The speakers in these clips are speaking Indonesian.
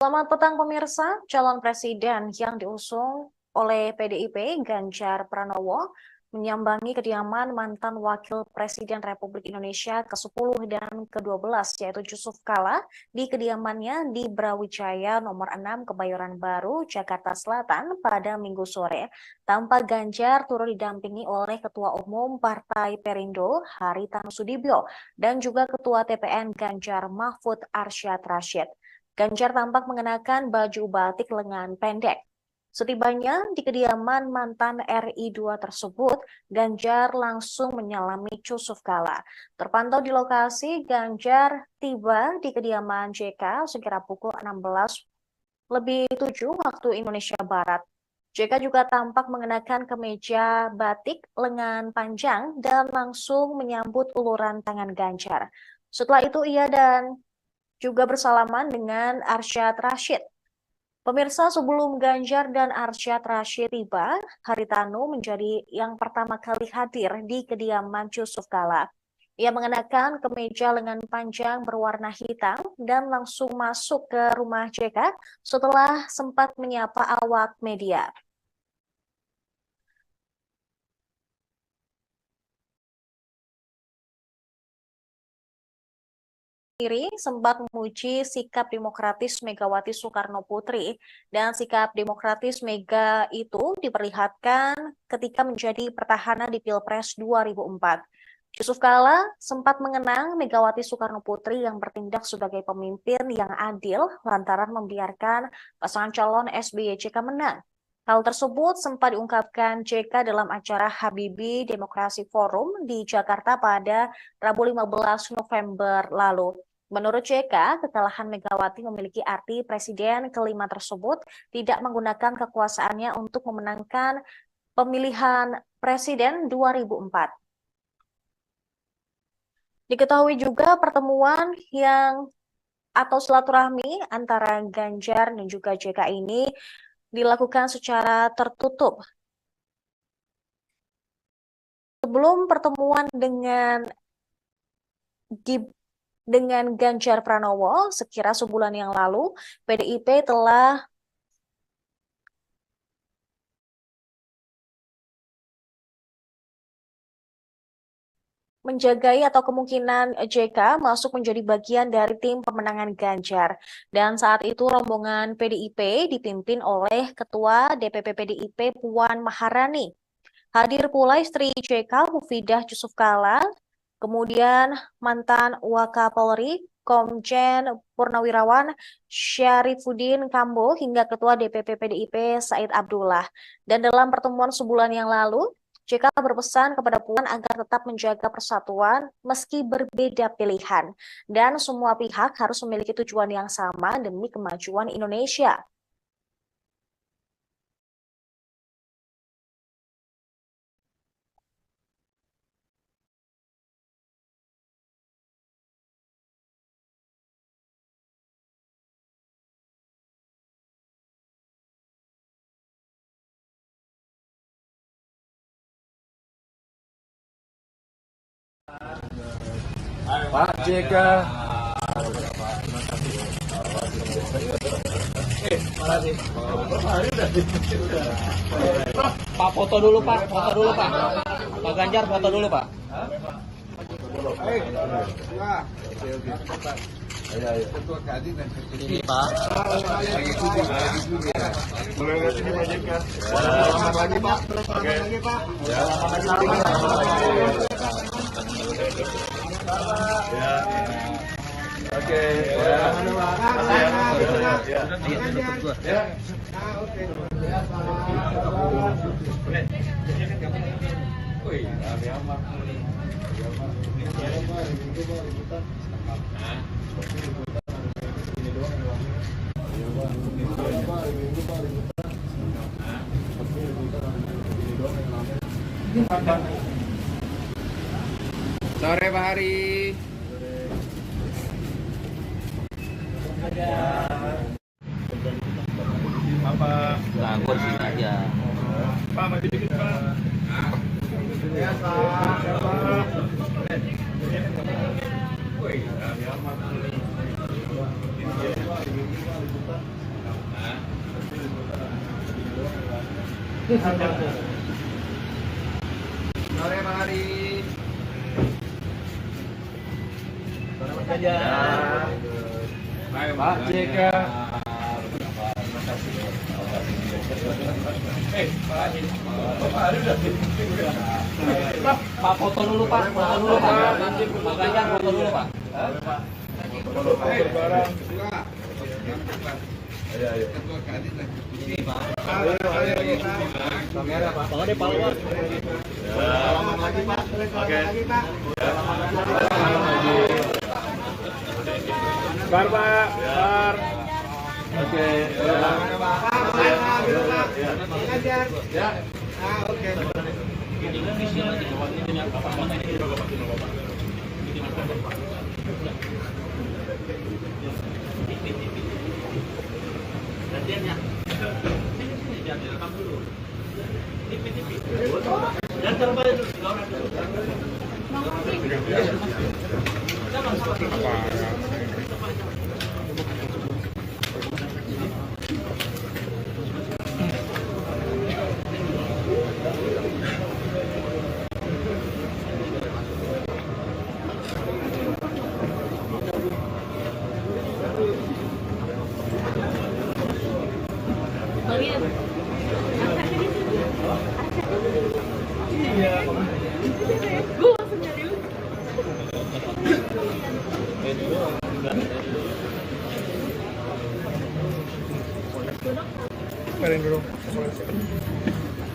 Selamat petang pemirsa, calon presiden yang diusung oleh PDIP Ganjar Pranowo menyambangi kediaman mantan Wakil Presiden Republik Indonesia ke-10 dan ke-12 yaitu Yusuf Kala di kediamannya di Brawijaya nomor 6 Kebayoran Baru, Jakarta Selatan pada Minggu sore. Tampak Ganjar turut didampingi oleh Ketua Umum Partai Perindo Haritanu Sudibyo dan juga Ketua TPN Ganjar Mahfud Arsyad Rashid. Ganjar tampak mengenakan baju batik lengan pendek. Setibanya di kediaman mantan RI2 tersebut, Ganjar langsung menyalami Yusuf Kala. Terpantau di lokasi, Ganjar tiba di kediaman JK sekira pukul 16:07 waktu Indonesia Barat. JK juga tampak mengenakan kemeja batik lengan panjang dan langsung menyambut uluran tangan Ganjar. Setelah itu ia dan juga bersalaman dengan Arsyad Rashid. Pemirsa, sebelum Ganjar dan Arsyad Rashid tiba, Haritanu menjadi yang pertama kali hadir di kediaman Yusuf Kala. Ia mengenakan kemeja lengan panjang berwarna hitam dan langsung masuk ke rumah JK setelah sempat menyapa awak media. Sempat memuji sikap demokratis Megawati Soekarno Putri dan sikap demokratis Mega itu diperlihatkan ketika menjadi petahana di Pilpres 2004. Yusuf Kala sempat mengenang Megawati Soekarno Putri yang bertindak sebagai pemimpin yang adil lantaran membiarkan pasangan calon SBY JK menang. Hal tersebut sempat diungkapkan JK dalam acara Habibie Demokrasi Forum di Jakarta pada Rabu 15 November lalu. Menurut JK, kekalahan Megawati memiliki arti presiden kelima tersebut tidak menggunakan kekuasaannya untuk memenangkan pemilihan presiden 2004. Diketahui juga pertemuan atau silaturahmi antara Ganjar dan juga JK ini dilakukan secara tertutup. Sebelum pertemuan dengan Ganjar Pranowo sekira sebulan yang lalu, PDIP telah menjagai atau kemungkinan JK masuk menjadi bagian dari tim pemenangan Ganjar. Dan saat itu rombongan PDIP dipimpin oleh Ketua DPP PDIP Puan Maharani. Hadir pula istri JK Mufidah Yusuf Kala, kemudian mantan Wakapolri Komjen Purnawirawan Syarifuddin Kambo hingga Ketua DPP PDIP Said Abdullah. Dan dalam pertemuan sebulan yang lalu, JK berpesan kepada Puan agar tetap menjaga persatuan meski berbeda pilihan dan semua pihak harus memiliki tujuan yang sama demi kemajuan Indonesia. Pak JK. Pak, foto dulu Pak, foto dulu Pak. Pak Ganjar foto dulu Pak. Ini Pak. Boleh lihat ini Pak JK. Selamat lagi Pak. Selamat lagi Pak. Ya. Oke. Ya. Sore Pak Hari. Apa? Nah, gua di sini aja. Pak, maju dikit Pak. Ya Pak. Sore Pak Hari. Selamat Ganjar. Pak JK. Pak foto dulu Pak, foto dulu Pak. Pak Ganjar foto dulu Pak. Ayo. Ini Pak. Kamera Pak. Pak ada pahlawan. Salaman lagi Pak. Oke. Bar Pak. Bar. Oke. Ya. Oke. Gantiannya. Jangan direkam dulu. TV. Dan terbalik dulu, dilawan dulu.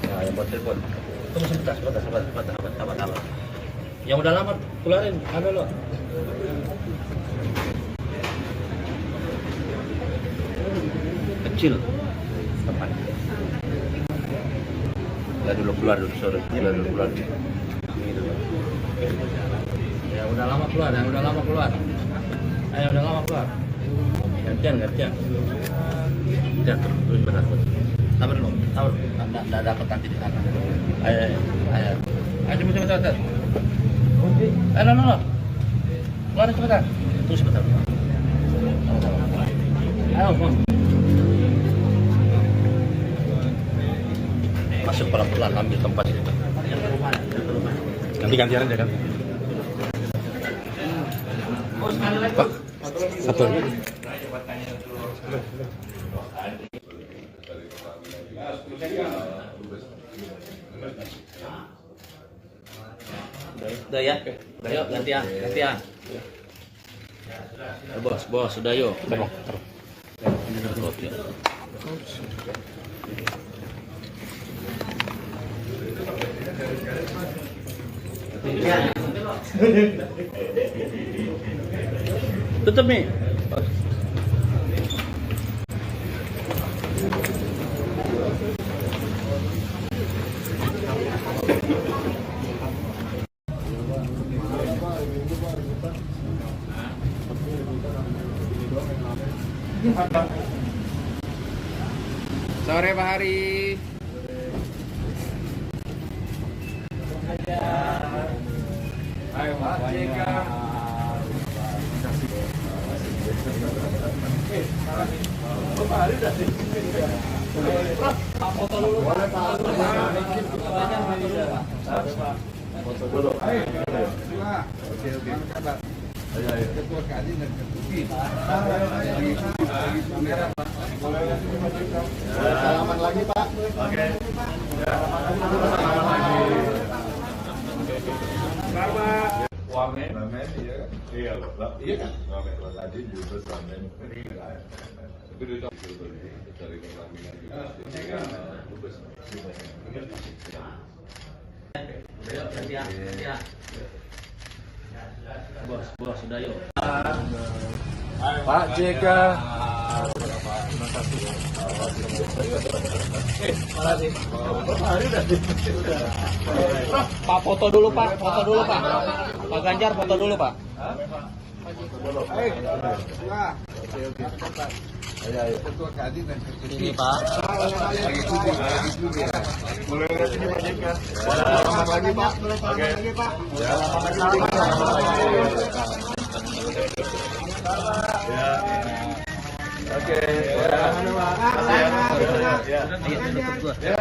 Nah, yang buat telepon. Tunggu sebentar. Yang udah lama keluarin, ambil lo. Kecil. Tepat. Ya dulu keluar dulu, sorry. Keluar. Ini dulu. Yang udah lama keluar. Yang udah lama keluar. Gantian. Terus benar. Sabar dulu. Nggak dapat nanti di sana. Ayo. Cepat. No. Keluar cepetan. Terus sebentar. Ayo, Bang. Masuk pelan-pelan, ambil tempat itu. Nanti gantian aja kan. Pak, satu lagi. Udah ya? Ayo gantian. Bos, sudah yuk. Taruh. Tutup nih. Sore Pak Hari. Ayo Pak JK. Pak foto dulu Pak. Foto dulu. Ayo. Oke. Ayo. Ketua Kadin dan kamera Pak. Salaman lagi Pak. Oke. Salaman lagi. Selamat. Wamen iya kan? Iya loh. Iya kan? Wamen tadi juga wamen. Tapi itu dari kelamingan juga. Ya. Bos, sudah yuk. Pak JK. Pak foto dulu Pak. Pak Ganjar foto dulu Pak. Ayo. Ketua Kadin dan Ini Pak. Mulai dari sini Pak JK. Selamat lagi Pak. Oke. Selamat lagi. Oke. Ya. Ya.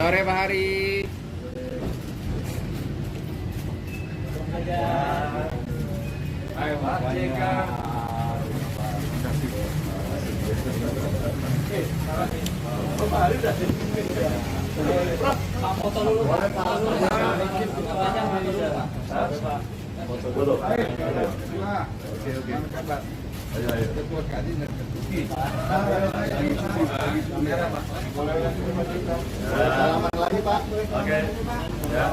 Sore Pak Hari. Ayo Pak JK. Pak foto dulu Pak. Foto dulu Pak. Foto dulu Pak. Oke. Ayo. Salaman lagi Pak. Oke. Ya.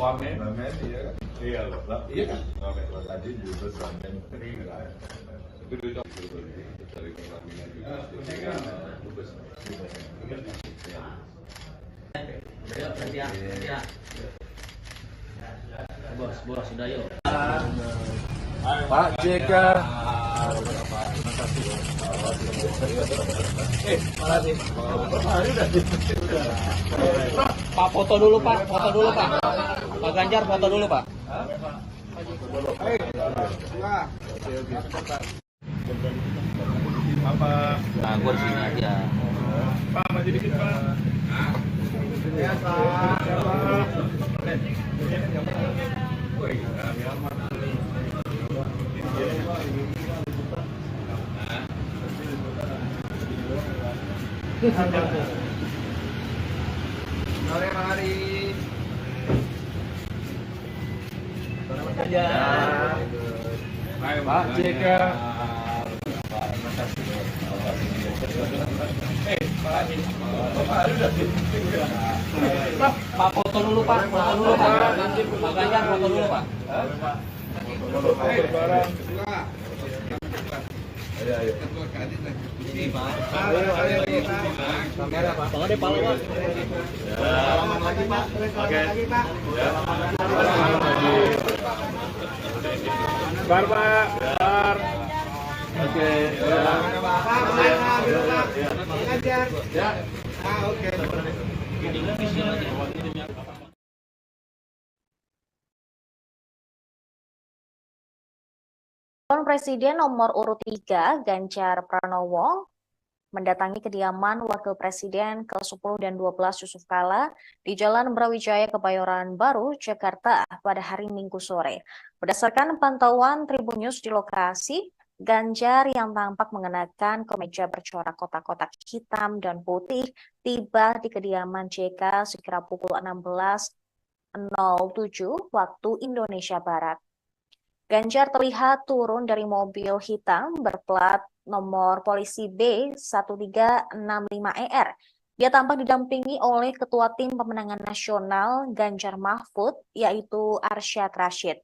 Wamen. Wamen iya kan? Iya loh. Iya kan? Wamen tadi juga wamen. Itu dari pengambilan juga. Bos, sudah yuk. Pak JK. Pak foto dulu Pak. Pak Ganjar foto dulu Pak. Nah, gua di sini aja. Pak maju dikit Pak. Sore Pak Hari. Pak JK. Pak foto dulu Pak. Pak Ganjar foto dulu Pak. Ayo. Ini Pak. Kamera Pak. Bawa deh Pak. Salaman lagi Pak. Oke. Ya. Bar Pak. Bar. Oke. Ya. Oke. Calon Presiden nomor urut 3 Ganjar Pranowo mendatangi kediaman Wakil Presiden ke-10 dan 12 Yusuf Kala di Jalan Brawijaya Kebayoran Baru, Jakarta pada hari Minggu sore. Berdasarkan pantauan Tribun News di lokasi, Ganjar yang tampak mengenakan kemeja bercorak kotak-kotak hitam dan putih tiba di kediaman JK sekira pukul 16.07 waktu Indonesia Barat. Ganjar terlihat turun dari mobil hitam berplat nomor polisi B1365ER. Dia tampak didampingi oleh Ketua Tim Pemenangan Nasional Ganjar Mahfud, yaitu Arsyad Rashid.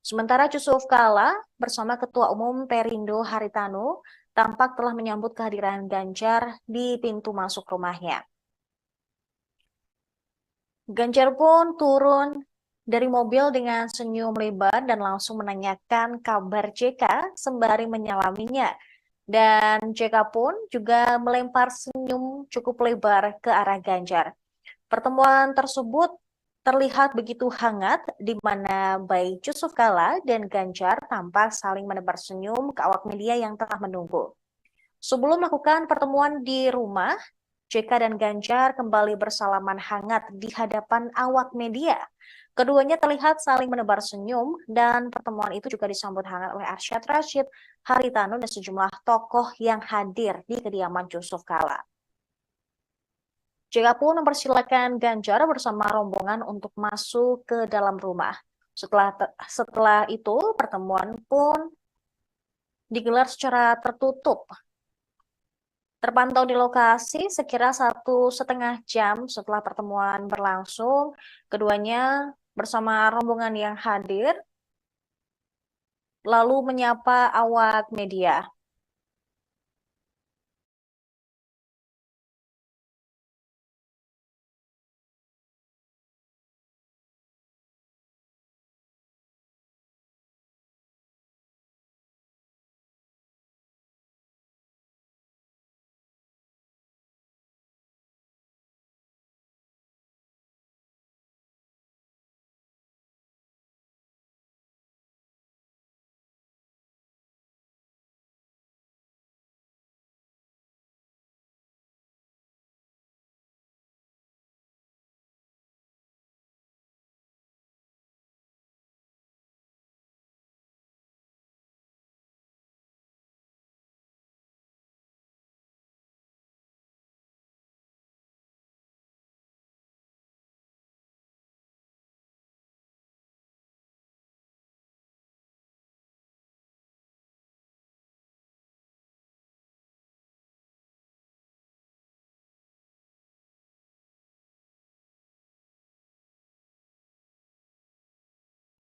Sementara Yusuf Kala bersama Ketua Umum Perindo Haritanu tampak telah menyambut kehadiran Ganjar di pintu masuk rumahnya. Ganjar pun turun dari mobil dengan senyum lebar dan langsung menanyakan kabar JK sembari menyalaminya. Dan JK pun juga melempar senyum cukup lebar ke arah Ganjar. Pertemuan tersebut terlihat begitu hangat di mana baik Yusuf Kala dan Ganjar tampak saling menebar senyum ke awak media yang telah menunggu. Sebelum melakukan pertemuan di rumah, JK dan Ganjar kembali bersalaman hangat di hadapan awak media. Keduanya terlihat saling menebar senyum dan pertemuan itu juga disambut hangat oleh Arsyad Rashid, Haritanu, dan sejumlah tokoh yang hadir di kediaman Yusuf Kala. JK pun mempersilakan Ganjar bersama rombongan untuk masuk ke dalam rumah. Setelah itu, pertemuan pun digelar secara tertutup. Terpantau di lokasi sekira 1,5 jam setelah pertemuan berlangsung, keduanya bersama rombongan yang hadir lalu menyapa awak media.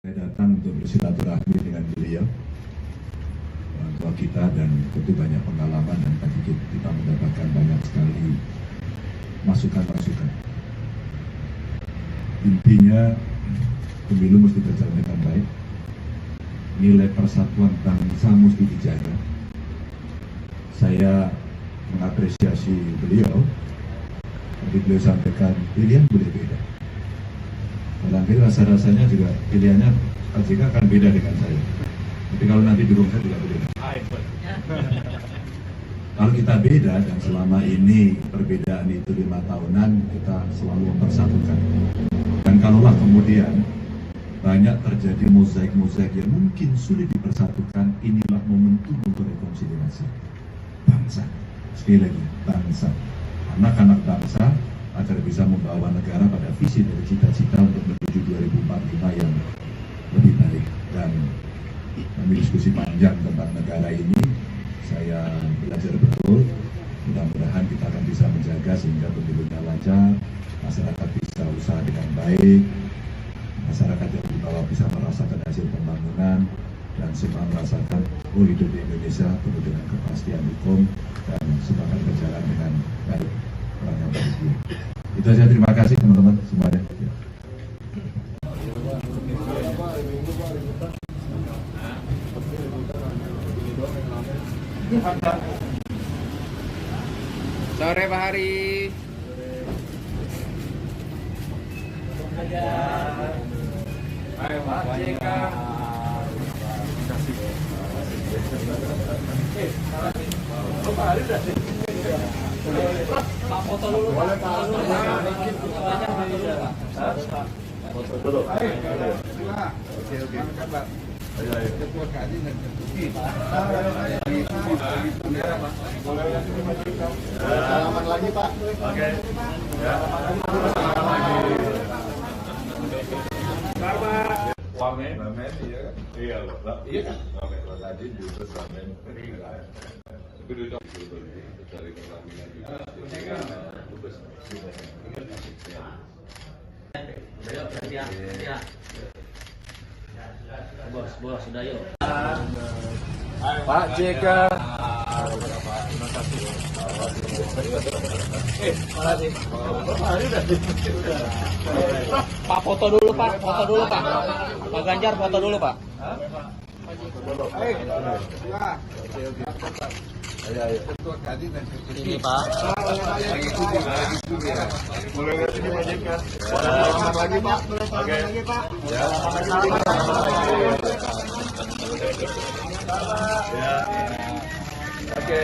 Saya datang untuk bersilaturahmi dengan beliau, orang tua kita, dan tentu banyak pengalaman dan tadi kita mendapatkan banyak sekali masukan-masukan. Intinya pemilu mesti berjalan dengan baik, nilai persatuan bangsa mesti dijaga. Saya mengapresiasi beliau, tapi beliau sampaikan pilihan boleh beda. Barangkali rasa-rasanya juga pilihannya Pak JK akan beda dengan saya. Tapi kalau nanti dukung saya juga beda. Kalau kita beda dan selama ini perbedaan itu 5 tahunan, kita selalu mempersatukan. Dan kalaulah kemudian banyak terjadi mozaik-mozaik yang mungkin sulit dipersatukan, inilah momentum untuk rekonsiliasi bangsa. Sekali lagi, bangsa. Anak-anak bangsa agar bisa membawa negara pada visi dari cita-cita untuk menuju 2045 yang lebih baik. Dan kami diskusi panjang tentang negara ini, saya belajar betul. Mudah-mudahan kita akan bisa menjaga sehingga pemilunya lancar, masyarakat bisa usaha dengan baik, masyarakat yang di bawah bisa merasakan hasil pembangunan, dan semua merasakan hidup di Indonesia penuh dengan kepastian hukum dan semuanya berjalan dengan baik. Itu saja, terima kasih teman-teman semuanya. Sore Pak Hari. Ayo Pak JK. Pak Hari udah. Pak foto dulu Pak. Foto dulu. Oke. Ketua Kadin dan salaman lagi Pak. Oke. Wamen, iya kan? Iya loh, iya kan? Wamen, tadi juga wamen. Tapi itu dari pelaminan juga. Bos, sudah yuk. Pak JK. Pak foto dulu Pak. Pak Ganjar foto dulu Pak. Ketua Kadin dan Ini Pak. Mulai dari sini Pak JK. Selamat lagi Pak. Oke. Ya. Oke.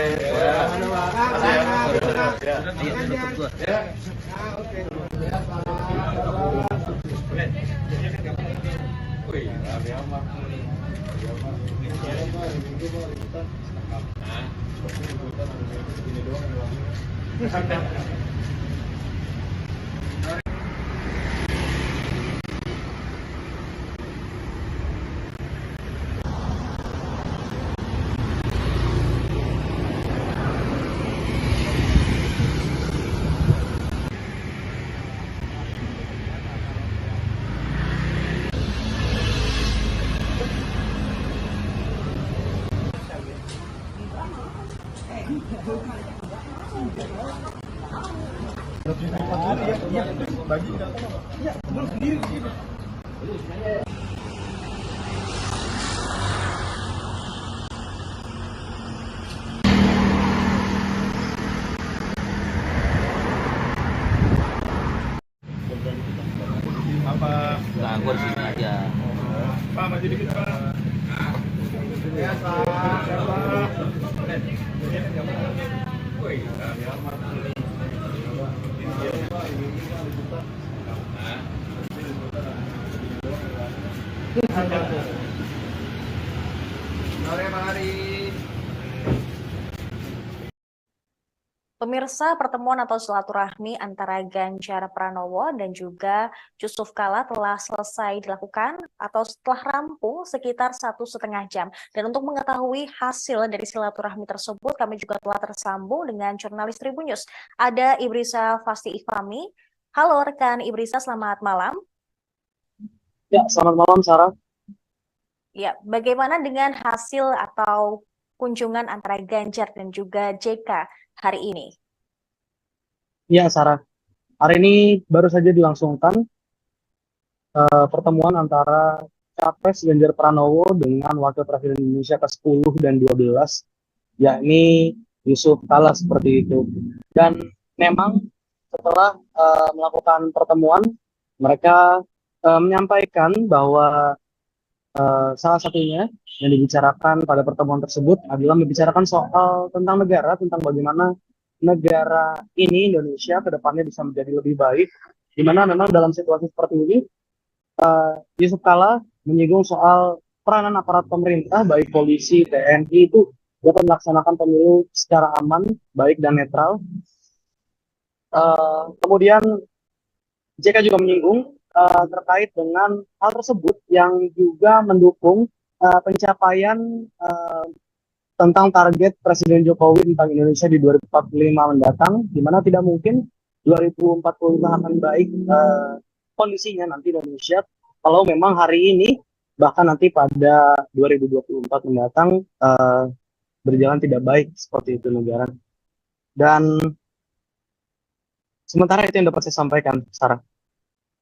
Nah, gua di sini aja. Pemirsa, pertemuan atau silaturahmi antara Ganjar Pranowo dan juga Yusuf Kala telah selesai dilakukan atau setelah rampung sekitar 1,5 jam. Dan untuk mengetahui hasil dari silaturahmi tersebut, kami juga telah tersambung dengan jurnalis Tribun News. Ada Ibrisa Fasti Ifami. Halo rekan Ibrisa, selamat malam. Ya, selamat malam Sarah. Ya, bagaimana dengan hasil atau kunjungan antara Ganjar dan juga JK hari ini? Ya, Sarah. Hari ini baru saja dilangsungkan pertemuan antara Capres Ganjar Pranowo dengan Wakil Presiden Indonesia ke-10 dan 12, yakni Yusuf Kala seperti itu. Dan memang setelah melakukan pertemuan, mereka menyampaikan bahwa salah satunya yang dibicarakan pada pertemuan tersebut adalah membicarakan soal tentang negara, tentang bagaimana negara ini, Indonesia, ke depannya bisa menjadi lebih baik, di mana memang dalam situasi seperti ini, Yusuf Kala menyinggung soal peranan aparat pemerintah, baik polisi, TNI, itu dapat melaksanakan pemilu secara aman, baik dan netral. Kemudian JK juga menyinggung terkait dengan hal tersebut yang juga mendukung pencapaian tentang target Presiden Jokowi tentang Indonesia di 2045 mendatang, di mana tidak mungkin 2045 akan baik kondisinya nanti Indonesia kalau memang hari ini bahkan nanti pada 2024 mendatang berjalan tidak baik seperti itu negara. Dan sementara itu yang dapat saya sampaikan, Sarah.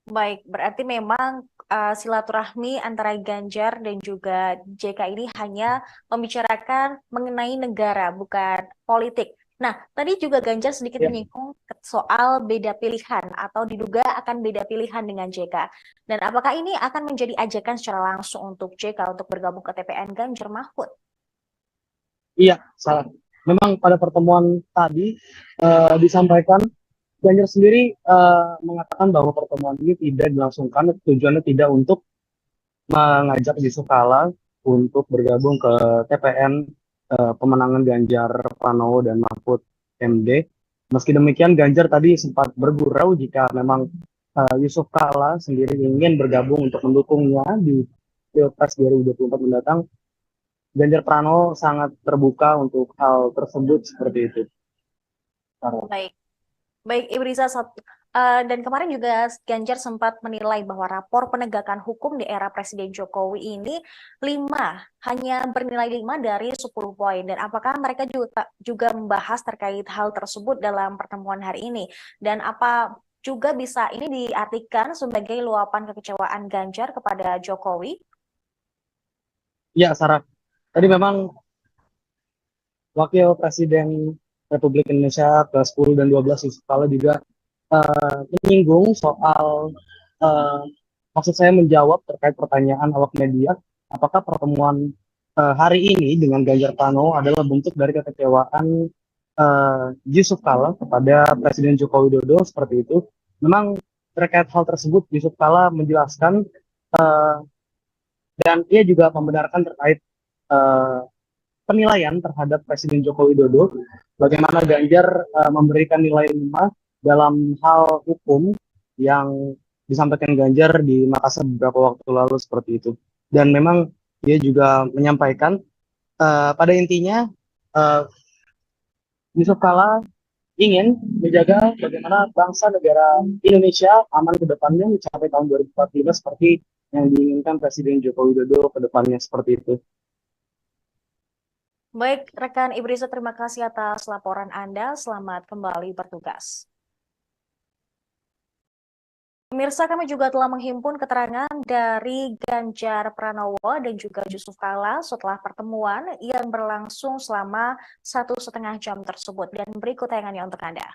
Baik, berarti memang silaturahmi antara Ganjar dan juga JK ini hanya membicarakan mengenai negara, bukan politik. Nah, tadi juga Ganjar sedikit menyinggung soal beda pilihan atau diduga akan beda pilihan dengan JK. Dan apakah ini akan menjadi ajakan secara langsung untuk JK untuk bergabung ke TPN Ganjar Mahfud? Iya, salah. Memang pada pertemuan tadi disampaikan Ganjar sendiri mengatakan bahwa pertemuan ini tidak dilangsungkan, tujuannya tidak untuk mengajak Yusuf Kala untuk bergabung ke TPN pemenangan Ganjar Pranowo dan Mahfud MD. Meski demikian, Ganjar tadi sempat bergurau jika memang Yusuf Kala sendiri ingin bergabung untuk mendukungnya di Pilpres 2024 mendatang. Ganjar Pranowo sangat terbuka untuk hal tersebut seperti itu. Baik, Ibrisa, dan kemarin juga Ganjar sempat menilai bahwa rapor penegakan hukum di era Presiden Jokowi ini hanya bernilai 5 dari 10 poin. Dan apakah mereka juga membahas terkait hal tersebut dalam pertemuan hari ini? Dan apa juga bisa ini diartikan sebagai luapan kekecewaan Ganjar kepada Jokowi? Ya, Sarah. Tadi memang Wakil Presiden Republik Indonesia ke-10 dan 12 Yusuf Kala juga menyinggung soal maksud saya menjawab terkait pertanyaan awak media, apakah pertemuan hari ini dengan Ganjar Pranowo adalah bentuk dari kekecewaan Yusuf Kala kepada Presiden Joko Widodo seperti itu. Memang terkait hal tersebut Yusuf Kala menjelaskan dan ia juga membenarkan terkait penilaian terhadap Presiden Joko Widodo, bagaimana Ganjar memberikan nilai 5 dalam hal hukum yang disampaikan Ganjar di Makassar beberapa waktu lalu seperti itu. Dan memang dia juga menyampaikan pada intinya Yusuf Kala ingin menjaga bagaimana bangsa negara Indonesia aman ke depannya mencapai tahun 2045 seperti yang diinginkan Presiden Joko Widodo ke depannya seperti itu. Baik, rekan Ibrisa, terima kasih atas laporan Anda. Selamat kembali bertugas. Pemirsa, kami juga telah menghimpun keterangan dari Ganjar Pranowo dan juga Yusuf Kala setelah pertemuan yang berlangsung selama 1,5 jam tersebut. Dan berikut tayangannya untuk Anda.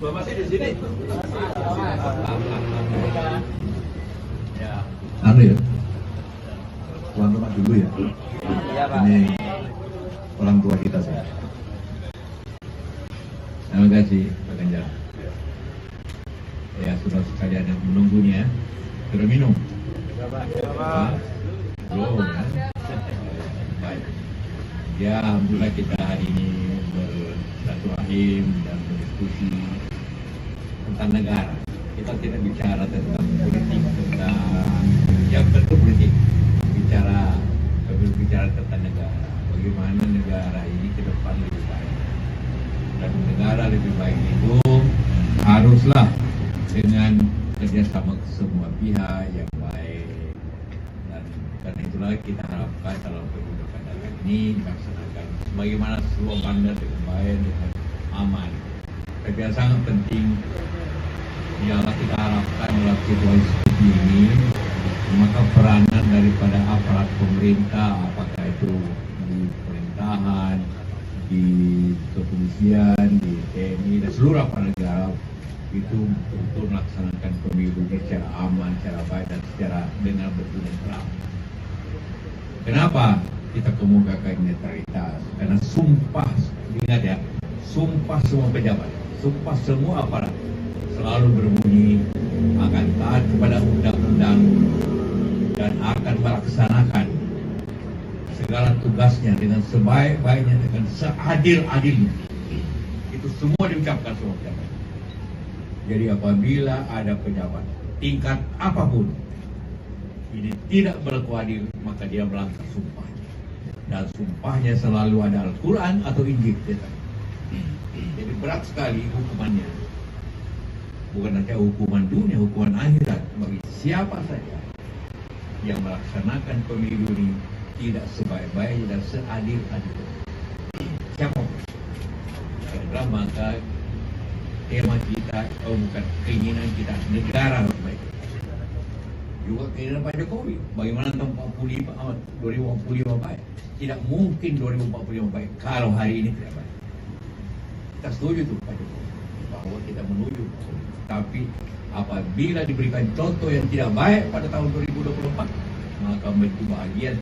Masih di sini. Anu ya, tuan rumah dulu ya. Iya, Pak. Ini orang tua kita sih. Terima kasih Pak Ganjar. Ya, sudah sekalian yang menunggunya. Sudah minum? Belum ya? Baik. Ya, alhamdulillah kita hari ini bersilaturahim dan berdiskusi tentang negara. Kita tidak bicara tentang politik, tentang yang tentu politik. Berbicara tentang negara. Bagaimana negara ini ke depan lebih baik. Dan negara lebih baik itu haruslah dengan kerjasama semua pihak yang baik. Dan karena itulah kita harapkan dalam pemilu kada ini dilaksanakan bagaimana seluruh bandar dengan baik, dengan aman. Tapi yang sangat penting ialah kita harapkan dalam situasi seperti ini, maka peranan daripada aparat pemerintah, apakah itu di pemerintahan, di kepolisian, di TNI, dan seluruh aparat negara itu untuk melaksanakan pemilu secara aman, secara baik, dan secara dengan betul dan terang. Kenapa kita kemukakan netralitas? Karena sumpah, ingat ya, sumpah semua pejabat, sumpah semua aparat selalu berbunyi akan taat kepada undang-undang dan akan melaksanakan segala tugasnya dengan sebaik-baiknya, dengan seadil-adilnya. Itu semua diucapkan semua pejabat. Jadi apabila ada pejabat tingkat apapun ini tidak berlaku adil, maka dia melanggar sumpahnya. Dan sumpahnya selalu ada Al-Quran atau Injil. Jadi berat sekali hukumannya. Bukan hanya hukuman dunia, hukuman akhirat bagi siapa saja yang melaksanakan pemilu ini tidak sebaik-baiknya dan seadil-adilnya. Siapapun. Karena maka tema kita, bukan keinginan kita, negara harus baik. Juga keinginan Pak Jokowi, bagaimana tahun 2045 baik. Tidak mungkin 2045 baik kalau hari ini tidak baik. Kita setuju tuh Pak Jokowi bahwa kita menuju, tapi apabila diberikan contoh yang tidak baik pada tahun 2024, maka bentuk bahagian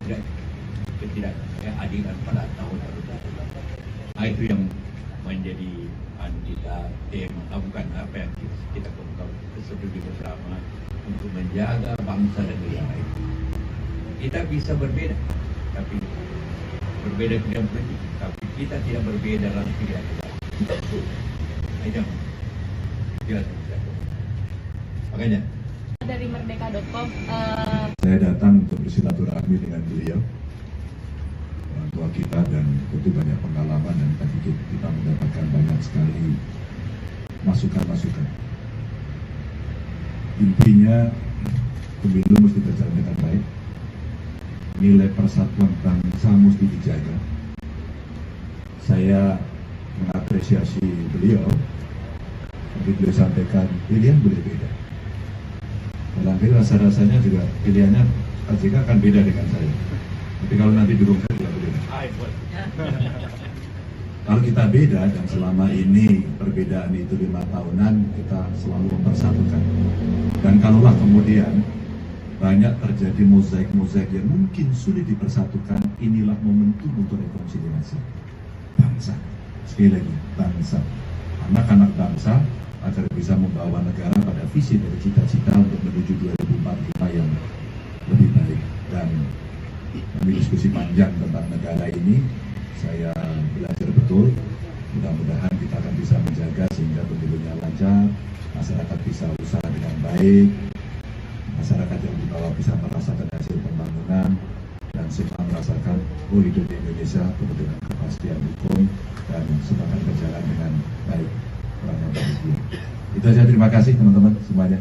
ketidakadilan pada tahun 2024. Nah, itu yang menjadi kita tema, bukan apa yang kita setuju bersama untuk menjaga bangsa dan negara itu. Kita bisa berbeda, tapi berbeda bidang politik, tapi kita tidak berbeda dalam pilihan kita. Itu jelas. Makanya merdeka.com. Saya datang untuk bersilaturahmi dengan beliau, orang tua kita, dan tentu banyak pengalaman, dan tadi kita mendapatkan banyak sekali masukan-masukan. Intinya pemilu mesti berjalan dengan baik, nilai persatuan bangsa mesti dijaga. Saya mengapresiasi beliau, tapi beliau sampaikan pilihan boleh beda. Barangkali rasa-rasanya juga pilihannya Pak JK akan beda dengan saya. Tapi kalau nanti diurungkan tidak boleh. Kalau kita beda, dan selama ini perbedaan itu 5 tahunan, kita selalu mempersatukan. Dan kalaulah kemudian banyak terjadi mozaik-mozaik yang mungkin sulit dipersatukan, inilah momentum untuk rekonsiliasi bangsa. Sekali lagi, bangsa. Anak-anak bangsa agar bisa membawa negara pada visi dan cita-cita untuk menuju 2045 yang lebih baik. Dan kami diskusi panjang tentang negara ini, saya belajar betul. Mudah-mudahan kita akan bisa menjaga sehingga pemilunya lancar, masyarakat bisa usaha dengan baik, masyarakat yang di bawah bisa merasakan hasil pembangunan, dan semua merasakan hidup di Indonesia penuh dengan kepastian hukum dan semua akan berjalan dengan baik. Itu saja, terima kasih teman-teman semuanya.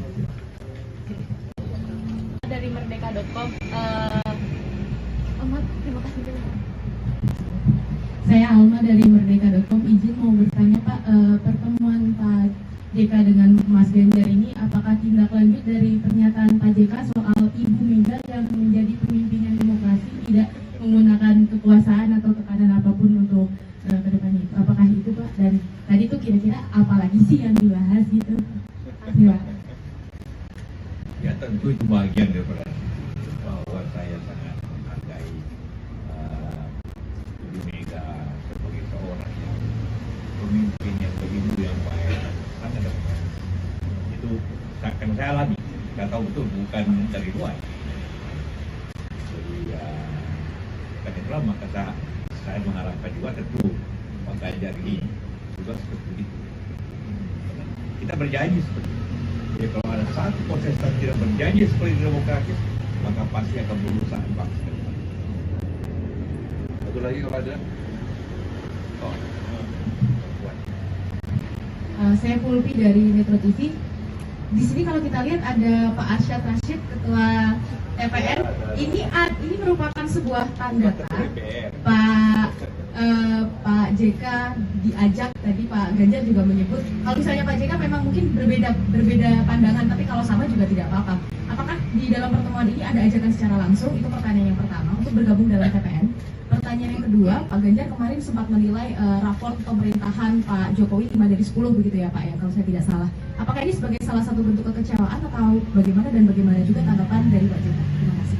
Dari merdeka.com. Terima kasih. Saya Alma dari merdeka.com. Izin mau bertanya Pak, pertemuan Pak JK dengan Mas Ganjar ini apakah tindak lanjut dari pernyataan Pak JK soal Ibu Mega yang menjadi pemimpinan demokrasi tidak menggunakan kekuasaan atau tekanan apapun untuk ke depannya itu? Apakah itu Pak? Dan tadi itu kira-kira apalagi sih yang dibahas gitu? Terima kasih. Ya tentu itu bagian daripada bahwa saya sangat menghargai Ibu Mega sebagai seorang yang pemimpin yang begitu yang baik, sangat baik. Itu akan saya alami. Saya tahu betul bukan dari luar. Jadi karena itulah maka saya mengharapkan juga tentu Pak Ganjar ini juga seperti itu. Kita berjanji seperti itu. Jadi kalau ada satu kontestan tidak berjanji seperti demokratis, maka pasti akan berusaha bangsa. Satu lagi kalau ada. Saya Pulpi dari Metro TV. Di sini kalau kita lihat ada Pak Arsyad Rashid, Ketua TPN. Ini merupakan sebuah tanda Pak JK diajak, tadi Pak Ganjar juga menyebut kalau misalnya Pak JK memang mungkin berbeda pandangan, tapi kalau sama juga tidak apa-apa. Apakah di dalam pertemuan ini ada ajakan secara langsung? Itu pertanyaan yang pertama untuk bergabung dalam TPN. Pertanyaan yang kedua, Pak Ganjar kemarin sempat menilai raport pemerintahan Pak Jokowi 5 dari 10 begitu ya Pak ya, kalau saya tidak salah. Apakah ini sebagai salah satu bentuk kekecewaan atau bagaimana, dan bagaimana juga tanggapan dari Pak JK? Terima kasih.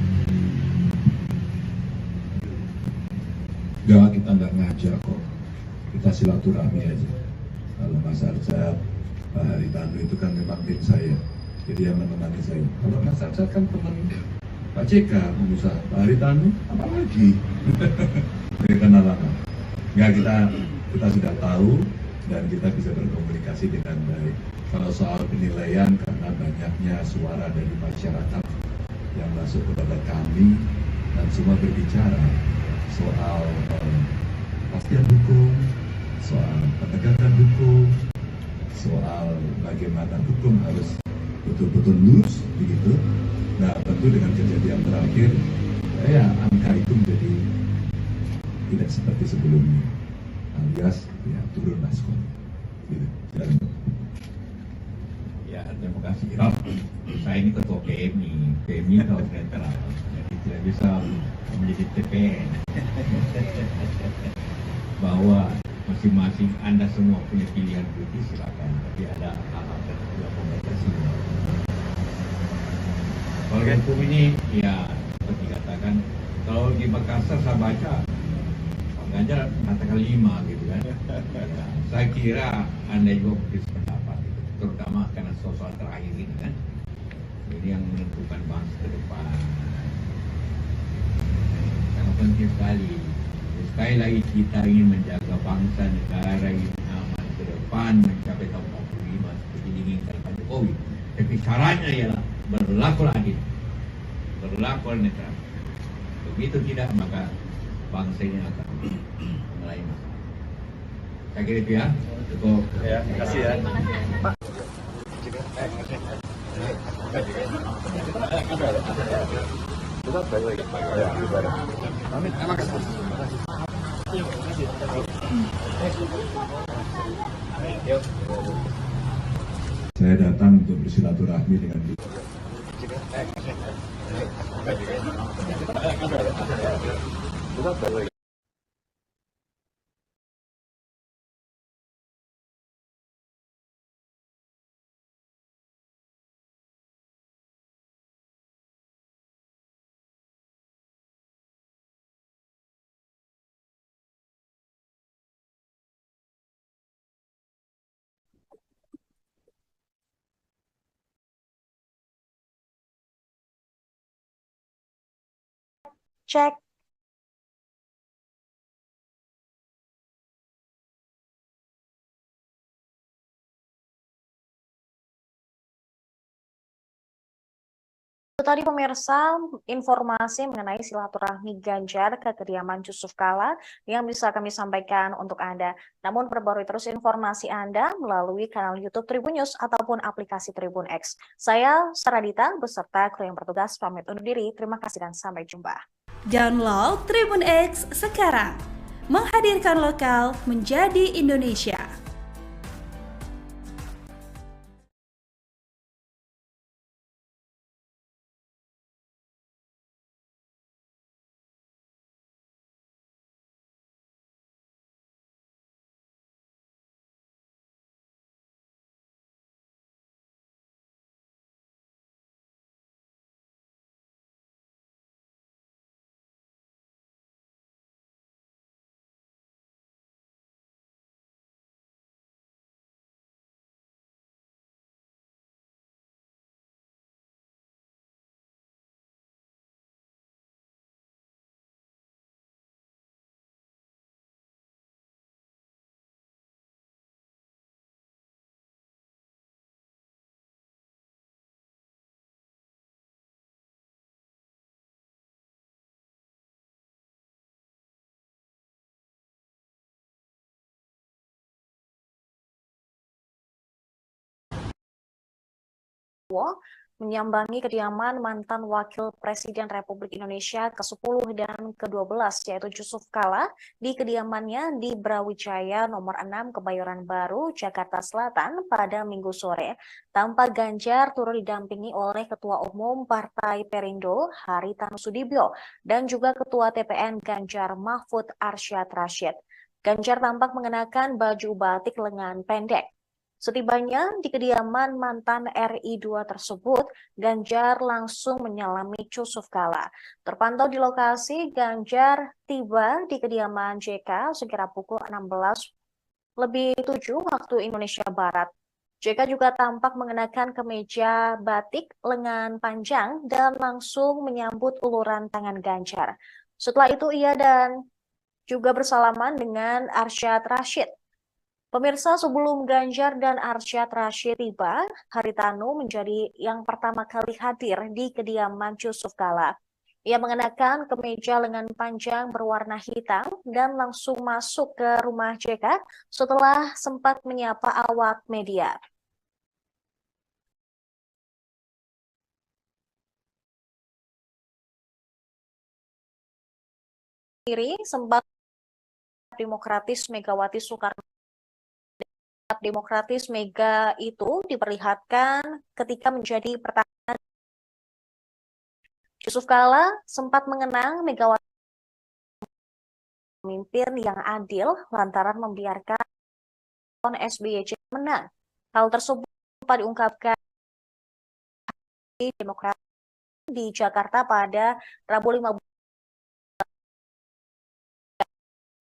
Enggak, kita nggak ngajak kok. Kita silaturahmi aja. Kalau Mas Arsyad, Pak Haritanu itu kan memang tim saya, jadi yang menemani saya. Kalau Mas Arsyad kan teman Pak JK, pengusaha. Pak Haritanu, apa lagi? Saya kenal lama. Enggak, kita sudah tahu dan kita bisa berkomunikasi dengan baik. Kalau soal penilaian, karena banyaknya suara dari masyarakat yang masuk kepada kami dan semua berbicara soal kepastian hukum, soal penegakan hukum, soal bagaimana hukum harus betul-betul lurus begitu. Nah, tentu dengan kejadian terakhir, ya angka itu menjadi tidak seperti sebelumnya, alias ya turunlah skor. Gitu. Ya, terima kasih. Saya ini ketua PMI kalau netral, jadi tidak bisa menjadi TPN. Bahwa masing-masing Anda semua punya pilihan politik, silakan, tapi ada hal-hal tertentu yang membatasi. Kalau hukum ini, ya seperti katakan, kalau di Makassar saya baca Pak Ganjar katakan 5 gitu kan. Ya, saya kira Anda juga punya pendapat, terutama karena soal terakhir ini kan, ini yang menentukan bangsa ke depan. Sangat penting sekali. Sekali lagi kita ingin menjaga bangsa negara ini aman ke depan, mencapai tahun 45 seperti diinginkan Pak Jokowi. Tapi caranya ialah berlaku adil. berlaku netral. Begitu tidak, maka bangsa ini akan mulai masalah. Saya kira itu ya. Cukup. Ya, terima kasih ya. Saya datang untuk bersilaturahmi dengan Cek. Itu tadi pemirsa informasi mengenai silaturahmi Ganjar ke kediaman Yusuf Kala yang bisa kami sampaikan untuk Anda. Namun perbarui terus informasi Anda melalui kanal YouTube Tribun News ataupun aplikasi Tribun X. Saya Saradita beserta kru yang bertugas pamit undur diri. Terima kasih dan sampai jumpa. Download Tribun X sekarang. Menghadirkan lokal menjadi Indonesia. Menyambangi kediaman mantan Wakil Presiden Republik Indonesia ke-10 dan ke-12 yaitu Yusuf Kala di kediamannya di Brawijaya nomor 6 Kebayoran Baru, Jakarta Selatan pada Minggu sore. Tampak Ganjar turut didampingi oleh Ketua Umum Partai Perindo Haritanu Sudibyo dan juga Ketua TPN Ganjar Mahfud Arsyad Rashid. Ganjar tampak mengenakan baju batik lengan pendek. Setibanya di kediaman mantan RI2 tersebut, Ganjar langsung menyalami Yusuf Kala. Terpantau di lokasi, Ganjar tiba di kediaman JK sekira pukul 16:07 waktu Indonesia Barat. JK juga tampak mengenakan kemeja batik lengan panjang dan langsung menyambut uluran tangan Ganjar. Setelah itu ia dan juga bersalaman dengan Arsyad Rashid. Pemirsa, sebelum Ganjar dan Arsyad Rashid tiba, Haritanu menjadi yang pertama kali hadir di kediaman Yusuf Kala. Ia mengenakan kemeja lengan panjang berwarna hitam dan langsung masuk ke rumah JK setelah sempat menyapa awak media. Sempat Demokratis Megawati Soekarno Demokratis Mega itu diperlihatkan ketika menjadi pertahanan. Yusuf Kala sempat mengenang Megawati pemimpin yang adil lantaran membiarkan SBY menang. Hal tersebut diungkapkan di Demokrat di Jakarta pada Rabu 15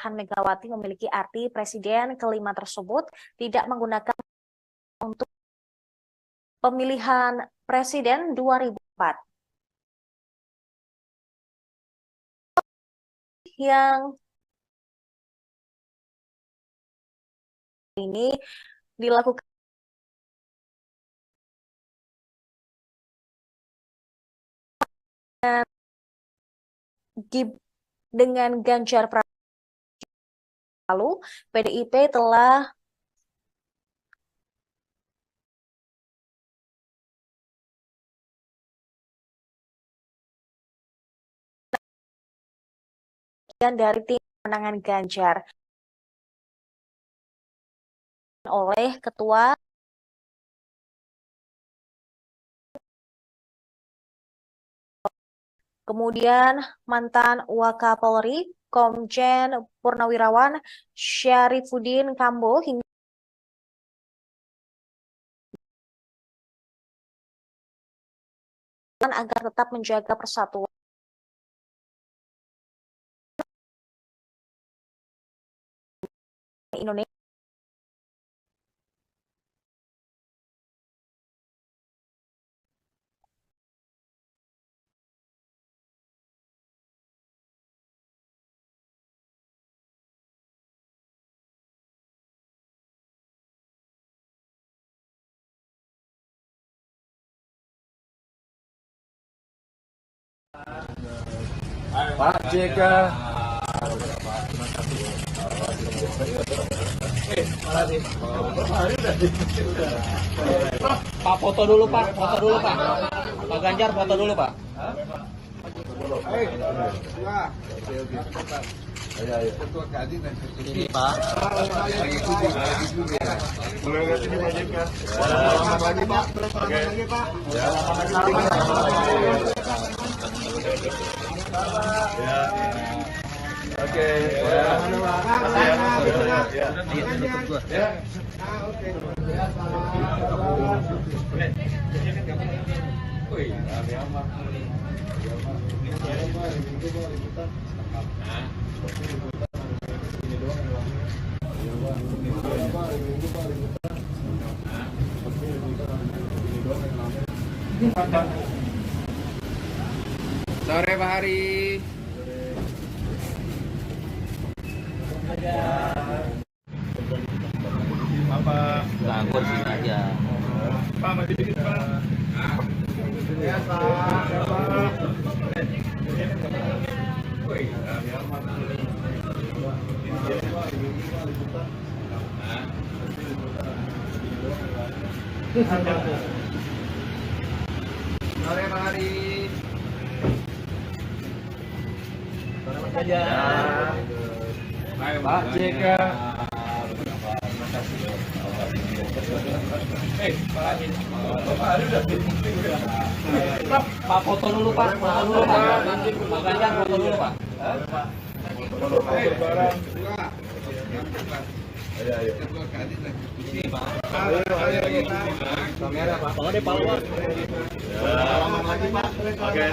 Megawati memiliki arti presiden kelima tersebut tidak menggunakan untuk pemilihan presiden 2004. Yang ini dilakukan dengan Ganjar Pranowo lalu, PDIP telah dari tim pemenangan Ganjar oleh Ketua kemudian mantan Wakapolri Komjen Purnawirawan Syarifuddin Kambo hingga agar tetap menjaga persatuan Indonesia. Pak JK. Pak foto dulu Pak, foto dulu Pak. Pak Ganjar foto dulu Pak. Ini Pak. Boleh lihat ini Pak JK. Selamat lagi Pak. Selamat lagi Pak. Ya. Oke. Ya. Sore Pak Hari. Apa? Angkut sini aja. Pak, masih dikit Pak. Ya Pak. Sore Pak Hari. Pak JK. Pak foto dulu Pak, foto dulu Pak. Pak Ganjar foto dulu Pak. Ini Pak. Kamera Pak. Tolong deh Pak Luar. Selamat lagi Pak. Oke.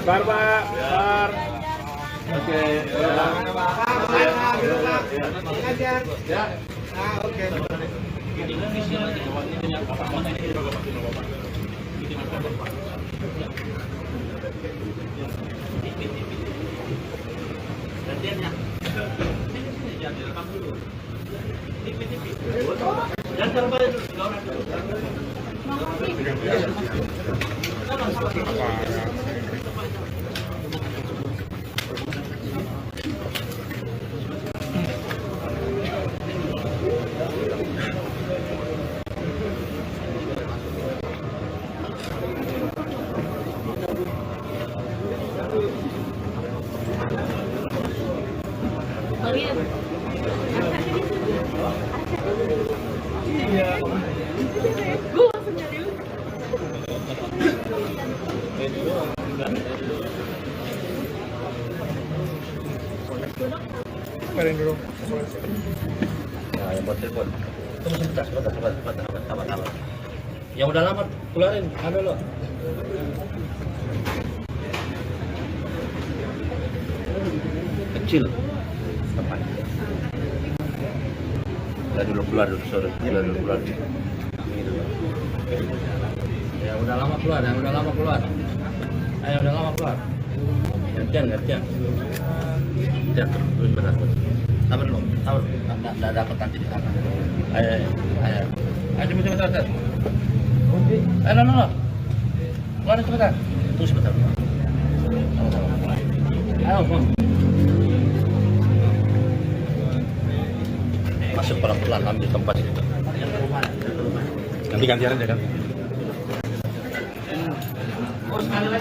Bar Pak. Bar. Oke. Ya. Oke. Yang udah lama keluarin, ambil lo. Kecil. Tepat. Udah dulu keluar dulu, sorry. Udah dulu keluar. Ya udah lama keluar, yang udah lama keluar. Ayo udah lama keluar. Gantian. Gantian, terus berat. Sabar lo, sabar. Nggak dapat nanti di sana. Ayo. Ayo, cepet. No. Keluar sebentar. Tunggu sebentar. Ayo, masuk pelan-pelan ambil tempat itu. Nanti gantian aja kan.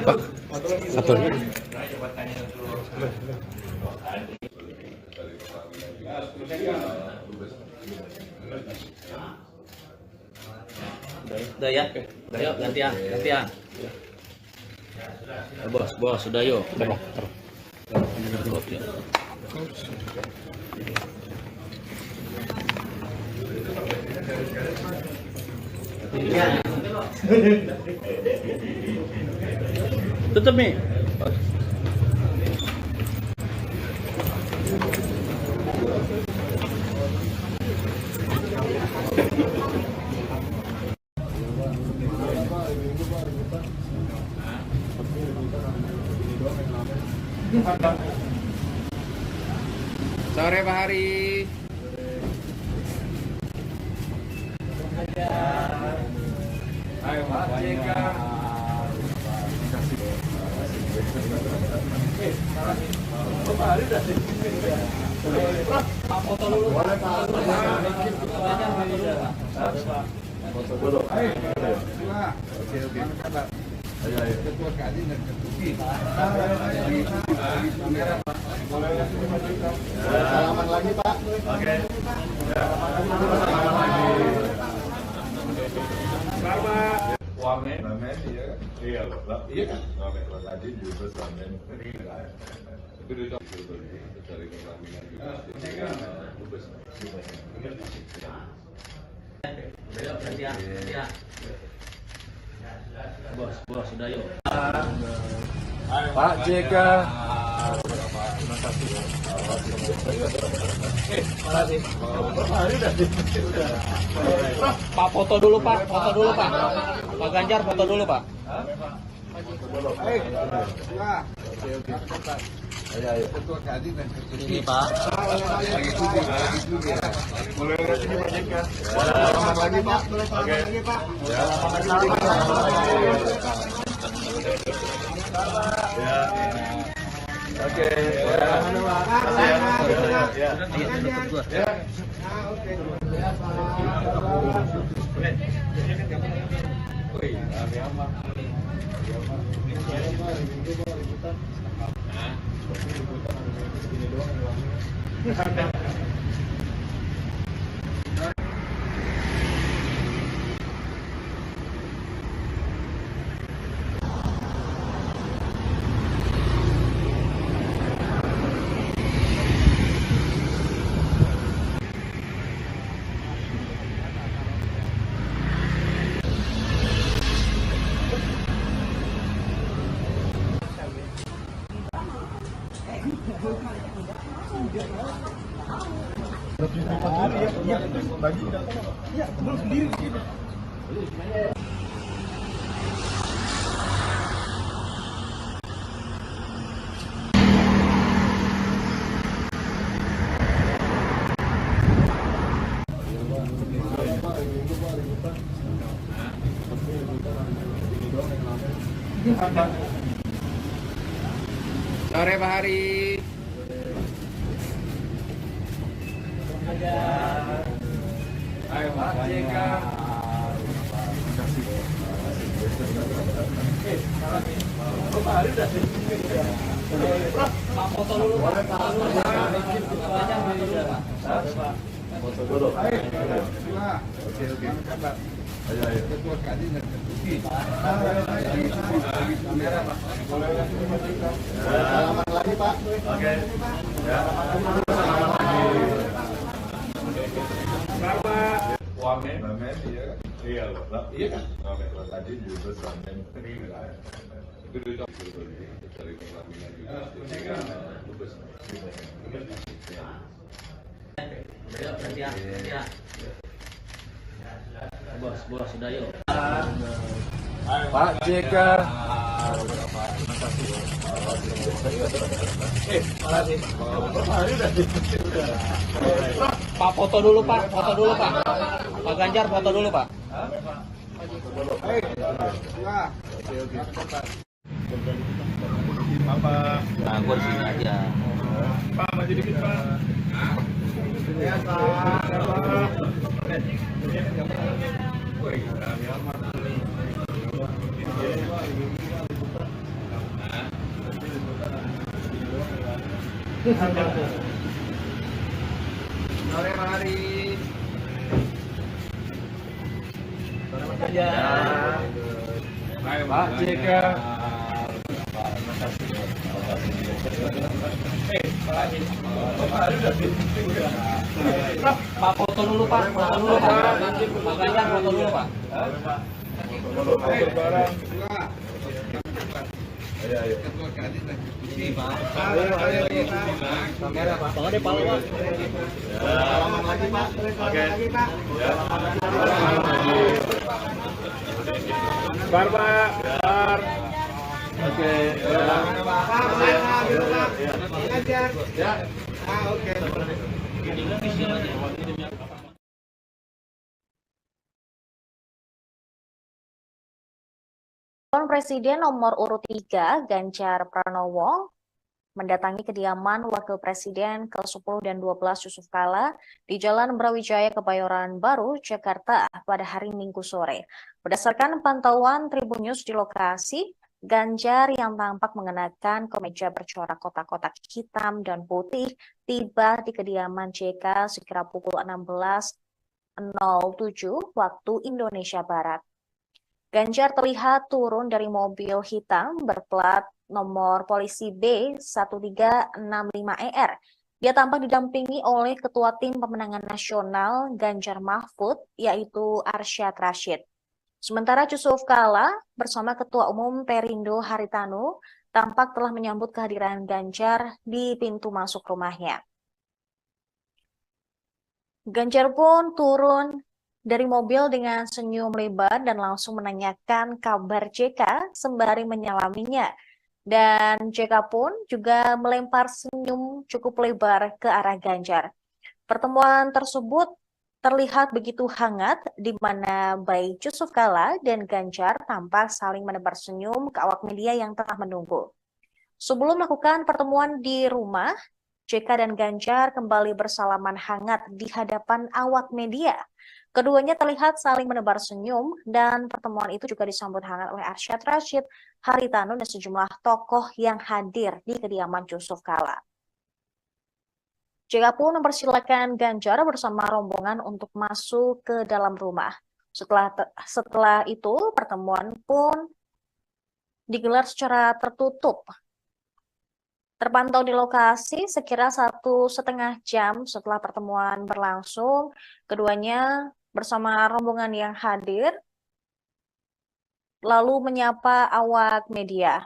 Pak, satu. Udah ya, udah yuk gantian. Bos, sudah yuk. Oke. Tutup nih. Sore Pak Hari. Ayo Pak JK. Pak Hari udah sih. Pak foto dulu Pak. Foto dulu. Ayo. Oke. Ayo. Ketua Kadin dan Ketua. Kamera Pak. Salaman lagi Pak. Oke. Salaman lagi. Selamat. Wamen ya kan? Iya loh. Iya kan? Wamen tadi juga wamen. Tapi itu dari pengambilan juga. Bos, sudah yuk. Pak JK. Pak foto dulu Pak. Pak Ganjar foto dulu Pak. Ayo. Ketua Kadin dan Ketua. Ini Pak. Mulai dari sini Pak JK. Selamat lagi Pak. Oke. Ya. Oke. Ya. Sore Pak Hari. Ayo Pak JK. Pak Hari udah sih. Pak foto dulu Pak. Foto dulu. Oke. Ayo. Ketua Kadin dan Ketua. Kamera Pak. Salaman lagi Pak. Oke. Selamat. Wamen ya kan? Iya loh. Iya kan? Wamen tadi juga wamen. Tapi itu dari pengambilan juga. Bos, sudah yuk. Pak JK. Pak foto dulu Pak. Pak Ganjar foto dulu Pak. Bapak. Nah, gua di sini aja. Pak, maju dikit, Pak. Ya, Pak. Sore, mari. Ya. Pak JK. Pak foto dulu Pak, foto dulu Pak. Pak Ganjar foto dulu Pak. Barang. Ayo. Ini Pak. Kamera Pak. Tangan di palu Pak. Salaman lagi Pak. Oke. Bar Pak. Bar. Oke. Ya. Oke. Calon Presiden nomor urut 3 Ganjar Pranowo mendatangi kediaman Wakil Presiden ke-10 dan 12 Yusuf Kala di Jalan Brawijaya Kebayoran Baru, Jakarta pada hari Minggu sore. Berdasarkan pantauan Tribun News di lokasi, Ganjar yang tampak mengenakan kemeja bercorak kotak-kotak hitam dan putih tiba di kediaman JK sekira pukul 16.07 waktu Indonesia Barat. Ganjar terlihat turun dari mobil hitam berplat nomor polisi B1365ER. Dia tampak didampingi oleh Ketua Tim Pemenangan Nasional Ganjar Mahfud, yaitu Arsyad Rashid. Sementara Yusuf Kala bersama Ketua Umum Perindo Haritanu tampak telah menyambut kehadiran Ganjar di pintu masuk rumahnya. Ganjar pun turun dari mobil dengan senyum lebar dan langsung menanyakan kabar JK sembari menyalaminya. Dan JK pun juga melempar senyum cukup lebar ke arah Ganjar. Pertemuan tersebut terlihat begitu hangat di mana baik Yusuf Kala dan Ganjar tampak saling menebar senyum ke awak media yang tengah menunggu. Sebelum melakukan pertemuan di rumah, JK dan Ganjar kembali bersalaman hangat di hadapan awak media. Keduanya terlihat saling menebar senyum dan pertemuan itu juga disambut hangat oleh Arsyad Rashid, Haritanu, dan sejumlah tokoh yang hadir di kediaman Yusuf Kala. JK pun mempersilakan Ganjar bersama rombongan untuk masuk ke dalam rumah. Setelah itu, pertemuan pun digelar secara tertutup. Terpantau di lokasi sekira 1,5 jam setelah pertemuan berlangsung, keduanya bersama rombongan yang hadir lalu menyapa awak media.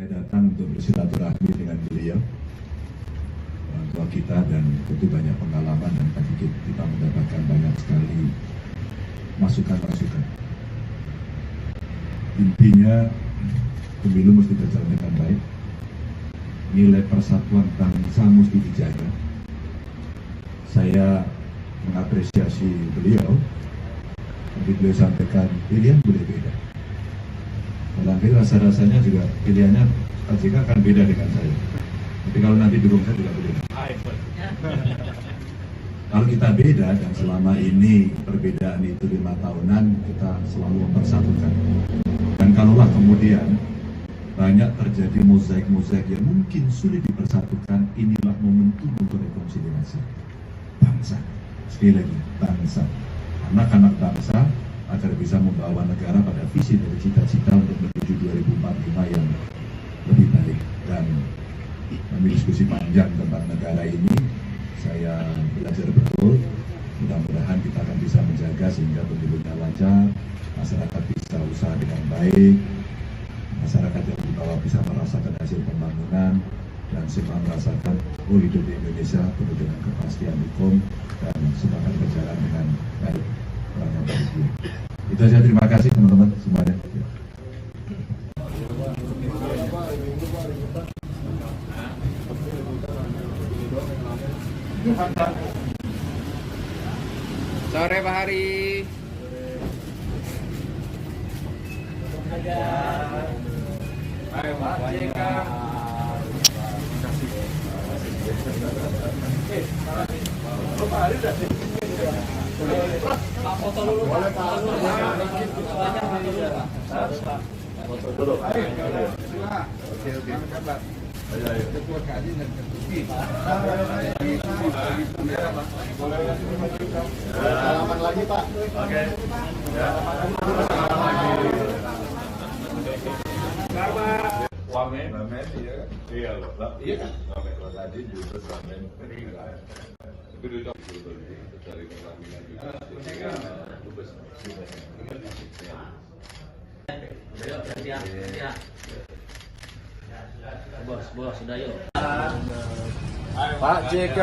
Saya datang untuk bersilaturahmi dengan beliau, orang tua kita, dan tentu banyak pengalaman dan tadi kita mendapatkan banyak sekali masukan-masukan. Intinya pemilu mesti berjalan dengan baik, nilai persatuan bangsa mesti dijaga. Saya mengapresiasi beliau, tapi beliau sampaikan pilihan boleh beda. Barangkali rasa-rasanya juga pilihannya Pak JK akan beda dengan saya. Tapi kalau nanti dukung saya tidak boleh. Kalau kita beda dan selama ini perbedaan itu 5 tahunan, kita selalu mempersatukan. Dan kalaulah kemudian banyak terjadi mozaik-mozaik yang mungkin sulit dipersatukan, inilah momentum untuk rekonsiliasi bangsa. Sekali lagi, bangsa. Anak-anak bangsa agar bisa membawa negara pada visi dari cita-cita untuk menuju 2045 yang lebih baik. Dan kami diskusi panjang tentang negara ini, saya belajar betul. Mudah-mudahan kita akan bisa menjaga sehingga pemilunya lancar, masyarakat bisa usaha dengan baik, masyarakat yang di bawah bisa merasakan hasil pembangunan, dan semua merasakan hidup di Indonesia penuh dengan kepastian hukum dan semuanya berjalan dengan baik. Itu saja, terima kasih teman-teman semuanya. Sore Pak Hari. Ayo Pak JK. Pak Hari udah sih. Pak foto dulu Pak. Foto dulu. Oke. Ayo. Ketua Kadin dan Ketuti. Salaman lagi Pak. Oke. Wamen, iya. Iya loh, iya kan? Wamen tadi juga wamen meninggal. Itu udah dari pelaminan juga. Bos, sudah yuk. Pak JK.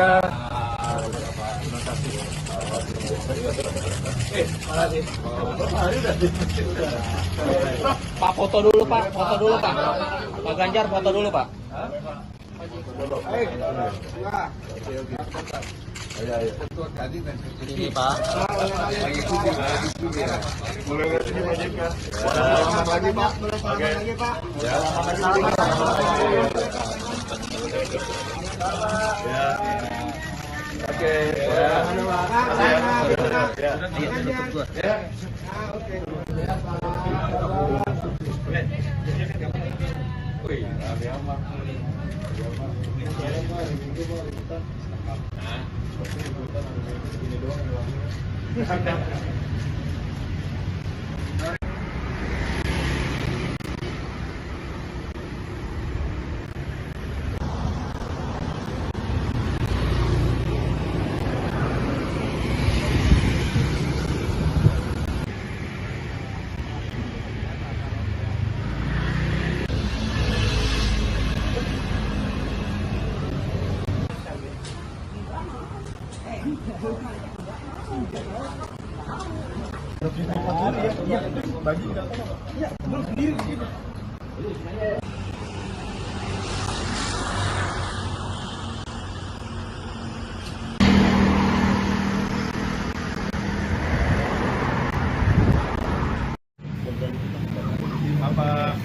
Pak foto dulu Pak, Pak Ganjar foto dulu Pak. Ketua Kadin dan Ketuti. Ini Pak. Mulai dari sini Pak JK. Selamat lagi Pak. Lagi Pak. Oke.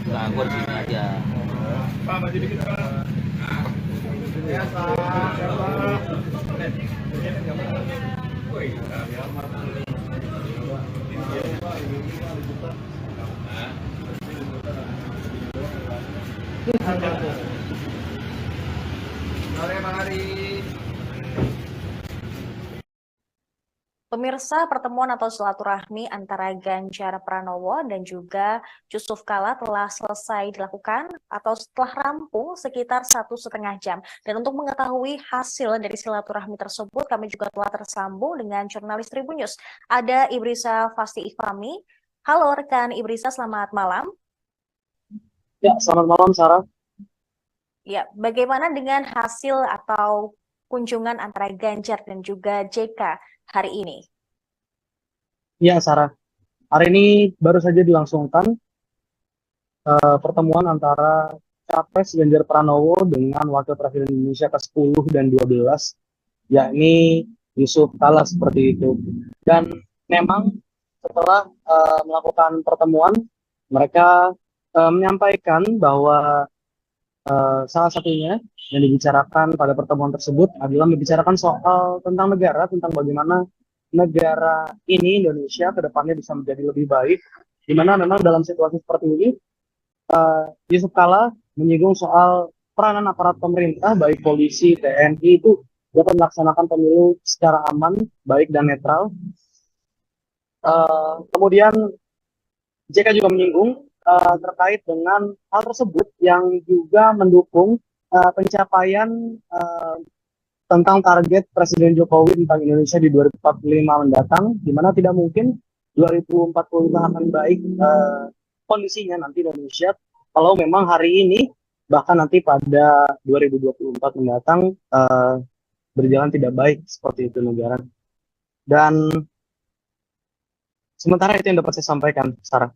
Nah, gua di sini aja. Pak, maju dikit Pak. Ya, Pak. Sore Pak Hari. Pemirsa, pertemuan atau silaturahmi antara Ganjar Pranowo dan juga Yusuf Kala telah selesai dilakukan atau setelah rampung sekitar 1,5 jam. Dan untuk mengetahui hasil dari silaturahmi tersebut, kami juga telah tersambung dengan jurnalis Tribun News. Ada Ibrisa Fasti Ifami. Halo rekan Ibrisa, selamat malam. Ya, selamat malam Sarah. Ya, bagaimana dengan hasil atau kunjungan antara Ganjar dan juga JK hari ini? Ya, Sarah. Hari ini baru saja dilangsungkan pertemuan antara Capres Ganjar Pranowo dengan Wakil Presiden Indonesia ke-10 dan 12, yakni Yusuf Kala seperti itu. Dan memang setelah melakukan pertemuan, mereka menyampaikan bahwa Salah satunya yang dibicarakan pada pertemuan tersebut adalah membicarakan soal tentang negara, tentang bagaimana negara ini, Indonesia, ke depannya bisa menjadi lebih baik, di mana memang dalam situasi seperti ini, Yusuf Kala menyinggung soal peranan aparat pemerintah, baik polisi, TNI, itu dapat melaksanakan pemilu secara aman, baik dan netral. Kemudian JK juga menyinggung terkait dengan hal tersebut yang juga mendukung pencapaian tentang target Presiden Jokowi tentang Indonesia di 2045 mendatang, di mana tidak mungkin 2045 akan baik kondisinya nanti Indonesia kalau memang hari ini bahkan nanti pada 2024 mendatang berjalan tidak baik seperti itu negara. Dan sementara itu yang dapat saya sampaikan, Sarah.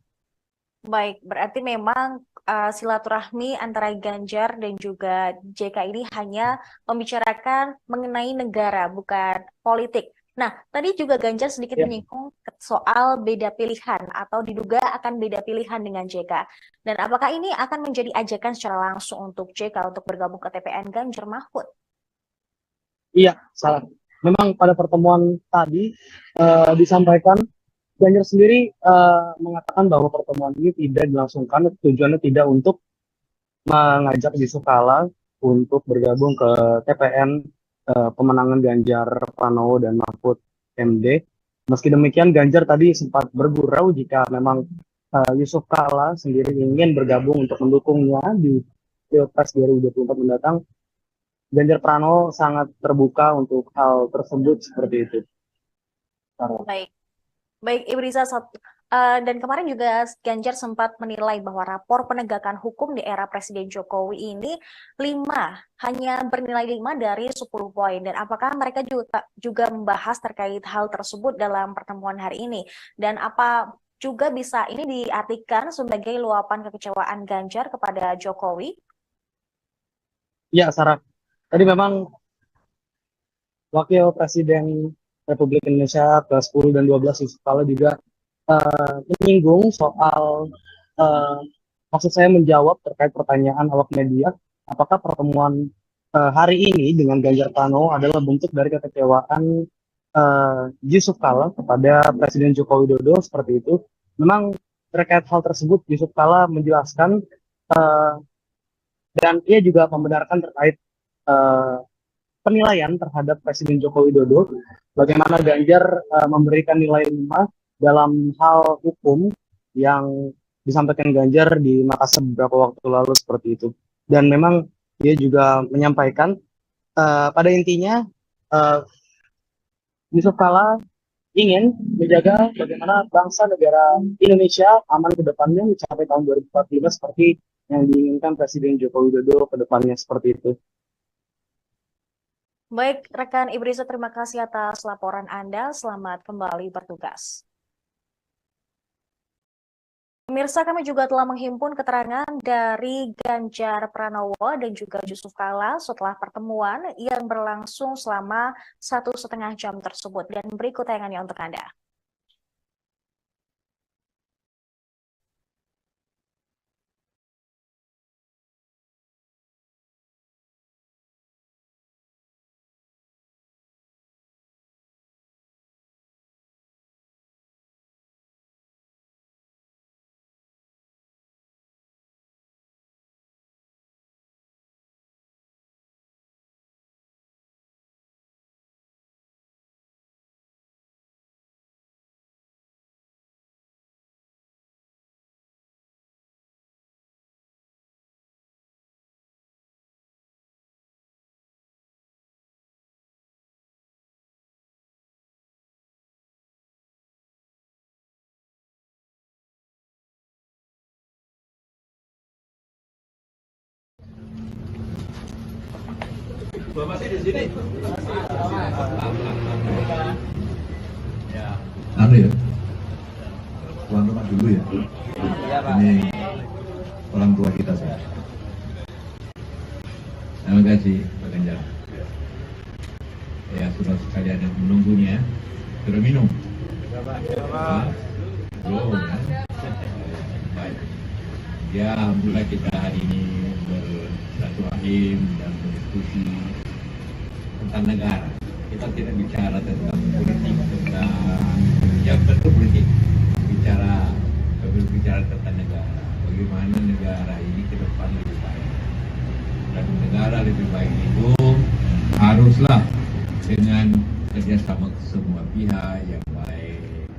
Baik, berarti memang silaturahmi antara Ganjar dan juga JK ini hanya membicarakan mengenai negara, bukan politik. Nah, tadi juga Ganjar sedikit menyinggung soal beda pilihan atau diduga akan beda pilihan dengan JK. Dan apakah ini akan menjadi ajakan secara langsung untuk JK untuk bergabung ke TPN Ganjar Mahfud? Iya, salah. Memang pada pertemuan tadi disampaikan Ganjar sendiri mengatakan bahwa pertemuan ini tidak dilangsungkan, tujuannya tidak untuk mengajak Yusuf Kala untuk bergabung ke TPN pemenangan Ganjar Pranowo dan Mahfud MD. Meski demikian, Ganjar tadi sempat bergurau jika memang Yusuf Kala sendiri ingin bergabung untuk mendukungnya di Pilpres 2024 mendatang. Ganjar Pranowo sangat terbuka untuk hal tersebut seperti itu. Baik, Ibu Riza, dan kemarin juga Ganjar sempat menilai bahwa rapor penegakan hukum di era Presiden Jokowi ini hanya bernilai 5 dari 10 poin. Dan apakah mereka juga membahas terkait hal tersebut dalam pertemuan hari ini? Dan apa juga bisa ini diartikan sebagai luapan kekecewaan Ganjar kepada Jokowi? Ya, Sarah. Tadi memang Wakil Presiden Republik Indonesia ke-10 dan 12 Yusuf Kala juga menyinggung soal maksud saya menjawab terkait pertanyaan awak media, apakah pertemuan hari ini dengan Ganjar Pranowo adalah bentuk dari kekecewaan Yusuf Kala kepada Presiden Joko Widodo seperti itu. Memang terkait hal tersebut Yusuf Kala menjelaskan dan ia juga membenarkan terkait penilaian terhadap Presiden Joko Widodo, bagaimana Ganjar memberikan nilai 5 dalam hal hukum yang disampaikan Ganjar di Makassar beberapa waktu lalu seperti itu. Dan memang dia juga menyampaikan pada intinya Yusuf Kala ingin menjaga bagaimana bangsa negara Indonesia aman ke depannya mencapai tahun 2045 seperti yang diinginkan Presiden Joko Widodo ke depannya seperti itu. Baik, rekan Ibrisa, terima kasih atas laporan Anda. Selamat kembali bertugas. Pemirsa, kami juga telah menghimpun keterangan dari Ganjar Pranowo dan juga Yusuf Kala setelah pertemuan yang berlangsung selama 1,5 jam tersebut. Dan berikut tayangannya untuk Anda. Masih di sini. Anu ya, tuan rumah dulu ya. Ini orang tua kita sih. Terima kasih Pak Ganjar. Ya, sudah sekalian yang menunggunya. Sudah minum? Belum ya? Baik. Ya, alhamdulillah kita hari ini bersilaturahim dan berdiskusi tentang negara. Kita tidak bicara tentang politik, tentang yang tentu politik. Berbicara tentang negara. Bagaimana negara ini ke depan lebih baik. Dan negara lebih baik itu haruslah dengan kerjasama semua pihak yang baik.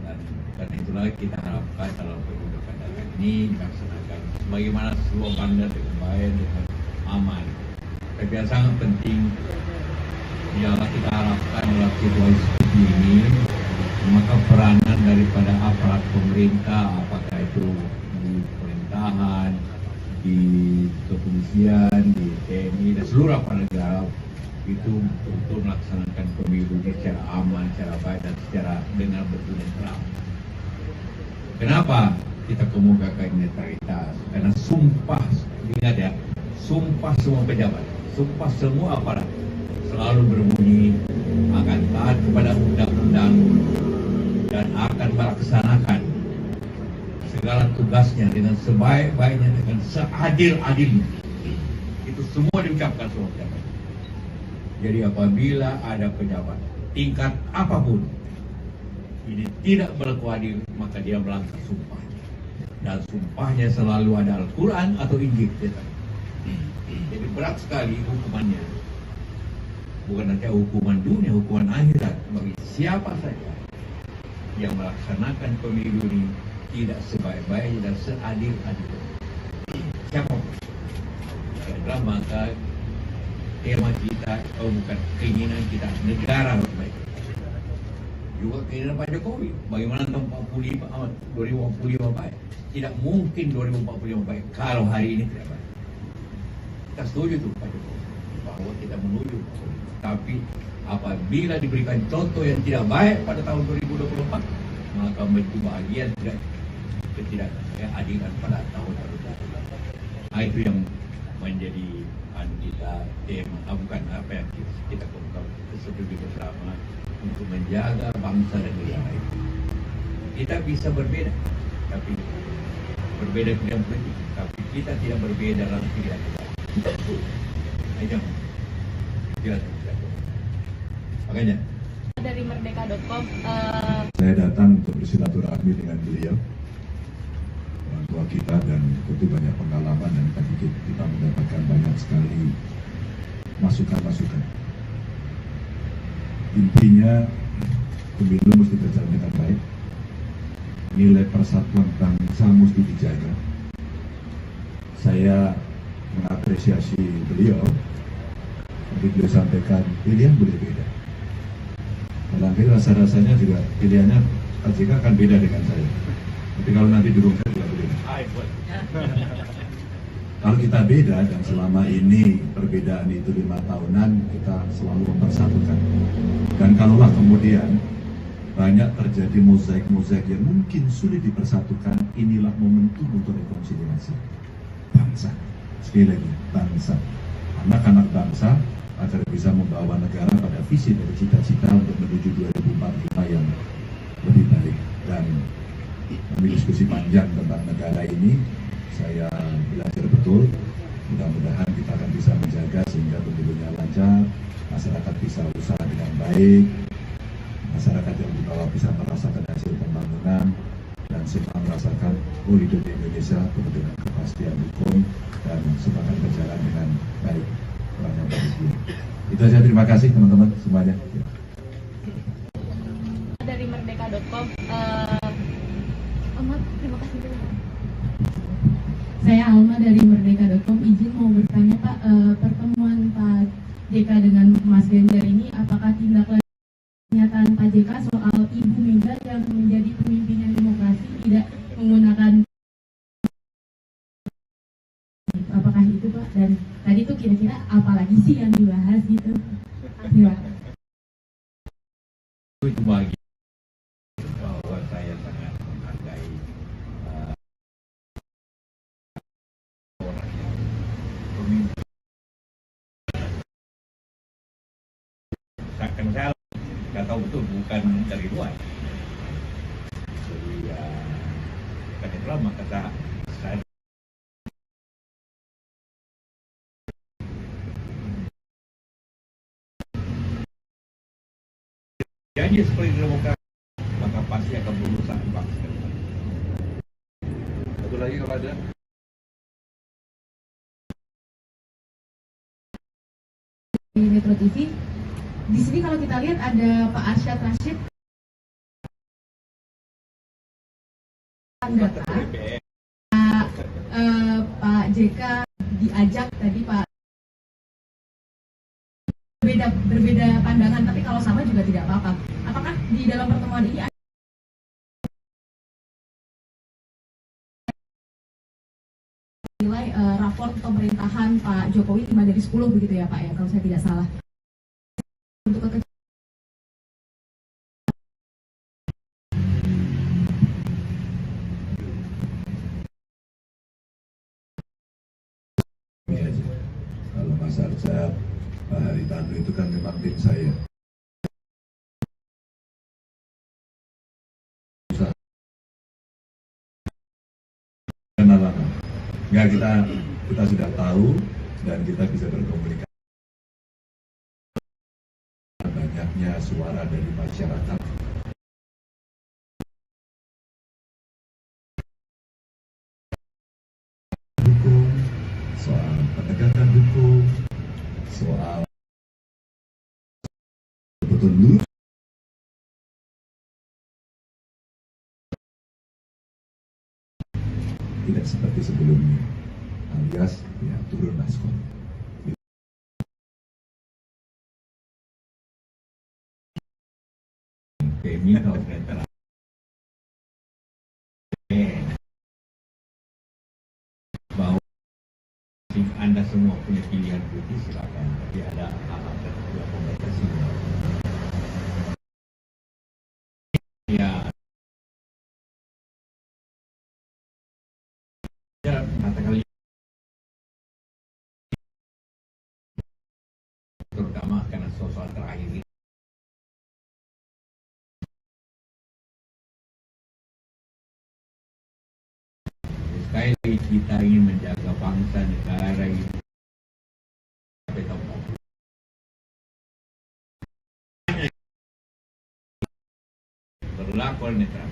Dan karena itulah kita harapkan dalam pemilu kada ini dilaksanakan bagaimana seluruh bandar dengan baik, dengan aman. Tapi yang sangat penting ialah kita harapkan dalam situasi seperti ini, maka peranan daripada aparat pemerintah, apakah itu di pemerintahan, di kepolisian, di TNI dan seluruh aparat negara itu untuk melaksanakan pemilu secara aman, secara baik dan secara dengan betul dan terang. Kenapa kita kemukakan netralitas? Karena sumpah, ingat ya, sumpah semua pejabat, sumpah semua aparat selalu berbunyi akan taat kepada undang-undang dan akan melaksanakan segala tugasnya dengan sebaik-baiknya, dengan seadil-adilnya. Itu semua diucapkan semua pejabat. Jadi apabila ada pejabat tingkat apapun ini tidak berlaku adil, maka dia melanggar sumpahnya. Dan sumpahnya selalu ada Al-Quran atau Injil. Jadi berat sekali hukumannya. Bukan saja hukuman dunia, hukuman akhirat bagi siapa saja yang melaksanakan pemilu ini tidak sebaik-baiknya dan seadil-adilnya. Siapa? Adalah maka tema kita, bukan keinginan kita, negara harus baik. Juga keinginan Pak Jokowi, bagaimana tahun 2045 baik. Tidak mungkin 2045 baik kalau hari ini tidak baik. Kita setuju tuh Pak Jokowi bahwa kita menuju, tapi apabila diberikan contoh yang tidak baik pada tahun 2024, maka bentuk bahagian ketidakadilan pada tahun 2024. Nah, itu yang menjadi kita tema, bukan apa yang kita setuju bersama untuk menjaga bangsa dan negara ini. Kita bisa berbeda, tapi berbeda dalam politik, tapi kita tidak berbeda dalam pilihan kita. Ayo, tidak. Makanya dari merdeka.com saya datang untuk bersilaturahmi dengan beliau, orang tua kita, dan tentu banyak pengalaman dan tadi kita mendapatkan banyak sekali masukan-masukan. Intinya pemilu mesti berjalan dengan baik, nilai persatuan bangsa mesti dijaga. Saya mengapresiasi beliau, tapi beliau sampaikan pilihan boleh beda. Barangkali rasa-rasanya juga pilihannya Pak JK akan beda dengan saya. Tapi kalau nanti dukung saya juga beda. Kalau kita beda dan selama ini perbedaan itu 5 tahunan, kita selalu mempersatukan. Dan kalaulah kemudian banyak terjadi mozaik-mozaik yang mungkin sulit dipersatukan, inilah momentum untuk rekonsiliasi bangsa. Sekali lagi, bangsa. Anak-anak bangsa agar bisa membawa negara pada visi dan cita-cita untuk menuju 2045 yang lebih baik. Dan kami diskusi panjang tentang negara ini, saya belajar betul. Mudah-mudahan kita akan bisa menjaga sehingga pemilunya lancar, masyarakat bisa usaha dengan baik, masyarakat yang di bawah bisa merasakan hasil pembangunan, dan semua merasakan hidup di Indonesia penuh dengan kepastian hukum dan semua akan berjalan dengan baik. Itu saja, terima kasih teman-teman semuanya. Dari merdeka.com terima kasih. Saya Alma dari merdeka.com, izin mau bertanya Pak, pertemuan Pak JK dengan Mas Ganjar ini apakah tindak lanjut pernyataan Pak JK soal Ibu Mega yang menjadi pemimpin demokrasi tidak menggunakan, apakah itu Pak? Dan tadi tuh kira-kira apa lagi sih yang dibahas gitu? Terima kasih. Itu bagi bahwa saya sangat menghargai orang yang pemimpin. Karena saya nggak tahu betul, bukan dari luar. Jadi ya, karena itulah maka saya Janji seperti demokrasi, maka pasti akan merusak bangsa. Satu lagi kalau ada. Di Metro TV, di sini kalau kita lihat ada Pak Arsyad Rashid, data Pak JK diajak tadi Pak, berbeda pandangan, tapi kalau sama juga tidak apa-apa. Apakah di dalam pertemuan ini ada nilai raport pemerintahan Pak Jokowi 5 dari 10 begitu ya Pak ya, kalau saya tidak salah. Untuk ini aja. Kalau Mas Arsyad, Pak Haritanu itu kan memang tim saya. Kenalan. Enggak, kita sudah tahu dan kita bisa berkomunikasi. Banyaknya suara dari masyarakat. Hukum, soal penegakan hukum, soal betul lurus. Tidak seperti sebelumnya, alias ya turun maskot. Minta netral. Bahwa Anda semua punya pilihan politik, silakan, tapi ada hal-hal tertentu yang membatasi. Ya, katakanlah terutama karena soal terakhir ini. Sekali lagi kita ingin menjaga bangsa negara ini berlaku netral.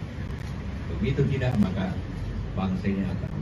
Begitu tidak, maka bangsa ini akan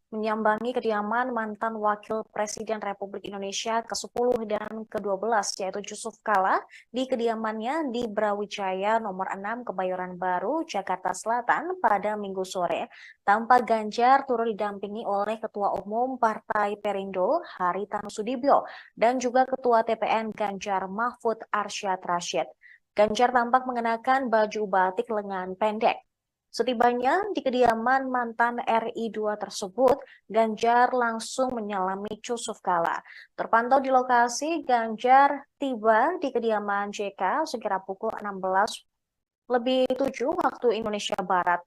menyambangi kediaman mantan Wakil Presiden Republik Indonesia ke-10 dan ke-12 yaitu Yusuf Kala di kediamannya di Brawijaya nomor 6 Kebayoran Baru, Jakarta Selatan pada Minggu sore. Tampak Ganjar turut didampingi oleh Ketua Umum Partai Perindo Haritanu Sudibyo dan juga Ketua TPN Ganjar Mahfud Arsyad Rashid. Ganjar tampak mengenakan baju batik lengan pendek. Setibanya di kediaman mantan RI2 tersebut, Ganjar langsung menyalami Yusuf Kala. Terpantau di lokasi, Ganjar tiba di kediaman JK sekira pukul 16:07 waktu Indonesia Barat.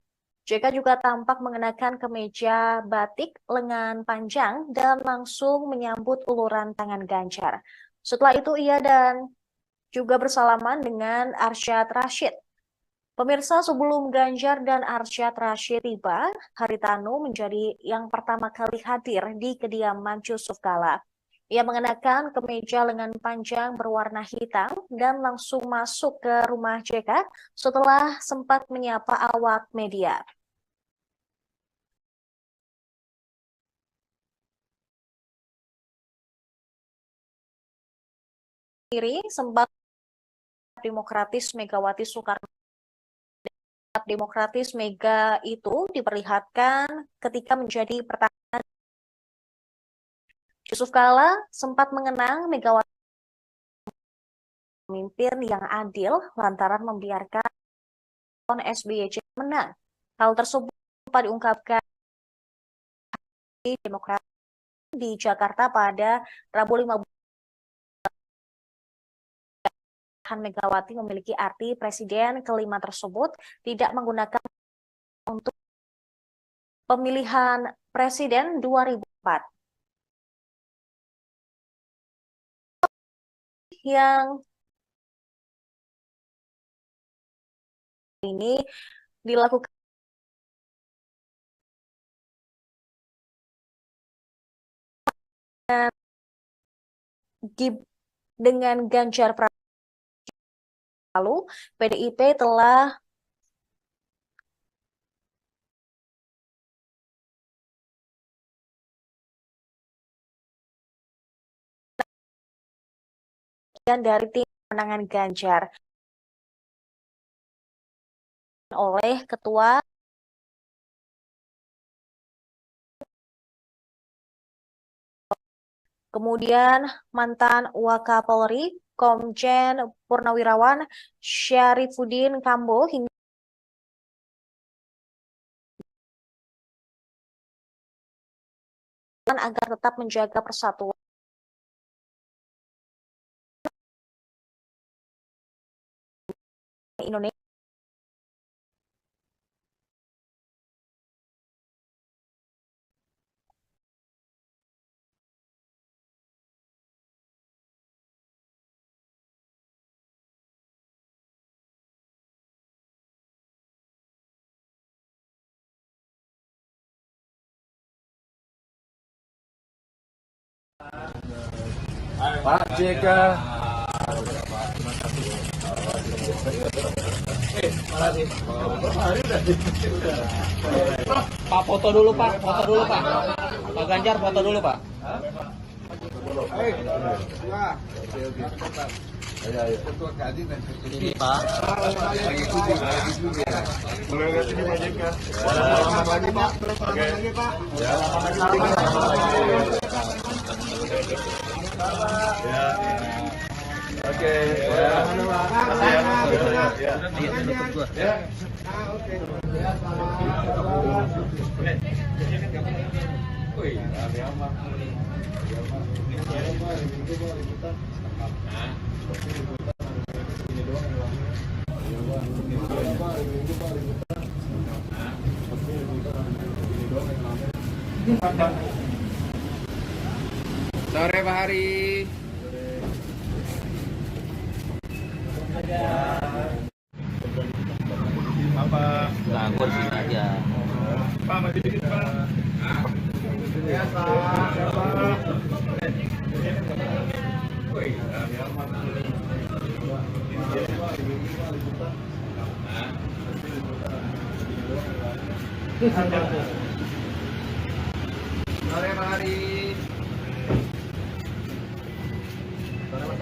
JK juga tampak mengenakan kemeja batik lengan panjang dan langsung menyambut uluran tangan Ganjar. Setelah itu ia dan juga bersalaman dengan Arsyad Rashid. Pemirsa, sebelum Ganjar dan Arsyad Rashid tiba, Haritanu menjadi yang pertama kali hadir di kediaman Yusuf Kala. Ia mengenakan kemeja lengan panjang berwarna hitam dan langsung masuk ke rumah JK setelah sempat menyapa awak media. Sempat Demokratis Megawati Soekarno Demokratis Mega itu diperlihatkan ketika menjadi pertahanan. Yusuf Kala sempat mengenang Megawati pemimpin yang adil lantaran membiarkan SBY menang. Hal tersebut diungkapkan di Demokrat di Jakarta pada Rabu 15. Megawati memiliki arti presiden kelima tersebut tidak menggunakan untuk pemilihan presiden 2004. yang ini dilakukan dengan Ganjar Pranowo. Lalu PDIP telah dari tim pemenangan Ganjar oleh Ketua kemudian mantan Wakapolri Komjen Purnawirawan Syarifuddin Kambo hingga agar tetap menjaga persatuan Indonesia. Pak JK. Pak foto dulu Pak, foto dulu Pak. Pak Ganjar foto dulu Pak. Ini Pak. Boleh lihat ini Pak JK. Selamat lagi Pak. Selamat lagi Pak. Ya. Oke. Ya. Sore Pak Hari. Apa? Ganggu di sini aja. Pak maju dikit Pak. Ya Pak. Sore Pak Hari.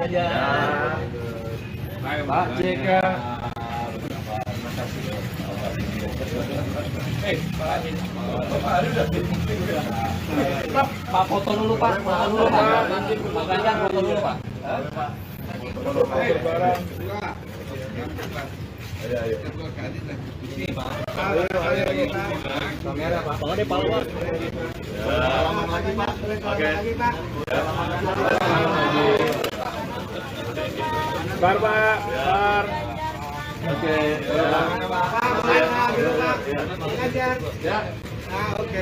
Ya. Pak JK. Pak foto dulu Pak, foto dulu Pak. Pak Ganjar foto dulu Pak. Ini Pak. Kamera Pak. Kalau deh Pak. Selamat lagi Pak. Oke. Bar Pak. Bar. Oke. Ya. Oke.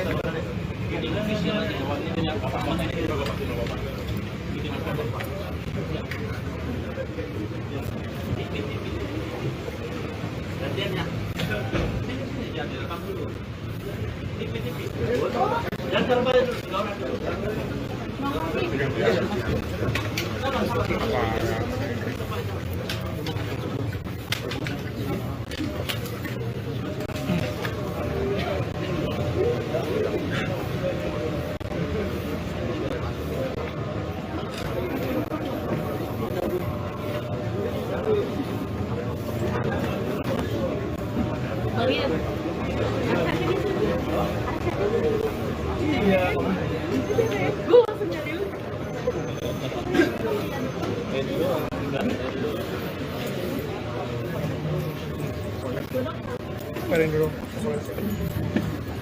Paling dulu.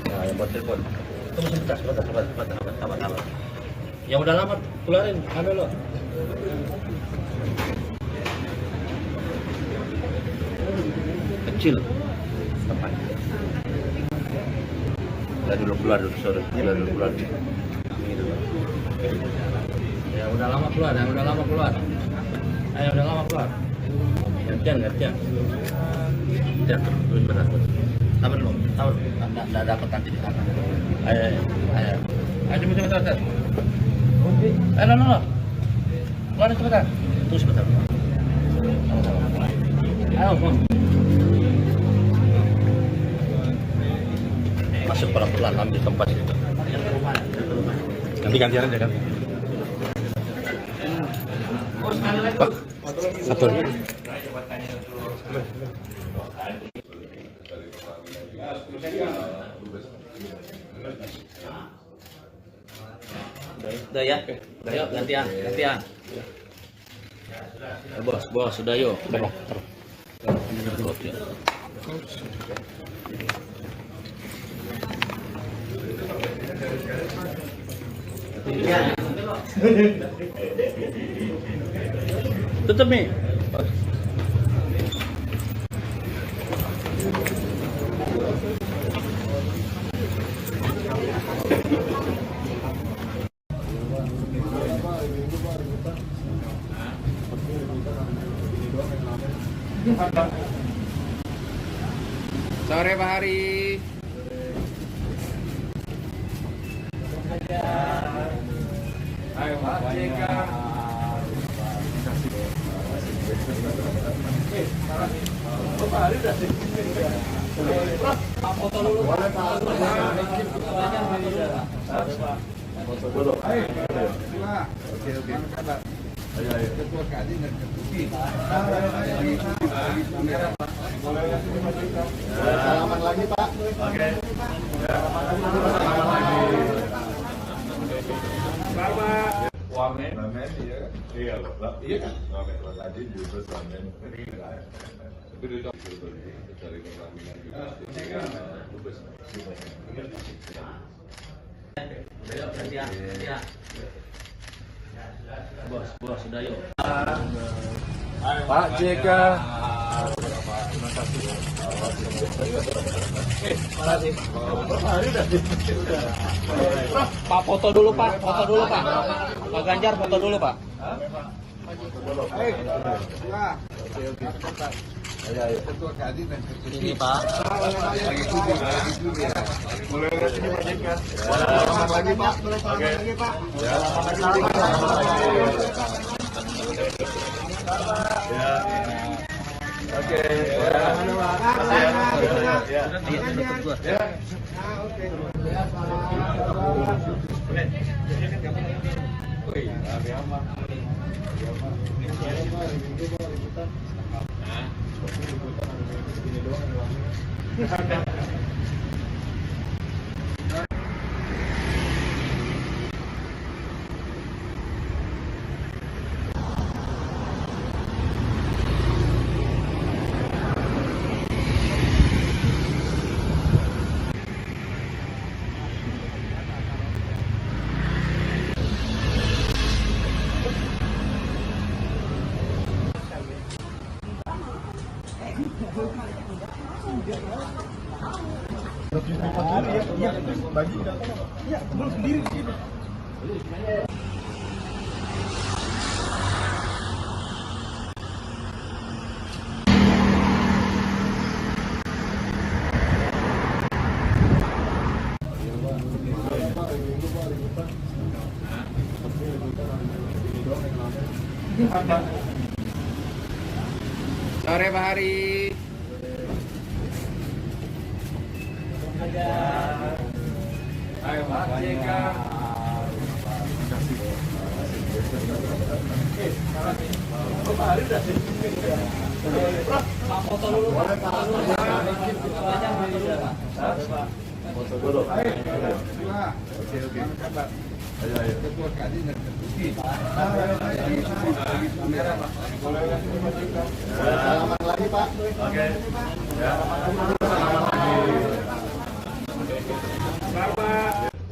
Ya, yang buat telepon. Tunggu sebentar. Yang udah lama keluarin, ambil lo. Kecil. Tepat. Udah dulu keluar dulu, sorry. Udah dulu keluar. Ini dulu. Ya udah lama keluar, Ayo udah lama keluar. Gantian. Gantian terus berat. Sabar dulu. Nggak dapat nanti di sana. Ayo. Ayo cepat. Ayo no. Keluar cepetan. Tunggu sebentar. Ayo. Masuk pelan-pelan ambil tempat itu. Nanti gantian aja kan. Pak, satu. Udah ya. Udah yuk gantian. Bos, sudah yuk. Udah, taruh. Tutup nih. Sore Pak Hari. Ayo Pak JK. Pak Hari udah sih. Foto dulu. Boleh Pak. Foto dulu. Ayo. Oke. Ayo. Ketua Kadin dan salaman lagi Pak. Oke. Wamen ya. Iya loh. Iya kan? Wamen tadi juga wamen. Tapi itu dari pengambilan juga. Bos, sudah yuk. Pak JK. Pak foto dulu Pak. Pak Ganjar foto dulu Pak. Ayo. Ketua Kadin dan Ini Pak. Mulai dari sini Pak JK. Selamat lagi Pak. Oke. Selamat lagi Pak. Ya. Oke. Sore Pak Hari. Ayo Pak JK. Pak Hari udah sih. Pak foto dulu. Boleh Pak. Foto dulu. Oke. Ayo. Ketua Kadin dan salaman lagi Pak. Oke.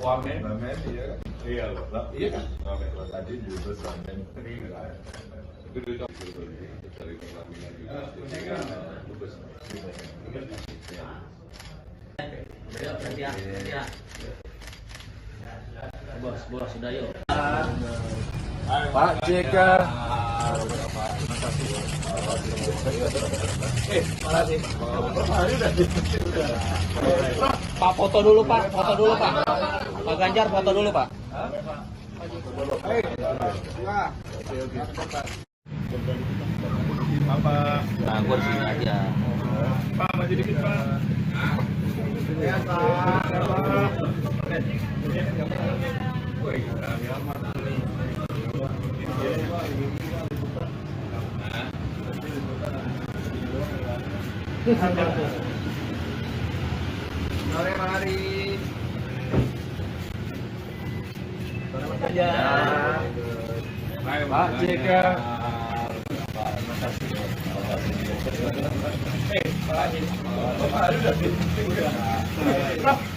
Wamen ya. Iya loh. Iya kan? Wamen tadi juga wamen. Tapi itu dari pengambilan juga. Bos, sudah yuk. Pak JK. Pak, foto dulu Pak, foto dulu Pak. Pak Ganjar foto dulu Pak. Nah, gue di sini aja. Pak, maju dikit Pak. Sore mari. Pak JK.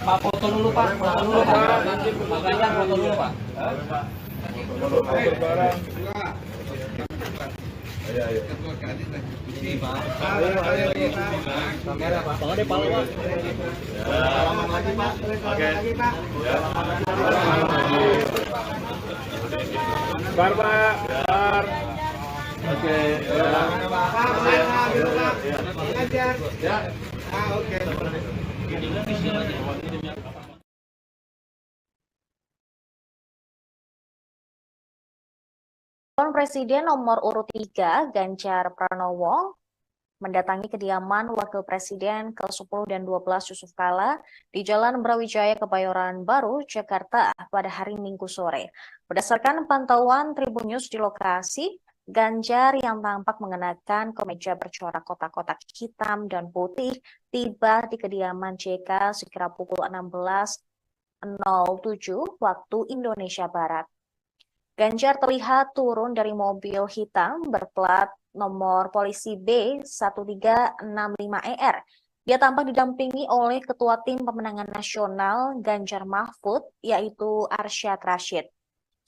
Pak, foto dulu Pak, foto dulu Pak. Pak Ganjar foto dulu Pak. Kamera Pak. Tangan deh pala Pak. Bar Pak, bar. Oke. Ya. Oke. Calon Presiden nomor urut 3, Ganjar Pranowo, mendatangi kediaman Wakil Presiden ke-10 dan 12 Yusuf Kala di Jalan Brawijaya, Kebayoran Baru, Jakarta pada hari Minggu sore. Berdasarkan pantauan Tribun News di lokasi, Ganjar yang tampak mengenakan kemeja bercorak kotak-kotak hitam dan putih tiba di kediaman JK sekira pukul 16.07 waktu Indonesia Barat. Ganjar terlihat turun dari mobil hitam berplat nomor polisi B1365ER. Dia tampak didampingi oleh Ketua Tim Pemenangan Nasional Ganjar Mahfud, yaitu Arsyad Rashid.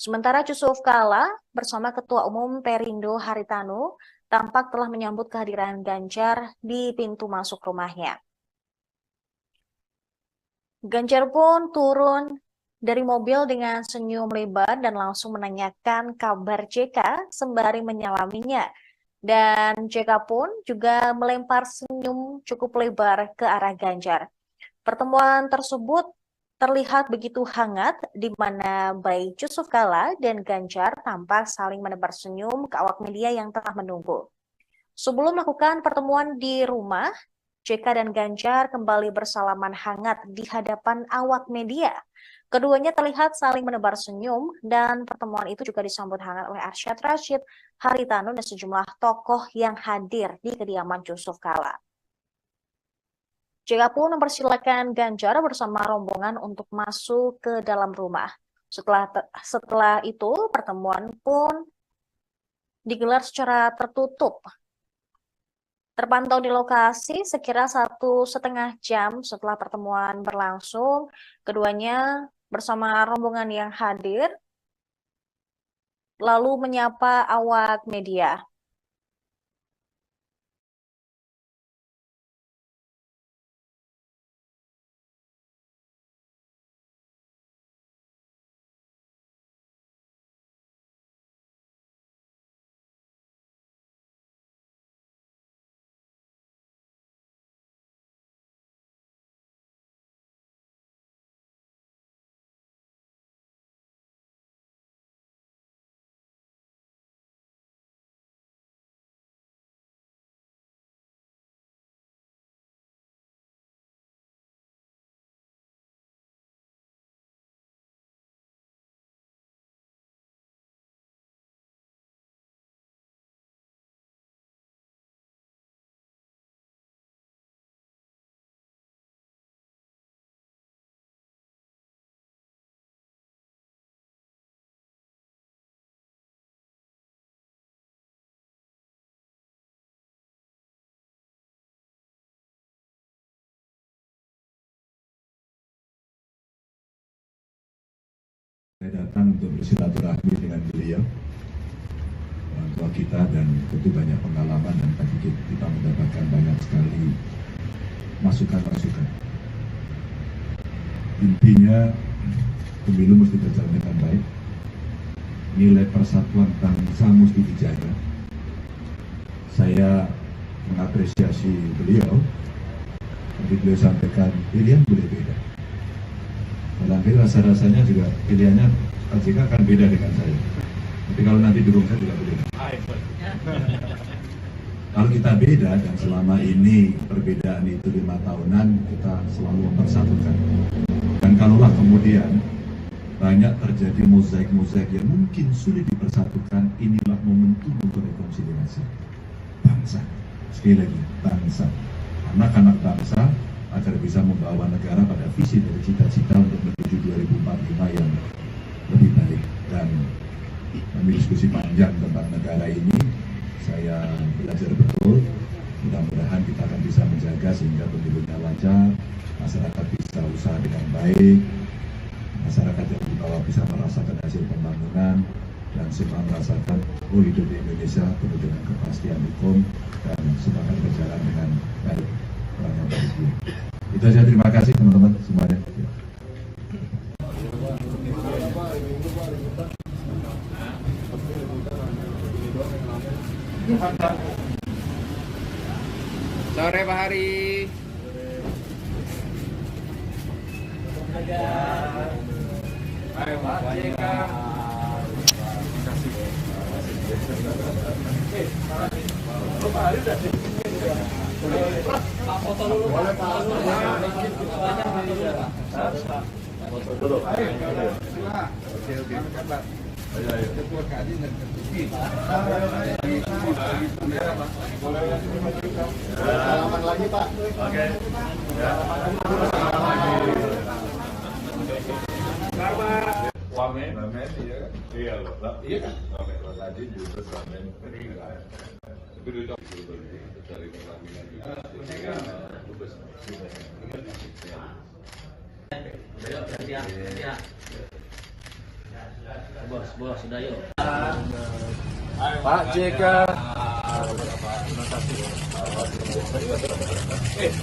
Sementara Yusuf Kala bersama Ketua Umum Perindo Haritanu tampak telah menyambut kehadiran Ganjar di pintu masuk rumahnya. Ganjar pun turun dari mobil dengan senyum lebar dan langsung menanyakan kabar JK sembari menyalaminya. Dan JK pun juga melempar senyum cukup lebar ke arah Ganjar. Pertemuan tersebut terlihat begitu hangat di mana baik Yusuf Kala dan Ganjar tampak saling menebar senyum ke awak media yang tengah menunggu. Sebelum melakukan pertemuan di rumah, JK dan Ganjar kembali bersalaman hangat di hadapan awak media. Keduanya terlihat saling menebar senyum dan pertemuan itu juga disambut hangat oleh Arsyad Rashid, Haritanu, dan sejumlah tokoh yang hadir di kediaman Yusuf Kala. JK pun mempersilakan Ganjar bersama rombongan untuk masuk ke dalam rumah. Setelah itu, pertemuan pun digelar secara tertutup. Terpantau di lokasi sekira 1,5 jam setelah pertemuan berlangsung, keduanya bersama rombongan yang hadir lalu menyapa awak media. Saya datang untuk bersilaturahmi dengan beliau, orang tua kita, dan tentu banyak pengalaman dan tadi kita mendapatkan banyak sekali masukan-masukan. Intinya pemilu mesti berjalan dengan baik, nilai persatuan bangsa mesti dijaga, saya mengapresiasi beliau. Tapi beliau sampaikan pilihan boleh beda. Nanti rasa-rasanya juga pilihannya Pak JK akan beda dengan saya. Tapi kalau nanti dukung saya juga beda. Kalau kita beda dan selama ini perbedaan itu 5 tahunan, kita selalu mempersatukan. Dan kalaulah kemudian banyak terjadi mozaik-mozaik yang mungkin sulit dipersatukan, inilah momentum untuk rekonsiliasi bangsa. Sekali lagi, bangsa. Anak-anak bangsa agar bisa membawa negara pada visi dan cita-cita untuk menuju 2045 yang lebih baik. Dan kami diskusi panjang tentang negara ini, saya belajar betul. Mudah-mudahan kita akan bisa menjaga sehingga pemilunya lancar, masyarakat bisa usaha dengan baik, masyarakat yang di bawah bisa merasakan hasil pembangunan, dan semua merasakan hidup di Indonesia penuh dengan kepastian hukum dan semua akan berjalan dengan baik. Itu saja, terima kasih teman-teman semuanya. Sore Pak Hari. Ayo Pak JK. Pak Hari udah sih. Pak foto dulu Pak. Foto dulu. Oke. Ketua Kadin dan salaman lagi Pak. Oke. Wamen, iya kan? Iya loh, iya kan? Wamen tadi juga wamen meninggal. Itu dari pengambilan juga. Bos, sudah yuk. Pak JK.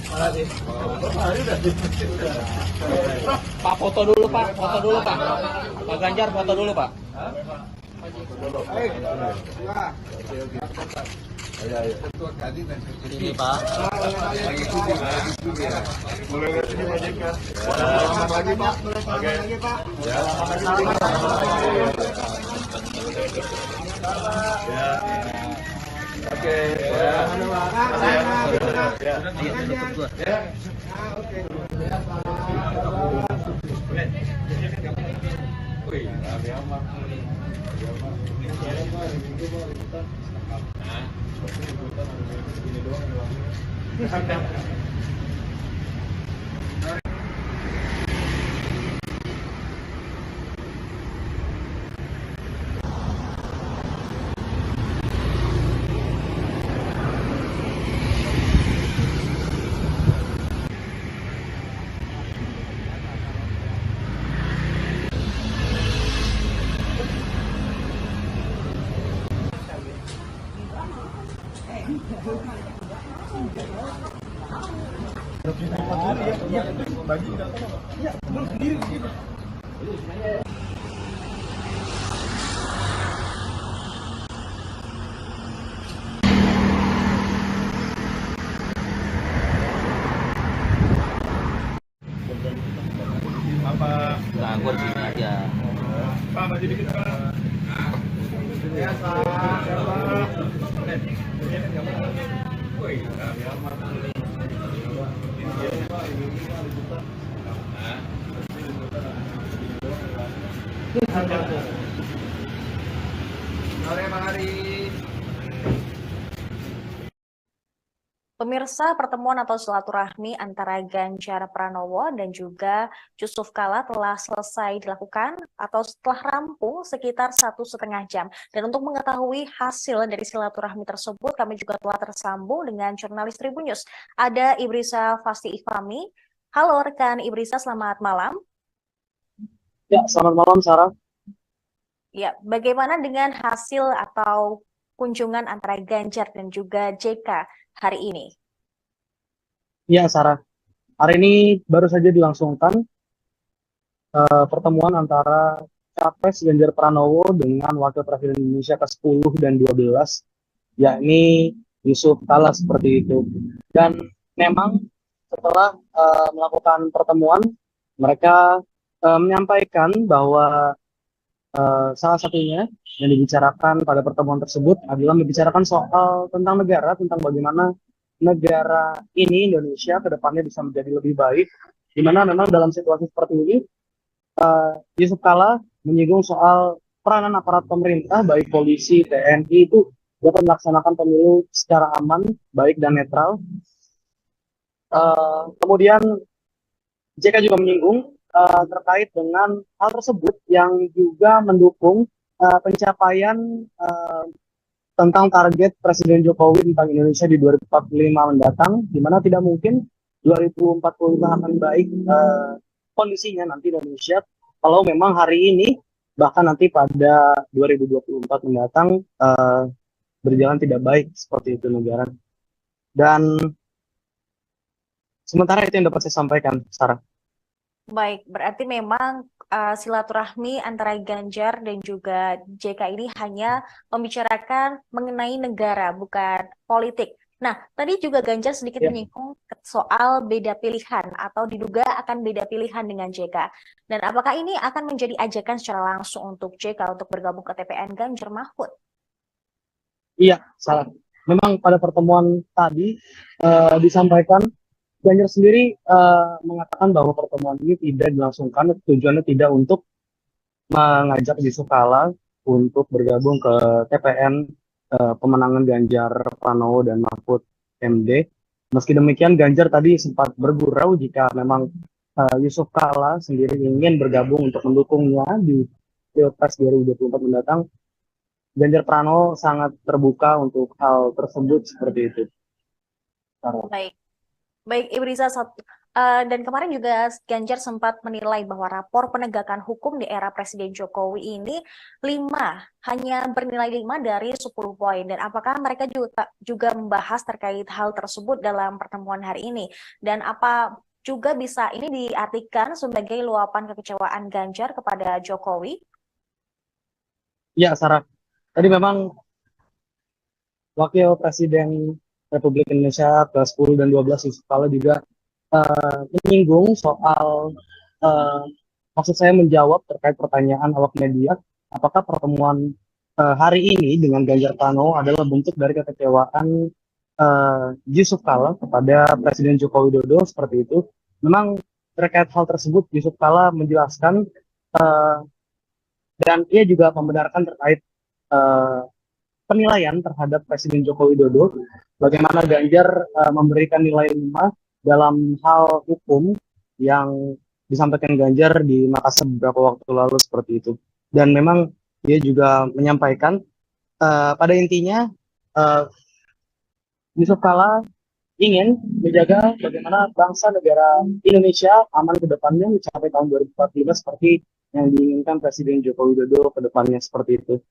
Makasih. Pak foto dulu Pak, Pak Ganjar foto dulu Pak. Ketua Kadin dan Ini Pak. Mulai dari sini Pak JK. Selamat lagi Pak. Oke. Oke. Nah, gua di sini aja. Pak, maju dikit Pak. Ya, Pak. Sore Pak Hari. Pemirsa, pertemuan atau silaturahmi antara Ganjar Pranowo dan juga Yusuf Kala telah selesai dilakukan atau setelah rampung sekitar 1,5 jam. Dan untuk mengetahui hasil dari silaturahmi tersebut, kami juga telah tersambung dengan jurnalis Tribun News. Ada Ibrisa Fasti Ifami. Halo rekan Ibrisa, selamat malam. Ya, selamat malam Sarah. Ya, bagaimana dengan hasil atau kunjungan antara Ganjar dan juga JK hari ini? Ya, Sarah. Hari ini baru saja dilangsungkan pertemuan antara Capres Ganjar Pranowo dengan Wakil Presiden Indonesia ke-10 dan 12, yakni Yusuf Kala seperti itu. Dan memang setelah melakukan pertemuan, mereka menyampaikan bahwa salah satunya yang dibicarakan pada pertemuan tersebut adalah membicarakan soal tentang negara, tentang bagaimana negara ini, Indonesia, ke depannya bisa menjadi lebih baik, di mana memang dalam situasi seperti ini, Yusuf Kala menyinggung soal peranan aparat pemerintah, baik polisi, TNI, itu dapat melaksanakan pemilu secara aman, baik dan netral. Kemudian JK juga menyinggung terkait dengan hal tersebut yang juga mendukung pencapaian tentang target Presiden Jokowi tentang Indonesia di 2045 mendatang, di mana tidak mungkin 2045 akan baik kondisinya nanti Indonesia kalau memang hari ini bahkan nanti pada 2024 mendatang berjalan tidak baik seperti itu negara. Dan sementara itu yang dapat saya sampaikan, Sarah. Baik, berarti memang silaturahmi antara Ganjar dan juga JK ini hanya membicarakan mengenai negara, bukan politik. Nah, tadi juga Ganjar sedikit menyinggung soal beda pilihan atau diduga akan beda pilihan dengan JK. Dan apakah ini akan menjadi ajakan secara langsung untuk JK untuk bergabung ke TPN Ganjar Mahfud? Iya, salah. Memang pada pertemuan tadi disampaikan Ganjar sendiri mengatakan bahwa pertemuan ini tidak dilangsungkan, tujuannya tidak untuk mengajak Yusuf Kala untuk bergabung ke TPN pemenangan Ganjar Pranowo dan Mahfud MD. Meski demikian, Ganjar tadi sempat bergurau jika memang Yusuf Kala sendiri ingin bergabung untuk mendukungnya di Pilpres 2024 mendatang. Ganjar Pranowo sangat terbuka untuk hal tersebut seperti itu. Baik, Ibu Riza, dan kemarin juga Ganjar sempat menilai bahwa rapor penegakan hukum di era Presiden Jokowi ini hanya bernilai 5 dari 10 poin. Dan apakah mereka juga membahas terkait hal tersebut dalam pertemuan hari ini? Dan apa juga bisa ini diartikan sebagai luapan kekecewaan Ganjar kepada Jokowi? Ya, Sarah. Tadi memang Wakil Presiden Republik Indonesia ke-10 dan 12 Yusuf Kala juga menyinggung soal maksud saya menjawab terkait pertanyaan awak media, apakah pertemuan hari ini dengan Ganjar Pranowo adalah bentuk dari kekecewaan Yusuf Kala kepada Presiden Joko Widodo seperti itu. Memang terkait hal tersebut Yusuf Kala menjelaskan dan ia juga membenarkan terkait penilaian terhadap Presiden Joko Widodo, bagaimana Ganjar memberikan nilai 5 dalam hal hukum yang disampaikan Ganjar di Makassar beberapa waktu lalu seperti itu. Dan memang dia juga menyampaikan pada intinya Yusuf Kala ingin menjaga bagaimana bangsa negara Indonesia aman ke depannya mencapai tahun 2045 seperti yang diinginkan Presiden Joko Widodo ke depannya seperti itu.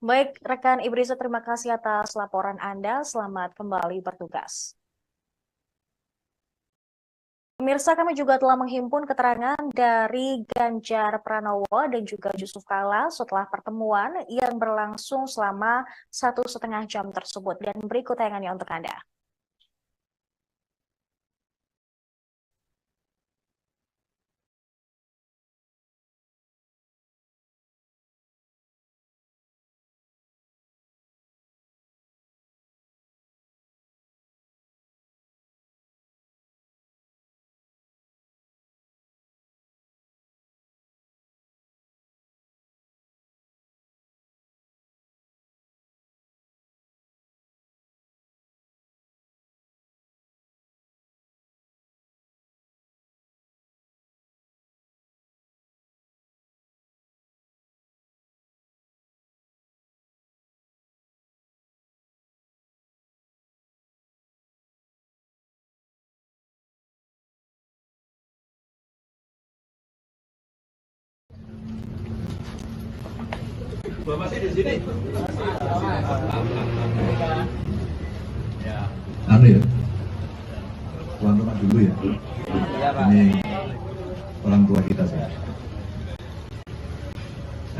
Baik, rekan Ibu Riza, terima kasih atas laporan Anda. Selamat kembali bertugas. Pemirsa, kami juga telah menghimpun keterangan dari Ganjar Pranowo dan juga Yusuf Kala setelah pertemuan yang berlangsung selama 1,5 jam tersebut. Dan berikut tayangannya untuk Anda. Masih di sini. Anu ya, tuan rumah dulu ya. Ini orang tua kita sih.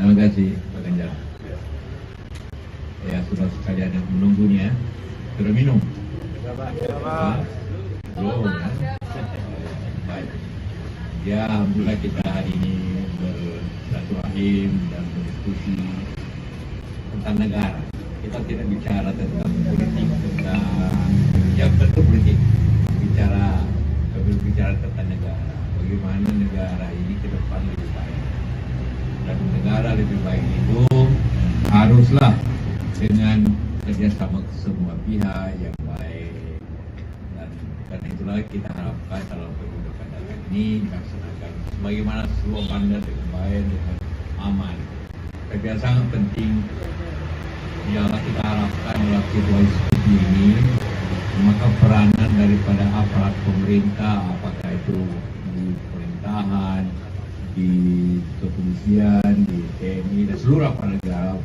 Terima kasih Pak Ganjar. Ya, sudah sekalian yang menunggunya. Sudah minum? Belum ya? Baik. Ya, alhamdulillah kita hari ini bersilaturahim dan berdiskusi tentang negara. Kita tidak bicara tentang politik, tentang yang betul politik. Bicara tentang negara. Bagaimana negara ini ke depan lebih baik. Dan negara lebih baik itu haruslah dengan kerjasama semua pihak yang baik. Dan karena itulah kita harapkan dalam pemilu kada ini dilaksanakan sebagaimana semua bandar dengan baik, dengan aman. Tapi yang sangat penting ialah kita harapkan dalam situasi seperti ini, maka peranan daripada aparat pemerintah, apakah itu di pemerintahan, di kepolisian, di TNI dan seluruh aparat negara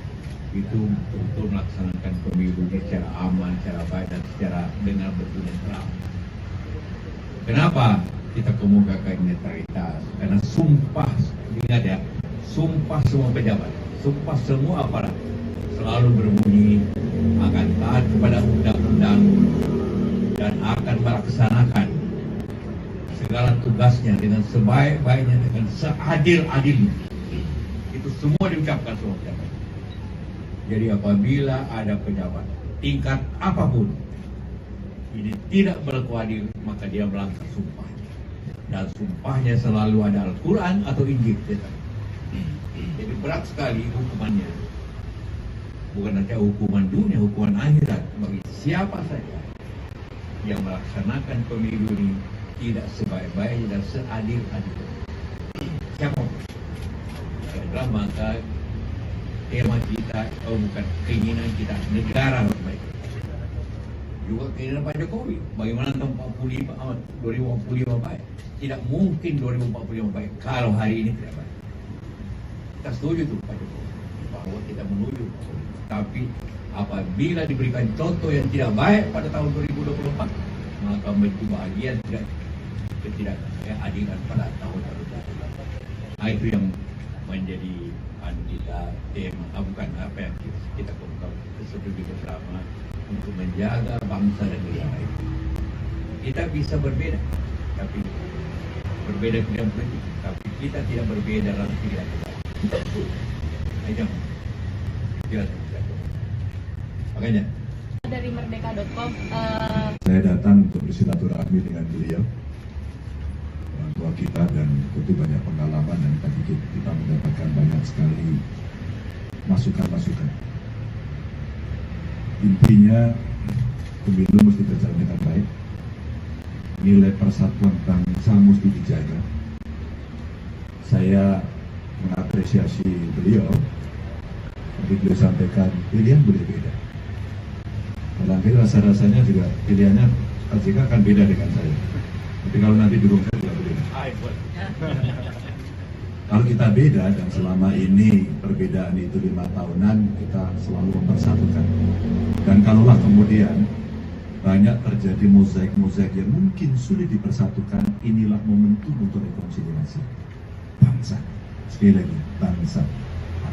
itu untuk melaksanakan pemilu secara aman, secara baik dan secara dengan betul dan terang. Kenapa kita kemukakan netralitas? Karena sumpah, ingat ya, sumpah semua pejabat, sumpah semua aparat selalu berbunyi akan taat kepada undang-undang dan akan melaksanakan segala tugasnya dengan sebaik-baiknya, dengan seadil-adilnya. Itu semua diucapkan semua pejabat. Jadi apabila ada pejabat tingkat apapun ini tidak berlaku adil, maka dia melanggar sumpah. Dan sumpahnya selalu ada Al-Quran atau Injil. Jadi berat sekali hukumannya. Bukan saja hukuman dunia, hukuman akhirat bagi siapa saja yang melaksanakan pemilu ini tidak sebaik-baiknya dan seadil-adilnya. Siapa? Adalah maka tema kita, bukan keinginan kita, negara harus baik. Juga keinginan Pak Jokowi, bagaimana tahun 2045 baik. Tidak mungkin 2045 baik kalau hari ini tidak baik. Kita setuju tuh Pak Jokowi bahwa kita menuju, tapi apabila diberikan contoh yang tidak baik pada tahun 2024, maka menjadi bagian ketidakadilan pada tahun 2024. Nah, itu yang menjadi kita tema, bukan apa yang kita setuju bersama untuk menjaga bangsa dan negara itu. Kita bisa berbeda, tapi berbeda dalam politik, tapi kita tidak berbeda dalam pilihan. Makanya dari merdeka.com saya datang untuk bersilaturahmi dengan beliau, orang tua kita, dan tentu banyak pengalaman dan tadi kita mendapatkan banyak sekali masukan-masukan. Intinya pemilu mesti berjalan dengan baik, nilai persatuan bangsa mesti dijaga. Saya mengapresiasi beliau, tapi beliau sampaikan pilihan boleh beda. Barangkali rasa-rasanya juga pilihannya Pak JK akan beda dengan saya. Tapi kalau nanti dukung saya juga beda. Kalau kita beda dan selama ini perbedaan itu 5 tahunan, kita selalu mempersatukan. Dan kalaulah kemudian banyak terjadi mozaik-mozaik yang mungkin sulit dipersatukan, inilah momentum untuk rekonsiliasi bangsa. Sekali lagi, bangsa.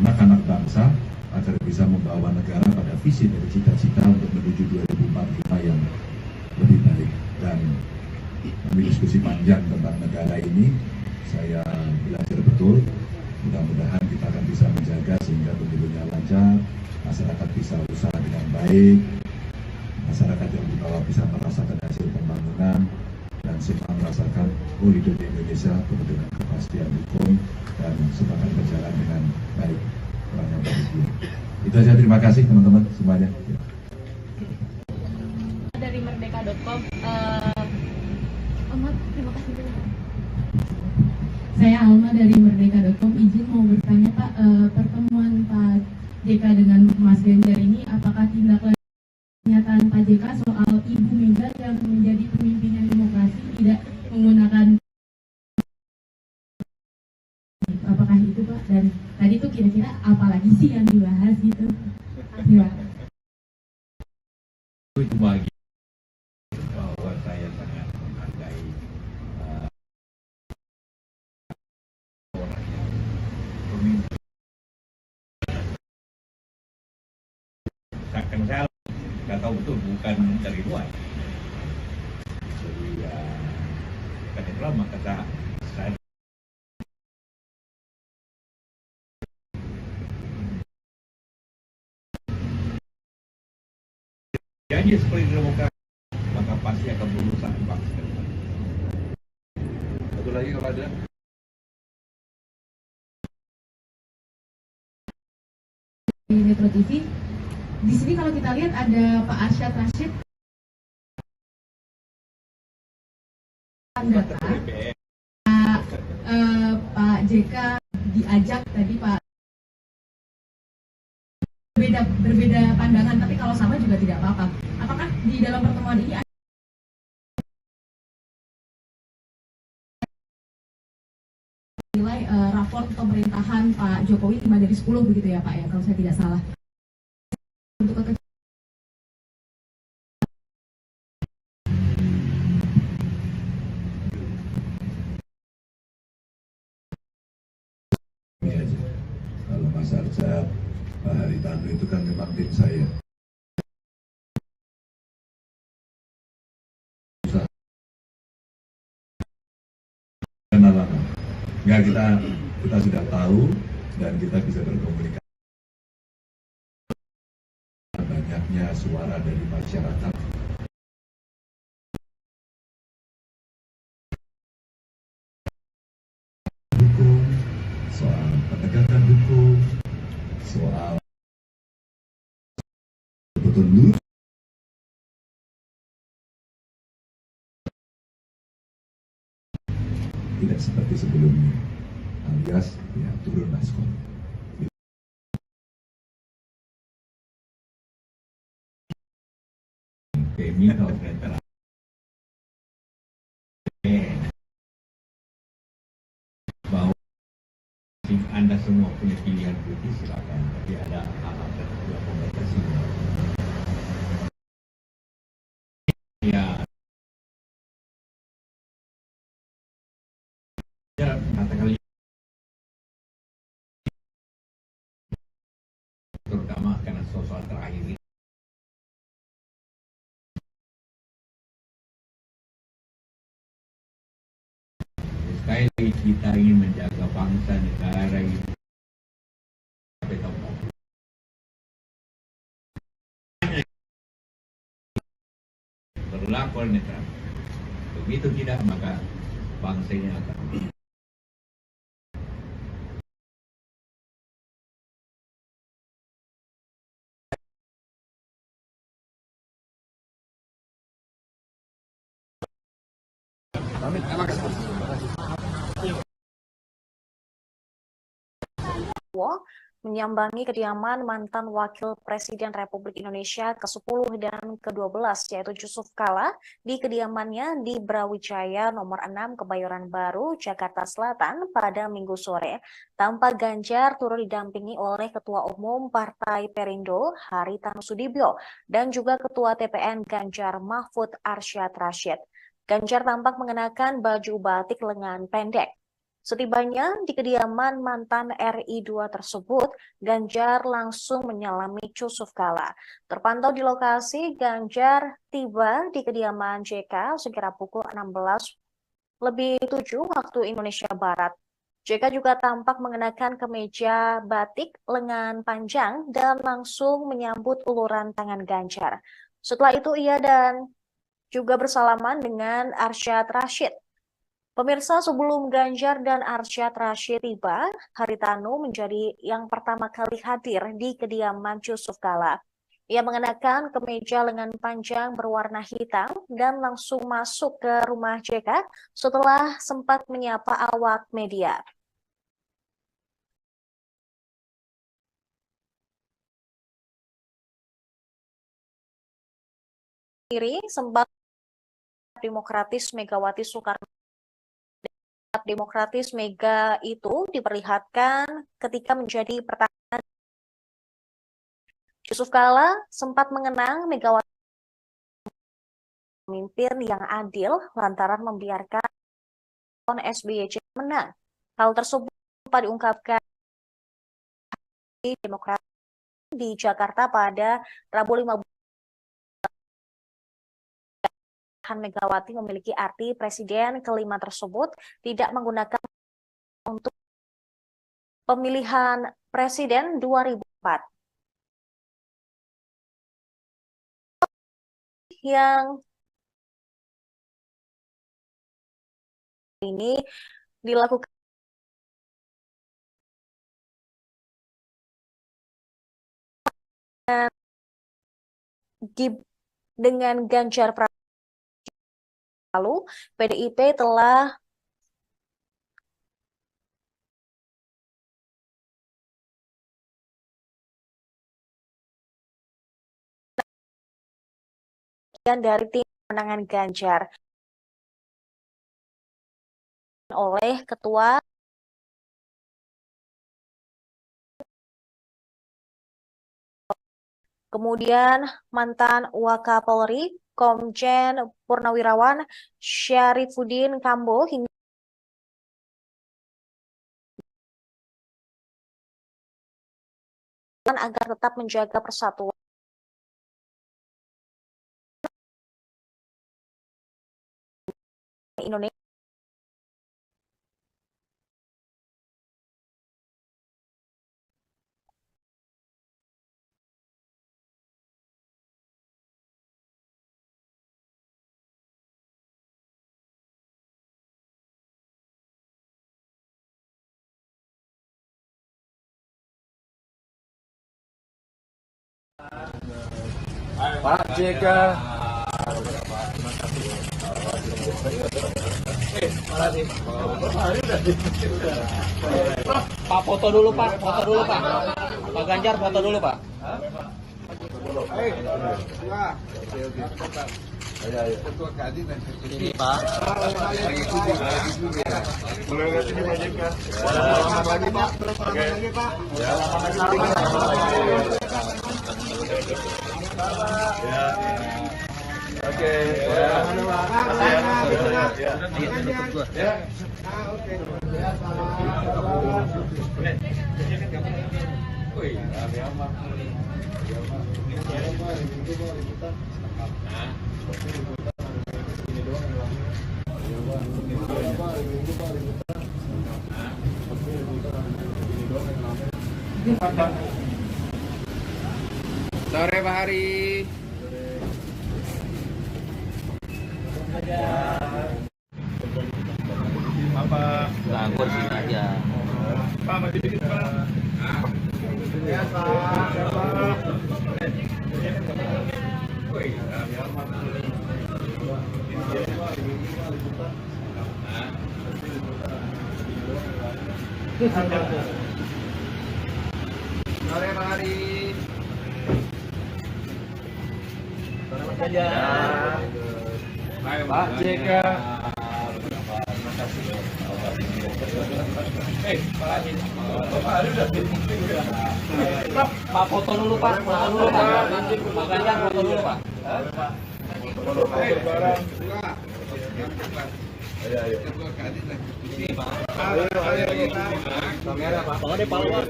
Anak-anak bangsa agar bisa membawa negara pada visi dan cita-cita untuk menuju 2045 yang lebih baik. Dan kami diskusi panjang tentang negara ini, saya belajar betul. Mudah-mudahan kita akan bisa menjaga sehingga pemilunya lancar, masyarakat bisa usaha dengan baik, masyarakat yang di bawah bisa merasakan hasil pembangunan, dan semua merasakan hidup di Indonesia penuh dengan kepastian hukum dan semua akan berjalan dengan baik. Itu saja, terima kasih teman-teman semuanya. Dari merdeka.com terima kasih dulu. Saya Alma dari merdeka.com, izin mau bertanya Pak, pertemuan Pak JK dengan Mas Ganjar ini apakah tindak lanjut pernyataan Pak JK soal Ibu Mega yang menjadi pemimpin yang demokrasi tidak menggunakan, apakah itu Pak? Dan tadi tuh kira-kira apalagi sih yang dibahas gitu? Ya. Itu bagi bahwa saya sangat menghargai orang yang pemimpin. apakah betul bukan dari luar. Jadi ya, karena itulah maka saya janji seperti demokrasi, maka pasti akan berusaha bangsa. Satu lagi kalau ada. Di Metro TV, di sini kalau kita lihat ada Pak Arsyad Rashid, data, Pak JK diajak tadi Pak berbeda pandangan, tapi kalau sama juga tidak apa-apa. Apakah di dalam pertemuan ini ada nilai rapor pemerintahan Pak Jokowi 5 dari 10 begitu ya Pak ya, kalau saya tidak salah. Untuk Kalau Mas Arsyad, Pak Haritanu itu kan memang tim saya. Kenalan. Enggak, kita sudah tahu dan kita bisa berkomunikasi. Banyaknya suara dari masyarakat. Hukum, soal penegakan hukum, soal betul lurus. Tidak seperti sebelumnya, alias ya turun maskot. Kami kalau ternyata bahwa Anda semua punya pilihan politik, silakan, tapi ada hal-hal tertentu yang membatasi. Ya, katakan terutama karena soal terakhir ini. Sekali lagi kita ingin menjaga bangsa negara ini sampai tahun 20. Berlaku netral. Begitu tidak, maka bangsa ini akan menyambangi kediaman mantan Wakil Presiden Republik Indonesia ke-10 dan ke-12 yaitu Yusuf Kala di kediamannya di Brawijaya nomor 6 Kebayoran Baru, Jakarta Selatan pada Minggu sore. Tampak Ganjar turut didampingi oleh Ketua Umum Partai Perindo Haritanu Sudibyo dan juga Ketua TPN Ganjar Mahfud Arsyad Rashid. Ganjar tampak mengenakan baju batik lengan pendek. Setibanya di kediaman mantan RI2 tersebut, Ganjar langsung menyalami Yusuf Kala. Terpantau di lokasi, Ganjar tiba di kediaman JK sekira pukul 16:07 waktu Indonesia Barat. JK juga tampak mengenakan kemeja batik lengan panjang dan langsung menyambut uluran tangan Ganjar. Setelah itu ia dan juga bersalaman dengan Arsyad Rashid. Pemirsa, sebelum Ganjar dan Arsyad Rashid tiba, Haritanu menjadi yang pertama kali hadir di kediaman Yusuf Kala. Ia mengenakan kemeja lengan panjang berwarna hitam dan langsung masuk ke rumah JK setelah sempat menyapa awak media. Sempat Demokratis Megawati Soekarno Demokratis Mega itu diperlihatkan ketika menjadi pertahanan. Yusuf Kala sempat mengenang Megawati pemimpin yang adil lantaran membiarkan SBY menang. Hal tersebut diungkapkan di Demokrat di Jakarta pada Rabu 15 Megawati memiliki arti presiden kelima tersebut tidak menggunakan untuk pemilihan presiden 2004. Yang ini dilakukan dengan Ganjar Pranowo. Lalu PDIP telah dari tim pemenangan Ganjar oleh Ketua kemudian mantan Wakapolri Komjen Purnawirawan Syarifuddin Kambo hingga agar tetap menjaga persatuan Indonesia. Pak JK. Pak foto dulu Pak, foto dulu Pak. Pak Ganjar foto dulu Pak. Ini Pak. Boleh lihat ini Pak JK. Selamat lagi Pak. Oke. Ya. Oke. Ya. Sore Pak Hari. Apa? Ganggu sini aja. Pak masih dikit Pak. Ya Pak. Sore Pak Hari. Pak JK. Pak foto dulu Pak, foto dulu Pak. Pak Ganjar foto dulu Pak. Ini Pak. Kamera Pak. Pak ada paluan.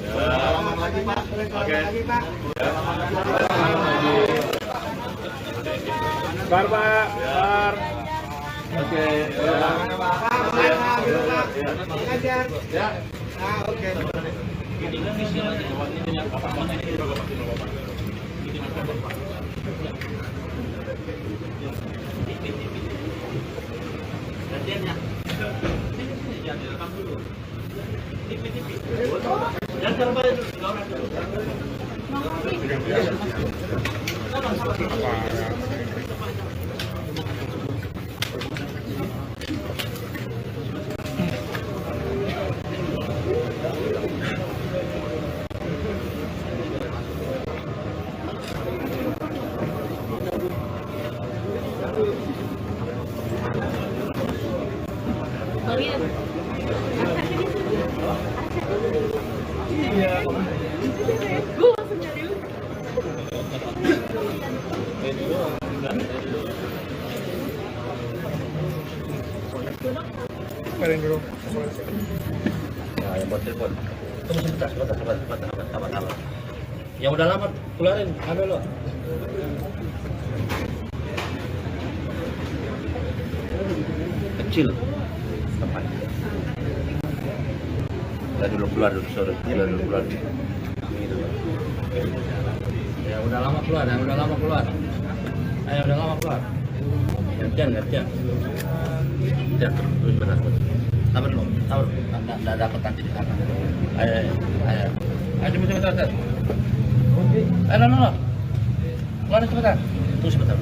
Selamat lagi Pak. Oke. Bar Pak. Bar. Oke. Ya. Oke. Nah, yang buat telepon. Tunggu sebentar. Yang udah lama keluarin, ambil lo. kecil tempatnya. Kita dulu keluar dulu sore, keluar dulu keluar. Ya udah lama keluar, ya udah lama keluar. Ayo udah lama keluar. Gantian. Terus berangkat. Sabar dulu, nggak dapat nanti di sana. Ayo cepat. Ayo, no. Keluar cepetan. Tunggu sebentar.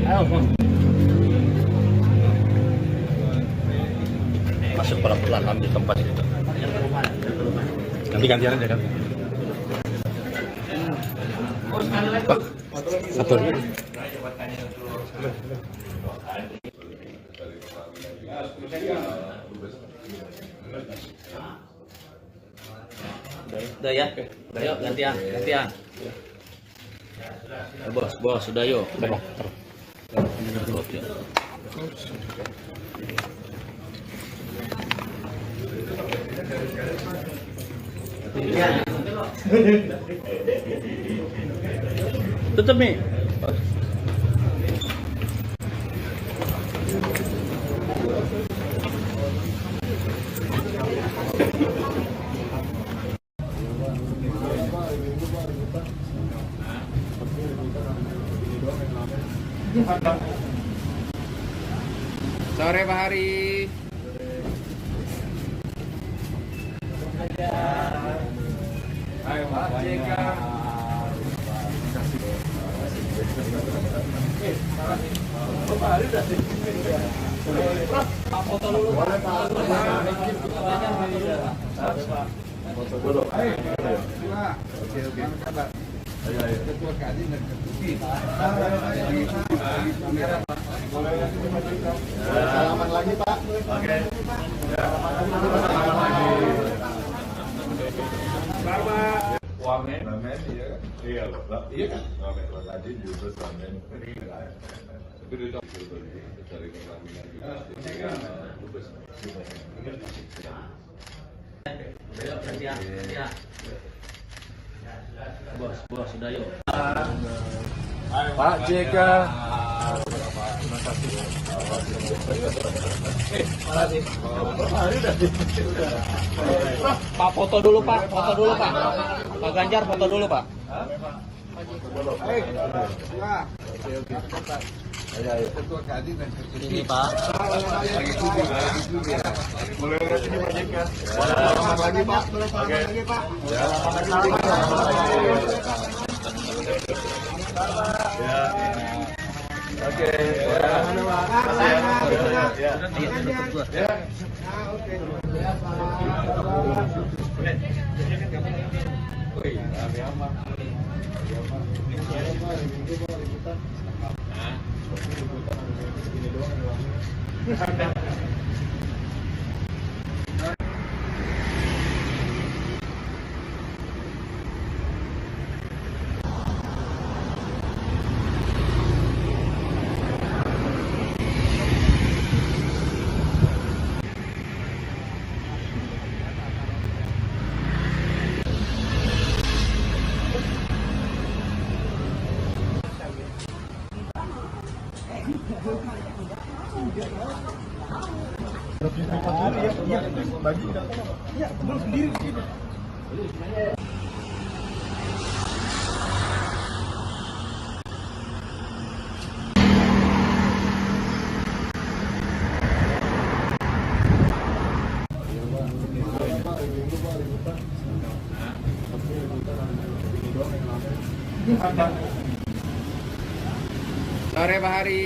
Ayo, masuk pelan-pelan ambil tempat itu. Nanti gantian aja kan. Pak, satu. Udah ya, udah yuk gantian. Bos, sudah yuk. Tutup nih. Sore Pak Hari. Ayo Pak JK. Pak Hari udah sih. Foto dulu. Boleh Pak. Foto dulu. Ayo. Oke. Ayo. Ketua Kadin dan salaman lagi Pak. Oke. Selamat. Wamen, iya kan? Iya loh. Iya kan? Wamen tadi juga wamen. Tapi itu dari pengambilan juga. Bos, sudah yuk. Pak JK. Pak foto dulu Pak. Pak Ganjar foto dulu Pak. Ini Pak. Mulai dari sini Pak JK. Selamat lagi Pak. Selamat lagi Pak. Ya. Oke. Sore Pak Hari.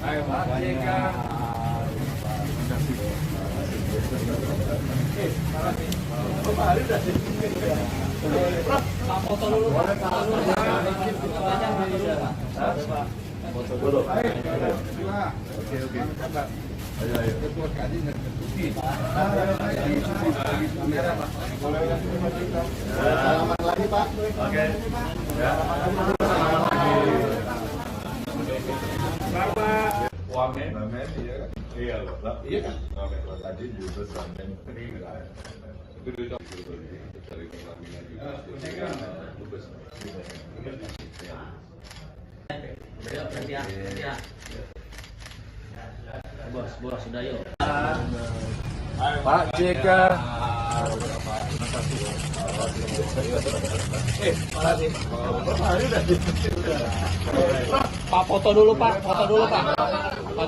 Ayo Pak JK. Pak Hari udah sih. Pak foto dulu Pak. Foto dulu. Oke. Ayo. Ketua Kadin dan Selamat lagi Pak. Oke. Selamat. Wamen, iya kan? Iya loh. Iya kan? Wamen tadi juga wamen. Dari pengambilan juga. Bos, sudah yuk. Pak JK. Pak foto dulu Pak, Pak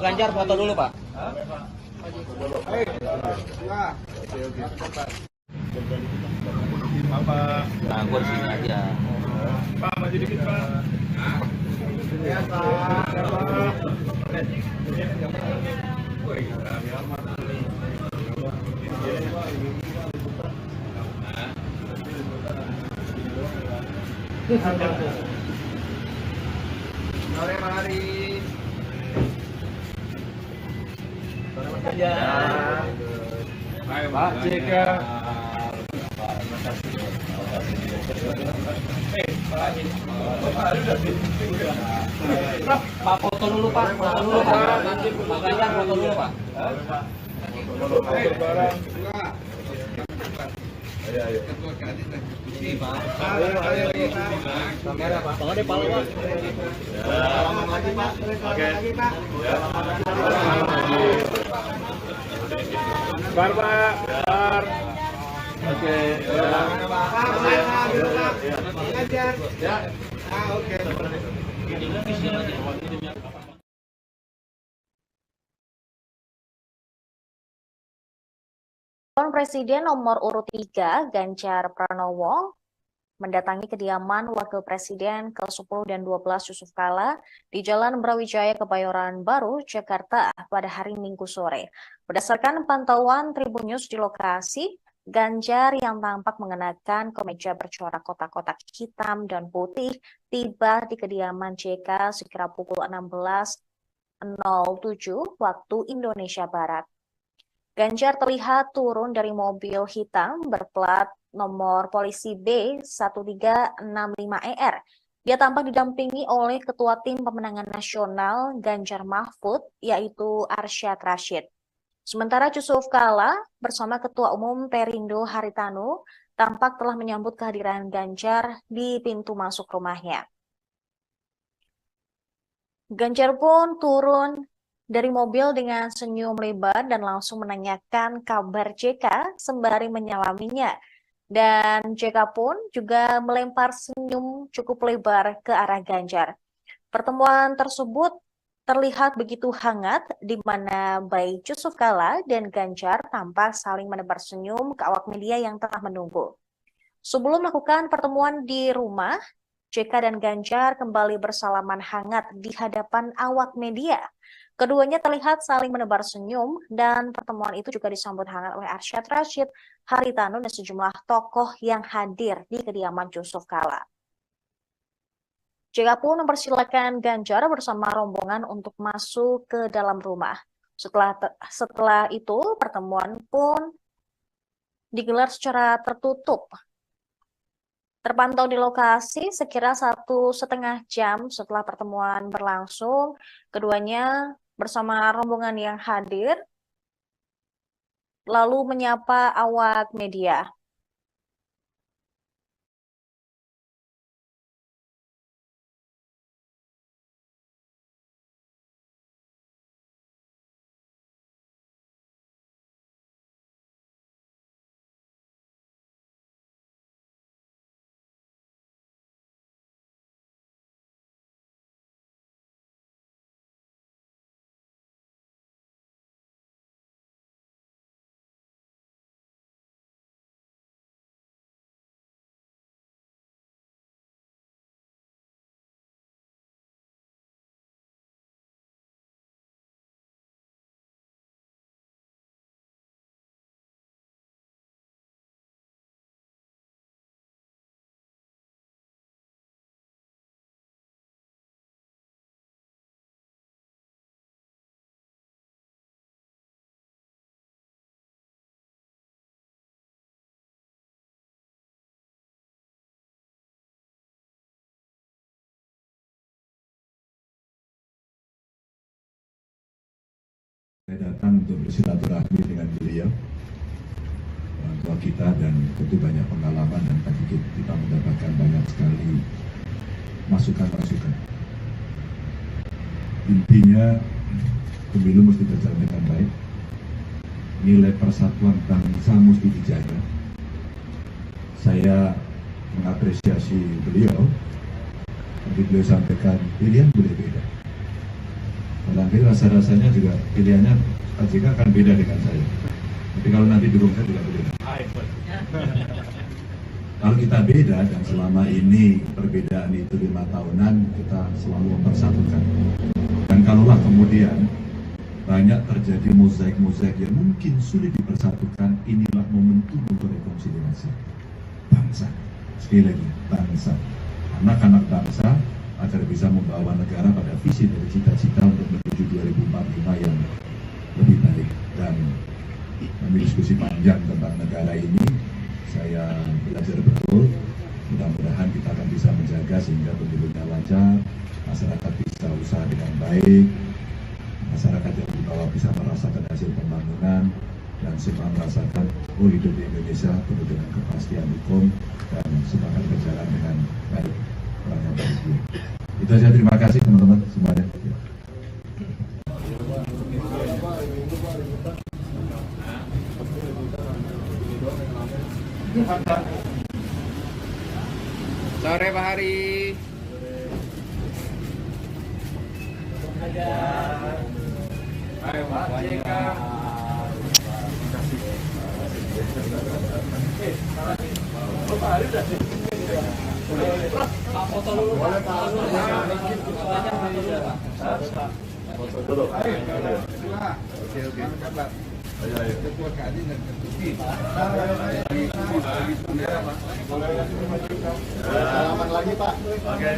Ganjar foto dulu Pak. Nah, gue di sini aja. Pak maju dikit Pak. Ya Pak. Mari. Pak JK. Pak foto dulu Pak, Pak Ganjar foto dulu Pak. Kamera Pak. Tangan di palu Pak. Oke. Bar Pak. Bar. Oke. Ya. Oke. Calon Presiden nomor urut 3, Ganjar Pranowo, mendatangi kediaman Wakil Presiden ke-10 dan 12 Yusuf Kala di Jalan Brawijaya, Kebayoran Baru, Jakarta pada hari Minggu sore. Berdasarkan pantauan Tribun News di lokasi, Ganjar yang tampak mengenakan kemeja bercorak kotak-kotak hitam dan putih tiba di kediaman JK sekira pukul 16.07 waktu Indonesia Barat. Ganjar terlihat turun dari mobil hitam berplat nomor polisi B1365ER. Dia tampak didampingi oleh Ketua Tim Pemenangan Nasional Ganjar Mahfud, yaitu Arsyad Rashid. Sementara Yusuf Kala bersama Ketua Umum Perindo Haritanu tampak telah menyambut kehadiran Ganjar di pintu masuk rumahnya. Ganjar pun turun dari mobil dengan senyum lebar dan langsung menanyakan kabar JK sembari menyalaminya. Dan JK pun juga melempar senyum cukup lebar ke arah Ganjar. Pertemuan tersebut terlihat begitu hangat di mana baik Yusuf Kala dan Ganjar tampak saling menebar senyum ke awak media yang tengah menunggu. Sebelum melakukan pertemuan di rumah, JK dan Ganjar kembali bersalaman hangat di hadapan awak media. Keduanya terlihat saling menebar senyum dan pertemuan itu juga disambut hangat oleh Arsyad Rashid, Haritanu, dan sejumlah tokoh yang hadir di kediaman Yusuf Kala. JK pun mempersilakan Ganjar bersama rombongan untuk masuk ke dalam rumah. Setelah itu, pertemuan pun digelar secara tertutup. Terpantau di lokasi sekira 1,5 jam setelah pertemuan berlangsung, keduanya bersama rombongan yang hadir lalu menyapa awak media. Saya datang untuk bersilaturahmi dengan beliau. tua kita dan tentu banyak pengalaman dan tadi kita mendapatkan banyak sekali masukan-masukan. Intinya pemilu mesti berjalan dengan baik, nilai persatuan bangsa mesti dijaga. Saya mengapresiasi beliau, tapi beliau sampaikan pilihan boleh beda. Nanti rasa-rasanya juga pilihannya Pak JK akan beda dengan saya. Tapi kalau nanti di rumah juga beda. Kalau kita beda dan selama ini perbedaan itu 5 tahunan, kita selalu mempersatukan. Dan kalaulah kemudian banyak terjadi mozaik-mozaik yang mungkin sulit dipersatukan, inilah momentum untuk rekonsiliasi bangsa. Sekali lagi, bangsa. Anak-anak bangsa agar bisa membawa negara pada visi dari cita-cita untuk menuju 2045 yang lebih baik. Dan kami diskusi panjang tentang negara ini, saya belajar betul. Mudah-mudahan kita akan bisa menjaga sehingga pemilunya lancar, masyarakat bisa usaha dengan baik, masyarakat yang di bawah bisa merasakan hasil pembangunan, dan semua merasakan hidup di Indonesia penuh dengan kepastian hukum dan semuanya berjalan dengan baik. Itu saja, terima kasih teman-teman semuanya. Sore Pak Hari. Ayo Pak JK. Pak Hari udah sih. Pak foto dulu. Boleh Pak. Foto dulu. Oke. Ayo. Selamat lagi Pak. Oke.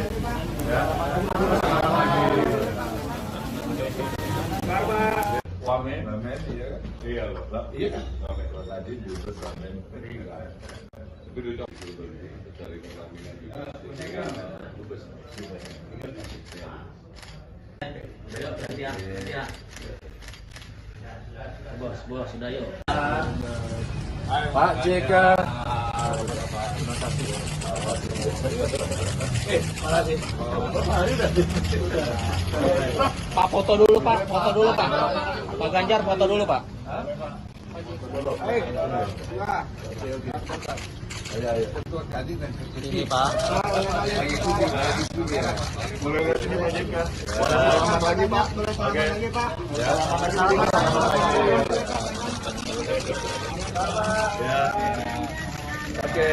Wamen, iya kan? Iya loh, iya kan? Wamen tadi juga wamen peninggalan. Tapi itu dari pengambilan juga. Bos, sudah yuk. Pak JK. Makasih. Pak foto dulu Pak, Pak Ganjar foto dulu Pak. Ayo. Ini Pak. Boleh lagi Pak JK. Selamat lagi Pak. Ya. Oke.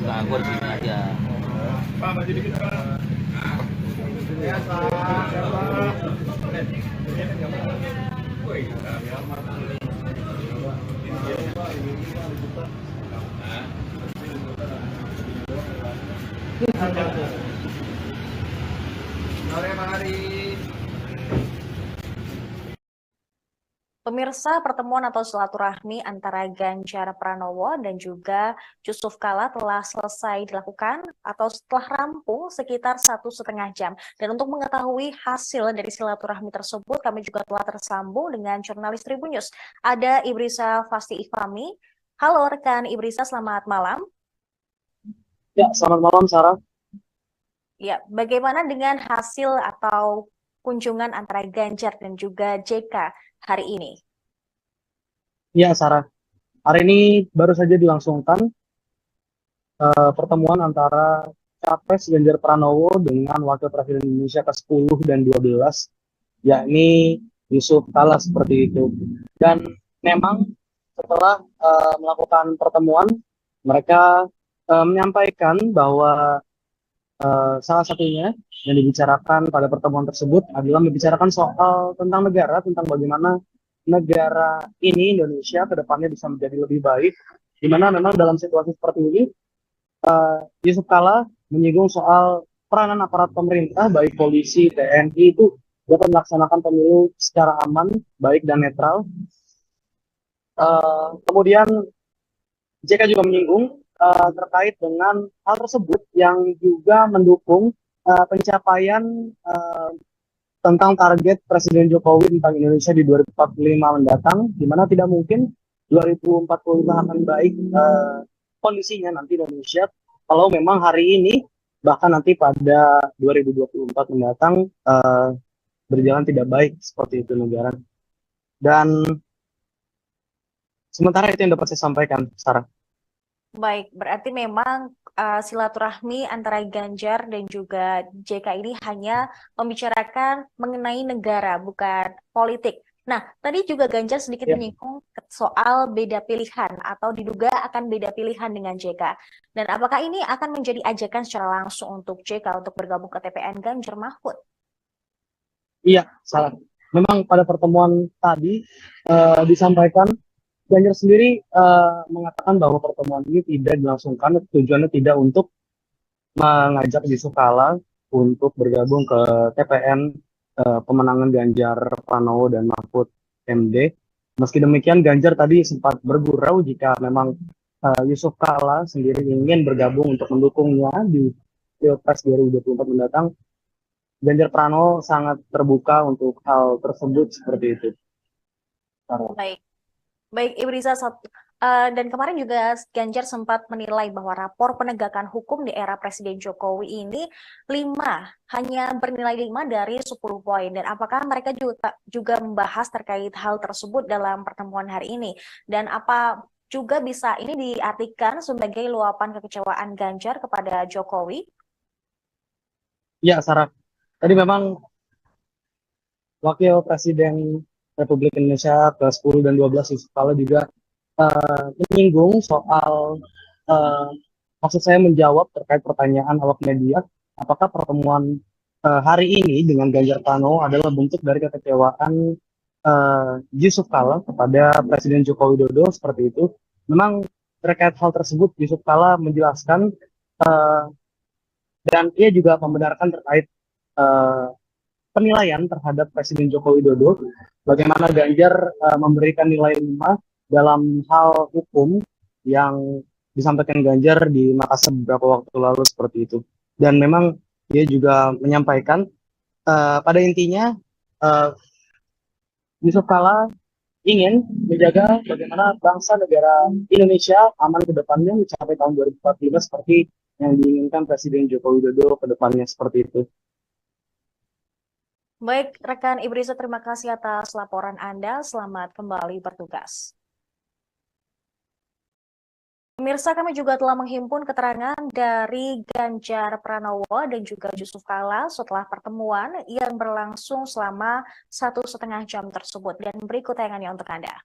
Nah, gue di sini aja. Pak, maju dikit Pak. Ya Pak. Sore Pak Hari. Pemirsa, pertemuan atau silaturahmi antara Ganjar Pranowo dan juga Yusuf Kala telah selesai dilakukan atau setelah rampung sekitar 1,5 jam. Dan untuk mengetahui hasil dari silaturahmi tersebut, kami juga telah tersambung dengan jurnalis Tribun News. Ada Ibrisa Fasti Ifami. Halo rekan Ibrisa, selamat malam. Ya, selamat malam Sarah. Ya, bagaimana dengan hasil atau kunjungan antara Ganjar dan juga JK hari ini? Ya, Sarah. Hari ini baru saja dilangsungkan pertemuan antara Capres Ganjar Pranowo dengan Wakil Presiden Indonesia ke-10 dan 12, yakni Yusuf Kala seperti itu. Dan memang setelah melakukan pertemuan, mereka menyampaikan bahwa salah satunya yang dibicarakan pada pertemuan tersebut adalah membicarakan soal tentang negara, tentang bagaimana negara ini, Indonesia, ke depannya bisa menjadi lebih baik, di mana memang dalam situasi seperti ini, Yusuf Kala menyinggung soal peranan aparat pemerintah, baik polisi, TNI, itu dapat melaksanakan pemilu secara aman, baik dan netral. Kemudian JK juga menyinggung terkait dengan hal tersebut yang juga mendukung pencapaian tentang target Presiden Jokowi tentang Indonesia di 2045 mendatang, di mana tidak mungkin 2045 akan baik kondisinya nanti Indonesia kalau memang hari ini bahkan nanti pada 2024 mendatang berjalan tidak baik seperti itu negara. Dan sementara itu yang dapat saya sampaikan, Sarah. Baik, berarti memang silaturahmi antara Ganjar dan juga JK ini hanya membicarakan mengenai negara, bukan politik. Nah, tadi juga Ganjar sedikit menyinggung soal beda pilihan atau diduga akan beda pilihan dengan JK. Dan apakah ini akan menjadi ajakan secara langsung untuk JK untuk bergabung ke TPN Ganjar Mahfud? Iya, salah. Memang pada pertemuan tadi disampaikan Ganjar sendiri mengatakan bahwa pertemuan ini tidak dilangsungkan, tujuannya tidak untuk mengajak Yusuf Kala untuk bergabung ke TPN pemenangan Ganjar Pranowo dan Mahfud MD. Meski demikian, Ganjar tadi sempat bergurau jika memang Yusuf Kala sendiri ingin bergabung untuk mendukungnya di Pilpres 2024 mendatang. Ganjar Pranowo sangat terbuka untuk hal tersebut seperti itu. Baik. Baik, Ibu Riza, dan kemarin juga Ganjar sempat menilai bahwa rapor penegakan hukum di era Presiden Jokowi ini hanya bernilai 5 dari 10 poin. Dan apakah mereka juga membahas terkait hal tersebut dalam pertemuan hari ini? Dan apa juga bisa ini diartikan sebagai luapan kekecewaan Ganjar kepada Jokowi? Ya, Sarah. Tadi memang Wakil Presiden Republik Indonesia ke-10 dan 12 Yusuf Kala juga menyinggung soal maksud saya menjawab terkait pertanyaan awak media, apakah pertemuan hari ini dengan Ganjar Pranowo adalah bentuk dari kekecewaan Yusuf Kala kepada Presiden Joko Widodo seperti itu. Memang terkait hal tersebut Yusuf Kala menjelaskan dan ia juga membenarkan terkait penilaian terhadap Presiden Joko Widodo, bagaimana Ganjar memberikan nilai 5 dalam hal hukum yang disampaikan Ganjar di Makassar beberapa waktu lalu seperti itu. Dan memang dia juga menyampaikan pada intinya Yusuf Kala ingin menjaga bagaimana bangsa negara Indonesia aman ke depannya mencapai tahun 2045 seperti yang diinginkan Presiden Joko Widodo ke depannya seperti itu. Baik, rekan Ibu Riza, terima kasih atas laporan Anda. Selamat kembali bertugas. Pemirsa, kami juga telah menghimpun keterangan dari Ganjar Pranowo dan juga Yusuf Kala setelah pertemuan yang berlangsung selama 1,5 jam tersebut. Dan berikut tayangannya untuk Anda.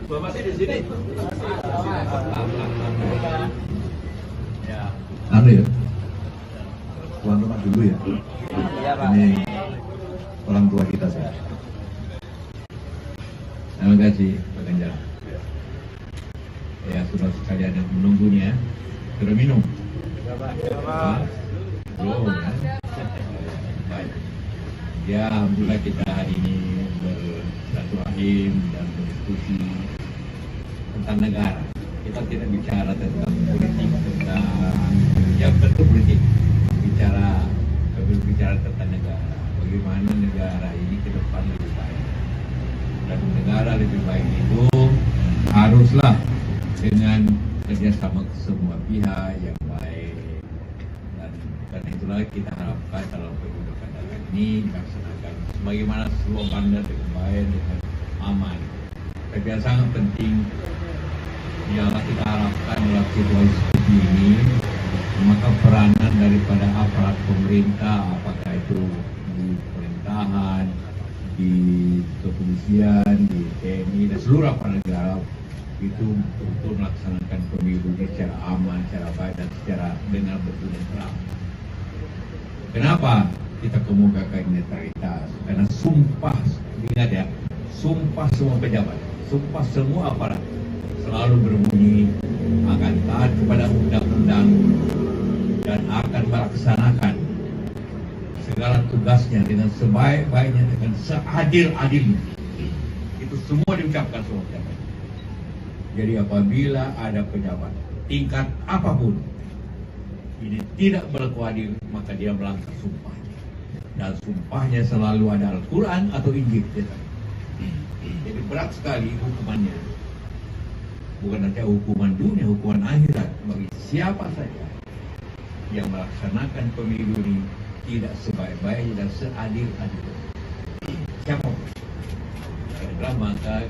Bapak sih di sini. Anu ya, tuan rumah dulu ya. Ini orang tua kita sih. Terima kasih Pak Ganjar. Ya, sudah sekalian yang menunggunya. Sudah minum? Belum ya? Baik. Ya, alhamdulillah kita hari ini bersilaturahim dan berdiskusi tentang negara. Kita tidak bicara tentang politik, tentang yang tentu politik. Berbicara tentang negara. Bagaimana negara ini ke depan lebih baik. Dan negara lebih baik itu haruslah dengan kerjasama semua pihak yang baik, dan karena itulah kita harapkan dalam pemilu kadang ini dilaksanakan sebagaimana slogannya dengan baik, dengan aman. Tapi yang sangat penting ialah kita harapkan dalam situasi seperti ini, maka peranan daripada aparat pemerintah, apakah itu di pemerintahan, di kepolisian, di TNI dan seluruh aparat negara itu untuk melaksanakan pemilu secara aman, secara baik dan secara dengan betul dan terang. Kenapa kita kemukakan netralitas? Karena sumpah, ingat ya, sumpah semua pejabat, sumpah semua aparat selalu berbunyi akan taat kepada undang-undang dan akan melaksanakan segala tugasnya dengan sebaik-baiknya, dengan seadil-adilnya. Itu semua diucapkan semua pejabat. Jadi apabila ada pejabat tingkat apapun ini tidak berlaku adil, maka dia melanggar sumpahnya. Dan sumpahnya selalu ada Al-Quran atau Injil. Jadi berat sekali hukumannya. Bukan saja hukuman dunia, hukuman akhirat bagi siapa saja yang melaksanakan pemilu ini tidak sebaik-baiknya dan seadil-adilnya. Siapa? Karena maka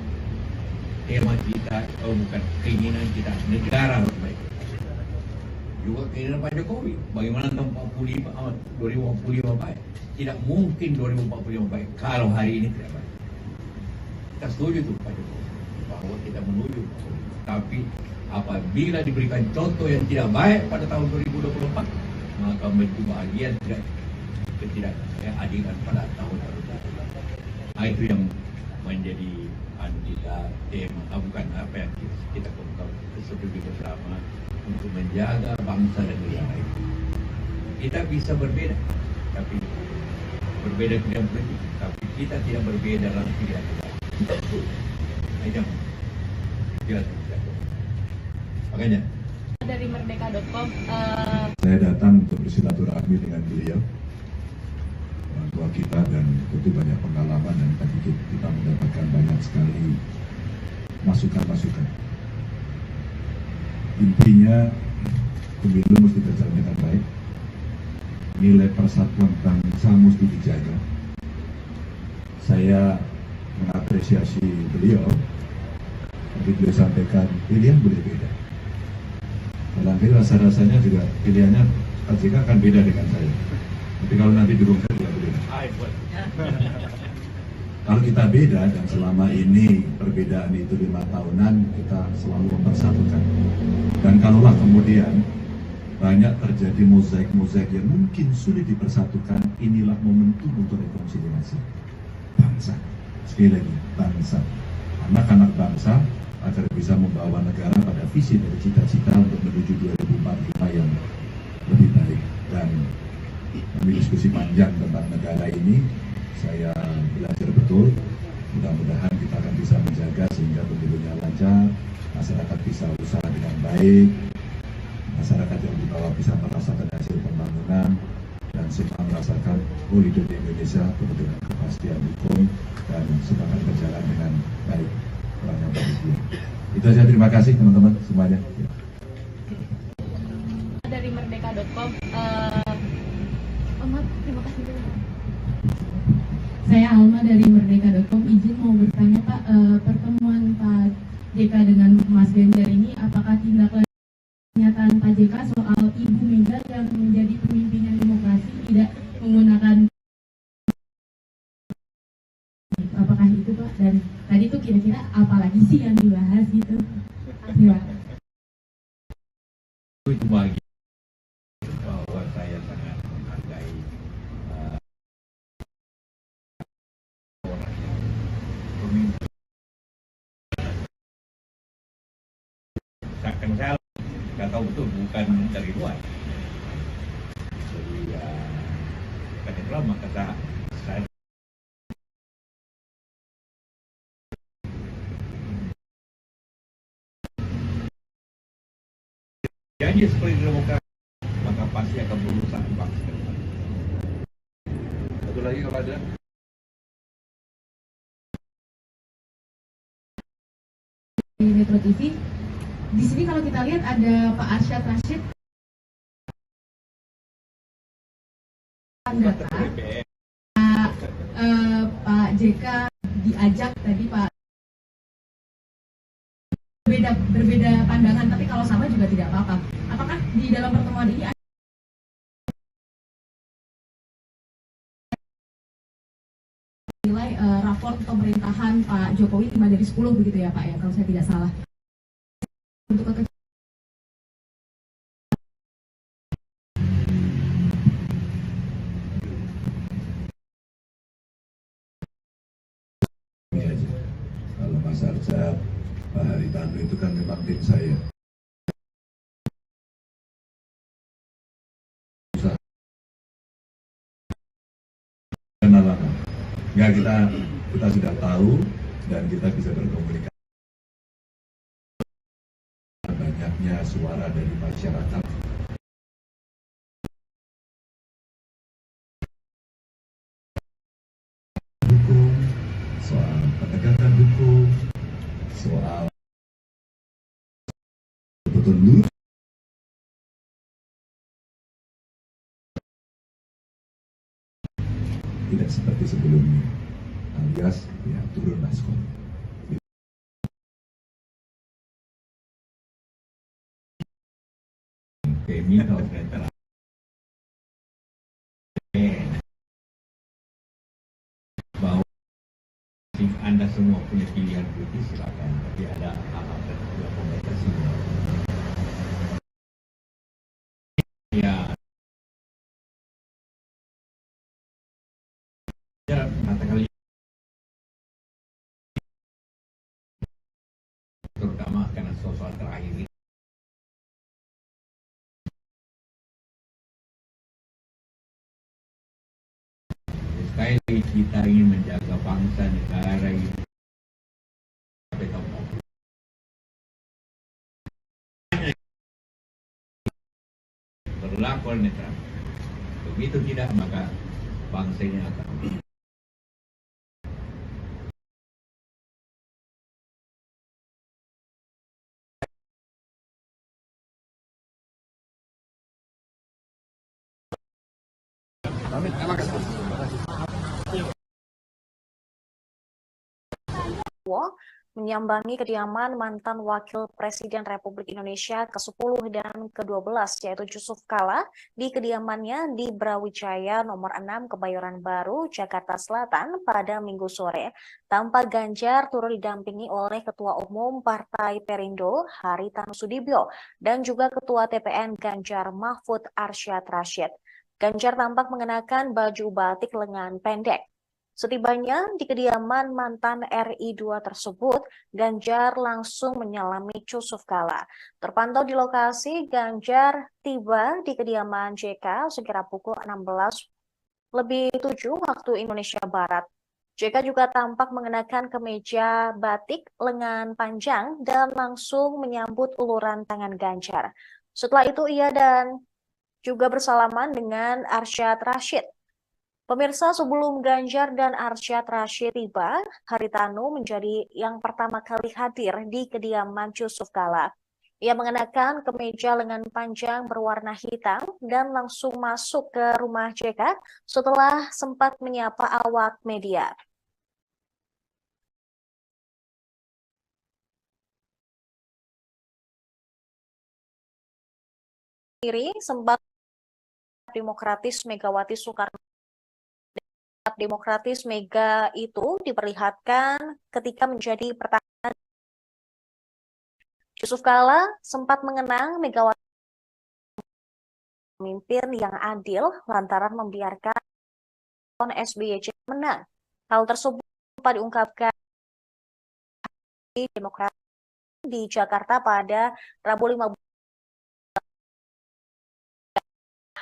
tema kita, bukan keinginan kita, negara harus baik. Juga keinginan Pak Jokowi, bagaimana tahun 2045 baik. Tidak mungkin 2045 baik kalau hari ini tidak baik. Kita setuju tuh Pak Jokowi bahwa kita menuju, tapi apabila diberikan contoh yang tidak baik pada tahun 2024, maka bagian ketidakadilan pada tahun 2024. Nah, itu yang menjadi kita tema, bukan apa yang kita setuju bersama untuk menjaga bangsa dan negara ini. Kita bisa berbeda, tapi berbeda pilihan politik, tapi kita tidak berbeda dalam pilihan kita. Makanya dari merdeka.com saya datang untuk bersilaturahmi dengan beliau, orang tua kita, dan tentu banyak pengalaman, dan tadi kita mendapatkan banyak sekali masukan-masukan. Intinya pemilu mesti berjalan dengan baik, nilai persatuan bangsa mesti dijaga. Saya mengapresiasi beliau, tapi beliau sampaikan pilihan boleh beda. Barangkali rasa-rasanya juga pilihannya Pak JK akan beda dengan saya. Tapi kalau nanti diumumkan tidak boleh. Kalau kita beda, dan selama ini perbedaan itu 5 tahunan, kita selalu mempersatukan. Dan kalaulah kemudian banyak terjadi mozaik-mozaik yang mungkin sulit dipersatukan, inilah momentum untuk rekonsiliasi bangsa. Sekali lagi, bangsa. Anak-anak bangsa agar bisa membawa negara pada visi dan cita-cita untuk menuju 2045 yang lebih baik. Dan kami diskusi panjang tentang negara ini, saya belajar betul. Mudah-mudahan kita akan bisa menjaga sehingga pemilunya lancar, masyarakat bisa usaha dengan baik, masyarakat yang di bawah bisa merasakan hasil pembangunan, dan semua merasakan hidup di Indonesia penuh dengan kepastian hukum dan semuanya berjalan dengan baik. Orang yang bahagia. Itu saja, terima kasih teman-teman semuanya. Dari merdeka.com terima kasih dulu. Saya Alma dari merdeka.com, izin mau bertanya Pak, pertemuan Pak JK dengan Mas Ganjar ini apakah tindak lanjut pernyataan Pak JK soal Ibu Mega yang menjadi pemimpin yang demokrasi tidak menggunakan, apakah itu Pak? Dan tadi itu kira-kira apalagi sih yang dibahas? bagi bahwa saya sangat menghargai orang yang pemimpin. Seakan saya nggak tahu betul, bukan dari luar. Jadi ya, karena itulah maka saya janji seperti demokrasi, maka pasti akan berusaha bangsa ke depan. Satu lagi kalau ada. Di Metro TV, di sini kalau kita lihat ada Pak Arsyad Rashid, data, Pak JK diajak tadi Pak, berbeda pandangan, tapi kalau sama juga tidak apa-apa. Apakah di dalam pertemuan ini ada nilai raport pemerintahan Pak Jokowi 5 dari 10 begitu ya Pak ya, kalau saya tidak salah. Untuk kalau Mas Arsyad, Pak Haritanu itu kan memang tim saya. Kenal lama. Ya kita sudah tahu dan kita bisa berkomunikasi. Banyaknya suara dari masyarakat. Hukum, soal penegakan hukum, soal betul lurus. Tidak seperti sebelumnya, alias ya turun maskot. Criminal veteran. Bahwa Anda semua punya pilihan politik, silakan, tapi ada hal-hal dan juga pembatasnya. Ya, mata kali terutama karena soal terakhir ini. Sekali lagi kita ingin menjaga bangsa negara ini sampai tahun berlaku netral. Begitu tidak, maka bangsa ini akan menyambangi kediaman mantan Wakil Presiden Republik Indonesia ke-10 dan ke-12 yaitu Yusuf Kala di kediamannya di Brawijaya nomor 6 Kebayoran Baru, Jakarta Selatan pada Minggu sore. Tampak Ganjar turut didampingi oleh Ketua Umum Partai Perindo Haritanu Sudibyo dan juga Ketua TPN Ganjar Mahfud Arsyad Rashid. Ganjar tampak mengenakan baju batik lengan pendek. Setibanya di kediaman mantan RI2 tersebut, Ganjar langsung menyalami Yusuf Kala. Terpantau di lokasi, Ganjar tiba di kediaman JK sekira pukul 16:07 waktu Indonesia Barat. JK juga tampak mengenakan kemeja batik lengan panjang dan langsung menyambut uluran tangan Ganjar. Setelah itu ia dan juga bersalaman dengan Arsyad Rashid. Pemirsa, sebelum Ganjar dan Arsyad Rashid tiba, Haritanu menjadi yang pertama kali hadir di kediaman Yusuf Kala. Ia mengenakan kemeja lengan panjang berwarna hitam dan langsung masuk ke rumah JK setelah sempat menyapa awak media. Sempat Demokratis Megawati Soekarno Demokratis Mega itu diperlihatkan ketika menjadi pertahanan. Yusuf Kala sempat mengenang Megawati pemimpin yang adil lantaran membiarkan SBY menang. Hal tersebut diungkapkan di Demokrat di Jakarta pada Rabu 15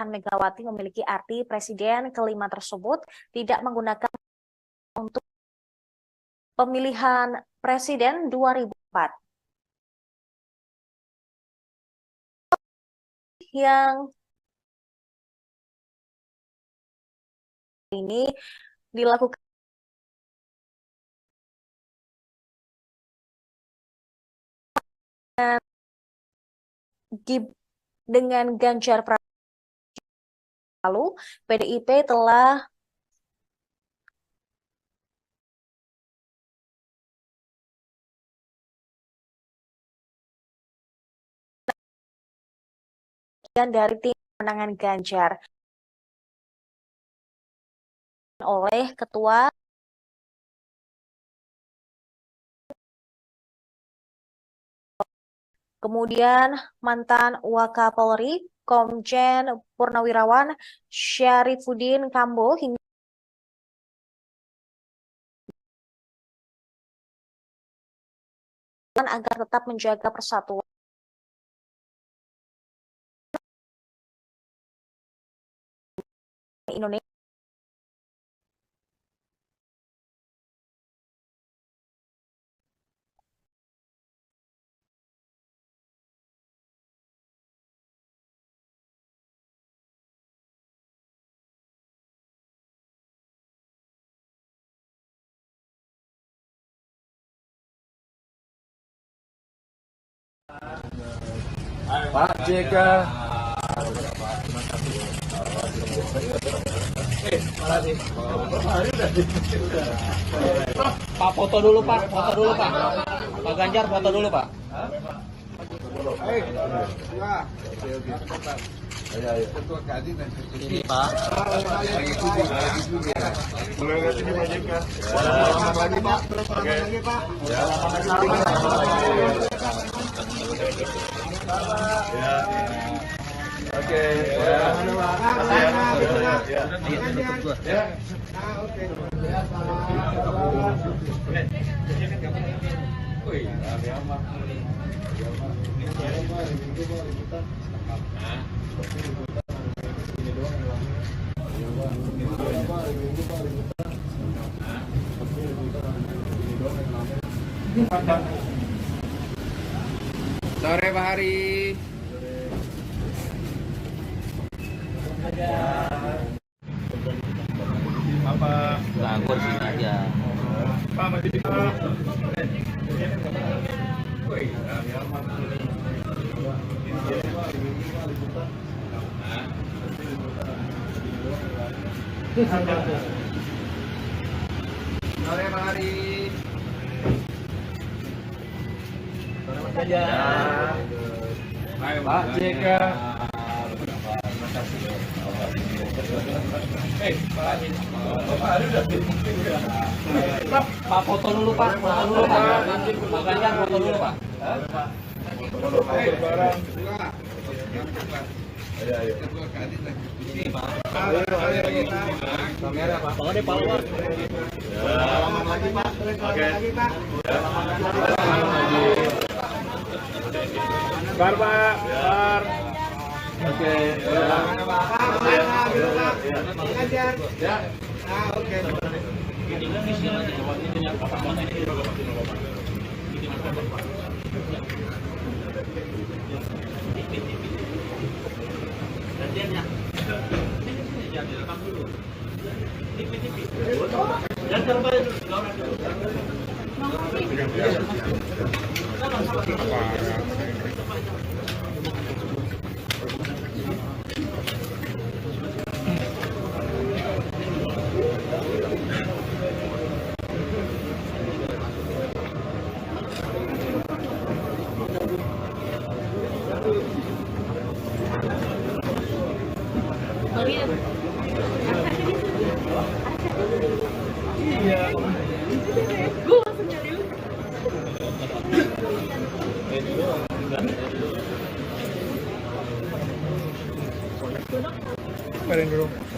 Megawati memiliki arti presiden kelima tersebut tidak menggunakan untuk pemilihan presiden 2004. Yang ini dilakukan dengan Ganjar Pranowo. Lalu PDIP telah dari tim pemenangan Ganjar oleh Ketua kemudian mantan Wakapolri Komjen Purnawirawan Syarifuddin Kambo hingga agar tetap menjaga persatuan Indonesia. Pak JK. Pak foto dulu Pak, foto dulu Pak. Pak Ganjar foto dulu Pak. Ini Pak. Boleh lihat ini Pak JK. Selamat lagi Pak. Selamat lagi Pak. Ya. Oke. Ya. Oke. Sore Pak Hari. Apa? Nah, gua di sini aja. Pak masih di sana. Sore Pak Hari. Pak JK. Pak foto dulu Pak, foto dulu Pak. Pak Ganjar foto dulu Pak. Ini Pak. Kamera Pak. Pak ada pahlawan. Selamat lagi Pak. Oke. Bar Pak. Bar. Oke. Ya. Oke.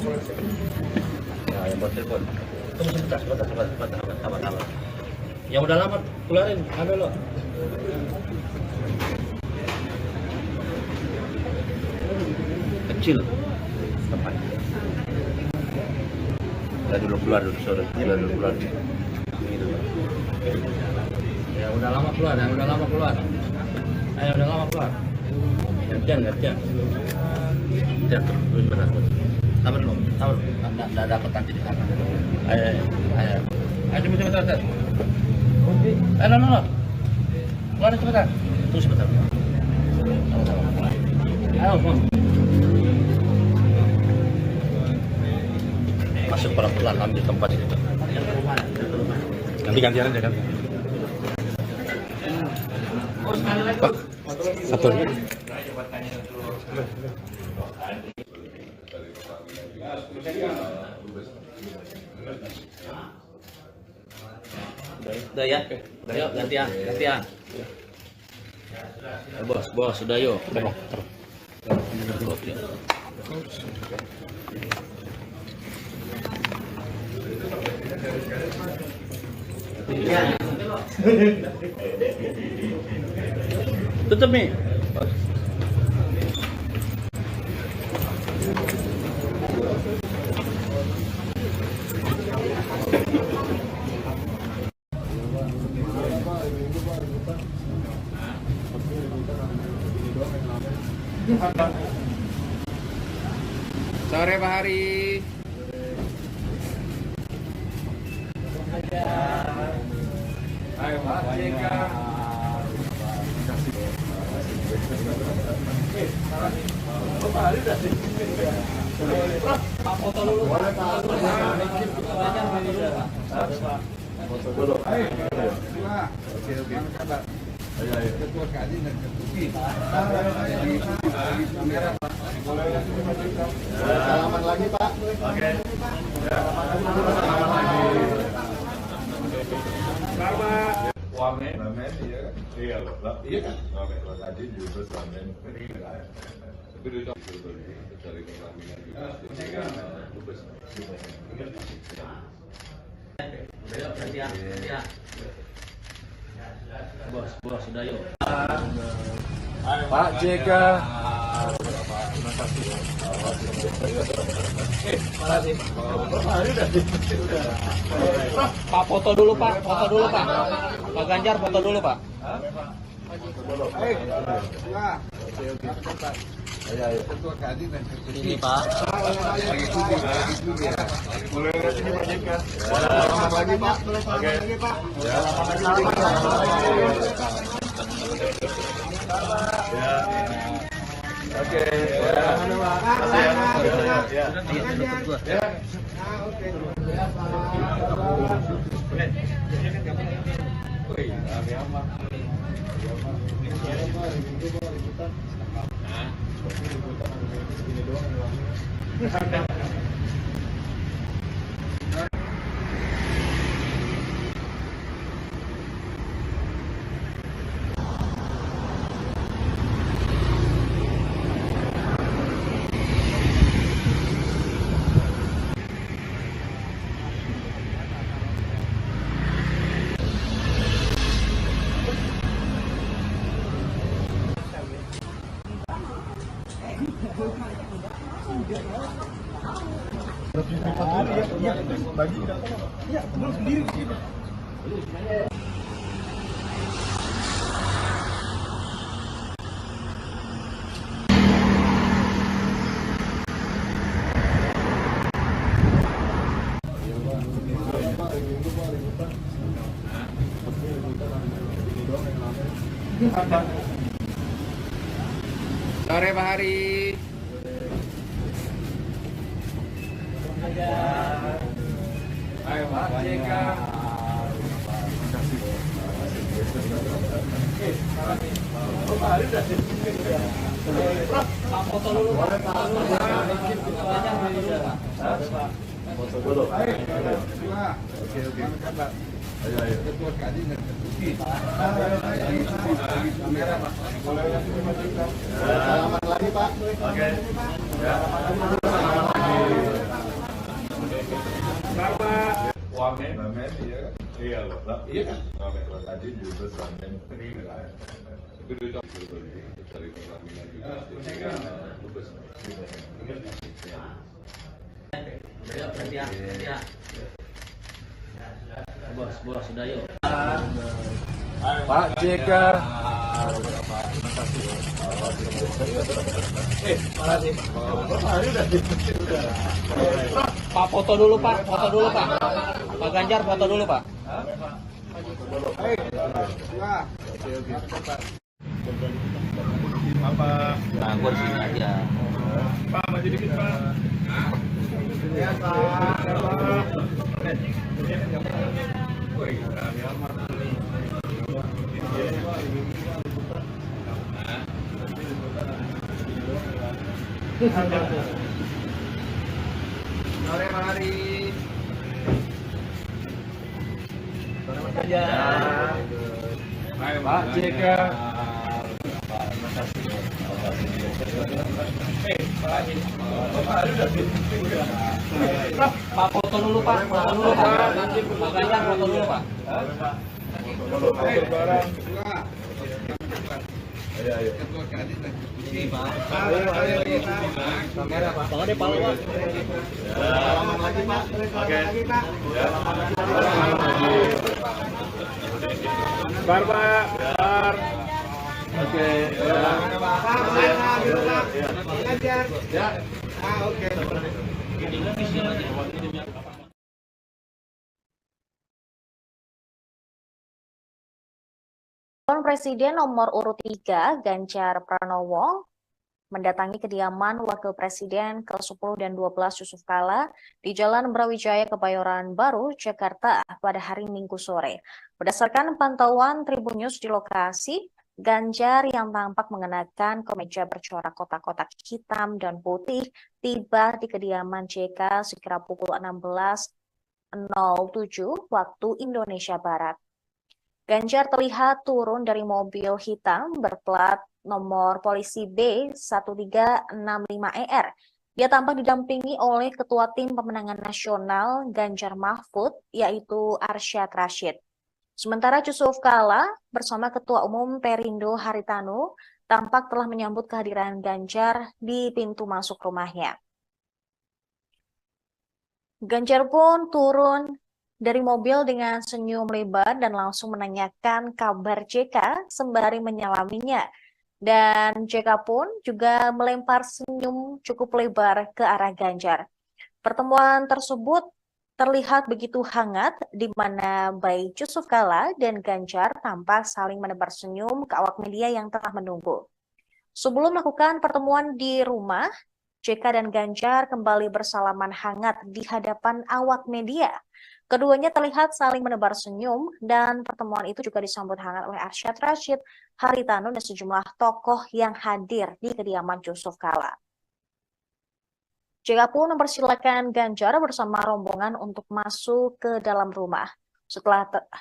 Ya, yang buat telepon. Tunggu sebentar. Yang udah lama keluarin, ambil lo. Kecil. Tempat. Kita dulu keluar dulu, sore. Keluar dulu. Ini dulu. Ya udah lama keluar. Ayo udah lama keluar. Gantian. Terus benar. Sabar lo. Nggak dapat nanti di sana. Ayo. Cepat. No. Keluar cepetan. Tunggu sebentar. Ayo, Bang. Masuk pelan-pelan ambil tempat ini. Nanti gantian aja kan. Pak, satu. Udah ya, yuk gantian. Bos, sudah yuk. Tutup nih. Sore Pak Hari. Ayo Pak JK. Pak Hari udah sih. Pak foto dulu. Boleh Pak. Foto dulu. Ayo. Oke. Ayo. Ketua Kadin dan Ketua. Kamera Pak. Salaman lagi Pak. Oke. Salaman lagi. Selamat. Wamen ya kan? Iya loh. Iya kan? Wamen tadi juga wamen. Tapi itu dari pengambilan juga. Bos, sudah yuk. Pak JK. Pak foto dulu Pak. Pak Ganjar foto dulu Pak. Ayo. Ketua Kadin dan Ketua. Ini Pak. Boleh lihat ini Pak JK. Selamat lagi Pak. Selamat lagi Pak. Oke. Sore Pak Hari. Ayo Pak JK. Pak Hari udah sih. Pak foto dulu. Boleh Pak. Foto dulu. Oke. Ayo. Ketua Kadin dan Ketua. Kamera Pak. Selamat lagi Pak. Oke. Selamat lagi. wamen iya kan? Iya loh. Iya kan? Wamen tadi juga wamen penilaian. Itu dari pengambilan juga. Bos, sudah yuk. Pak JK. Pak foto dulu Pak, Pak Ganjar foto dulu Pak. Nah, gua di sini aja. Pak maju dikit Pak. Ya Pak. Sore mari. Pak JK. Pak foto dulu Pak, Pak Ganjar foto dulu Pak. Barang. Ayo. Ini Pak. Kamera Pak. Pak ada palu Pak. Oke. Bar Pak. Bar. Oke. Ya. Oke. Calon Presiden nomor urut 3, Ganjar Pranowo, mendatangi kediaman Wakil Presiden ke-10 dan 12 Yusuf Kala di Jalan Brawijaya Kebayoran Baru, Jakarta pada hari Minggu sore. Berdasarkan pantauan Tribun News di lokasi, Ganjar yang tampak mengenakan kemeja bercorak kotak-kotak hitam dan putih tiba di kediaman JK sekira pukul 16.07 waktu Indonesia Barat. Ganjar terlihat turun dari mobil hitam berplat nomor polisi B1365ER. Dia tampak didampingi oleh Ketua Tim Pemenangan Nasional Ganjar Mahfud, yaitu Arsyad Rashid. Sementara Yusuf Kala bersama Ketua Umum Perindo Haritanu tampak telah menyambut kehadiran Ganjar di pintu masuk rumahnya. Ganjar pun turun dari mobil dengan senyum lebar dan langsung menanyakan kabar JK sembari menyalaminya. Dan JK pun juga melempar senyum cukup lebar ke arah Ganjar. Pertemuan tersebut terlihat begitu hangat di mana baik Yusuf Kala dan Ganjar tampak saling menebar senyum ke awak media yang telah menunggu. Sebelum melakukan pertemuan di rumah, JK dan Ganjar kembali bersalaman hangat di hadapan awak media. Keduanya terlihat saling menebar senyum dan pertemuan itu juga disambut hangat oleh Arsyad Rashid, Haritanu, dan sejumlah tokoh yang hadir di kediaman Yusuf Kala. JK pun mempersilakan Ganjar bersama rombongan untuk masuk ke dalam rumah.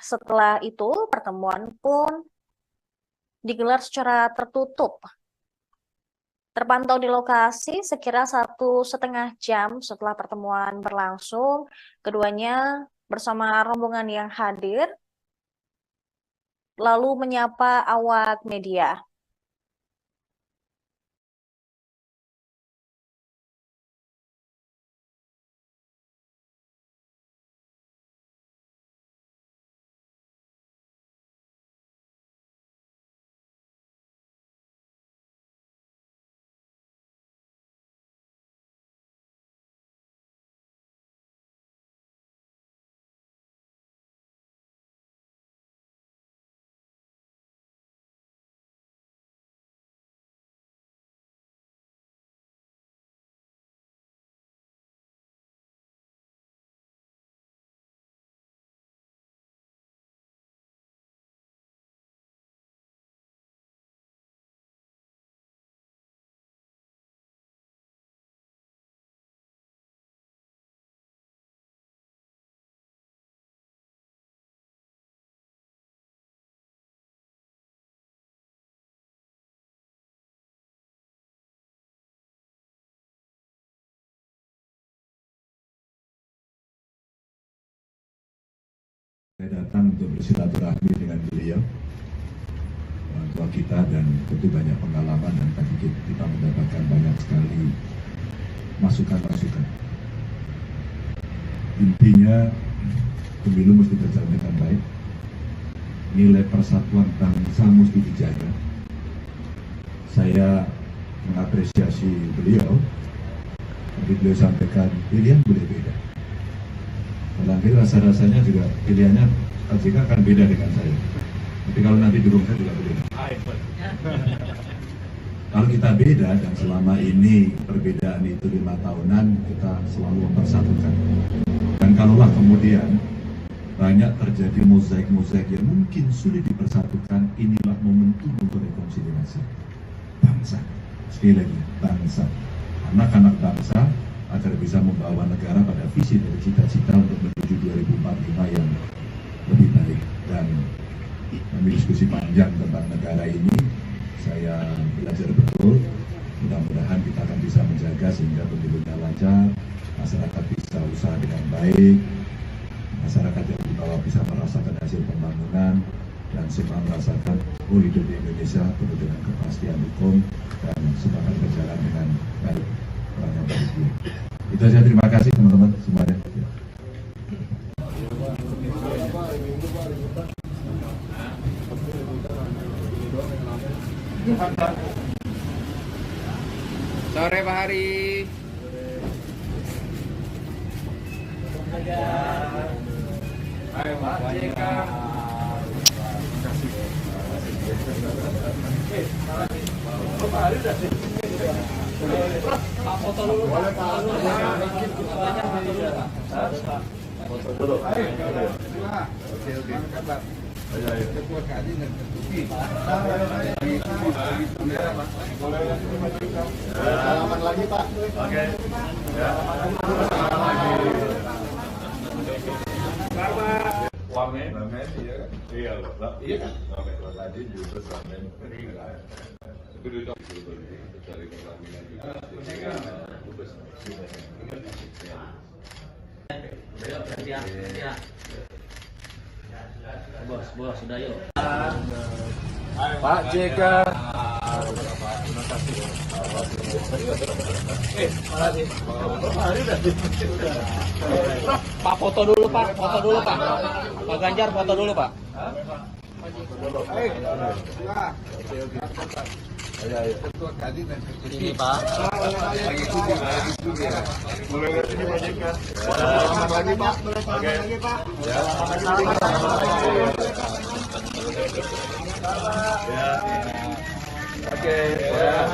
Setelah itu, pertemuan pun digelar secara tertutup. Terpantau di lokasi sekira 1,5 jam setelah pertemuan berlangsung, keduanya bersama rombongan yang hadir lalu menyapa awak media. Saya datang untuk bersilaturahmi dengan beliau, orang tua kita, dan tentu banyak pengalaman, dan tadi kita mendapatkan banyak sekali masukan-masukan. Intinya, pemilu mesti berjalan dengan baik, nilai persatuan bangsa mesti dijaga. Saya mengapresiasi beliau, tapi beliau sampaikan pilihan boleh beda. Nanti rasa-rasanya juga pilihannya Pak JK akan beda dengan saya. Tapi kalau nanti di rumah juga beda. Kalau kita beda, dan selama ini perbedaan itu 5 tahunan, kita selalu mempersatukan. Dan kalaulah kemudian banyak terjadi mozaik-mozaik yang mungkin sulit dipersatukan, inilah momentum untuk rekonsiliasi bangsa. Sekali lagi, bangsa. Anak-anak bangsa agar bisa membawa negara pada visi dari cita-cita untuk menuju 2045 yang lebih baik. Dan kami diskusi panjang tentang negara ini, saya belajar betul. Mudah-mudahan kita akan bisa menjaga sehingga pemilunya lancar, masyarakat bisa usaha dengan baik, masyarakat yang di bawah bisa merasakan hasil pembangunan, dan semua merasakan hidup di Indonesia penuh dengan kepastian hukum dan semua akan berjalan dengan baik. Itu saja, terima kasih teman-teman semuanya. Sore Pak Hari. Ayo Pak JK. Pak Hari udah sih. Pak foto dulu. Boleh Pak. Foto dulu. Oke. Ayo. Salaman lagi Pak. Oke. Wamen, iya kan? Iya loh, iya kan? Wamen tadi juga wamen. Itu dari kepemimpinan juga. Bos, sudah yuk. Pak JK. Pak foto dulu Pak, Pak Ganjar foto dulu Pak. Ini Pak. Mulai dari sini Pak JK. Selamat lagi Pak. Selamat lagi Pak. Ya. Oke. Ya.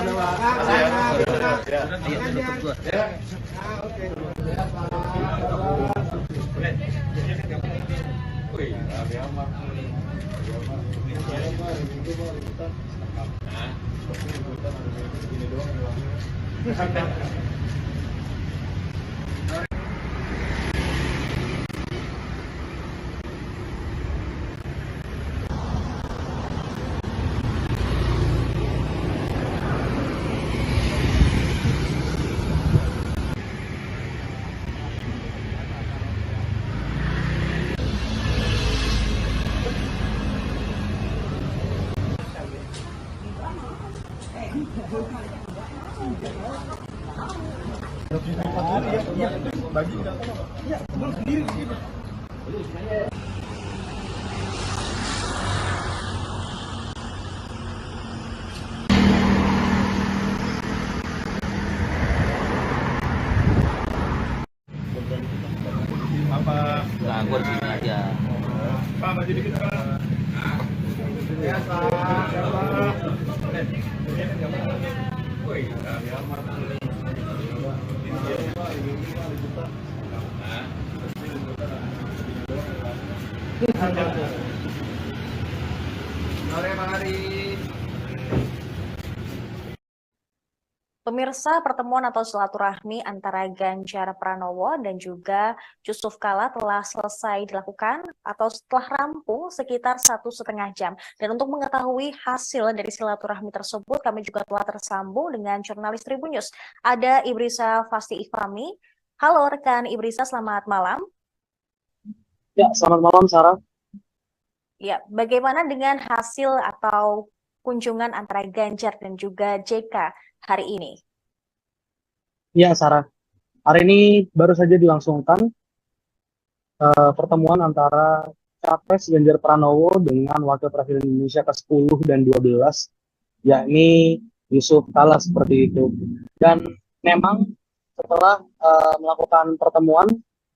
Nah, gue di sini aja. Pak, maju dikit Pak. Ya Pak. Sore Pak Hari. Pemirsa, pertemuan atau silaturahmi antara Ganjar Pranowo dan juga Yusuf Kala telah selesai dilakukan atau setelah rampung sekitar 1,5 jam. Dan untuk mengetahui hasil dari silaturahmi tersebut, kami juga telah tersambung dengan jurnalis Tribun News. Ada Ibrisa Fasti Ifami. Halo rekan Ibrisa, selamat malam. Ya, selamat malam Sarah. Ya, bagaimana dengan hasil atau kunjungan antara Ganjar dan juga JK hari ini? Ya, Sarah, hari ini baru saja dilangsungkan pertemuan antara Capres Ganjar Pranowo dengan Wakil Presiden Indonesia ke-10 dan 12, yakni Yusuf Kala seperti itu. Dan memang setelah melakukan pertemuan,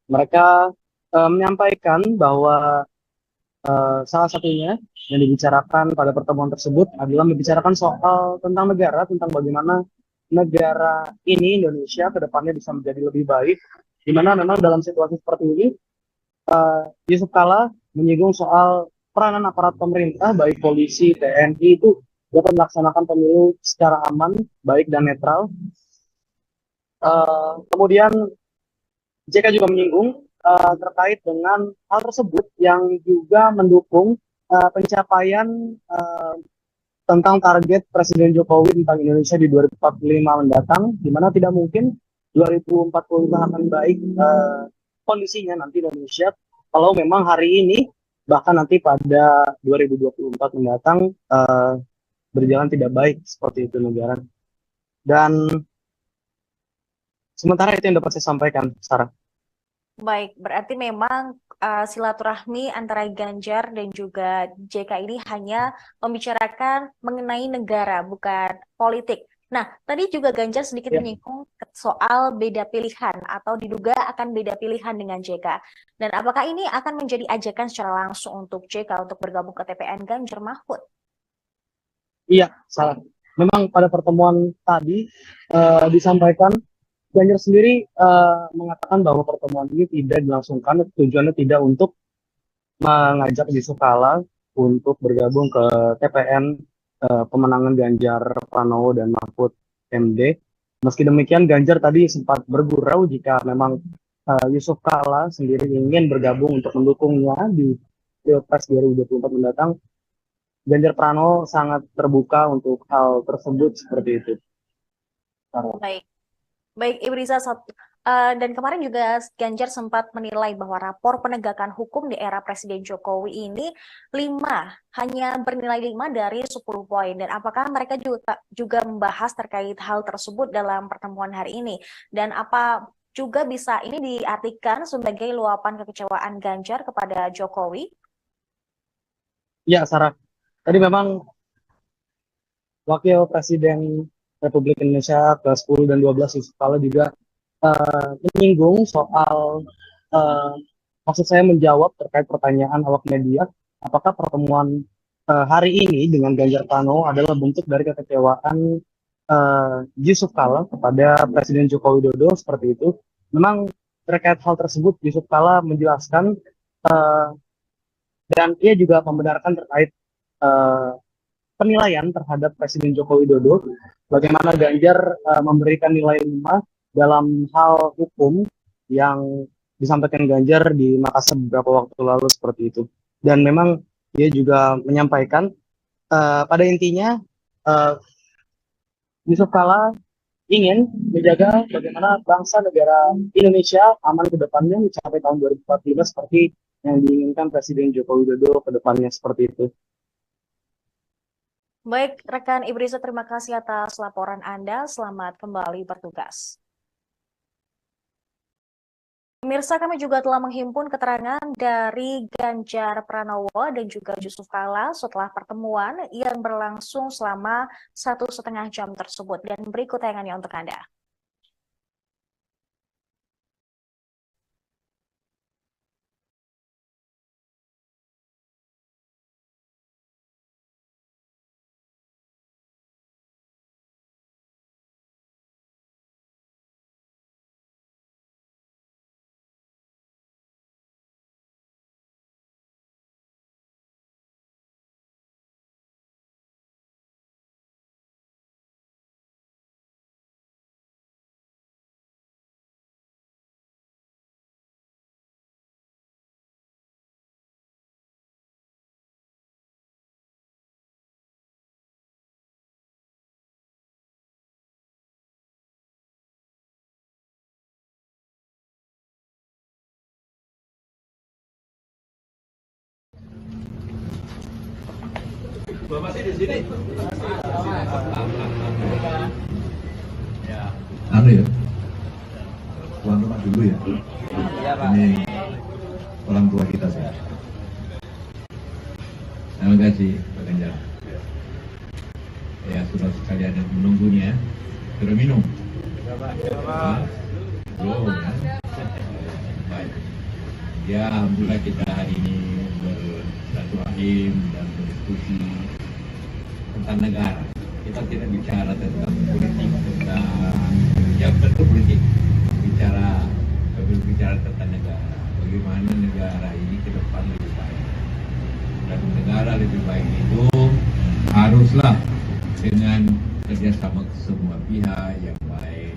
mereka menyampaikan bahwa salah satunya yang dibicarakan pada pertemuan tersebut adalah membicarakan soal tentang negara, tentang bagaimana negara ini, Indonesia, ke depannya bisa menjadi lebih baik, di mana memang dalam situasi seperti ini, Yusuf Kala menyinggung soal peranan aparat pemerintah, baik polisi, TNI, itu dapat melaksanakan pemilu secara aman, baik dan netral. Kemudian JK juga menyinggung terkait dengan hal tersebut yang juga mendukung pencapaian tentang target Presiden Jokowi tentang Indonesia di 2045 mendatang, di mana tidak mungkin 2045 akan baik kondisinya nanti Indonesia kalau memang hari ini bahkan nanti pada 2024 mendatang berjalan tidak baik seperti itu negara. Dan sementara itu yang dapat saya sampaikan, Sarah. Baik, berarti memang silaturahmi antara Ganjar dan juga JK ini hanya membicarakan mengenai negara, bukan politik. Nah, tadi juga Ganjar sedikit menyinggung soal beda pilihan atau diduga akan beda pilihan dengan JK. Dan apakah ini akan menjadi ajakan secara langsung untuk JK untuk bergabung ke TPN Ganjar Mahfud? Iya, salah. Memang pada pertemuan tadi disampaikan Ganjar sendiri mengatakan bahwa pertemuan ini tidak dilangsungkan, tujuannya tidak untuk mengajak Yusuf Kala untuk bergabung ke TPN pemenangan Ganjar Pranowo dan Mahfud MD. Meski demikian, Ganjar tadi sempat bergurau jika memang Yusuf Kala sendiri ingin bergabung untuk mendukungnya di Pilpres 2024 mendatang. Ganjar Pranowo sangat terbuka untuk hal tersebut seperti itu. Baik. Baik, Ibu Riza, dan kemarin juga Ganjar sempat menilai bahwa rapor penegakan hukum di era Presiden Jokowi ini hanya bernilai 5 dari 10 poin. Dan apakah mereka juga membahas terkait hal tersebut dalam pertemuan hari ini? Dan apa juga bisa ini diartikan sebagai luapan kekecewaan Ganjar kepada Jokowi? Ya, Sarah. Tadi memang Wakil Presiden Republik Indonesia ke-10 dan 12 Yusuf Kala juga menyinggung soal maksud saya menjawab terkait pertanyaan awak media, apakah pertemuan hari ini dengan Ganjar Pranowo adalah bentuk dari kekecewaan Yusuf Kala kepada Presiden Joko Widodo seperti itu. Memang terkait hal tersebut Yusuf Kala menjelaskan dan ia juga membenarkan terkait penilaian terhadap Presiden Joko Widodo, bagaimana Ganjar memberikan nilai 5 dalam hal hukum yang disampaikan Ganjar di Makassar beberapa waktu lalu seperti itu. Dan memang dia juga menyampaikan pada intinya Yusuf Kala ingin menjaga bagaimana bangsa negara Indonesia aman ke depannya mencapai tahun 2045 seperti yang diinginkan Presiden Joko Widodo ke depannya seperti itu. Baik, rekan Ibu Riza, terima kasih atas laporan Anda. Selamat kembali bertugas. Pemirsa, kami juga telah menghimpun keterangan dari Ganjar Pranowo dan juga Yusuf Kala setelah pertemuan yang berlangsung selama 1,5 jam tersebut. Dan berikut tayangannya untuk Anda. Bapak sih di sini. Ya. Anu ya, tuan rumah dulu ya. Iya, Pak. Ini orang tua kita sih. Terima kasih Pak Ganjar. Ya, sudah sekalian yang menunggunya. Sudah minum? Belum ya? Baik. Ya, alhamdulillah kita hari ini bersilaturahim dan berdiskusi tentang negara. Kita tidak bicara tentang politik, tentang yang betul politik. Bicara tentang negara. Bagaimana negara ini ke depan lebih baik. Dan negara lebih baik itu haruslah dengan kerjasama semua pihak yang baik.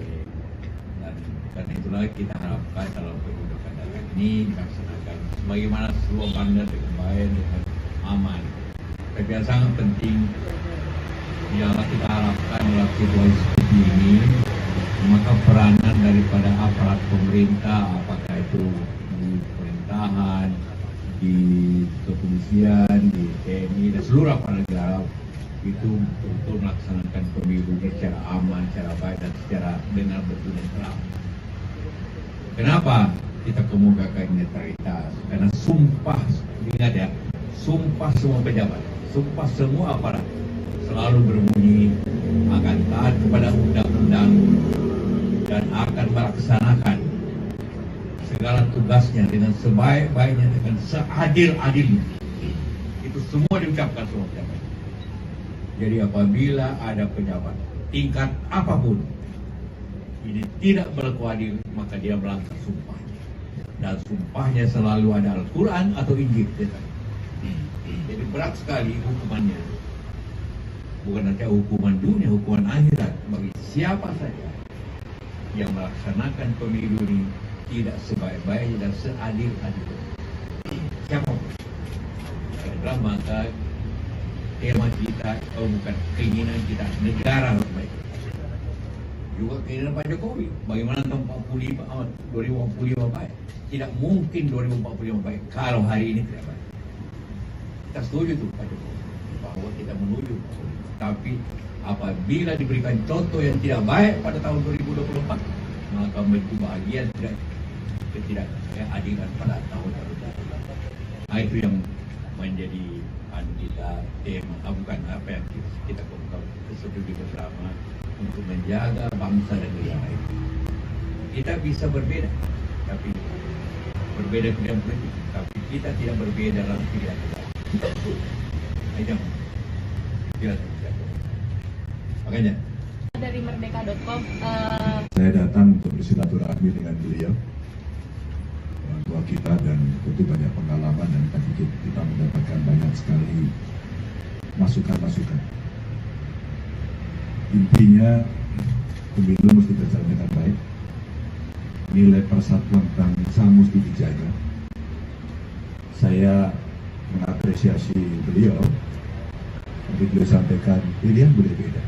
Dan karena itulah kita harapkan dalam pemilu kadang ini dilaksanakan sebagaimana slogannya dengan baik, dengan aman. Tapi yang sangat penting yang kita harapkan dalam situasi seperti ini, maka peranan daripada aparat pemerintah, apakah itu di pemerintahan, di kepolisian, di TNI dan seluruh aparat negara itu untuk melaksanakan pemilu secara aman, secara baik dan secara dengan betul dan terang. Kenapa kita kemukakan netralitas? Karena sumpah, ingat ya, sumpah semua pejabat, sumpah semua aparat selalu berbunyi akan taat kepada undang-undang dan akan melaksanakan segala tugasnya dengan sebaik-baiknya, dengan seadil-adilnya. Itu semua diucapkan semua pejabat. Jadi apabila ada pejabat tingkat apapun ini tidak berlaku adil, maka dia melanggar sumpahnya. Dan sumpahnya selalu ada Al-Quran atau Injil. Jadi berat sekali hukumannya. Bukan saja hukuman dunia, hukuman akhirat bagi siapa saja yang melaksanakan pemilu ini tidak sebaik-baiknya dan seadil-adilnya. Siapa pun. Karena maka tema kita, bukan keinginan kita, negara harus baik. Juga keinginan Pak Jokowi, bagaimana tahun 2045 baik. Tidak mungkin 2045 baik kalau hari ini tidak baik. Kita setuju tuh Pak Jokowi bahwa kita menuju, tapi apabila diberikan contoh yang tidak baik pada tahun 2024, maka itu bagian ketidakadilan pada tahun 2024. Nah, itu yang menjadi kita tema, bukan apa yang kita setuju bersama untuk menjaga bangsa dan negara ini. Kita bisa berbeda, tapi berbeda pilihan politik, tapi kita tidak berbeda dalam pilihan kita. Makanya dari merdeka.com saya datang untuk bersilaturahmi dengan beliau, orang tua kita, dan tentu banyak pengalaman dan kita mendapatkan banyak sekali masukan-masukan. Intinya pemilu mesti berjalan dengan baik, nilai persatuan bangsa mesti dijaga. Saya mengapresiasi beliau, tapi beliau sampaikan pilihan boleh beda.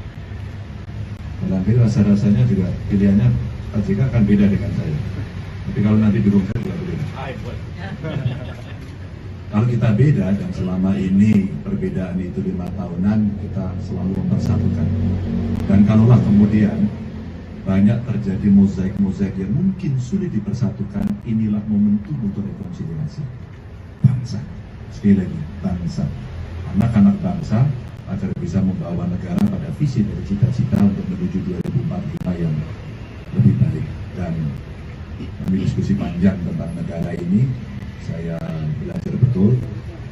Barangkali rasa-rasanya juga pilihannya Pak JK akan beda dengan saya. Tapi kalau nanti dukung saya juga berbeda. Kalau kita beda, dan selama ini perbedaan itu 5 tahunan, kita selalu mempersatukan. Dan kalaulah kemudian banyak terjadi mozaik-mozaik yang mungkin sulit dipersatukan, inilah momentum untuk rekonsiliasi bangsa. Sekali lagi, bangsa. Anak-anak bangsa agar bisa membawa negara pada visi dan cita-cita untuk menuju 2045 yang lebih baik. Dan kami diskusi panjang tentang negara ini, saya belajar betul.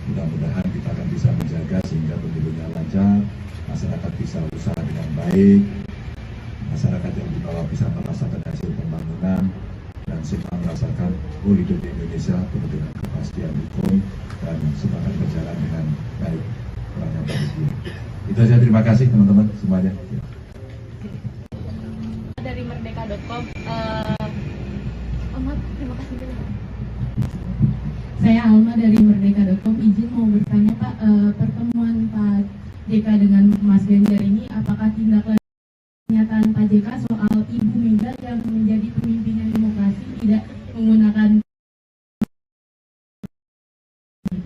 Mudah-mudahan kita akan bisa menjaga sehingga pemilunya lancar, masyarakat bisa usaha dengan baik, masyarakat yang di bawah bisa merasakan hasil pembangunan, dan semua merasakan hidup di Indonesia penuh dengan kepastian hukum dan semuanya berjalan dengan baik. Itu saja, terima kasih teman-teman semuanya. dari merdeka.com terima kasih dulu. Saya Alma dari merdeka.com. Izin mau bertanya Pak, pertemuan Pak JK dengan Mas Ganjar ini apakah tindak lanjut pernyataan Pak JK soal Ibu Mega yang menjadi pemimpin demokrasi tidak menggunakan,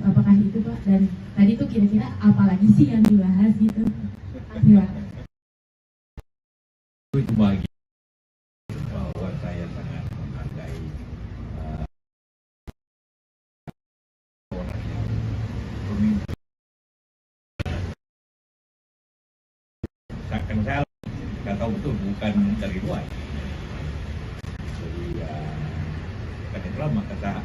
apakah itu gitu Pak. Dan tadi tuh kira-kira apalagi sih yang dibahas gitu. Ya. Itu bagi bahwa saya sangat menghargai orang yang pemimpin. Karena saya nggak tahu betul, bukan dari luar. Jadi ya, karena itulah maka saya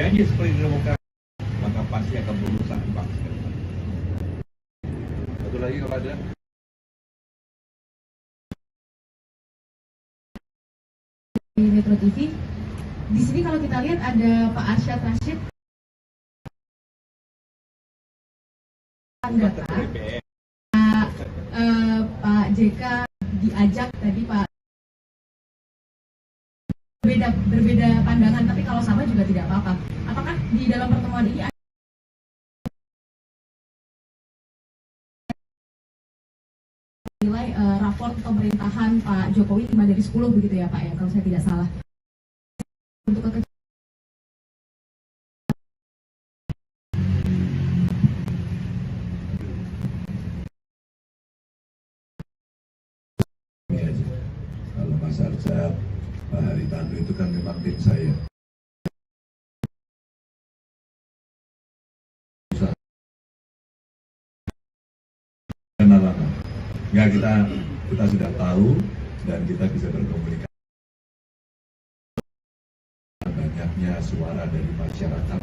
janji seperti demokrasi, maka pasti akan berusaha di bangsa. Satu lagi kalau ada. Di Metro TV, di sini kalau kita lihat ada Pak Arsyad Rashid, data, Pak JK diajak tadi Pak, berbeda pandangan, tapi kalau sama juga tidak apa-apa. Apakah di dalam pertemuan ini ada nilai raport pemerintahan Pak Jokowi 5 dari 10 begitu ya Pak ya, kalau saya tidak salah. Untuk kalau Mas Arsyad, Pak Haritanu itu kan memang tim saya. Kenal lama. Ya kita sudah tahu dan kita bisa berkomunikasi. Banyaknya suara dari masyarakat.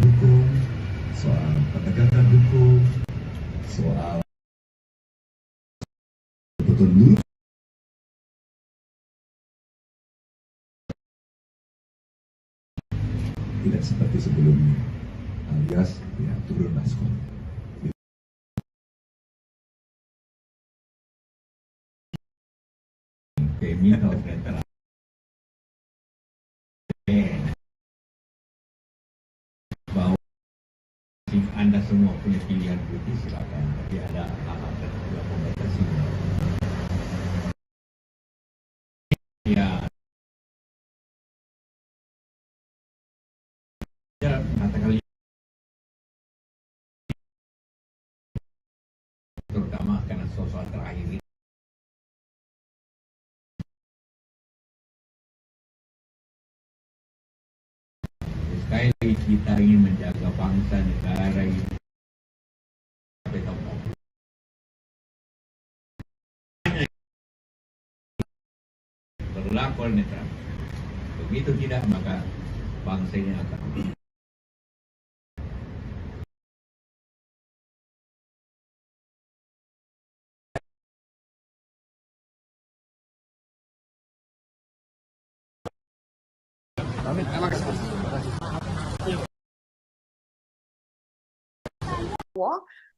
Hukum, soal penegakan hukum, soal betul tidak seperti sebelumnya, alias ya turun maskot. Criminal veteran. Bahwa Anda semua punya pilihan politik silakan, tapi ada hal-hal tertentu yang membatasinya. Ya. Katakan terutama karena soal terakhir ini. Sekali lagi kita ingin menjaga bangsa negara ini sampai tahun lalu. Berlaku netral. Begitu tidak maka bangsa ini akan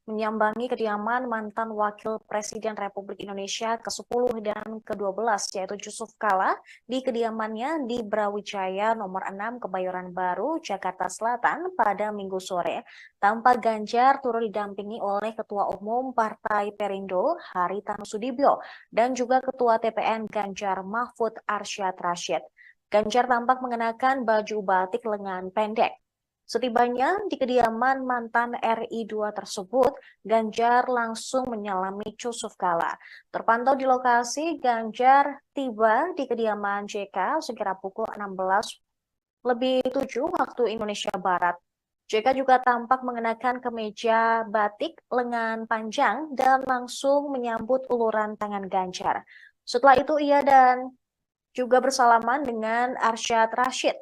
menyambangi kediaman mantan Wakil Presiden Republik Indonesia ke-10 dan ke-12 yaitu Yusuf Kala di kediamannya di Brawijaya nomor 6 Kebayoran Baru, Jakarta Selatan pada Minggu sore. Tampak Ganjar turut didampingi oleh Ketua Umum Partai Perindo Haritanu Sudibyo dan juga Ketua TPN Ganjar Mahfud Arsyad Rashid. Ganjar tampak mengenakan baju batik lengan pendek. Setibanya di kediaman mantan RI2 tersebut, Ganjar langsung menyalami Yusuf Kala. Terpantau di lokasi, Ganjar tiba di kediaman JK sekira pukul 16:07 waktu Indonesia Barat. JK juga tampak mengenakan kemeja batik lengan panjang dan langsung menyambut uluran tangan Ganjar. Setelah itu ia dan juga bersalaman dengan Arsyad Rashid.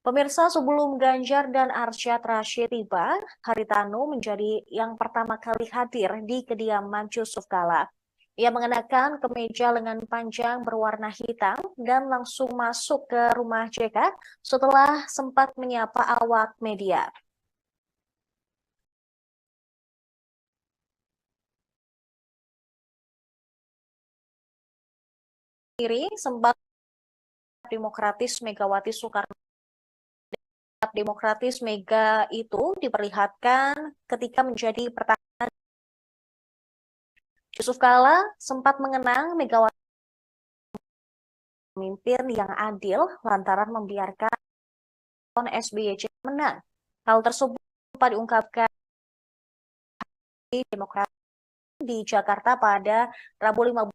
Pemirsa, sebelum Ganjar dan Arsyad Rashid tiba, Haritanu menjadi yang pertama kali hadir di kediaman Yusuf Kala. Ia mengenakan kemeja lengan panjang berwarna hitam dan langsung masuk ke rumah JK setelah sempat menyapa awak media. Sempat Demokratis Megawati Soekarno demokratis Mega itu diperlihatkan ketika menjadi pertahanan. Yusuf Kala sempat mengenang Megawati pemimpin yang adil lantaran membiarkan SBY menang. Hal tersebut diungkapkan di Demokrat di Jakarta pada Rabu 15.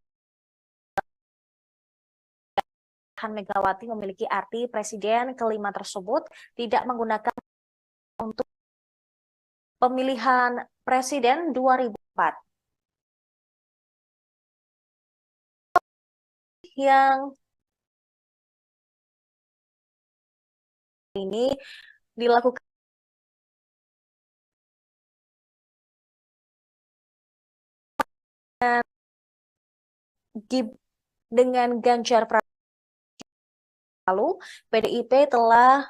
Megawati memiliki arti presiden kelima tersebut tidak menggunakan untuk pemilihan presiden 2004. Yang ini dilakukan dengan Ganjar Pranowo. Lalu PDIP telah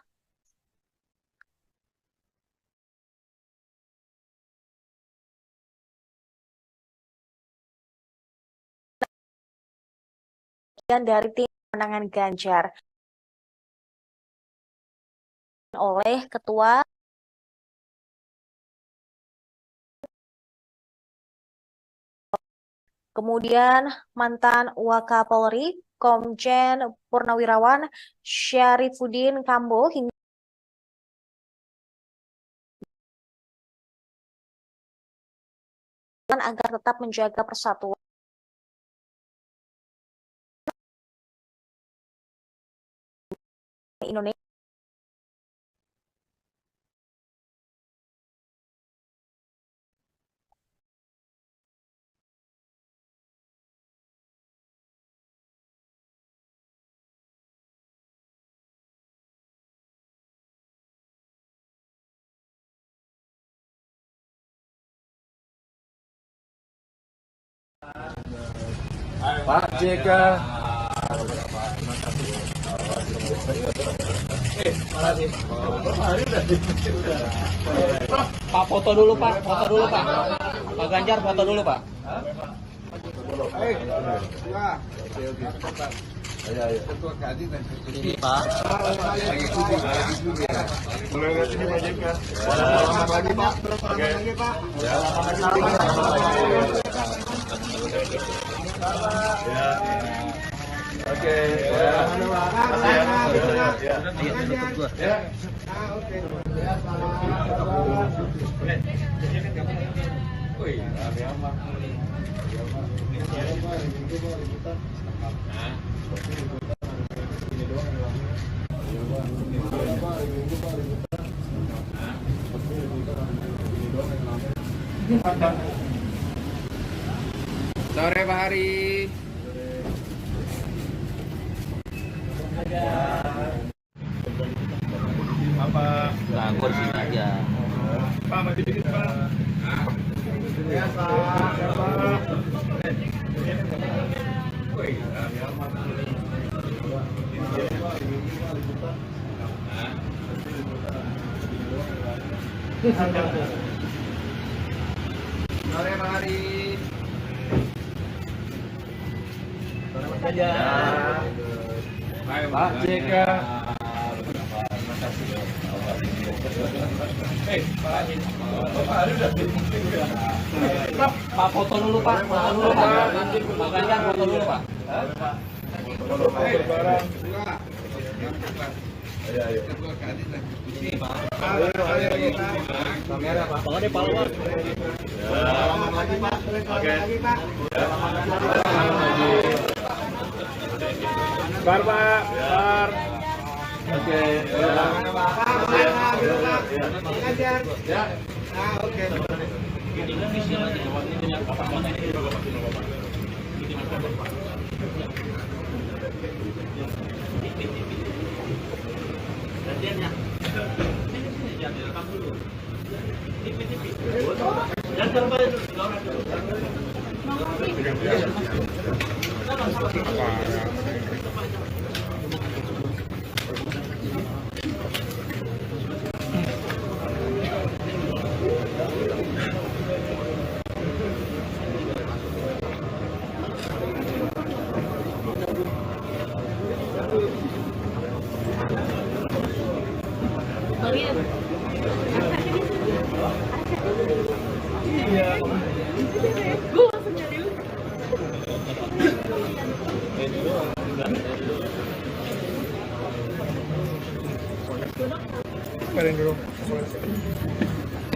dari tim pemenangan Ganjar oleh Ketua kemudian mantan Wakapolri Komjen Purnawirawan Syarifuddin Kambo hingga agar tetap menjaga persatuan Indonesia. Pak JK. Pak foto dulu Pak, foto dulu Pak. Pak Ganjar foto dulu Pak. Ini Pak. Boleh lihat ini Pak JK. Selamat lagi Pak. Selamat lagi Pak. Ya. Oke. Ya. Ya. Oke. Sore Pak Hari. Apa? Nah, gua di sini aja. Pak, maju dikit Pak. Ya Pak. Ya Pak. Woi, Sore Pak Hari. Ya. Pak JK. Pak foto dulu Pak, foto dulu Pak. Pak Ganjar foto dulu Pak. Ini Pak. Kamera Pak. Bang ada pahlawan. Selamat lagi Pak. Oke. Bar Pak. Bar. Oke. Ya. Ah, oke. Gue langsung nyari lu.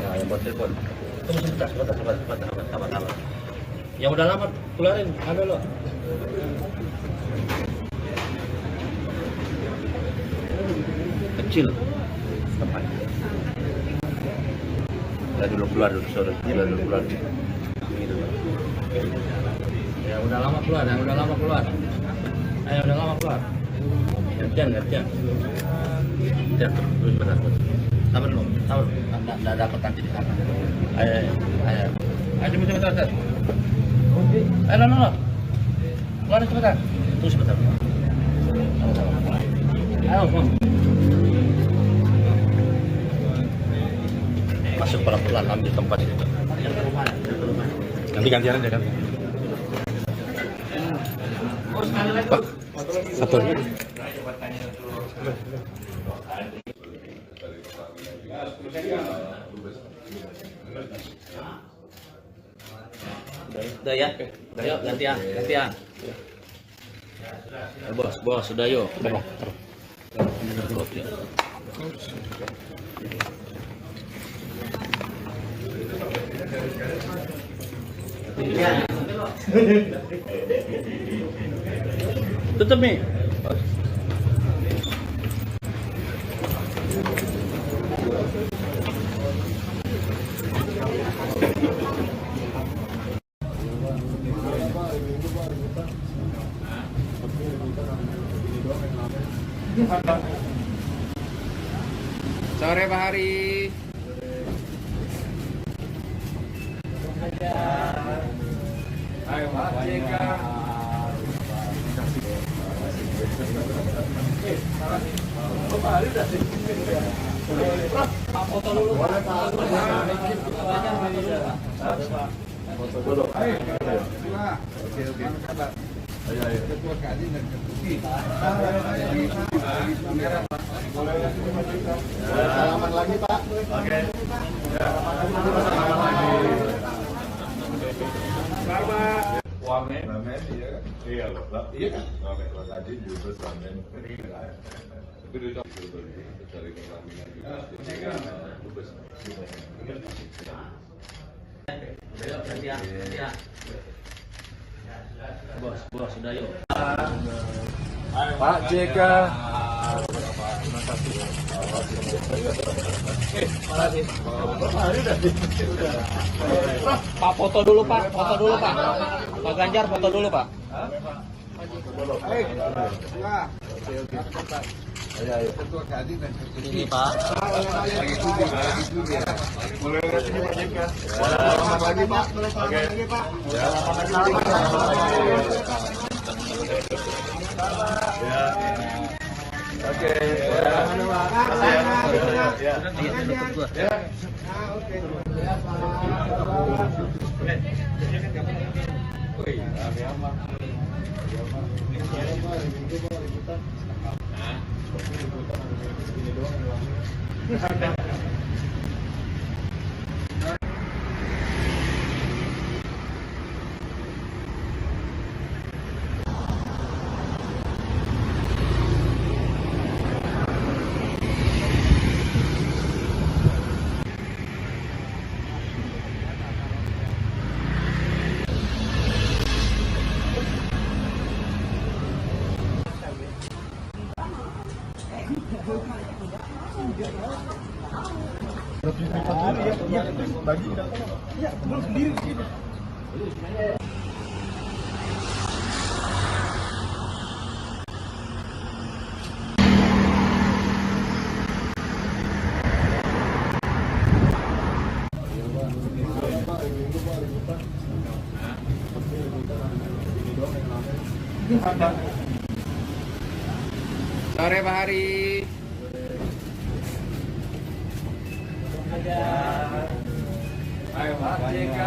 Ya, yang buat telepon. Tunggu sebentar. Yang udah lama keluarin, ambil lo. Kecil. Tempat. Udah dulu keluar dulu, sorry. Udah dulu keluar. Ini dulu. Ya udah lama keluar. Ayo udah lama keluar. Gantian. Gantian terus benar. Sabar lo. Nggak dapat nanti di sana. Ayo. Cepat. Ayo, no. Keluar cepetan. Tunggu sebentar. Ayo, Bang. Masuk pelan-pelan, ambil tempat itu. Nanti gantian aja kan. Pak, satu. Udah ya. Udah yuk, gantian. Bos, sudah yuk. Tutup nih. Sore Pak Hari. Ayo Pak JK. Pak Hari udah sih. Foto dulu Pak. Foto dulu. Ayo. Oke. Ayo. Ketua Kadin dan Ketua. Salaman lagi Pak. Oke. Salaman lagi. Selamat. Wamen, iya kan? Iya loh. Iya kan? Wamen Kadin juga Wamen. Tapi itu dari pengambilan juga. Bos, sudah yuk. Pak JK. Pak foto dulu Pak. Pak Ganjar foto dulu Pak. Ayo. Ketua Kadin dan Ketua. Ini Pak. Lagi cuti. Mulai dari sini Pak JK. Selamat lagi Pak. Oke. Pak. Ya. Oke. Sore Pak Hari. Ayo Pak JK.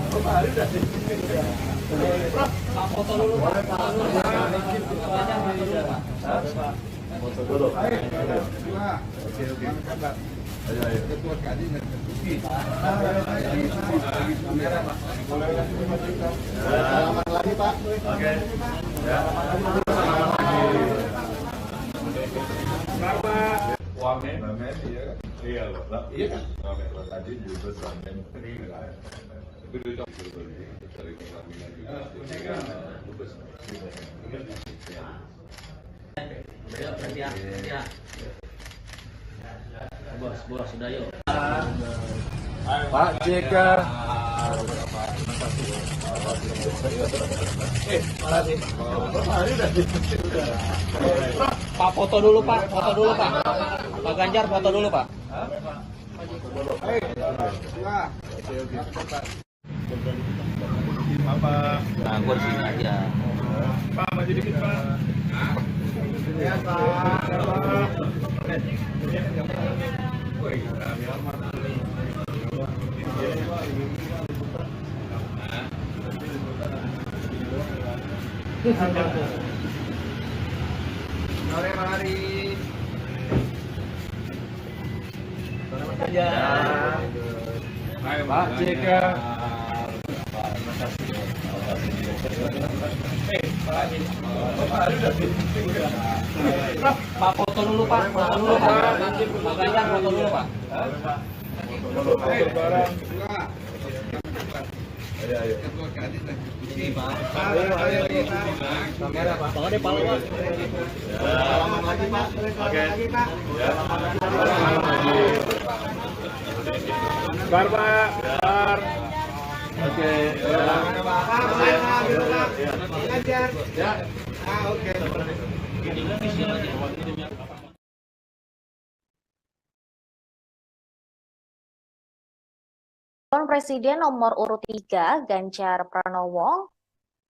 Pak Hari udah sih. Foto dulu Pak. Selamat lagi Pak. Oke. Wamen, iya kan? Iya loh, iya kan? Wamen tadi juga wamen peninggalan. Tapi itu dari pelaminan juga. Bos, sudah yuk. Pak JK. Pak foto dulu Pak, Pak Ganjar foto dulu Pak. Nah, gue di sini aja. Pak, maju dikit Pak. Ya Pak. Sore Pak Hari. Pak JK. Pak foto dulu Pak, Pak Ganjar foto dulu Pak. Barang. Ayo. Ini Pak. Kamera Pak. Pak ada palu Pak. Selamat lagi Pak. Oke. Selamat lagi. Bar Pak. Bar. Oke. Ganjar. Ya. Oke. Calon Presiden nomor urut 3, Ganjar Pranowo,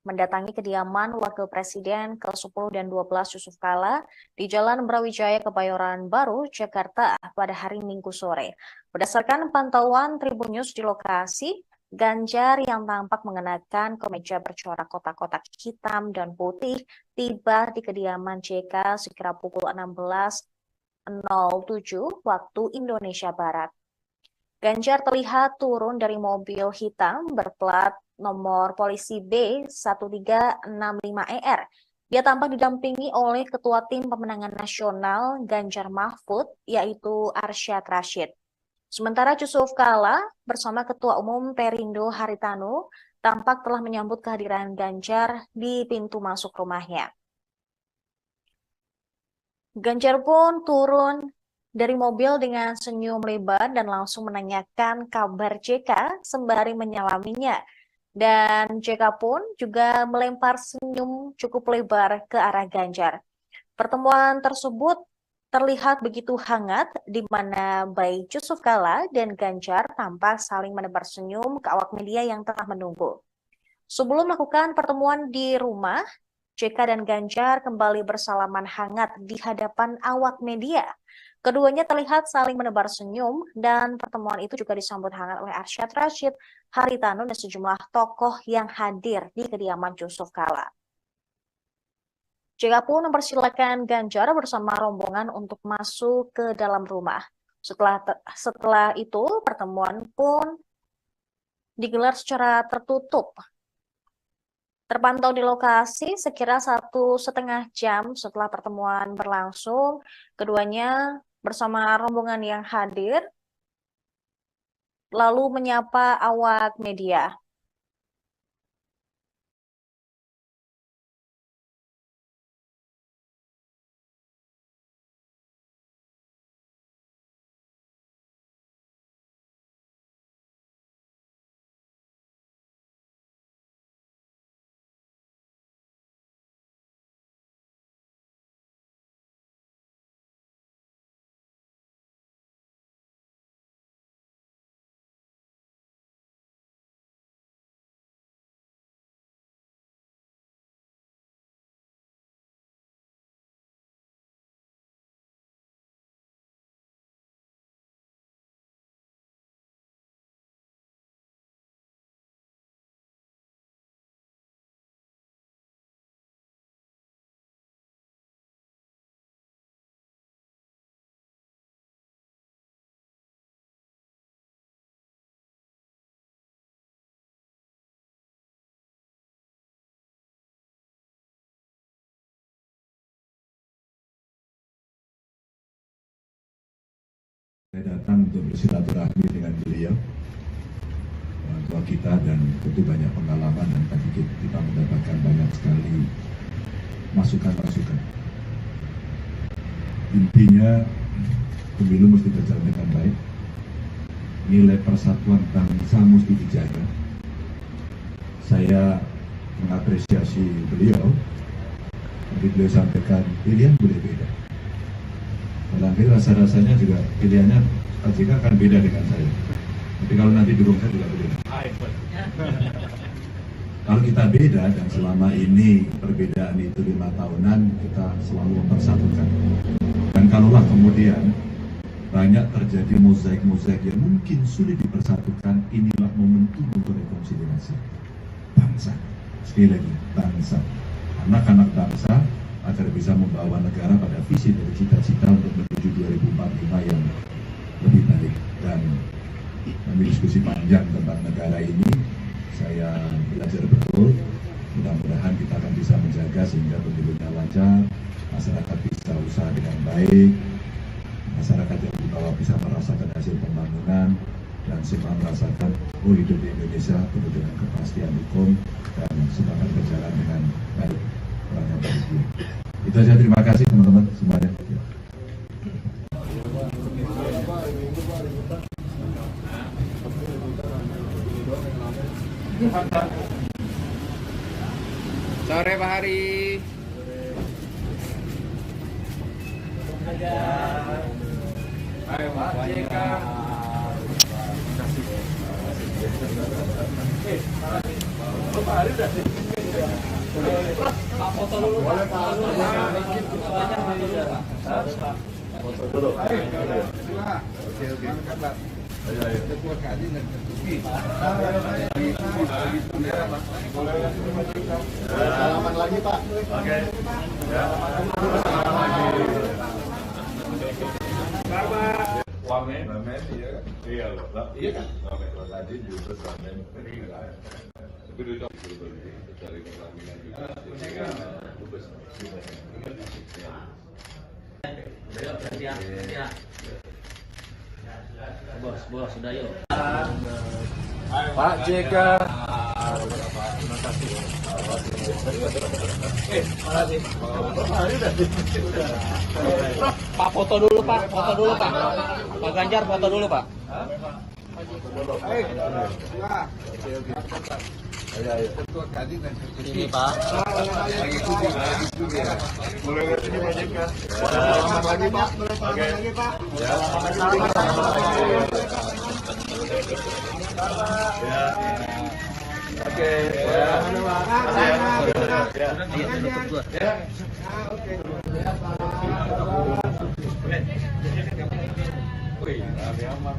mendatangi kediaman Wakil Presiden ke-10 dan 12 Yusuf Kala di Jalan Brawijaya, Kebayoran Baru, Jakarta pada hari Minggu sore. Berdasarkan pantauan Tribun News di lokasi, Ganjar yang tampak mengenakan kemeja bercorak kotak-kotak hitam dan putih tiba di kediaman JK sekira pukul 16.07 waktu Indonesia Barat. Ganjar terlihat turun dari mobil hitam berplat nomor polisi B1365ER. Dia tampak didampingi oleh Ketua Tim Pemenangan Nasional Ganjar Mahfud, yaitu Arsyad Rashid. Sementara Yusuf Kala bersama Ketua Umum Perindo Haritanu tampak telah menyambut kehadiran Ganjar di pintu masuk rumahnya. Ganjar pun turun dari mobil dengan senyum lebar dan langsung menanyakan kabar JK sembari menyalaminya. Dan JK pun juga melempar senyum cukup lebar ke arah Ganjar. Pertemuan tersebut terlihat begitu hangat di mana baik Yusuf Kala dan Ganjar tampak saling menebar senyum ke awak media yang tengah menunggu. Sebelum melakukan pertemuan di rumah, JK dan Ganjar kembali bersalaman hangat di hadapan awak media. Keduanya terlihat saling menebar senyum dan pertemuan itu juga disambut hangat oleh Arsyad Rashid, Haritanu, dan sejumlah tokoh yang hadir di kediaman Yusuf Kala. JK pun mempersilakan Ganjar bersama rombongan untuk masuk ke dalam rumah. Setelah itu, pertemuan pun digelar secara tertutup. Terpantau di lokasi sekira 1,5 jam setelah pertemuan berlangsung, keduanya bersama rombongan yang hadir lalu menyapa awak media. Saya datang untuk bersilaturahmi dengan beliau, orang tua kita, dan tentu banyak pengalaman, dan tadi kita mendapatkan banyak sekali masukan-masukan. Intinya pemilu mesti berjalan dengan baik, nilai persatuan bangsa mesti dijaga. Saya mengapresiasi beliau, tapi beliau sampaikan pilihan boleh beda. Barangkali rasa-rasanya juga pilihannya Pak JK akan beda dengan saya. Tapi kalau nanti dukung saya juga beda. Kalau kita beda, dan selama ini perbedaan itu 5 tahunan, kita selalu mempersatukan. Dan kalaulah kemudian banyak terjadi mozaik-mozaik yang mungkin sulit dipersatukan, inilah momentum untuk rekonsiliasi bangsa. Sekali lagi, bangsa. Anak-anak bangsa agar bisa membawa negara pada visi dari cita-cita untuk menuju 2045 yang lebih baik. Dan kami diskusi panjang tentang negara ini, saya belajar betul. Mudah-mudahan kita akan bisa menjaga sehingga pemilunya lancar, masyarakat bisa usaha dengan baik, masyarakat yang di bawah bisa merasakan hasil pembangunan, dan semua merasakan hidup di Indonesia penuh dengan kepastian hukum dan semuanya berjalan dengan baik. Itu saja, terima kasih teman-teman semuanya. Sore Pak Hari. Ayo Pak JK. Pak Hari udah sih. Pak foto dulu. Boleh Pak. Foto dulu. Oke. Ayo. Salaman lagi Pak. Oke. Wamen, iya kan? Iya loh. Iya kan? Wamen tadi juga wamen. Tapi itu dari kelahiran juga. Bos, sudah yuk. Pak JK. Pak foto dulu Pak. Pak Ganjar foto dulu Pak. Ayo. Ini Pak. Boleh lihat ini Pak JK. Selamat lagi Pak. Lagi Pak. Ya. Oke. Ya. Oke. Wih, rame amat.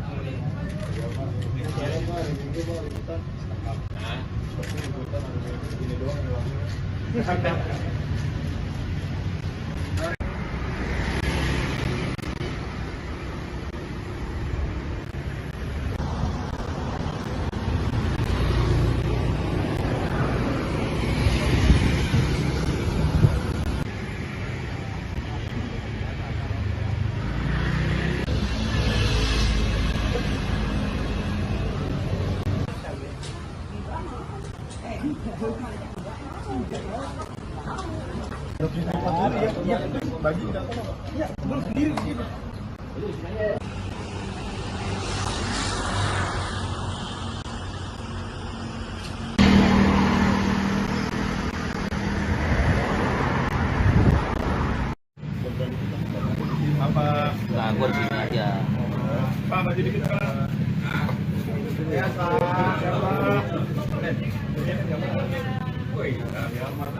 Nah, gue di sini aja. Pak, maju dikit Pak. Ya, Pak. Woi, rame amat.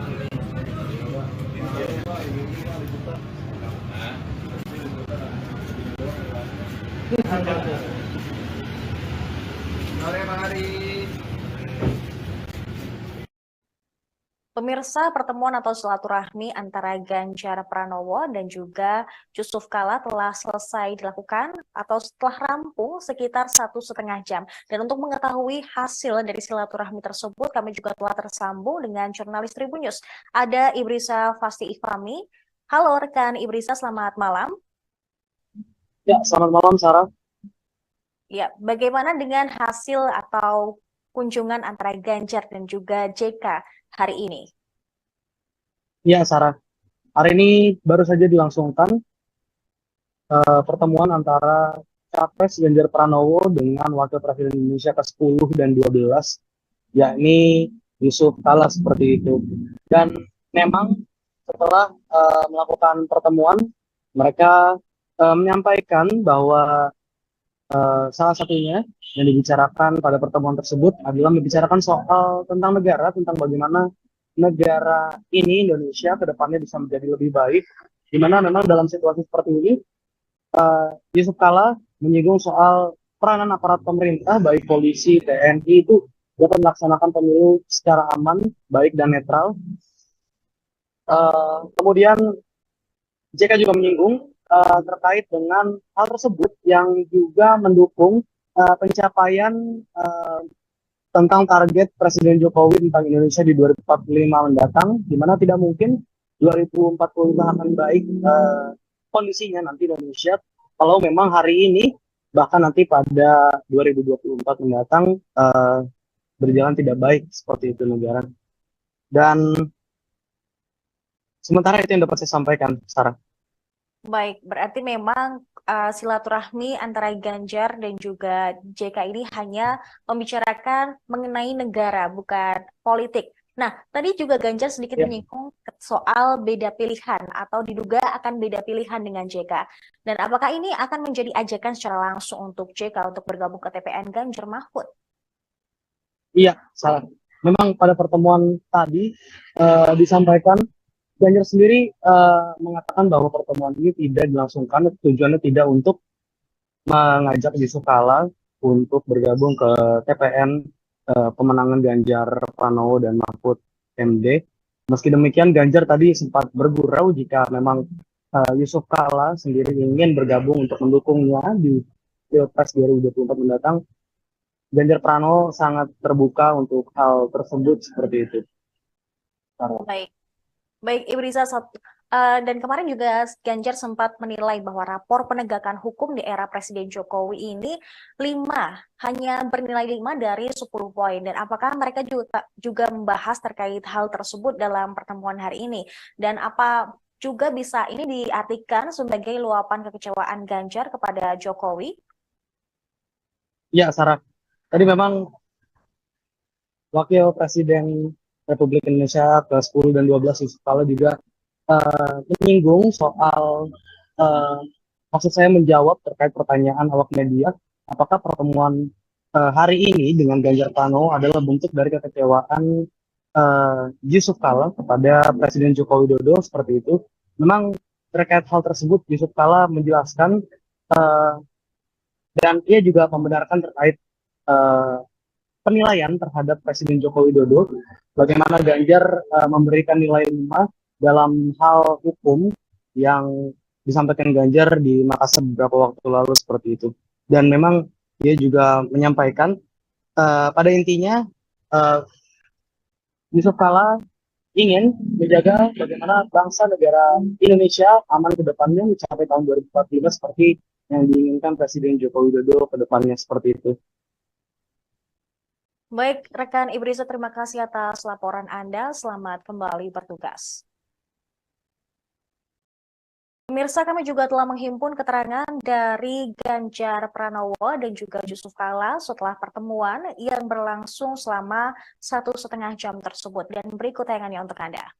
Sore Pak Hari. Pemirsa, pertemuan atau silaturahmi antara Ganjar Pranowo dan juga Yusuf Kala telah selesai dilakukan atau setelah rampung sekitar 1,5 jam. Dan untuk mengetahui hasil dari silaturahmi tersebut, kami juga telah tersambung dengan jurnalis Tribun News. Ada Ibrisa Fasti Ifami. Halo rekan Ibrisa, selamat malam. Ya, selamat malam Sarah. Ya, bagaimana dengan hasil atau kunjungan antara Ganjar dan juga JK hari ini? Ya, Sarah, hari ini baru saja dilangsungkan pertemuan antara Capres Ganjar Pranowo dengan Wakil Presiden Indonesia ke-10 dan 12, yakni Yusuf Kala seperti itu. Dan memang setelah melakukan pertemuan, mereka menyampaikan bahwa salah satunya yang dibicarakan pada pertemuan tersebut adalah membicarakan soal tentang negara, tentang bagaimana negara ini, Indonesia, ke depannya bisa menjadi lebih baik, di mana memang dalam situasi seperti ini, Yusuf Kala menyinggung soal peranan aparat pemerintah, baik polisi, TNI, itu dapat melaksanakan pemilu secara aman, baik dan netral. Kemudian JK juga menyinggung terkait dengan hal tersebut yang juga mendukung pencapaian tentang target Presiden Jokowi tentang Indonesia di 2045 mendatang, di mana tidak mungkin 2045 akan baik kondisinya nanti Indonesia kalau memang hari ini bahkan nanti pada 2024 mendatang berjalan tidak baik seperti itu negara. Dan sementara itu yang dapat saya sampaikan, Sarah. Baik, berarti memang silaturahmi antara Ganjar dan juga JK ini hanya membicarakan mengenai negara, bukan politik. Nah, tadi juga Ganjar sedikit menyinggung soal beda pilihan atau diduga akan beda pilihan dengan JK. Dan apakah ini akan menjadi ajakan secara langsung untuk JK untuk bergabung ke TPN Ganjar Mahfud? Iya, salah. Memang pada pertemuan tadi disampaikan Ganjar sendiri mengatakan bahwa pertemuan ini tidak dilangsungkan, tujuannya tidak untuk mengajak Yusuf Kala untuk bergabung ke TPN pemenangan Ganjar Pranowo dan Mahfud MD. Meski demikian, Ganjar tadi sempat bergurau jika memang Yusuf Kala sendiri ingin bergabung untuk mendukungnya di Pilpres 2024 mendatang. Ganjar Pranowo sangat terbuka untuk hal tersebut seperti itu. Baik. Baik, Ibu Riza, dan kemarin juga Ganjar sempat menilai bahwa rapor penegakan hukum di era Presiden Jokowi ini hanya bernilai 5 dari 10 poin. Dan apakah mereka juga membahas terkait hal tersebut dalam pertemuan hari ini? Dan apa juga bisa ini diartikan sebagai luapan kekecewaan Ganjar kepada Jokowi? Ya, Sarah. Tadi memang Wakil Presiden Republik Indonesia ke-10 dan 12 Yusuf Kala juga menyinggung soal maksud saya menjawab terkait pertanyaan awak media, apakah pertemuan hari ini dengan Ganjar Pranowo adalah bentuk dari kekecewaan Yusuf Kala kepada Presiden Joko Widodo seperti itu. Memang terkait hal tersebut Yusuf Kala menjelaskan dan ia juga membenarkan terkait penilaian terhadap Presiden Joko Widodo, bagaimana Ganjar memberikan nilai 5 dalam hal hukum yang disampaikan Ganjar di Makassar beberapa waktu lalu seperti itu. Dan memang dia juga menyampaikan pada intinya Yusuf Kala ingin menjaga bagaimana bangsa negara Indonesia aman ke depannya mencapai tahun 2045 seperti yang diinginkan Presiden Joko Widodo ke depannya seperti itu. Baik, rekan Ibu Riza, terima kasih atas laporan Anda. Selamat kembali bertugas. Pemirsa, kami juga telah menghimpun keterangan dari Ganjar Pranowo dan juga Yusuf Kala setelah pertemuan yang berlangsung selama 1,5 jam tersebut. Dan berikut tayangannya untuk Anda.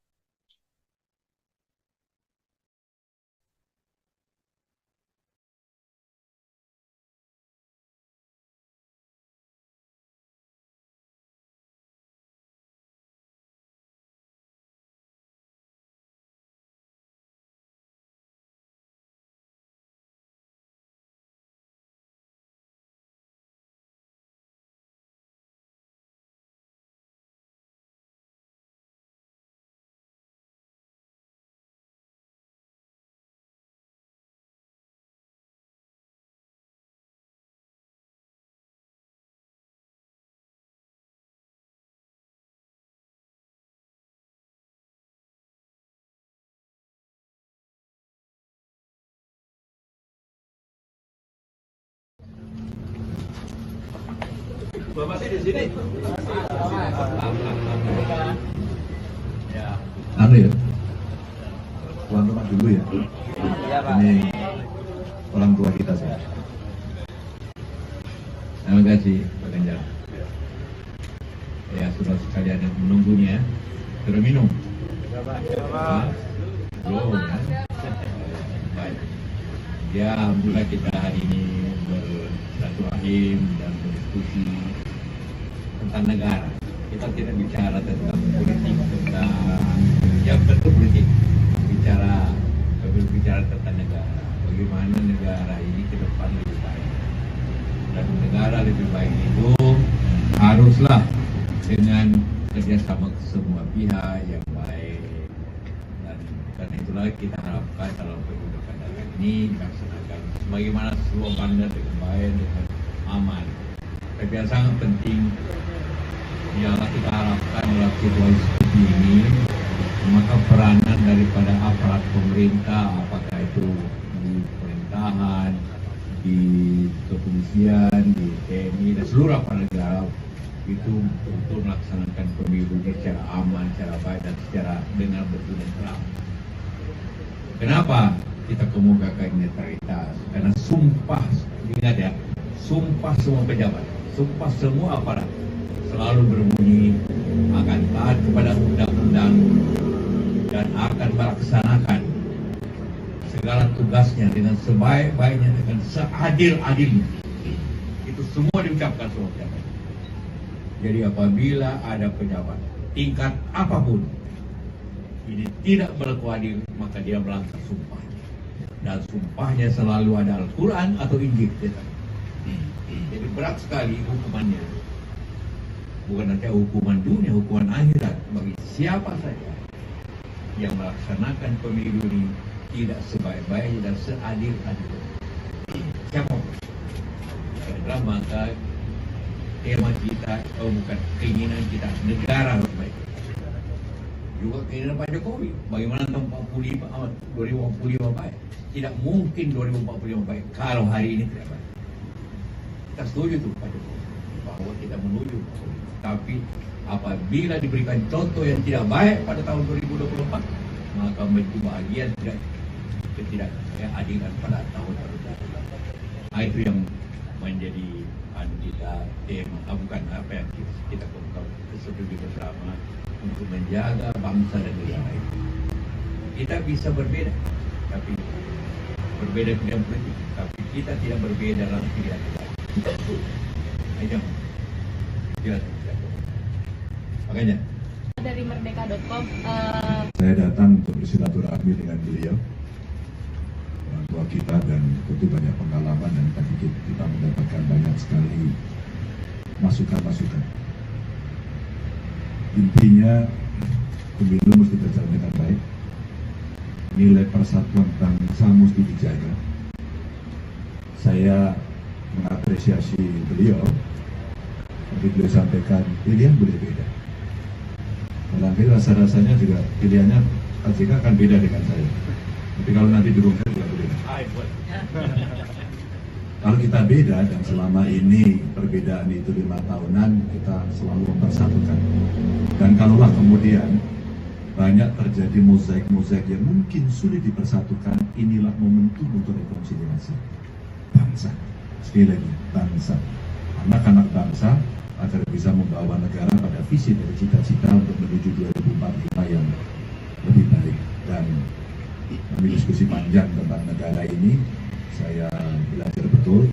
Bapak sih di sini. Ya. Anu ya, tuan rumah dulu ya. Iya, Pak. Ini orang tua kita sih. Terima kasih Pak Ganjar. Ya, sudah sekalian yang menunggunya. Sudah minum? Belum ya? Baik. Ya, alhamdulillah kita hari ini bersilaturahim dan berdiskusi tentang negara. Kita tidak bicara tentang politik, tentang yang betul politik. Berbicara tentang negara. Bagaimana negara ini ke depan lebih baik. Dan negara lebih baik itu haruslah dengan kerjasama semua pihak yang baik. Dan karena itulah kita harapkan dalam pembentukan negara ini dilaksanakan sebagaimana slogannya dengan baik, dengan aman. Tapi yang sangat penting yang kita harapkan dalam situasi seperti ini, maka peranan daripada aparat pemerintah, apakah itu di pemerintahan, di kepolisian, di TNI dan seluruh aparat negara itu untuk melaksanakan pemilu secara aman, secara baik dan secara dengan betul dan terang. Kenapa kita kemukakan netralitas? Karena sumpah, ingat ya, sumpah semua pejabat, sumpah semua aparat selalu berbunyi akan taat kepada undang-undang dan akan melaksanakan segala tugasnya dengan sebaik-baiknya, dengan seadil-adilnya. Itu semua diucapkan semua pejabat. Jadi apabila ada pejabat tingkat apapun ini tidak berlaku adil, maka dia melanggar sumpah. Dan sumpahnya selalu ada Al-Quran atau Injil. Jadi berat sekali hukumannya. Bukan saja hukuman dunia, hukuman akhirat bagi siapa saja yang melaksanakan pemilu ini tidak sebaik-baiknya dan seadil-adilnya. Siapa? Karena maka tema kita, bukan keinginan kita, negara harus baik. Juga keinginan Pak Jokowi, bagaimana tahun 2045 baik. Tidak mungkin 2045 baik kalau hari ini tidak baik. Kita setuju tuh Pak Jokowi bahwa kita menuju, tapi apabila diberikan contoh yang tidak baik pada tahun 2024, maka menjadi bagian ketidakadilan pada tahun 2024. Itu yang menjadi kita tema, bukan apa yang kita setuju bersama untuk menjaga bangsa dan negara ini. Kita bisa berbeda, tapi berbeda pilihan politik, tapi kita tidak berbeda dalam pilihan kita. Makanya dari merdeka.com saya datang untuk bersilaturahmi dengan beliau, orang tua kita, dan tentu banyak pengalaman dan tadi kita mendapatkan banyak sekali masukan-masukan. Intinya pemilu mesti berjalan dengan baik, nilai persatuan bangsa mesti dijaga. Saya mengapresiasi beliau, tapi beliau sampaikan pilihan boleh beda. Barangkali rasa-rasanya juga pilihannya Pak JK akan beda dengan saya. Tapi kalau nanti dirungkai juga berbeda. Kalau kita beda dan selama ini perbedaan itu 5 tahunan, kita selalu mempersatukan. Dan kalaulah kemudian banyak terjadi mozaik-mozaik yang mungkin sulit dipersatukan, inilah momentum untuk rekonsiliasi bangsa. Sekali lagi, bangsa. Anak-anak bangsa agar bisa membawa negara pada visi dan cita-cita untuk menuju 2045 yang lebih baik. Dan kami diskusi panjang tentang negara ini, saya belajar betul.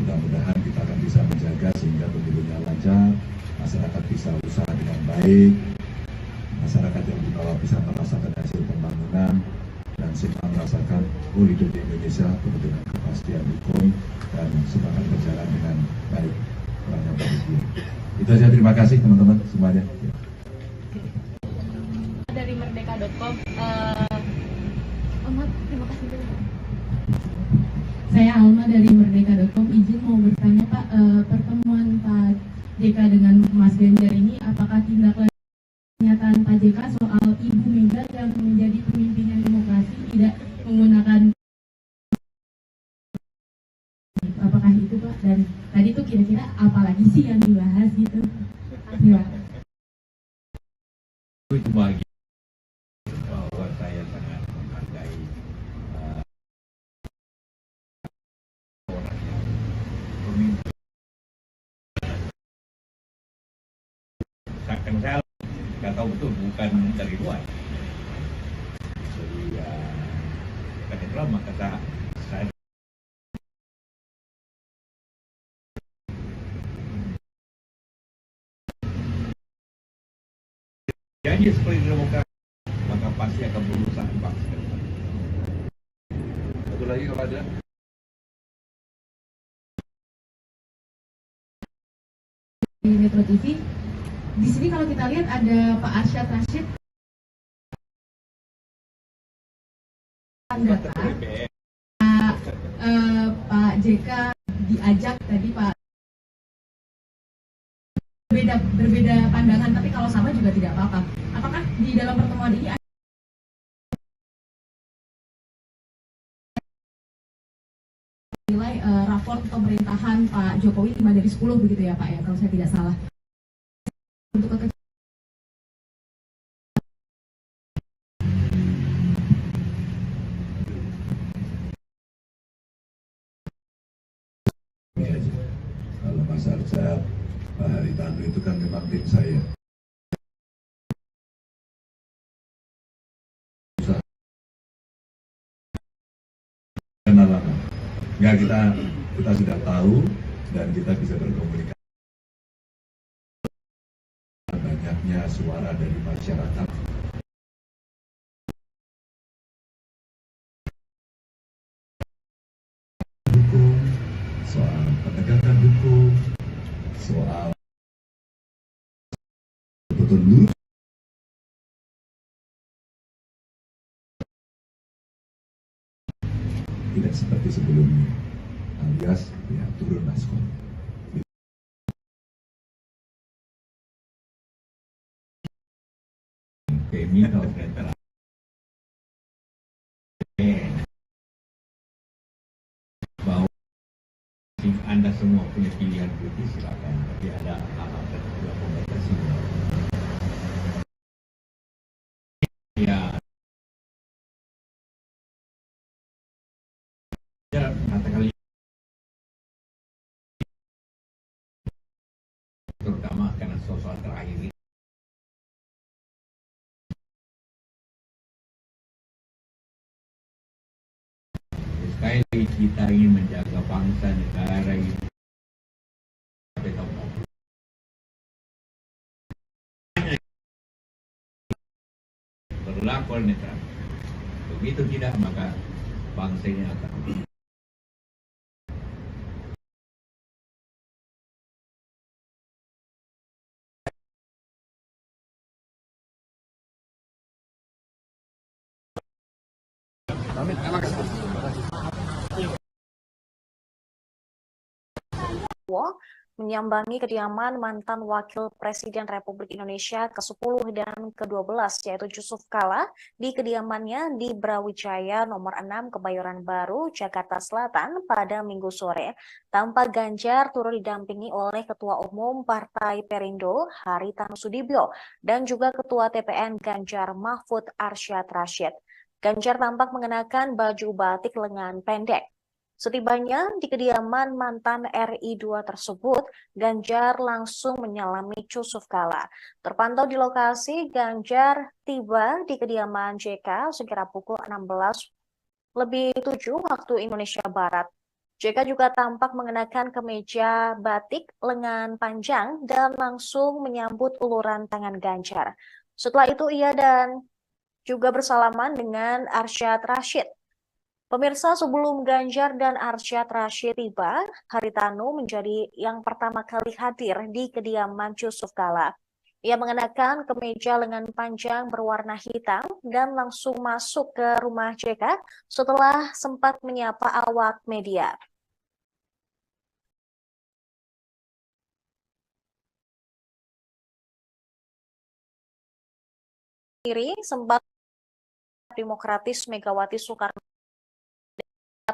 Mudah-mudahan kita akan bisa menjaga sehingga pemilunya lancar, masyarakat bisa usaha dengan baik, masyarakat yang di bawah bisa merasakan hasil pembangunan, dan semua merasakan hidup di Indonesia penuh dengan kepastian hukum dan semuanya berjalan dengan baik. Itu aja, terima kasih teman-teman semuanya. Dari merdeka.com terima kasih dulu. Saya Alma dari merdeka.com, izin mau bertanya Pak, pertemuan Pak JK dengan Mas Ganjar ini apakah tindak lanjut pernyataan Pak JK soal Ibu Mega yang menjadi pemimpin yang demokrasi tidak menggunakan, apakah itu Pak? Dan tadi tuh kira-kira apalagi sih yang dibahas? Karena saya nggak tahu betul, bukan dari luar. Jadi ya, karena itulah maka saya janji seperti demokrasi, maka pasti akan berusaha bangsa. Satu lagi kalau ada. Di Metro TV, di sini kalau kita lihat ada Pak Arsyad Rashid, data Pak JK diajak tadi Pak, berbeda pandangan, tapi kalau sama juga tidak apa-apa. Apakah di dalam pertemuan ini ada nilai raport pemerintahan Pak Jokowi 5 dari 10 begitu ya Pak ya, kalau saya tidak salah. Untuk kalau Mas Arsyad, Pak Haritanu itu kan memang tim saya. Kenal lama. Enggak, kita sudah tahu dan kita bisa berkomunikasi. Banyaknya suara dari masyarakat. Hukum, soal penegakan hukum, soal betul lurus. Tidak seperti sebelumnya, alias ya turun maskot. Criminal netral. Bahwa Anda semua punya pilihan politik, silakan, tapi ada hal-hal tertentu yang membatasinya. Ya. Katakan terutama karena soal terakhir ini. Sekali lagi kita ingin menjaga bangsa negara ini sampai tahun 60. Berlaku netral. Begitu tidak, maka bangsa ini akan menyambangi kediaman mantan Wakil Presiden Republik Indonesia ke-10 dan ke-12 yaitu Yusuf Kala di kediamannya di Brawijaya nomor 6 Kebayoran Baru, Jakarta Selatan pada Minggu sore. Tampak Ganjar turut didampingi oleh Ketua Umum Partai Perindo Haritanu Sudibyo dan juga Ketua TPN Ganjar Mahfud Arsyad Rashid. Ganjar tampak mengenakan baju batik lengan pendek. Setibanya di kediaman mantan RI2 tersebut, Ganjar langsung menyalami Yusuf Kala. Terpantau di lokasi, Ganjar tiba di kediaman JK sekira pukul 16:07 waktu Indonesia Barat. JK juga tampak mengenakan kemeja batik lengan panjang dan langsung menyambut uluran tangan Ganjar. Setelah itu ia dan juga bersalaman dengan Arsyad Rashid. Pemirsa, sebelum Ganjar dan Arsyad Rashid tiba, Haritanu menjadi yang pertama kali hadir di kediaman Yusuf Kala. Ia mengenakan kemeja lengan panjang berwarna hitam dan langsung masuk ke rumah JK setelah sempat menyapa awak media. Sempat Demokratis Megawati Soekarno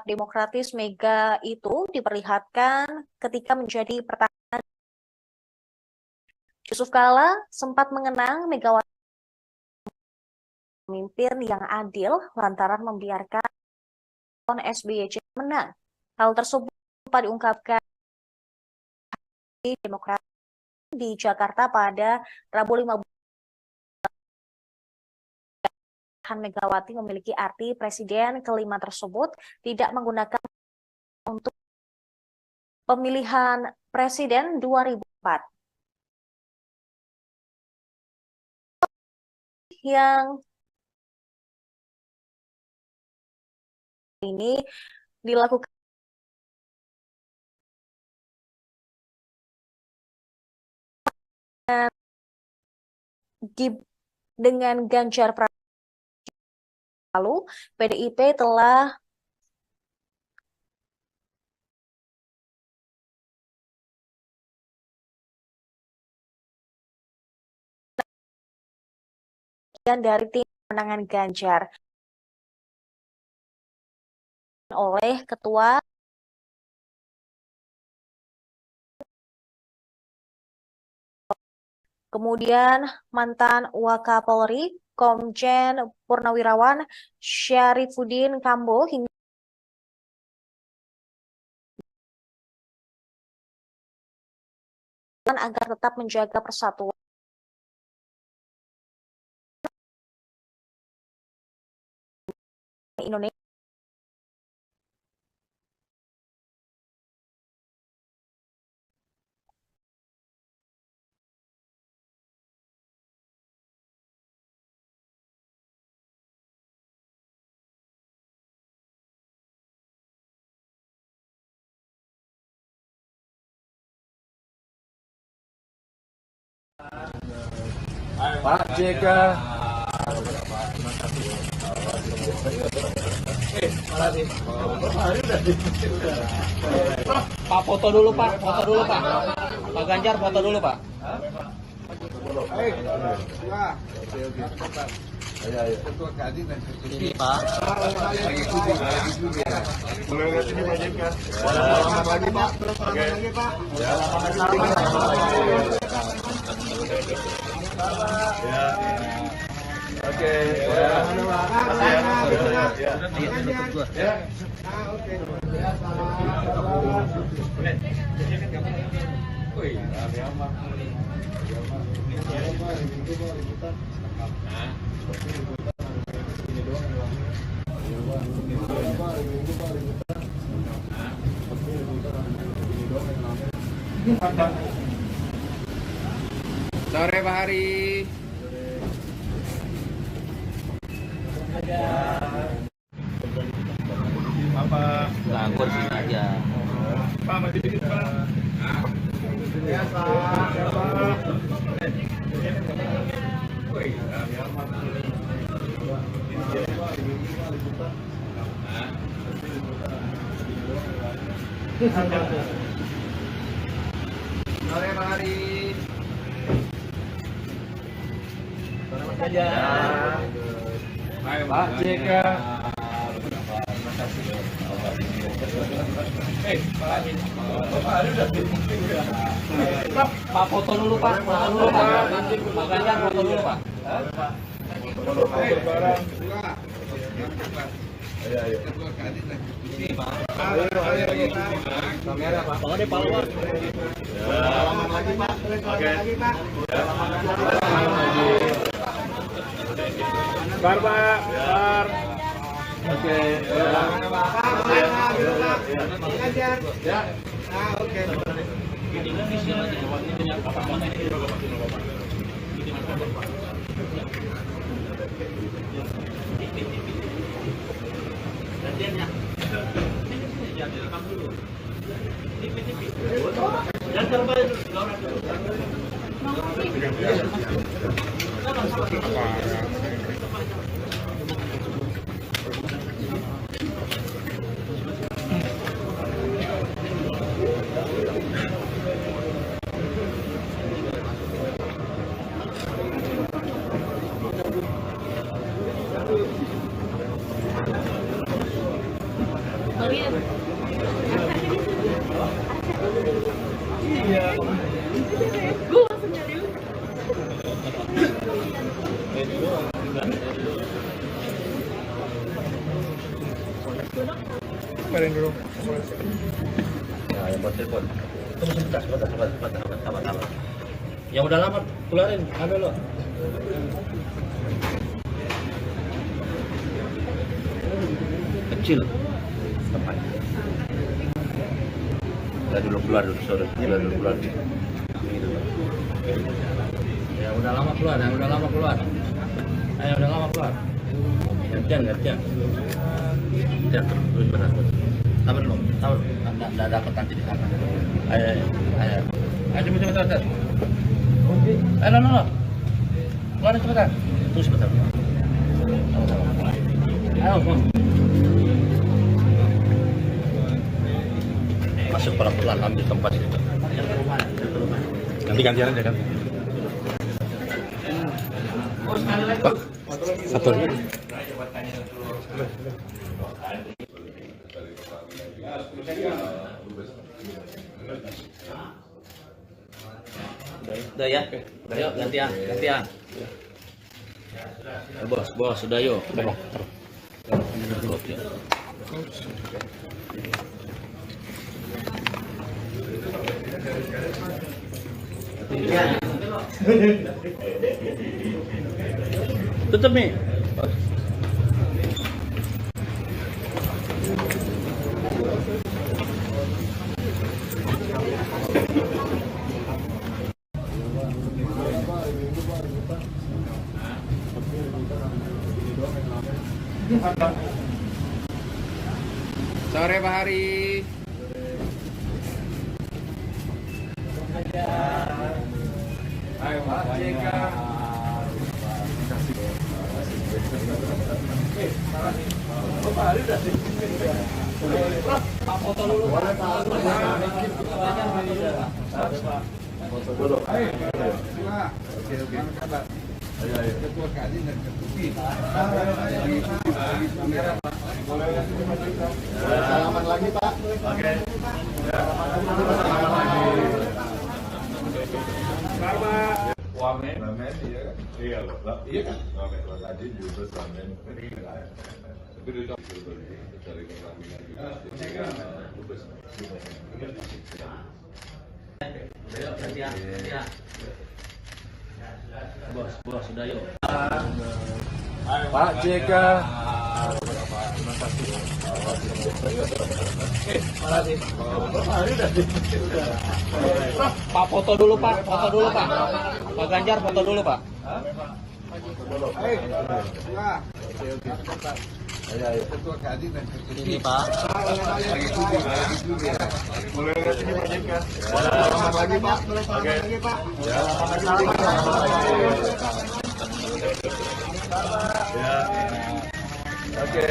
Demokratis Mega itu diperlihatkan ketika menjadi pertahanan. Yusuf Kala sempat mengenang Megawati pemimpin yang adil lantaran membiarkan SBY menang. Hal tersebut diungkapkan di Demokrat di Jakarta pada Rabu 15 Megawati memiliki arti presiden kelima tersebut tidak menggunakan untuk pemilihan presiden 2004. Yang ini dilakukan dengan Ganjar Pranowo. Lalu PDIP telah dari tim pemenangan Ganjar oleh Ketua kemudian mantan Wakapolri Komjen Purnawirawan Syarifuddin Kambo hingga agar tetap menjaga persatuan Indonesia. Pak JK. Pak foto dulu Pak, foto dulu Pak. Pak Ganjar foto dulu Pak. Ini Pak. Boleh lihat ini Pak JK. Selamat lagi Pak. Selamat lagi Pak. Ya. Oke. Ya. Ya. Oke. Sore Pak Hari. Apa? Langgur sini aja. Pak, maju dikit Pak. Biasa. Sore Pak Hari. Pak JK. Pak foto dulu Pak, foto dulu Pak. Pak Ganjar foto dulu Pak. Ini Pak. Kamera Pak. Pak ada Pak. Selamat lagi Pak. Oke. Bar Pak. Bar. Oke. Ya. Oke. Paling dulu. Ya, yang buat telepon. Tunggu sebentar, sabar. Yang udah lama keluarin, ambil lo. Kecil. Tepat. Udah dulu keluar dulu, sorry. Udah dulu keluar. Ya udah lama keluar, yang udah lama keluar. Ayo udah lama keluar. Gantian. Terus berangkat. Sabar lo, sabar. Nggak dapat nanti di sana. Ayo. Ayo cepat. Ayo, no. Keluar cepetan. Terus sebentar. Ayo, masuk pelan-pelan, ambil tempat itu. Nanti gantian aja kan. Pak, satu. Udah ya, yuk gantian. Bos, sudah yuk. Tutup nih. Sore Pak Hari. Ayo Pak JK. Pak Hari udah sih. Foto dulu Pak. Foto dulu. Ayo. Oke. Ayo. Ketua Kadin dan salaman lagi Pak. Oke. Selamat. Wamen iya kan? Iya loh. Iya kan? Wamen tadi juga wamen. Tapi itu dari kelamin juga. Bos, sudah yuk. Pak JK. Pak foto dulu Pak. Pak Ganjar foto dulu Pak. Ayo. Ketua Kadin dan Ini Pak. Mulai dari sini Pak JK. Selamat lagi Pak. Oke. Ya. Oke.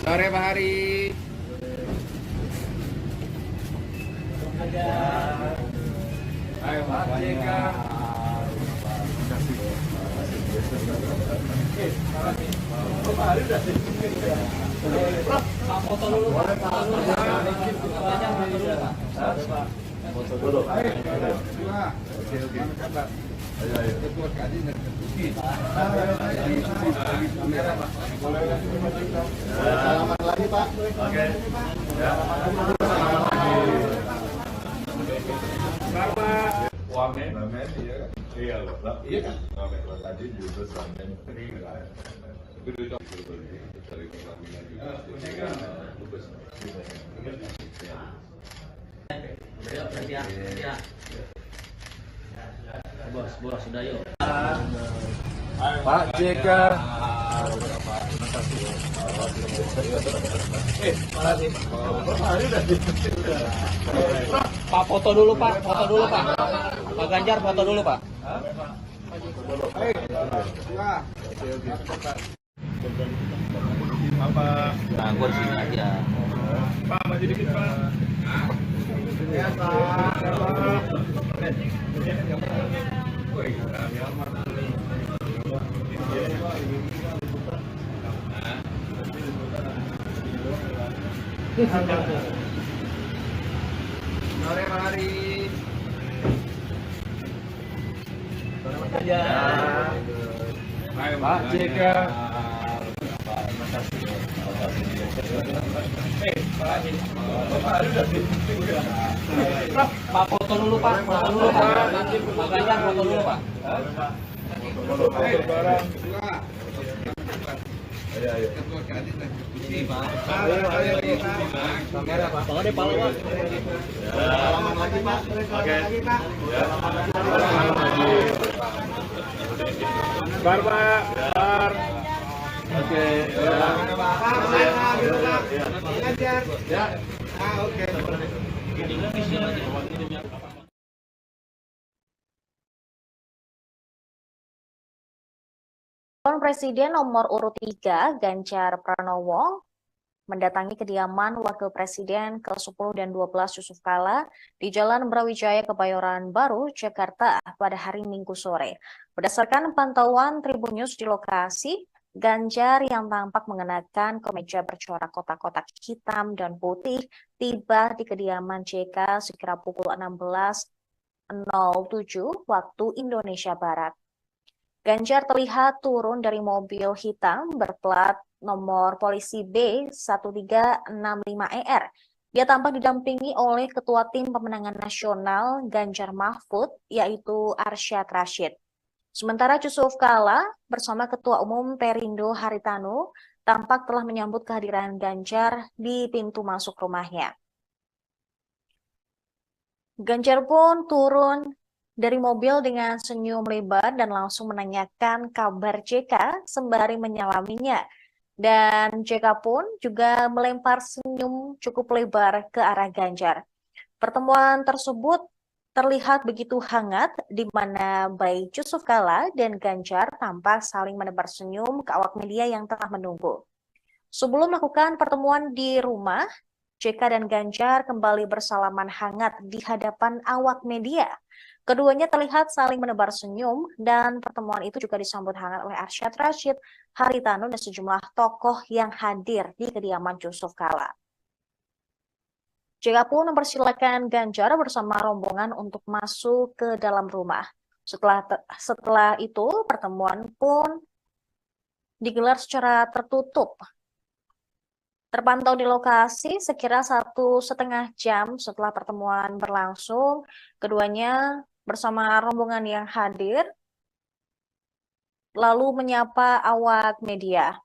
Sore Pak Hari. Ayo Pak JK. Pak Hari udah sih. Pak foto dulu Pak. Foto dulu. Ayo. Oke. Ayo. Ketua Kadin dan salaman lagi Pak. Oke. Selamat. Wamen iya kan? Iya loh, iya kan? Kalau tadi juga sampai menteri kan. Tapi itu dari Pertamina juga. Bos, sudah yuk. Pak JK. Pak foto dulu Pak, Pak Ganjar foto dulu Pak. Nah, gua di sini aja. Pak maju dikit Pak. Sore mari. Pak JK. Pak foto dulu Pak, Pak Ganjar foto dulu Pak. Oke. Bar Pak, bar. Oke. Ya. Oke. Calon Presiden nomor urut 3, Ganjar Pranowo, mendatangi kediaman Wakil Presiden ke-10 dan 12 Yusuf Kala di Jalan Brawijaya Kebayoran Baru, Jakarta pada hari Minggu sore. Berdasarkan pantauan Tribun News di lokasi, Ganjar yang tampak mengenakan kemeja bercorak kotak-kotak hitam dan putih tiba di kediaman JK sekira pukul 16.07 waktu Indonesia Barat. Ganjar terlihat turun dari mobil hitam berplat nomor polisi B1365ER. Dia tampak didampingi oleh Ketua Tim Pemenangan Nasional Ganjar Mahfud, yaitu Arsyad Rashid. Sementara Yusuf Kala bersama Ketua Umum Perindo Haritanu tampak telah menyambut kehadiran Ganjar di pintu masuk rumahnya. Ganjar pun turun dari mobil dengan senyum lebar dan langsung menanyakan kabar JK sembari menyalaminya. Dan JK pun juga melempar senyum cukup lebar ke arah Ganjar. Pertemuan tersebut terlihat begitu hangat di mana baik Yusuf Kala dan Ganjar tampak saling menebar senyum ke awak media yang telah menunggu. Sebelum melakukan pertemuan di rumah, JK dan Ganjar kembali bersalaman hangat di hadapan awak media. Keduanya terlihat saling menebar senyum dan pertemuan itu juga disambut hangat oleh Arsyad Rashid, Haritanu, dan sejumlah tokoh yang hadir di kediaman Yusuf Kala. JK pun mempersilakan Ganjar bersama rombongan untuk masuk ke dalam rumah. Setelah itu, pertemuan pun digelar secara tertutup. Terpantau di lokasi sekira 1,5 jam setelah pertemuan berlangsung, keduanya bersama rombongan yang hadir lalu menyapa awak media.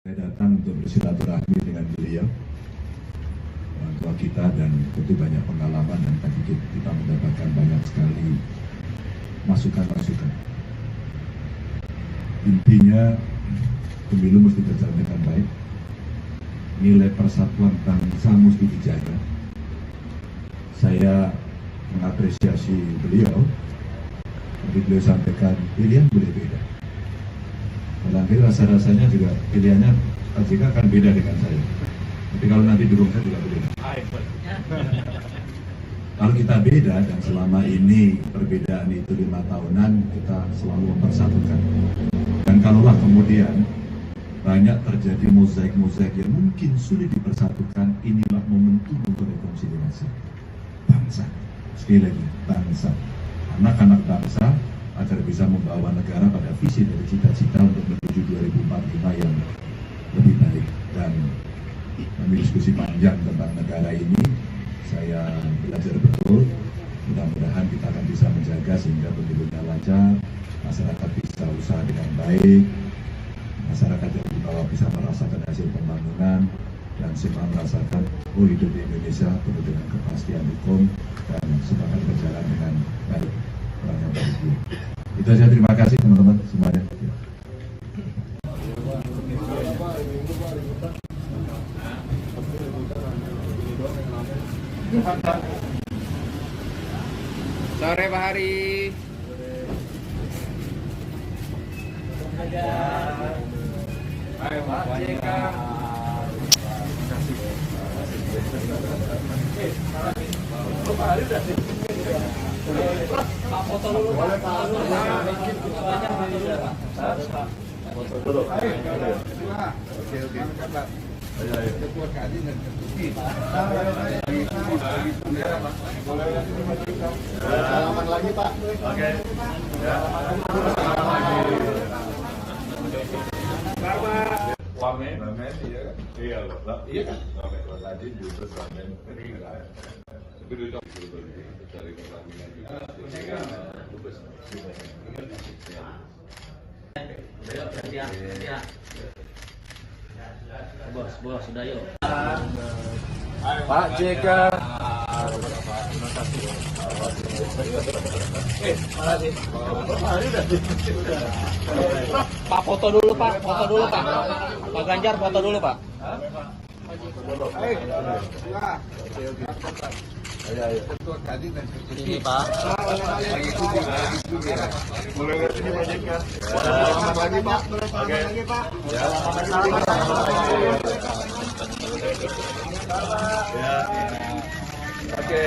Saya datang untuk bersilaturahmi dengan beliau, orang tua kita, dan tentu banyak pengalaman dan tadi kita mendapatkan banyak sekali masukan-masukan. Intinya pemilu mesti berjalan dengan baik, nilai persatuan bangsa mesti dijaga. Saya mengapresiasi beliau, tapi beliau sampaikan pilihan boleh beda. Nanti rasa-rasanya juga pilihannya Pak JK akan beda dengan saya. Tapi kalau nanti dukung saya juga beda. Kalau kita beda dan selama ini perbedaan itu 5 tahunan, kita selalu mempersatukan. Dan kalaulah kemudian banyak terjadi mozaik-mozaik yang mungkin sulit dipersatukan, inilah momentum untuk rekonsiliasi bangsa. Sekali lagi, bangsa. Anak-anak bangsa agar bisa membawa negara pada visi dari cita-cita untuk menuju 2045 yang lebih baik. Dan kami diskusi panjang tentang negara ini, saya belajar betul. Mudah-mudahan kita akan bisa menjaga sehingga pemilunya lancar, masyarakat bisa usaha dengan baik, masyarakat yang di bawah bisa merasakan hasil pembangunan, dan semua merasakan hidup di Indonesia penuh dengan kepastian hukum dan semuanya berjalan dengan baik. Itu saja, terima kasih teman-teman semuanya. Sore Pak Hari. Ayo Pak JK. Pak Hari udah sih. Pak foto dulu Pak. Foto dulu. Oke. Ketua Kadin dan salaman lagi Pak. Oke. Wamen, iya kan? Iya loh, iya kan? Wamen, tadi juga wamen, tapi dulu dari pertandingan juga. Bos, sudah yuk. Pak JK. Pak foto dulu Pak, Pak Ganjar foto dulu Pak. Ketua Kadin dan ini Pak. Mulai dari sini Pak JK. Selamat lagi Pak. Lagi Pak. Oke.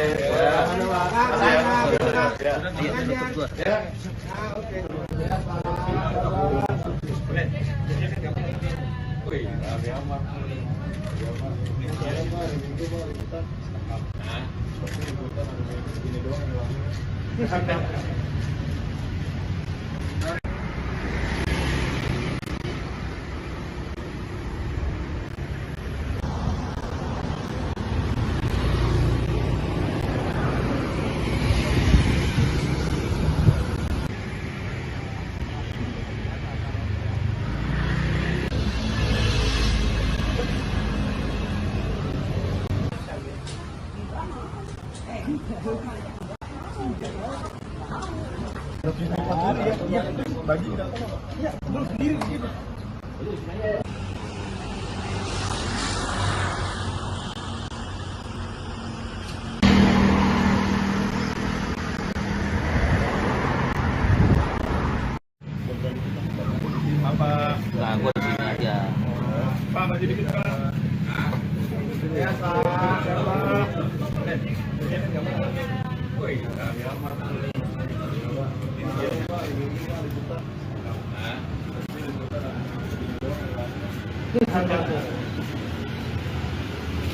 Nah, gue di sini aja. Pak, maju dikit Pak.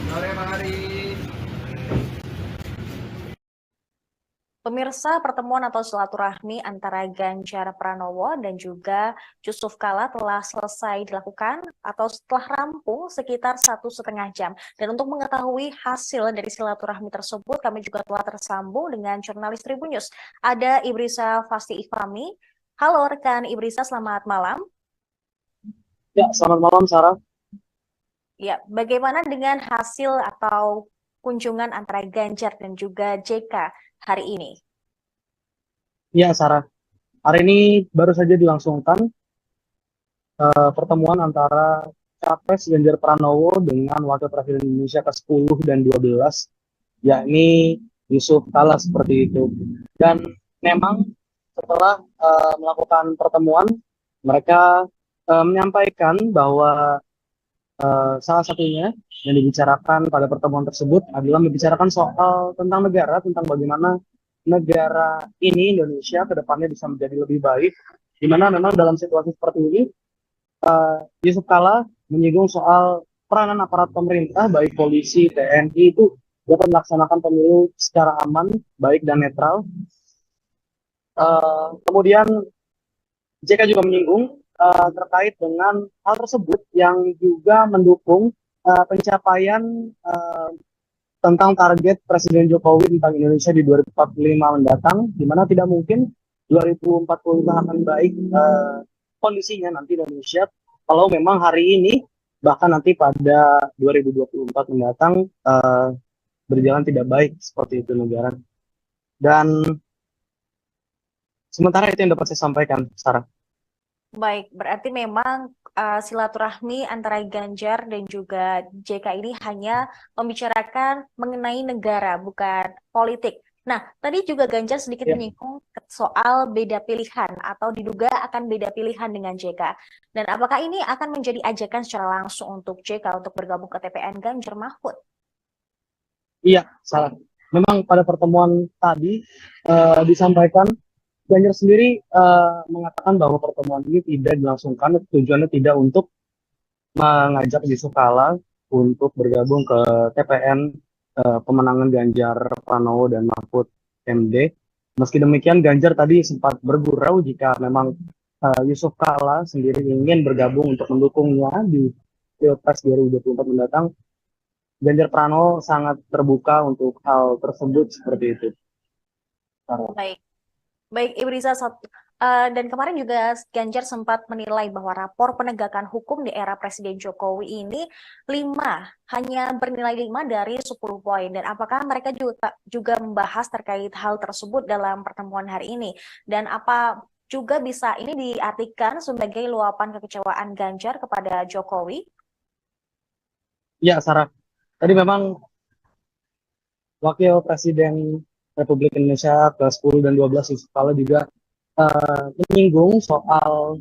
Sore Pak Hari. Pemirsa, pertemuan atau silaturahmi antara Ganjar Pranowo dan juga Yusuf Kala telah selesai dilakukan atau setelah rampung sekitar 1,5 jam. Dan untuk mengetahui hasil dari silaturahmi tersebut, kami juga telah tersambung dengan jurnalis Tribun News. Ada Ibrisa Fasti Ifami. Halo rekan Ibrisa, selamat malam. Ya, selamat malam Sarah. Ya, bagaimana dengan hasil atau kunjungan antara Ganjar dan juga JK hari ini? Ya, Sarah. Hari ini baru saja dilangsungkan pertemuan antara Capres Ganjar Pranowo dengan Wakil Presiden Indonesia ke-10 dan 12, yakni Yusuf Kala seperti itu. Dan memang setelah melakukan pertemuan, mereka menyampaikan bahwa salah satunya yang dibicarakan pada pertemuan tersebut adalah membicarakan soal tentang negara, tentang bagaimana negara ini, Indonesia, ke depannya bisa menjadi lebih baik, di mana memang dalam situasi seperti ini, Yusuf Kala menyinggung soal peranan aparat pemerintah, baik polisi, TNI, itu dapat melaksanakan pemilu secara aman, baik dan netral. Kemudian JK juga menyinggung terkait dengan hal tersebut yang juga mendukung pencapaian tentang target Presiden Jokowi tentang Indonesia di 2045 mendatang, di mana tidak mungkin 2045 akan baik kondisinya nanti Indonesia kalau memang hari ini bahkan nanti pada 2024 mendatang berjalan tidak baik seperti itu negara. Dan sementara itu yang dapat saya sampaikan, Sarah. Baik, berarti memang silaturahmi antara Ganjar dan juga JK ini hanya membicarakan mengenai negara, bukan politik. Nah, tadi juga Ganjar sedikit menyinggung soal beda pilihan atau diduga akan beda pilihan dengan JK. Dan apakah ini akan menjadi ajakan secara langsung untuk JK untuk bergabung ke TPN Ganjar Mahfud? Iya, salah. Memang pada pertemuan tadi disampaikan Ganjar sendiri mengatakan bahwa pertemuan ini tidak dilangsungkan, tujuannya tidak untuk mengajak Yusuf Kala untuk bergabung ke TPN pemenangan Ganjar Pranowo dan Mahfud MD. Meski demikian, Ganjar tadi sempat bergurau jika memang Yusuf Kala sendiri ingin bergabung untuk mendukungnya di Pilpres 2024 mendatang. Ganjar Pranowo sangat terbuka untuk hal tersebut seperti itu. Baik. Baik, Ibu Riza, dan kemarin juga Ganjar sempat menilai bahwa rapor penegakan hukum di era Presiden Jokowi ini hanya bernilai 5 dari 10 poin. Dan apakah mereka juga membahas terkait hal tersebut dalam pertemuan hari ini? Dan apa juga bisa ini diartikan sebagai luapan kekecewaan Ganjar kepada Jokowi? Ya, Sarah. Tadi memang Wakil Presiden Republik Indonesia ke-10 dan 12 Yusuf Kala juga menyinggung soal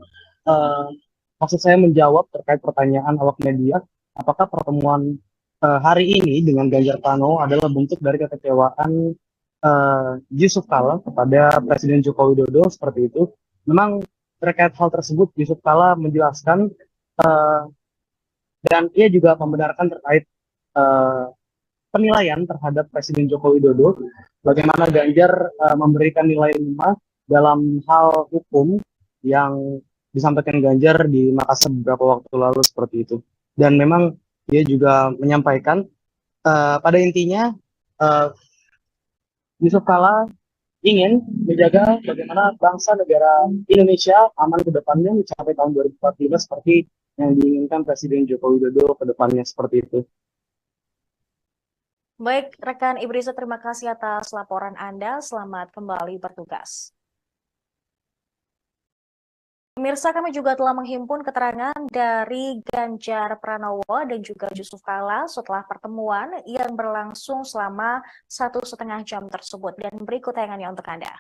maksud saya menjawab terkait pertanyaan awak media, apakah pertemuan hari ini dengan Ganjar Pranowo adalah bentuk dari kekecewaan Yusuf Kala kepada Presiden Joko Widodo seperti itu. Memang terkait hal tersebut Yusuf Kala menjelaskan dan ia juga membenarkan terkait penilaian terhadap Presiden Joko Widodo, bagaimana Ganjar memberikan nilai 5 dalam hal hukum yang disampaikan Ganjar di Makassar beberapa waktu lalu seperti itu. Dan memang dia juga menyampaikan pada intinya Yusuf Kala ingin menjaga bagaimana bangsa negara Indonesia aman ke depannya mencapai tahun 2045 seperti yang diinginkan Presiden Joko Widodo ke depannya seperti itu. Baik, rekan Ibrisa, terima kasih atas laporan Anda. Selamat kembali bertugas. Pemirsa, kami juga telah menghimpun keterangan dari Ganjar Pranowo dan juga Yusuf Kala setelah pertemuan yang berlangsung selama 1,5 jam tersebut. Dan berikut tayangannya untuk Anda.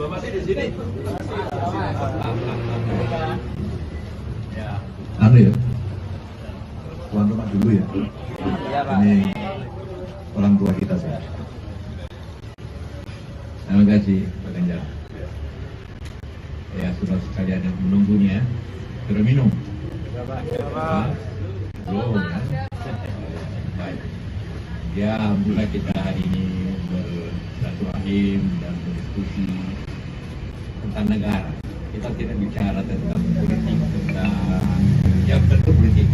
Bapak sih di sini. Ya. Anu ya, tuan rumah dulu ya. Ini orang tua kita sih. Terima kasih Pak Ganjar. Ya sudah sekalian yang menunggunya. Sudah minum? Belum ya. Baik. Ya, mulai kita hari ini bersilaturahim dan berdiskusi tentang negara. Kita tidak bicara tentang politik, tentang yang tentu politik.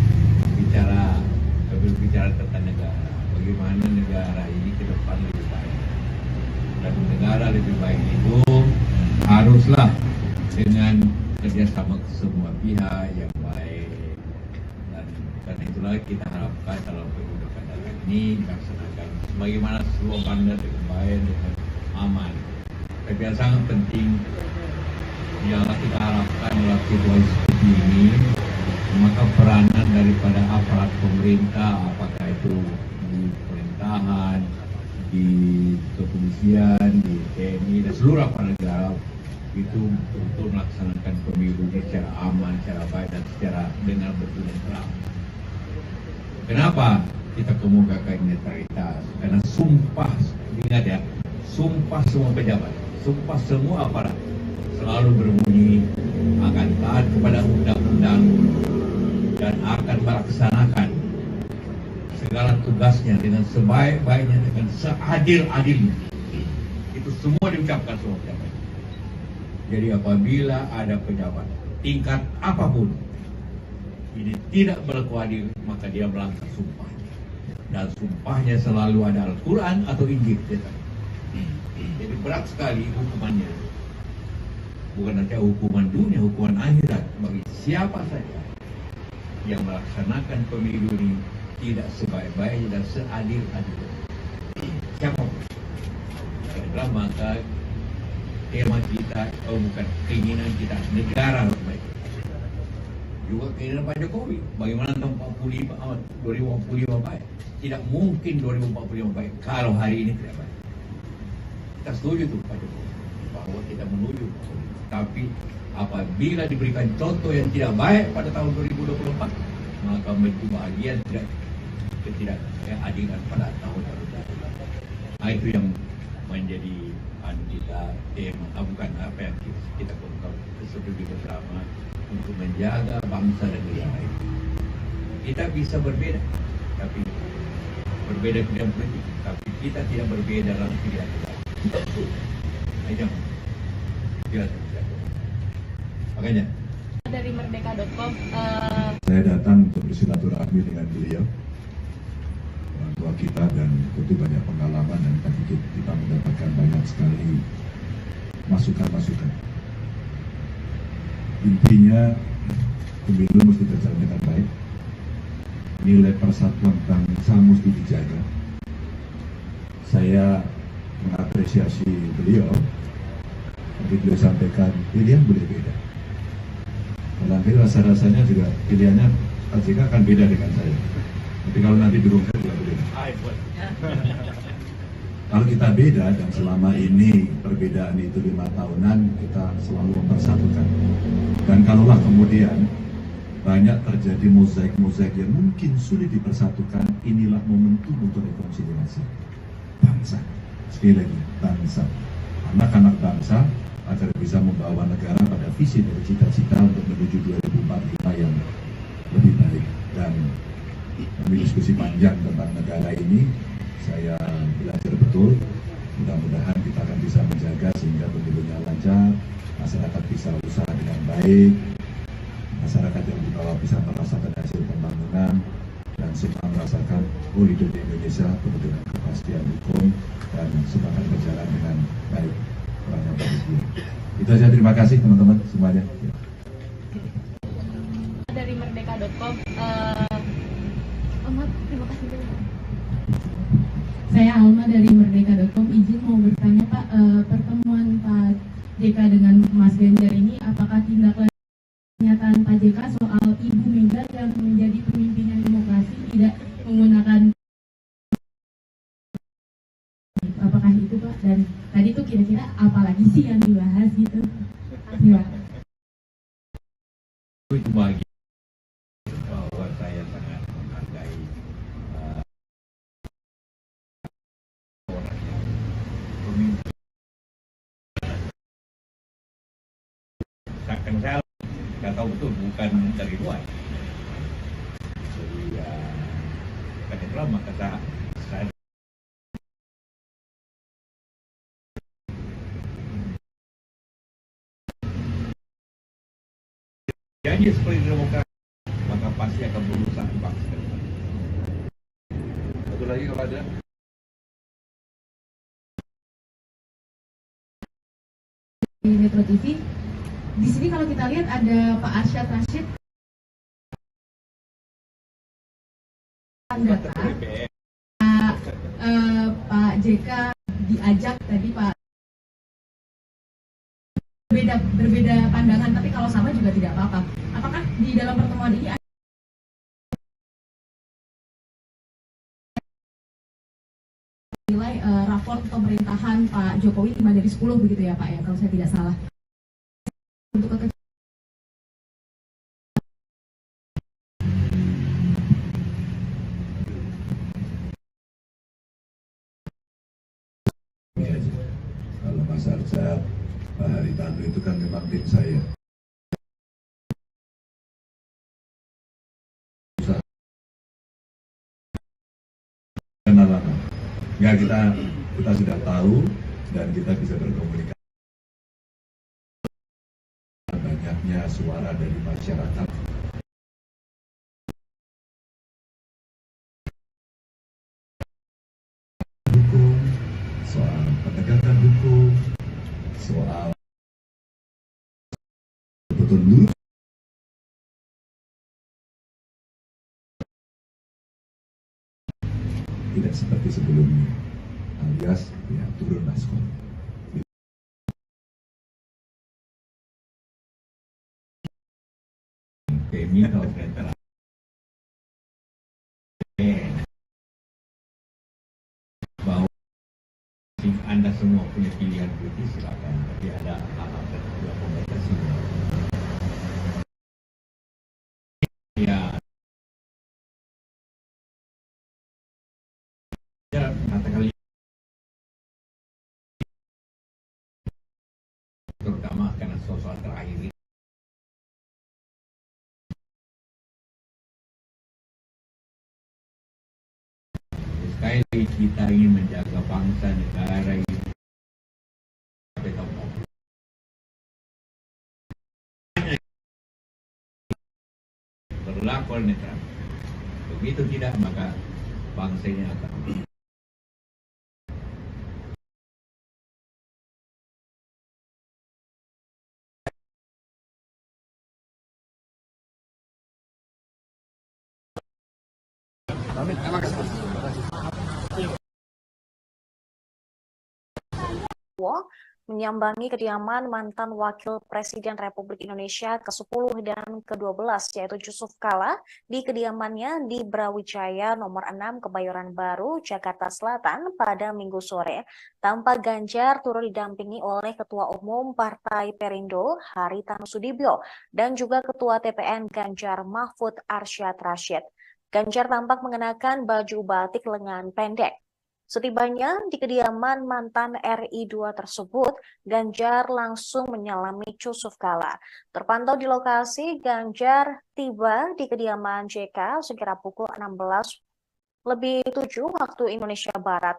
Berbicara tentang negara. Bagaimana negara ini ke depan lebih baik. Dan negara lebih baik itu haruslah dengan kerjasama semua pihak yang baik. Dan karena itulah kita harapkan dalam pemilu kada ini dilaksanakan bagaimana slogannya dengan baik, dengan aman. Tapi yang sangat penting yang kita harapkan dalam situasi seperti ini, maka peranan daripada aparat pemerintah, apakah itu di pemerintahan, di kepolisian, di TNI dan seluruh aparat negara itu untuk melaksanakan pemilu secara aman, secara baik dan secara dengan betul dan terang. Kenapa kita kemukakan netralitas? Karena sumpah, ingat ya, sumpah semua pejabat, sumpah semua aparat selalu berbunyi akan taat kepada undang-undang dan akan melaksanakan segala tugasnya dengan sebaik-baiknya, dengan seadil-adilnya. Itu semua diucapkan semua pejabat. Jadi apabila ada pejabat tingkat apapun ini tidak berlaku adil, maka dia melanggar sumpahnya. Dan sumpahnya selalu ada Al-Quran atau Injil. Jadi berat sekali hukumannya. Bukan saja hukuman dunia, hukuman akhirat bagi siapa saja yang melaksanakan pemilu ini tidak sebaik-baiknya dan seadil-adilnya. Siapapun. Adalah maka tema kita, bukan keinginan kita, negara harus baik. Juga keinginan Pak Jokowi, bagaimana tahun 2045 baik. Tidak mungkin 2045 baik kalau hari ini tidak baik. Kita setuju tuh Pak Jokowi bahwa kita menuju, tapi apabila diberikan contoh yang tidak baik pada tahun 2024, maka kebahagiaan tidak ketidakadilan pada tahun 2024. Nah, itu yang menjadi kita tema, bukan apa yang kita setuju bersama untuk menjaga bangsa dan negara ini. Kita bisa berbeda, tapi berbeda bidang politik, tapi kita tidak berbeda dalam pilihan kita. Ayo, kita makanya dari merdeka.com saya datang untuk bersilaturahmi dengan beliau, orang tua kita, dan tentu banyak pengalaman dan kita mendapatkan banyak sekali masukan-masukan. Intinya pemilu mesti berjalan dengan baik, nilai persatuan bangsa mesti dijaga. Saya mengapresiasi beliau, tapi beliau sampaikan pilihan boleh beda. Nanti rasa-rasanya juga pilihannya Pak JK akan beda dengan saya. Tapi kalau nanti diumumkan juga beda. Kalau kita beda, dan selama ini perbedaan itu 5 tahunan, kita selalu mempersatukan. Dan kalaulah kemudian banyak terjadi mozaik-mozaik yang mungkin sulit dipersatukan, inilah momentum untuk rekonsiliasi bangsa. Sekali lagi, bangsa, anak-anak bangsa, agar bisa membawa negara pada visi dan cita-cita untuk menuju 2045 yang lebih baik. Dan kami diskusi panjang tentang negara ini, saya belajar betul. Mudah-mudahan kita akan bisa menjaga sehingga pemilunya lancar, masyarakat bisa usaha dengan baik, masyarakat yang di bawah bisa merasakan hasil pembangunan, dan semua merasakan hidup di Indonesia penuh dengan kepastian hukum dan semua akan berjalan dengan baik. Itu saja, terima kasih teman-teman semuanya. Dari merdeka.com terima kasih. Saya Alma dari merdeka.com, izin mau bertanya Pak, pertemuan Pak JK dengan Mas Ganjar ini apakah tindak lanjut pernyataan Pak JK soal Ibu Mega yang menjadi pemimpinan demokrasi tidak menggunakan, apakah itu Pak? Dan tadi itu kira-kira apalagi sih yang dibahas gitu. Ya. Itu bagian bahwa saya sangat menghargai orang yang pemimpin. Kan saya nggak tahu betul, bukan dari luar. Jadi ya, kan itulah maka saya janji seperti demokrasi, maka pasti akan merusak bangsa. Satu lagi kalau ada. Di Metro TV, di sini kalau kita lihat ada Pak Arsyad Rashid, data Pak JK diajak tadi Pak, berbeda pandangan, tapi kalau sama juga tidak apa-apa. Apakah di dalam pertemuan ini ada nilai raport pemerintahan Pak Jokowi 5 dari 10 begitu ya Pak ya, kalau saya tidak salah. Untuk kalau Mas Arsyad, Pak Haritanu itu kan memang tim saya. Kenalan. Ya kita sudah tahu dan kita bisa berkomunikasi. Banyaknya suara dari masyarakat. Hukum, soal penegakan hukum, soal betul-betul tidak seperti sebelumnya, alias ya turun maskot. Criminal antara bahwa Anda semua punya pilihan politik, silakan, tapi ada hal-hal tertentu yang membatasi. Ya, katakanlah terutama karena soal terakhir ini. Sekali lagi kita ingin menjaga bangsa negara ini berlaku netral. Begitu tidak, maka bangsa ini akan menyambangi kediaman mantan Wakil Presiden Republik Indonesia ke-10 dan ke-12 yaitu Yusuf Kala di kediamannya di Brawijaya nomor 6 Kebayoran Baru, Jakarta Selatan pada Minggu sore. Tampak Ganjar turut didampingi oleh Ketua Umum Partai Perindo Haritanu Sudibyo dan juga Ketua TPN Ganjar Mahfud Arsyad Rashid. Ganjar tampak mengenakan baju batik lengan pendek. Setibanya di kediaman mantan RI2 tersebut, Ganjar langsung menyalami Yusuf Kala. Terpantau di lokasi, Ganjar tiba di kediaman JK sekira pukul 16:07 waktu Indonesia Barat.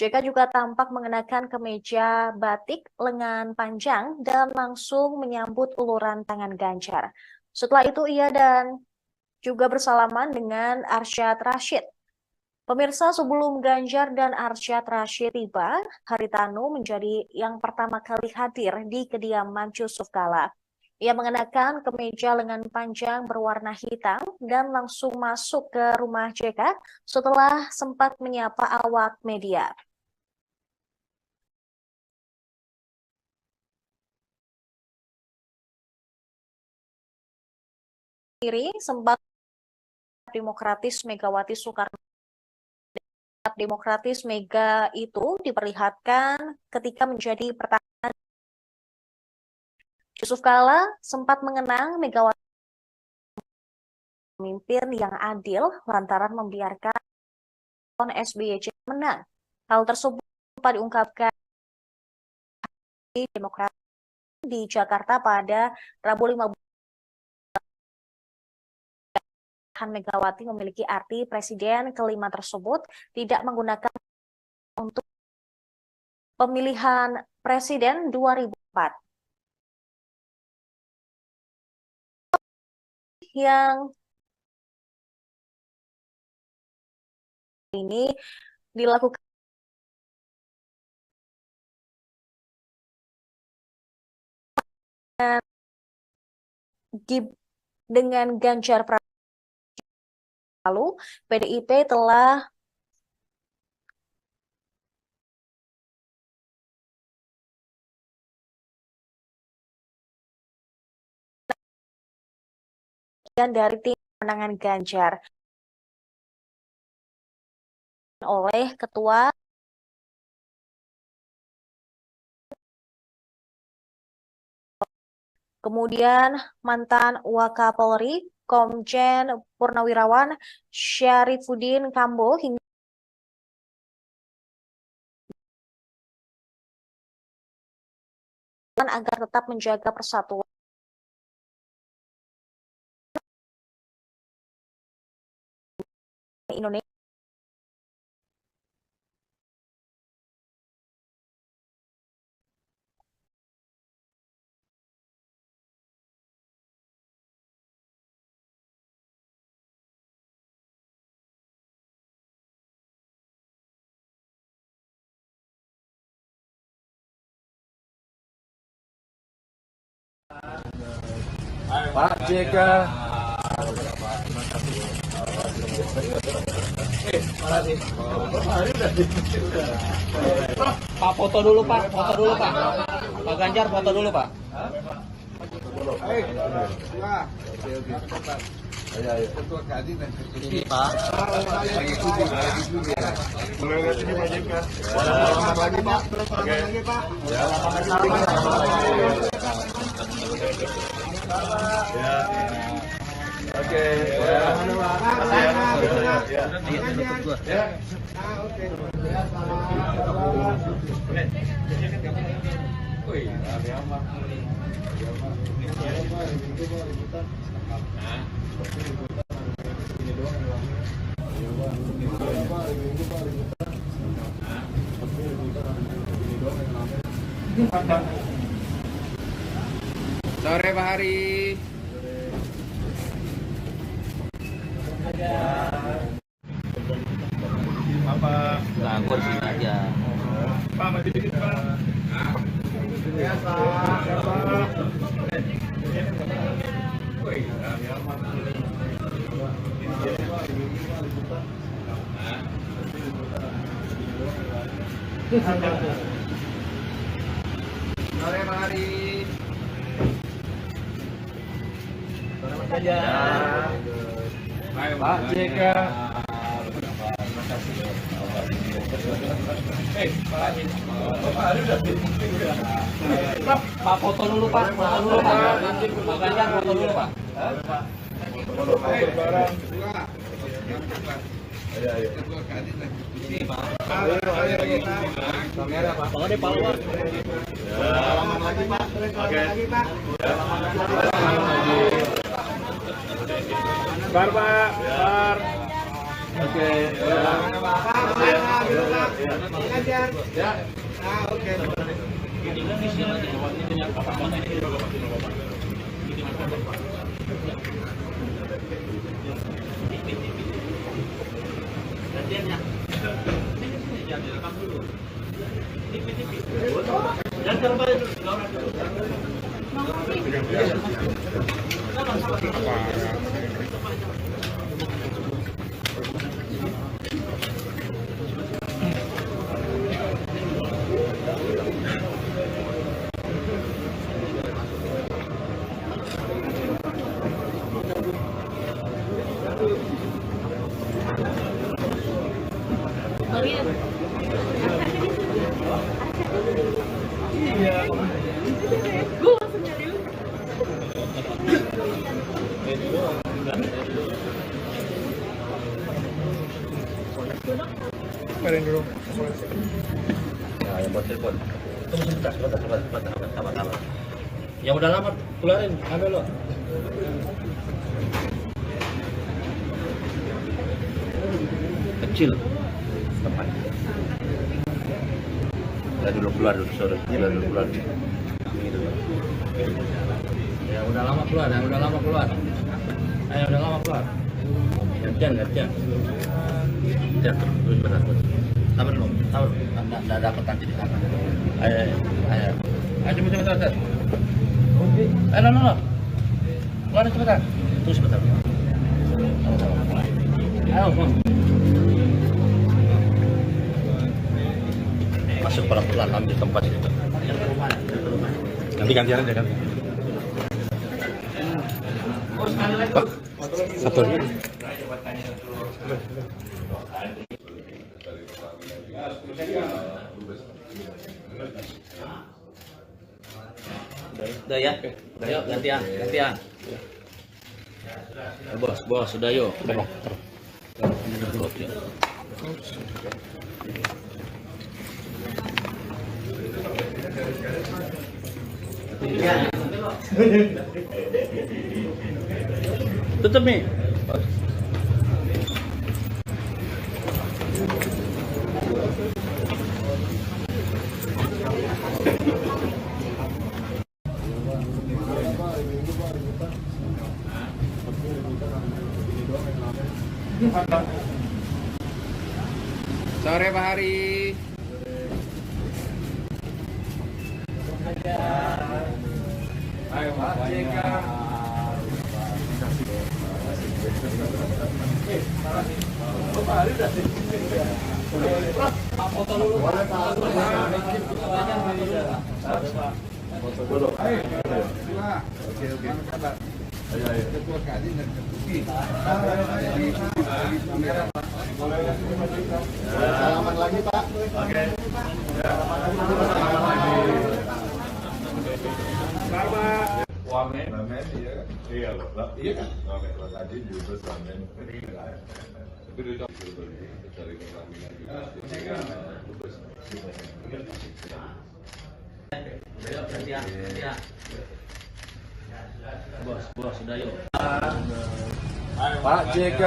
JK juga tampak mengenakan kemeja batik lengan panjang dan langsung menyambut uluran tangan Ganjar. Setelah itu ia dan juga bersalaman dengan Arsyad Rashid. Pemirsa, sebelum Ganjar dan Arsyad Rashid tiba, Haritanu menjadi yang pertama kali hadir di kediaman Yusuf Kala. Ia mengenakan kemeja lengan panjang berwarna hitam dan langsung masuk ke rumah JK setelah sempat menyapa awak media. Sempat Demokratis Megawati Soekarno Demokratis Mega itu diperlihatkan ketika menjadi pertahanan Yusuf Kala sempat mengenang Megawati pemimpin yang adil lantaran membiarkan SBY menang. Hal tersebut diungkapkan di Demokrat di Jakarta pada Rabu 15 Megawati memiliki arti presiden kelima tersebut tidak menggunakan untuk pemilihan presiden 2004. Yang ini dilakukan dengan Ganjar Pranowo. Lalu PDIP telah dari tim pemenangan Ganjar oleh Ketua kemudian mantan Wakapolri Komjen Purnawirawan Syarifuddin Kambo hingga agar tetap menjaga persatuan Indonesia. Pak JK. Pak foto dulu Pak, foto dulu Pak. Pak Ganjar foto dulu Pak. Ini Pak. Selamat lagi Pak. Oke. Sore Pak Hari. Apa? Nah, kursi aja. Pak, maju dikit Pak. Sore Pak Hari. Pak JK. Pak foto dulu Pak, foto dulu Pak. Pak Ganjar foto dulu Pak. Ini Pak. Kamera Pak. Pak ada pahlawan. Salaman lagi Pak. Lagi Pak. Bar Pak, bar. Oke. Ya. Oke. Gue langsung nyari Kemarin dulu. Nah, yang buat telepon. Tunggu sebentar. Sabar. Yang udah lama keluarin, ambil lo. Kecil. Tepat. Ya dulu keluar dulu, sorry. Keluar. Ini dulu. Ya udah lama keluar. Ayo udah lama keluar. Gantian. Terus berlaku. Sabar dulu. Nggak dapat nanti di sana. Ayo cepat. No. Keluar cepetan. Terus sebentar. Ayo, Bang. Masuk pelan-pelan ambil tempat itu. Nanti gantian aja kan. Pak, satu. Udah ya? Yuk gantian. Bos, sudah yuk. Udah. Tutup nih. Sore Pak Hari. Ayo Pak JK. Pak Hari udah sih. Pak foto dulu Pak. Foto dulu. Ayo. Oke. Ayo. Ketua Kadin dan salaman lagi Pak. Oke. Wamen iya kan? Iya loh. Iya kan? Wamen tadi juga wamen. Tapi itu dari kelamingan juga. Bos, sudah yuk. Pak JK.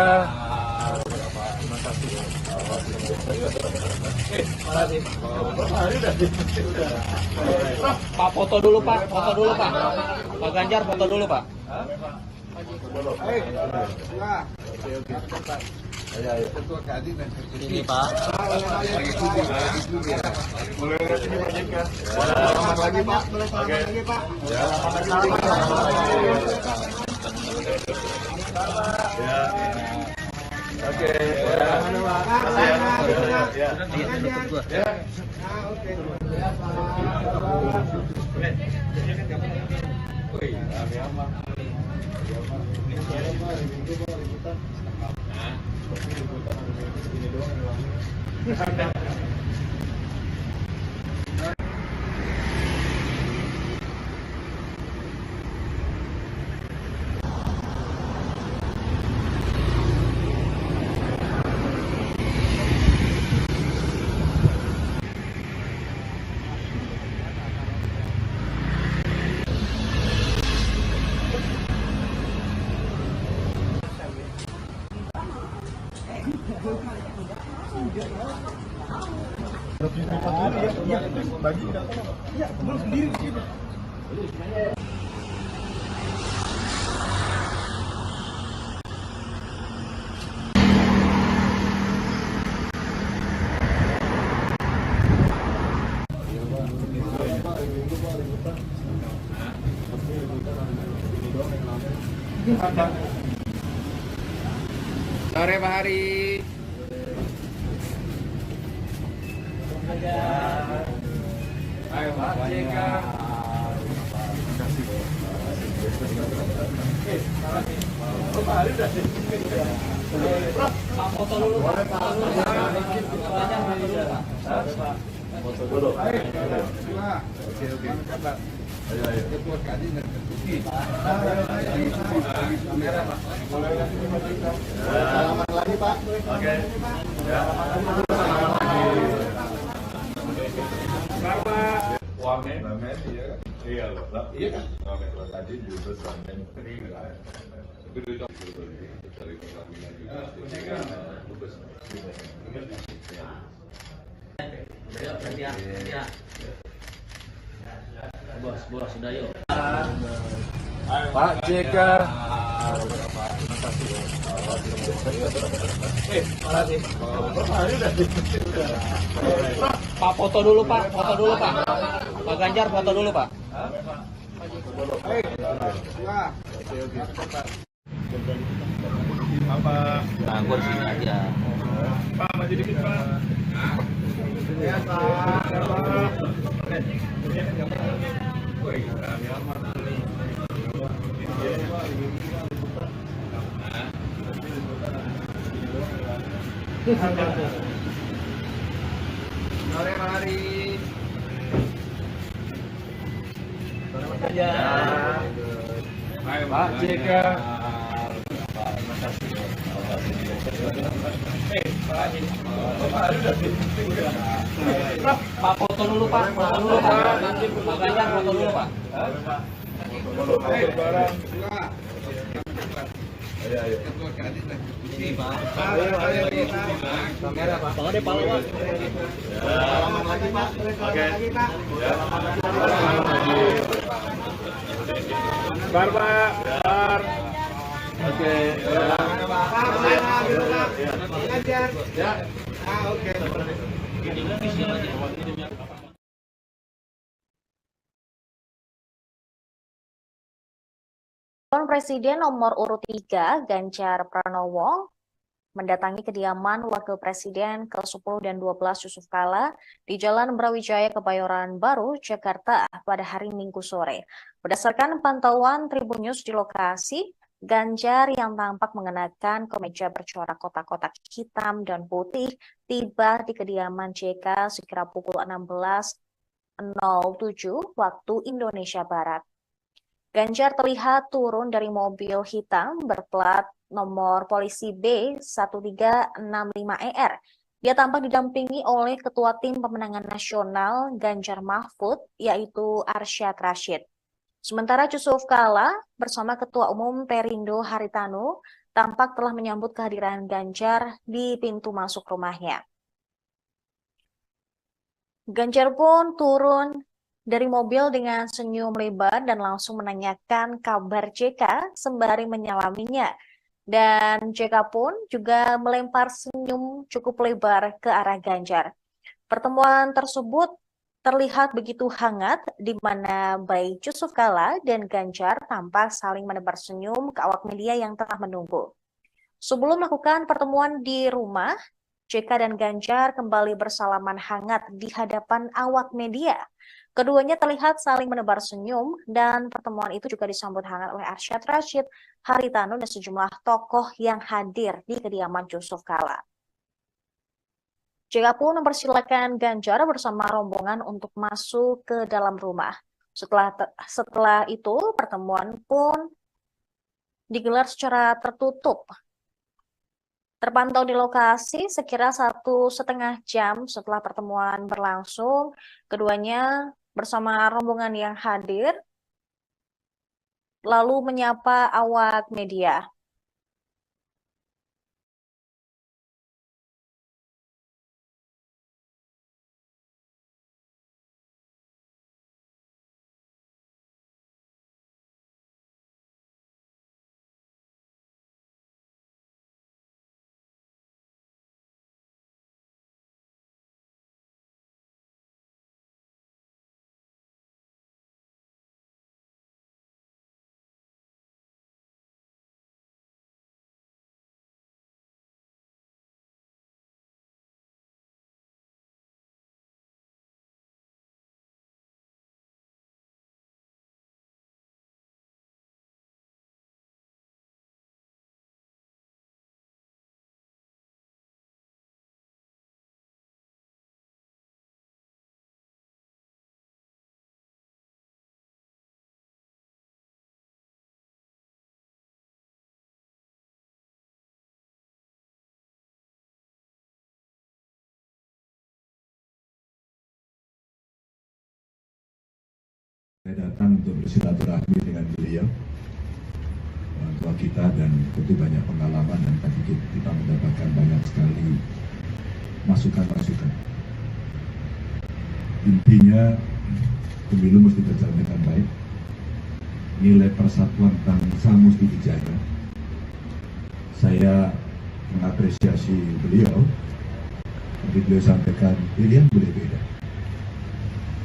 Pak foto dulu Pak. Pak Ganjar foto dulu Pak. Ayo. Ketua Kadin dan Ini Pak. Mulai dari sini Pak JK. Selamat lagi Pak. Oke. Ya. Oke. Sore Pak Hari. Ayo Pak JK. Pak Hari udah sih. Pak foto dulu Pak. Foto dulu. Oke. Ayo. Ketua Kadin dan salaman lagi Pak. Oke. Wamen, wamen, iya kan? Iya loh, iya kan? Wamen kalau tadi juga wamen kering kan? Tapi itu dari Pertamina juga. Bos, sudah yuk. Pak JK. Pak foto dulu Pak, Pak Ganjar foto dulu Pak. Nah, gua di sini aja. Pak maju dikit Pak. Ya Sore mari. Pak JK. Pak foto dulu Pak, Pak Ganjar foto dulu Pak. Ini Pak. Kamera Pak. Bawa deh Pak. Bar Pak, bar. Oke. Ya. Oke. Calon Presiden nomor urut 3, Ganjar Pranowo, mendatangi kediaman Wakil Presiden ke-10 dan 12 Yusuf Kala di Jalan Brawijaya Kebayoran Baru, Jakarta pada hari Minggu sore. Berdasarkan pantauan Tribun News di lokasi, Ganjar yang tampak mengenakan kemeja bercorak kotak-kotak hitam dan putih tiba di kediaman JK sekira pukul 16.07 waktu Indonesia Barat. Ganjar terlihat turun dari mobil hitam berplat nomor polisi B1365ER. Dia tampak didampingi oleh Ketua Tim Pemenangan Nasional Ganjar Mahfud, yaitu Arsyad Rashid. Sementara Yusuf Kala bersama Ketua Umum Perindo Haritanu tampak telah menyambut kehadiran Ganjar di pintu masuk rumahnya. Ganjar pun turun dari mobil dengan senyum lebar dan langsung menanyakan kabar JK sembari menyalaminya. Dan JK pun juga melempar senyum cukup lebar ke arah Ganjar. Pertemuan tersebut terlihat begitu hangat di mana baik Yusuf Kala dan Ganjar tampak saling menebar senyum ke awak media yang tengah menunggu. Sebelum melakukan pertemuan di rumah, JK dan Ganjar kembali bersalaman hangat di hadapan awak media. Keduanya terlihat saling menebar senyum dan pertemuan itu juga disambut hangat oleh Arsyad Rashid, Haritanu, dan sejumlah tokoh yang hadir di kediaman Yusuf Kala. JK pun mempersilakan Ganjar bersama rombongan untuk masuk ke dalam rumah. Setelah itu, pertemuan pun digelar secara tertutup. Terpantau di lokasi sekira 1,5 jam setelah pertemuan berlangsung, keduanya bersama rombongan yang hadir lalu menyapa awak media. Saya datang untuk bersilaturahmi dengan beliau, orang tua kita, dan tentu banyak pengalaman, dan tadi kita mendapatkan banyak sekali masukan-masukan. Intinya, pemilu mesti berjalan dengan baik, nilai persatuan bangsa mesti dijaga. Saya mengapresiasi beliau, tapi beliau sampaikan pilihan boleh beda.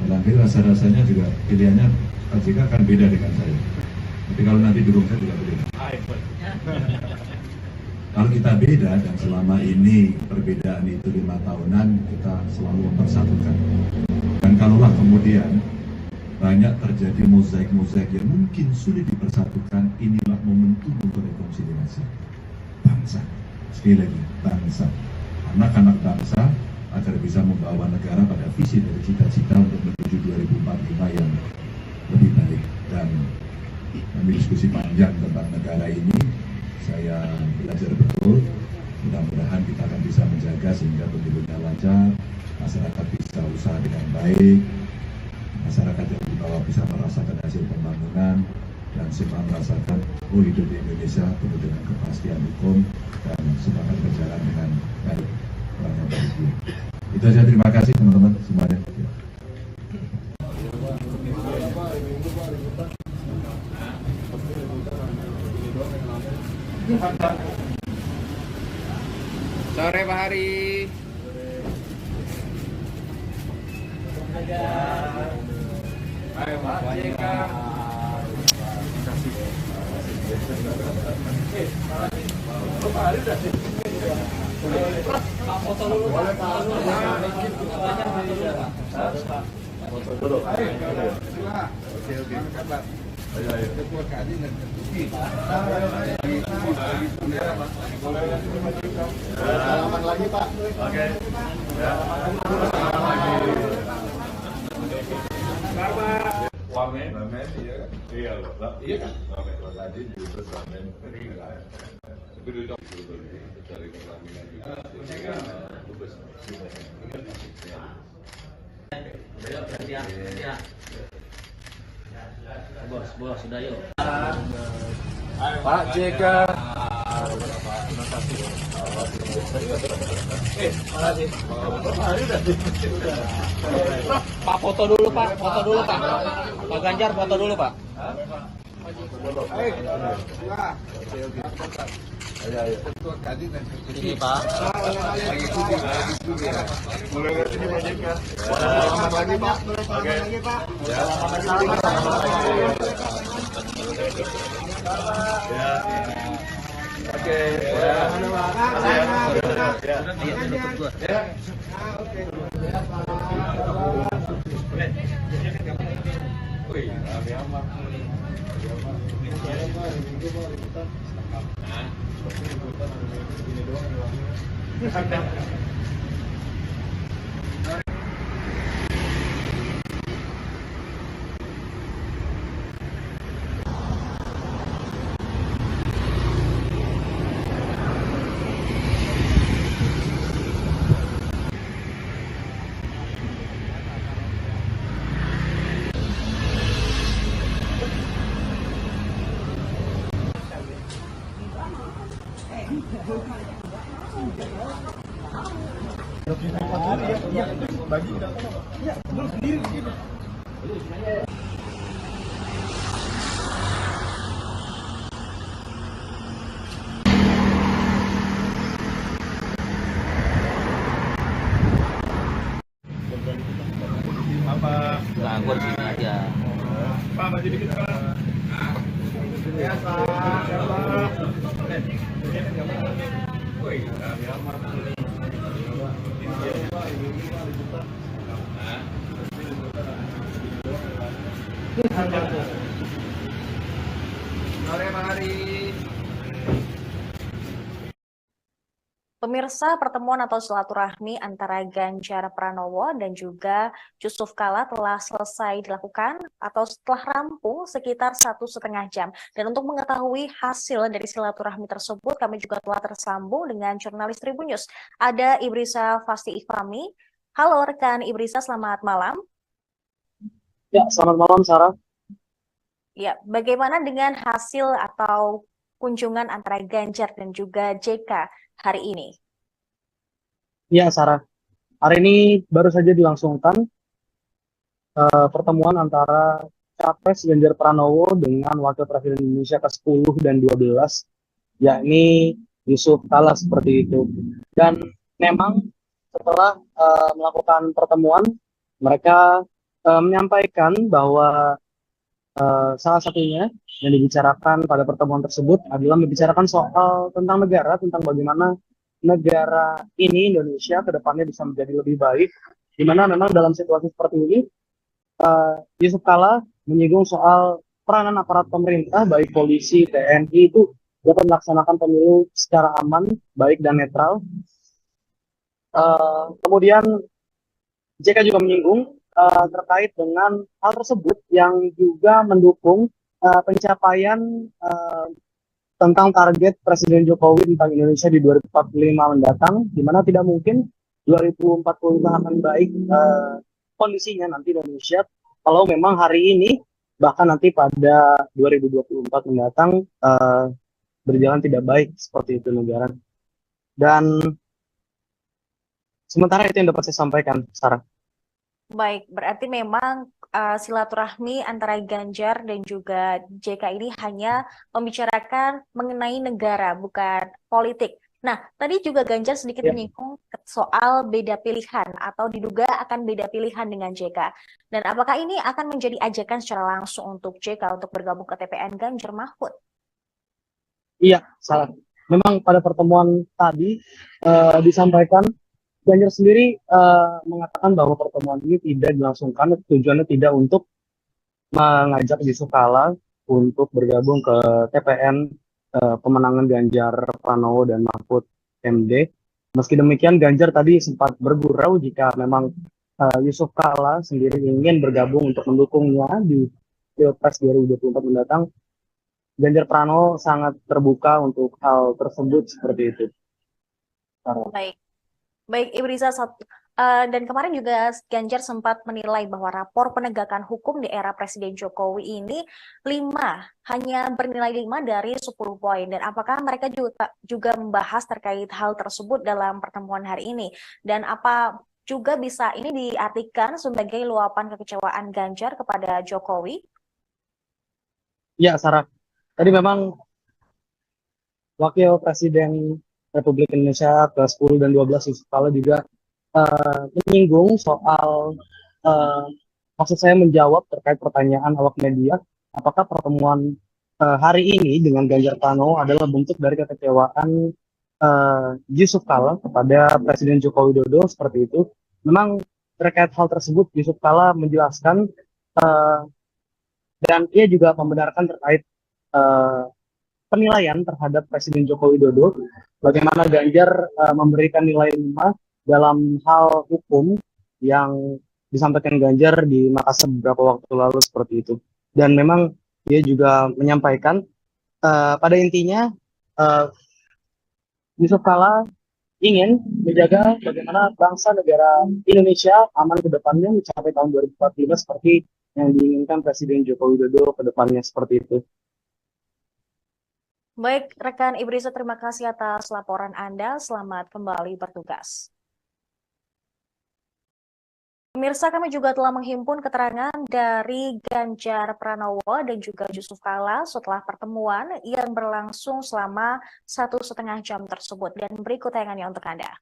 Barangkali rasa-rasanya juga pilihannya Pak JK akan beda dengan saya. Tapi kalau nanti dukung saya juga beda. Kalau kita beda, dan selama ini perbedaan itu 5 tahunan, kita selalu mempersatukan. Dan kalaulah kemudian banyak terjadi mozaik-mozaik yang mungkin sulit dipersatukan, inilah momentum untuk rekonsiliasi bangsa. Sekali lagi, bangsa. Anak-anak bangsa agar bisa membawa negara pada visi dari cita-cita untuk menuju 2045 yang lebih baik. Dan kami diskusi panjang tentang negara ini, saya belajar betul. Mudah-mudahan kita akan bisa menjaga sehingga pemilunya lancar, masyarakat bisa usaha dengan baik, masyarakat yang di bawah bisa merasakan hasil pembangunan, dan semua merasakan hidup di Indonesia penuh dengan kepastian hukum dan semuanya berjalan dengan baik. Itu saja, terima kasih teman-teman semuanya. Sore Pak Hari. Ayo Pak JK. Pak Hari udah sih. Pak foto dulu Pak. Foto dulu. Oke. Ayo. Ketua Kadin dan salaman lagi Pak. Oke. Wamen, iya kan? Iya loh, iya kan? Wamen, tadi juga wamen, tapi itu dari pelaminan juga. Bos, sudah yuk. Pak JK. Pak foto dulu Pak, Pak Ganjar foto dulu Pak. Ini Pak. Mulai dari sini Pak JK. Selamat lagi Pak. Oke. Nah, gue di sini aja. Pak, maju dikit Pak. Ya, Pak. Sore Pak Hari. Pemirsa, pertemuan atau silaturahmi antara Ganjar Pranowo dan juga Yusuf Kala telah selesai dilakukan atau setelah rampung sekitar 1,5 jam. Dan untuk mengetahui hasil dari silaturahmi tersebut, kami juga telah tersambung dengan jurnalis Tribun News. Ada Ibrisa Fasti Ifami. Halo rekan Ibrisa, selamat malam. Ya, selamat malam Sarah. Ya, bagaimana dengan hasil atau kunjungan antara Ganjar dan juga JK hari ini? Ya, Sarah. Hari ini baru saja dilangsungkan pertemuan antara Capres Ganjar Pranowo dengan Wakil Presiden Indonesia ke-10 dan 12, yakni Yusuf Kala seperti itu. Dan memang setelah melakukan pertemuan, mereka menyampaikan bahwa salah satunya yang dibicarakan pada pertemuan tersebut adalah membicarakan soal tentang negara, tentang bagaimana negara ini, Indonesia, ke depannya bisa menjadi lebih baik, di mana memang dalam situasi seperti ini, Yusuf Kala menyinggung soal peranan aparat pemerintah, baik polisi, TNI, itu dapat melaksanakan pemilu secara aman, baik dan netral. Kemudian JK juga menyinggung terkait dengan hal tersebut yang juga mendukung pencapaian tentang target Presiden Jokowi tentang Indonesia di 2045 mendatang, di mana tidak mungkin 2045 akan baik kondisinya nanti Indonesia kalau memang hari ini bahkan nanti pada 2024 mendatang berjalan tidak baik seperti itu negara. Dan sementara itu yang dapat saya sampaikan, Sarah. Baik, berarti memang silaturahmi antara Ganjar dan juga JK ini hanya membicarakan mengenai negara, bukan politik. Nah, tadi juga Ganjar sedikit menyinggung soal beda pilihan atau diduga akan beda pilihan dengan JK. Dan apakah ini akan menjadi ajakan secara langsung untuk JK untuk bergabung ke TPN Ganjar Mahfud? Iya, salah. Memang pada pertemuan tadi disampaikan Ganjar sendiri mengatakan bahwa pertemuan ini tidak dilangsungkan, tujuannya tidak untuk mengajak Yusuf Kala untuk bergabung ke TPN pemenangan Ganjar Pranowo dan Mahfud MD. Meski demikian, Ganjar tadi sempat bergurau jika memang Yusuf Kala sendiri ingin bergabung untuk mendukungnya di Pilpres 2024 mendatang. Ganjar Pranowo sangat terbuka untuk hal tersebut seperti itu. Baik. Baik, Ibu Riza, dan kemarin juga Ganjar sempat menilai bahwa rapor penegakan hukum di era Presiden Jokowi ini hanya bernilai 5 dari 10 poin. Dan apakah mereka juga membahas terkait hal tersebut dalam pertemuan hari ini? Dan apa juga bisa ini diartikan sebagai luapan kekecewaan Ganjar kepada Jokowi? Ya, Sarah. Tadi memang Wakil Presiden Republik Indonesia ke-10 dan 12 Yusuf Kala juga menyinggung soal maksud saya menjawab terkait pertanyaan awak media, apakah pertemuan hari ini dengan Ganjar Pranowo adalah bentuk dari kekecewaan Yusuf Kala kepada Presiden Joko Widodo seperti itu. Memang terkait hal tersebut Yusuf Kala menjelaskan dan ia juga membenarkan terkait penilaian terhadap Presiden Joko Widodo, bagaimana Ganjar memberikan nilai 5 dalam hal hukum yang disampaikan Ganjar di Makassar beberapa waktu lalu seperti itu. Dan memang dia juga menyampaikan pada intinya Yusuf Kala ingin menjaga bagaimana bangsa negara Indonesia aman ke depannya mencapai tahun 2045 seperti yang diinginkan Presiden Joko Widodo ke depannya seperti itu. Baik, rekan Ibrisa, terima kasih atas laporan Anda. Selamat kembali bertugas. Pemirsa, kami juga telah menghimpun keterangan dari Ganjar Pranowo dan juga Yusuf Kala setelah pertemuan yang berlangsung selama 1,5 jam tersebut. Dan berikut tayangannya untuk Anda.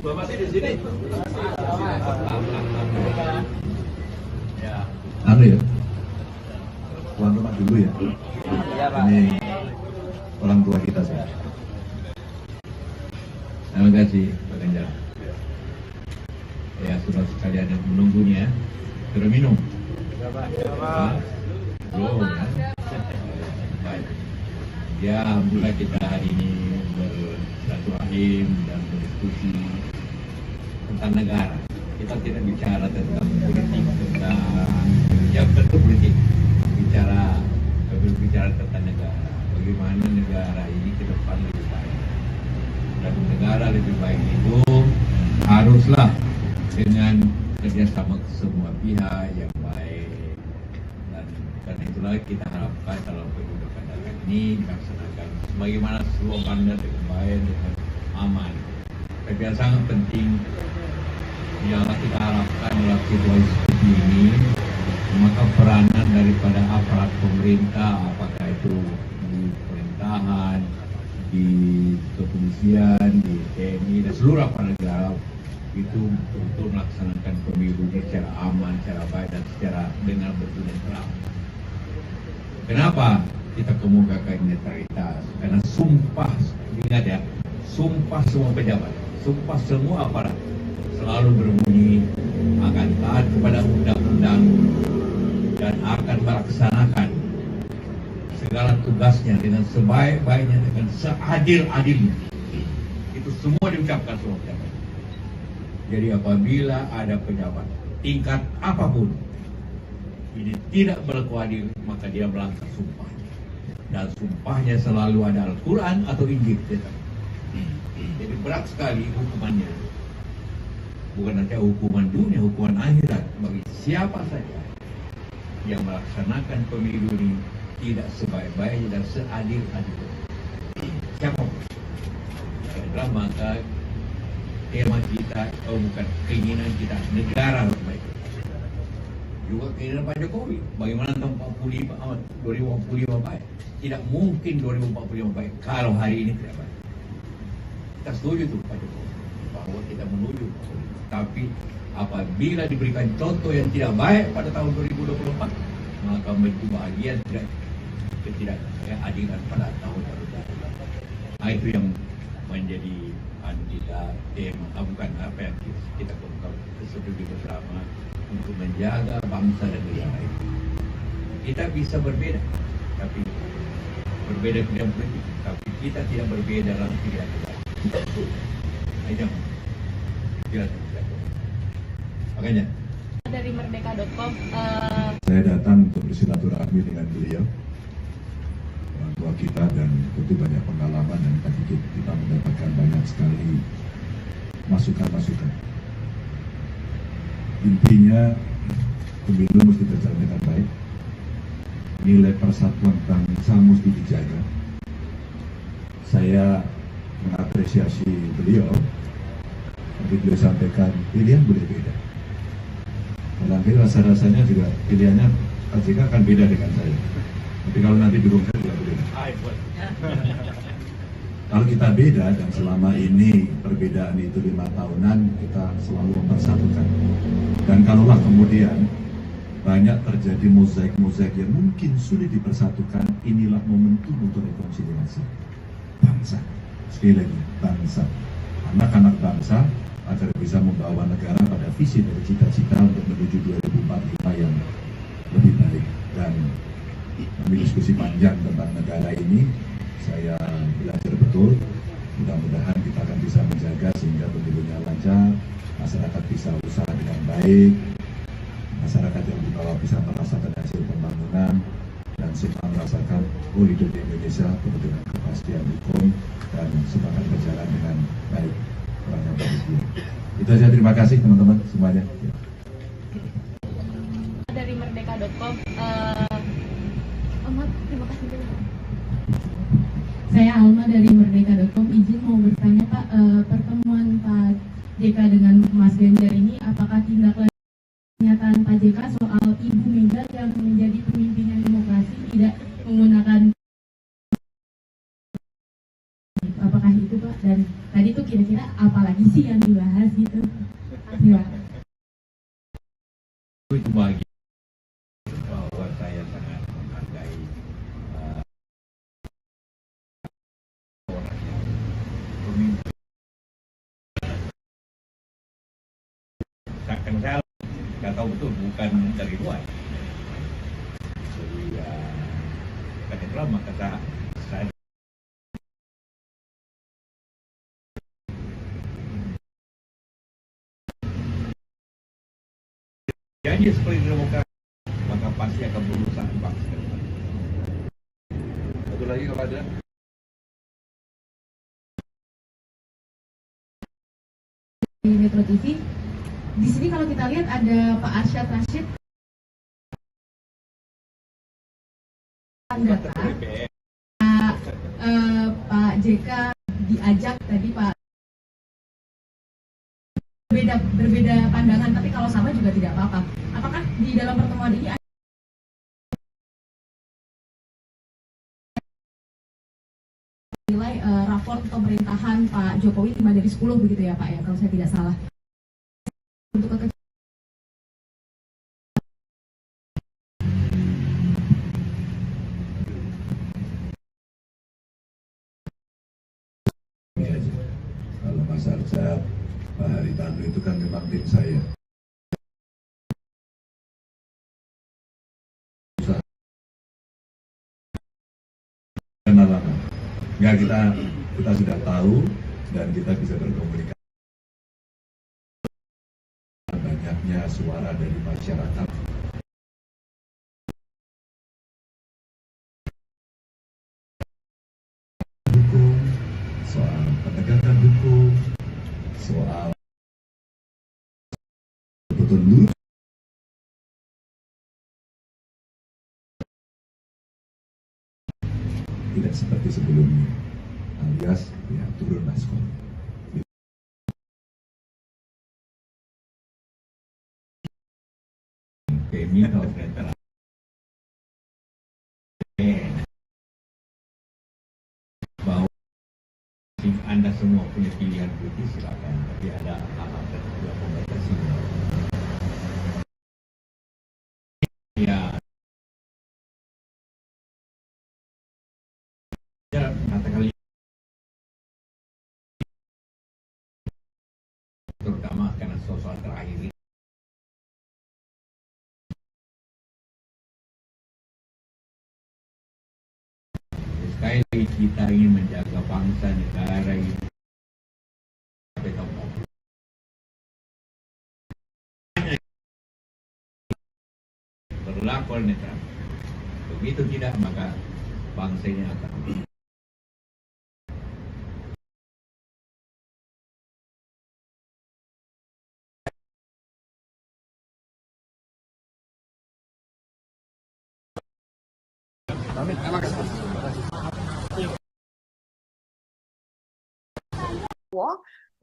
Bapak sih di sini. Ya. Anu ya, tuan rumah dulu ya. Iya, Pak. Ini orang tua kita sih. Terima kasih Pak Ganjar. Ya, sudah sekalian yang menunggunya. Sudah minum? Belum ya? Baik. Ya, alhamdulillah kita hari ini bersilaturahim dan berdiskusi tentang negara. Kita tidak bicara tentang politik, tentang yang tentu politik. Berbicara tentang negara. Bagaimana negara ini ke depan lebih baik. Dan negara lebih baik itu haruslah dengan kerjasama semua pihak yang baik. Dan karena itulah kita harapkan dalam pemilu pandangan ini dilaksanakan sebagaimana slogannya dengan baik, dengan aman. Tapi yang sangat penting yang kita harapkan dalam situasi seperti ini, maka peranan daripada aparat pemerintah, apakah itu di pemerintahan, di kepolisian, di TNI, dan seluruh aparat negara itu untuk melaksanakan pemilu secara aman, secara baik, dan secara dengan betul dan terang. Kenapa kita kemukakan netralitas? Karena sumpah, ingat ya, sumpah semua pejabat, sumpah semua aparat selalu berbunyi akan taat kepada undang-undang dan akan melaksanakan segala tugasnya dengan sebaik-baiknya, dengan seadil-adilnya. Itu semua diucapkan semua pejabat. Jadi apabila ada pejabat tingkat apapun ini tidak berlaku adil, maka dia melanggar sumpah. Dan sumpahnya selalu ada Al-Quran atau Injil. Jadi berat sekali hukumannya. Bukan hanya hukuman dunia, hukuman akhirat bagi siapa saja yang melaksanakan pemilu ini tidak sebaik-baiknya dan seadil-adilnya. Siapapun. Adalah maka tema kita, bukan keinginan kita, negara harus baik. Juga keinginan Pak Jokowi, bagaimana tahun 2045 baik. Tidak mungkin 2045 baik kalau hari ini tidak baik. Kita setuju tuh Pak Jokowi bahwa kita menuju, tapi apabila diberikan contoh yang tidak baik pada tahun 2024, maka itu bahagian ketidakadilan pada tahun 2024. Nah, itu yang menjadi kita tema, bukan apa yang kita setuju bersama untuk menjaga bangsa dan negara ini. Kita bisa berbeda, tapi berbeda bidang politik, tapi kita tidak berbeda dalam pilihan kita. Aja, tidak. Makanya dari merdeka.com saya datang untuk bersilaturahmi dengan beliau, orang tua kita, dan tentu banyak pengalaman, dan tadi kita mendapatkan banyak sekali masukan-masukan. Intinya pemilu mesti berjalan dengan baik, nilai persatuan bangsa mesti dijaga. Saya mengapresiasi beliau, tapi beliau sampaikan pilihan boleh beda. Nanti rasa-rasanya juga pilihannya Pak JK akan beda dengan saya. Tapi kalau nanti diumumkan juga berbeda. Kalau kita beda, dan selama ini perbedaan itu 5 tahunan, kita selalu mempersatukan. Dan kalaulah kemudian banyak terjadi mozaik-mozaik yang mungkin sulit dipersatukan, inilah momentum untuk rekonsiliasi bangsa. Sekali lagi, bangsa, anak-anak bangsa, agar bisa membawa negara pada visi dan cita-cita untuk menuju 2045 yang lebih baik. Dan kami diskusi panjang tentang negara ini, saya belajar betul. Mudah-mudahan kita akan bisa menjaga sehingga pemilunya lancar, masyarakat bisa usaha dengan baik, masyarakat yang di bawah bisa merasakan hasil pembangunan, dan semua merasakan hidup di Indonesia penuh dengan kepastian hukum dan semangat berjalan dengan baik. Itu saja, terima kasih teman-teman semuanya. Dari merdeka.com terima kasih dulu. Saya Alma dari merdeka.com, izin mau bertanya Pak, pertemuan Pak JK dengan Mas Ganjar ini apakah tindak lanjut pernyataan Pak JK soal Ibu Mega yang menjadi pemimpin demokrasi tidak menggunakan, apakah itu Pak? Dan tadi itu kira-kira apalagi sih yang dibahas? tahu betul bukan dari luar. Jadi ya, kan itulah maka saya janji seperti demokrasi, maka pasti akan berusaha bangsa. Satu lagi kepada di Metro TV. Di sini kalau kita lihat ada Pak Arsyad Rashid, data, Pak JK diajak tadi Pak berbeda pandangan, tapi kalau sama juga tidak apa-apa. Apakah di dalam pertemuan ini ada nilai raport pemerintahan Pak Jokowi 5 dari 10 begitu ya Pak ya, kalau saya tidak salah. Untuk kalau Mas Arsyad, Pak Haritanu itu kan memang tim saya. Kenalan. Enggak, kita sudah tahu dan kita bisa berkomunikasi. Banyaknya suara dari masyarakat. Hukum, soal penegakan hukum, soal betul lurus. Tidak seperti sebelumnya, alias ya turun naskah. Criminal bahwa Anda semua punya pilihan politik silakan, tapi ada hal-hal tertentu yang membatasi. Ya, katakan terutama karena soal terakhir ini. Sekali lagi kita ingin menjaga bangsa negara ini berlaku netral. Begitu tidak, maka bangsa ini akan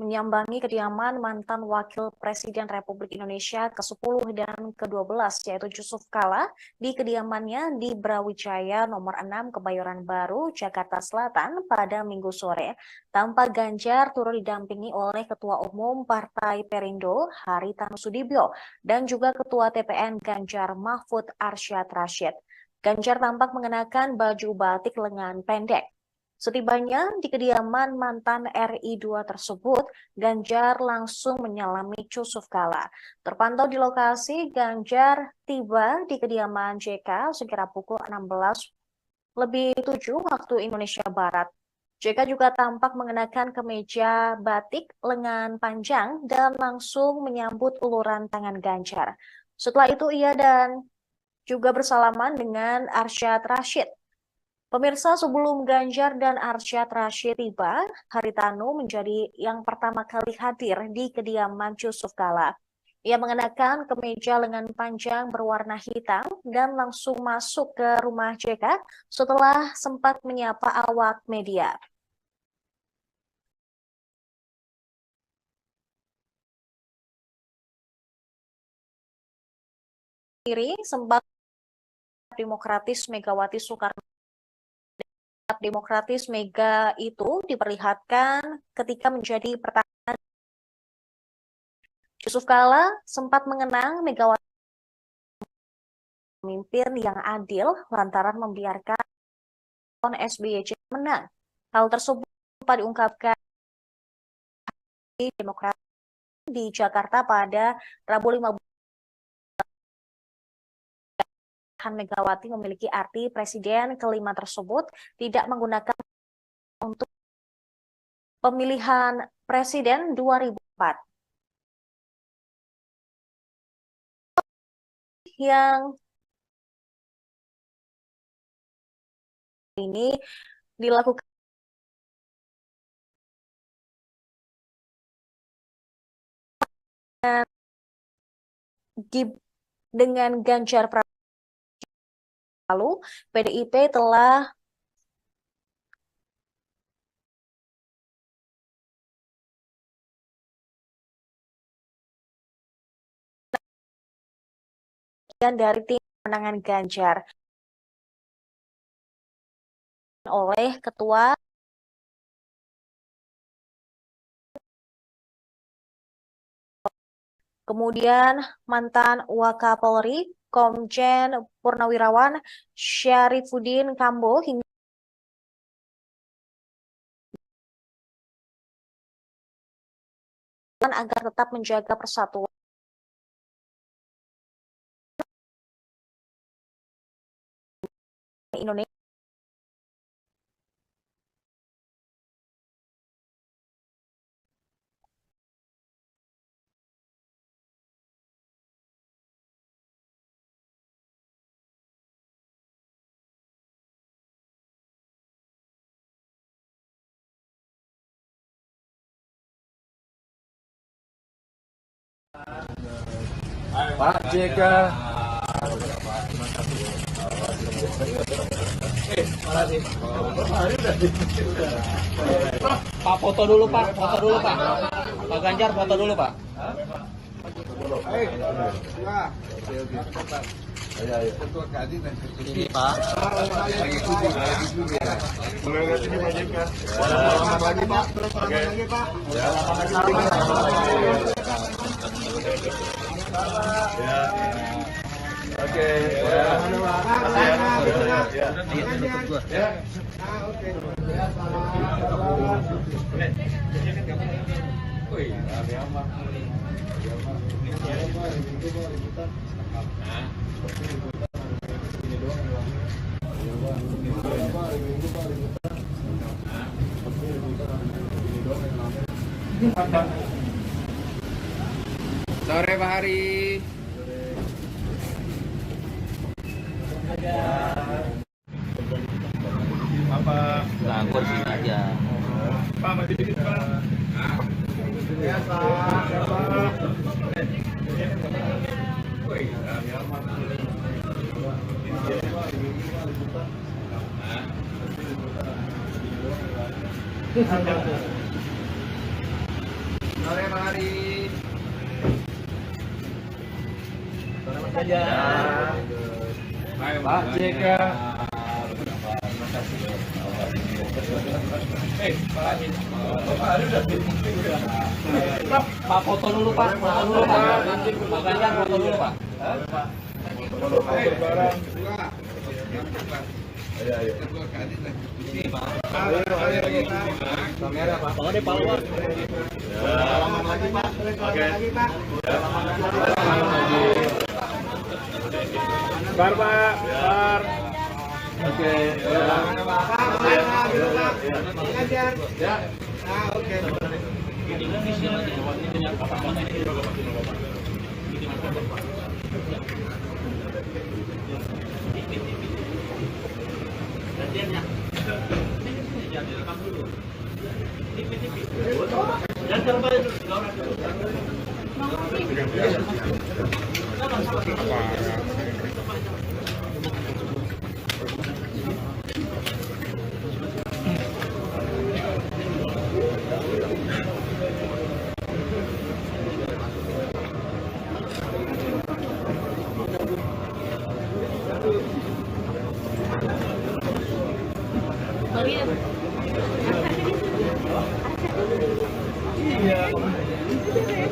menyambangi kediaman mantan Wakil Presiden Republik Indonesia ke-10 dan ke-12 yaitu Yusuf Kala di kediamannya di Brawijaya nomor 6 Kebayoran Baru, Jakarta Selatan pada Minggu sore. Tampak Ganjar turut didampingi oleh Ketua Umum Partai Perindo Haritanu Sudibyo dan juga Ketua TPN Ganjar Mahfud Arsyad Rashid. Ganjar tampak mengenakan baju batik lengan pendek. Setibanya di kediaman mantan RI2 tersebut, Ganjar langsung menyalami Yusuf Kala. Terpantau di lokasi, Ganjar tiba di kediaman JK sekira pukul 16:07 waktu Indonesia Barat. JK juga tampak mengenakan kemeja batik lengan panjang dan langsung menyambut uluran tangan Ganjar. Setelah itu ia dan juga bersalaman dengan Arsyad Rashid. Pemirsa, sebelum Ganjar dan Arsyad Rashid tiba, Haritanu menjadi yang pertama kali hadir di kediaman Yusuf Kala. Ia mengenakan kemeja lengan panjang berwarna hitam dan langsung masuk ke rumah JK setelah sempat menyapa awak media. Sempat Demokratis Megawati Soekarno Demokratis Mega itu diperlihatkan ketika menjadi pertahanan. Yusuf Kala sempat mengenang Megawati pemimpin yang adil lantaran membiarkan SBY menang. Hal tersebut diungkapkan di Demokrat di Jakarta pada Rabu 15 Megawati memiliki arti presiden kelima tersebut tidak menggunakan untuk pemilihan presiden 2004. Yang ini dilakukan dengan Ganjar Pranowo. Lalu PDIP telah dari tim pemenangan Ganjar oleh Ketua kemudian mantan Wakapolri Komjen Purnawirawan Syarifuddin Kambo hingga agar tetap menjaga persatuan Indonesia. Pak JK. Pak foto dulu Pak, foto dulu Pak. Pak Ganjar foto dulu Pak. Ini Pak. Boleh lihat ini Pak JK. Selamat lagi Pak. Selamat lagi Pak. Ya. Oke. Ya. Ya. Oke. Sore Pak Hari. Apa? Nah, kursi aja. Pak maju dikit Pak. Ya Pak. Ya Pak. Woi, kami aman. Sore Pak Hari. Ya. Pak JK. Pak foto dulu Pak, foto dulu Pak. Pak Ganjar foto dulu Pak. Ini Pak. Kamera Pak. Pak ada pahlawan. Salaman lagi Pak. Oke. Bar Pak. Bar. Oke. Ya. Ah, oke.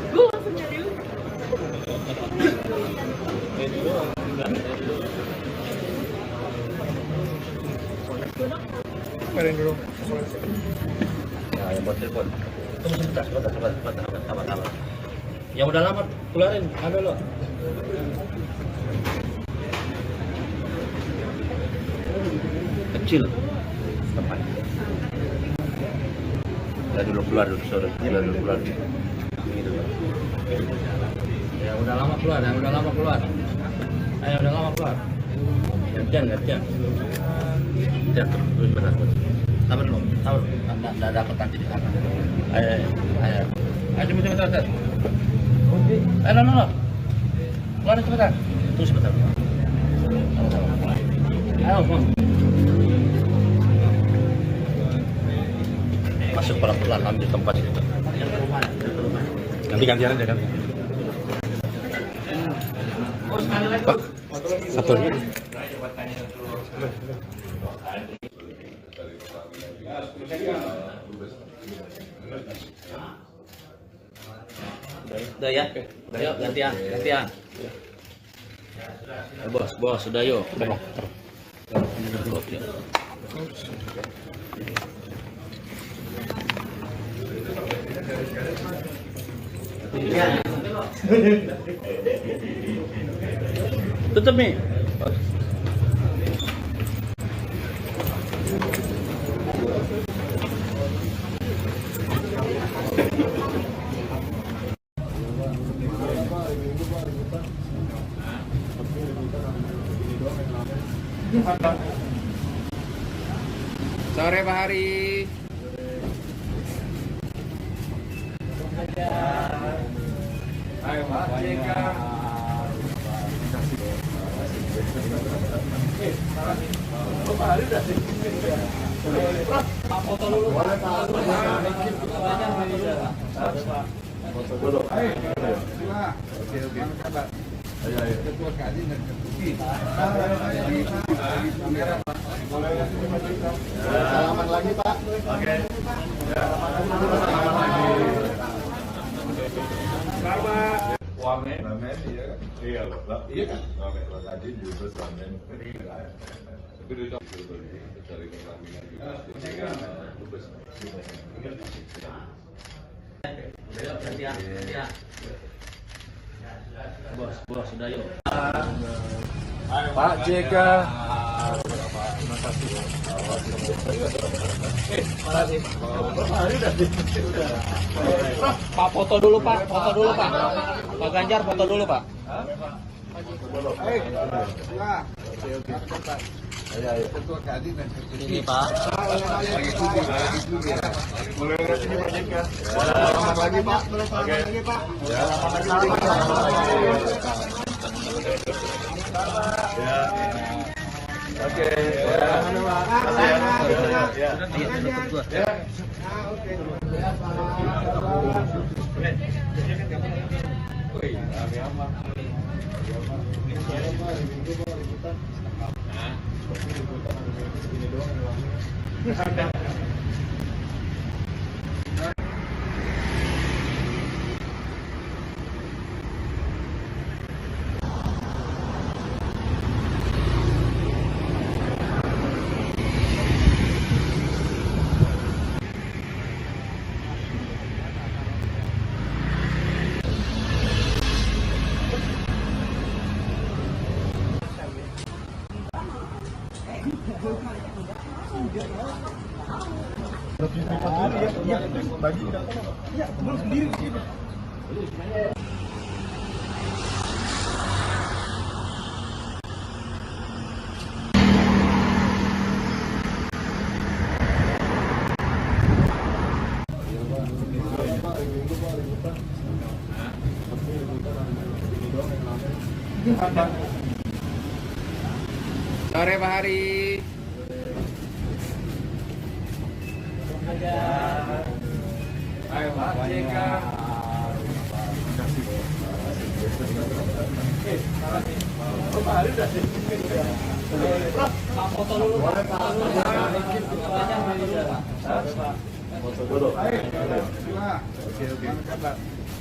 Gue langsung nyari lu. Kemarin dulu. Ya, yang buat telepon. Tunggu sebentar. Yang udah lama keluarin, ada lo. kecil tempatnya. Udah dulu keluar dulu sore, udah dulu keluar. Ya udah lama keluar, ya udah lama keluar. Ayo udah lama keluar. Gantian. Ya terus berat. Sabar dulu, nggak dapat nanti di sana. Ayo cepat. Ayo no. Keluar cepetan. Tunggu sebentar. Ayo, Bang. Masuk pelan-pelan ambil tempat itu. Nanti gantian aja kan. Pak, satu. Udah ya, udah yuk gantian. Bos, sudah yuk. Tutup nih. Sore Pak Hari. Ayo Pak JK. Pak Hari udah sih. Foto dulu. Boleh Pak. Foto dulu. Ayo. Oke. Ayo. Ketua Kadin dan Ketua. Kamera Pak. Salaman lagi Pak. Oke. Salaman lagi. Selamat. Wamen, iya kan? Iya loh, iya kan? Wamen, tadi juga wamen. Tapi udah coba cari kelamingan juga. Bos, sudah yuk. Pak JK. Pak foto dulu Pak. Pak Ganjar foto dulu Pak. Ayo. Ketua Kadin dan Ketua. Ini Pak. Boleh lihat ini Pak JK. Selamat lagi Pak. Selamat lagi Pak. Selamat lagi. Ya. Oke. Sore Pak Hari. Ayo Pak JK. Pak Hari udah sih. Pak foto dulu. Boleh Pak. Foto dulu. Ayo. Oke.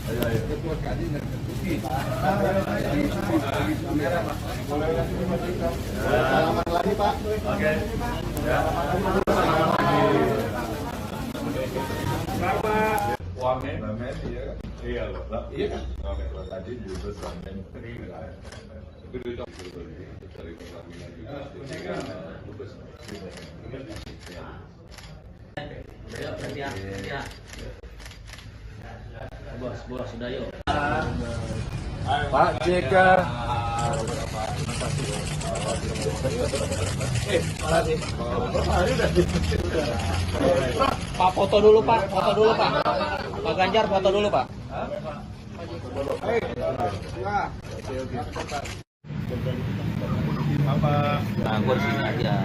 Ayo. Ketua Kadin dan Ketua. Kamera Pak. Boleh lihat ini Pak JK. Selamat lagi Pak. Oke. Selamat lagi. Selamat. Wamen, iya kan? Iya loh, iya kan? Wamen, tadi juga wamen. Tapi udah cari persamingan juga. Bos, sudah yuk. Pak JK. Pak foto dulu Pak, Pak Ganjar foto dulu Pak. Nah, gue di sini aja.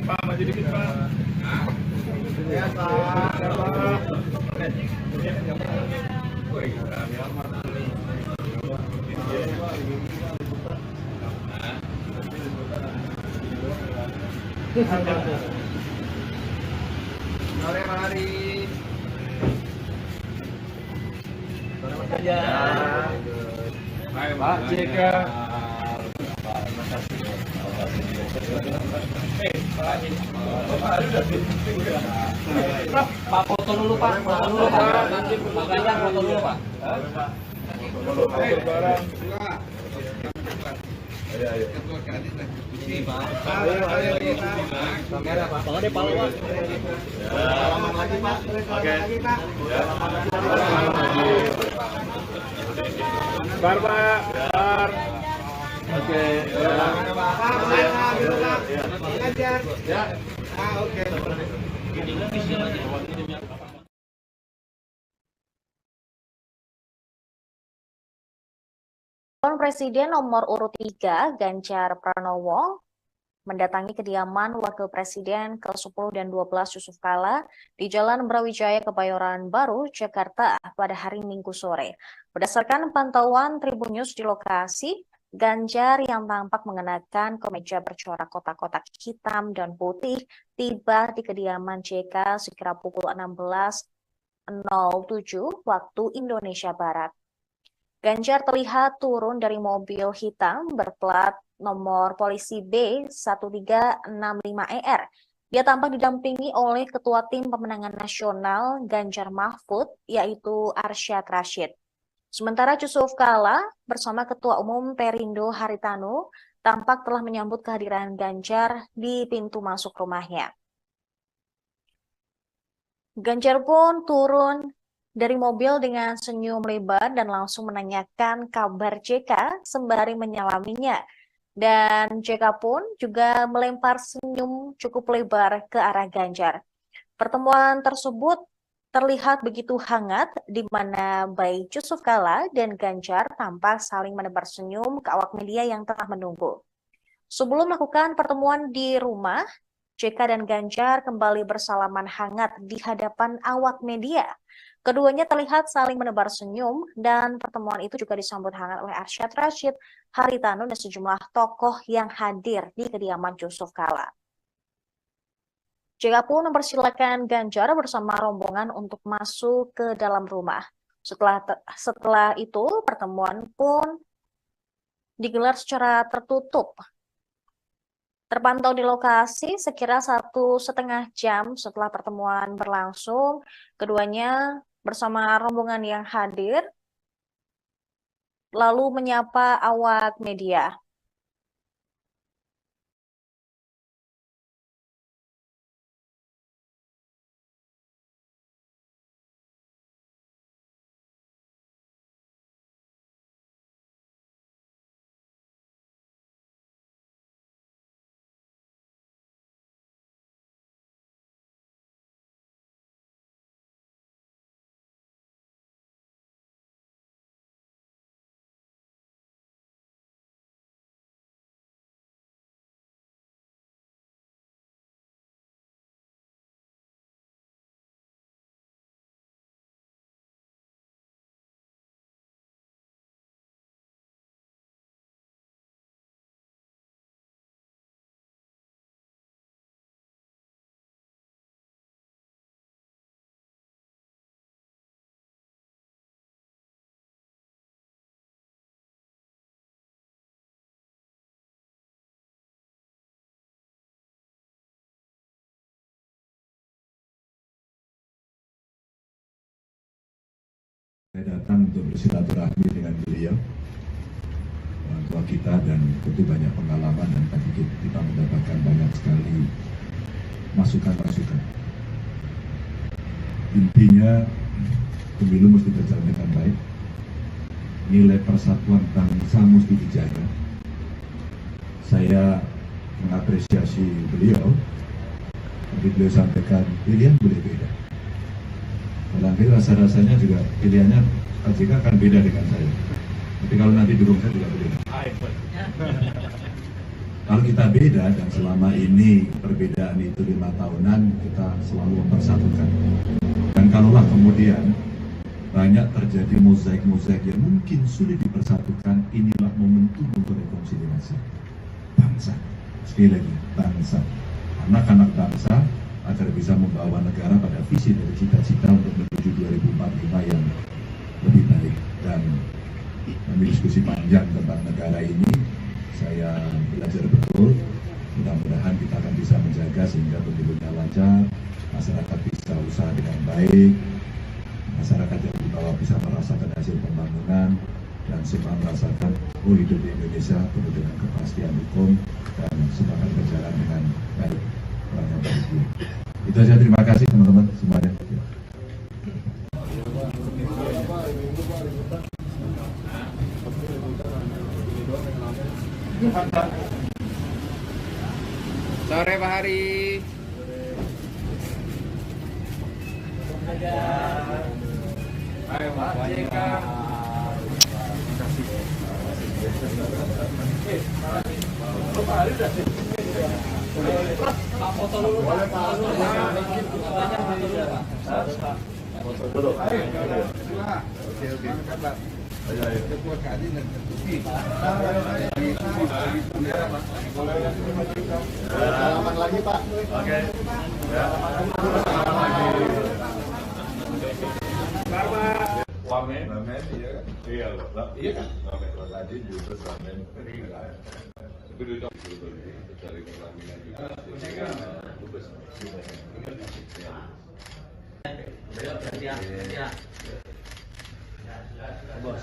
Pak maju dikit Pak. Ya Pak. Sore mari. Pak JK. Pak foto dulu Pak, Pak Ganjar foto dulu Pak. Ini Pak. Kamera Pak. Pak ada palu Pak. Salaman lagi Pak. Oke. Bar Pak. Bar. Oke. Ya. Oke. Calon Presiden nomor urut 3 Ganjar Pranowo mendatangi kediaman Wakil Presiden ke-10 dan 12 Yusuf Kala di Jalan Brawijaya Kebayoran Baru, Jakarta pada hari Minggu sore. Berdasarkan pantauan Tribun News di lokasi, Ganjar yang tampak mengenakan kemeja bercorak kotak-kotak hitam dan putih tiba di kediaman JK sekira pukul 16.07 waktu Indonesia Barat. Ganjar terlihat turun dari mobil hitam berplat nomor polisi B1365ER. Dia tampak didampingi oleh Ketua Tim Pemenangan Nasional Ganjar Mahfud, yaitu Arsyad Rashid. Sementara Yusuf Kala bersama Ketua Umum Perindo Haritanu tampak telah menyambut kehadiran Ganjar di pintu masuk rumahnya. Ganjar pun turun dari mobil dengan senyum lebar dan langsung menanyakan kabar JK sembari menyalaminya. Dan JK pun juga melempar senyum cukup lebar ke arah Ganjar. Pertemuan tersebut terlihat begitu hangat di mana baik Yusuf Kala dan Ganjar tampak saling menebar senyum ke awak media yang tengah menunggu. Sebelum melakukan pertemuan di rumah, JK dan Ganjar kembali bersalaman hangat di hadapan awak media. Keduanya terlihat saling menebar senyum dan pertemuan itu juga disambut hangat oleh Arsyad Rashid, Haritanu, dan sejumlah tokoh yang hadir di kediaman Yusuf Kala. JK pun mempersilakan Ganjar bersama rombongan untuk masuk ke dalam rumah. Setelah itu, pertemuan pun digelar secara tertutup. Terpantau di lokasi sekira 1,5 jam setelah pertemuan berlangsung, keduanya bersama rombongan yang hadir lalu menyapa awak media. Saya datang untuk bersilaturahmi dengan beliau. tua kita dan tentu banyak pengalaman dan tadi kita mendapatkan banyak sekali masukan-masukan. Intinya pemilu mesti berjalan dengan baik, nilai persatuan bangsa mesti dijaga. Saya mengapresiasi beliau, tapi beliau sampaikan pilihan boleh beda. Nanti rasa-rasanya juga pilihannya Pak JK akan beda dengan saya. Tapi kalau nanti dukung saya juga beda. Kalau kita beda dan selama ini perbedaan itu 5 tahunan, kita selalu mempersatukan. Dan kalaulah kemudian banyak terjadi mozaik-mozaik yang mungkin sulit dipersatukan, inilah momentum untuk rekonsiliasi bangsa. Sekali lagi, bangsa. Anak-anak bangsa agar bisa membawa negara pada visi dari cita-cita untuk menuju 2045 yang lebih baik. Dan kami diskusi panjang tentang negara ini, saya belajar betul. Mudah-mudahan kita akan bisa menjaga sehingga pemilunya lancar, masyarakat bisa usaha dengan baik, masyarakat yang di bawah bisa merasakan hasil pembangunan, dan semua merasakan hidup di Indonesia penuh dengan kepastian hukum dan semua akan berjalan dengan baik. Itu saja, terima kasih teman-teman semuanya. Sore Pak Hari. Ayo Pak JK. Pak Hari udah sih. Pak foto dulu Pak. Foto dulu. Oke. Salaman lagi Pak. Oke. Wamen, iya kan? Iya loh, iya kan? Wamen tadi juga wamen itu dulu dari pelaminan juga.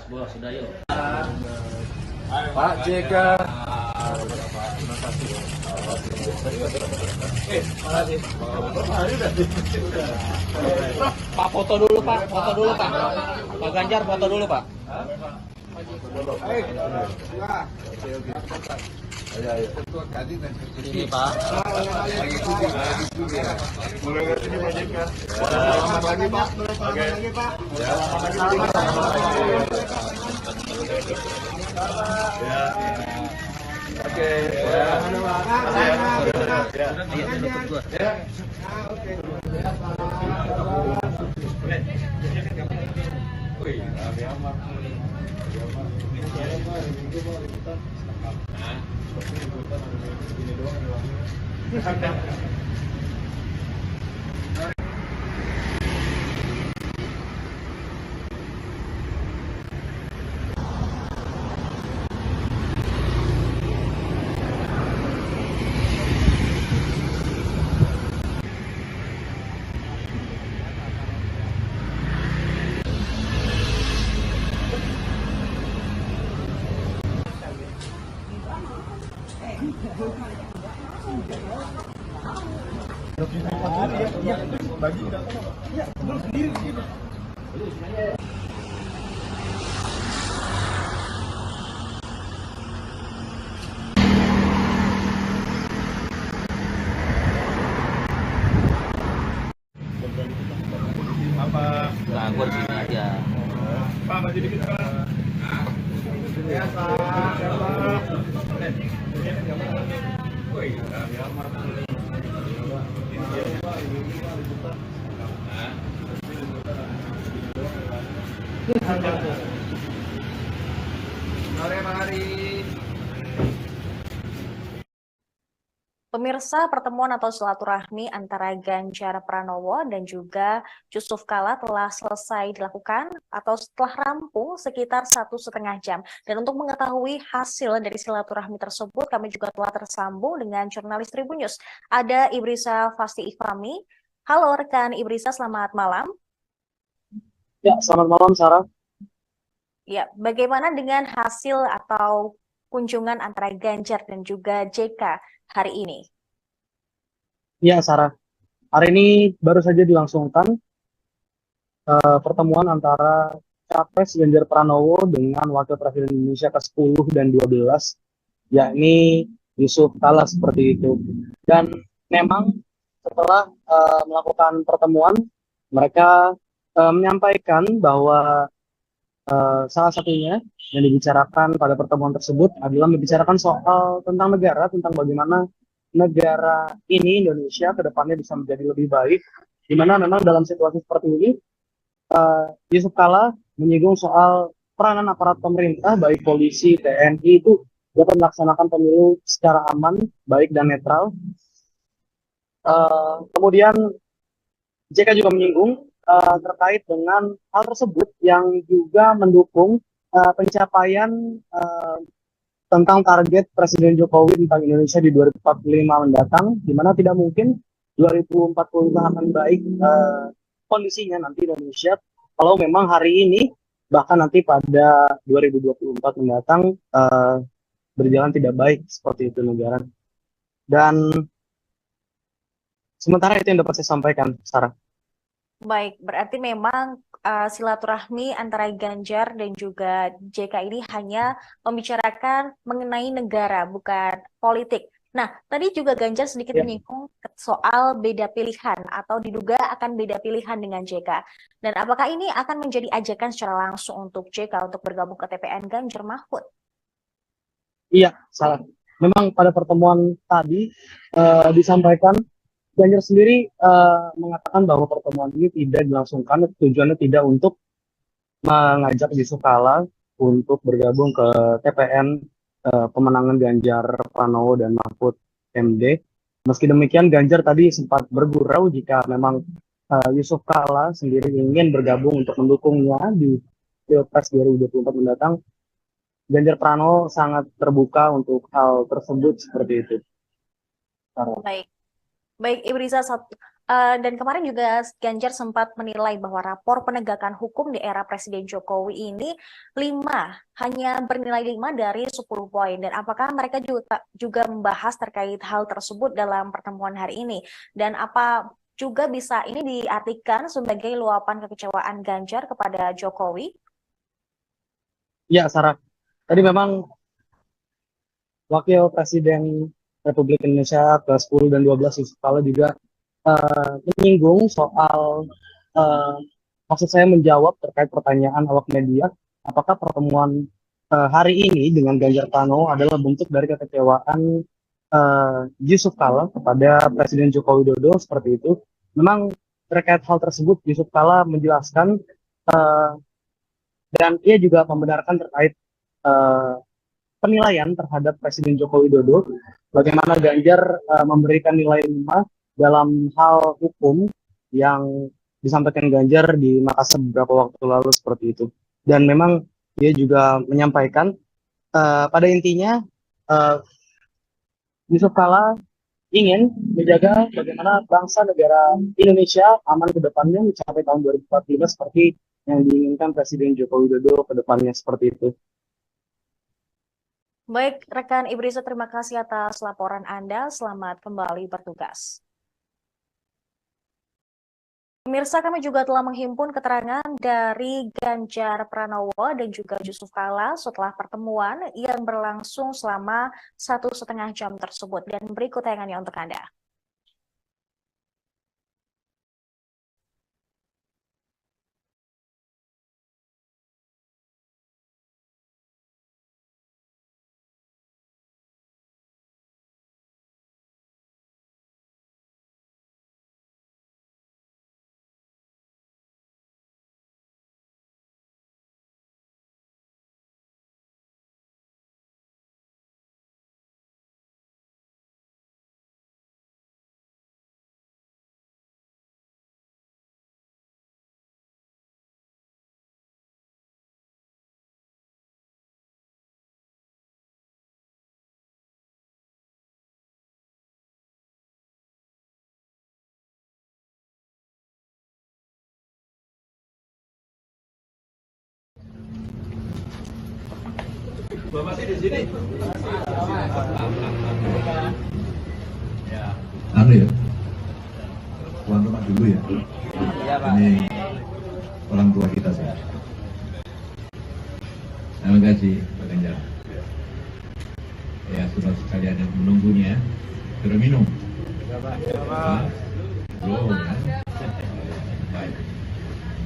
Bos, sudah yuk. Pak JK. Pak foto dulu Pak. Pak Ganjar foto dulu Pak. Ini Pak. Mulai dari sini Pak JK. Selamat lagi Pak. Selamat lagi Pak. Oke. Nah, gua di sini aja. Pak maju dikit Pak. Ya Pak. Sore Pak Hari. Pemirsa, pertemuan atau silaturahmi antara Ganjar Pranowo dan juga Yusuf Kala telah selesai dilakukan atau setelah rampung sekitar 1,5 jam. Dan untuk mengetahui hasil dari silaturahmi tersebut, kami juga telah tersambung dengan jurnalis Tribun News. Ada Ibrisa Fasti Ifami. Halo rekan Ibrisa, selamat malam. Ya, selamat malam Sarah. Ya, bagaimana dengan hasil atau kunjungan antara Ganjar dan juga JK hari ini? Ya, Sarah. Hari ini baru saja dilangsungkan pertemuan antara Capres Ganjar Pranowo dengan Wakil Presiden Indonesia ke-10 dan 12, yakni Yusuf Kala seperti itu. Dan memang setelah melakukan pertemuan, mereka menyampaikan bahwa salah satunya yang dibicarakan pada pertemuan tersebut adalah membicarakan soal tentang negara, tentang bagaimana negara ini, Indonesia, ke depannya bisa menjadi lebih baik, di mana memang dalam situasi seperti ini, Yusuf Kala menyinggung soal peranan aparat pemerintah, baik polisi, TNI, itu dapat melaksanakan pemilu secara aman, baik dan netral. Kemudian JK juga menyinggung terkait dengan hal tersebut yang juga mendukung pencapaian tentang target Presiden Jokowi tentang Indonesia di 2045 mendatang, di mana tidak mungkin 2045 akan baik kondisinya nanti Indonesia kalau memang hari ini bahkan nanti pada 2024 mendatang berjalan tidak baik seperti itu negara. Dan sementara itu yang dapat saya sampaikan, Sarah. Baik, berarti memang silaturahmi antara Ganjar dan juga JK ini hanya membicarakan mengenai negara, bukan politik. Nah, tadi juga Ganjar sedikit menyinggung soal beda pilihan atau diduga akan beda pilihan dengan JK. Dan apakah ini akan menjadi ajakan secara langsung untuk JK untuk bergabung ke TPN Ganjar Mahfud? Iya, salah. Memang pada pertemuan tadi disampaikan Ganjar sendiri mengatakan bahwa pertemuan ini tidak dilangsungkan, tujuannya tidak untuk mengajak Yusuf Kala untuk bergabung ke TPN pemenangan Ganjar Pranowo dan Mahfud MD. Meski demikian, Ganjar tadi sempat bergurau jika memang Yusuf Kala sendiri ingin bergabung untuk mendukungnya di Pilpres 2024 mendatang. Ganjar Pranowo sangat terbuka untuk hal tersebut seperti itu. Baik. Baik, Ibu Riza, dan kemarin juga Ganjar sempat menilai bahwa rapor penegakan hukum di era Presiden Jokowi ini hanya bernilai 5 dari 10 poin. Dan apakah mereka juga membahas terkait hal tersebut dalam pertemuan hari ini? Dan apa juga bisa ini diartikan sebagai luapan kekecewaan Ganjar kepada Jokowi? Ya, Sarah. Tadi memang Wakil Presiden Republik Indonesia ke-10 dan 12 Yusuf Kala juga menyinggung soal maksud saya menjawab terkait pertanyaan awak media, apakah pertemuan hari ini dengan Ganjar Pranowo adalah bentuk dari kekecewaan Yusuf Kala kepada Presiden Joko Widodo seperti itu. Memang terkait hal tersebut Yusuf Kala menjelaskan dan ia juga membenarkan terkait penilaian terhadap Presiden Joko Widodo, bagaimana Ganjar memberikan nilai 5 dalam hal hukum yang disampaikan Ganjar di Makassar beberapa waktu lalu seperti itu. Dan memang dia juga menyampaikan pada intinya Yusuf Kala ingin menjaga bagaimana bangsa negara Indonesia aman ke depannya mencapai tahun 2045 seperti yang diinginkan Presiden Joko Widodo ke depannya seperti itu. Baik, rekan Ibu Riza, terima kasih atas laporan Anda. Selamat kembali bertugas. Pemirsa, kami juga telah menghimpun keterangan dari Ganjar Pranowo dan juga Yusuf Kala setelah pertemuan yang berlangsung selama 1,5 jam tersebut. Dan berikut tayangannya untuk Anda. Bapak sih di sini. Ya. Anu ya, tuan rumah dulu ya. Iya, Pak. Ini orang tua kita sih. Terima kasih Pak Ganjar. Ya, sudah sekalian yang menunggunya. Sudah minum? Belum ya? Baik.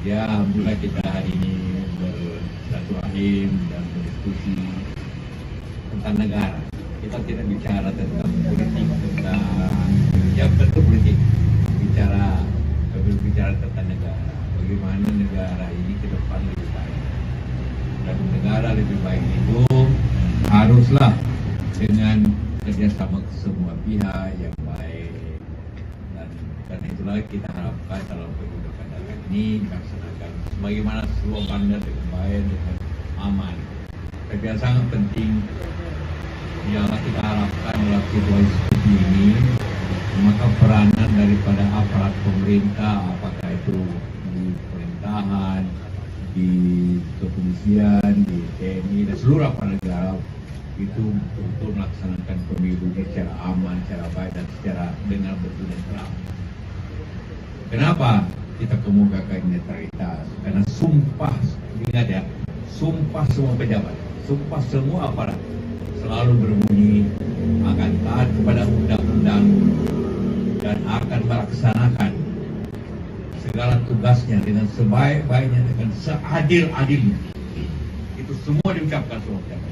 Ya, alhamdulillah kita hari ini bersilaturahim dan berdiskusi tentang negara. Kita tidak bicara tentang politik, tentang yang tentu politik. Berbicara tentang negara. Bagaimana negara ini ke depan lebih baik. Dan negara lebih baik itu haruslah dengan kerjasama semua pihak yang baik, dan karena itulah kita harapkan dalam pemilu akan datang ini dilaksanakan sebagaimana slogannya dengan baik, dengan aman. Tapi yang sangat penting yang kita harapkan dalam situasi seperti ini, maka peranan daripada aparat pemerintah, apakah itu di pemerintahan, di kepolisian, di TNI dan seluruh aparat negara itu untuk melaksanakan pemilu secara aman, secara baik dan secara dengan betul dan terang. Kenapa kita kemukakan netralitas? Karena sumpah, ingat ya, sumpah semua pejabat, sumpah semua aparat selalu berbunyi akan taat kepada undang-undang dan akan melaksanakan segala tugasnya dengan sebaik-baiknya, dengan seadil-adilnya. Itu semua diucapkan semua pejabat.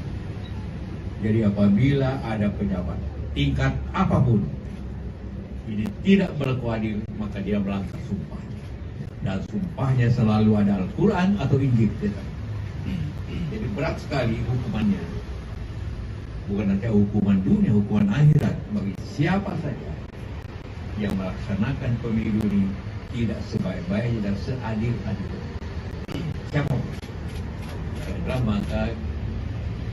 Jadi apabila ada pejabat tingkat apapun ini tidak berlaku adil, maka dia melanggar sumpah. Dan sumpahnya selalu ada Al-Quran atau Injil. Jadi berat sekali hukumannya. Bukan saja hukuman dunia, hukuman akhirat bagi siapa saja yang melaksanakan pemilu ini tidak sebaik-baiknya dan seadil-adilnya. Siapa? Karena maka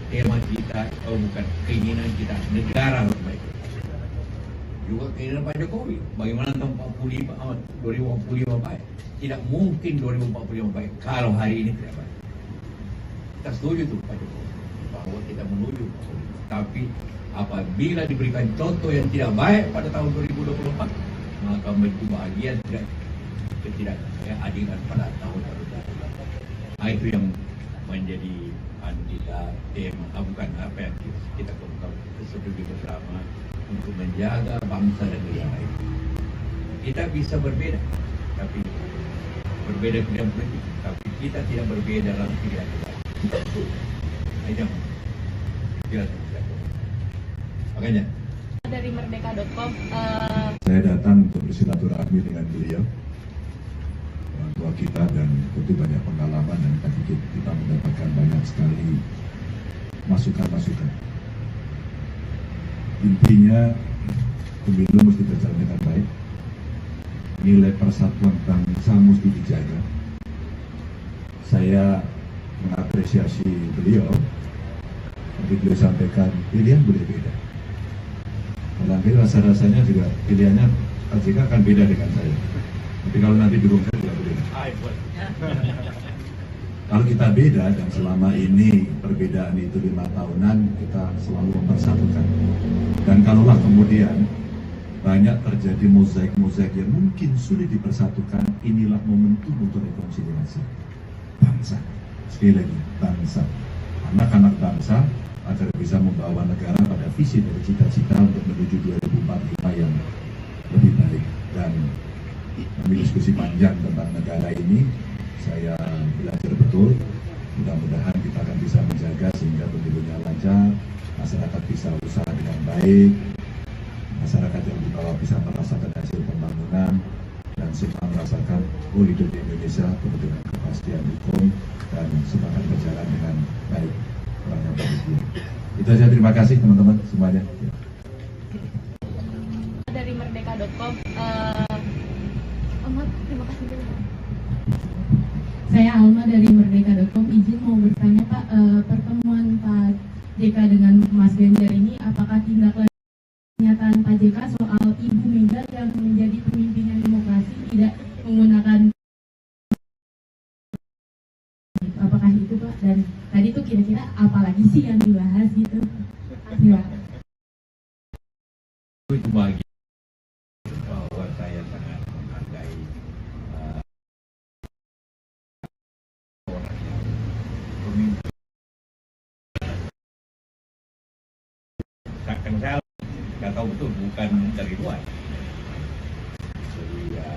tema kita, bukan keinginan kita, negara harus baik. Juga keinginan Pak Jokowi, bagaimana tahun 2045 baik. Tidak mungkin 2045 baik kalau hari ini tidak baik. Kita setuju tuh Pak Jokowi bahwa kita menuju, tapi apabila diberikan contoh yang tidak baik pada tahun 2024, maka kebahagiaan ketidakadilan pada tahun 2024. Nah, itu yang menjadi kita tema, bukan apa yang kita setuju bersama untuk menjaga bangsa dan negara ini. Kita bisa berbeda, tapi berbeda bidang politik, tapi kita tidak berbeda dalam pilihan kita. Makanya dari merdeka.com saya datang untuk bersilaturahmi dengan beliau, orang tua kita, dan tentu banyak pengalaman dan tadi kita mendapatkan banyak sekali masukan-masukan. Intinya pemilu mesti berjalan dengan baik, nilai persatuan bangsa mesti dijaga. Saya mengapresiasi beliau, tapi beliau sampaikan pilihan boleh beda. Nanti rasa-rasanya juga pilihannya Pak JK akan beda dengan saya. Tapi kalau nanti dukung saya juga beda. Kalau kita beda, dan selama ini perbedaan itu 5 tahunan, kita selalu mempersatukan. Dan kalaulah kemudian banyak terjadi mozaik-mozaik yang mungkin sulit dipersatukan, inilah momentum untuk rekonsiliasi bangsa. Sekali lagi, bangsa. Anak-anak bangsa agar bisa membawa negara pada visi dan cita-cita untuk menuju 2045 yang lebih baik. Dan kami diskusi panjang tentang negara ini, saya belajar betul. Mudah-mudahan kita akan bisa menjaga sehingga pemilunya lancar, masyarakat bisa usaha dengan baik, masyarakat yang di bawah bisa merasakan hasil pembangunan, dan semua merasakan hidup di Indonesia penuh dengan kepastian hukum dan semangat berjalan dengan baik. Itu aja, terima kasih teman-teman semuanya. Dari merdeka.com terima kasih dulu. Saya Alma dari merdeka.com, izin mau bertanya Pak, pertemuan Pak JK dengan Mas Ganjar ini apakah tindak lanjut pernyataan Pak JK soal Ibu Mega yang menjadi pemimpinan demokrasi tidak menggunakan, apakah itu Pak? Dan tadi tuh kira-kira apalagi sih yang dibahas? tahu betul bukan dari luar. Jadi ya,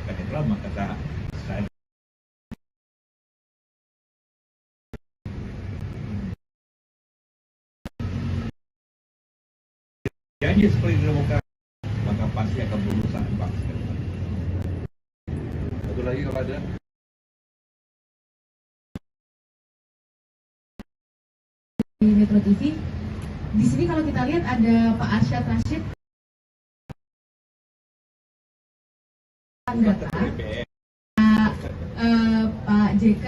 karena itulah maka saya janji seperti demokrasi, maka pasti akan berusaha di bangsa. Satu lagi kalau ada. Di Metro TV, di sini kalau kita lihat ada Pak Arsyad Rashid, data, Pak JK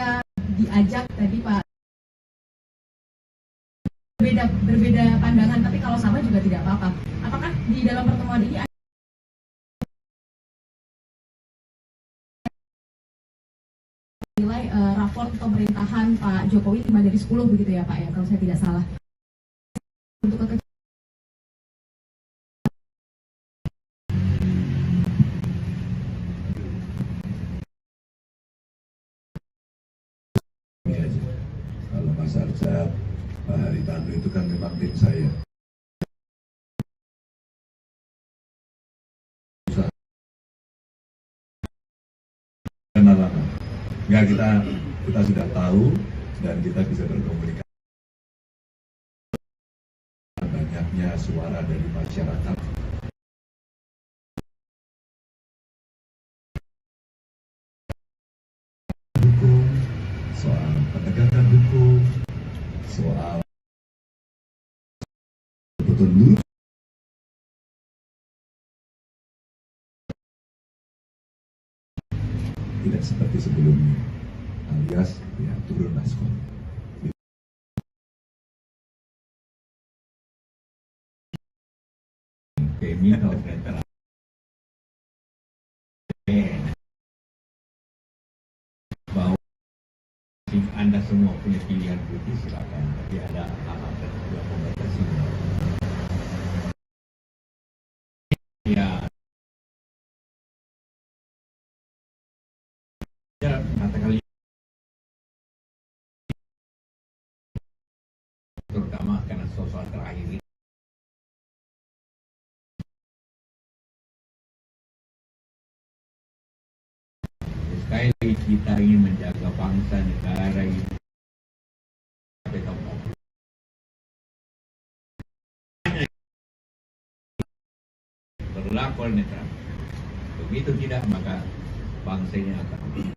diajak tadi Pak berbeda pandangan, tapi kalau sama juga tidak apa-apa. Apakah di dalam pertemuan ini ada nilai raport pemerintahan Pak Jokowi 5 dari 10 begitu ya Pak ya, kalau saya tidak salah. Untuk kalau Mas Arsyad, Pak Haritanu itu kan memang tim saya. Kenal lama. Enggak, kita sudah tahu dan kita bisa berkomunikasi. Banyaknya suara dari masyarakat. Hukum, soal penegakan hukum, soal betul tidak seperti sebelumnya, alias ya turun maskot. Criminal veteran. Bahwa Anda semua punya pilihan politik silakan, tapi ada hal-hal tertentu yang membatasinya. Ya. Katakan terutama karena soal terakhir ini. Sekali lagi kita ingin menjaga bangsa negara ini sampai tahun berlaku netral. Begitu tidak maka bangsa ini akan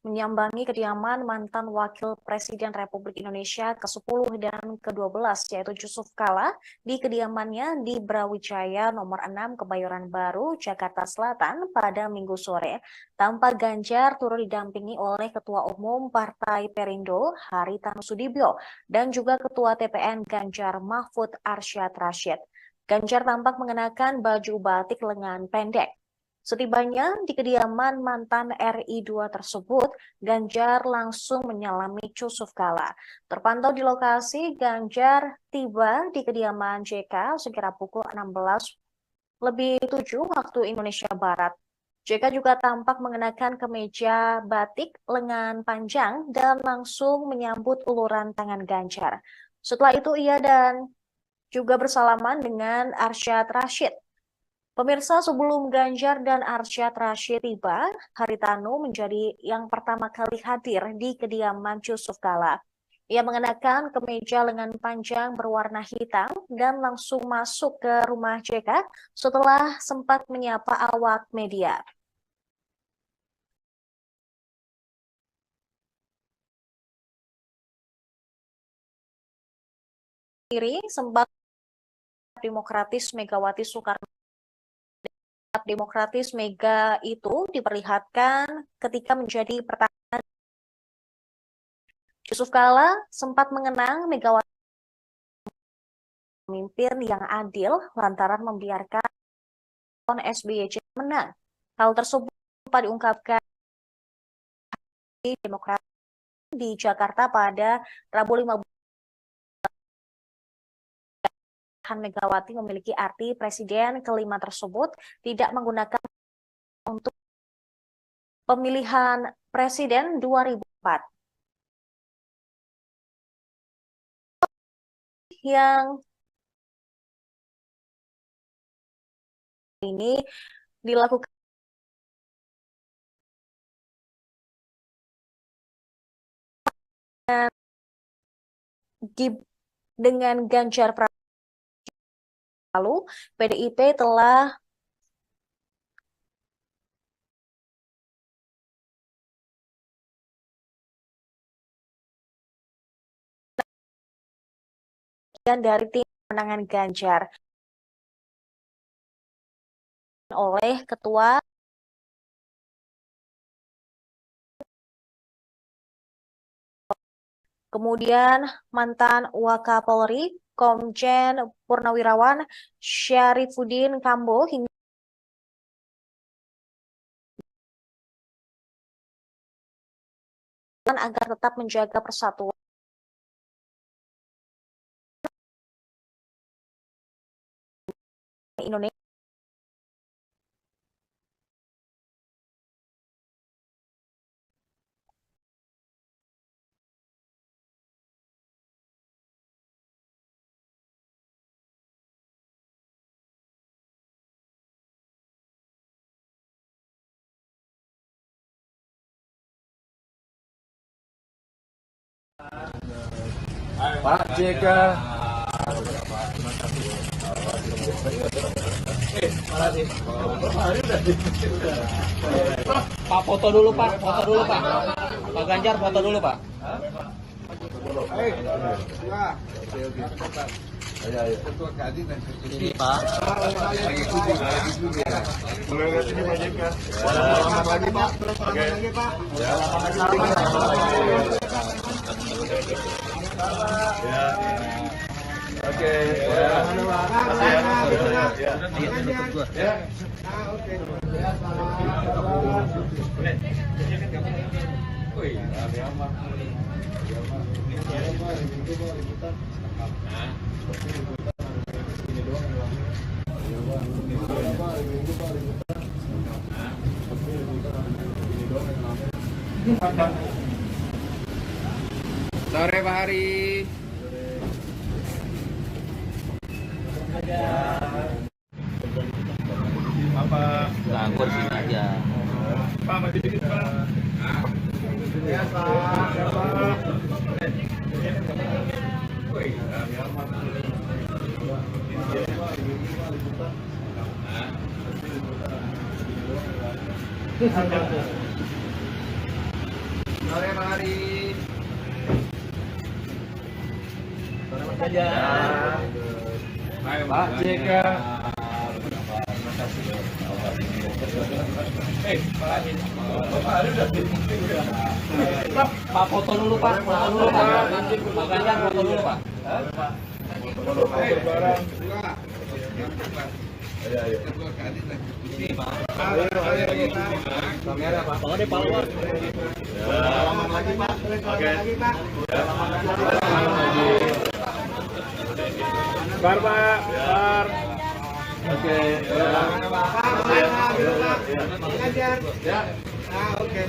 menyambangi kediaman mantan Wakil Presiden Republik Indonesia ke-10 dan ke-12 yaitu Yusuf Kala di kediamannya di Brawijaya nomor 6 Kebayoran Baru, Jakarta Selatan pada Minggu sore. Tampak Ganjar turut didampingi oleh Ketua Umum Partai Perindo Haritanu Sudibyo dan juga Ketua TPN Ganjar Mahfud Arsyad Rashid. Ganjar tampak mengenakan baju batik lengan pendek. Setibanya di kediaman mantan RI2 tersebut, Ganjar langsung menyalami Yusuf Kala. Terpantau di lokasi, Ganjar tiba di kediaman JK sekira pukul 16:07 waktu Indonesia Barat. JK juga tampak mengenakan kemeja batik lengan panjang dan langsung menyambut uluran tangan Ganjar. Setelah itu ia dan juga bersalaman dengan Arsyad Rashid. Pemirsa, sebelum Ganjar dan Arsyad Rashid tiba, Haritanu menjadi yang pertama kali hadir di kediaman Yusuf Kala. Ia mengenakan kemeja lengan panjang berwarna hitam dan langsung masuk ke rumah JK setelah sempat menyapa awak media. Sempat Demokratis Megawati Soekarno Demokratis Mega itu diperlihatkan ketika menjadi pertahanan. Yusuf Kala sempat mengenang Megawati pemimpin yang adil lantaran membiarkan SBY menang. Hal tersebut diungkapkan di Demokrat di Jakarta pada Rabu 15 Megawati memiliki arti presiden kelima tersebut tidak menggunakan untuk pemilihan presiden 2004. Yang ini dilakukan dengan Ganjar Pranowo. Lalu PDIP telah dari tim pemenangan Ganjar oleh Ketua kemudian mantan Wakapolri Komjen Purnawirawan Syarifuddin Kambo hingga agar tetap menjaga persatuan Indonesia. Pak JK. Pak foto dulu Pak, foto dulu Pak. Pak Ganjar foto dulu Pak. Ini Pak. Boleh lihat ini Pak JK. Selamat lagi Pak. Selamat lagi Pak. Ya. Oke. Ya. Ya. Oke. Sore Pak Hari. Apa? Anggur sini aja. Pak, maju dikit Pak. Ya Pak. Ya Pak. Sore Pak Hari. Pak JK. Pak foto dulu Pak, foto dulu Pak. Pak Ganjar foto dulu Pak. Ini Pak. Kamera Pak. Pak ada pahlawan. Selamat lagi Pak. Oke. Bar Pak. Bar. Oke. Ya. Oke.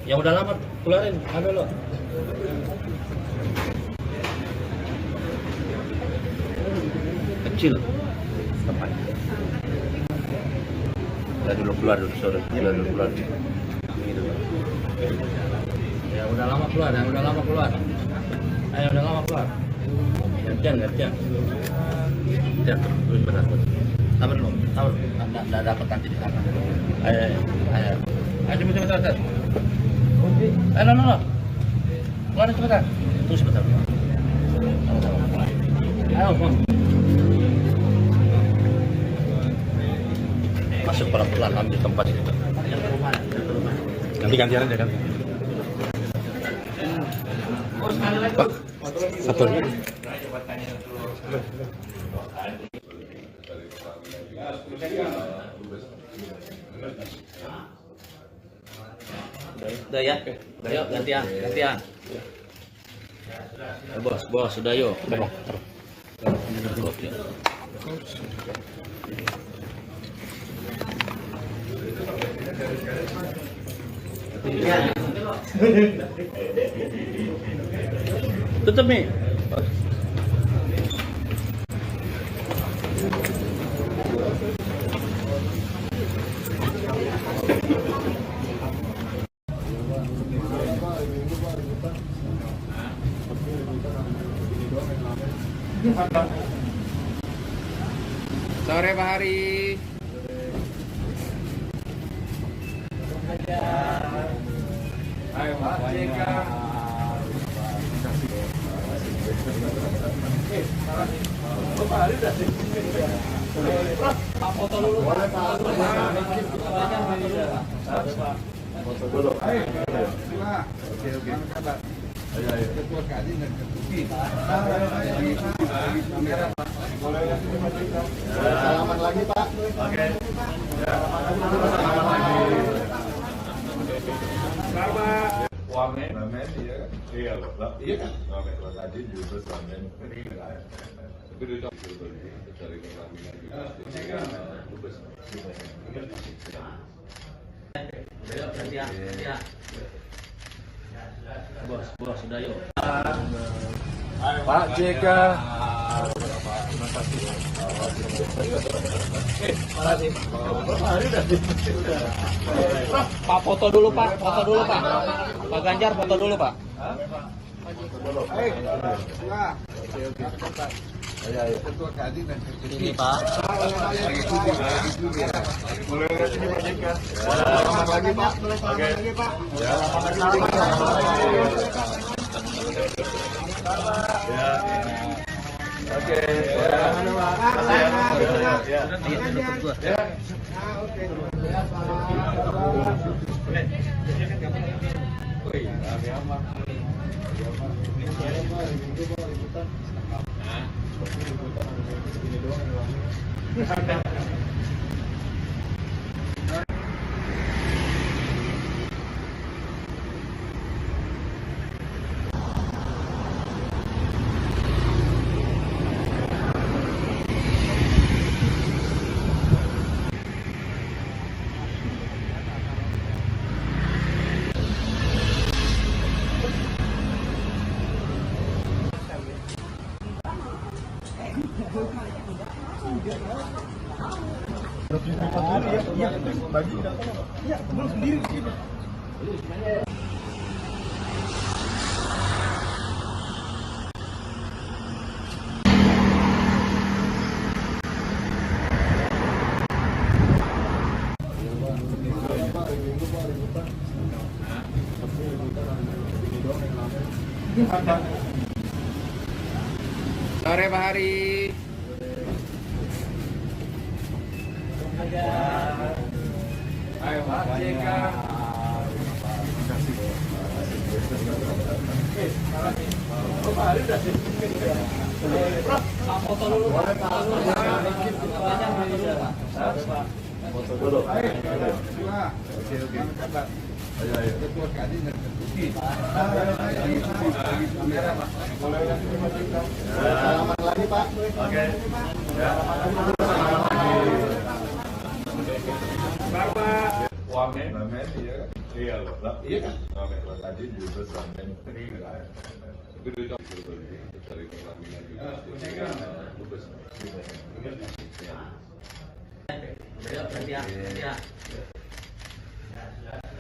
Yang udah lama keluarin, ambil lo. kecil tempat. Dulu keluar dulu, sorry, dulu keluar. Ya udah lama keluar. Ayo udah lama keluar. Gantian. Terus berakut. Sabar dulu. Nggak dapat nanti di sana. Ayo cepat. Ayo, no. Keluar cepetan. Terus sebentar. Ayo, Bang. Masuk pelan-pelan ambil tempat itu. Nanti gantian aja kan. Pak, satu. Udah ya, yuk gantian. Bos, sudah yuk. Oke. Tutup nih. Sore Pak Hari. Ayo Pak JK. Pak Hari udah sih. Foto dulu. Boleh Pak. Foto dulu. Ayo. Oke. Ayo. Ketua Kadin. Salaman lagi Pak. Oke. Sama wamen iya kan? Iya loh. Iya kan? Wamen tadi juga wamen. Tapi itu dari pengambilan juga. Bos, sudah yuk. Pak JK. Pak foto dulu Pak. Pak Ganjar foto dulu Pak. Ayo. Ketua Kadin dan Ini Pak. Boleh lihat sini Pak JK. Selamat lagi Pak. Oke. Ya. Oke. Sore Pak Hari. Ayo Pak JK. Pak Hari udah sih. Foto dulu Pak. Foto dulu. Oke. Ayo. Ketua Kadin dan boleh lihat sini Pak JK. Salaman lagi Pak. Oke. Sama wamen iya kan? Iya loh. Iya kan? Wamen tadi juga wamen. Tapi itu cari pendampingan juga.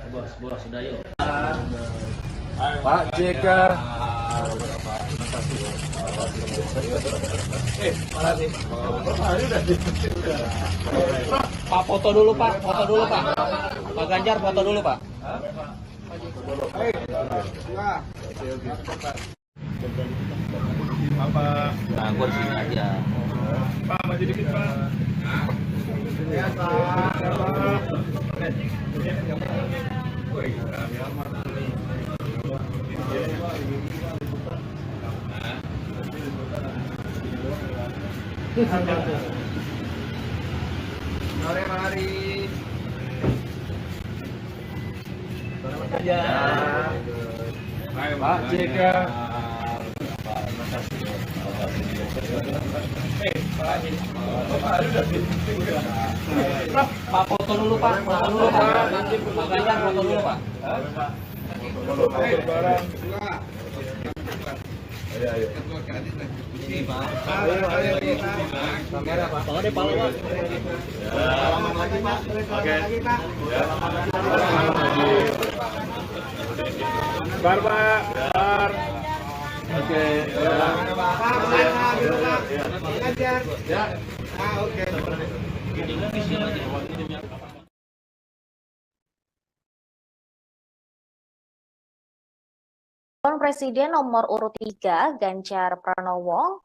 Bos, sudah yuk. Pak JK. Pak foto dulu Pak. Pak Ganjar foto dulu Pak. Nah, gua di sini aja. Pak maju dikit Pak. Mari. Pak JK. Pak foto dulu Pak. Pak Ganjar foto dulu Pak. Ayo. Ini Pak. Kamera Pak. Pak ada Pak. Salaman lagi Pak. Oke. Bar Pak. Bar. Oke. Ya. Oke. Calon Presiden nomor urut 3 Ganjar Pranowo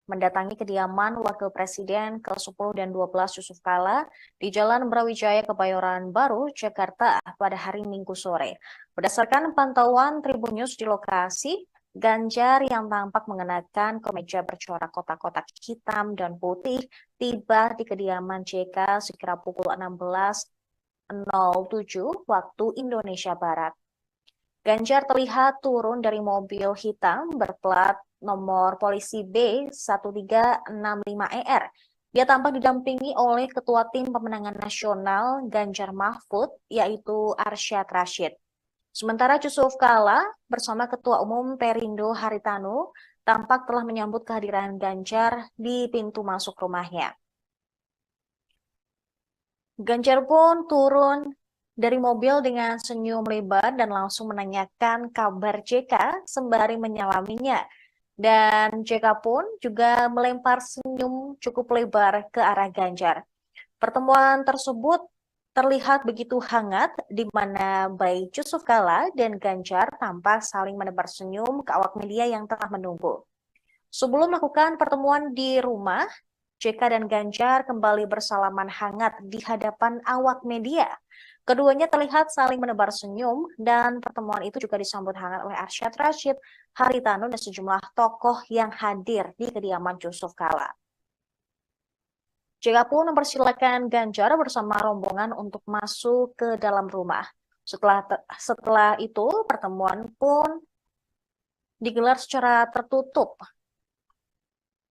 mendatangi kediaman Wakil Presiden ke-10 dan 12 Yusuf Kala di Jalan Brawijaya Kebayoran Baru, Jakarta pada hari Minggu sore. Berdasarkan pantauan Tribun News di lokasi, Ganjar yang tampak mengenakan kemeja bercorak kotak-kotak hitam dan putih tiba di kediaman JK sekira pukul 16.07 waktu Indonesia Barat. Ganjar terlihat turun dari mobil hitam berplat nomor polisi B1365ER. Dia tampak didampingi oleh Ketua Tim Pemenangan Nasional Ganjar Mahfud, yaitu Arsyad Rashid. Sementara Yusuf Kala bersama Ketua Umum Perindo Haritanu tampak telah menyambut kehadiran Ganjar di pintu masuk rumahnya. Ganjar pun turun dari mobil dengan senyum lebar dan langsung menanyakan kabar JK sembari menyalaminya. Dan JK pun juga melempar senyum cukup lebar ke arah Ganjar. Pertemuan tersebut terlihat begitu hangat di mana baik Yusuf Kala dan Ganjar tampak saling menebar senyum ke awak media yang telah menunggu. Sebelum melakukan pertemuan di rumah, JK dan Ganjar kembali bersalaman hangat di hadapan awak media. Keduanya terlihat saling menebar senyum dan pertemuan itu juga disambut hangat oleh Arsyad Rashid, Haritanu, dan sejumlah tokoh yang hadir di kediaman Yusuf Kala. JK pun mempersilakan Ganjar bersama rombongan untuk masuk ke dalam rumah. Setelah itu, pertemuan pun digelar secara tertutup.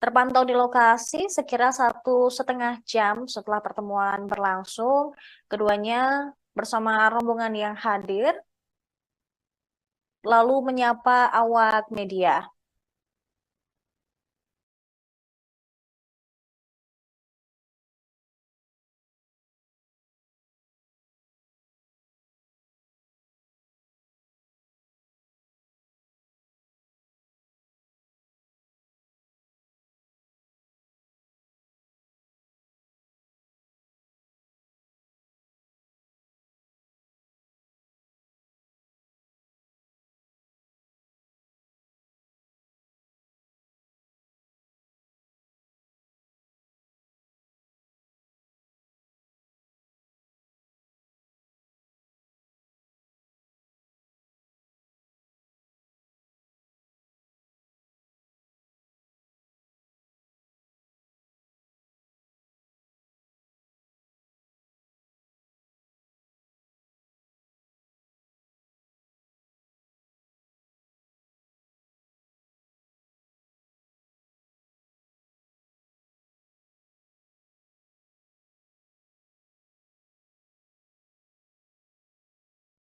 Terpantau di lokasi sekira 1,5 jam setelah pertemuan berlangsung, keduanya bersama rombongan yang hadir lalu menyapa awak media.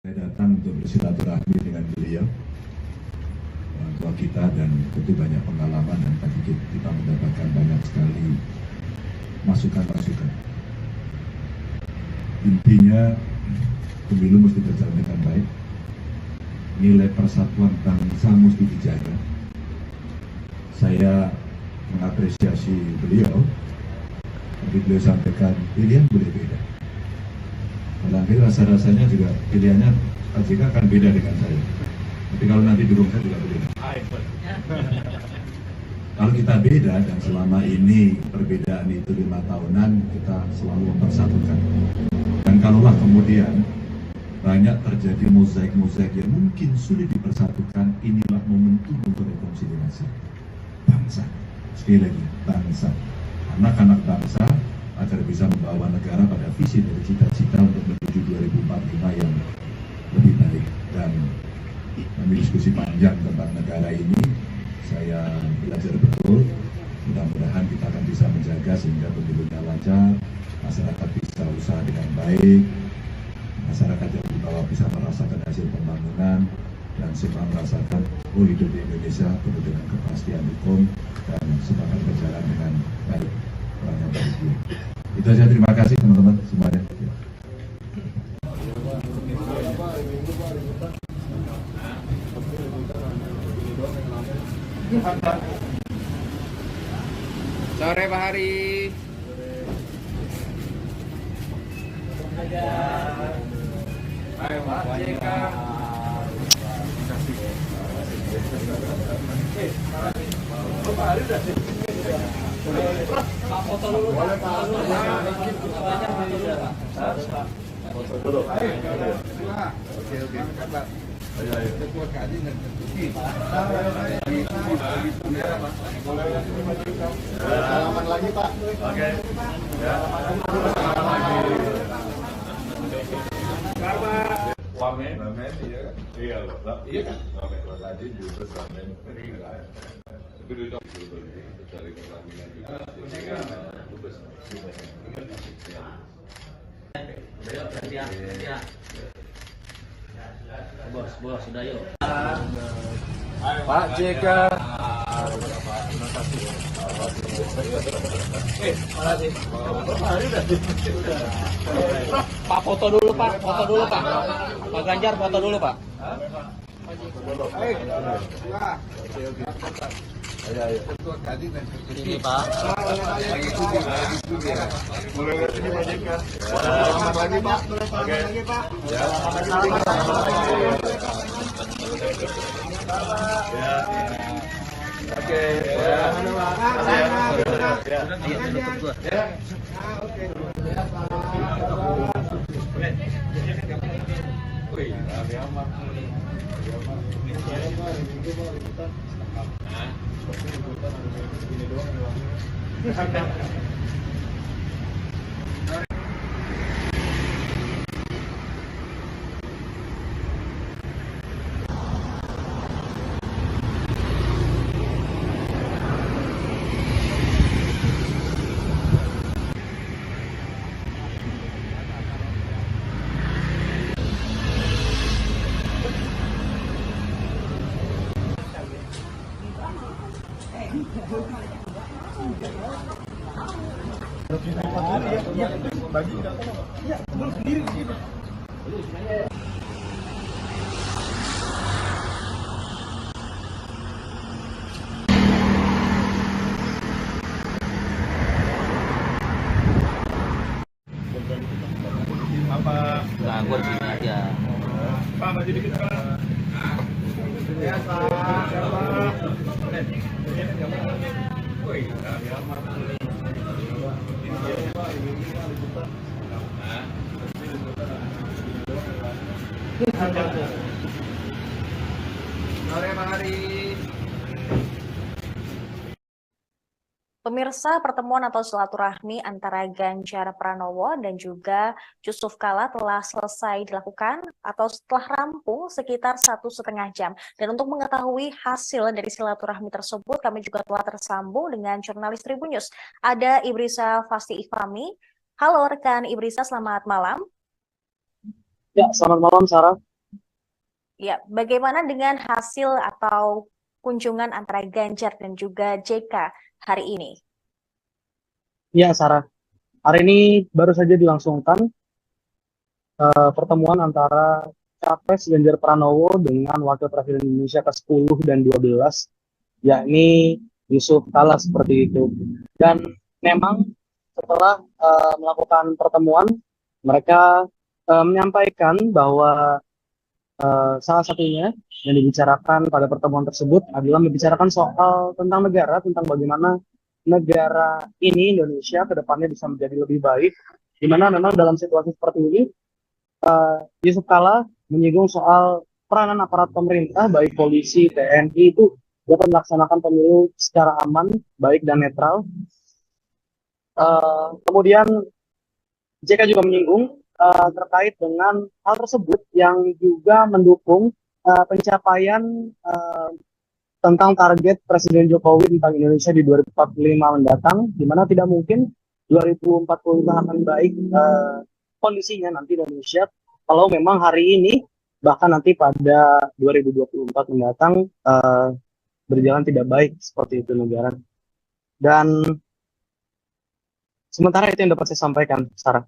Saya datang untuk bersilaturahmi dengan beliau. tua kita dan tentu banyak pengalaman dan tadi kita mendapatkan banyak sekali masukan-masukan. Intinya pemilu mesti berjalan dengan baik, nilai persatuan bangsa mesti dijaga. Saya mengapresiasi beliau, tapi beliau sampaikan pilihan boleh beda. Barangkali rasa-rasanya juga pilihannya Pak JK akan beda dengan saya. Tapi kalau nanti dukung saya juga beda. Kalau kita beda dan selama ini perbedaan itu 5 tahunan, kita selalu mempersatukan. Dan kalaulah kemudian banyak terjadi mozaik-mozaik yang mungkin sulit dipersatukan, inilah momentum untuk rekonsiliasi bangsa. Sekali lagi, bangsa. Anak-anak bangsa agar bisa membawa negara pada visi dari cita-cita untuk menuju 2045 yang lebih baik. Dan kami diskusi panjang tentang negara ini, saya belajar betul. Mudah-mudahan kita akan bisa menjaga sehingga pemilunya lancar, masyarakat bisa usaha dengan baik, masyarakat yang di bawah bisa merasakan hasil pembangunan, dan semua merasakan hidup di Indonesia penuh dengan kepastian hukum dan semuanya berjalan dengan baik. Orangnya baik. Itu saja, terima kasih teman-teman semuanya. Sore Pak Hari. Ayo Pak JK. Pak Hari udah sih. Foto dulu. Boleh Pak. Foto dulu. Oke. Ketua kaji dan Salaman lagi Pak. Oke. Wamen, iya kan? Iya loh, iya kan? Wamen, tadi juga wamen. Tapi itu dari pertandingan juga. Bos, sudah yuk. Pak JK. Pak foto dulu Pak. Pak Ganjar foto dulu Pak. Ini Pak. Mulai dari sini Pak JK. Selamat lagi Pak. Oke. Nah, gua di sini aja. Pak, maju dikit Pak. Ya, Sore Pak Hari. Pemirsa, pertemuan atau silaturahmi antara Ganjar Pranowo dan juga Yusuf Kala telah selesai dilakukan atau setelah rampung sekitar 1,5 jam. Dan untuk mengetahui hasil dari silaturahmi tersebut, kami juga telah tersambung dengan jurnalis Tribun News. Ada Ibrisa Fasti Ifami. Halo rekan Ibrisa, selamat malam. Ya, selamat malam Sarah. Ya, bagaimana dengan hasil atau kunjungan antara Ganjar dan juga JK hari ini? Ya, Sarah. Hari ini baru saja dilangsungkan pertemuan antara Capres Ganjar Pranowo dengan Wakil Presiden Indonesia ke-10 dan 12, yakni Yusuf Kala seperti itu. Dan memang setelah melakukan pertemuan, mereka menyampaikan bahwa salah satunya yang dibicarakan pada pertemuan tersebut adalah membicarakan soal tentang negara, tentang bagaimana negara ini, Indonesia, ke depannya bisa menjadi lebih baik, di mana memang dalam situasi seperti ini, Yusuf Kala menyinggung soal peranan aparat pemerintah, baik polisi, TNI, itu dapat melaksanakan pemilu secara aman, baik dan netral. Kemudian JK juga menyinggung terkait dengan hal tersebut yang juga mendukung pencapaian tentang target Presiden Jokowi tentang Indonesia di 2045 mendatang, di mana tidak mungkin 2045 akan baik kondisinya nanti Indonesia kalau memang hari ini bahkan nanti pada 2024 mendatang berjalan tidak baik seperti itu negara. Dan sementara itu yang dapat saya sampaikan, Sarah.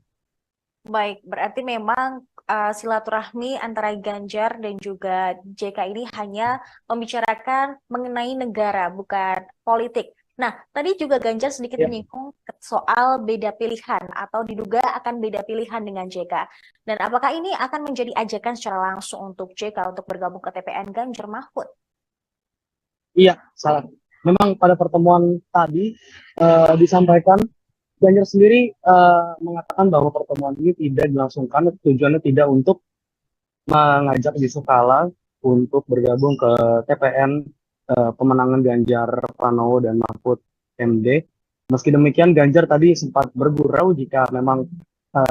Baik, berarti memang silaturahmi antara Ganjar dan juga JK ini hanya membicarakan mengenai negara, bukan politik. Nah, tadi juga Ganjar sedikit menyinggung soal beda pilihan atau diduga akan beda pilihan dengan JK. Dan apakah ini akan menjadi ajakan secara langsung untuk JK untuk bergabung ke TPN Ganjar Mahfud? Iya, salah. Memang pada pertemuan tadi disampaikan Ganjar sendiri mengatakan bahwa pertemuan ini tidak dilangsungkan, tujuannya tidak untuk mengajak Yusuf Kala untuk bergabung ke TPN pemenangan Ganjar Pranowo dan Mahfud MD. Meski demikian, Ganjar tadi sempat bergurau jika memang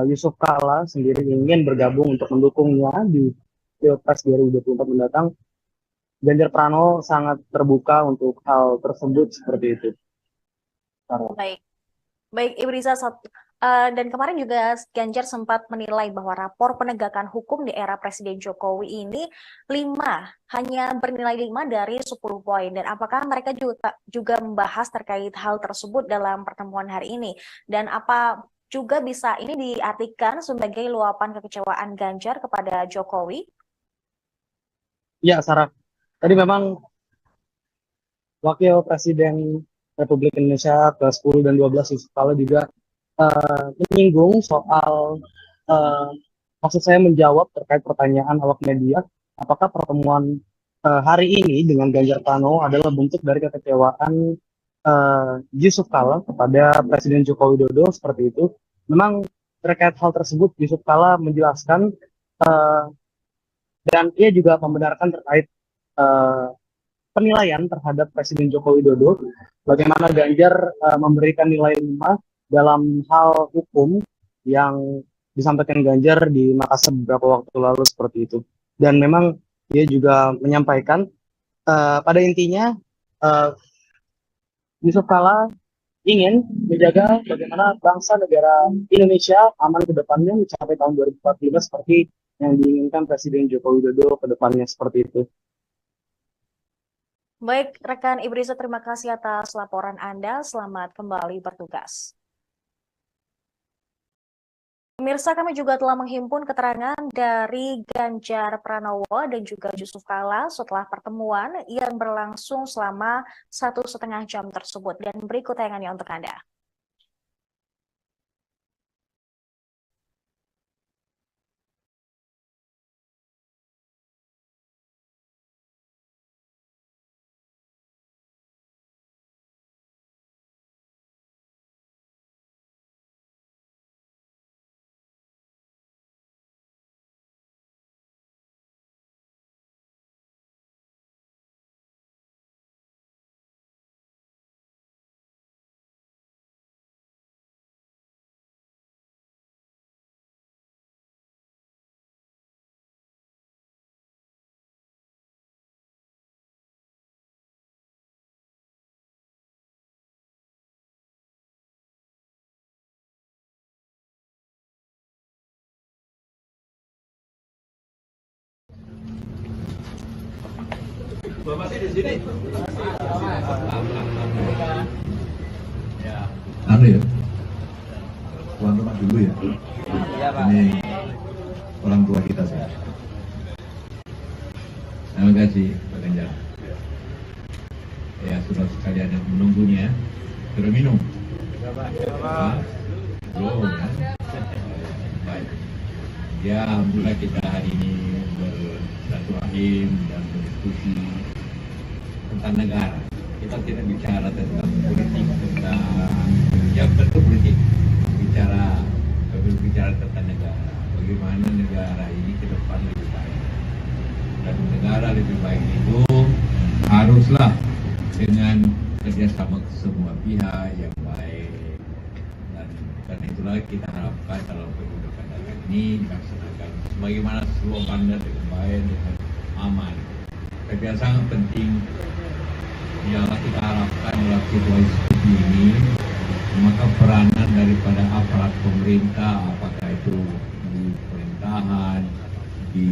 Yusuf Kala sendiri ingin bergabung untuk mendukungnya di Pilpres 2024 mendatang. Ganjar Pranowo sangat terbuka untuk hal tersebut seperti itu. Baik. Baik, Ibu Riza, dan kemarin juga Ganjar sempat menilai bahwa rapor penegakan hukum di era Presiden Jokowi ini hanya bernilai 5 dari 10 poin. Dan apakah mereka juga membahas terkait hal tersebut dalam pertemuan hari ini? Dan apa juga bisa ini diartikan sebagai luapan kekecewaan Ganjar kepada Jokowi? Ya, Sarah. Tadi memang Wakil Presiden Republik Indonesia ke-10 dan 12 Yusuf Kala juga menyinggung soal maksud saya menjawab terkait pertanyaan awak media, apakah pertemuan hari ini dengan Ganjar Pranowo adalah bentuk dari kekecewaan Yusuf Kala kepada Presiden Joko Widodo seperti itu. Memang terkait hal tersebut Yusuf Kala menjelaskan dan ia juga membenarkan terkait penilaian terhadap Presiden Joko Widodo, bagaimana Ganjar memberikan nilai 5 dalam hal hukum yang disampaikan Ganjar di Makassar beberapa waktu lalu seperti itu. Dan memang dia juga menyampaikan pada intinya Yusuf Kala ingin menjaga bagaimana bangsa negara Indonesia aman ke depannya mencapai tahun 2045 seperti yang diinginkan Presiden Joko Widodo ke depannya seperti itu. Baik, rekan Ibrisa, terima kasih atas laporan Anda. Selamat kembali bertugas. Pemirsa, kami juga telah menghimpun keterangan dari Ganjar Pranowo dan juga Yusuf Kala setelah pertemuan yang berlangsung selama 1,5 jam tersebut. Dan berikut tayangannya untuk Anda. Masih di sini. Anu ya, tuan rumah dulu ya. Ini orang tua kita sih. Terima kasih Pak Ganjar. Ya, sudah sekalian yang menunggunya. Sudah minum? Belum ya? Baik. Ya, alhamdulillah kita hari ini bersilaturahim dan berdiskusi tentang negara. Kita tidak bicara tentang politik, tentang yang tentu politik. Berbicara tentang negara. Bagaimana negara ini ke depan lebih baik. Dan negara lebih baik itu haruslah dengan kerjasama semua pihak yang baik. Dan karena itulah kita harapkan dalam pemilu kada ini dilaksanakan sebagaimana slogannya dengan baik, dengan aman. Tapi yang sangat penting yang kita harapkan dalam situasi seperti ini, maka peranan daripada aparat pemerintah, apakah itu di pemerintahan, di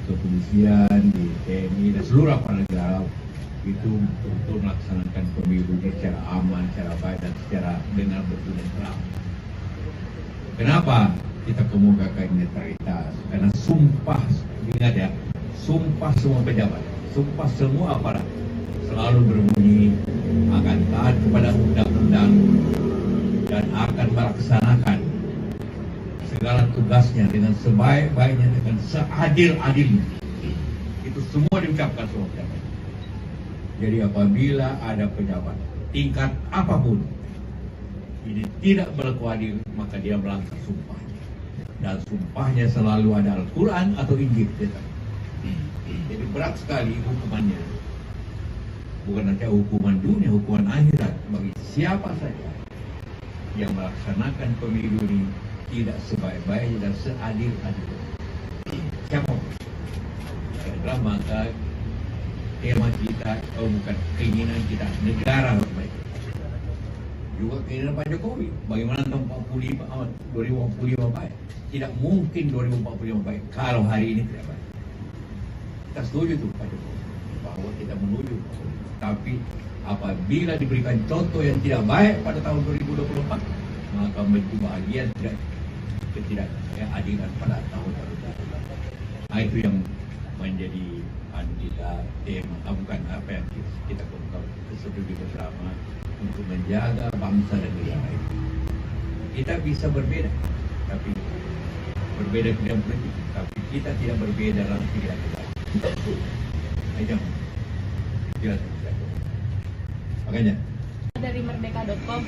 kepolisian, di TNI dan seluruh aparat negara itu untuk melaksanakan pemilu secara aman, secara baik dan secara dengan betul dan terang. Kenapa kita kemukakan netralitas? Karena sumpah, ingat ya, sumpah semua pejabat, sumpah semua aparat selalu berbunyi akan taat kepada undang-undang dan akan melaksanakan segala tugasnya dengan sebaik-baiknya, dengan seadil-adilnya. Itu semua diucapkan semua pejabat. Jadi apabila ada pejabat tingkat apapun ini tidak berlaku adil, maka dia melanggar sumpahnya. Dan sumpahnya selalu ada Al-Quran atau Injil. Jadi berat sekali hukumannya. Bukan saja hukuman dunia, hukuman akhirat bagi siapa saja yang melaksanakan pemilu ini tidak sebaik-baiknya dan seadil-adilnya. Siapa? Karena maka tema kita, bukan keinginan kita, negara harus baik. Juga keinginan Pak Jokowi, bagaimana tahun 2045 baik. Tidak mungkin 2045 baik kalau hari ini tidak baik. Kita setuju tuh Pak Jokowi bahwa kita menuju, tapi apabila diberikan contoh yang tidak baik pada tahun 2024, maka bahagian ketidakadilan pada tahun 2024. Nah, itu yang menjadi kita tema, bukan apa yang kita setuju bersama untuk menjaga bangsa dan negara ini. Kita bisa berbeda, tapi berbeda bidang politik, tapi kita tidak berbeda dalam pikiran kita. Ayo, jelas. Makanya dari merdeka.com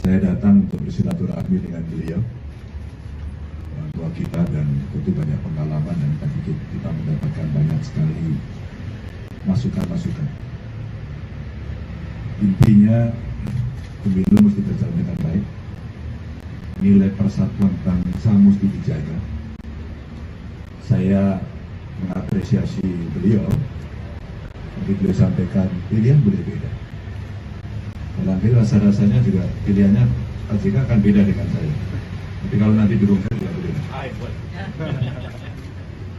saya datang untuk bersilaturahmi dengan beliau, orang tua kita, dan tentu banyak pengalaman dan kita mendapatkan banyak sekali masukan-masukan. Intinya pemilu mesti berjalan dengan baik, nilai persatuan bangsa mesti dijaga. Saya mengapresiasi beliau, tapi beliau sampaikan pilihan boleh beda. Nanti rasa-rasanya juga pilihannya Pak JK akan beda dengan saya. Tapi kalau nanti dirungkat juga beda.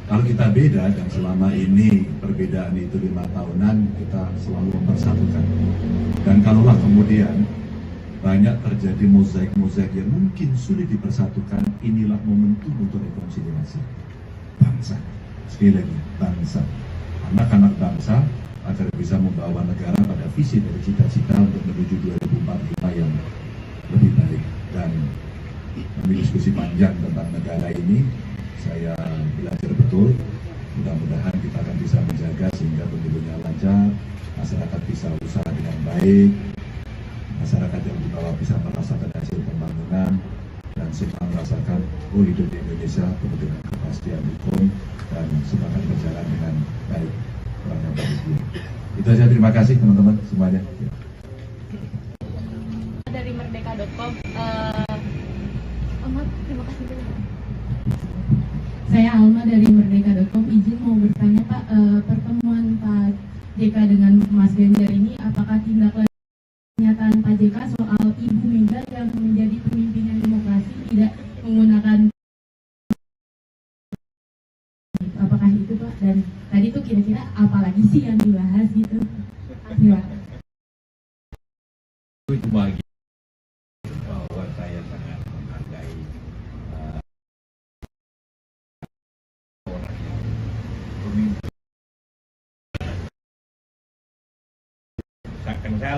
Kalau kita beda, dan selama ini perbedaan itu 5 tahunan, kita selalu mempersatukan. Dan kalaulah kemudian banyak terjadi mozaik-mozaik yang mungkin sulit dipersatukan, inilah momentum untuk rekonsiliasi bangsa. Sekali lagi, bangsa. Anak-anak bangsa agar bisa membawa negara pada visi dari cita-cita untuk menuju 2045 yang lebih baik. Dan kami diskusi panjang tentang negara ini, saya belajar betul. Mudah-mudahan kita akan bisa menjaga sehingga pemilunya lancar, masyarakat bisa usaha dengan baik, masyarakat yang di bawah bisa merasakan hasil pembangunan, dan semua merasakan hidup di Indonesia penuh dengan kepastian hukum dan semua akan berjalan dengan baik. Itu saja, terima kasih teman-teman semuanya. Dari merdeka.com terima kasih. Saya Alma dari merdeka.com, izin mau bertanya Pak, pertemuan Pak JK dengan Mas Ganjar ini apakah tindak lanjut pernyataan Pak JK soal Ibu Mega yang menjadi pemimpin demokrasi tidak menggunakan, apakah itu Pak? Dan tadi itu kira-kira apalagi sih yang dibahas itu bagian bahwa saya sangat menghargai orang yang pemimpin. Kan saya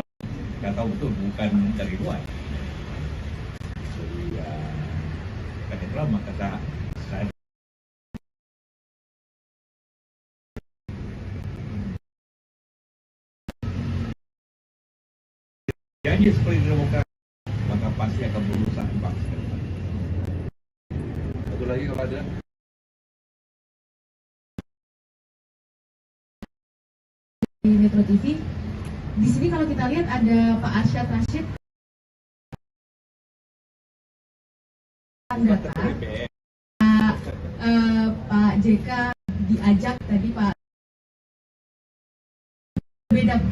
nggak tahu betul, bukan dari luar. Jadi ya, kan itulah maka saya janji seperti demokrasi, maka pasti akan merusak bangsa. Satu lagi kalau ada. Di Metro TV, di sini kalau kita lihat ada Pak Arsyad Rashid, data Pak JK diajak tadi Pak,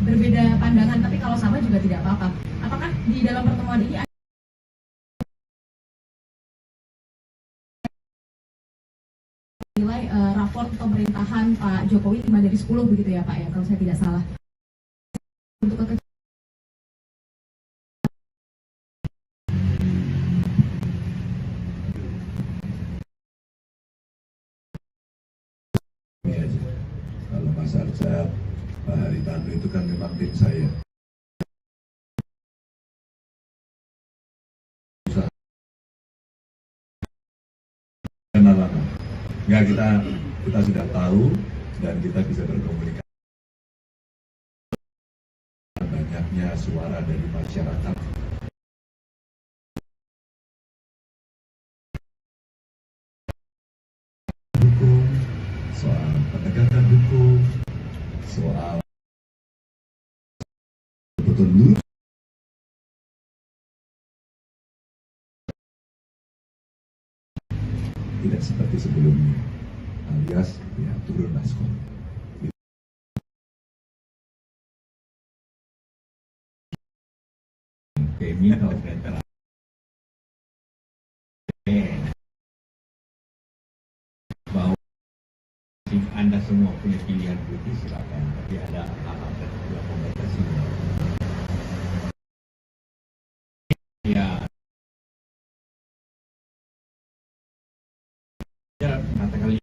berbeda pandangan, tapi kalau sama juga tidak apa-apa. Apakah di dalam pertemuan ini ada nilai raport pemerintahan Pak Jokowi 5 dari 10 begitu ya Pak ya, kalau saya tidak salah. Untuk kalau Mas Arsyad, Pak Haritanu itu kan memang tim saya. Kenalan. Ya kita sudah tahu dan kita bisa berkomunikasi. Banyaknya suara dari masyarakat. Hukum, soal penegakan hukum, soal betul lurus. Tidak seperti sebelumnya, alias ya turun maskot. Criminal netral. Bahwa Anda semua punya pilihan politik, silakan, tapi ada hal-hal tertentu yang membatasinya. Ya, katakanlah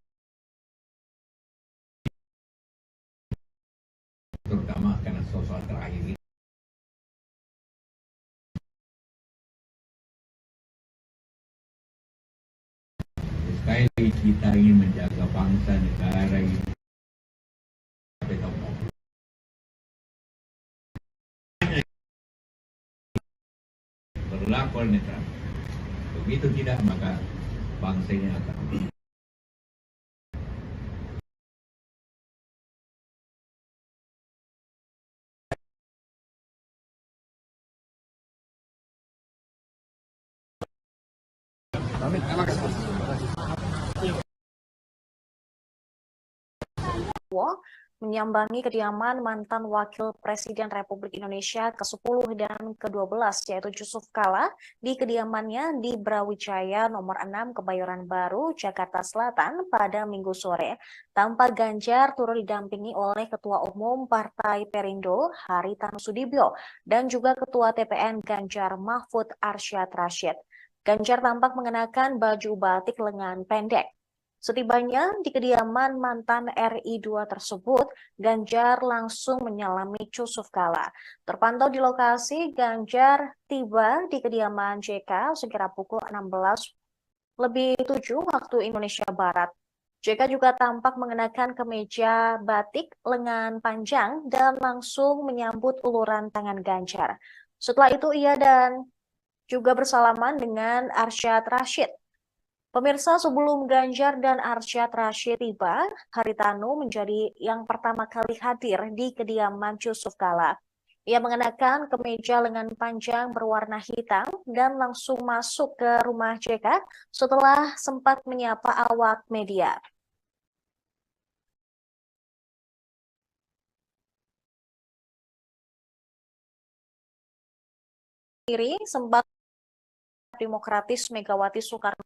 terutama karena soal terakhir ini. Sekali lagi kita ingin menjaga bangsa negara ini berlaku netral. Begitu tidak, maka bangsa ini akan menyambangi kediaman mantan Wakil Presiden Republik Indonesia ke-10 dan ke-12 yaitu Yusuf Kala di kediamannya di Brawijaya nomor 6 Kebayoran Baru, Jakarta Selatan pada Minggu sore. Tampak Ganjar turut didampingi oleh Ketua Umum Partai Perindo Haritanu Sudibyo dan juga Ketua TPN Ganjar Mahfud Arsyad Rashid. Ganjar tampak mengenakan baju batik lengan pendek. Setibanya di kediaman mantan RI2 tersebut, Ganjar langsung menyalami Yusuf Kala. Terpantau di lokasi, Ganjar tiba di kediaman JK sekira pukul 16:07 waktu Indonesia Barat. JK juga tampak mengenakan kemeja batik lengan panjang dan langsung menyambut uluran tangan Ganjar. Setelah itu ia dan juga bersalaman dengan Arsyad Rashid. Pemirsa, sebelum Ganjar dan Arsyad Rashid tiba, Haritanu menjadi yang pertama kali hadir di kediaman Yusuf Kala. Ia mengenakan kemeja lengan panjang berwarna hitam dan langsung masuk ke rumah JK setelah sempat menyapa awak media. Sempat Demokratis Megawati Soekarno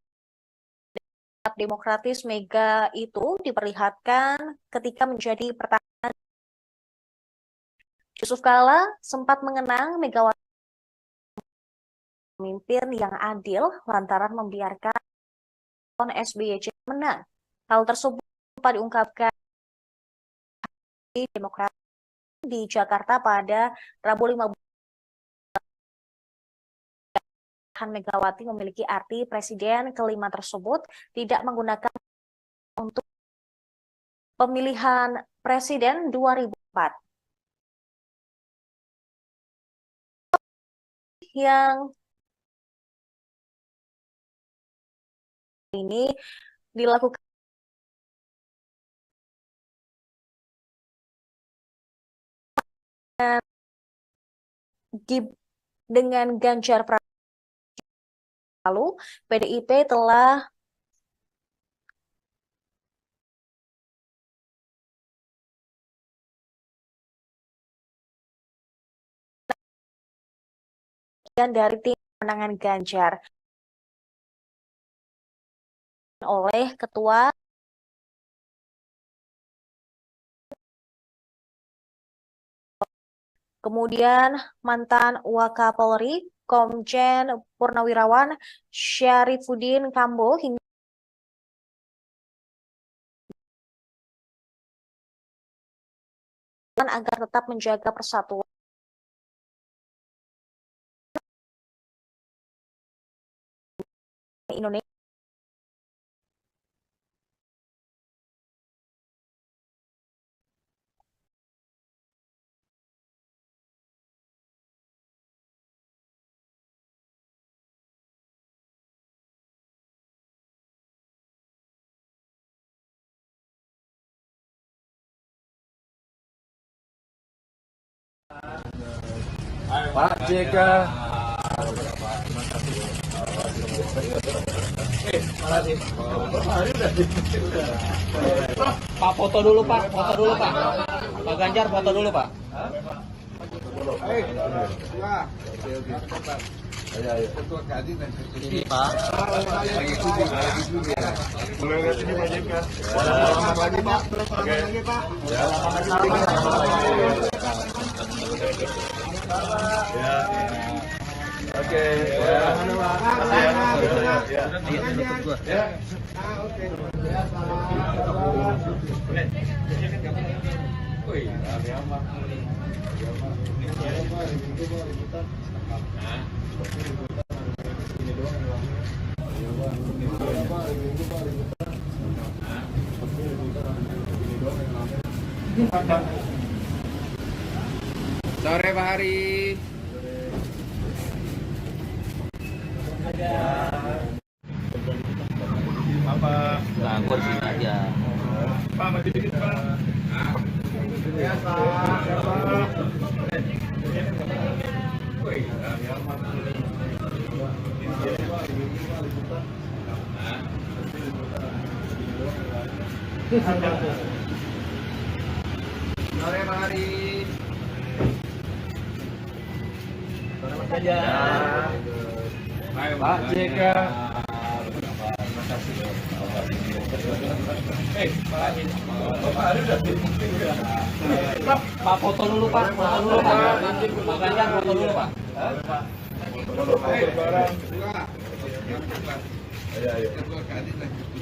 Demokratis Mega itu diperlihatkan ketika menjadi pertahanan. Yusuf Kala sempat mengenang Megawati pemimpin yang adil lantaran membiarkan SBY menang. Hal tersebut diungkapkan di Demokrat di Jakarta pada Rabu 15 Megawati memiliki arti presiden kelima tersebut tidak menggunakan untuk pemilihan presiden 2004. Yang ini dilakukan dengan Ganjar Pranowo. Lalu PDIP telah dari tim pemenangan Ganjar oleh Ketua kemudian mantan Wakapolri Komjen Purnawirawan Syarifuddin Kambo hingga agar tetap menjaga persatuan Indonesia. Pak JK. Pak foto dulu Pak, foto dulu Pak. Pak Ganjar foto dulu Pak. Ini Pak. Boleh lihat ini Pak JK. Selamat lagi Pak. Selamat lagi Pak. Ya. Oke. Ya. Ya. Oke. Sore Pak Hari. Apa? Nah, kursi aja. Pak, maju dikit Pak. Ya, Pak. Sore Pak Hari. Pak JK. Pak foto dulu Pak, foto dulu Pak. Pak Ganjar foto dulu Pak.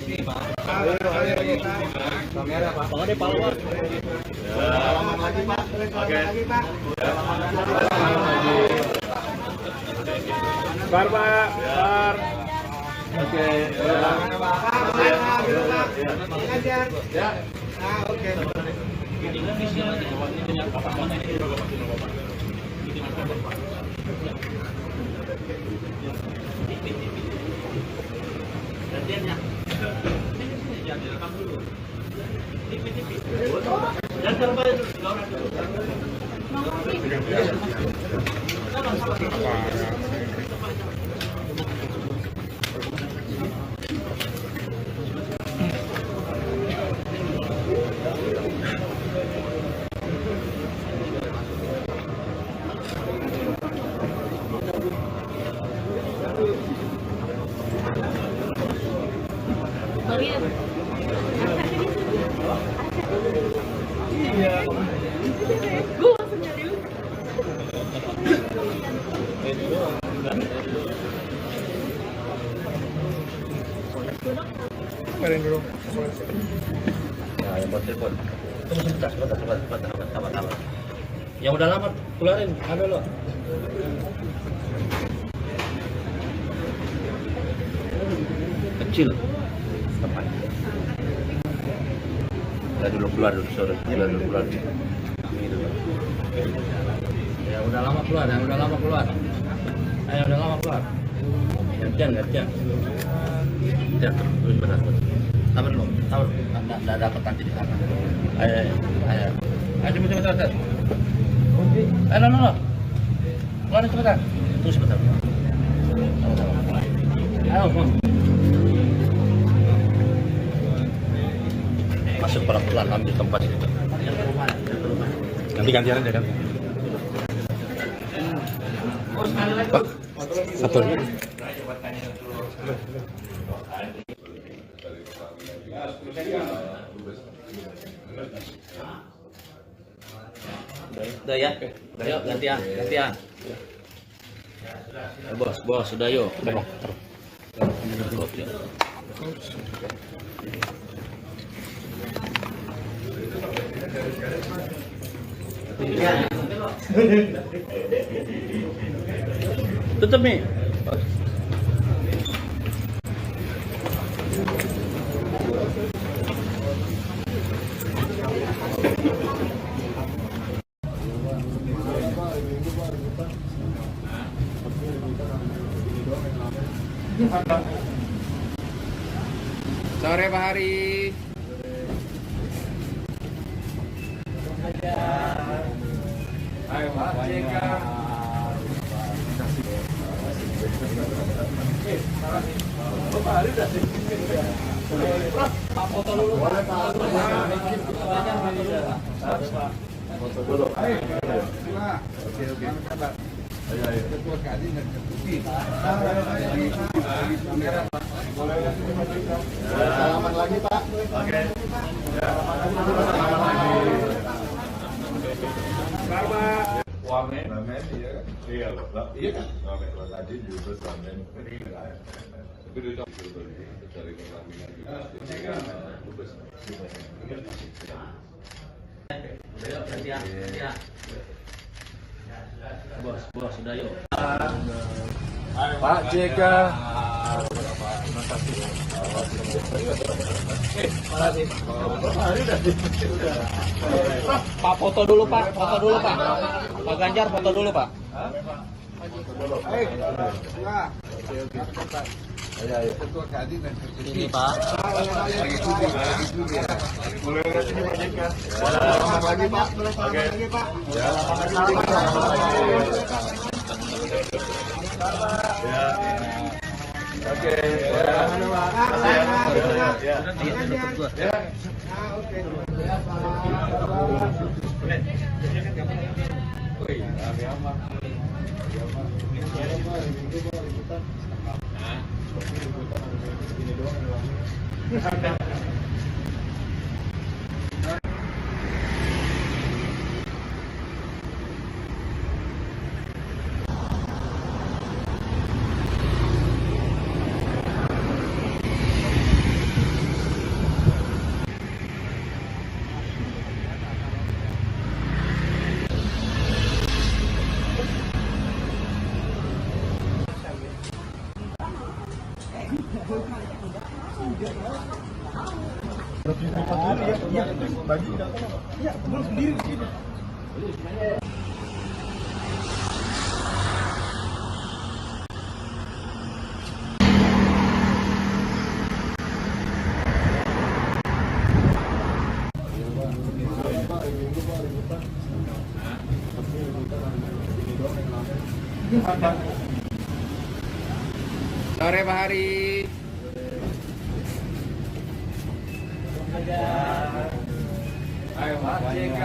Ini Pak. Kamera Pak. Tolong deh Pak. Selamat lagi Pak. Oke. Bar Pak. Bar. Oke. Ya. Oke. Gue langsung nyari lu. dulu. Ya, yang buat telepon. Tunggu sebentar, sabar. Yang udah lama keluarin, ambil lo. Kecil. Tepat. Udah dulu keluar dulu, sorry. Keluar. Ya udah lama keluar. Gantian. Terus berangkat. Sabar. Nggak dapat nanti di sana. Ayo. Cepat. No. Keluar cepetan. Tunggu sebentar. Ayo, Bang. Masuk pelan-pelan ambil tempat itu. Nanti gantian aja kan. Pak, satu. Udah ya, yuk gantian. Bos, sudah yuk. Tutup nih. Sore Pak Hari. Ayo Pak JK. Pak Hari udah sih. Foto dulu Pak. Foto dulu. Ayo. Oke. Ayo. Ketua Kadin. Salaman lagi Pak. Oke. Wamen iya kan? Iya loh. Iya kan? Wamen tadi juga wamen. Tapi itu dari pengambilan juga. Bos, sudah yuk. Pak JK. Pak foto dulu Pak. Pak Ganjar foto dulu Pak. Ayo. Ketua Kadin dan Ini Pak. Boleh lihat ini Pak JK. Selamat lagi Pak. Oke. Ya. Oke. Sore Pak Hari. Ayo Pak JK.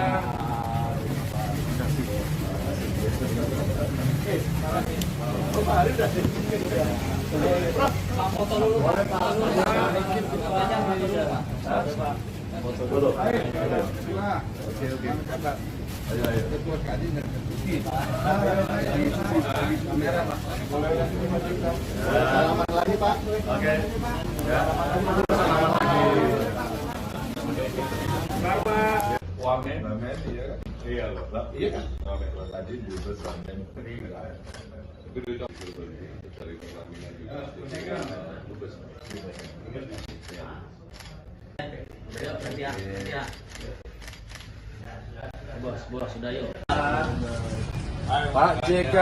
Pak Hari udah sih. Foto dulu Pak. Foto dulu. Oke. Ayo. Ketua Kadin dan Salaman lagi Pak. Oke. Ya. Wamen, iya kan? Iya loh, iya kan? Wamen tadi juga wamen tapi itu dari pelaminan juga. Bos, sudah yuk. Pak JK.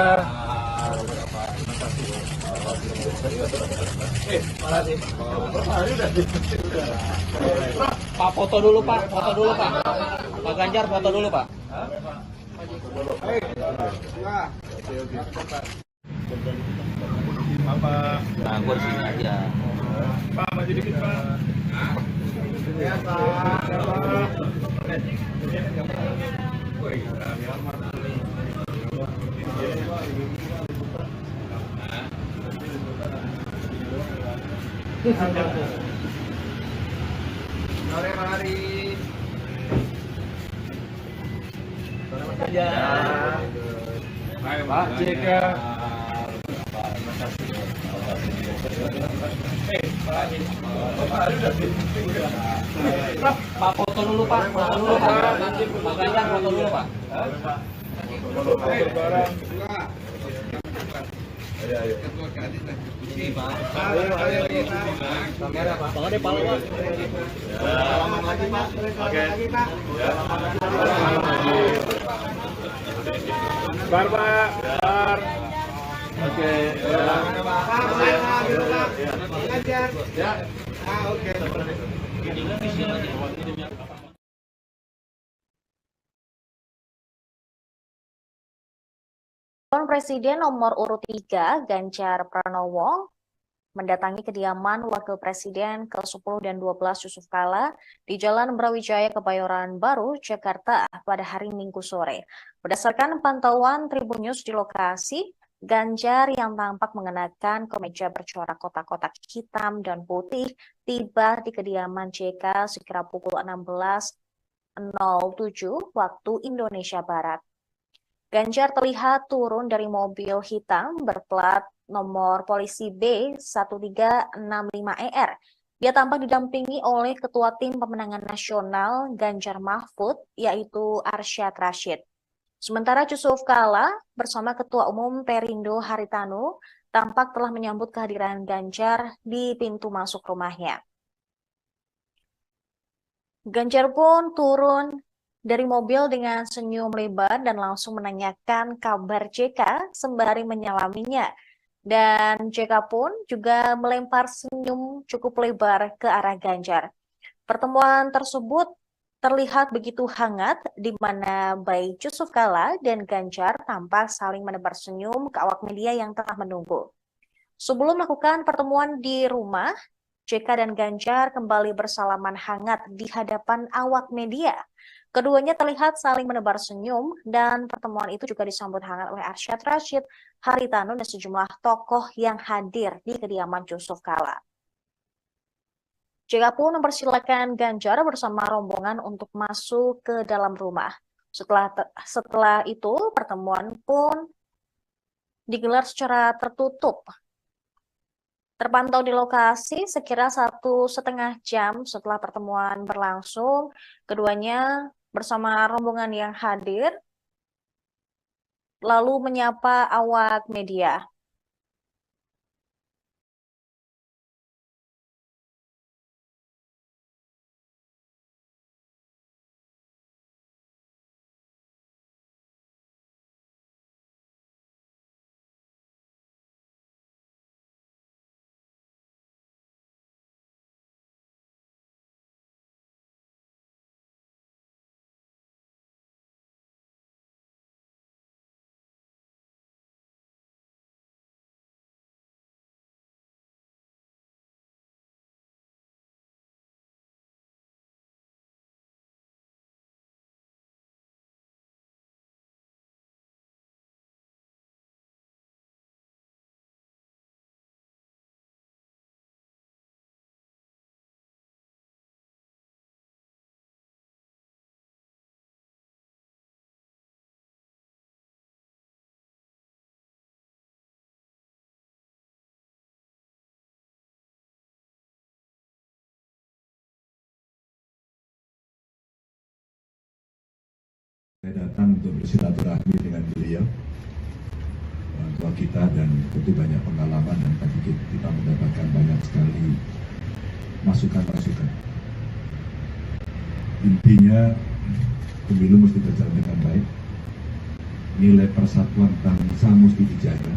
Pak foto dulu Pak. Pak Ganjar foto dulu Pak. Nah, gue di sini aja. Pak maju dikit Pak. Ya Pak. Sore mari. Pak JK. Pak foto dulu Pak. Pak Ganjar foto dulu Pak. Kamera Pak. Pak ada palu Pak. Salaman lagi Pak. Oke. Bar Pak. Bar. Oke. Ya. Oke. Calon Presiden nomor urut 3, Ganjar Pranowo, mendatangi kediaman Wakil Presiden ke-10 dan 12 Yusuf Kala di Jalan Brawijaya Kebayoran Baru, Jakarta pada hari Minggu sore. Berdasarkan pantauan Tribun News di lokasi, Ganjar yang tampak mengenakan kemeja bercorak kotak-kotak hitam dan putih tiba di kediaman JK sekira pukul 16.07 waktu Indonesia Barat. Ganjar terlihat turun dari mobil hitam berplat nomor polisi B1365ER. Dia tampak didampingi oleh Ketua Tim Pemenangan Nasional Ganjar Mahfud, yaitu Arsyad Rashid. Sementara Yusuf Kala bersama Ketua Umum Perindo Haritanu tampak telah menyambut kehadiran Ganjar di pintu masuk rumahnya. Ganjar pun turun dari mobil dengan senyum lebar dan langsung menanyakan kabar JK sembari menyalaminya. Dan JK pun juga melempar senyum cukup lebar ke arah Ganjar. Pertemuan tersebut terlihat begitu hangat di mana baik Yusuf Kala dan Ganjar tampak saling menebar senyum ke awak media yang telah menunggu. Sebelum melakukan pertemuan di rumah, JK dan Ganjar kembali bersalaman hangat di hadapan awak media. Keduanya terlihat saling menebar senyum dan pertemuan itu juga disambut hangat oleh Arsyad Rashid, Haritanu, dan sejumlah tokoh yang hadir di kediaman Yusuf Kala. JK pun mempersilakan Ganjar bersama rombongan untuk masuk ke dalam rumah. Setelah itu, pertemuan pun digelar secara tertutup. Terpantau di lokasi sekira 1,5 jam setelah pertemuan berlangsung, keduanya bersama rombongan yang hadir lalu menyapa awak media. Saya datang untuk bersilaturahmi dengan beliau, orang tua kita, dan tentu banyak pengalaman dan tadi kita mendapatkan banyak sekali masukan-masukan. Intinya pemilu mesti berjalan dengan baik, nilai persatuan bangsa mesti dijaga.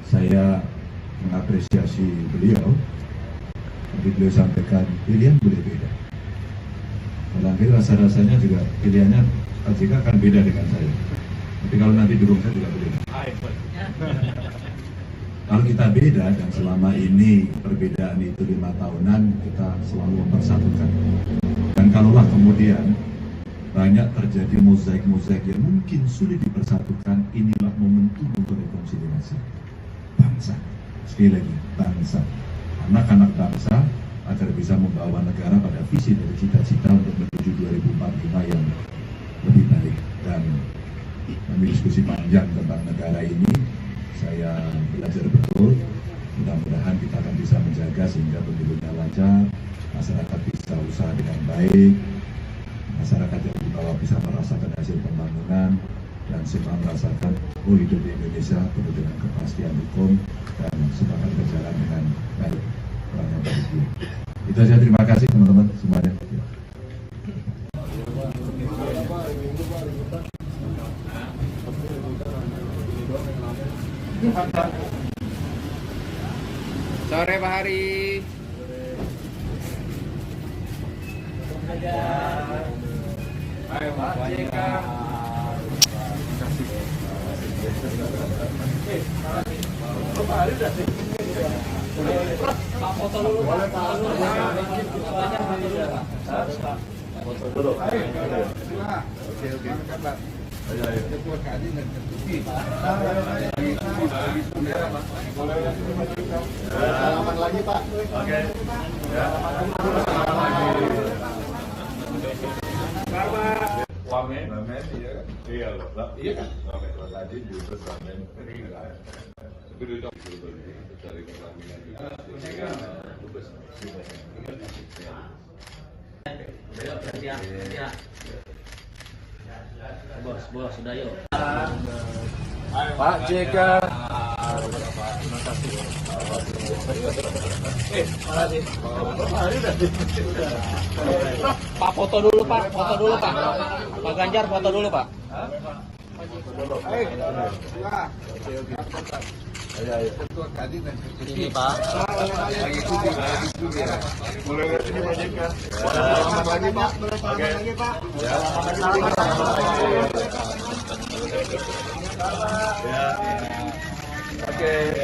Saya mengapresiasi beliau, tapi beliau sampaikan pilihan boleh beda. Barangkali rasa-rasanya juga pilihannya Pak JK akan beda dengan saya. Tapi kalau nanti dukung saya juga beda. Kalau kita beda dan selama ini perbedaan itu 5 tahunan, kita selalu mempersatukan. Dan kalaulah kemudian banyak terjadi mozaik-mozaik yang mungkin sulit dipersatukan, inilah momentum untuk rekonsiliasi bangsa. Sekali lagi, bangsa. Anak-anak bangsa agar bisa membawa negara pada visi dari cita-cita untuk menuju 2045 yang lebih baik. Dan kami diskusi panjang tentang negara ini, saya belajar betul. Mudah-mudahan kita akan bisa menjaga sehingga pemilunya lancar, masyarakat bisa usaha dengan baik, masyarakat yang di bawah bisa merasakan hasil pembangunan, dan semua merasakan hidup di Indonesia penuh dengan kepastian hukum dan semuanya berjalan dengan baik. Itu saja, terima kasih teman-teman semuanya. Sore Pak Hari. Ayo Pak JK. Pak Hari udah sih. Pak foto dulu. Boleh Pak. Foto dulu. Oke. Ayo. Salaman lagi Pak. Oke. Ya. Wamen, iya kan? Iya loh, iya kan? Wamen, tadi juga wamen. Tapi itu dari pelaminan juga. Bos, sudah yuk. Pak JK. Pak foto dulu Pak. Pak Ganjar foto dulu Pak. Ini Pak. Mulai dari sini Pak JK. Selamat lagi Pak. Oke.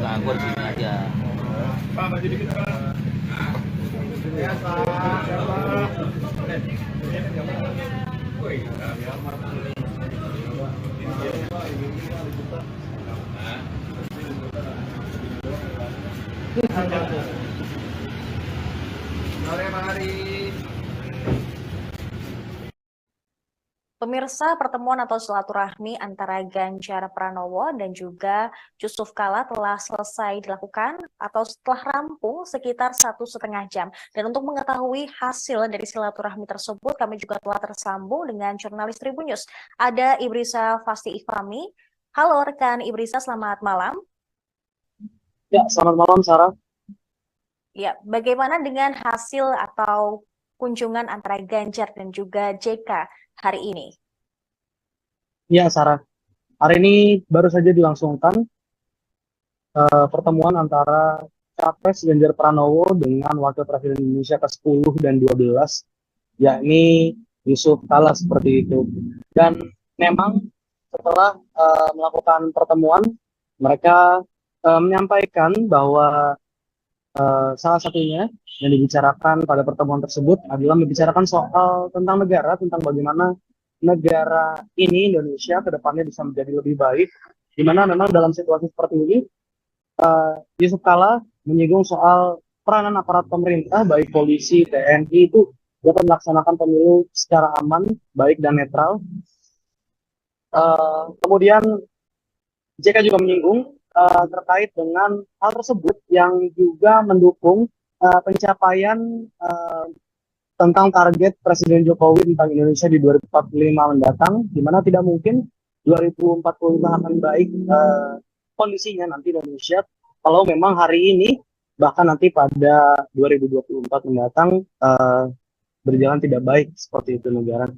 Nah, gue di sini aja. Pak, maju dikit Pak. Ya, Pak. Sore Pak Hari. Pemirsa, pertemuan atau silaturahmi antara Ganjar Pranowo dan juga Yusuf Kala telah selesai dilakukan atau setelah rampung sekitar 1,5 jam. Dan untuk mengetahui hasil dari silaturahmi tersebut, kami juga telah tersambung dengan jurnalis Tribun News. Ada Ibrisa Fasti Ifami. Halo rekan Ibrisa, selamat malam. Ya, selamat malam Sarah. Ya, bagaimana dengan hasil atau kunjungan antara Ganjar dan juga JK hari ini? Ya, Sarah. Hari ini baru saja dilangsungkan pertemuan antara Capres Ganjar Pranowo dengan Wakil Presiden Indonesia ke-10 dan 12, yakni Yusuf Kala seperti itu. Dan memang setelah melakukan pertemuan, mereka menyampaikan bahwa salah satunya yang dibicarakan pada pertemuan tersebut adalah membicarakan soal tentang negara, tentang bagaimana negara ini, Indonesia, ke depannya bisa menjadi lebih baik, di mana memang dalam situasi seperti ini, Yusuf Kala menyinggung soal peranan aparat pemerintah, baik polisi, TNI, itu dapat melaksanakan pemilu secara aman, baik dan netral. Kemudian JK juga menyinggung terkait dengan hal tersebut yang juga mendukung pencapaian tentang target Presiden Jokowi tentang Indonesia di 2045 mendatang, di mana tidak mungkin 2045 akan baik kondisinya nanti Indonesia kalau memang hari ini bahkan nanti pada 2024 mendatang berjalan tidak baik seperti itu negara.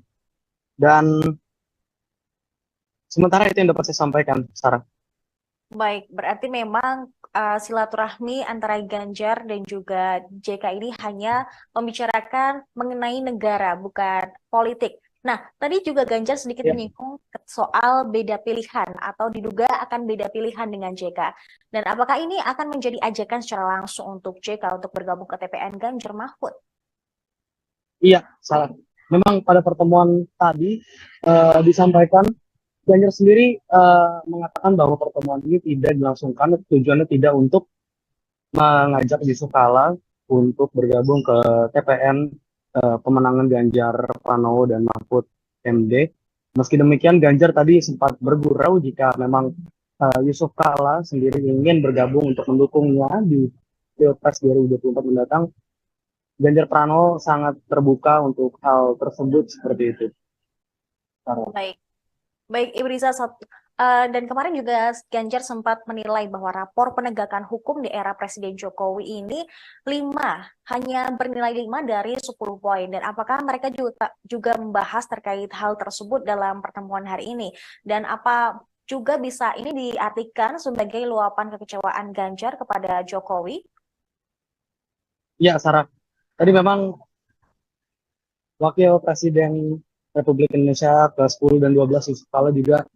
Dan sementara itu yang dapat saya sampaikan, Sarah. Baik, berarti memang silaturahmi antara Ganjar dan juga JK ini hanya membicarakan mengenai negara, bukan politik. Nah, tadi juga Ganjar sedikit menyinggung soal beda pilihan atau diduga akan beda pilihan dengan JK. Dan apakah ini akan menjadi ajakan secara langsung untuk JK untuk bergabung ke TPN Ganjar Mahfud? Iya, salah. Memang pada pertemuan tadi disampaikan Ganjar sendiri mengatakan bahwa pertemuan ini tidak dilangsungkan, tujuannya tidak untuk mengajak Yusuf Kala untuk bergabung ke TPN pemenangan Ganjar Pranowo dan Mahfud MD. Meski demikian, Ganjar tadi sempat bergurau jika memang Yusuf Kala sendiri ingin bergabung untuk mendukungnya di Pilpres 2024 mendatang. Ganjar Pranowo sangat terbuka untuk hal tersebut seperti itu. Baik. Baik, Ibu Risa, dan kemarin juga Ganjar sempat menilai bahwa rapor penegakan hukum di era Presiden Jokowi ini hanya bernilai 5 dari 10 poin. Dan apakah mereka juga membahas terkait hal tersebut dalam pertemuan hari ini? Dan apa juga bisa ini diartikan sebagai luapan kekecewaan Ganjar kepada Jokowi? Ya, Sarah. Tadi memang Wakil Presiden Republik Indonesia ke-10 dan 12 Yusuf Kala juga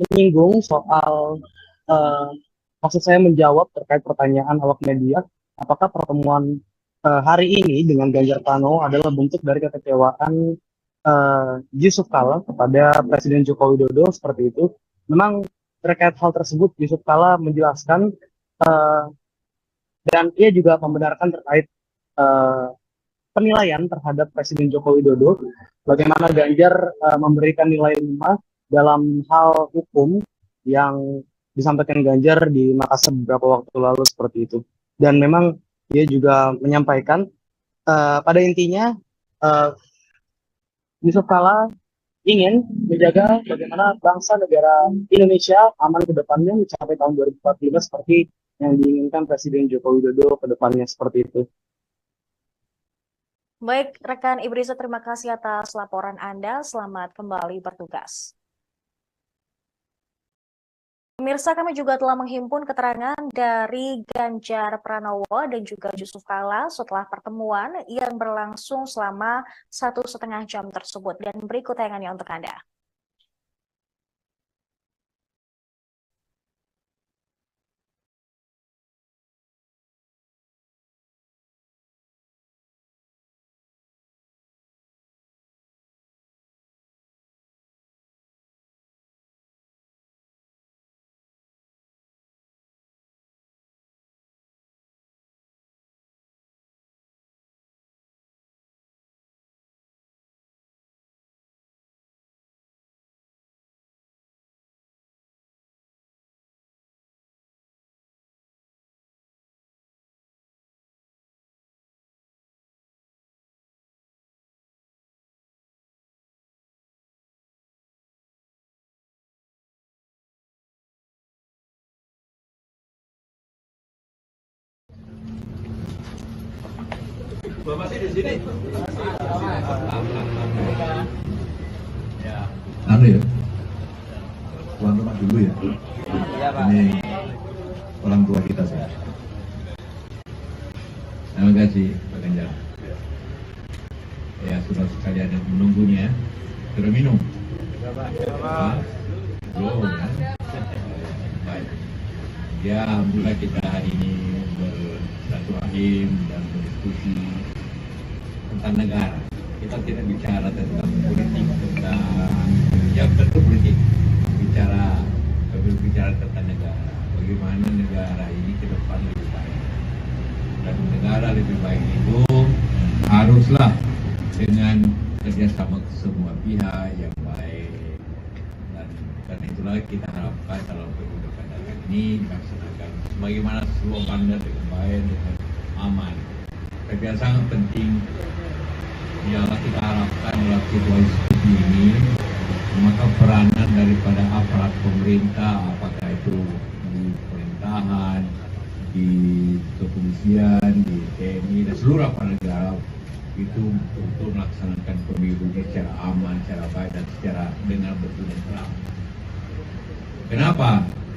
menyinggung soal maksud saya menjawab terkait pertanyaan awak media, apakah pertemuan hari ini dengan Ganjar Pranowo adalah bentuk dari kekecewaan Yusuf Kala kepada Presiden Joko Widodo seperti itu. Memang terkait hal tersebut Yusuf Kala menjelaskan dan ia juga membenarkan terkait penilaian terhadap Presiden Joko Widodo, bagaimana Ganjar memberikan nilai 5 dalam hal hukum yang disampaikan Ganjar di Makassar beberapa waktu lalu seperti itu. Dan memang dia juga menyampaikan pada intinya Yusuf Kala ingin menjaga bagaimana bangsa negara Indonesia aman ke depannya mencapai tahun 2045 seperti yang diinginkan Presiden Joko Widodo ke depannya seperti itu. Baik, rekan Ibrisa, terima kasih atas laporan Anda. Selamat kembali bertugas. Pemirsa, kami juga telah menghimpun keterangan dari Ganjar Pranowo dan juga Yusuf Kala setelah pertemuan yang berlangsung selama 1,5 jam tersebut. Dan berikut tayangannya untuk Anda. Bapak sih di sini. Ya. Anu ya, tuan rumah dulu ya. Iya, Pak. Ini orang tua kita sih. Terima kasih Pak Ganjar. Ya sudah sekalian yang menunggunya. Sudah minum? Belum ya. Baik. Ya, mulai kita hari ini bersilaturahim dan berdiskusi tentang negara. Kita tidak bicara tentang politik, tentang yang tentu politik. Berbicara tentang negara. Bagaimana negara ini ke depan lebih baik. Dan negara lebih baik itu haruslah dengan kerjasama semua pihak yang baik. Dan karena itulah kita harapkan dalam pemilu kada ini dilaksanakan bagaimana slogannya dengan baik, dengan aman. Tapi yang sangat penting ialah kita harapkan dalam situasi seperti ini, maka peranan daripada aparat pemerintah, apakah itu di pemerintahan, di kepolisian, di TNI dan seluruh aparat negara itu untuk melaksanakan pemilu secara aman, secara baik dan secara dengan betul dan terang. Kenapa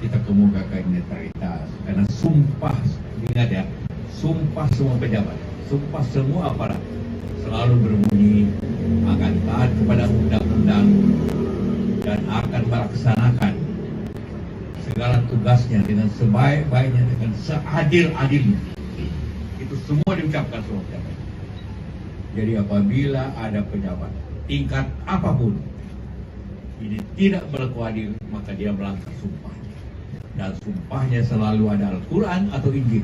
kita kemukakan netralitas? Karena sumpah, ingat ya, sumpah semua pejabat, sumpah semua aparat selalu berbunyi akan taat kepada undang-undang dan akan melaksanakan segala tugasnya dengan sebaik-baiknya, dengan seadil-adilnya. Itu semua diucapkan semua pejabat. Jadi apabila ada pejabat tingkat apapun ini tidak berlaku adil, maka dia melanggar sumpahnya. Dan sumpahnya selalu ada Al-Quran atau Injil.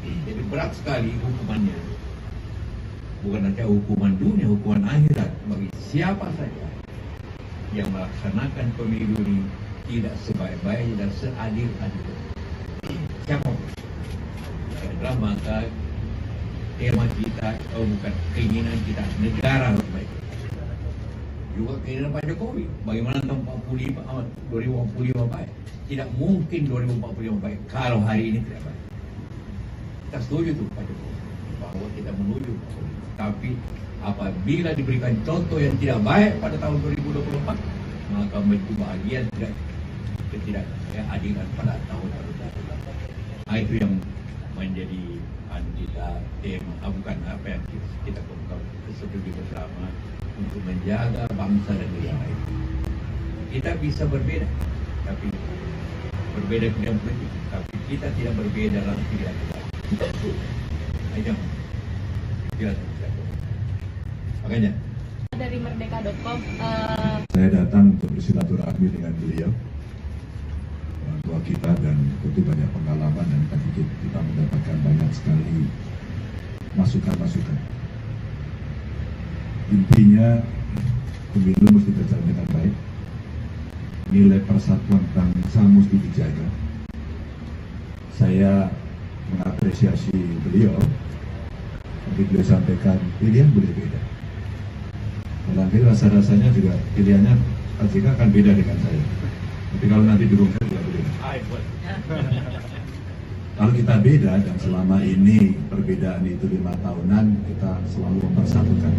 Jadi berat sekali hukumannya. Bukan saja hukuman dunia, hukuman akhirat bagi siapa saja yang melaksanakan pemilu ini tidak sebaik-baiknya dan seadil-adilnya. Siapapun. Adalah maka tema kita, bukan keinginan kita, negara harus baik. Juga keinginan Pak Jokowi, bagaimana tahun 2045 baik. Tidak mungkin 2045 baik kalau hari ini tidak baik. Kita setuju tuh Pak Jokowi bahwa kita menuju, tapi apabila diberikan contoh yang tidak baik pada tahun 2024, maka menjadi bahagian ketidakadilan pada tahun 2024. Nah, itu yang menjadi kita tema, bukan apa yang kita setuju bersama untuk menjaga bangsa dan negara ini. Kita bisa berbeda, tapi berbeda bidang politik, tapi kita tidak berbeda dalam pilihan kita. Ayo, tidak. Makanya dari merdeka.com saya datang untuk bersilaturahmi dengan beliau, orang tua kita, dan tentu banyak pengalaman dan kita mendapatkan banyak sekali masukan-masukan. Intinya pemilu mesti berjalan dengan baik, nilai persatuan bangsa mesti dijaga. Saya mengapresiasi beliau, tapi beliau sampaikan pilihan boleh beda. Nanti rasa-rasanya juga pilihannya Pak JK akan beda dengan saya. Tapi kalau nanti dukung saya juga beda. Kalau kita beda dan selama ini perbedaan itu 5 tahunan, kita selalu mempersatukan.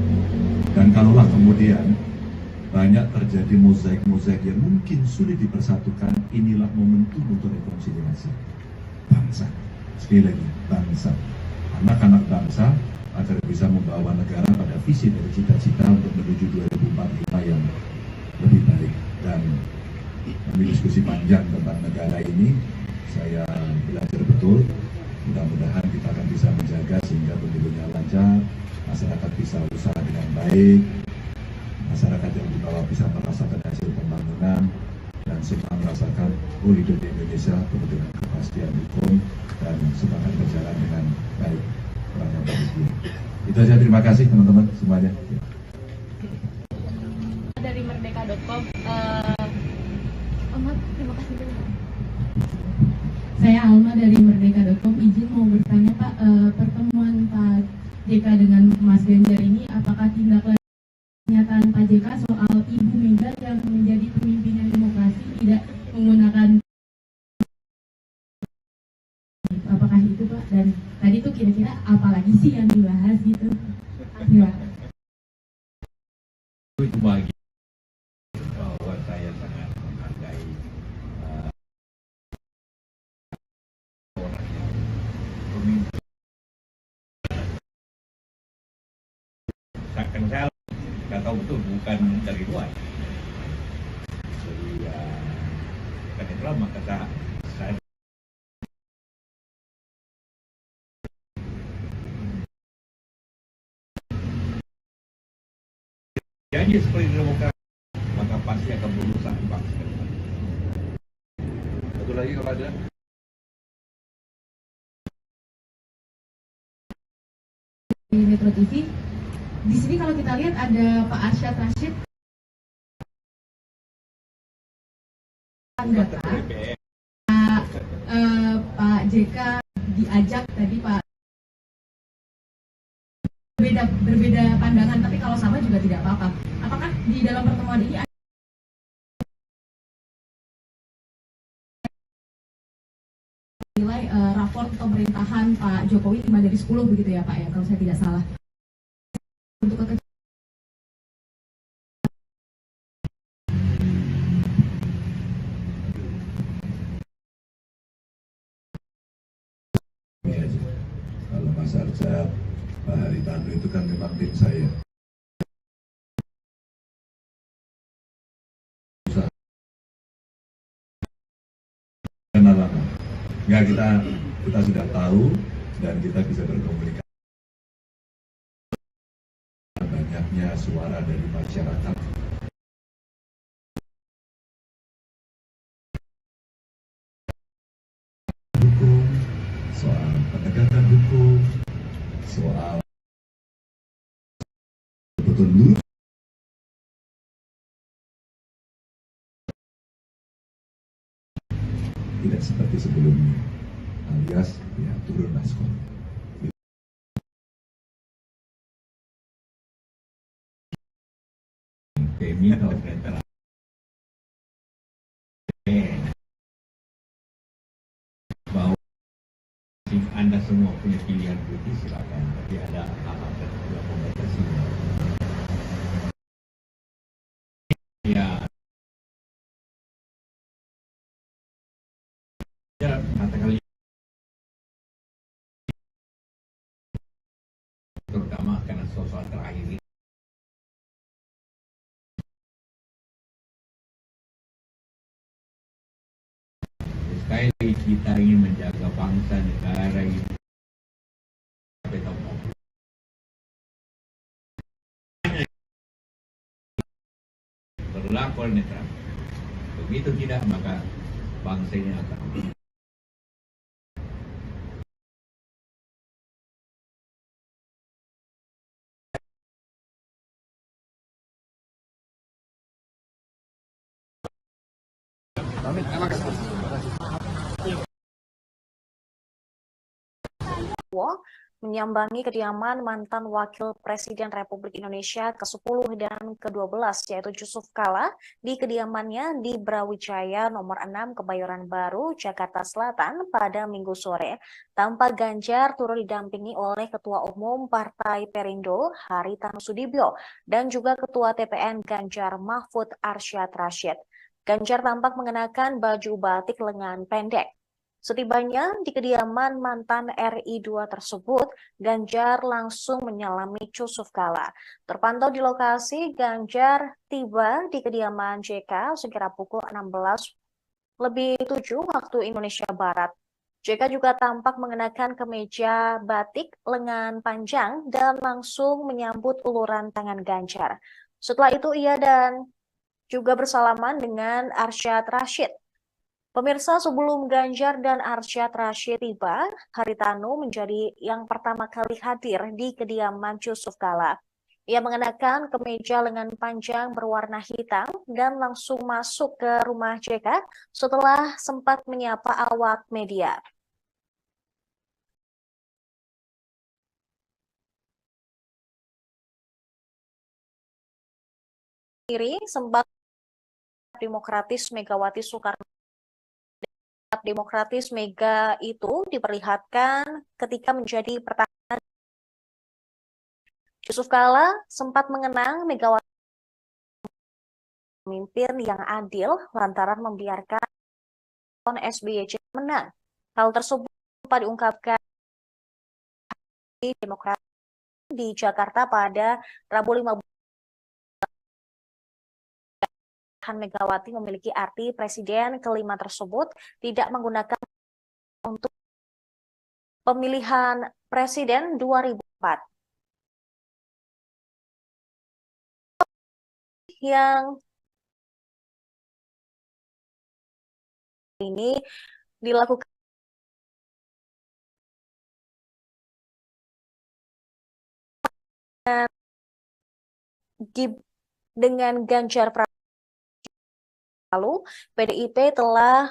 Dan kalaulah kemudian banyak terjadi mozaik-mozaik yang mungkin sulit dipersatukan, inilah momentum untuk rekonsiliasi bangsa. Sekali lagi, bangsa, anak-anak bangsa, agar bisa membawa negara pada visi dan cita-cita untuk menuju 2045 yang lebih baik. Dan kami diskusi panjang tentang negara ini, saya belajar betul. Mudah-mudahan kita akan bisa menjaga sehingga pemilunya lancar, masyarakat bisa usaha dengan baik, masyarakat yang di bawah bisa merasakan hasil pembangunan, dan semua merasakan hidup di Indonesia penuh dengan kepastian hukum dan semua akan berjalan dengan baik. Itu saja, terima kasih teman-teman semuanya. Dari merdeka.com terima kasih. Saya Alma dari merdeka.com, izin mau bertanya Pak, pertemuan Pak JK dengan Mas Ganjar ini apakah tindak lanjut pernyataan Pak JK soal Ibu Mega yang menjadi pemimpinan demokrasi tidak menggunakan, apakah itu Pak? Dan tadi tuh kira-kira apalagi sih yang dibahas itu bagian bahwa saya sangat menghargai orang yang pemimpin. Kan saya nggak tahu betul, bukan dari luar. Jadi ya, kan itulah maka saya janji seperti demokrasi, maka pasti akan berusaha bangsa. Satu lagi kalau ada. Di Metro TV, di sini kalau kita lihat ada Pak Arsyad Rashid, data Pak JK diajak tadi Pak, berbeda pandangan, tapi kalau sama juga tidak apa-apa. Apakah di dalam pertemuan ini ada nilai raport pemerintahan Pak Jokowi 5 dari 10 begitu ya Pak ya, kalau saya tidak salah. Untuk kalau Mas Arsyad, Pak Haritanu itu kan memang tim saya. Kenal lama. Ya kita sudah tahu dan kita bisa berkomunikasi. Banyaknya suara dari masyarakat. Hukum, soal penegakan hukum, soal betul tidak seperti sebelumnya, alias ya turun maskot. Criminal netral. Bahwa Anda semua punya pilihan politik, silakan, tapi ada hal-hal tertentu yang membatasi. Ya, katakanlah terutama karena soal terakhir ini. Sekali lagi kita ingin menjaga bangsa negara ini berlaku netral. Begitu tidak, maka bangsa ini akan menyambangi kediaman mantan Wakil Presiden Republik Indonesia ke-10 dan ke-12 yaitu Yusuf Kala di kediamannya di Brawijaya nomor 6 Kebayoran Baru, Jakarta Selatan pada Minggu sore. Tampak Ganjar turut didampingi oleh Ketua Umum Partai Perindo Haritanu Sudibyo dan juga Ketua TPN Ganjar Mahfud Arsyad Rashid. Ganjar tampak mengenakan baju batik lengan pendek. Setibanya di kediaman mantan RI2 tersebut, Ganjar langsung menyalami Yusuf Kala. Terpantau di lokasi, Ganjar tiba di kediaman JK sekira pukul 16:07 waktu Indonesia Barat. JK juga tampak mengenakan kemeja batik lengan panjang dan langsung menyambut uluran tangan Ganjar. Setelah itu ia dan juga bersalaman dengan Arsyad Rashid. Pemirsa, sebelum Ganjar dan Arsyad Rashid tiba, Haritanu menjadi yang pertama kali hadir di kediaman Yusuf Kala. Ia mengenakan kemeja lengan panjang berwarna hitam dan langsung masuk ke rumah JK setelah sempat menyapa awak media. Sempat Demokratis Megawati Soekarno Demokratis Mega itu diperlihatkan ketika menjadi pertahanan. Yusuf Kala sempat mengenang Megawati pemimpin yang adil lantaran membiarkan SBY menang. Hal tersebut diungkapkan di Demokrat di Jakarta pada Rabu 15 Megawati memiliki arti presiden kelima tersebut tidak menggunakan untuk pemilihan presiden 2004. Yang ini dilakukan dengan Ganjar Pranowo. Lalu PDIP telah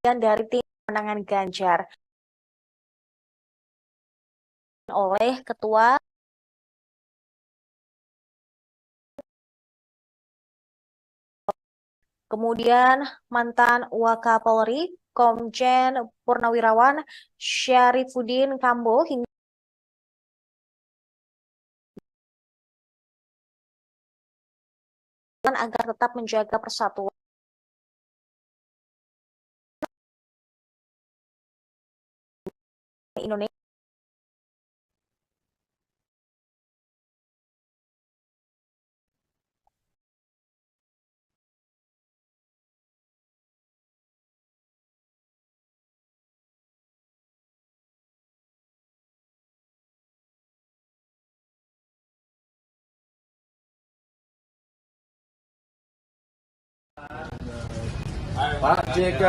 dari tim pemenangan Ganjar oleh Ketua kemudian mantan Wakapolri Komjen Purnawirawan Syarifuddin Kambo hingga agar tetap menjaga persatuan Indonesia. Pak JK.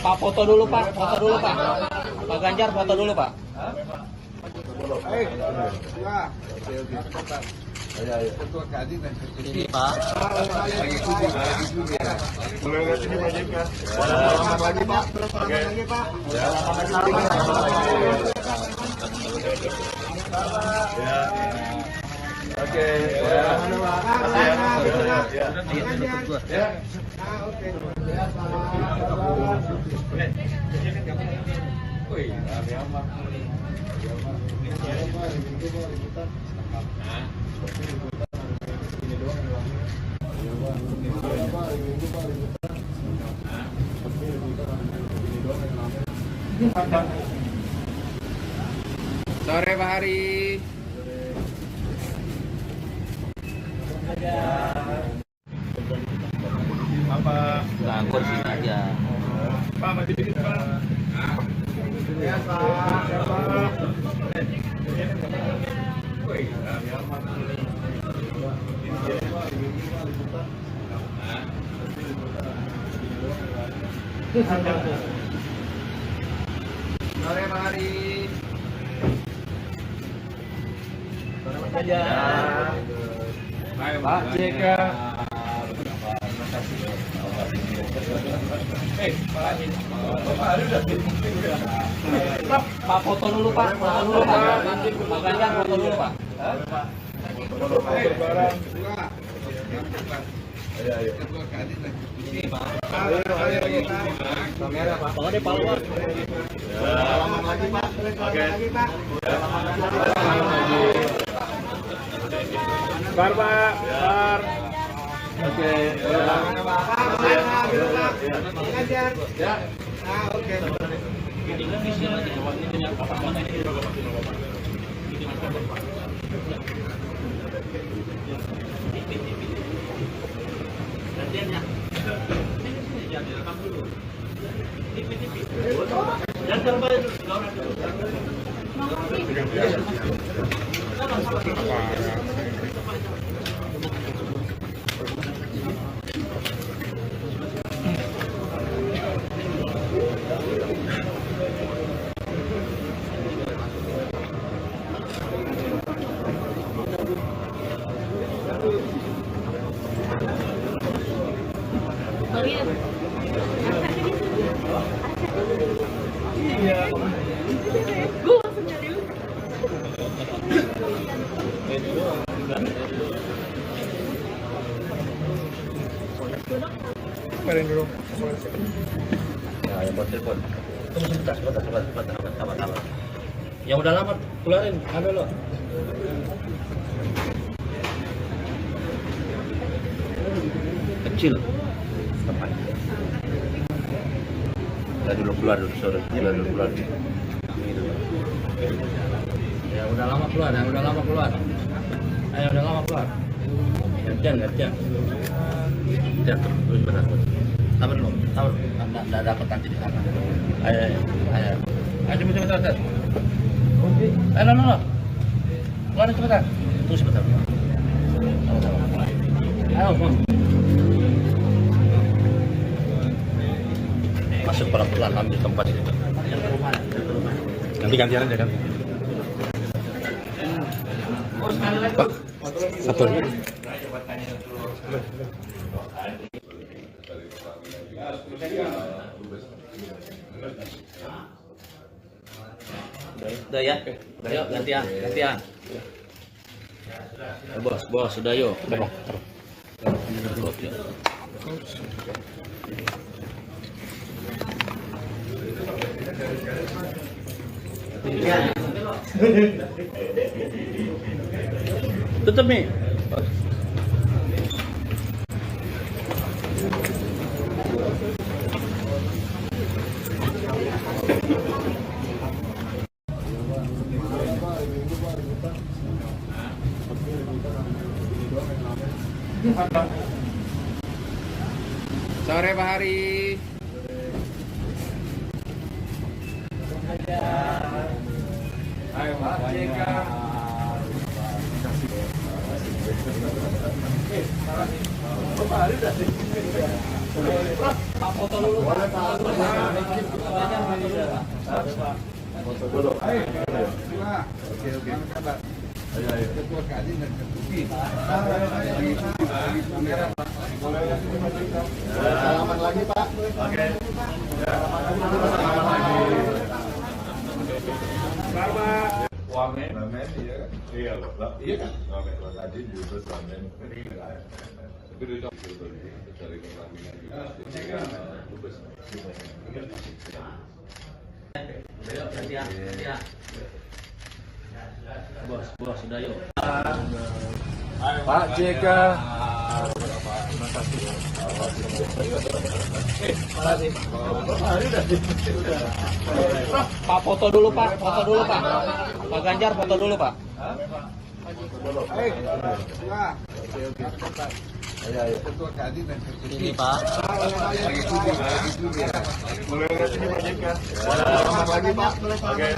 Pak foto dulu Pak, foto dulu Pak. Pak Ganjar foto dulu Pak. Ini Pak. Boleh lihat ini Pak JK. Selamat lagi Pak. Selamat lagi Pak. Ya. Oke. Ya. Sore Pak Hari. Apa? Ganggu sini aja. Pak maju dikit Pak. Ya Pak. Woi, rame amat. Sore Pak Hari. Pak JK. Pak foto dulu Pak, foto dulu Pak. Pak Ganjar foto dulu Pak. Ini Pak. Kamera Pak. Bawa deh paluan. Selamat lagi Pak. Selamat lagi Pak. Bar Pak. Bar. Oke. Ya. Oke. Gue langsung nyari lu. Kemarin dulu. Ya, yang buat telepon. Tunggu sebentar. Yang udah lama keluarin, ambil lo. Kecil. Tepat. Udah dulu keluar dulu, sorry. Keluar dulu. Ya udah lama keluar. Ayo udah lama keluar. Gantian. Terus benar. Sabar lo. Nggak dapat nanti di sana. Ayo. Cepat. Ayo, no. Keluarin cepetan. Tunggu sebentar. Ayo, Bang. Masuk pelan-pelan, ambil tempat ini. Nanti gantian aja kan. Pak, satu. Udah ya, yuk gantian. Bos, sudah yuk. Udah, Bang. Tutup nih. Sore Pak Hari. Ayo Pak JK. Pak Hari udah sih. Foto dulu. Boleh Pak. Foto dulu. Ayo. Oke. Ayo. Ketua Kadin dan Ketuki. Salaman lagi Pak. Oke. Selamat. Wamen, iya kan? Iya loh. Iya kan? Wamen, tadi juga wamen. Tapi udah coba dari kelamingan juga. Gantian. Bos, sudah yuk. Pak JK. Pak foto dulu Pak. Pak Ganjar foto dulu Pak. Ayo. Ketua Kadin dan Ketuki. Ini Pak. Boleh lihat ini Pak JK. Selamat lagi Pak. Oke.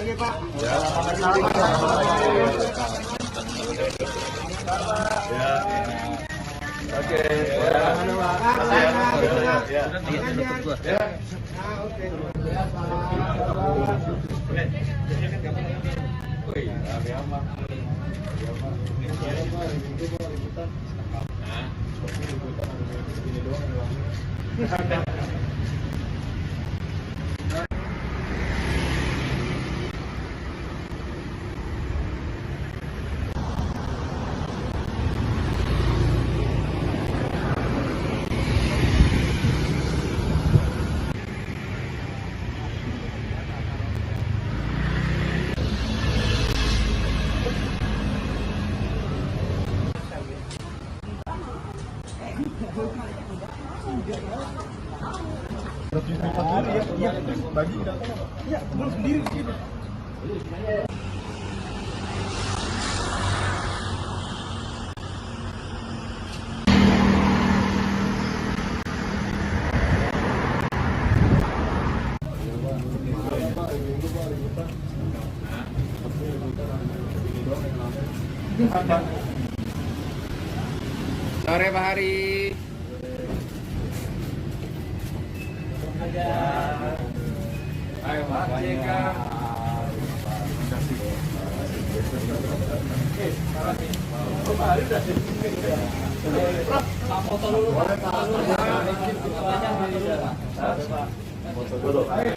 Oke. Bagi ya, belum sendiri gitu. Sore Pak Hari. Ayo Pak JK. Pak Hari udah sih. Pak foto dulu. Boleh Pak. Foto dulu. Oke.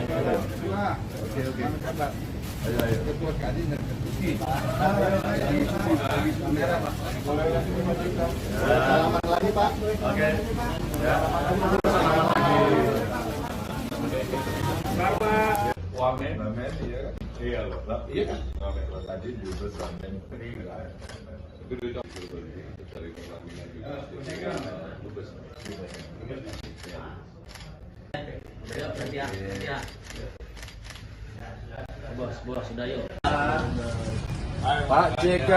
Salaman lagi Pak. Oke. Ya. Wamen, wamen, iya kan? Iya loh, iya kan? Wamen, tadi juga wamen kering lah. Itu udah dari pelaminan juga. Bos, sudah yuk. Pak JK.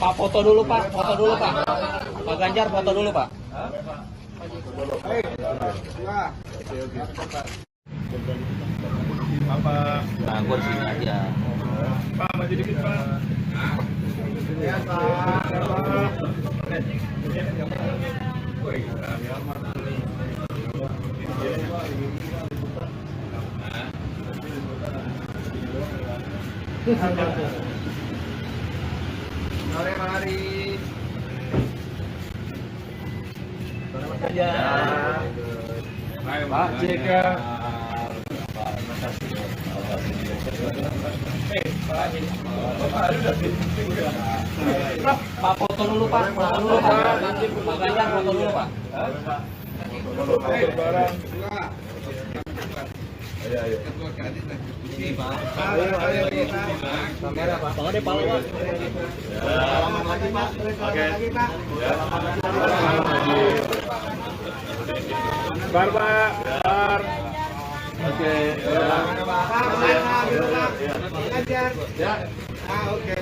Pak foto dulu Pak. Pak Ganjar foto dulu Pak. Nah, gue di sini aja. Pak, maju dikit Pak. Ya Pak. Sore mari. Pak JK. Pak foto dulu Pak. Pak Ganjar foto dulu Pak. Ayo. Ini Pak. Kamera Pak. Bang Ade Palu Pak. Salaman lagi Pak. Oke. Ya. Bar Pak. Bar. Oke. Ya. Oke.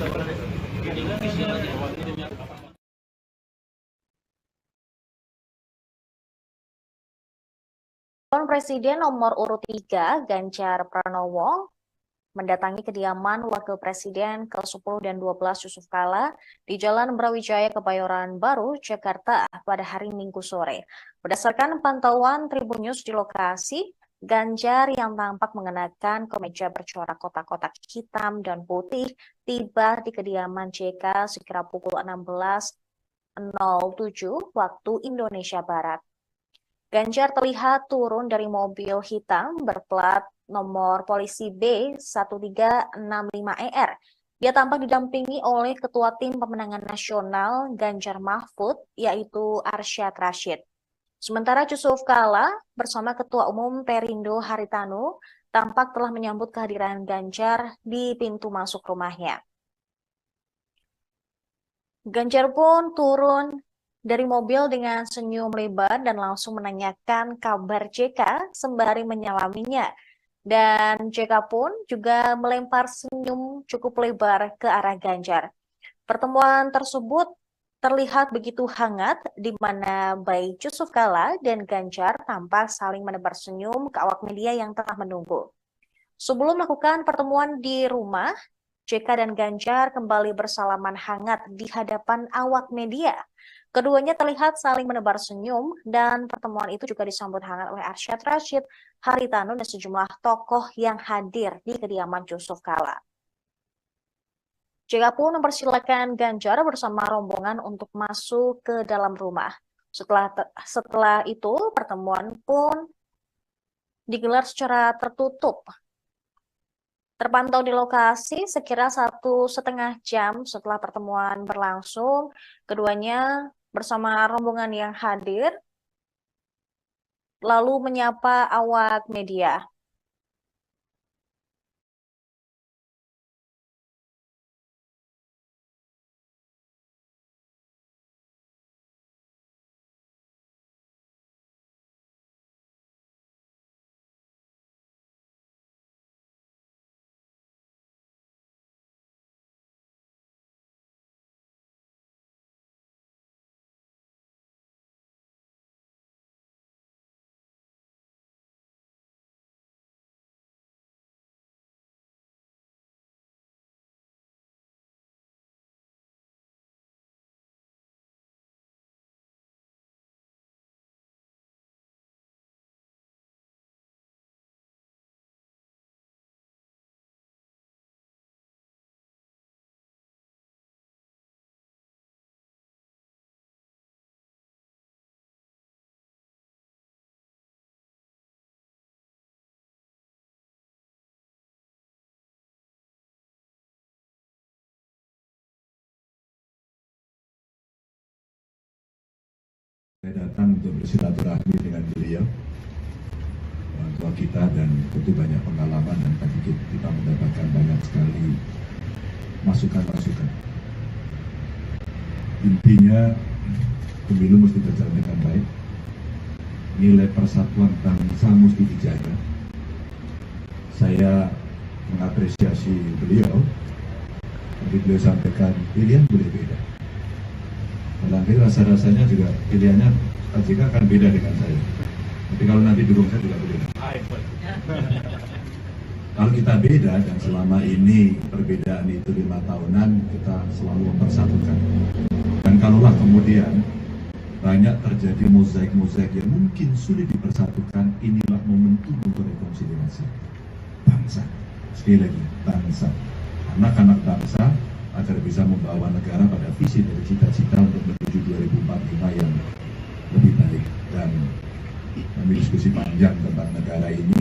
Calon Presiden nomor urut 3, Ganjar Pranowo, mendatangi kediaman Wakil Presiden ke-10 dan 12 Yusuf Kala di Jalan Brawijaya, Kebayoran Baru, Jakarta pada hari Minggu sore. Berdasarkan pantauan Tribun News di lokasi, Ganjar yang tampak mengenakan kemeja bercorak kotak-kotak hitam dan putih tiba di kediaman JK sekira pukul 16.07 waktu Indonesia Barat. Ganjar terlihat turun dari mobil hitam berplat nomor polisi B1365ER. Dia tampak didampingi oleh Ketua Tim Pemenangan Nasional Ganjar Mahfud, yaitu Arsyad Rashid. Sementara Yusuf Kala bersama Ketua Umum Perindo Haritanu tampak telah menyambut kehadiran Ganjar di pintu masuk rumahnya. Ganjar pun turun dari mobil dengan senyum lebar dan langsung menanyakan kabar JK sembari menyalaminya. Dan JK pun juga melempar senyum cukup lebar ke arah Ganjar. Pertemuan tersebut terlihat begitu hangat di mana baik Yusuf Kala dan Ganjar tampak saling menebar senyum ke awak media yang tengah menunggu. Sebelum melakukan pertemuan di rumah, JK dan Ganjar kembali bersalaman hangat di hadapan awak media. Keduanya terlihat saling menebar senyum dan pertemuan itu juga disambut hangat oleh Arsyad Rashid, Haritanu, dan sejumlah tokoh yang hadir di kediaman Yusuf Kala. JK pun mempersilakan Ganjar bersama rombongan untuk masuk ke dalam rumah. Setelah itu, pertemuan pun digelar secara tertutup. Terpantau di lokasi sekira 1,5 jam setelah pertemuan berlangsung, keduanya bersama rombongan yang hadir lalu menyapa awak media. Saya datang untuk bersilaturahmi dengan beliau, orang tua kita, dan tentu banyak pengalaman, dan tadi kita mendapatkan banyak sekali masukan-masukan. Intinya, pemilu mesti berjalan dengan baik, nilai persatuan bangsa mesti dijaga. Saya mengapresiasi beliau, tapi beliau sampaikan pilihan boleh beda. Nanti rasa-rasanya juga pilihannya Pak JK akan beda dengan saya. Tapi kalau nanti dukung saya juga beda. Kalau kita beda, dan selama ini perbedaan itu 5 tahunan, kita selalu mempersatukan. Dan kalaulah kemudian banyak terjadi mozaik-mozaik yang mungkin sulit dipersatukan, inilah momentum untuk rekonsiliasi bangsa. Sekali lagi, bangsa. Anak-anak bangsa agar bisa membawa negara pada visi dari cita-cita untuk menuju 2045 yang lebih baik. Dan kami diskusi panjang tentang negara ini,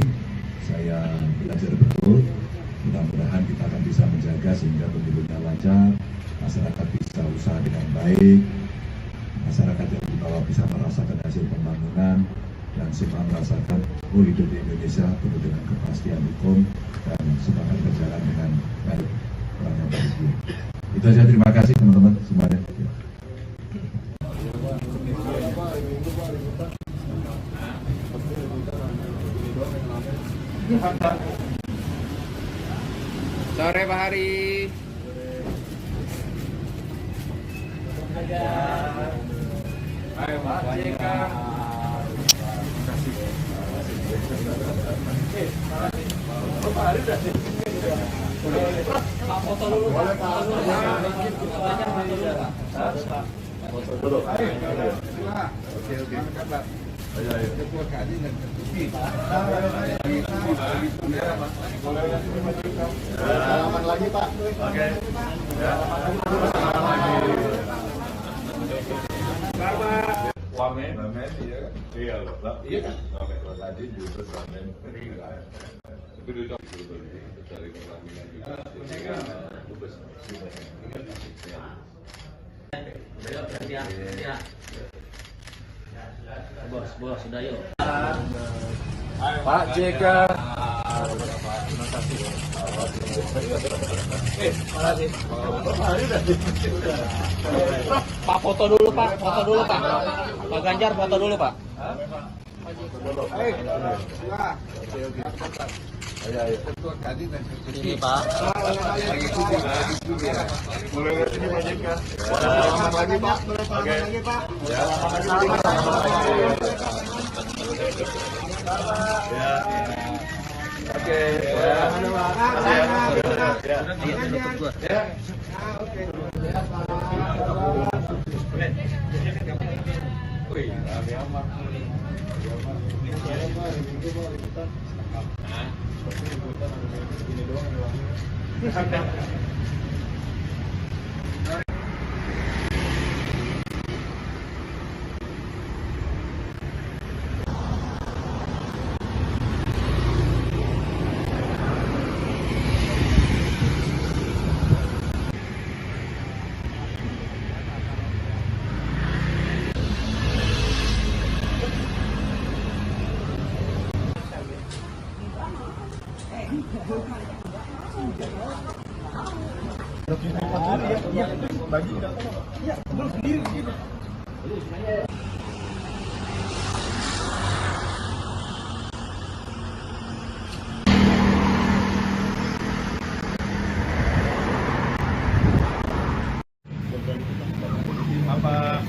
saya belajar betul. Mudah-mudahan kita akan bisa menjaga sehingga pemilunya lancar, masyarakat bisa usaha dengan baik, masyarakat yang di bawah bisa merasakan hasil pembangunan, dan semua merasakan hidup di Indonesia penuh dengan kepastian hukum dan semua akan berjalan dengan baik. Itu saja, terima kasih teman-teman semuanya. Sore Pak Hari. Ayo Pak JK. Pak Hari udah sih. Pak foto dulu. Boleh Pak. Foto dulu. Oke. Ayo. Salaman lagi Pak. Oke. Wamen, iya kan? Iya loh, iya kan? Wamen tadi juga wamen. Itu dulu dari kelahiran juga. Bos, sudah yuk. Pak JK. Pak foto dulu Pak. Pak Ganjar foto dulu Pak. Ayo. Ini Pak. Mulai dari sini Pak JK. Selamat lagi Pak. Oke. Ya. Oke. Ya. Wih, rame amat.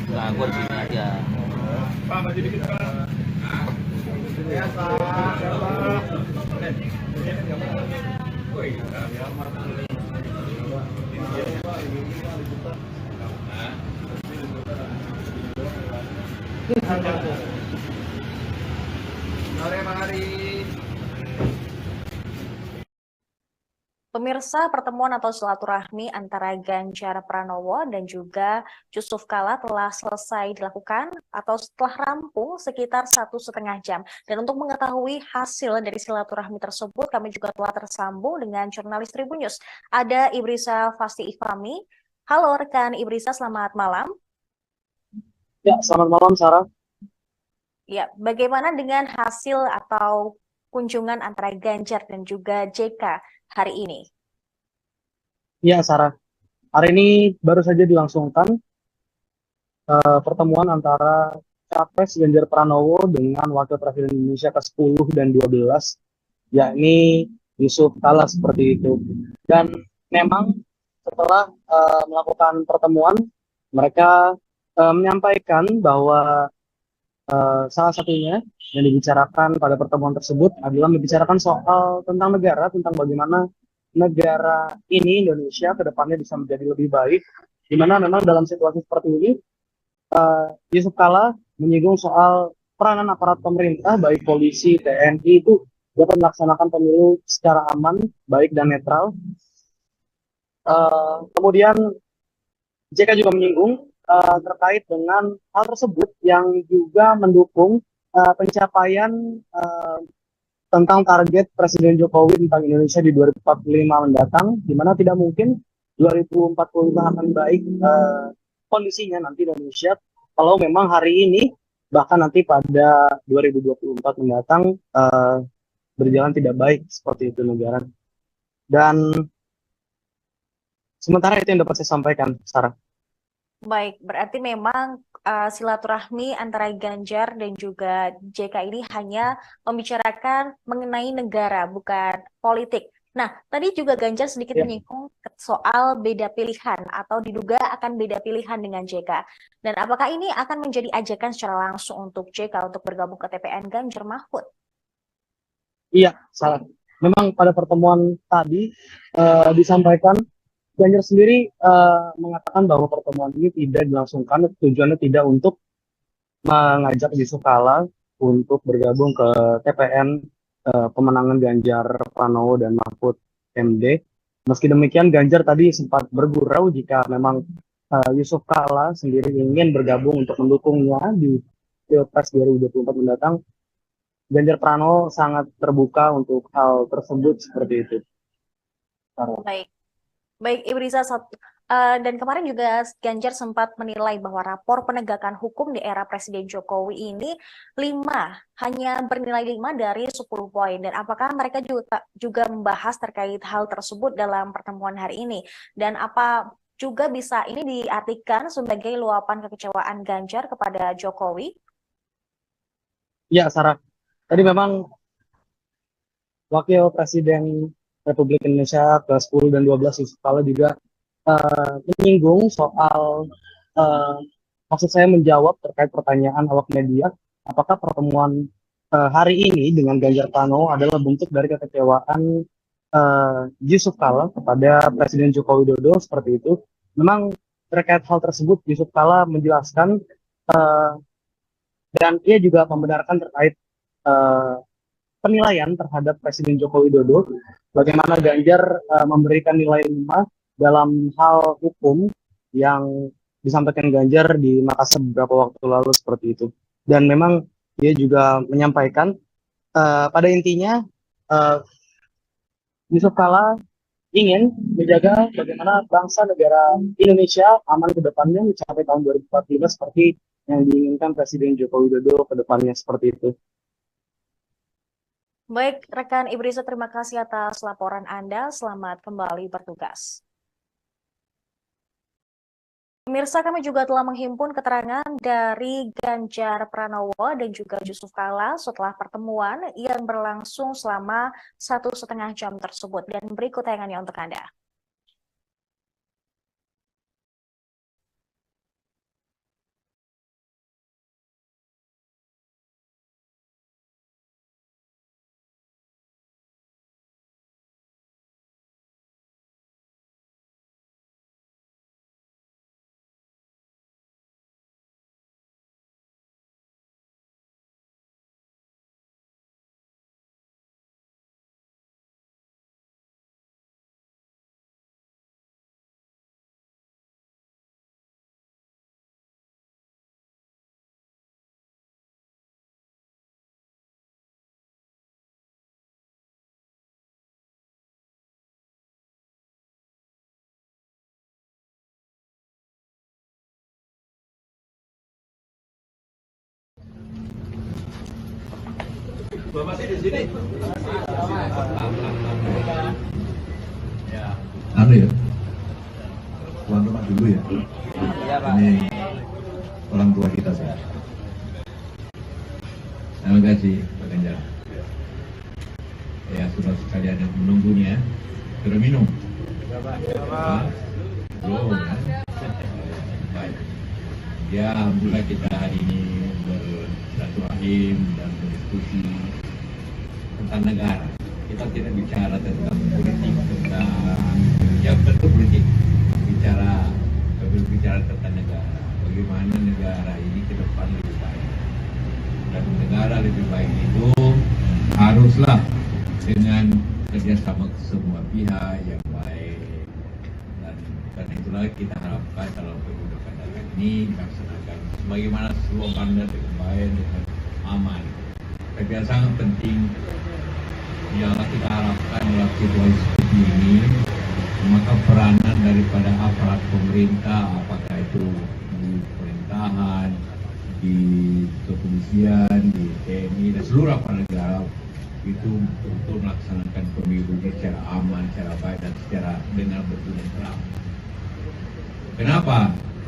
Nah, gue di sini aja. Pak, maju dikit Pak. Ya Pak. Woi, rame amat. Sore Pak Hari. Pemirsa, pertemuan atau silaturahmi antara Ganjar Pranowo dan juga Yusuf Kala telah selesai dilakukan atau setelah rampung sekitar 1,5 jam. Dan untuk mengetahui hasil dari silaturahmi tersebut, kami juga telah tersambung dengan jurnalis Tribun News. Ada Ibrisa Fasti Ifami. Halo rekan Ibrisa, selamat malam. Ya, selamat malam Sarah. Ya, bagaimana dengan hasil atau kunjungan antara Ganjar dan juga JK hari ini? Ya, Sarah. Hari ini baru saja dilangsungkan pertemuan antara Capres Ganjar Pranowo dengan Wakil Presiden Indonesia ke-10 dan 12, yakni Yusuf Kala seperti itu. Dan memang setelah melakukan pertemuan, mereka menyampaikan bahwa salah satunya yang dibicarakan pada pertemuan tersebut adalah membicarakan soal tentang negara, tentang bagaimana negara ini, Indonesia, ke depannya bisa menjadi lebih baik, di mana memang dalam situasi seperti ini, Yusuf Kala menyinggung soal peranan aparat pemerintah, baik polisi, TNI, itu dapat melaksanakan pemilu secara aman, baik dan netral. Kemudian JK juga menyinggung terkait dengan hal tersebut yang juga mendukung pencapaian tentang target Presiden Jokowi tentang Indonesia di 2045 mendatang, di mana tidak mungkin 2045 akan baik kondisinya nanti Indonesia kalau memang hari ini bahkan nanti pada 2024 mendatang berjalan tidak baik seperti itu negara. Dan sementara itu yang dapat saya sampaikan, Sarah. Baik, berarti memang silaturahmi antara Ganjar dan juga JK ini hanya membicarakan mengenai negara, bukan politik. Nah, tadi juga Ganjar sedikit menyinggung soal beda pilihan atau diduga akan beda pilihan dengan JK. Dan apakah ini akan menjadi ajakan secara langsung untuk JK untuk bergabung ke TPN Ganjar Mahfud? Iya, salah. Memang pada pertemuan tadi disampaikan Ganjar sendiri mengatakan bahwa pertemuan ini tidak dilangsungkan, tujuannya tidak untuk mengajak Yusuf Kala untuk bergabung ke TPN pemenangan Ganjar Pranowo dan Mahfud MD. Meski demikian, Ganjar tadi sempat bergurau jika memang Yusuf Kala sendiri ingin bergabung untuk mendukungnya di Pilpres 2024 mendatang. Ganjar Pranowo sangat terbuka untuk hal tersebut seperti itu. Baik. Baik, Ibu Riza, dan kemarin juga Ganjar sempat menilai bahwa rapor penegakan hukum di era Presiden Jokowi ini hanya bernilai 5 dari 10 poin. Dan apakah mereka juga membahas terkait hal tersebut dalam pertemuan hari ini? Dan apa juga bisa ini diartikan sebagai luapan kekecewaan Ganjar kepada Jokowi? Ya, Sarah. Tadi memang Wakil Presiden Republik Indonesia ke-10 dan 12 Yusuf Kala juga menyinggung soal maksud saya menjawab terkait pertanyaan awak media, apakah pertemuan hari ini dengan Ganjar Pranowo adalah bentuk dari kekecewaan Yusuf Kala kepada Presiden Joko Widodo seperti itu. Memang terkait hal tersebut Yusuf Kala menjelaskan dan ia juga membenarkan terkait penilaian terhadap Presiden Joko Widodo, bagaimana Ganjar memberikan nilai 5 dalam hal hukum yang disampaikan Ganjar di Makassar beberapa waktu lalu seperti itu. Dan memang dia juga menyampaikan pada intinya Yusuf Kala ingin menjaga bagaimana bangsa negara Indonesia aman ke depannya mencapai tahun 2045 seperti yang diinginkan Presiden Joko Widodo ke depannya seperti itu. Baik, rekan Ibu Riza, terima kasih atas laporan Anda. Selamat kembali bertugas. Pemirsa, kami juga telah menghimpun keterangan dari Ganjar Pranowo dan juga Yusuf Kala setelah pertemuan yang berlangsung selama 1,5 jam tersebut. Dan berikut tayangannya untuk Anda. Bapak sih di sini. Ya. Anu ya, tuan rumah dulu ya. Iya, Pak. Ini orang tua kita sih. Terima kasih Pak Ganjar. Ya, sudah sekalian yang menunggunya. Sudah minum? Belum ya? Baik. Ya, alhamdulillah kita hari ini bersilaturahim dan berdiskusi tentang negara. Kita tidak bicara tentang politik, tentang yang betul politik. Berbicara tentang negara. Bagaimana negara ini ke depan lebih baik. Dan negara lebih baik itu haruslah dengan kerjasama semua pihak yang baik. Dan karena itulah kita harapkan dalam pemilu akan datang ini dilaksanakan sebagaimana slogannya dengan baik, dengan aman. Tapi yang sangat penting yang kita harapkan dalam situasi seperti ini, maka peranan daripada aparat pemerintah, apakah itu di pemerintahan, di kepolisian, di TNI dan seluruh aparat negara itu untuk melaksanakan pemilu secara aman, secara baik dan secara dengan betul dan terang. Kenapa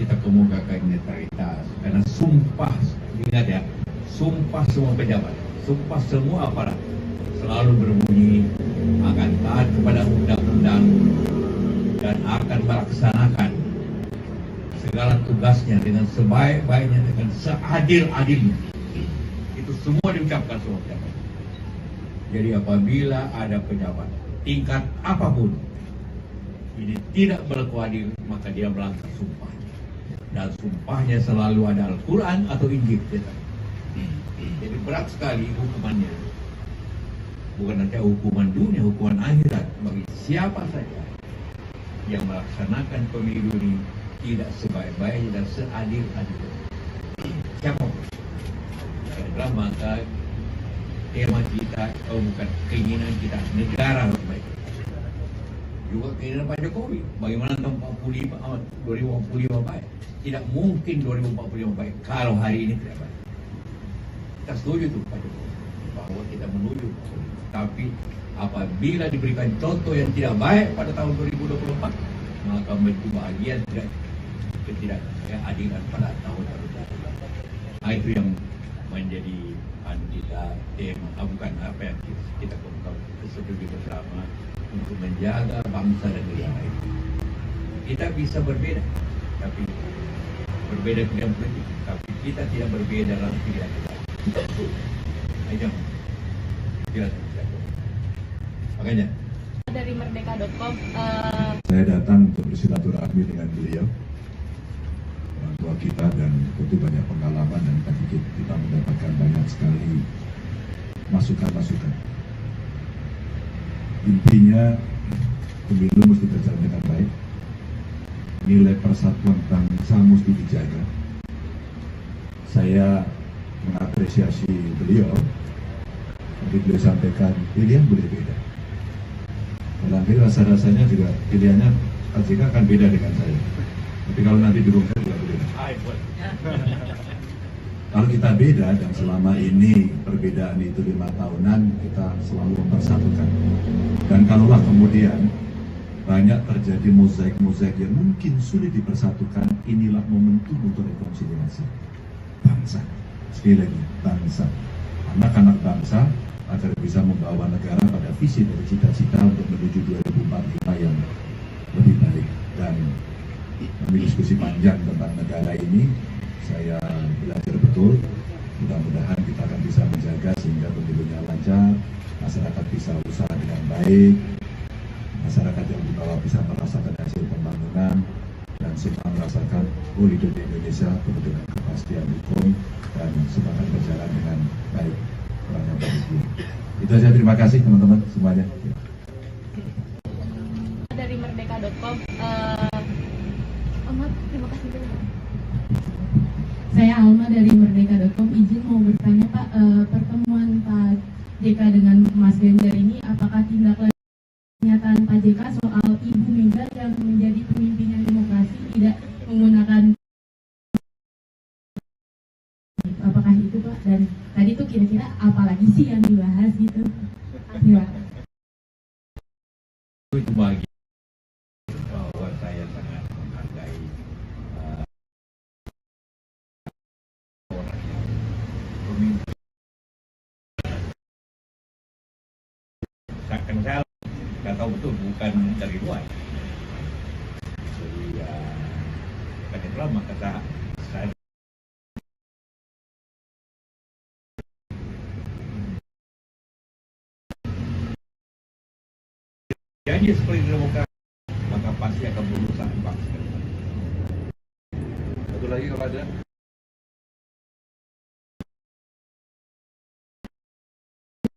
kita kemukakan netralitas? Karena sumpah, ingat ya, sumpah semua pejabat, sumpah semua aparat selalu berbunyi akan taat kepada undang-undang dan akan melaksanakan segala tugasnya dengan sebaik-baiknya, dengan seadil-adilnya. Itu semua diucapkan semua pejabat. Jadi apabila ada pejabat tingkat apapun ini tidak berlaku adil, maka dia melanggar sumpah. Dan sumpahnya selalu ada Al-Quran atau Injil. Jadi berat sekali hukumannya. Bukan saja hukuman dunia, hukuman akhirat bagi siapa saja yang melaksanakan pemilu ini tidak sebaik-baiknya dan seadil-adilnya. Siapa? Karena maka tema kita, bukan keinginan kita, negara harus baik. Juga keinginan Pak Jokowi, bagaimana tahun 2045 baik. Tidak mungkin 2045 baik kalau hari ini tidak baik. Kita setuju tuh Pak Jokowi bahwa kita menuju, tapi apabila diberikan contoh yang tidak baik pada tahun 2024, maka kebahagiaan tidak ketidakadilan pada tahun 2024. Nah, itu yang menjadi kita tema, bukan apa yang kita setuju bersama untuk menjaga bangsa dan negara ini. Kita bisa berbeda, tapi berbeda pilihan politik, tapi kita tidak berbeda dalam pilihan kita. Aja, tidak. Makanya dari merdeka.com saya datang untuk bersilaturahmi dengan beliau, orang tua kita, dan tentu banyak pengalaman dan tadi kita mendapatkan banyak sekali masukan-masukan. Intinya pemilu mesti berjalan dengan baik, nilai persatuan bangsa mesti dijaga. Saya mengapresiasi beliau, tapi beliau sampaikan pilihan boleh beda. Nanti rasa-rasanya juga pilihannya Pak JK akan beda dengan saya. Tapi kalau nanti di rumah juga beda. Kalau kita beda dan selama ini perbedaan itu 5 tahunan, kita selalu mempersatukan. Dan kalaulah kemudian banyak terjadi mozaik-mozaik yang mungkin sulit dipersatukan, inilah momentum untuk rekonsiliasi bangsa. Sekali lagi, bangsa. Anak-anak bangsa agar bisa membawa negara pada visi dan cita-cita untuk menuju 2045 yang lebih baik. Dan kami diskusi panjang tentang negara ini, saya belajar betul. Mudah-mudahan kita akan bisa menjaga sehingga pemilunya lancar, masyarakat bisa usaha dengan baik, masyarakat yang di bawah bisa merasakan hasil pembangunan, dan semua merasakan hidup di Indonesia penuh dengan kepastian hukum dan semua akan berjalan dengan baik. Itu aja, terima kasih teman-teman semuanya. Dari merdeka.com terima kasih dulu. Saya Alma dari merdeka.com, izin mau bertanya Pak, pertemuan Pak JK dengan Mas Ganjar ini apakah tindak lanjut pernyataan Pak JK soal Ibu Mega yang menjadi pemimpin yang demokrasi tidak menggunakan, apakah itu Pak? Dan tadi tuh kira-kira apalagi sih yang dibahas Iya. Itu bagi bahwa saya sangat menghargai orang yang pemimpin. Karena saya nggak tahu betul, bukan dari luar. Jadi ya, karena itulah maka saya janji seperti demokrasi, maka pasti akan berusaha bangsa. Satu lagi kalau ada.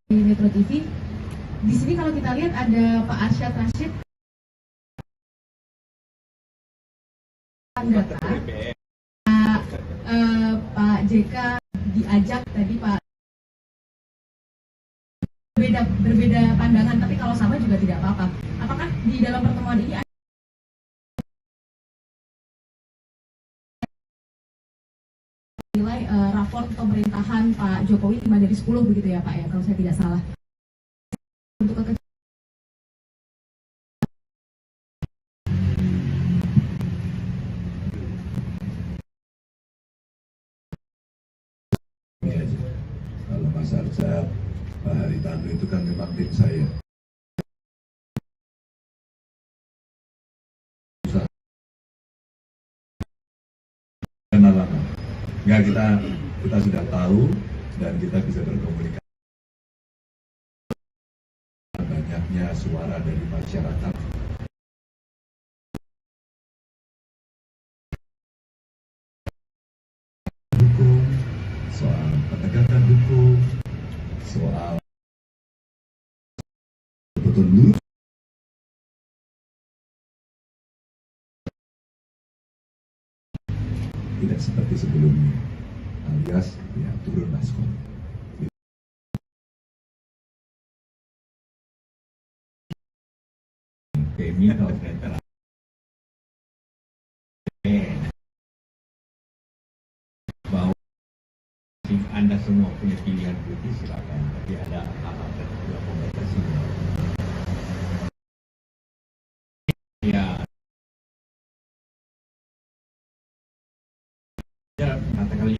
Di Metro TV, di sini kalau kita lihat ada Pak Arsyad Rashid, data Pak JK diajak tadi Pak, berbeda pandangan, tapi kalau sama juga tidak apa-apa. Apakah di dalam pertemuan ini ada nilai raport pemerintahan Pak Jokowi 5 dari 10 begitu ya Pak ya, kalau saya tidak salah. Untuk kalau Mas Arsyad, Pak Haritanu itu kan memang tim saya. Kenal lama. Enggak, kita sudah tahu dan kita bisa berkomunikasi. Banyaknya suara dari masyarakat. Hukum, soal penegakan hukum, soal betul-betul tidak seperti sebelumnya, alias ya turun maskot. Criminal veteran. Bahwa Anda semua punya pilihan politik, silakan, tapi ada hal-hal tertentu yang membatasinya. Ya. Katakanlah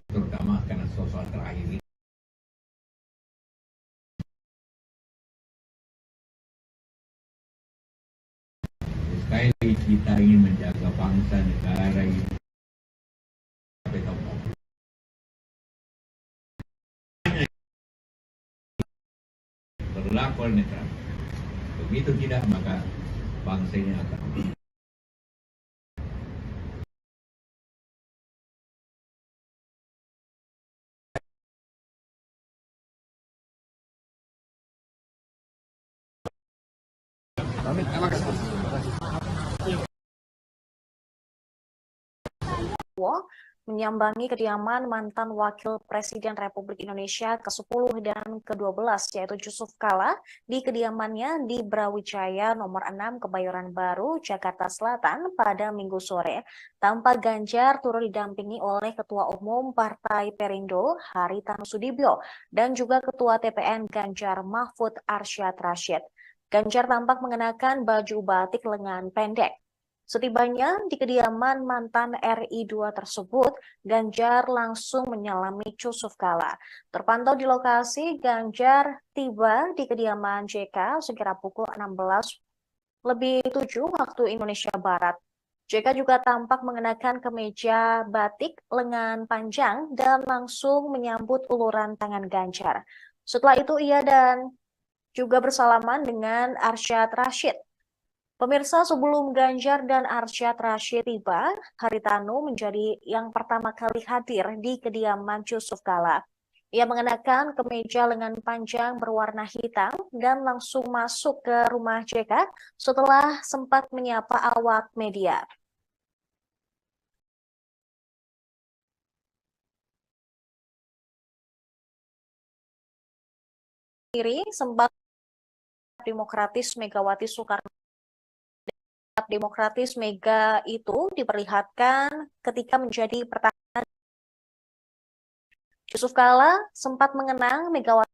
terutama karena soal terakhir ini. Sekali lagi kita ingin menjaga bangsa negara ini sampai tahun lalu. Berlaku netral. Begitu tidak, maka bangsa ini akan menyambangi kediaman mantan Wakil Presiden Republik Indonesia ke-10 dan ke-12 yaitu Yusuf Kala di kediamannya di Brawijaya nomor 6 Kebayoran Baru, Jakarta Selatan pada Minggu sore. Tampak Ganjar turut didampingi oleh Ketua Umum Partai Perindo Haritanu Sudibyo dan juga Ketua TPN Ganjar Mahfud Arsyad Rashid. Ganjar tampak mengenakan baju batik lengan pendek. Setibanya di kediaman mantan RI2 tersebut, Ganjar langsung menyalami Yusuf Kala. Terpantau di lokasi, Ganjar tiba di kediaman JK sekira pukul 16:07 waktu Indonesia Barat. JK juga tampak mengenakan kemeja batik lengan panjang dan langsung menyambut uluran tangan Ganjar. Setelah itu ia dan juga bersalaman dengan Arsyad Rashid. Pemirsa, sebelum Ganjar dan Arsyad Rashid tiba, Haritanu menjadi yang pertama kali hadir di kediaman Yusuf Kala. Ia mengenakan kemeja lengan panjang berwarna hitam dan langsung masuk ke rumah JK setelah sempat menyapa awak media. Sempat Demokratis Megawati Soekarno Demokratis Mega itu diperlihatkan ketika menjadi pertahanan Yusuf Kala sempat mengenang Megawati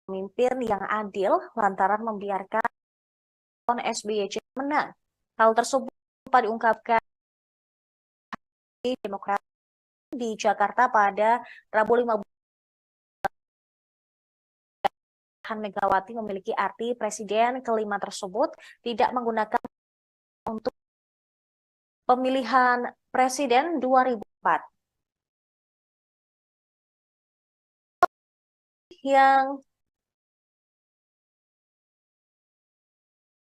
pemimpin yang adil lantaran membiarkan SBY menang. Hal tersebut diungkapkan di Demokrat di Jakarta pada Rabu 15. Megawati memiliki arti presiden kelima tersebut tidak menggunakan untuk pemilihan presiden 2004. Yang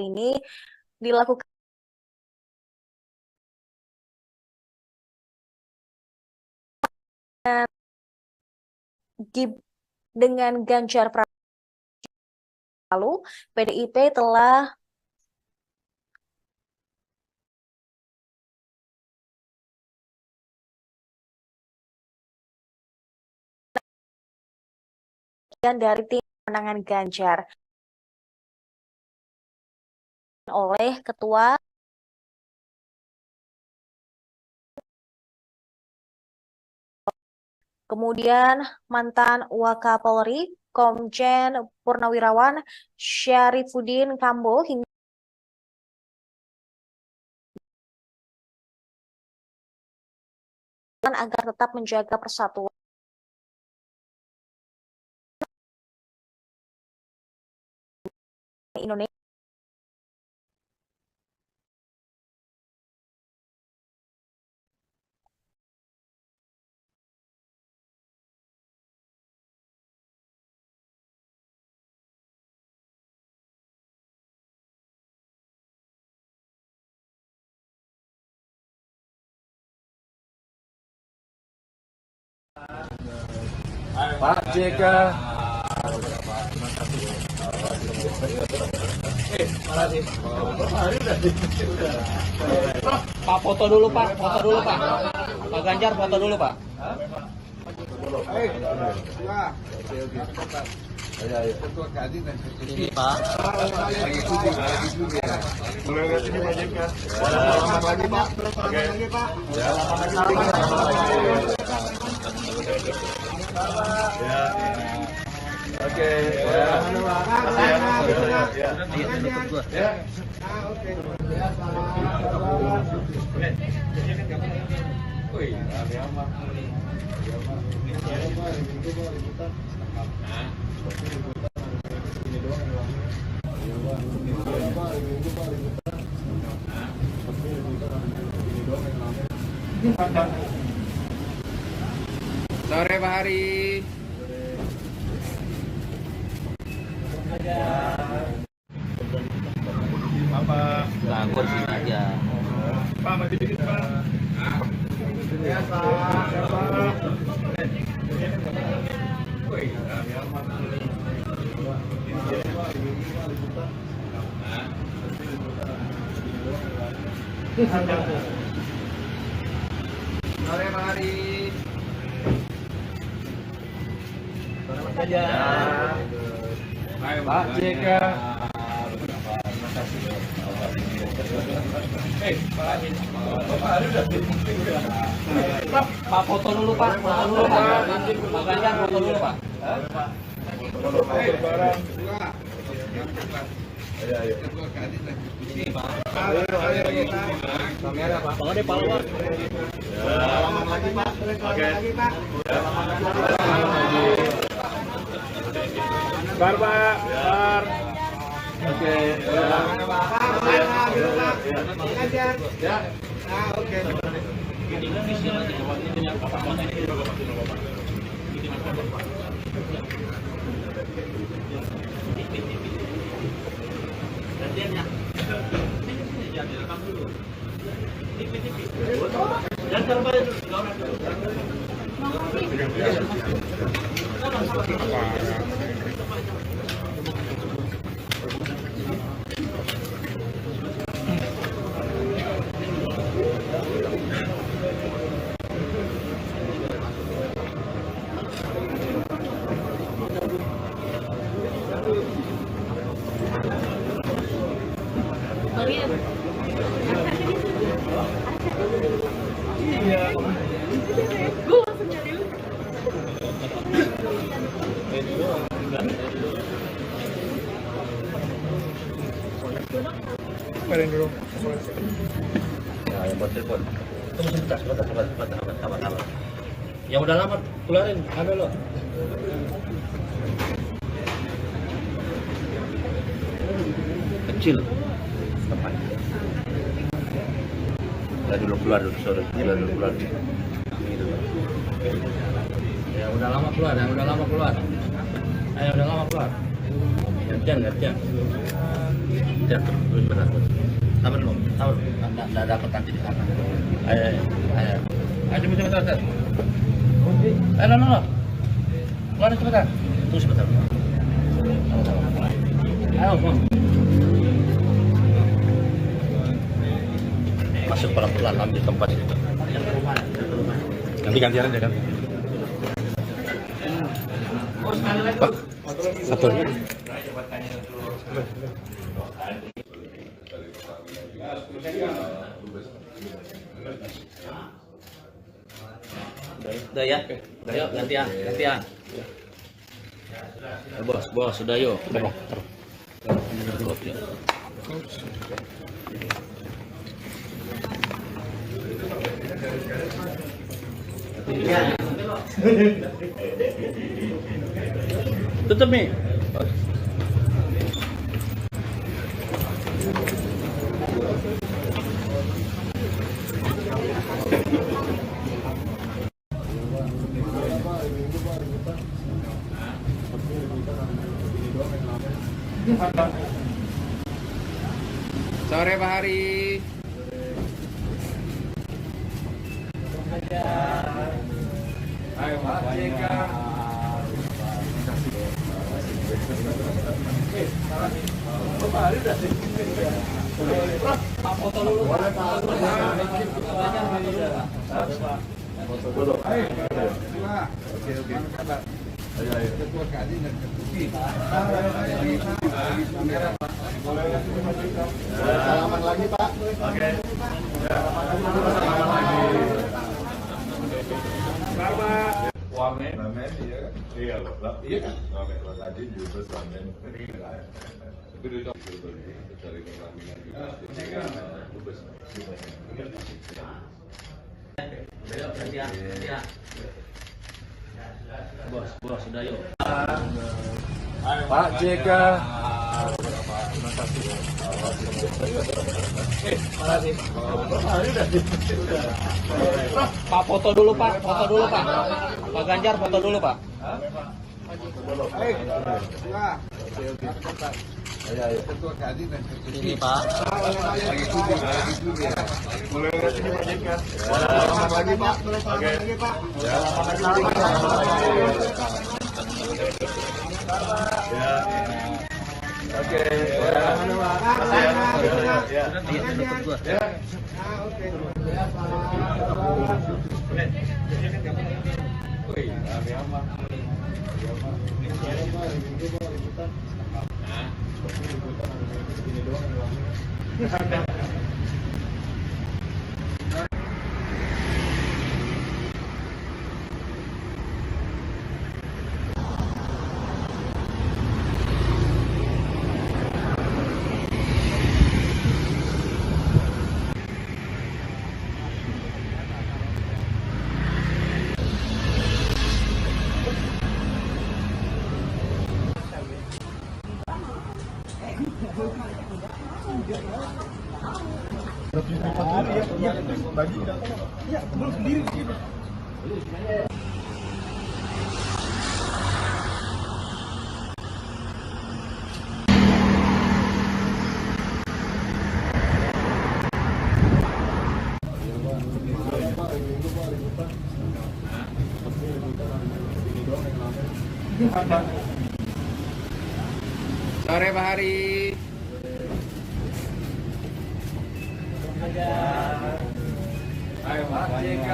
ini dilakukan dengan Ganjar Pranowo. Lalu PDIP telah dari tim pemenangan Ganjar oleh Ketua kemudian mantan Wakapolri Komjen Purnawirawan Syarifuddin Kambo hingga agar tetap menjaga persatuan Indonesia. Pak JK. Pak foto dulu Pak, foto dulu Pak. Pak Ganjar foto dulu Pak. Ini Pak. Boleh lihat ini Pak JK. Selamat lagi Pak. Selamat lagi Pak. Ya. Oke. Ya. Ya. Oke. Sore Pak Hari. Apa? Takut sini aja. Pak, maju dikit Pak. Ya Pak. Sore Pak Hari. Ya. Pak JK. Pak foto dulu Pak, foto dulu Pak. Pak Ganjar foto dulu Pak. Ini Pak. Kamera Pak. Bawa deh Pak. Selamat lagi Pak. Oke. Bar Pak. Bar. Oke. Ya. Nah, oke. Gue langsung nyari Kalian dulu. Ya, yang buat telepon. Tunggu sebentar, sabar. Yang udah lama keluarin, ambil lo. Kecil. Tepat. Keluar dulu, sorry. Keluar. Ini dulu. Ya udah lama keluar. Ayo udah lama keluar. Gantian. Terus berangkat. Sabar. Nggak dapat nanti di sana. Ayo. Cepat. Ayo, no. Keluar cepetan. Tunggu sebentar. Ayo, Bang. Masuk pelan-pelan, ambil tempat itu. Nanti gantian aja kan. Pak, satu. Udah ya, yuk gantian. Bos, sudah yuk. Udah, Bang. Oke. Tutup nih. Sore Pak Hari. Ayo Pak JK. Pak Hari udah sih. Foto dulu. Foto dulu. Ayo. Oke. Ayo. Ketua Kadin. Salaman lagi Pak. Oke. Salaman lagi. Selamat. Wamen iya kan? Iya loh. Iya kan? Wamen tadi juga wamen. Tapi itu dari pengambilan juga. Bos, sudah yuk. Pak JK. Pak foto dulu Pak. Pak Ganjar foto dulu Pak. Ayo. Ketua Kadin dan Ini Pak. Mulai dari sini Pak JK. Selamat lagi Pak. Oke. Ya. Oke. Sore Pak Hari. Ayo Pak JK.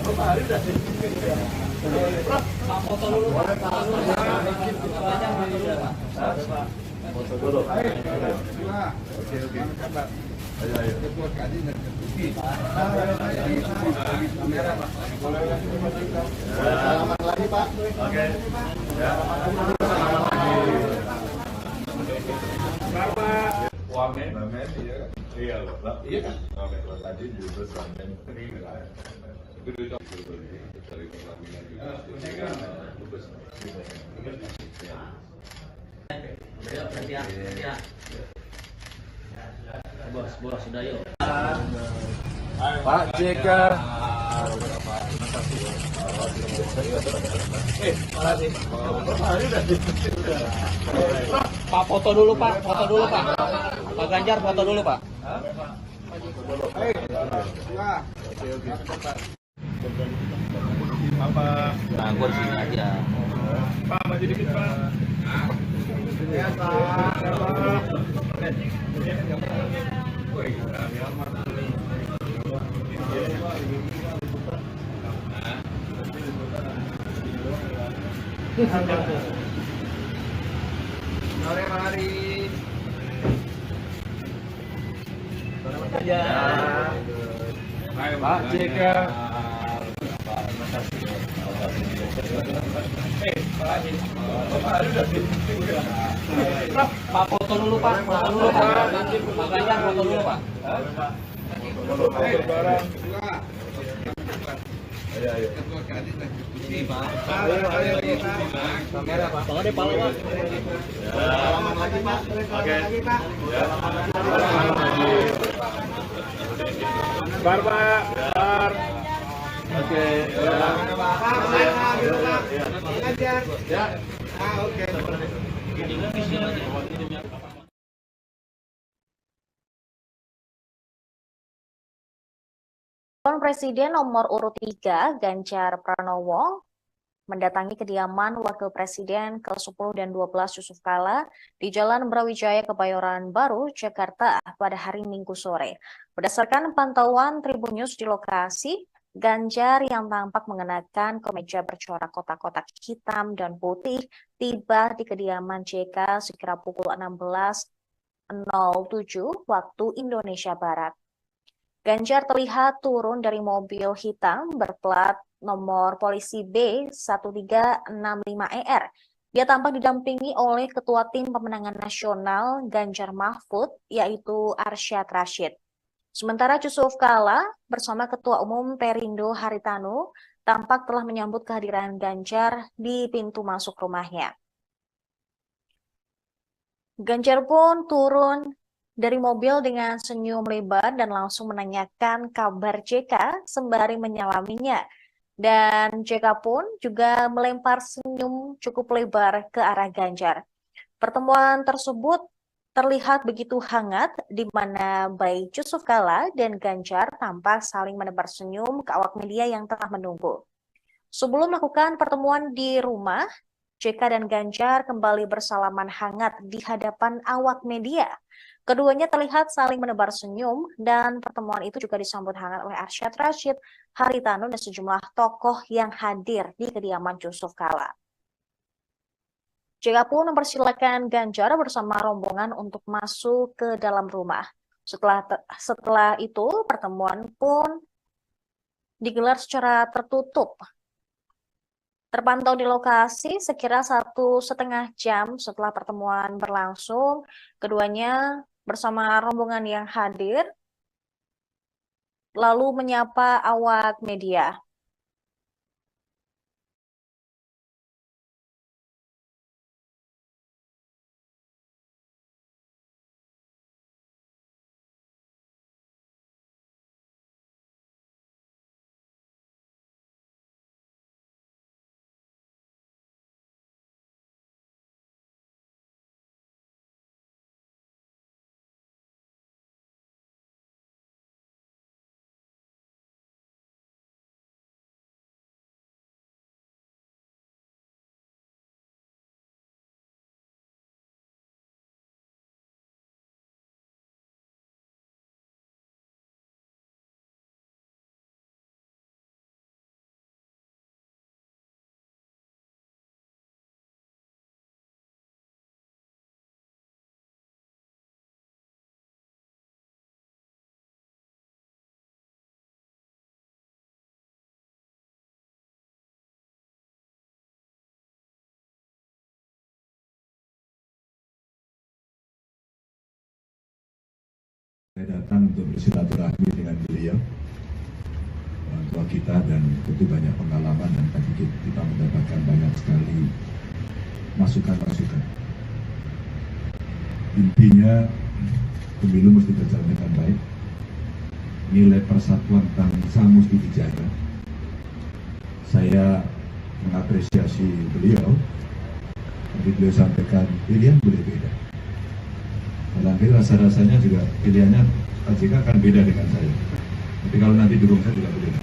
Pak Hari udah sih. Foto dulu Pak. Foto dulu. Ayo. Oke. Ayo. Ketua Kadin dan Salaman lagi Pak. Oke. Ya. Wamen, iya kan? Iya loh, iya kan? Wamen tadi juga wamen itu dari pertamina juga. Bos, sudah yuk. Pak JK. Pak foto dulu Pak. Pak Ganjar foto dulu Pak. Nah, gua di sini aja. Pak maju dikit Pak. Ya Pak. Sore mari. Ya. Pak JK. Pak foto dulu Pak. Pak Ganjar foto dulu Pak. Ayo. Ini Pak. Kamera Pak. Pak ada pala Pak. Salaman lagi Pak. Oke. Ya. Bar Pak. Bar. Oke. Ya. Oke. Calon Presiden nomor urut 3, Ganjar Pranowo, mendatangi kediaman Wakil Presiden ke-10 dan 12 Yusuf Kala di Jalan Brawijaya Kebayoran Baru, Jakarta pada hari Minggu sore. Berdasarkan pantauan Tribun News di lokasi, Ganjar yang tampak mengenakan kemeja bercorak kotak-kotak hitam dan putih tiba di kediaman JK sekira pukul 16.07 waktu Indonesia Barat. Ganjar terlihat turun dari mobil hitam berplat nomor polisi B1365ER. Dia tampak didampingi oleh Ketua Tim Pemenangan Nasional Ganjar Mahfud, yaitu Arsyad Rashid. Sementara Yusuf Kala bersama Ketua Umum Perindo Haritanu tampak telah menyambut kehadiran Ganjar di pintu masuk rumahnya. Ganjar pun turun dari mobil dengan senyum lebar dan langsung menanyakan kabar JK sembari menyalaminya. Dan JK pun juga melempar senyum cukup lebar ke arah Ganjar. Pertemuan tersebut terlihat begitu hangat di mana baik Yusuf Kala dan Ganjar tampak saling menebar senyum ke awak media yang telah menunggu. Sebelum melakukan pertemuan di rumah, JK dan Ganjar kembali bersalaman hangat di hadapan awak media. Keduanya terlihat saling menebar senyum dan pertemuan itu juga disambut hangat oleh Arsyad Rashid, Haritanu, dan sejumlah tokoh yang hadir di kediaman Yusuf Kala. JK pun mempersilakan Ganjar bersama rombongan untuk masuk ke dalam rumah. Setelah itu, pertemuan pun digelar secara tertutup. Terpantau di lokasi sekira 1,5 jam setelah pertemuan berlangsung, keduanya bersama rombongan yang hadir lalu menyapa awak media. Saya datang untuk bersilaturahmi dengan beliau, orang tua kita, dan tentu banyak pengalaman, dan tadi kita mendapatkan banyak sekali masukan-masukan. Intinya pemilu mesti berjalan dengan baik, nilai persatuan bangsa mesti dijaga. Saya mengapresiasi beliau, tapi beliau sampaikan pilihan boleh beda. Barangkali rasa-rasanya juga pilihannya Pak JK akan beda dengan saya. Tapi kalau nanti dukung saya juga beda.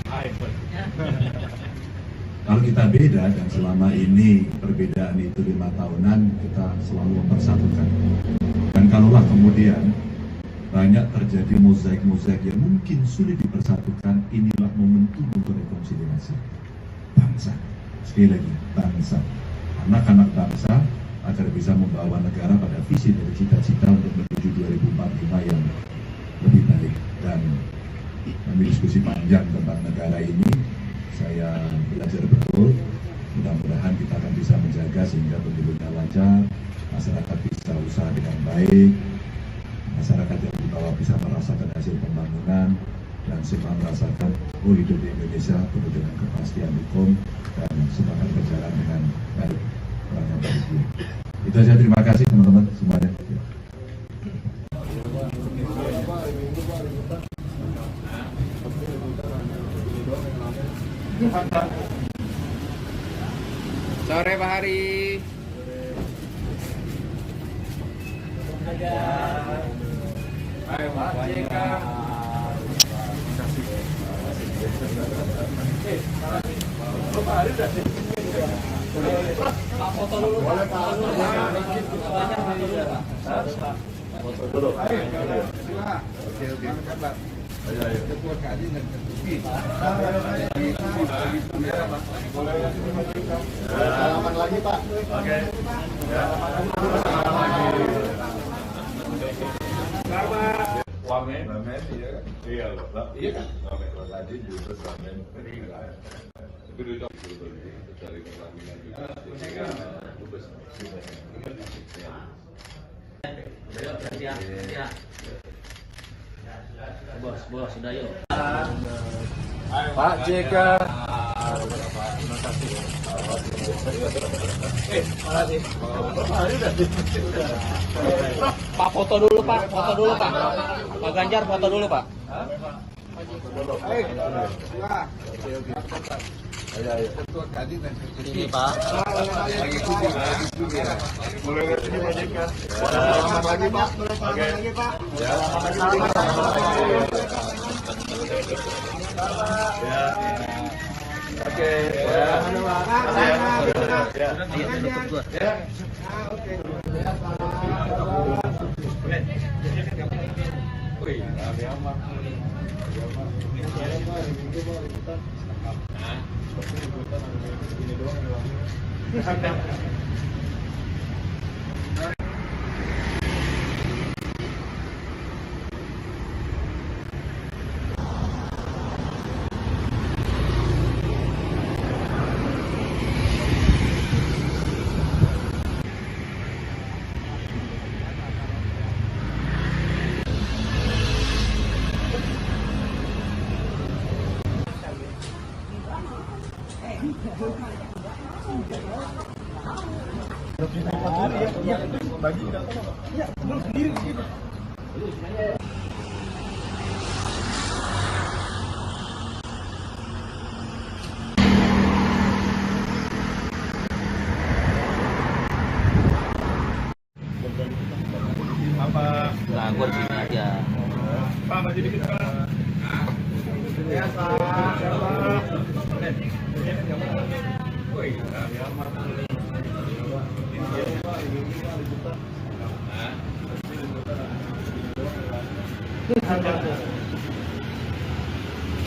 Kalau kita beda, dan selama ini perbedaan itu 5 tahunan, kita selalu mempersatukan. Dan kalaulah kemudian banyak terjadi mozaik-mozaik yang mungkin sulit dipersatukan, inilah momentum untuk rekonsiliasi bangsa. Sekali lagi, bangsa. Anak-anak bangsa agar bisa membawa negara pada visi dari cita-cita untuk menuju 2045 yang lebih baik. Dan kami diskusi panjang tentang negara ini, saya belajar betul. Mudah-mudahan kita akan bisa menjaga sehingga pemilunya lancar, masyarakat bisa usaha dengan baik, masyarakat yang di bawah bisa merasakan hasil pembangunan, dan semua merasakan hidup di Indonesia penuh dengan kepastian hukum dan semua akan berjalan dengan baik. Itu saja, terima kasih teman-teman semuanya. Sore Pak Hari. Ayo Pak JK. Pak Hari udah sih. Foto dulu Pak. Foto dulu. Oke. Salaman lagi Pak. Oke. Wamen, iya kan? Iya loh, iya kan? Wamen, tadi juga wamen. Itu udah dari pelaminan juga. Bos, sudah yuk. Pak JK. Pak foto dulu Pak. Pak Ganjar foto dulu Pak. Ini Pak. Mulai dari sini Pak JK. Selamat lagi Pak. Oke. Nah, gua di sini aja. Pak, maju dikit Pak. Ya,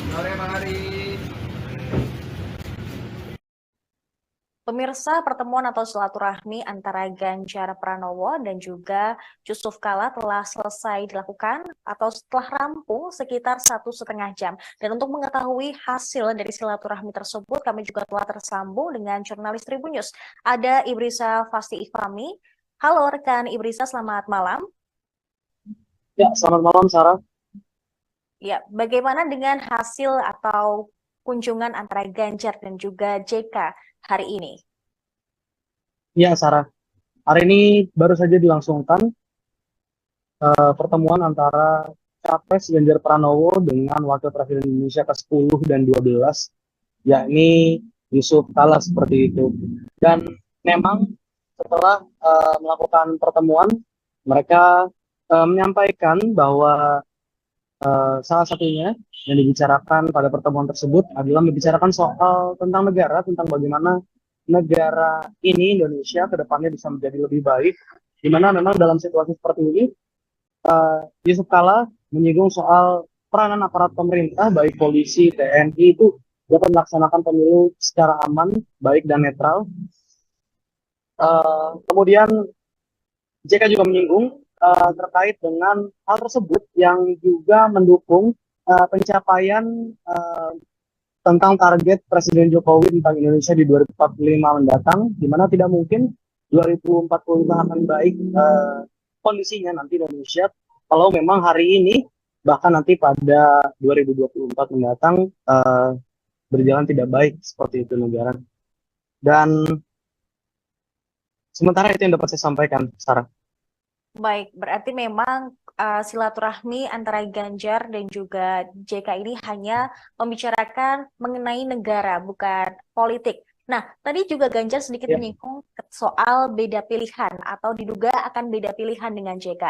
Sore Pak Hari. Pemirsa, pertemuan atau silaturahmi antara Ganjar Pranowo dan juga Yusuf Kala telah selesai dilakukan atau setelah rampung sekitar 1,5 jam. Dan untuk mengetahui hasil dari silaturahmi tersebut, kami juga telah tersambung dengan jurnalis Tribun News. Ada Ibrisa Fasti Ifami. Halo rekan Ibrisa, selamat malam. Ya, selamat malam Sarah. Ya, bagaimana dengan hasil atau kunjungan antara Ganjar dan juga JK hari ini? Ya, Sarah. Hari ini baru saja dilangsungkan pertemuan antara Capres Ganjar Pranowo dengan Wakil Presiden Indonesia ke-10 dan 12, yakni Yusuf Kala seperti itu. Dan memang setelah melakukan pertemuan, mereka menyampaikan bahwa salah satunya yang dibicarakan pada pertemuan tersebut adalah membicarakan soal tentang negara, tentang bagaimana negara ini, Indonesia, ke depannya bisa menjadi lebih baik, di mana memang dalam situasi seperti ini, Yusuf Kala menyinggung soal peranan aparat pemerintah, baik polisi, TNI, itu dapat melaksanakan pemilu secara aman, baik dan netral. Kemudian JK juga menyinggung terkait dengan hal tersebut yang juga mendukung pencapaian tentang target Presiden Jokowi tentang Indonesia di 2045 mendatang, di mana tidak mungkin 2045 akan baik kondisinya nanti Indonesia kalau memang hari ini bahkan nanti pada 2024 mendatang berjalan tidak baik seperti itu negara. Dan sementara itu yang dapat saya sampaikan, Sarah. Baik, berarti memang silaturahmi antara Ganjar dan juga JK ini hanya membicarakan mengenai negara, bukan politik. Nah, tadi juga Ganjar sedikit menyinggung soal beda pilihan atau diduga akan beda pilihan dengan JK.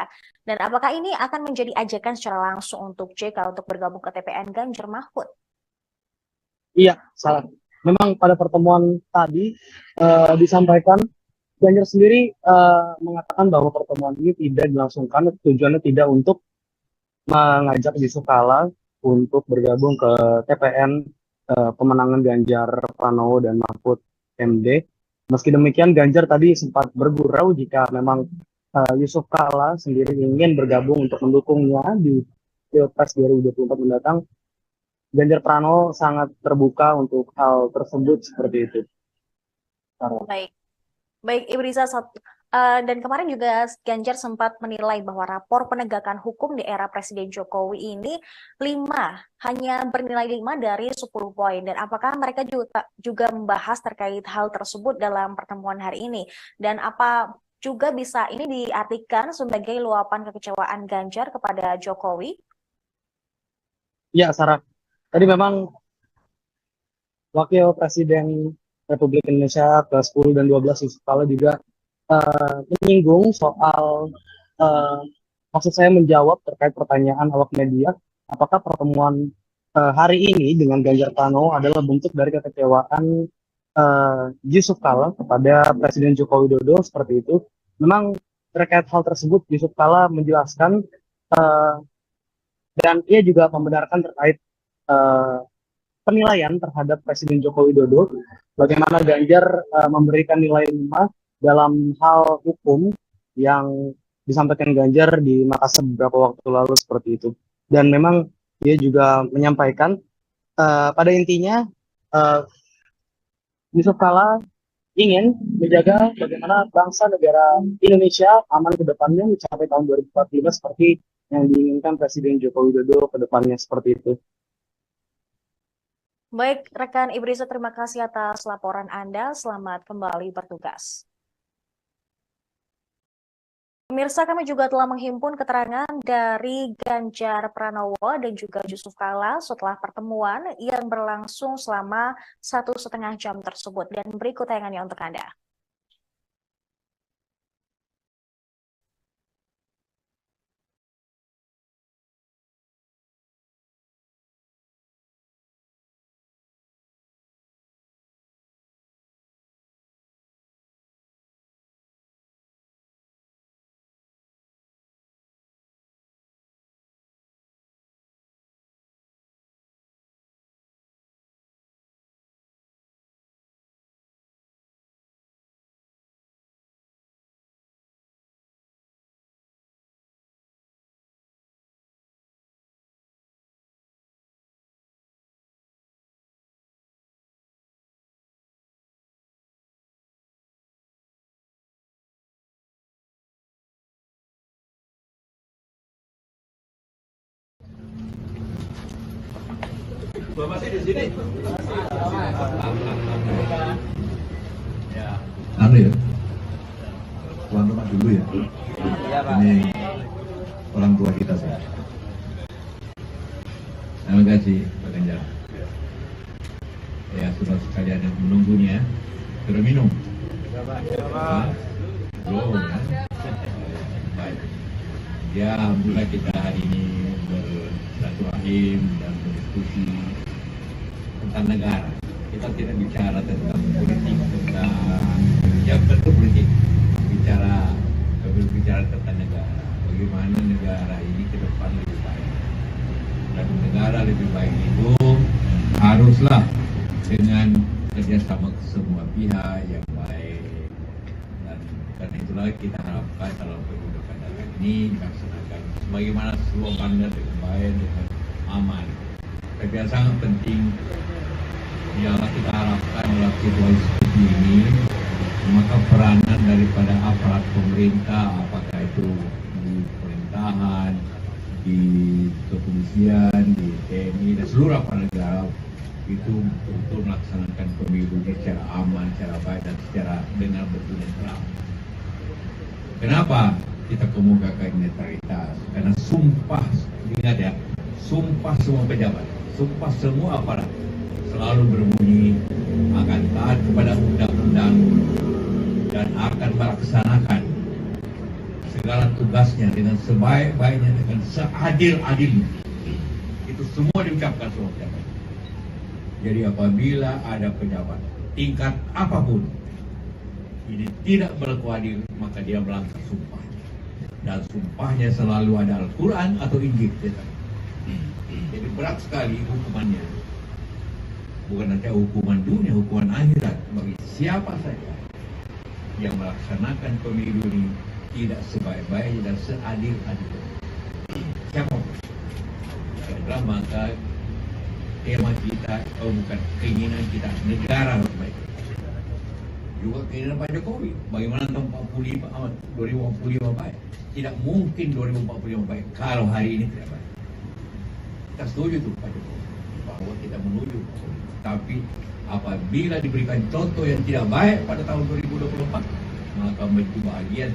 Dan apakah ini akan menjadi ajakan secara langsung untuk JK untuk bergabung ke TPN Ganjar Mahfud? Iya, salah. Memang pada pertemuan tadi disampaikan Ganjar sendiri mengatakan bahwa pertemuan ini tidak dilangsungkan, tujuannya tidak untuk mengajak Yusuf Kala untuk bergabung ke TPN pemenangan Ganjar Pranowo dan Mahfud MD. Meski demikian, Ganjar tadi sempat bergurau jika memang Yusuf Kala sendiri ingin bergabung untuk mendukungnya di Pilpres 2024 mendatang. Ganjar Pranowo sangat terbuka untuk hal tersebut seperti itu. Baik. Baik, Ibu Risa, dan kemarin juga Ganjar sempat menilai bahwa rapor penegakan hukum di era Presiden Jokowi ini hanya bernilai 5 dari 10 poin. Dan apakah mereka juga membahas terkait hal tersebut dalam pertemuan hari ini? Dan apa juga bisa ini diartikan sebagai luapan kekecewaan Ganjar kepada Jokowi? Ya, Sarah. Tadi memang Wakil Presiden Republik Indonesia ke-10 dan 12 Yusuf Kala juga menyinggung soal maksud saya menjawab terkait pertanyaan awak media, apakah pertemuan hari ini dengan Ganjar Pranowo adalah bentuk dari kekecewaan Yusuf Kala kepada Presiden Joko Widodo seperti itu. Memang terkait hal tersebut Yusuf Kala menjelaskan dan ia juga membenarkan terkait penilaian terhadap Presiden Joko Widodo, bagaimana Ganjar memberikan nilai 5 dalam hal hukum yang disampaikan Ganjar di Makassar beberapa waktu lalu seperti itu. Dan memang dia juga menyampaikan pada intinya Yusuf Kala ingin menjaga bagaimana bangsa negara Indonesia aman ke depannya mencapai tahun 2045 seperti yang diinginkan Presiden Joko Widodo ke depannya seperti itu. Baik, rekan Ibrisa, terima kasih atas laporan Anda. Selamat kembali bertugas. Pemirsa, kami juga telah menghimpun keterangan dari Ganjar Pranowo dan juga Yusuf Kala setelah pertemuan yang berlangsung selama 1,5 jam tersebut. Dan berikut tayangannya untuk Anda. Masih di sini. Anu ya, tuan rumah dulu ya. Ini orang tua kita sih. Terima kasih Pak Ganjar. Ya, sudah sekalian yang menunggunya. Sudah minum? Belum ya? Baik. Ya, alhamdulillah kita hari ini bersilaturahim dan berdiskusi tentang negara. Kita tidak bicara tentang politik, tentang yang tentu politik. Berbicara tentang negara. Bagaimana negara ini ke depan lebih baik. Dan negara lebih baik itu haruslah dengan kerjasama semua pihak yang baik. Dan karena itulah kita harapkan dalam pemilu kada ini dilaksanakan sebagaimana slogannya dengan baik, dengan aman. Tapi yang sangat penting ialah kita harapkan dalam situasi seperti ini, maka peranan daripada aparat pemerintah, apakah itu di pemerintahan, di kepolisian, di TNI dan seluruh aparat negara itu untuk melaksanakan pemilu secara aman, secara baik dan secara dengan betul dan terang. Kenapa kita kemukakan netralitas? Karena sumpah, ingat ya, sumpah semua pejabat, sumpah semua aparat selalu berbunyi akan taat kepada undang-undang dan akan melaksanakan segala tugasnya dengan sebaik-baiknya, dengan seadil-adilnya. Itu semua diucapkan semua pejabat. Jadi apabila ada pejabat tingkat apapun ini tidak berlaku adil, maka dia melanggar sumpahnya. Dan sumpahnya selalu ada Al-Quran atau Injil. Jadi berat sekali hukumannya. Bukan saja hukuman dunia, hukuman akhirat bagi siapa saja yang melaksanakan pemilu ini tidak sebaik-baiknya dan seadil-adilnya. Siapapun. Adalah maka tema kita, bukan keinginan kita, negara harus baik. Juga keinginan Pak Jokowi, bagaimana tahun 2045 baik. Tidak mungkin 2045 baik kalau hari ini tidak baik. Kita setuju tuh Pak Jokowi bahwa kita menuju, tapi apabila diberikan contoh yang tidak baik pada tahun 2024, maka bahagian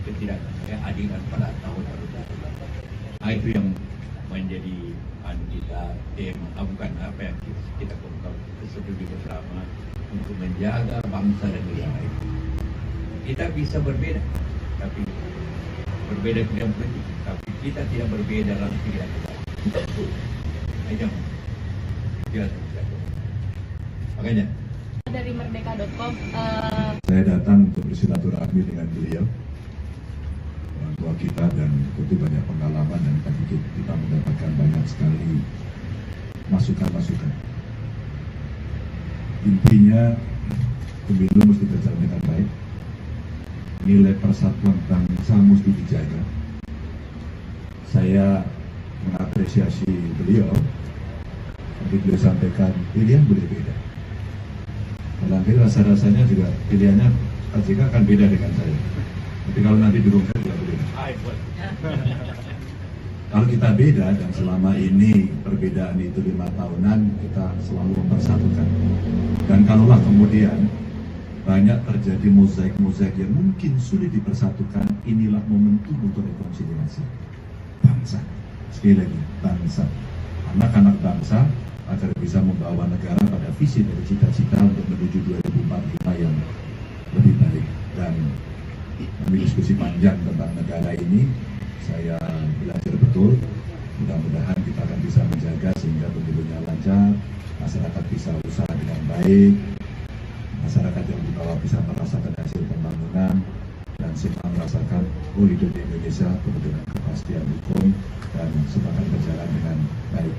ketidakadilan pada tahun 2024. Nah, itu yang menjadi kita tema, bukan apa yang kita setuju bersama untuk menjaga bangsa dan negara ini. Kita bisa berbeda, tapi berbeda bidang politik, tapi kita tidak berbeda dalam pilihan kita. Aja, makanya dari merdeka.com saya datang untuk bersilaturahmi dengan beliau, orang tua kita, dan tentu banyak pengalaman dan kita mendapatkan banyak sekali masukan-masukan. Intinya pemilu mesti berjalan dengan baik, nilai persatuan bangsa mesti dijaga. Saya mengapresiasi beliau, tapi beliau sampaikan pilihan boleh beda. Nanti rasa-rasanya juga pilihannya Pak JK akan beda dengan saya. Tapi kalau nanti dukung saya juga beda. Kalau kita beda, dan selama ini perbedaan itu 5 tahunan, kita selalu mempersatukan. Dan kalaulah kemudian banyak terjadi mozaik-mozaik yang mungkin sulit dipersatukan, inilah momentum untuk rekonsiliasi bangsa. Sekali lagi, bangsa. Anak-anak bangsa agar bisa membawa negara pada visi dan cita-cita untuk menuju 2045 yang lebih baik. Dan kami diskusi panjang tentang negara ini, saya belajar betul. Mudah-mudahan kita akan bisa menjaga sehingga pemilunya lancar, masyarakat bisa usaha dengan baik, masyarakat yang di bawah bisa merasakan hasil pembangunan, dan semua merasakan hidup di Indonesia penuh dengan kepastian hukum dan semua akan berjalan dengan baik.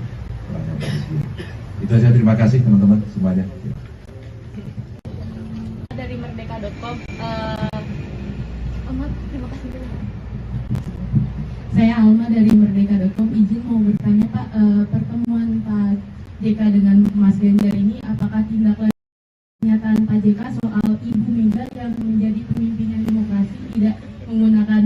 Itu saja, terima kasih teman-teman semuanya. Dari merdeka.com terima kasih. Saya Alma dari merdeka.com, izin mau bertanya Pak, pertemuan Pak JK dengan Mas Ganjar ini apakah tindak lanjut pernyataan Pak JK soal Ibu Mega yang menjadi pemimpinan demokrasi tidak menggunakan,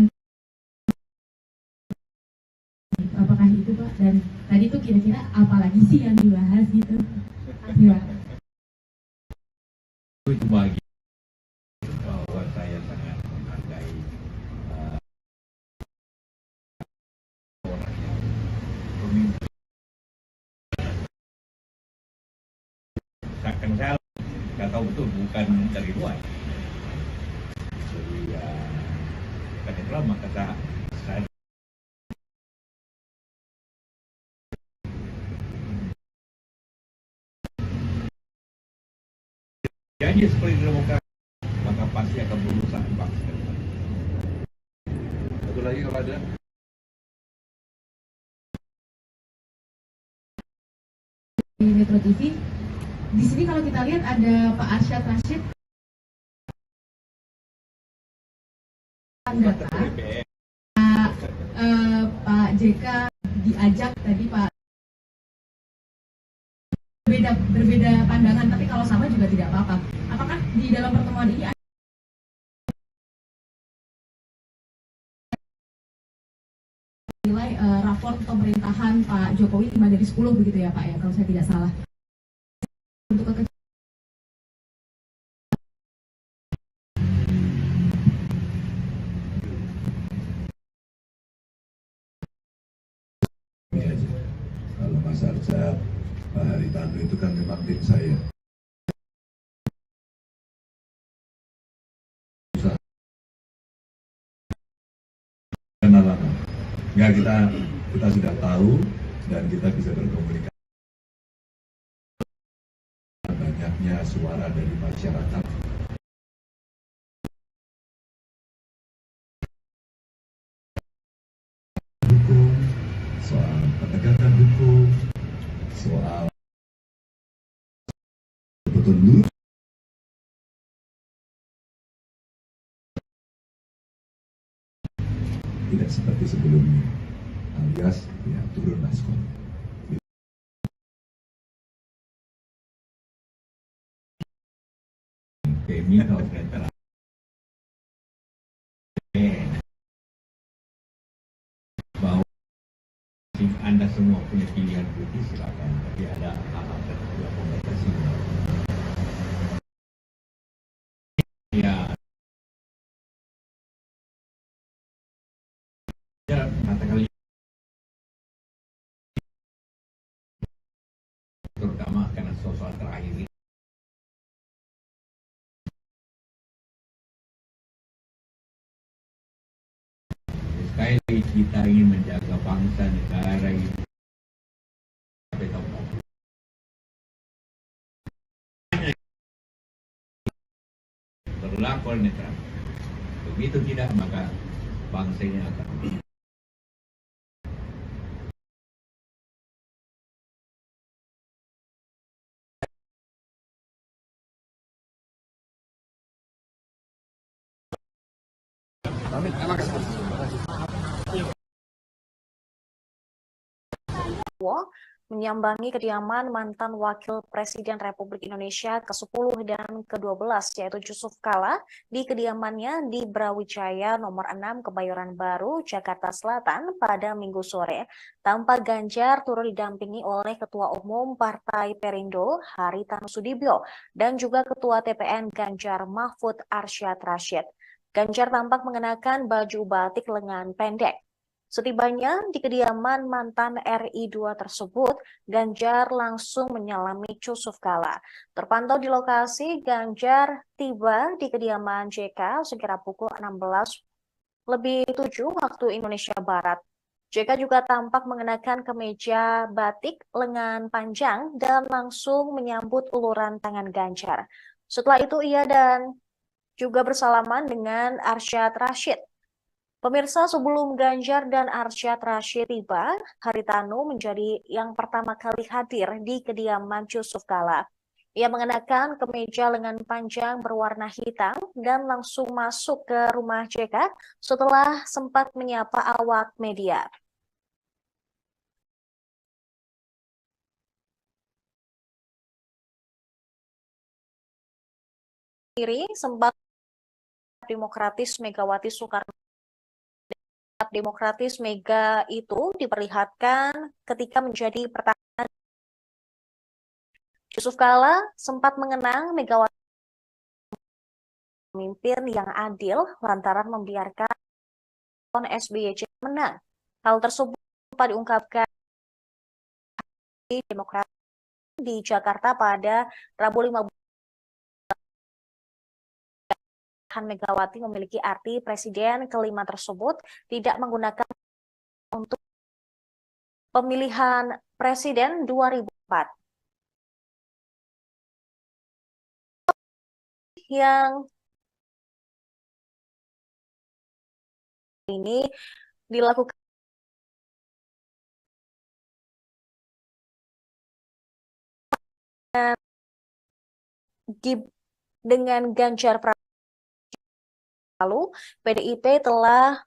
apakah itu Pak? Dan tadi itu kira-kira apalagi sih yang dibahas bahas gitu. Iya. Itu bagian bahwa saya sangat menghargai orang yang pemimpin. Kan saya nggak tahu betul, bukan dari luar. Jadi ya, kan itulah maka saya janji seperti demokrasi, maka pasti akan merusak bangsa. Satu lagi kalau ada. Di Metro TV, di sini kalau kita lihat ada Pak Arsyad Rashid, data Pak JK diajak tadi Pak, berbeda pandangan, tapi kalau sama juga tidak apa-apa. Apakah di dalam pertemuan ini ada nilai raport pemerintahan Pak Jokowi 5 dari 10 begitu ya Pak ya, kalau saya tidak salah. Untuk Kalau Mas Arsyad, Pak Haritanu itu kan memang tim saya. Kenalan. Ya kita sudah tahu dan kita bisa berkomunikasi. Banyaknya suara dari masyarakat. Hukum, soal penegakan hukum, soal betul tidak seperti sebelumnya, alias ya turun maskot. Criminal netral. Bahwa Anda semua punya pilihan politik, silakan, tapi ada hal-hal tertentu yang membatasi. Ya, katakanlah terutama karena soal terakhir ini. Sekali lagi kita ingin menjaga bangsa negara ini sampai tahun 60. Berlaku netral. Begitu tidak, maka bangsa ini akan menyambangi kediaman mantan Wakil Presiden Republik Indonesia ke-10 dan ke-12 yaitu Yusuf Kala di kediamannya di Brawijaya nomor 6 Kebayoran Baru, Jakarta Selatan pada Minggu sore. Tampak Ganjar turut didampingi oleh Ketua Umum Partai Perindo Haritanu Sudibyo dan juga Ketua TPN Ganjar Mahfud Arsyad Rashid. Ganjar tampak mengenakan baju batik lengan pendek. Setibanya di kediaman mantan RI2 tersebut, Ganjar langsung menyalami Yusuf Kala. Terpantau di lokasi, Ganjar tiba di kediaman JK sekira pukul 16:07 waktu Indonesia Barat. JK juga tampak mengenakan kemeja batik lengan panjang dan langsung menyambut uluran tangan Ganjar. Setelah itu ia dan juga bersalaman dengan Arsyad Rashid. Pemirsa, sebelum Ganjar dan Arsyad Rashid tiba, Haritanu menjadi yang pertama kali hadir di kediaman Yusuf Kala. Ia mengenakan kemeja lengan panjang berwarna hitam dan langsung masuk ke rumah JK setelah sempat menyapa awak media. Sempat Demokratis Megawati Soekarno Demokratis Mega itu diperlihatkan ketika menjadi pertahanan Yusuf Kala sempat mengenang Megawati pemimpin yang adil lantaran membiarkan SBY menang. Hal tersebut diungkapkan di Demokrat di Jakarta pada Rabu 15 Megawati memiliki arti presiden kelima tersebut tidak menggunakan untuk pemilihan presiden 2004. Yang ini dilakukan dengan Ganjar Pranowo. Lalu PDIP telah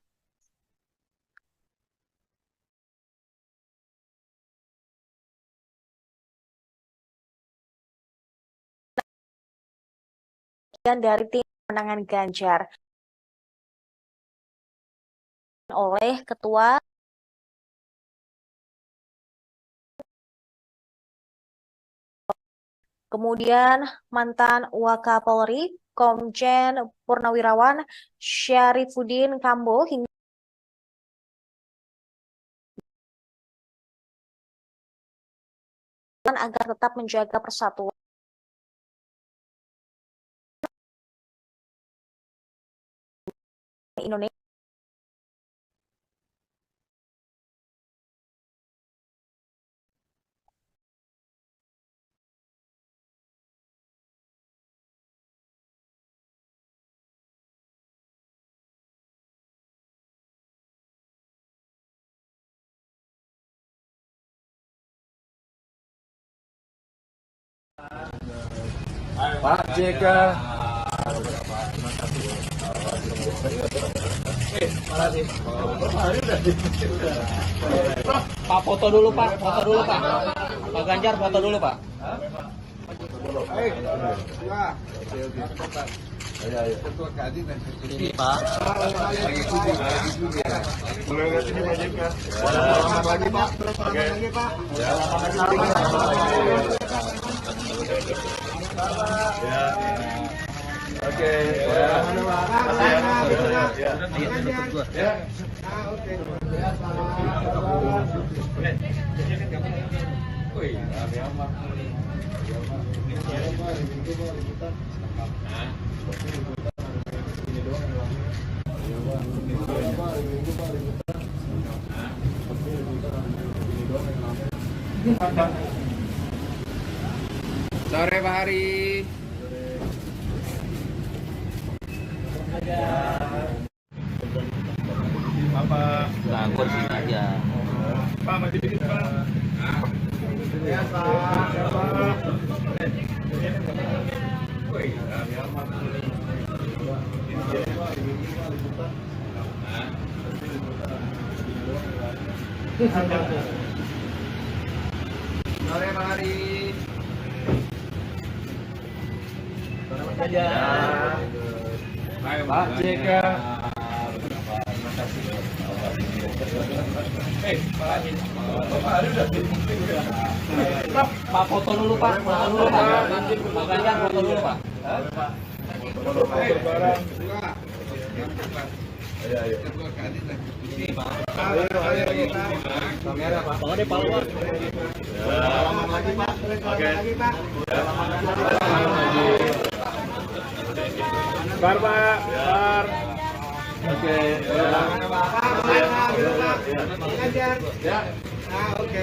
dari tim pemenangan Ganjar oleh Ketua kemudian mantan Wakapolri Komjen Purnawirawan Syarifuddin Kambo hingga agar tetap menjaga persatuan Indonesia. Pak JK. Pak foto dulu Pak, foto dulu Pak. Pak Ganjar foto dulu Pak. Ini Pak. Boleh lihat ini Pak JK. Selamat lagi Pak. Selamat lagi Pak. Ya. Oke. Ya. Sore Pak Hari. Bapak. Nah, gua sini aja. Pak maju dikit Pak. Ya Pak. Ya Pak. Woi, kami aman. Sore Pak Hari. Pak JK. Pak foto dulu Pak, foto dulu Pak. Pak Ganjar foto dulu Pak. Ini Pak. Kamera Pak. Bawa deh pahlawan. Selamat lagi Pak. Selamat lagi Pak. Bar Pak. Bar. Oke. Ganjar. Ya. Nah, oke.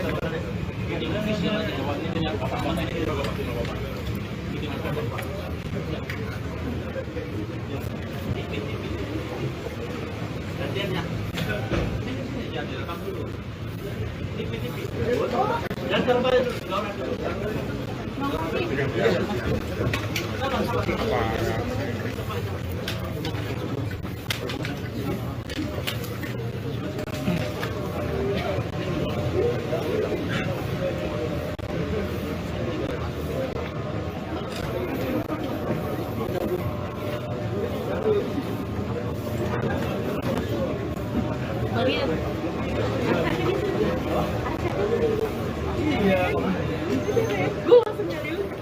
Gue langsung nyari lu.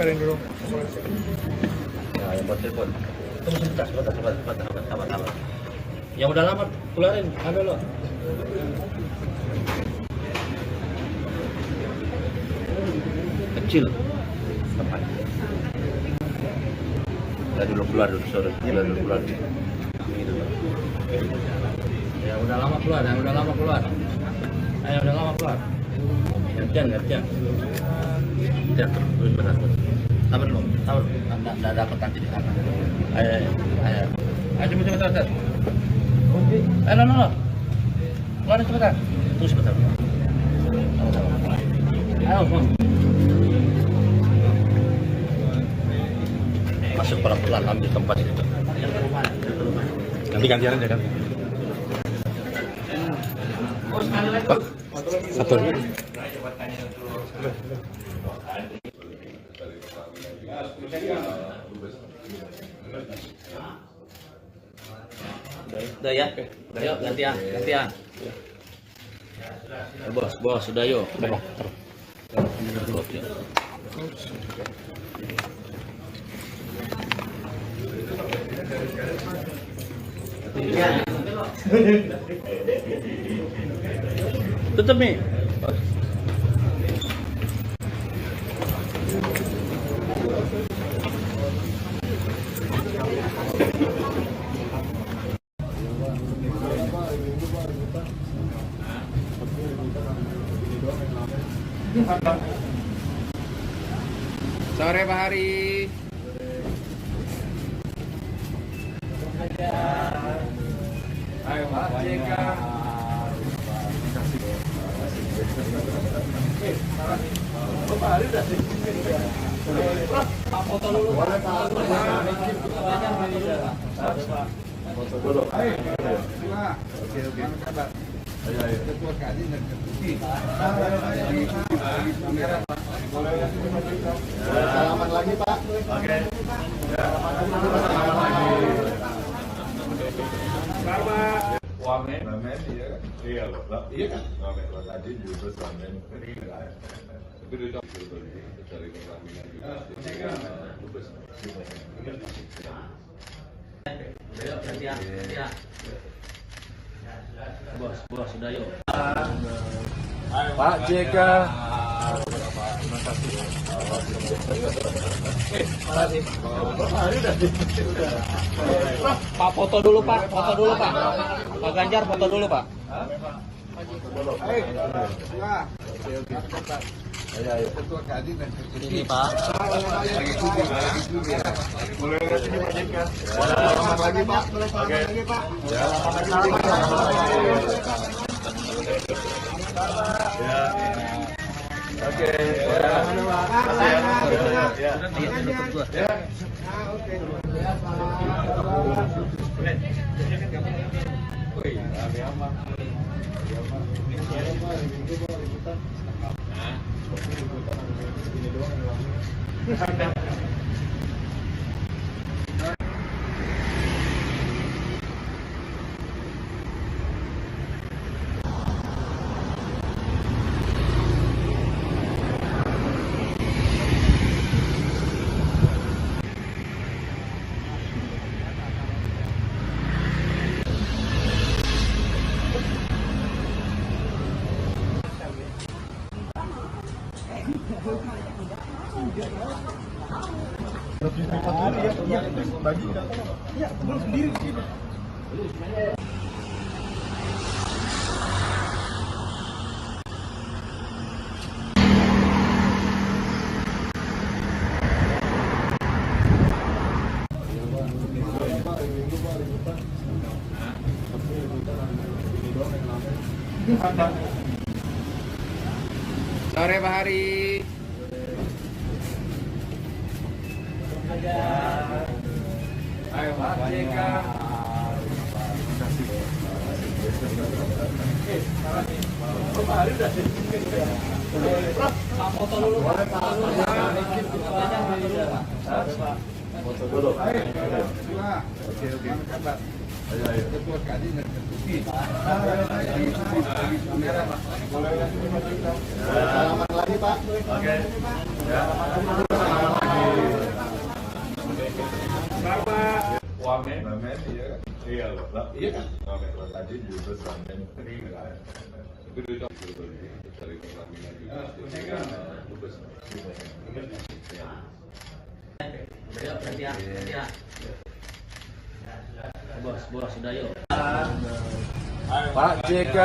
Paling dulu. Ya, yang buat telepon. Tunggu sebentar. Yang udah lama keluarin, ambil lo. Kecil. Tempat. Udah dulu keluar dulu, sorry. Keluar dulu. Ya udah lama keluar. Ayo udah lama keluar. Gantian. Terus benar. Sabar lo. Nggak dapat nanti di sana. Ayo. Cepat. No. Keluarin sebentar. Tunggu sebentar. Ayo, Bang. Masuk pelan-pelan, ambil tempat itu. Nanti gantian aja kan. Pak, satu. Udah ya, yuk gantian. Bos, sudah yuk. Tutup nih. Sore Pak Hari. Ayo Pak JK. Pak Hari udah sih. Foto dulu. Boleh Pak. Foto dulu. Ayo. Oke. Ayo. Ketua Kadin dan Salaman lagi Pak. Oke. Wamen, iya kan? Iya loh, iya kan? Wamen, tadi juga wamen. Tapi udah dari pertandingan juga. Bos, sudah yuk. Pak JK. Pak foto dulu Pak. Pak Ganjar foto dulu Pak. Ayo. Ketua Kadin dan Ini Pak. Boleh lihat ini Pak JK. Selamat lagi Pak. Oke. Oke. Sore Pak Hari. Ayo Pak JK. Pak Hari udah sih. Foto dulu Pak. Foto dulu. Oke. Ayo. Ketua Kadin dan Salaman lagi Pak. Oke. Wamen, iya kan? Iya loh, iya kan? Wamen tadi juga wamen kering kan? Tapi itu dari pelaminan juga. Bos, sudah yuk. Pak JK.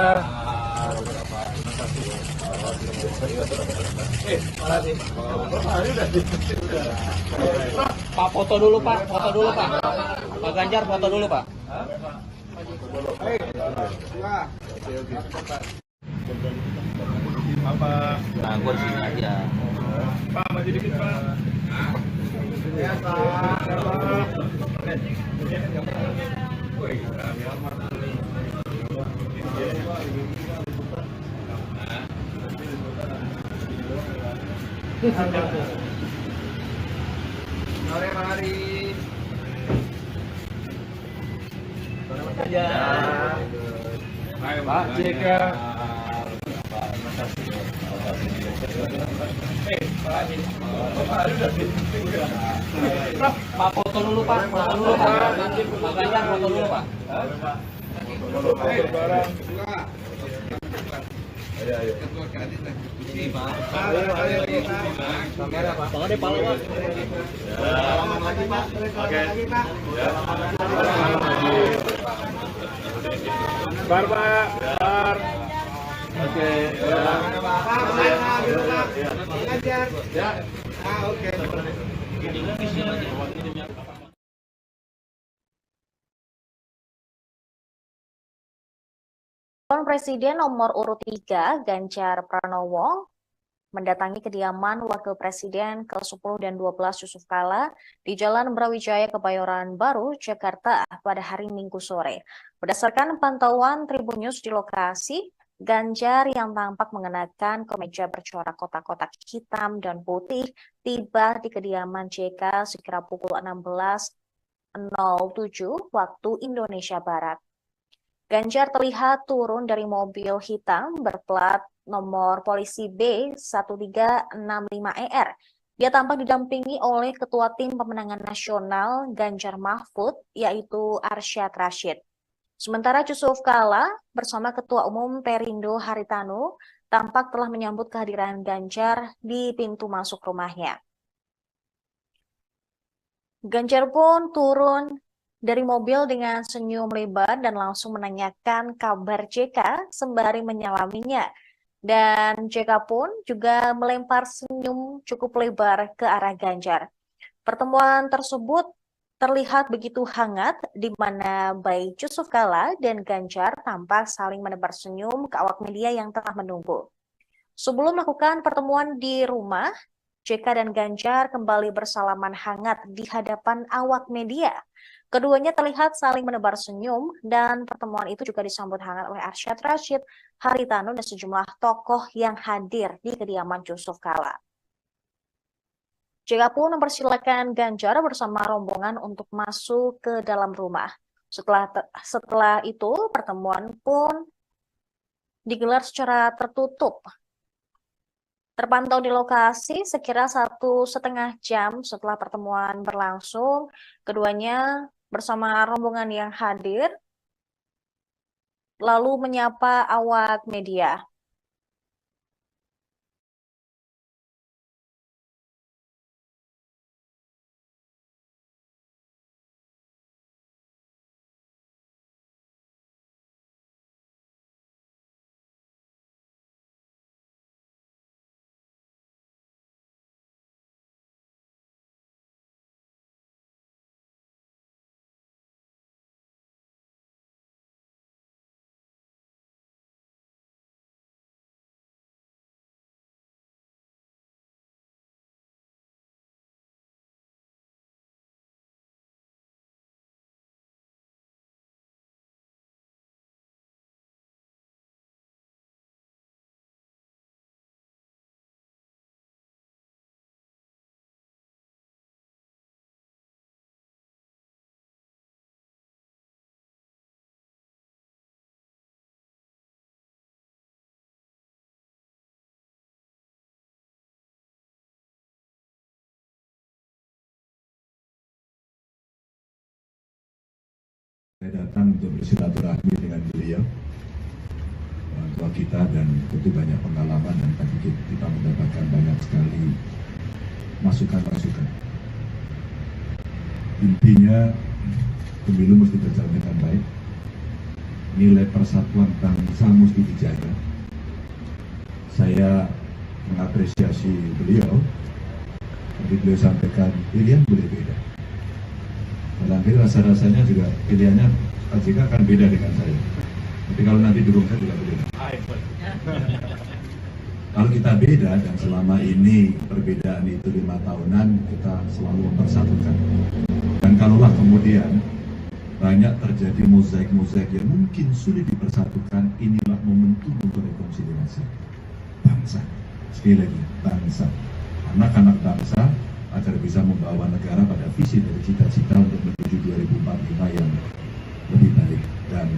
Pak foto dulu Pak, Pak Ganjar foto dulu Pak. Nah, gue di sini aja. Pak, maju dikit Pak. Ya Pak. Sore mari. Pak JK. Pak foto dulu Pak, Pak Ganjar foto dulu Pak. Ayo. Ini Pak. Kamera Pak. Pak ada pala Pak. Salaman lagi Pak. Oke. Ya. Bar Pak. Bar. Oke. Ya. Oke. Calon Presiden nomor urut 3, Ganjar Pranowo, mendatangi kediaman Wakil Presiden ke-10 dan 12 Yusuf Kala di Jalan Brawijaya, Kebayoran Baru, Jakarta pada hari Minggu sore. Berdasarkan pantauan Tribun News di lokasi, Ganjar yang tampak mengenakan kemeja bercorak kotak-kotak hitam dan putih tiba di kediaman JK sekira pukul 16.07 waktu Indonesia Barat. Ganjar terlihat turun dari mobil hitam berplat nomor polisi B1365ER. Dia tampak didampingi oleh Ketua Tim Pemenangan Nasional Ganjar Mahfud, yaitu Arsyad Rashid. Sementara Yusuf Kala bersama Ketua Umum Perindo Haritanu tampak telah menyambut kehadiran Ganjar di pintu masuk rumahnya. Ganjar pun turun dari mobil dengan senyum lebar dan langsung menanyakan kabar JK sembari menyalaminya. Dan JK pun juga melempar senyum cukup lebar ke arah Ganjar. Pertemuan tersebut terlihat begitu hangat di mana baik Yusuf Kala dan Ganjar tampak saling menebar senyum ke awak media yang tengah menunggu. Sebelum melakukan pertemuan di rumah, JK dan Ganjar kembali bersalaman hangat di hadapan awak media. Keduanya terlihat saling menebar senyum dan pertemuan itu juga disambut hangat oleh Arsyad Rashid, Haritanu, dan sejumlah tokoh yang hadir di kediaman Yusuf Kala. JK pun mempersilakan Ganjar bersama rombongan untuk masuk ke dalam rumah. Setelah itu, pertemuan pun digelar secara tertutup. Terpantau di lokasi sekira 1,5 jam setelah pertemuan berlangsung, keduanya bersama rombongan yang hadir lalu menyapa awak media. Saya datang untuk bersilaturahmi dengan beliau, orang tua kita, dan tentu banyak pengalaman, dan tadi kita mendapatkan banyak sekali masukan-masukan. Intinya pemilu mesti berjalan dengan baik, nilai persatuan bangsa mesti dijaga. Saya mengapresiasi beliau, tapi beliau sampaikan pilihan boleh beda. Barangkali rasa-rasanya juga pilihannya Pak JK akan beda dengan saya. Tapi kalau nanti dukung saya juga beda. Kalau kita beda, dan selama ini perbedaan itu 5 tahunan, kita selalu mempersatukan. Dan kalaulah kemudian banyak terjadi mozaik-mozaik yang mungkin sulit dipersatukan, inilah momentum untuk rekonsiliasi bangsa. Sekali lagi, bangsa. Anak-anak bangsa agar bisa membawa negara pada visi dari cita-cita untuk menuju 2045 yang lebih baik. Dan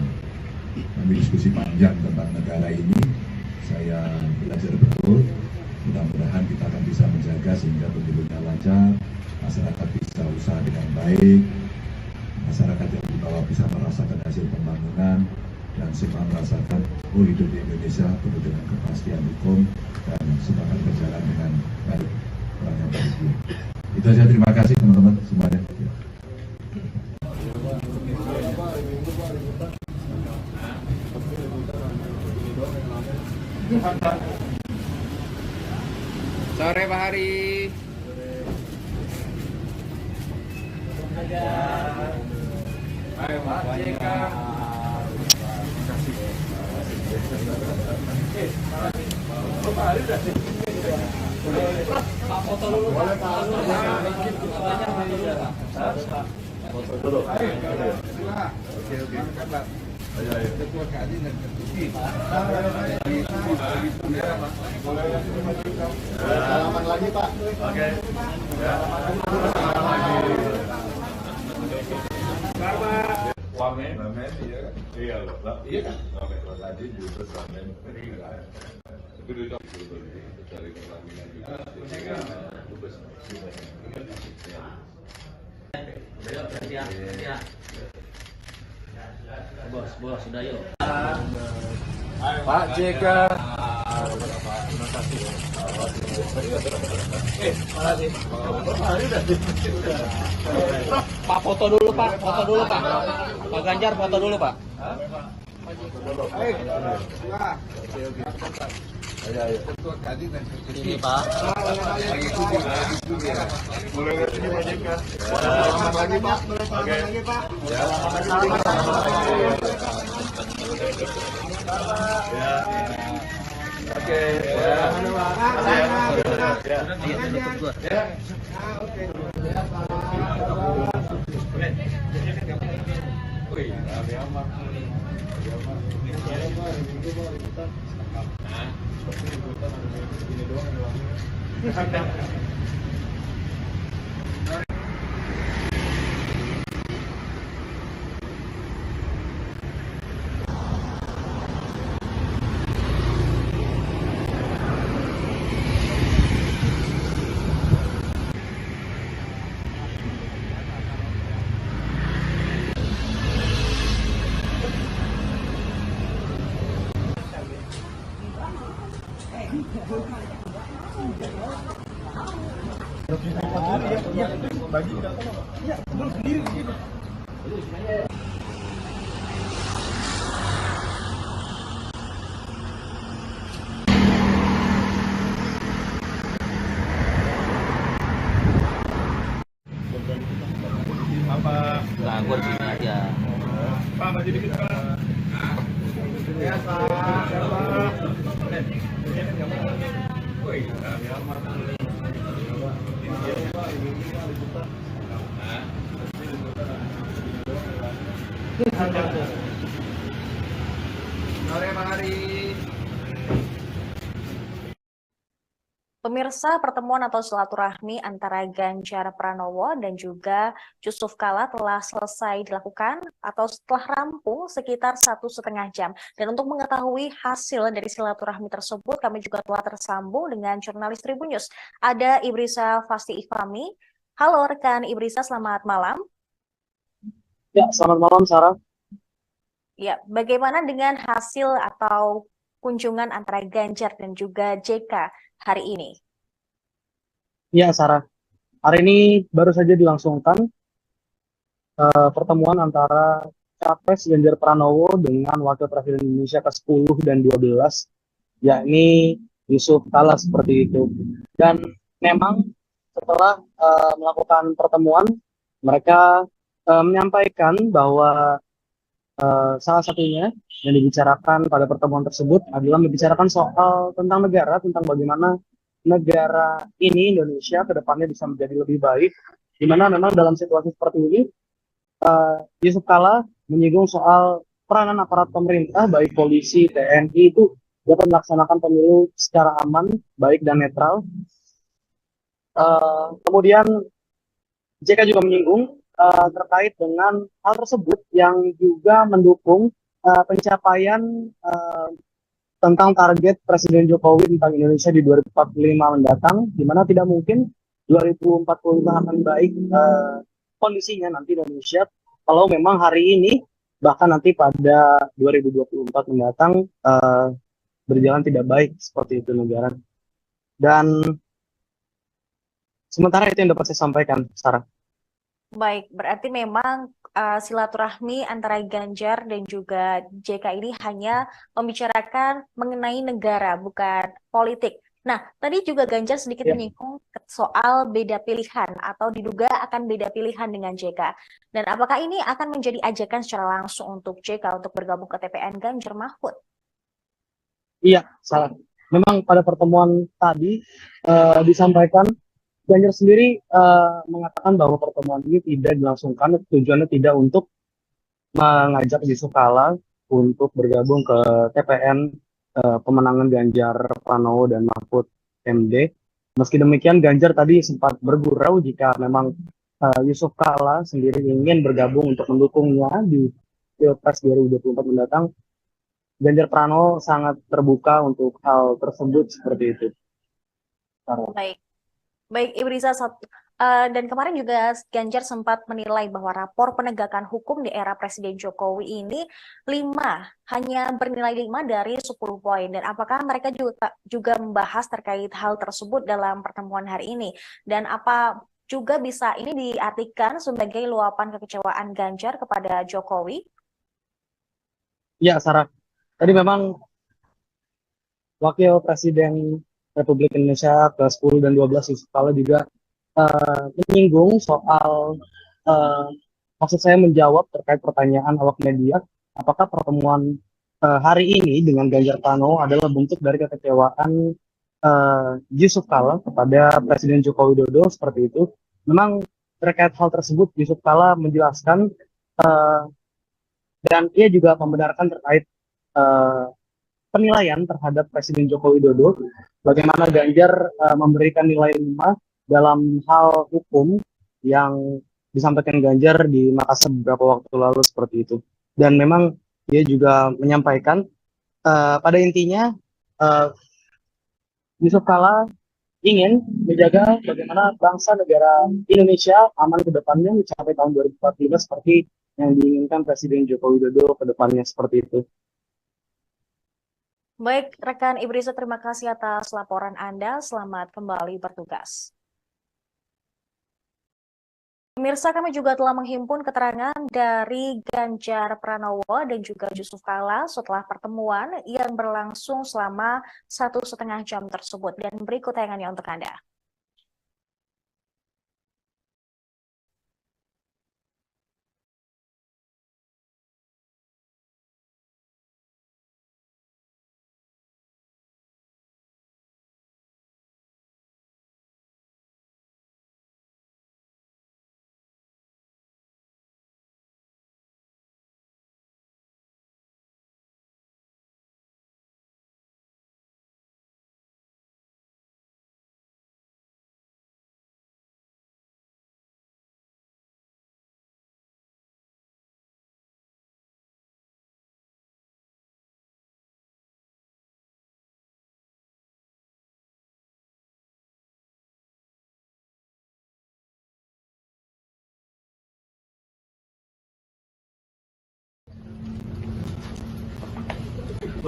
kami diskusi panjang tentang negara ini, saya belajar betul. Mudah-mudahan kita akan bisa menjaga sehingga pemilunya lancar, masyarakat bisa usaha dengan baik, masyarakat yang di bawah bisa merasakan hasil pembangunan, dan semua merasakan hidup di Indonesia penuh dengan kepastian hukum dan semuanya berjalan dengan baik. Yang baik. Itu saja, terima kasih teman-teman semuanya. Sore Pak Hari. Ayo Pak JK. Pak Hari udah sih. Pak foto dulu. Boleh Pak. Foto dulu. Oke. Ayo. Salaman lagi Pak. Oke. Wamen, iya kan? Iya loh, iya kan? Wamen, tadi juga wamen. Itu udah dari Pertamina juga. Bos, sudah yuk. Pak JK. Pak foto dulu Pak. Pak Ganjar foto dulu Pak. Ayo. Ini Pak. Boleh lagi Pak JK. Selamat lagi Pak. Selamat lagi Pak. Oke. Nah, gue di sini aja. Pak, maju dikit Pak. Ya Pak. Woi, kami amat. Sore Pak Hari. Pemirsa, pertemuan atau silaturahmi antara Ganjar Pranowo dan juga Yusuf Kala telah selesai dilakukan atau setelah rampung sekitar 1,5 jam. Dan untuk mengetahui hasil dari silaturahmi tersebut, kami juga telah tersambung dengan jurnalis Tribun News. Ada Ibrisa Fasti Ifami. Halo rekan Ibrisa, selamat malam. Ya, selamat malam Sarah. Ya, bagaimana dengan hasil atau kunjungan antara Ganjar dan juga JK hari ini? Ya, Sarah. Hari ini baru saja dilangsungkan pertemuan antara Capres Ganjar Pranowo dengan Wakil Presiden Indonesia ke-10 dan 12, yakni Yusuf Kala seperti itu. Dan memang setelah melakukan pertemuan, mereka menyampaikan bahwa salah satunya yang dibicarakan pada pertemuan tersebut adalah membicarakan soal tentang negara, tentang bagaimana negara ini, Indonesia, ke depannya bisa menjadi lebih baik, di mana memang dalam situasi seperti ini, Yusuf Kala menyinggung soal peranan aparat pemerintah, baik polisi, TNI, itu dapat melaksanakan pemilu secara aman, baik dan netral. Kemudian JK juga menyinggung terkait dengan hal tersebut yang juga mendukung pencapaian tentang target Presiden Jokowi tentang Indonesia di 2045 mendatang, di mana tidak mungkin 2045 akan baik kondisinya nanti Indonesia kalau memang hari ini bahkan nanti pada 2024 mendatang berjalan tidak baik seperti itu negara. Dan sementara itu yang dapat saya sampaikan, Sarah. Baik, berarti memang silaturahmi antara Ganjar dan juga JK ini hanya membicarakan mengenai negara, bukan politik. Nah, tadi juga Ganjar sedikit menyinggung soal beda pilihan atau diduga akan beda pilihan dengan JK. Dan apakah ini akan menjadi ajakan secara langsung untuk JK untuk bergabung ke TPN Ganjar Mahfud? Iya, salah. Memang pada pertemuan tadi disampaikan Ganjar sendiri mengatakan bahwa pertemuan ini tidak dilangsungkan, tujuannya tidak untuk mengajak Yusuf Kala untuk bergabung ke TPN pemenangan Ganjar Pranowo dan Mahfud MD. Meski demikian, Ganjar tadi sempat bergurau jika memang Yusuf Kala sendiri ingin bergabung untuk mendukungnya di Pilpres 2024 mendatang. Ganjar Pranowo sangat terbuka untuk hal tersebut seperti itu. Baik. Baik, Ibu Riza, dan kemarin juga Ganjar sempat menilai bahwa rapor penegakan hukum di era Presiden Jokowi ini hanya bernilai 5 dari 10 poin. Dan apakah mereka juga membahas terkait hal tersebut dalam pertemuan hari ini? Dan apa juga bisa ini diartikan sebagai luapan kekecewaan Ganjar kepada Jokowi? Ya, Sarah. Tadi memang Wakil Presiden Republik Indonesia ke-10 dan 12 Yusuf Kala juga menyinggung soal maksud saya menjawab terkait pertanyaan awak media, apakah pertemuan hari ini dengan Ganjar Pranowo adalah bentuk dari kekecewaan Yusuf Kala kepada Presiden Joko Widodo seperti itu. Memang terkait hal tersebut Yusuf Kala menjelaskan dan ia juga membenarkan terkait penilaian terhadap Presiden Joko Widodo, bagaimana Ganjar memberikan nilai 5 dalam hal hukum yang disampaikan Ganjar di Makassar beberapa waktu lalu seperti itu. Dan memang dia juga menyampaikan pada intinya Yusuf Kala ingin menjaga bagaimana bangsa negara Indonesia aman ke depannya mencapai tahun 2045 seperti yang diinginkan Presiden Joko Widodo ke depannya seperti itu. Baik, rekan Ibu Riza, terima kasih atas laporan Anda. Selamat kembali bertugas. Pemirsa, kami juga telah menghimpun keterangan dari Ganjar Pranowo dan juga Yusuf Kala setelah pertemuan yang berlangsung selama 1,5 jam tersebut. Dan berikut tayangannya untuk Anda.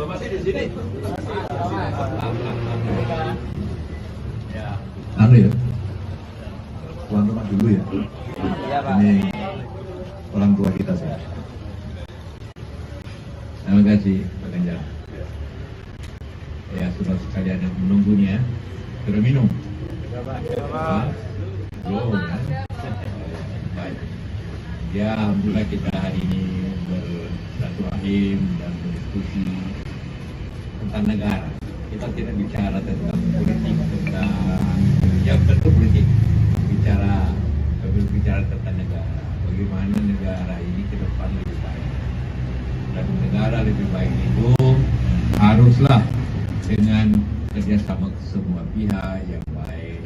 Bapak sih di sini. Anu ya, tuan rumah dulu ya. Ini orang tua kita sih. Terima kasih Pak Ganjar. Ya, sudah sekalian yang menunggunya. Sudah minum? Belum ya? Baik. Ya, alhamdulillah kita hari ini bersilaturahim dan berdiskusi tentang negara. Kita tidak bicara tentang politik, tentang yang tentu politik. Berbicara tentang negara. Bagaimana negara ini ke depan lebih baik. Dan negara lebih baik itu haruslah dengan kerjasama semua pihak yang baik,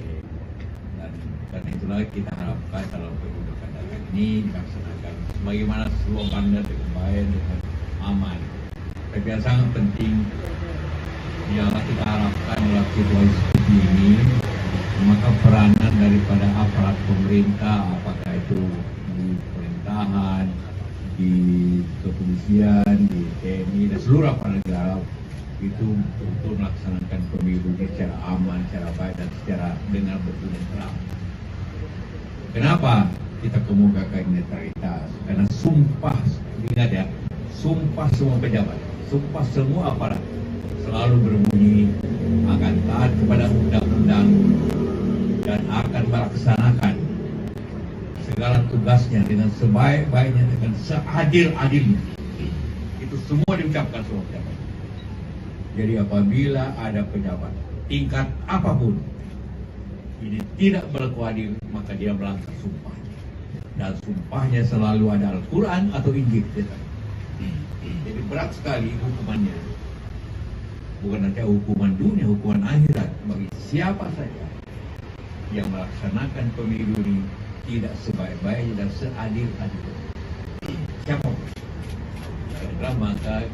dan karena itulah kita harapkan dalam pemilu kadang ini dilaksanakan sebagaimana slogannya dengan baik, dengan aman. Tapi yang sangat penting yang kita harapkan dalam situasi seperti ini, maka peranan daripada aparat pemerintah, apakah itu di pemerintahan, di kepolisian, di TNI dan seluruh aparat negara itu untuk melaksanakan pemilu secara aman, secara baik dan secara dengan betul dan terang. Kenapa kita kemukakan netralitas? Karena sumpah, ingat ya, sumpah semua pejabat, sumpah semua aparat selalu berbunyi akan taat kepada undang-undang dan akan melaksanakan segala tugasnya dengan sebaik-baiknya, dengan seadil-adilnya. Itu semua diucapkan semua pejabat. Jadi apabila ada pejabat tingkat apapun ini tidak berlaku adil, maka dia melanggar sumpah. Dan sumpahnya selalu ada Al-Quran atau Injil. Jadi berat sekali hukumannya. Bukan saja hukuman dunia, hukuman akhirat bagi siapa saja yang melaksanakan pemilu ini tidak sebaik-baiknya dan seadil-adilnya. Siapa? Karena maka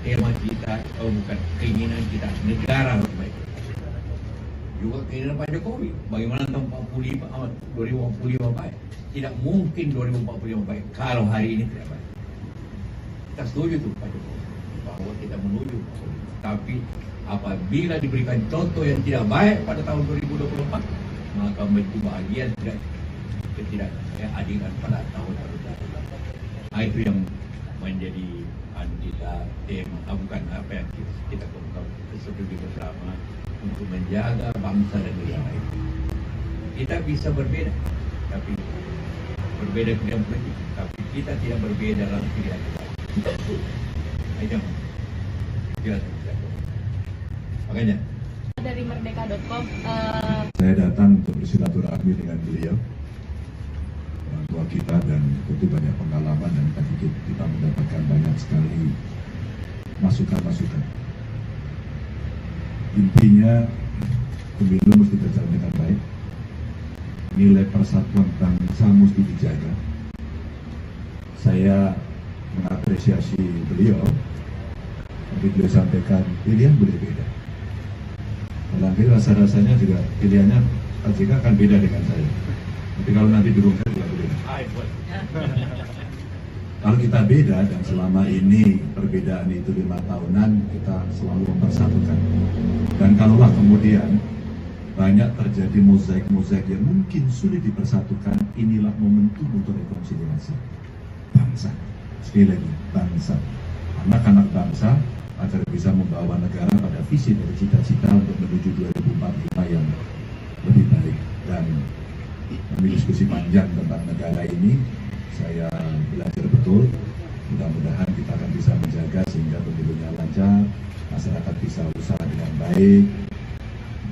tema kita, bukan keinginan kita, negara harus baik. Juga keinginan Pak Jokowi, bagaimana tahun 2045 baik. Tidak mungkin 2045 baik kalau hari ini tidak baik. Kita setuju tuh Pak Jokowi bahwa kita menuju, tapi apabila diberikan contoh yang tidak baik pada tahun 2024, maka menjadi bagian ketidakadilan pada tahun 2024. Nah, itu yang menjadi kita tema, bukan apa yang kita setuju bersama untuk menjaga bangsa dan negara ini. Kita bisa berbeda, tapi berbeda dalam politik, tapi kita tidak berbeda dalam pilihan kita. Ayo, makanya dari merdeka.com. Saya datang untuk bersilaturahmi dengan beliau, orang tua kita, dan tentu banyak pengalaman dan tadi kita mendapatkan banyak sekali masukan-masukan. Intinya pemilu mesti berjalan dengan baik, nilai persatuan bangsa mesti dijaga. Saya mengapresiasi beliau, tapi beliau sampaikan pilihan boleh beda. Nanti rasa-rasanya juga pilihannya Pak JK akan beda dengan saya. Tapi kalau nanti dirungkat juga beda. Kalau kita beda, dan selama ini perbedaan itu 5 tahunan, kita selalu mempersatukan. Dan kalaulah kemudian banyak terjadi mozaik-mozaik yang mungkin sulit dipersatukan, inilah momentum untuk rekonsiliasi bangsa. Sekali lagi, bangsa. Anak-anak bangsa agar bisa membawa negara pada visi dan cita-cita untuk menuju 2045 yang lebih baik. Dan kami diskusi panjang tentang negara ini, saya belajar betul. Mudah-mudahan kita akan bisa menjaga sehingga pemilunya lancar, masyarakat bisa usaha dengan baik,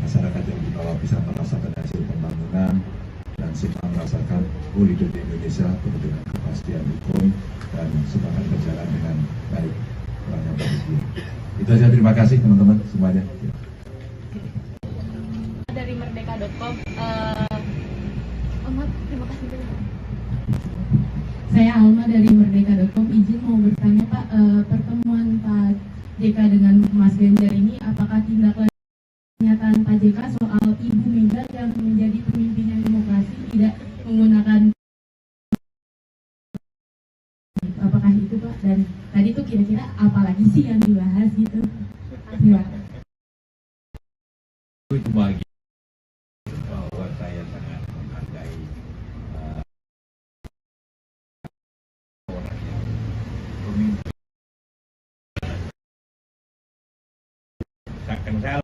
masyarakat yang di bawah bisa merasakan hasil pembangunan, dan semua merasakan hidup di Indonesia penuh dengan kepastian hukum dan semuanya berjalan dengan baik. Itu aja, terima kasih teman-teman semuanya. Dari merdeka.com. Terima kasih. Saya Alma dari merdeka.com. Izin mau bertanya Pak, pertemuan Pak JK dengan Mas Ganjar ini apakah tindak lanjut pernyataan Pak JK soal Ibu Mega yang menjadi pemimpin yang demokrasi tidak menggunakan, apakah itu Pak? Dan tadi tuh kira-kira apa lagi sih yang dibahas gitu? Ya. Itu bagian bahwa saya sangat menghargai orang yang pemimpin. Kan saya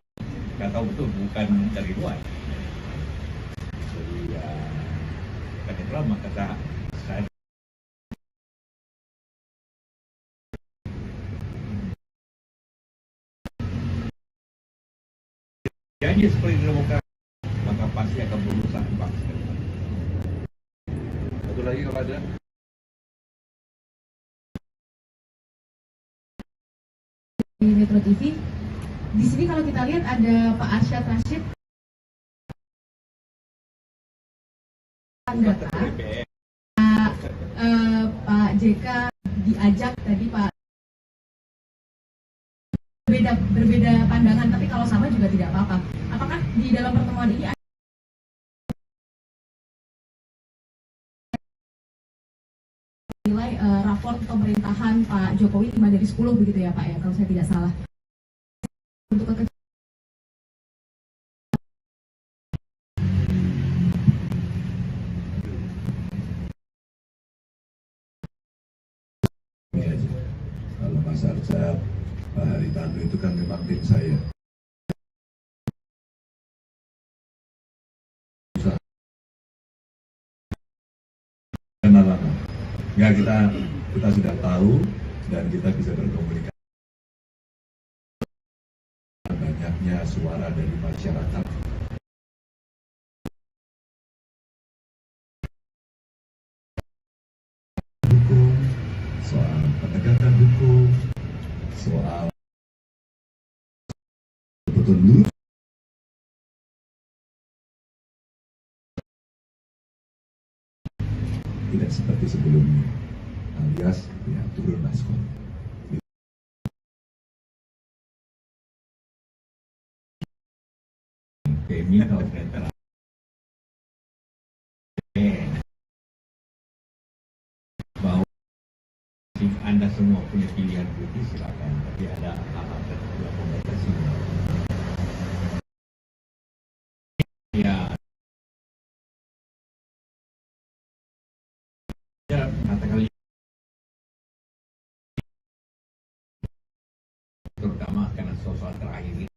nggak tahu betul, bukan dari luar. Jadi ya, kan itulah maka saya janji seperti demokrasi, maka pasti akan berusaha bangsa. Satu lagi kalau ada. Di Metro TV, di sini kalau kita lihat ada Pak Arsyad Rashid, data, Pak JK diajak tadi Pak, berbeda pandangan, tapi kalau sama juga tidak apa-apa. Apakah di dalam pertemuan ini ada nilai raport pemerintahan Pak Jokowi 5 dari 10 begitu ya Pak ya, kalau saya tidak salah. Untuk kalau Mas Arsyad, Pak Haritanu itu kan memang tim saya. Kenal lama. Ya kita sudah tahu dan kita bisa berkomunikasi. Banyaknya suara dari masyarakat. Hukum, soal penegakan hukum, soal betul-betul tidak seperti sebelumnya, alias ya turun maskot. Criminal netral. Bahwa Anda semua punya pilihan politik silakan, tapi ada hal-hal tertentu yang membatasinya. Ya. Katakan terutama karena soal terakhir ini.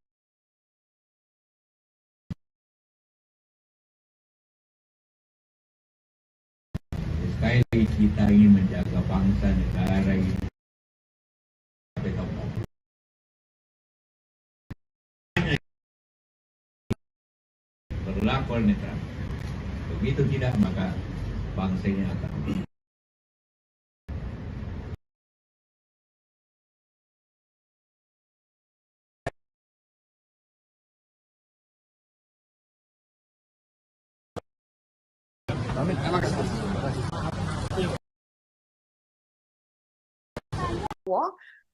Sekali lagi kita ingin menjaga bangsa negara ini sampai tahun 60. Berlaku netral. Begitu tidak maka bangsa ini akan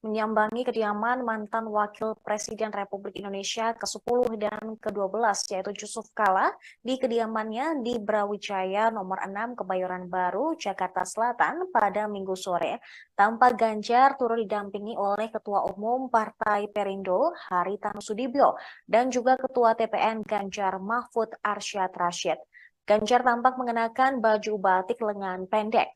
menyambangi kediaman mantan Wakil Presiden Republik Indonesia ke-10 dan ke-12 yaitu Yusuf Kala di kediamannya di Brawijaya nomor 6 Kebayoran Baru, Jakarta Selatan pada Minggu sore. Tampak Ganjar turut didampingi oleh Ketua Umum Partai Perindo Haritanu Sudibyo dan juga Ketua TPN Ganjar Mahfud Arsyad Rashid. Ganjar tampak mengenakan baju batik lengan pendek.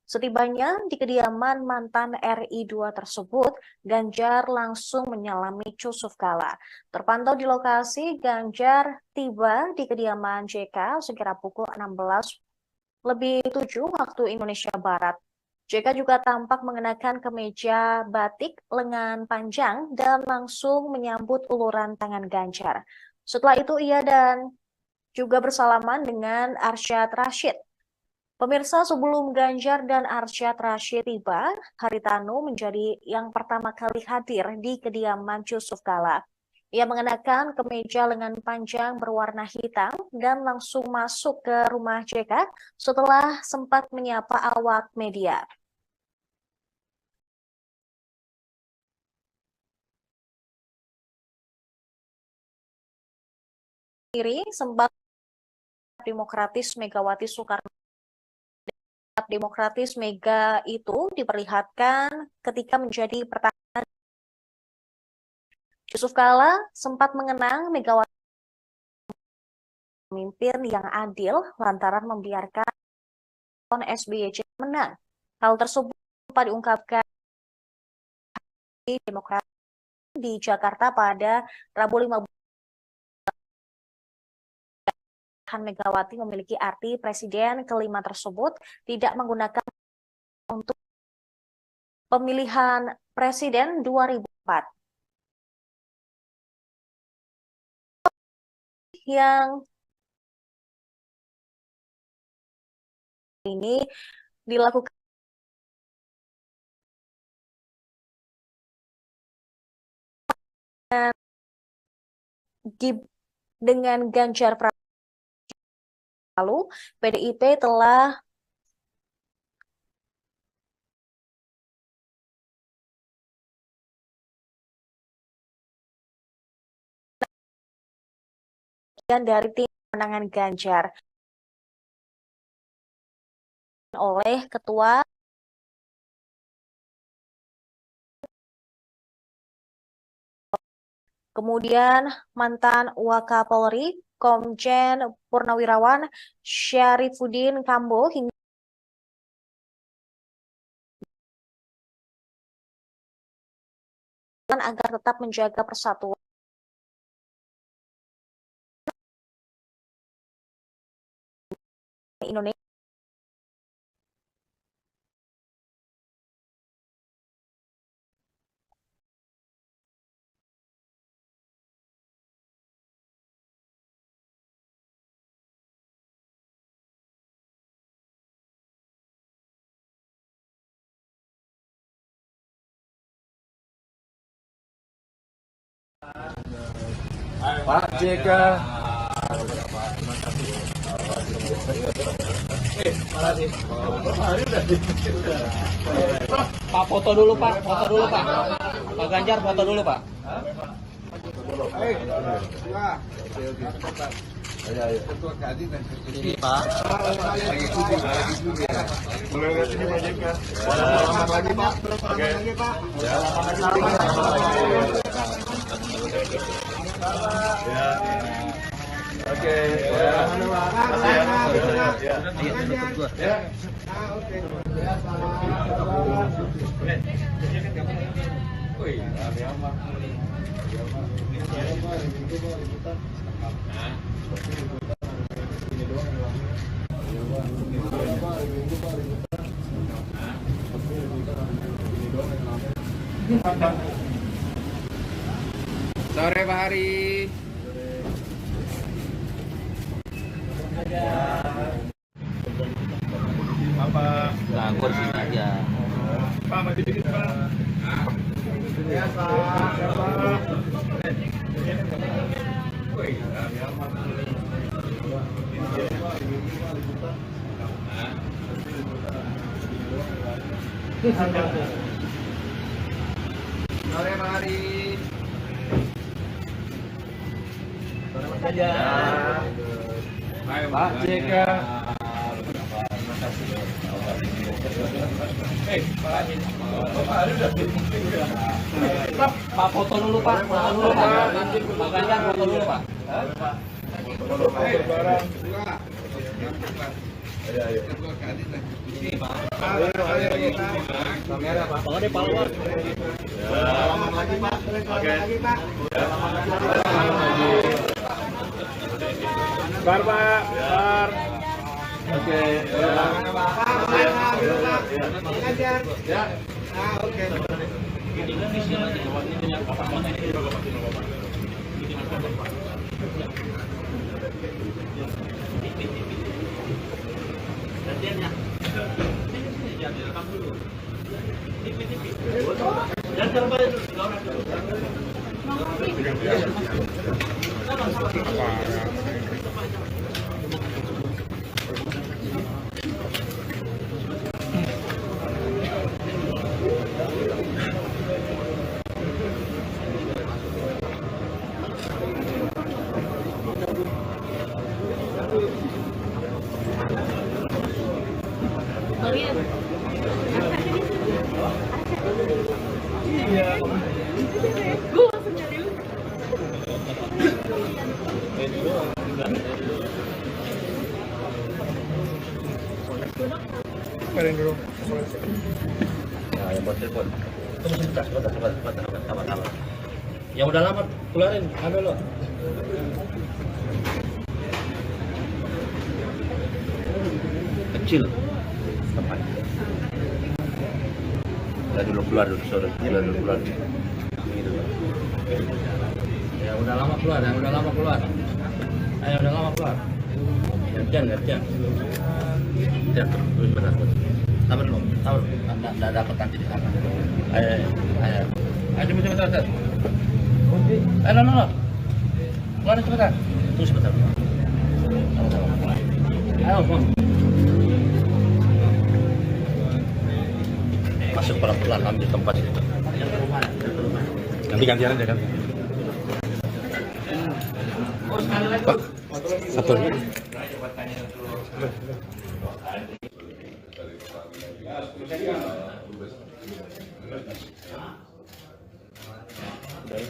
Setibanya di kediaman mantan RI2 tersebut, Ganjar langsung menyalami Yusuf Kala. Terpantau di lokasi, Ganjar tiba di kediaman JK sekira pukul 16:07 waktu Indonesia Barat. JK juga tampak mengenakan kemeja batik lengan panjang dan langsung menyambut uluran tangan Ganjar. Setelah itu ia dan juga bersalaman dengan Arsyad Rashid. Pemirsa, sebelum Ganjar dan Arsyad Rashid tiba, Haritanu menjadi yang pertama kali hadir di kediaman Yusuf Kala. Ia mengenakan kemeja lengan panjang berwarna hitam dan langsung masuk ke rumah JK setelah sempat menyapa awak media. Sempat Demokratis Megawati Soekarno demokratis Mega itu diperlihatkan ketika menjadi pertahanan. Yusuf Kala sempat mengenang Megawati pemimpin yang adil lantaran membiarkan SBY menang. Hal tersebut diungkapkan di Demokrat di Jakarta pada Rabu 15. Megawati memiliki arti presiden kelima tersebut tidak menggunakan untuk pemilihan presiden 2004. Yang ini dilakukan dengan Ganjar Pranowo. Lalu PDIP telah dari tim pemenangan Ganjar oleh Ketua kemudian mantan Wakapolri Komjen Purnawirawan Syarifuddin Kambo hingga agar tetap menjaga persatuan Indonesia. Pak JK. Pak foto dulu Pak, foto dulu Pak. Pak Ganjar foto dulu Pak. Ini Pak. Boleh lihat ini Pak JK. Selamat lagi Pak. Selamat lagi Pak. Ya. Oke. Ya. Ya. Oke. Sore Pak Hari. Apa? Ganggu sini aja. Pak maju dikit Pak. Ya Pak. Sore Pak Hari. Pak JK. Pak foto dulu Pak, foto dulu Pak. Pak Ganjar foto dulu Pak. Ini Pak. Kamera Pak. Bawa deh pahlawan. Selamat lagi Pak. Oke. Bar Pak. Bar. Oke. Ya. Oke. Baru ya? Gue langsung nyari lu. Kalian dulu. Ya, yang buat telepon. Tunggu sebentar. Yang udah lama keluarin, ambil lo. Kecil. Tepat. Udah dulu keluar dulu, sorry. Udah dulu keluar. Ya udah lama keluar, Ayo udah lama keluar. Gantian. Ya, terus benar. Sabar lo. Nggak dapat nanti di sana. Ayo. Cepat. No. Keluar cepetan. Tunggu sebentar. Ayo, Bang. Masuk pelan-pelan ambil tempat itu. Nanti gantian aja kan. Pak, satu.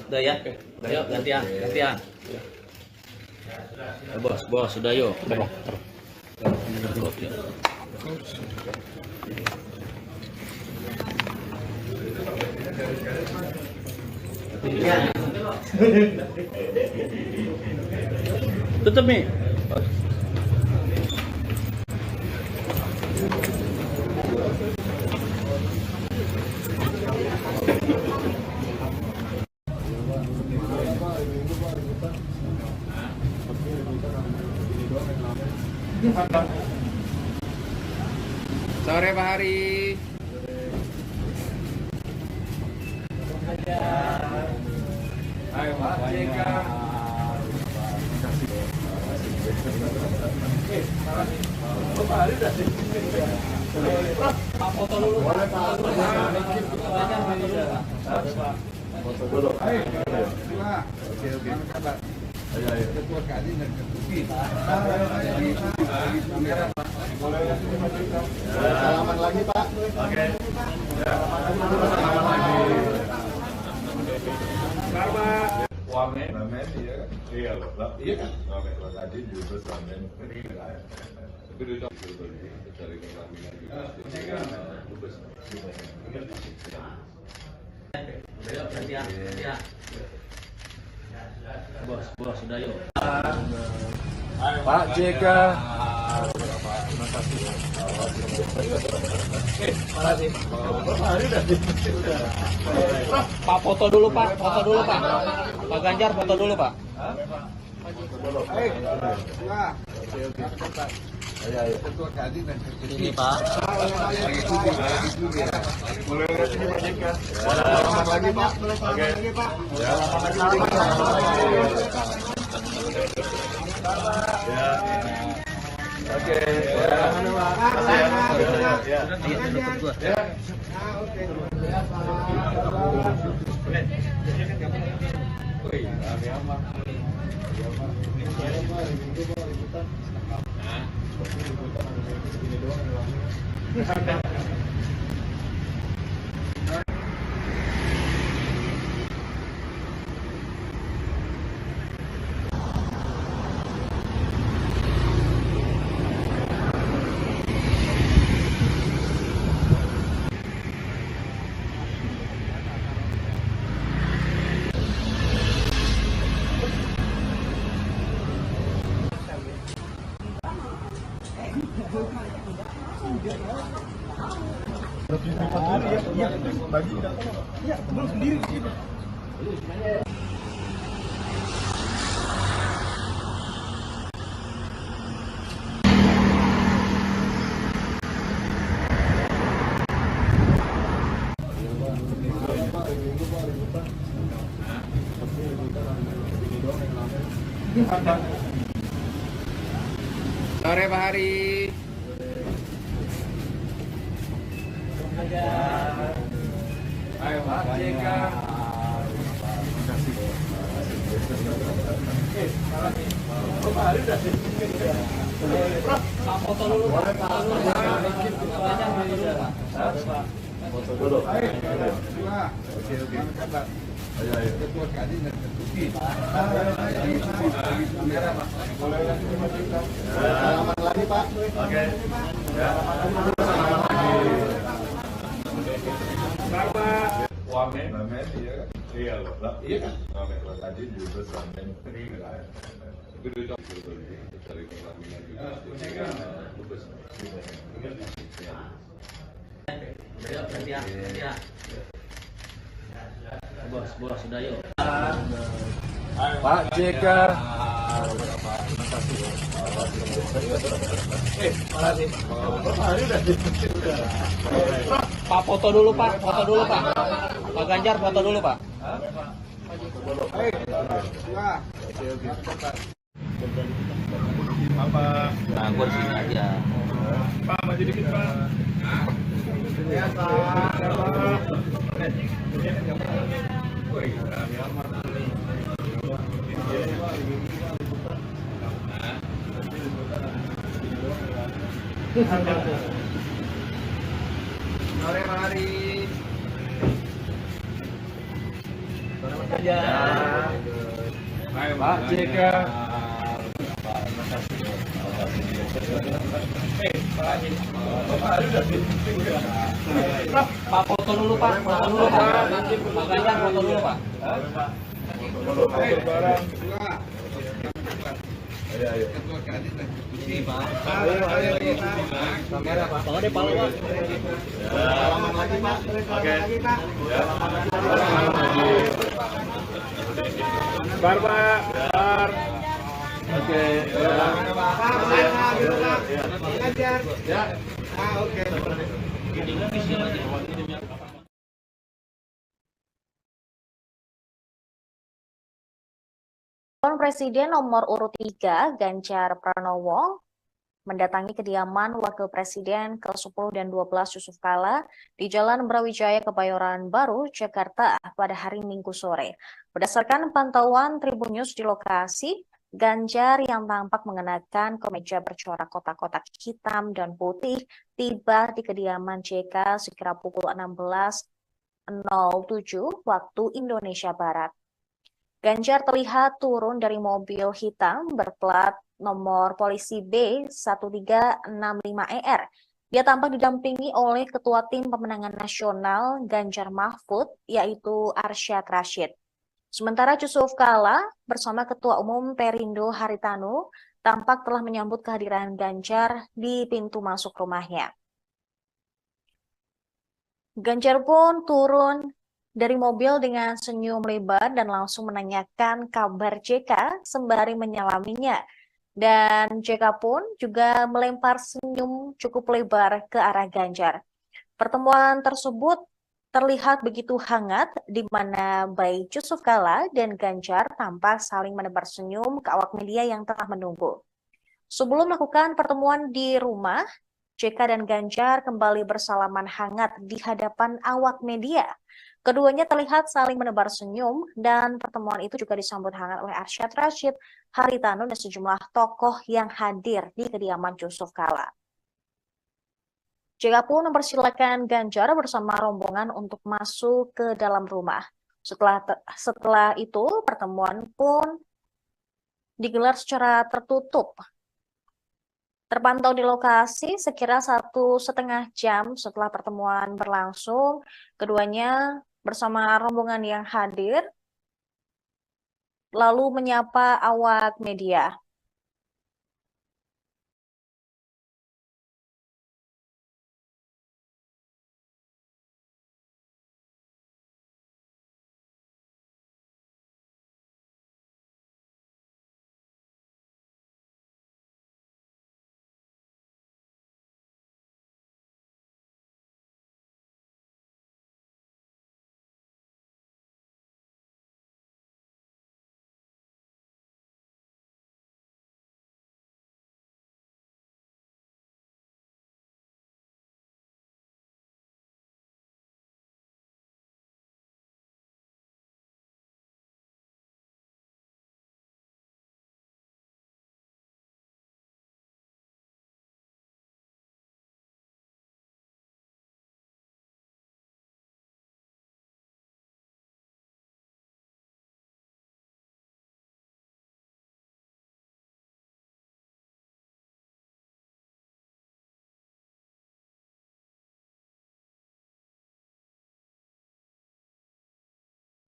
Udah ya. Udah yuk gantian. Bos, sudah yuk. Oke. Tutup nih. Sore Pak Hari. Ayo Pak JK. Pak Hari udah sih. Foto dulu. Boleh Pak. Foto dulu. Ayo. Oke. Ayo. Ketua Kadin dan Ketua. Salaman lagi Pak. Oke. Salaman lagi. Wamen, iya kan? Iya loh, iya kan? Wamen, tadi juga wamen. Tapi udah coba cari kelamin Bos, sudah yuk. Pak JK. Pak foto dulu Pak. Pak Ganjar foto dulu Pak. Ayo. Ketua Kadin dan Ini Pak. Boleh lihat ini Pak JK. Salaman lagi Pak. Oke. Oke. Sore Pak Hari. Ayo Pak JK. Pak Hari udah sih. Foto dulu. Boleh Pak. Foto dulu. Oke. Ayo. Salaman lagi Pak. Oke. Ya. Wamen, iya kan? Iya loh. Iya kan? Wamen tadi juga wamen kan. Itu udah dari pelaminan juga. Bos, sudah yuk. Pak JK. Pak foto dulu Pak. Pak Ganjar foto dulu Pak. Nah, gue di sini aja. Pak, maju dikit Pak. Ya Pak. Mari. Pak JK. Pak foto dulu Pak. Pak Ganjar foto dulu Pak. Ayo. Ini Pak. Kamera Pak. Bawa deh Pak. Salaman lagi Pak. Oke. Ya. Bar Pak. Bar. Oke. Ya. Oke. Calon Presiden nomor urut 3, Ganjar Pranowo, mendatangi kediaman Wakil Presiden ke-10 dan 12 Yusuf Kala di Jalan Brawijaya Kebayoran Baru, Jakarta pada hari Minggu sore. Berdasarkan pantauan Tribun News di lokasi, Ganjar yang tampak mengenakan kemeja bercorak kotak-kotak hitam dan putih tiba di kediaman JK sekira pukul 16.07 waktu Indonesia Barat. Ganjar terlihat turun dari mobil hitam berplat nomor polisi B1365ER. Dia tampak didampingi oleh Ketua Tim Pemenangan Nasional Ganjar Mahfud, yaitu Arsyad Rashid. Sementara Yusuf Kala bersama Ketua Umum Perindo Haritanu tampak telah menyambut kehadiran Ganjar di pintu masuk rumahnya. Ganjar pun turun dari mobil dengan senyum lebar dan langsung menanyakan kabar JK sembari menyalaminya. Dan JK pun juga melempar senyum cukup lebar ke arah Ganjar. Pertemuan tersebut terlihat begitu hangat di mana baik Yusuf Kala dan Ganjar tampak saling menebar senyum ke awak media yang tengah menunggu. Sebelum melakukan pertemuan di rumah, JK dan Ganjar kembali bersalaman hangat di hadapan awak media. Keduanya terlihat saling menebar senyum dan pertemuan itu juga disambut hangat oleh Arsyad Rashid, Haritanu, dan sejumlah tokoh yang hadir di kediaman Yusuf Kala. JK pun mempersilakan Ganjar bersama rombongan untuk masuk ke dalam rumah. Setelah itu, pertemuan pun digelar secara tertutup. Terpantau di lokasi sekira 1,5 jam setelah pertemuan berlangsung, keduanya bersama rombongan yang hadir lalu menyapa awak media.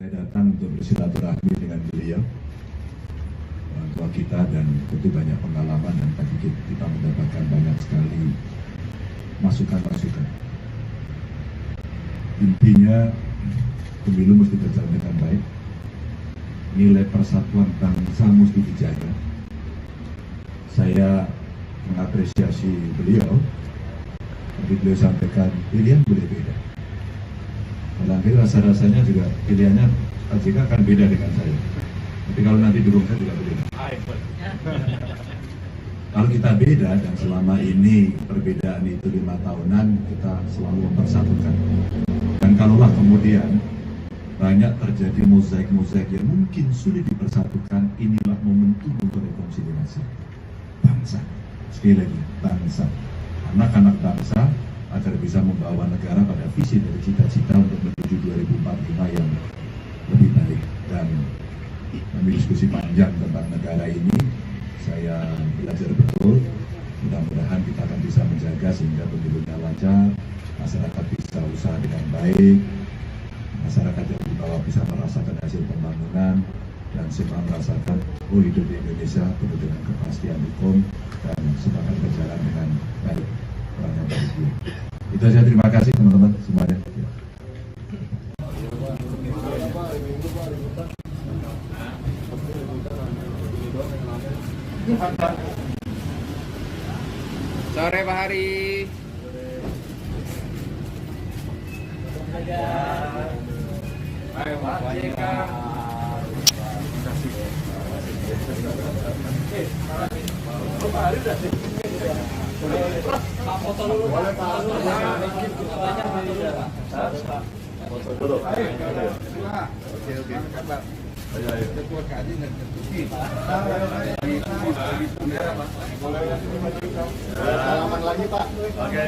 Saya datang untuk bersilaturahmi dengan beliau, orang tua kita, dan tentu banyak pengalaman, dan tadi kita mendapatkan banyak sekali masukan-masukan. Intinya pemilu mesti berjalan dengan baik, nilai persatuan bangsa mesti dijaga. Saya mengapresiasi beliau, tapi beliau sampaikan pilihan boleh beda. Nanti rasa-rasanya juga pilihannya Pak JK akan beda dengan saya. Tapi kalau nanti di rumah juga beda. Kalau kita beda, dan selama ini perbedaan itu 5 tahunan, kita selalu mempersatukan. Dan kalaulah kemudian banyak terjadi mozaik-mozaik yang mungkin sulit dipersatukan, inilah momentum untuk rekonsiliasi bangsa. Sekali lagi, bangsa. Anak-anak bangsa agar bisa membawa negara pada visi dari cita-cita untuk menuju 2045 yang lebih baik. Dan kami diskusi panjang tentang negara ini, saya belajar betul. Mudah-mudahan kita akan bisa menjaga sehingga pemilunya lancar, masyarakat bisa usaha dengan baik, masyarakat yang di bawah bisa merasakan hasil pembangunan, dan semua merasakan hidup di Indonesia penuh dengan kepastian hukum dan semuanya berjalan dengan baik. Itu saja, terima kasih teman-teman semuanya. Sore Pak Hari. Ayo Pak JK. Pak Hari udah sih. Foto dulu. Boleh Pak. Foto dulu. Oke. Ayo. Salaman lagi Pak. Oke.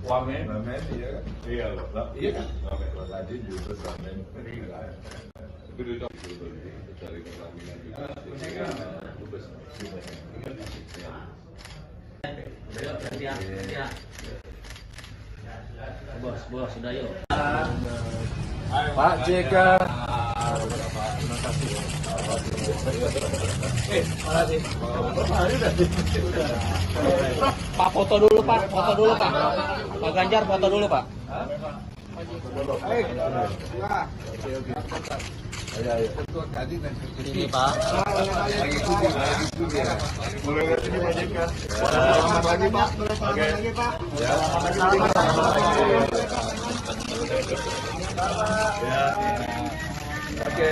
Wamen, iya kan? Iya loh, iya kan? Wamen, tadi juga wamen. Tapi itu dari kelamingan juga. Bos, sudah yuk. Pak JK. Pak foto dulu Pak. Pak Ganjar foto dulu Pak. Ini Pak. Boleh lihat ini Pak JK. Selamat lagi Pak. Oke. Ya. Oke.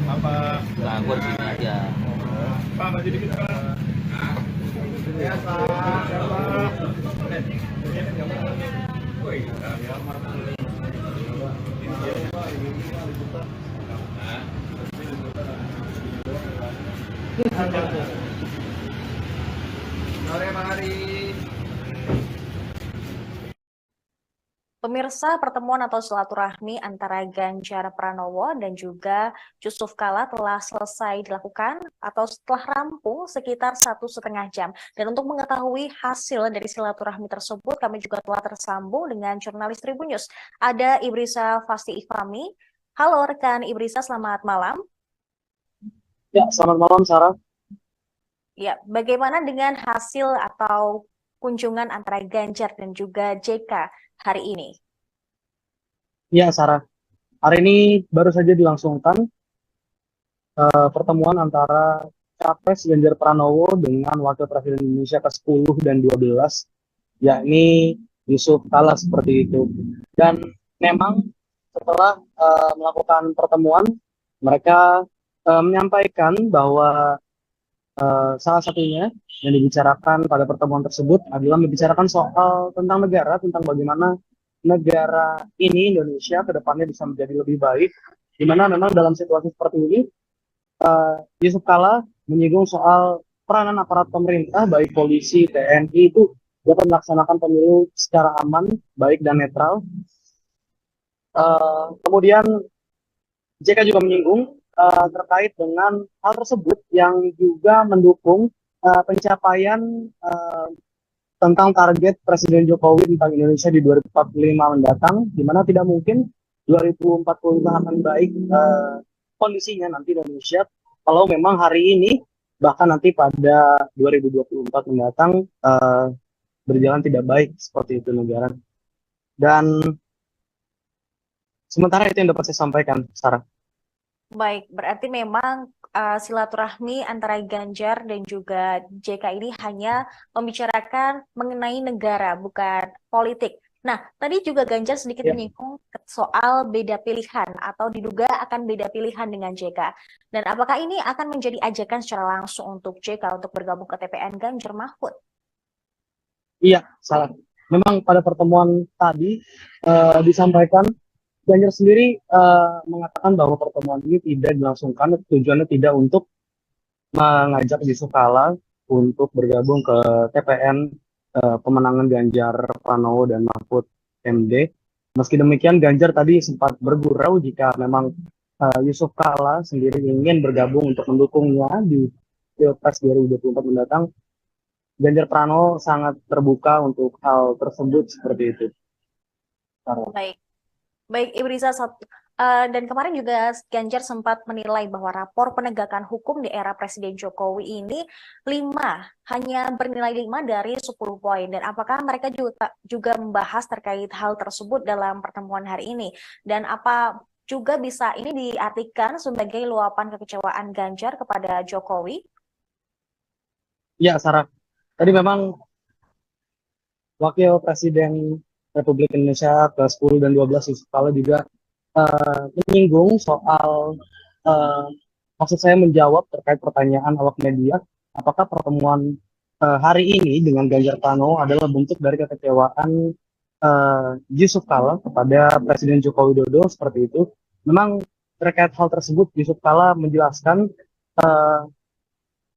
Apa? Nah, gua di sini aja. Pak, maju dikit Pak. Ya Pak. Sore Pak Hari. Pemirsa, pertemuan atau silaturahmi antara Ganjar Pranowo dan juga Yusuf Kala telah selesai dilakukan atau setelah rampung sekitar 1,5 jam. Dan untuk mengetahui hasil dari silaturahmi tersebut, kami juga telah tersambung dengan jurnalis Tribun News. Ada Ibrisa Fasti Ifami. Halo rekan Ibrisa, selamat malam. Ya, selamat malam Sarah. Ya, bagaimana dengan hasil atau kunjungan antara Ganjar dan juga JK hari ini? Ya, Sarah. Hari ini baru saja dilangsungkan pertemuan antara Capres Ganjar Pranowo dengan Wakil Presiden Indonesia ke-10 dan 12, yakni Yusuf Kala seperti itu. Dan memang setelah melakukan pertemuan, mereka menyampaikan bahwa salah satunya yang dibicarakan pada pertemuan tersebut adalah membicarakan soal tentang negara, tentang bagaimana negara ini, Indonesia, ke depannya bisa menjadi lebih baik, di mana memang dalam situasi seperti ini, Yusuf Kala menyinggung soal peranan aparat pemerintah, baik polisi, TNI, itu dapat melaksanakan pemilu secara aman, baik dan netral. Kemudian JK juga menyinggung terkait dengan hal tersebut yang juga mendukung pencapaian tentang target Presiden Jokowi tentang Indonesia di 2045 mendatang, di mana tidak mungkin 2045 akan baik kondisinya nanti Indonesia kalau memang hari ini bahkan nanti pada 2024 mendatang berjalan tidak baik seperti itu negara. Dan sementara itu yang dapat saya sampaikan, Sarah. Baik, berarti memang silaturahmi antara Ganjar dan juga JK ini hanya membicarakan mengenai negara, bukan politik. Nah, tadi juga Ganjar sedikit menyinggung soal beda pilihan atau diduga akan beda pilihan dengan JK. Dan apakah ini akan menjadi ajakan secara langsung untuk JK untuk bergabung ke TPN Ganjar Mahfud? Iya, salah. Memang pada pertemuan tadi disampaikan Ganjar sendiri mengatakan bahwa pertemuan ini tidak dilangsungkan, tujuannya tidak untuk mengajak Yusuf Kala untuk bergabung ke TPN pemenangan Ganjar Pranowo dan Mahfud MD. Meski demikian, Ganjar tadi sempat bergurau jika memang Yusuf Kala sendiri ingin bergabung untuk mendukungnya di Pilpres 2024 mendatang. Ganjar Pranowo sangat terbuka untuk hal tersebut seperti itu. Baik. Baik, Ibu Riza, dan kemarin juga Ganjar sempat menilai bahwa rapor penegakan hukum di era Presiden Jokowi ini hanya bernilai 5 dari 10 poin. Dan apakah mereka juga membahas terkait hal tersebut dalam pertemuan hari ini? Dan apa juga bisa ini diartikan sebagai luapan kekecewaan Ganjar kepada Jokowi? Ya, Sarah. Tadi memang Wakil Presiden Republik Indonesia ke-10 dan 12 Yusuf Kala juga menyinggung soal maksud saya menjawab terkait pertanyaan awak media, apakah pertemuan hari ini dengan Ganjar Pranowo adalah bentuk dari kekecewaan Yusuf Kala kepada Presiden Joko Widodo seperti itu. Memang terkait hal tersebut Yusuf Kala menjelaskan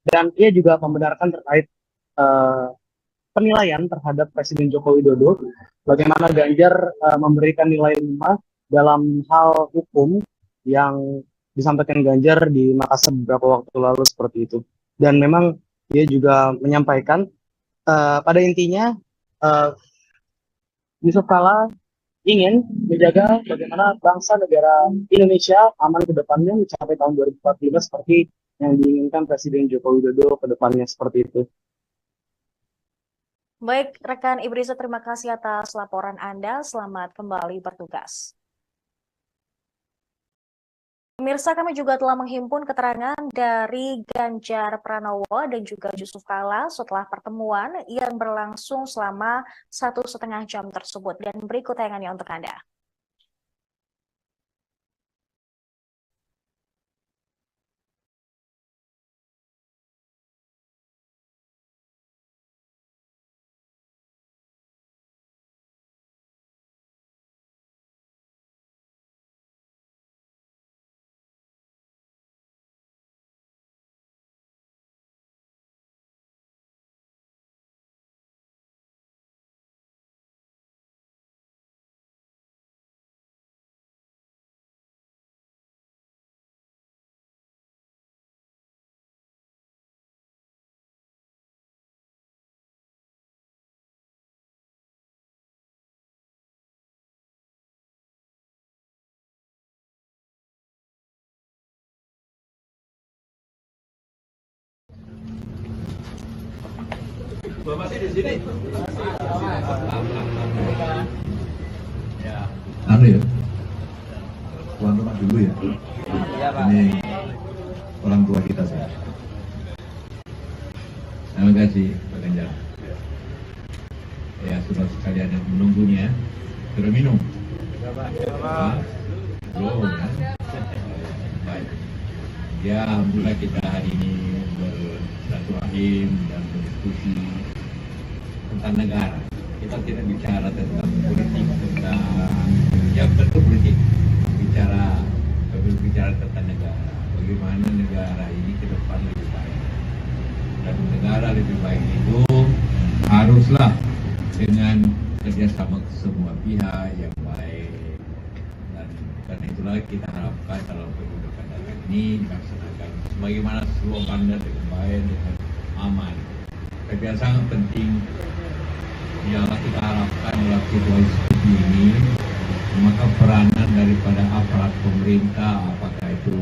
dan ia juga membenarkan terkait penilaian terhadap Presiden Joko Widodo, bagaimana Ganjar memberikan nilai 5 dalam hal hukum yang disampaikan Ganjar di Makassar beberapa waktu lalu seperti itu. Dan memang dia juga menyampaikan pada intinya Yusuf Kala ingin menjaga bagaimana bangsa negara Indonesia aman ke depannya mencapai tahun 2045 seperti yang diinginkan Presiden Joko Widodo ke depannya seperti itu. Baik, rekan Ibu Riza, terima kasih atas laporan Anda. Selamat kembali bertugas. Pemirsa, kami juga telah menghimpun keterangan dari Ganjar Pranowo dan juga Yusuf Kala setelah pertemuan yang berlangsung selama 1,5 jam tersebut. Dan berikut tayangannya untuk Anda. Bapak sih di sini. Ya. Anu ya, tuan rumah dulu ya. Iya, Pak. Ini orang tua kita sih. Terima kasih Pak Ganjar. Ya, sudah sekalian yang menunggunya. Sudah minum? Belum ya? Baik. Ya, alhamdulillah kita hari ini bersilaturahim dan berdiskusi tentang negara. Kita tidak bicara tentang politik, tentang yang tentu politik. Bicara tentang negara. Bagaimana negara ini ke depan lebih baik. Dan negara lebih baik itu haruslah dengan kerjasama semua pihak yang baik. Dan karena itulah kita harapkan dalam pendudukan negara ini dilaksanakan sebagaimana slogannya dengan baik, dengan aman. Tapi yang sangat penting yang kita harapkan dalam situasi seperti ini, maka peranan daripada aparat pemerintah, apakah itu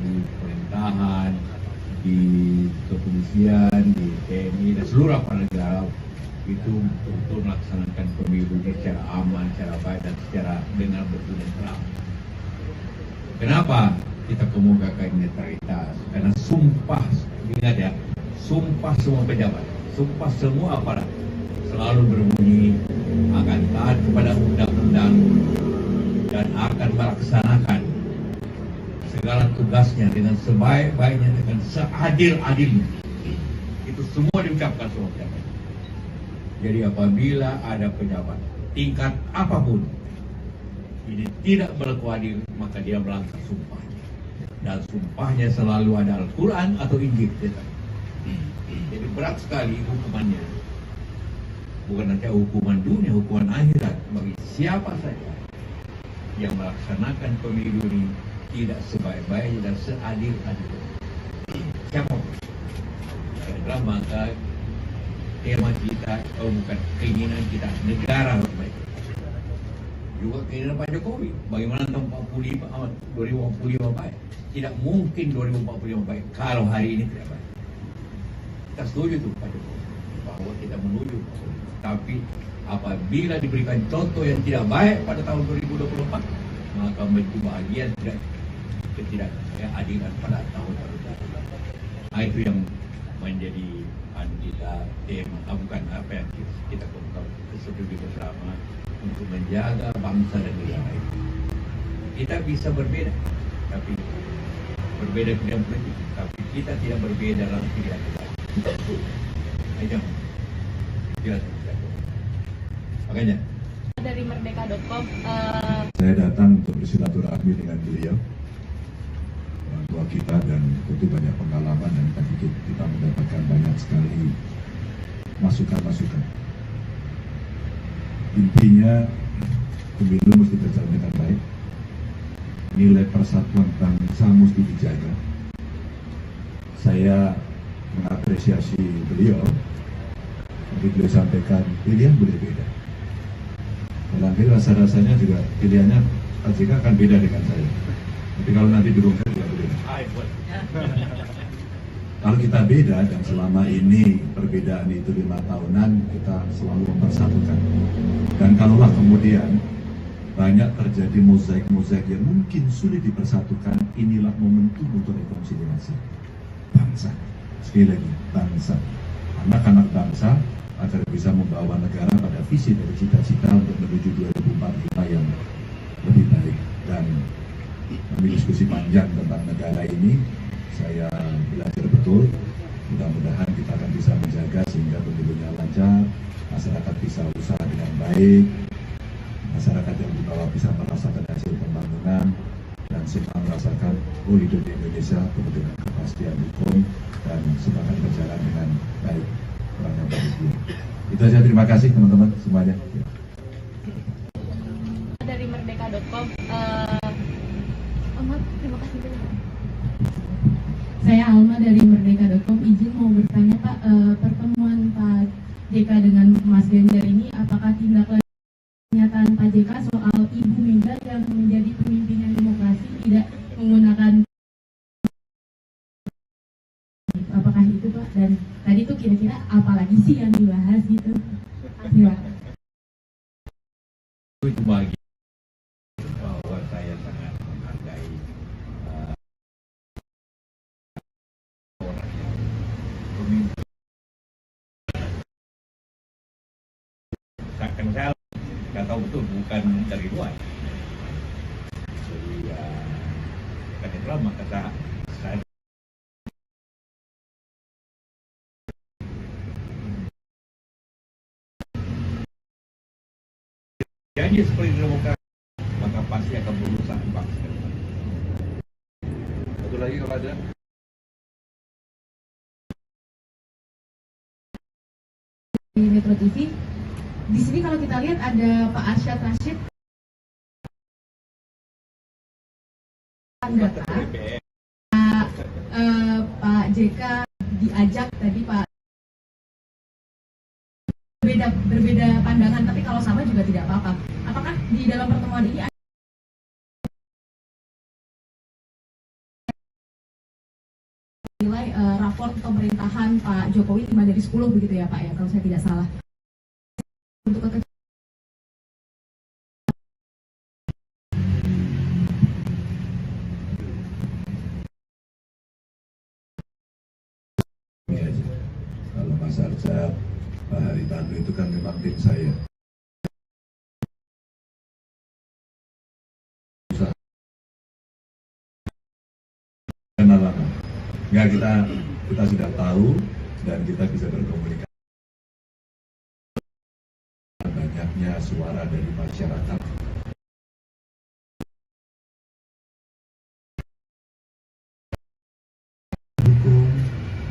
di pemerintahan, di kepolisian, di TNI dan seluruh aparat negara itu untuk melaksanakan pemilu secara aman, secara baik dan secara dengan betul dan terang. Kenapa kita kemukakan netralitas? Karena sumpah, ingat ya, sumpah semua pejabat, sumpah semua aparat selalu berbunyi akan taat kepada undang-undang dan akan melaksanakan segala tugasnya dengan sebaik-baiknya, dengan seadil-adilnya. Itu semua diucapkan semua pejabat. Jadi apabila ada pejabat tingkat apapun ini tidak berlaku adil, maka dia melanggar sumpahnya. Dan sumpahnya selalu ada Al-Quran atau Injil. Jadi berat sekali hukumannya. Bukan saja hukuman dunia, hukuman akhirat bagi siapa saja yang melaksanakan pemilu ini tidak sebaik-baiknya dan seadil-adilnya. Siapa? Karena maka tema kita, bukan keinginan kita, negara harus baik. Juga keinginan Pak Jokowi, bagaimana tahun 2045 baik. Tidak mungkin 2045 baik kalau hari ini tidak baik. Kita setuju tuh Pak Jokowi bahwa kita menuju, tapi apabila diberikan contoh yang tidak baik pada tahun 2024, maka menjadi bahagian ketidakadilan pada tahun baru. Nah, itu yang menjadi kita tema, bukan apa yang kita setuju bersama untuk menjaga bangsa dan negara ini. Kita bisa berbeda, tapi berbeda bidang politik, tapi kita tidak berbeda dalam pilihan kita. Aja, tidak. Makanya dari merdeka.com saya datang untuk bersilaturahmi dengan beliau, orang tua kita, dan tentu banyak pengalaman dan tadi kita mendapatkan banyak sekali masukan-masukan. Intinya pemilu mesti berjalan dengan baik, nilai persatuan bangsa mesti dijaga. Saya mengapresiasi beliau, tapi beliau sampaikan pilihan boleh beda. Nanti rasa-rasanya juga pilihannya Pak JK akan beda dengan saya. Tapi kalau nanti duduknya juga berbeda. Kalau kita beda dan selama ini perbedaan itu 5 tahunan, kita selalu mempersatukan. Dan kalaulah kemudian banyak terjadi mozaik-mozaik yang mungkin sulit dipersatukan, inilah momentum untuk rekonsiliasi bangsa. Sekali lagi, bangsa. Anak-anak bangsa agar bisa membawa negara pada visi dari cita-cita untuk menuju 2045 yang lebih baik. Dan kami diskusi panjang tentang negara ini, saya belajar betul. Mudah-mudahan kita akan bisa menjaga sehingga pemilunya lancar, masyarakat bisa usaha dengan baik, masyarakat yang di bawah bisa merasakan hasil pembangunan, dan semua merasakan hidup di Indonesia penuh dengan kepastian hukum dan semuanya berjalan dengan baik. Itu aja, terima kasih teman-teman semuanya. Dari merdeka.com terima kasih. Saya Alma dari merdeka.com, izin mau bertanya Pak, pertemuan Pak JK dengan Mas Ganjar ini apakah tindak lanjut pernyataan Pak JK soal Ibu Mega yang menjadi pemimpin yang demokrasi tidak menggunakan, apakah itu Pak? Pak, dan tadi tuh kira-kira apa lagi sih yang dibahas gitu. Ya. Itu bagi bahwa saya sangat menghargai orang yang pemimpin. Karena saya nggak tahu betul, bukan dari luar. Jadi ya, karena itulah maka saya janji seperti demokrasi, maka pasti akan berusaha bangsa. Satu lagi kalau ada. Di Metro TV, di sini kalau kita lihat ada Pak Arsyad Rashid, data Pak JK diajak tadi Pak, berbeda pandangan, tapi kalau sama juga tidak apa-apa. Apakah di dalam pertemuan ini ada nilai raport pemerintahan Pak Jokowi 5 dari 10 begitu ya Pak ya, kalau saya tidak salah. Untuk kalau Mas Arsyad, Pak Haritanu itu kan memang tim saya. Kenal lama. Enggak, kita sudah tahu dan kita bisa berkomunikasi. Banyaknya suara dari masyarakat. Hukum,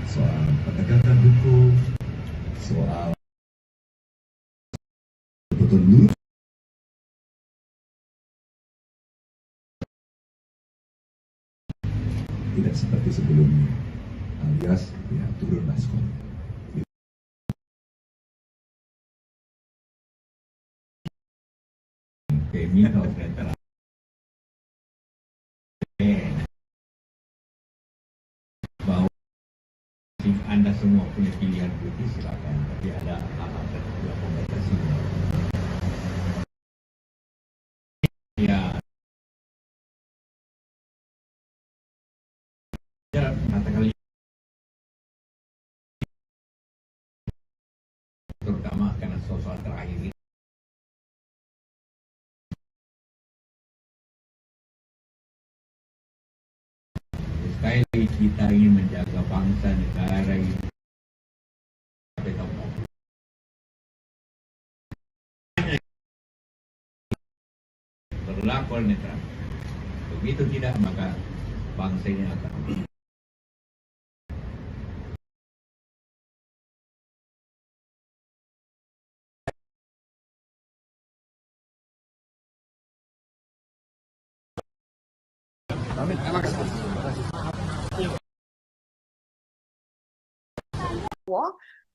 soal penegakan hukum, soal betul-betul tidak seperti sebelumnya, alias ya turun maskot. PMI kalau netral. Bahwa Anda semua punya pilihan politik, silakan, tapi ada hal-hal tertentu yang membatasinya. Ya, katakan terutama karena soal terakhir ini. Sekali lagi kita ingin menjaga bangsa negara ini sampai tahun lalu. Berlaku netral. Begitu tidak, maka bangsa ini akan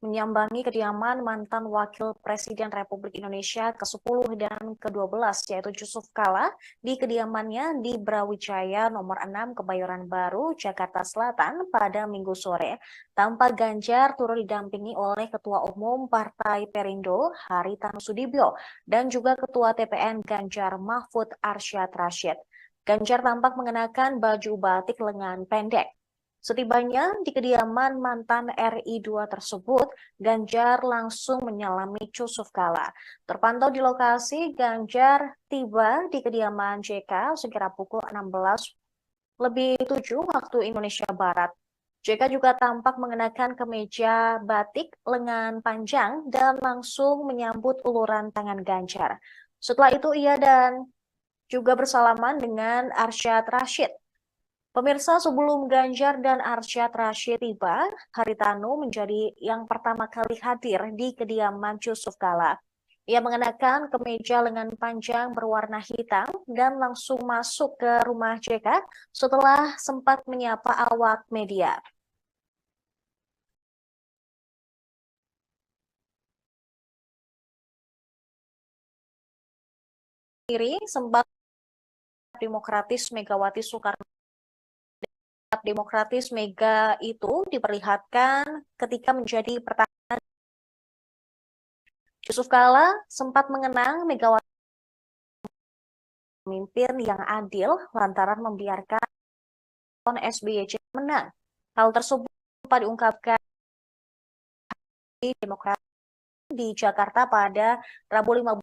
menyambangi kediaman mantan Wakil Presiden Republik Indonesia ke-10 dan ke-12 yaitu Yusuf Kala di kediamannya di Brawijaya nomor 6 Kebayoran Baru, Jakarta Selatan pada Minggu sore. Tampak Ganjar turut didampingi oleh Ketua Umum Partai Perindo Haritanu Sudibyo dan juga Ketua TPN Ganjar Mahfud Arsyad Rashid. Ganjar tampak mengenakan baju batik lengan pendek. Setibanya di kediaman mantan RI2 tersebut, Ganjar langsung menyalami Yusuf Kala. Terpantau di lokasi, Ganjar tiba di kediaman JK sekira pukul 16:07 waktu Indonesia Barat. JK juga tampak mengenakan kemeja batik lengan panjang dan langsung menyambut uluran tangan Ganjar. Setelah itu ia dan juga bersalaman dengan Arsyad Rashid. Pemirsa, sebelum Ganjar dan Arsyad Rashid tiba, Haritanu menjadi yang pertama kali hadir di kediaman Yusuf Kala. Ia mengenakan kemeja lengan panjang berwarna hitam dan langsung masuk ke rumah JK setelah sempat menyapa awak media. Sempat Demokratis Megawati Soekarno demokratis Mega itu diperlihatkan ketika menjadi pertahanan. Yusuf Kala sempat mengenang Megawati pemimpin yang adil lantaran membiarkan SBY menang. Hal tersebut diungkapkan di Demokrat di Jakarta pada Rabu 15.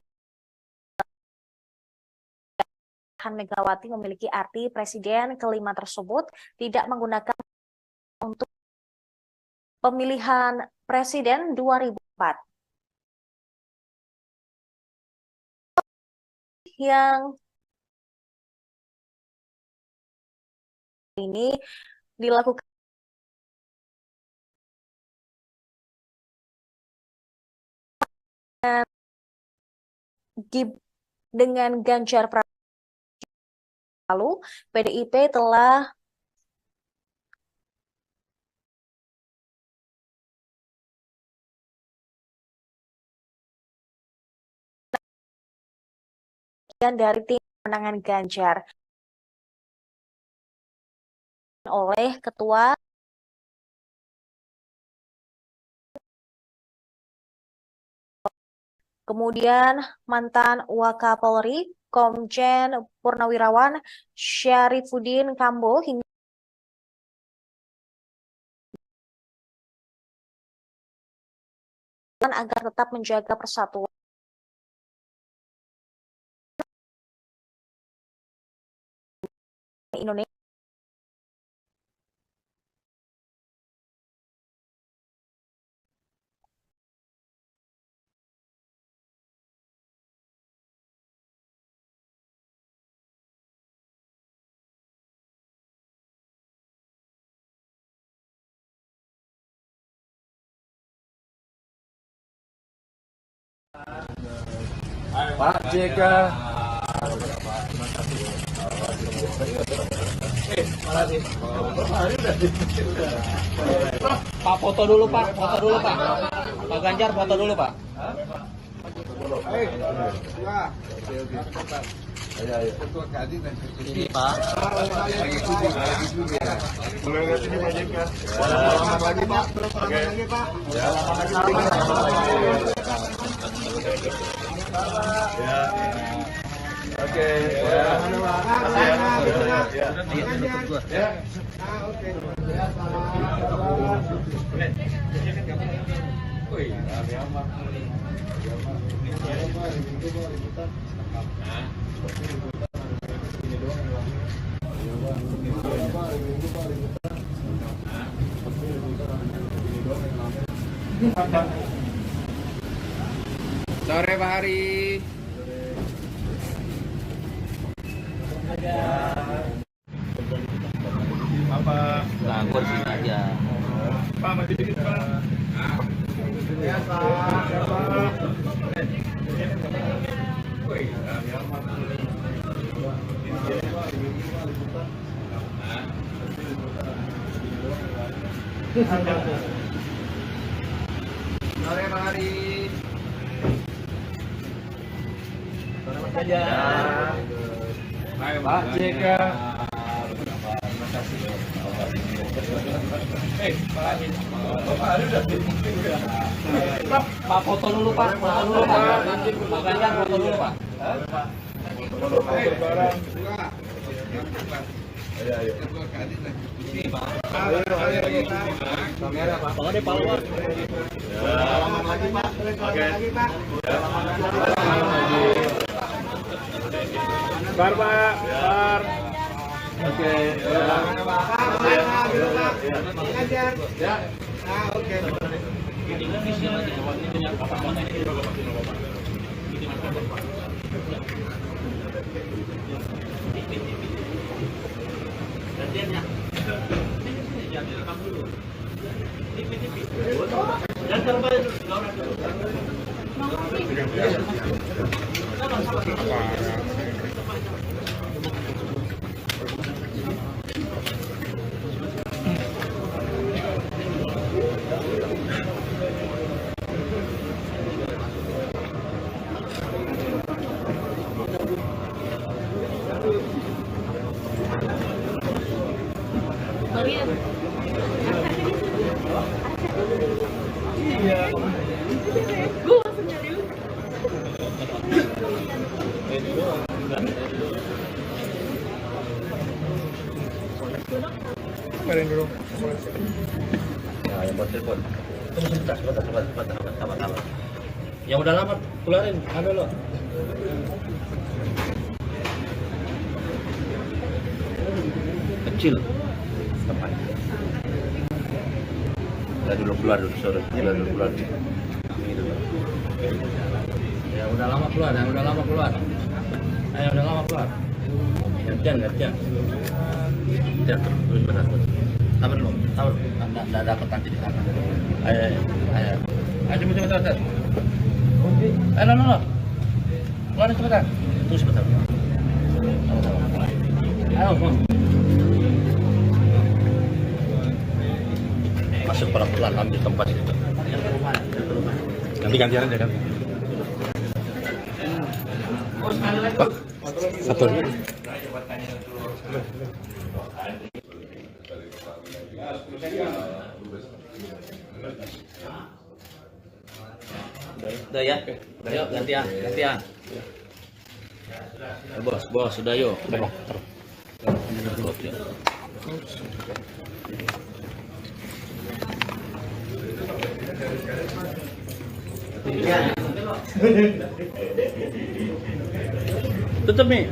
Megawati memiliki arti presiden kelima tersebut tidak menggunakan untuk pemilihan presiden 2004. Yang ini dilakukan dengan Ganjar Pranowo. Lalu PDIP telah dari tim pemenangan Ganjar oleh Ketua kemudian mantan Wakapolri Komjen Purnawirawan Syarifuddin Kambo hingga agar tetap menjaga persatuan Indonesia. Pak JK. Pak foto dulu Pak, foto dulu Pak. Pak Ganjar foto dulu Pak. Ini Pak. Boleh lihat ini Pak JK. Selamat lagi Pak. Selamat lagi Pak. Ya. Oke. Ya. Ya. Oke. Sore Pak Hari. Apa? Nah, gua di sini aja. Pak maju dikit Pak. Ya Pak. Ya Pak. Woi, kami aman. Sore Pak Hari. Ya. Pak JK. Pak foto dulu Pak, foto dulu Pak. Pak Ganjar foto dulu Pak. Ayo. Ini Pak. Kamera Pak. Pak ada pahlawan. Selamat lagi Pak. Oke. Bar Pak. Bar. Oke. Ya. Ah, oke. Ya, yang buat telepon. Tunggu sebentar. Yang udah lama keluarin, ambil lo. Kecil. Tepat. Udah dulu keluar dulu, sorry. Keluar dulu. Ini dulu. Ya udah lama keluar. Ayo udah lama keluar. Gantian. Gantian terus benar. Sabar lo. Nggak dapat nanti di sana. Ayo. Cepat. Ayo, no. Keluarin cepetan. Tunggu sebentar. Ayo, Bang. Masuk pelan-pelan, ambil tempat itu. Nanti gantian aja kan. Pak, satu. Udah ya, yuk gantian. Bos, sudah yuk. Udah, Bang. Tutup nih.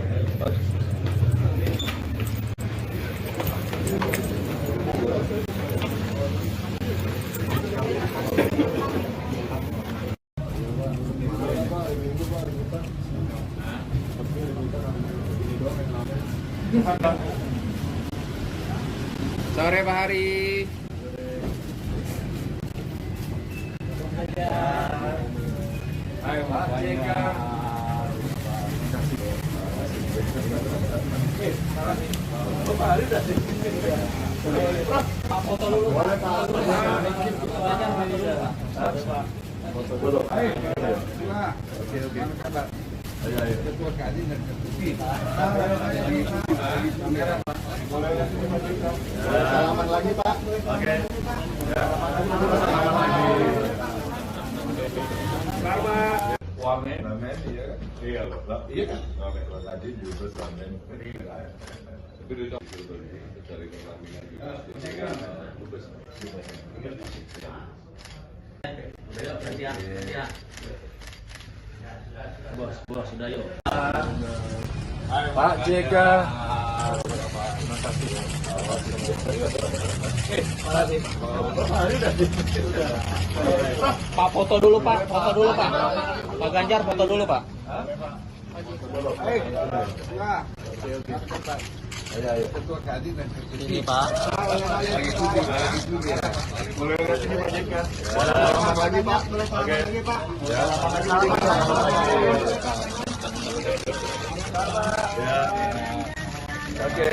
Sore Pak Hari. Ayo Pak JK. Pak Hari udah sih. Foto dulu. Boleh Pak. Foto dulu. Ayo. Oke. Ayo. Ketua Kadin dan Salaman lagi Pak. Oke. Wamen, iya kan? Iya loh, iya kan? Wamen, tadi juga wamen. Tapi itu dari kelamingan juga. Bos, sudah yuk. Pak JK. Pak foto dulu Pak. Pak Ganjar foto dulu Pak. Ayo. Ketua Kadin dan Ini Pak. Boleh lihat ini Pak JK. Selamat lagi Pak. Oke. Ya. Oke.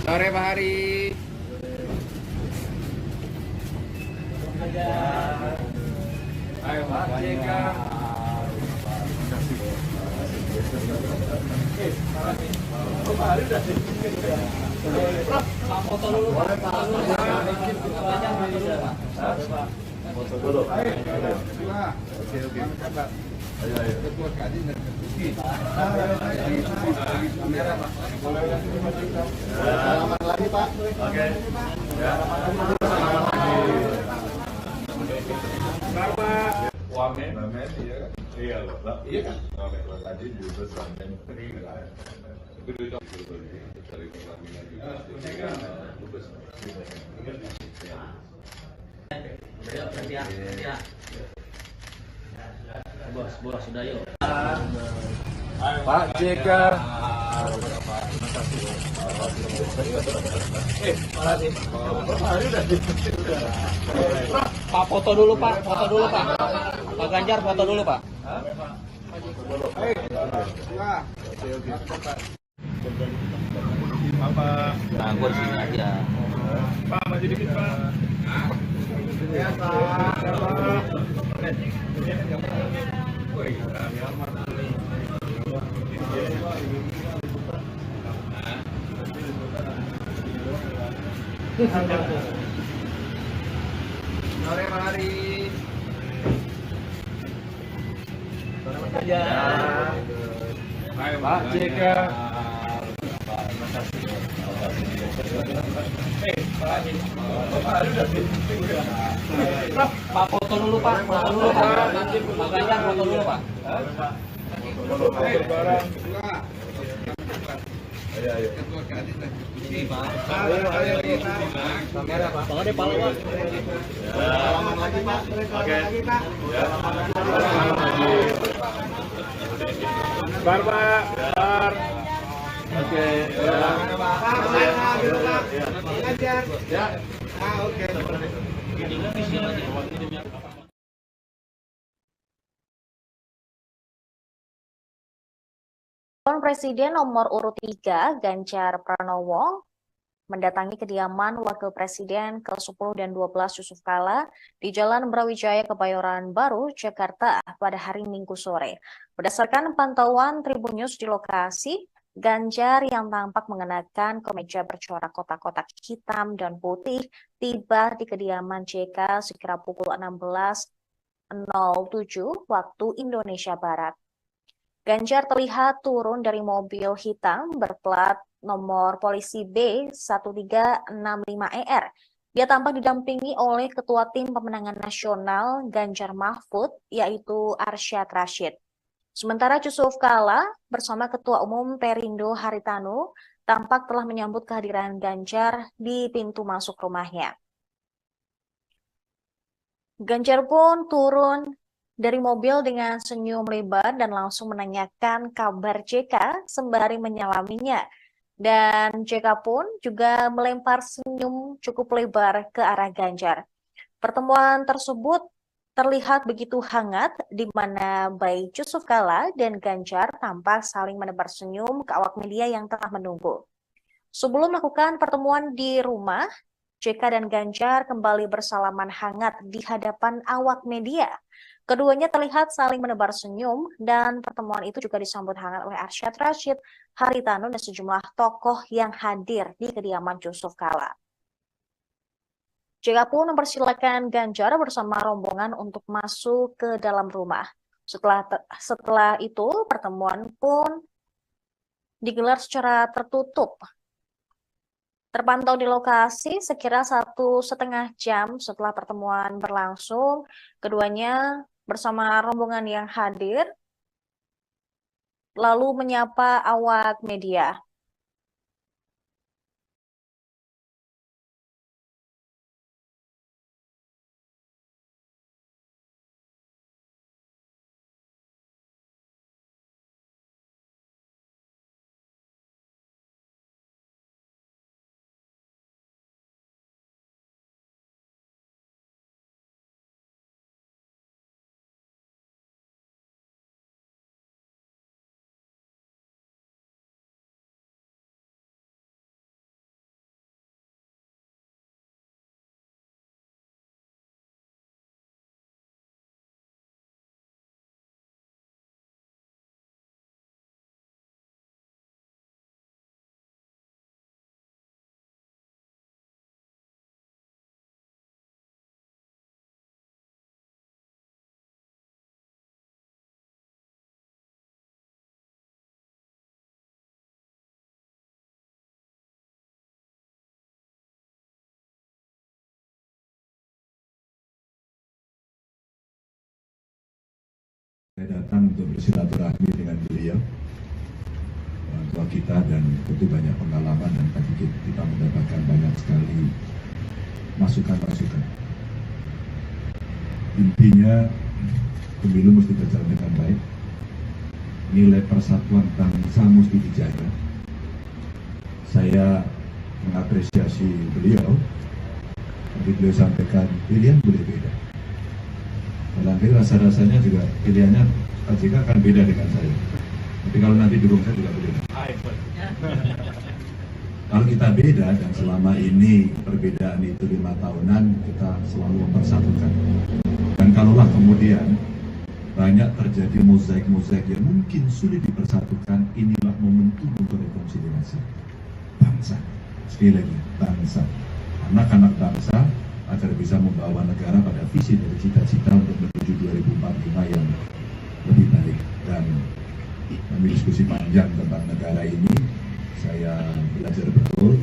Sore Pak Hari. Ayo Pak JK. Pak Hari udah sih. Pak foto dulu Pak. Foto dulu. Oke. Ayo. Ketua Kadin dan Salaman lagi Pak. Oke. Ya. Wamen, iya kan? Iya loh, iya kan? Wamen tadi juga wamen kering kan? Itu udah dari pelaminan juga. Bos, sudah yuk. Pak JK. Pak foto dulu Pak. Pak Ganjar foto dulu Pak. Nah, gue di sini aja. Pak, maju dikit Pak. Ya Pak. Sore hari. Pak JK. Pak foto dulu Pak. Pak Ganjar foto dulu Pak. Ayo. Ini Pak. Kamera Pak. Pak ada pala Pak. Salaman lagi Pak. Oke. Ya. Bar Pak. Bar. Oke. Ya. Oke. Calon Presiden nomor urut 3, Ganjar Pranowo, mendatangi kediaman Wakil Presiden ke-10 dan 12 Yusuf Kala di Jalan Brawijaya, Kebayoran Baru, Jakarta pada hari Minggu sore. Berdasarkan pantauan Tribun News di lokasi, Ganjar yang tampak mengenakan kemeja bercorak kotak-kotak hitam dan putih tiba di kediaman JK sekira pukul 16.07 waktu Indonesia Barat. Ganjar terlihat turun dari mobil hitam berplat nomor polisi B1365ER. Dia tampak didampingi oleh Ketua Tim Pemenangan Nasional Ganjar Mahfud, yaitu Arsyad Rashid. Sementara Yusuf Kala bersama Ketua Umum Perindo Haritanu tampak telah menyambut kehadiran Ganjar di pintu masuk rumahnya. Ganjar pun turun dari mobil dengan senyum lebar dan langsung menanyakan kabar JK sembari menyalaminya. Dan JK pun juga melempar senyum cukup lebar ke arah Ganjar. Pertemuan tersebut terlihat begitu hangat di mana baik Yusuf Kala dan Ganjar tampak saling menebar senyum ke awak media yang tengah menunggu. Sebelum melakukan pertemuan di rumah, JK dan Ganjar kembali bersalaman hangat di hadapan awak media. Keduanya terlihat saling menebar senyum dan pertemuan itu juga disambut hangat oleh Arsyad Rashid, Haritanu, dan sejumlah tokoh yang hadir di kediaman Yusuf Kala. JK pun mempersilakan Ganjar bersama rombongan untuk masuk ke dalam rumah. Setelah itu, pertemuan pun digelar secara tertutup. Terpantau di lokasi sekira 1,5 jam setelah pertemuan berlangsung, keduanya bersama rombongan yang hadir lalu menyapa awak media. Saya datang untuk bersilaturahmi dengan beliau, orang tua kita, dan tentu banyak pengalaman, dan tadi kita mendapatkan banyak sekali masukan-masukan. Intinya pemilu mesti berjalan dengan baik, nilai persatuan bangsa mesti dijaga. Saya mengapresiasi beliau, tapi beliau sampaikan pilihan boleh beda. Nanti rasa-rasanya juga pilihannya Pak JK akan beda dengan saya. Tapi kalau nanti dukung saya juga beda. Kalau kita beda, dan selama ini perbedaan itu 5 tahunan, kita selalu mempersatukan. Dan kalaulah kemudian banyak terjadi mozaik-mozaik yang mungkin sulit dipersatukan, inilah momentum untuk rekonsiliasi bangsa. Sekali lagi, bangsa, anak-anak bangsa, agar bisa membawa negara pada visi dari cita-cita untuk menuju 2045 yang lebih baik. Dan kami diskusi panjang tentang negara ini, saya belajar betul.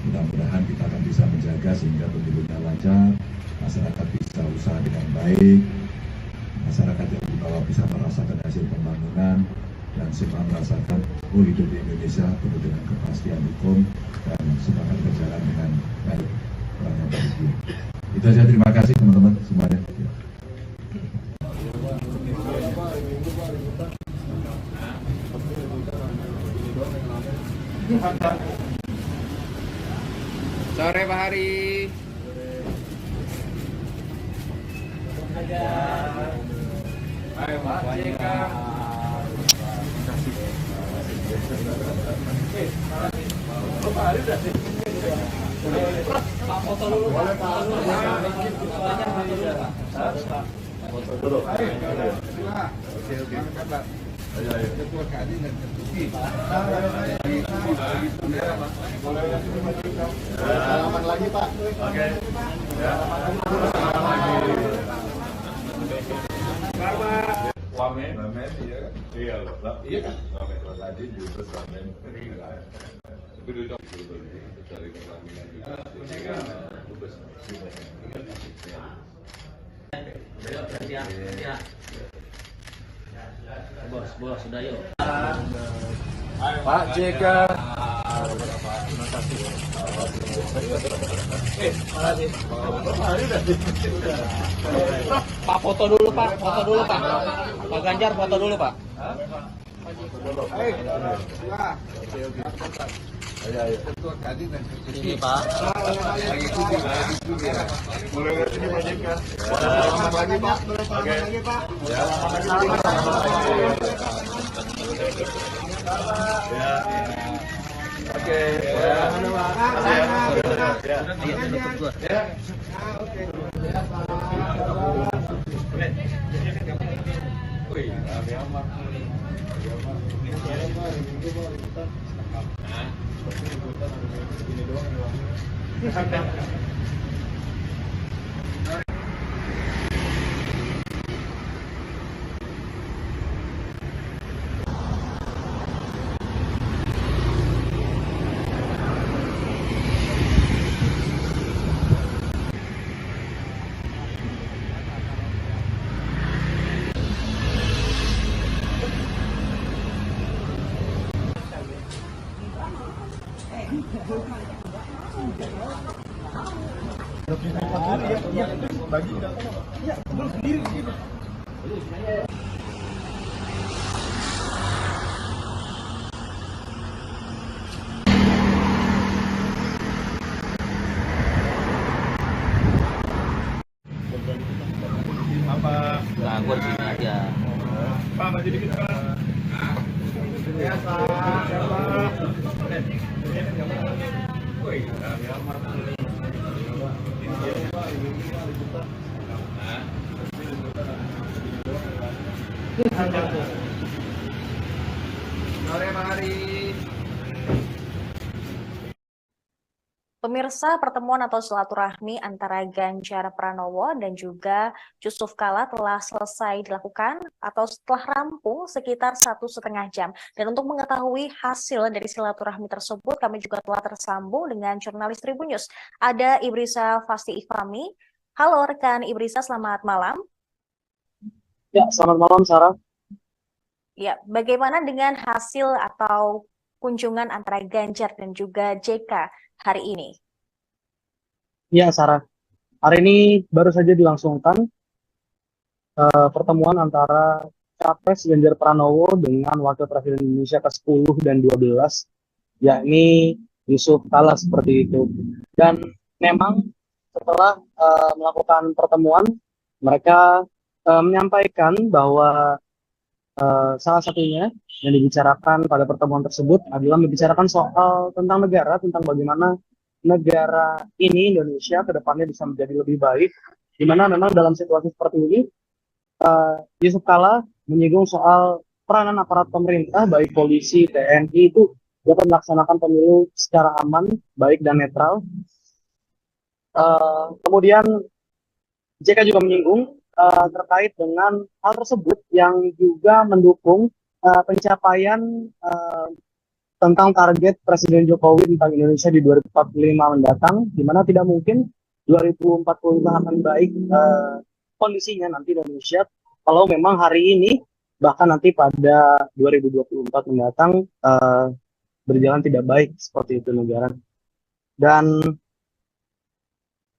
Mudah-mudahan kita akan bisa menjaga sehingga pemilunya lancar, masyarakat bisa usaha dengan baik, masyarakat yang di bawah bisa merasakan hasil pembangunan, dan semua merasakan hidup di Indonesia penuh dengan kepastian hukum dan semua akan berjalan dengan baik. Itu saja, terima kasih teman-teman semuanya. Sore Pak Hari. Ayo Pak JK. Pak Hari udah sih. Pak foto dulu. Boleh Pak. Foto dulu. Oke. Ayo. Ketua Kadin dan Salaman lagi Pak. Oke. Wamen, iya kan? Iya loh, iya kan? Wamen, tadi juga wamen. Tapi dulu dari kelamin juga. Bos, sudah yuk. Pak JK. Pak foto dulu Pak, Pak Ganjar foto dulu Pak. Ayo. Ketua Kadin dan Ini Pak. Mulai dari sini Pak JK. Selamat lagi Pak. Selamat lagi Pak. Ya. Oke. Ya. Nah, gue di sini aja. Pak, maju dikit Pak. Ya Pak. Sore Pak Hari. Pemirsa, pertemuan atau silaturahmi antara Ganjar Pranowo dan juga Yusuf Kala telah selesai dilakukan atau setelah rampung sekitar 1,5 jam. Dan untuk mengetahui hasil dari silaturahmi tersebut, kami juga telah tersambung dengan jurnalis Tribun News. Ada Ibrisa Fasti Ifami. Halo rekan Ibrisa, selamat malam. Ya, selamat malam Sarah. Ya, bagaimana dengan hasil atau kunjungan antara Ganjar dan juga JK hari ini? Ya, Sarah. Hari ini baru saja dilangsungkan pertemuan antara Capres Ganjar Pranowo dengan Wakil Presiden Indonesia ke-10 dan 12, yakni Yusuf Kala seperti itu. Dan memang setelah melakukan pertemuan, mereka menyampaikan bahwa salah satunya yang dibicarakan pada pertemuan tersebut adalah membicarakan soal tentang negara, tentang bagaimana negara ini, Indonesia, ke depannya bisa menjadi lebih baik, di mana memang dalam situasi seperti ini, Yusuf Kala menyinggung soal peranan aparat pemerintah, baik polisi, TNI, itu dapat melaksanakan pemilu secara aman, baik dan netral. Kemudian JK juga menyinggung terkait dengan hal tersebut yang juga mendukung pencapaian tentang target Presiden Jokowi tentang Indonesia di 2045 mendatang, di mana tidak mungkin 2045 akan baik kondisinya nanti Indonesia kalau memang hari ini bahkan nanti pada 2024 mendatang berjalan tidak baik seperti itu negara. Dan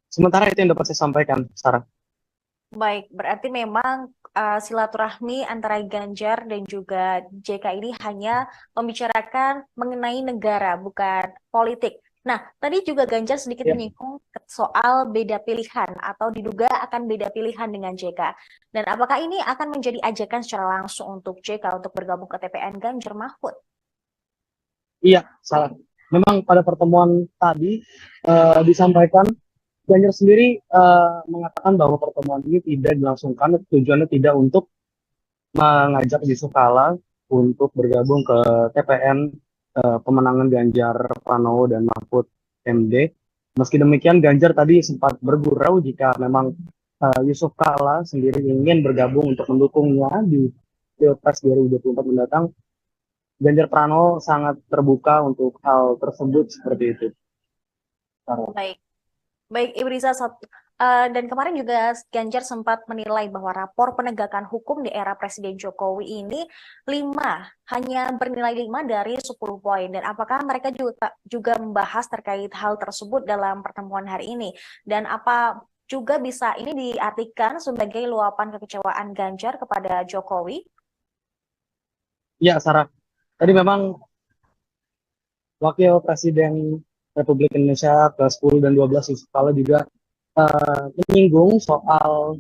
sementara itu yang dapat saya sampaikan, Sarah. Baik, berarti memang silaturahmi antara Ganjar dan juga JK ini hanya membicarakan mengenai negara, bukan politik. Nah, tadi juga Ganjar sedikit menyinggung soal beda pilihan atau diduga akan beda pilihan dengan JK. Dan apakah ini akan menjadi ajakan secara langsung untuk JK untuk bergabung ke TPN Ganjar Mahfud? Iya, salah. Memang pada pertemuan tadi disampaikan Ganjar sendiri mengatakan bahwa pertemuan ini tidak dilangsungkan, tujuannya tidak untuk mengajak Yusuf Kala untuk bergabung ke TPN pemenangan Ganjar Pranowo dan Mahfud MD. Meski demikian, Ganjar tadi sempat bergurau jika memang Yusuf Kala sendiri ingin bergabung untuk mendukungnya di Pilpres 2024 mendatang. Ganjar Pranowo sangat terbuka untuk hal tersebut seperti itu. Baik. Baik, Ibu Riza, dan kemarin juga Ganjar sempat menilai bahwa rapor penegakan hukum di era Presiden Jokowi ini hanya bernilai 5 dari 10 poin. Dan apakah mereka juga membahas terkait hal tersebut dalam pertemuan hari ini? Dan apa juga bisa ini diartikan sebagai luapan kekecewaan Ganjar kepada Jokowi? Ya, Sarah. Tadi memang Wakil Presiden Republik Indonesia ke-10 dan 12 Yusuf Kala juga menyinggung soal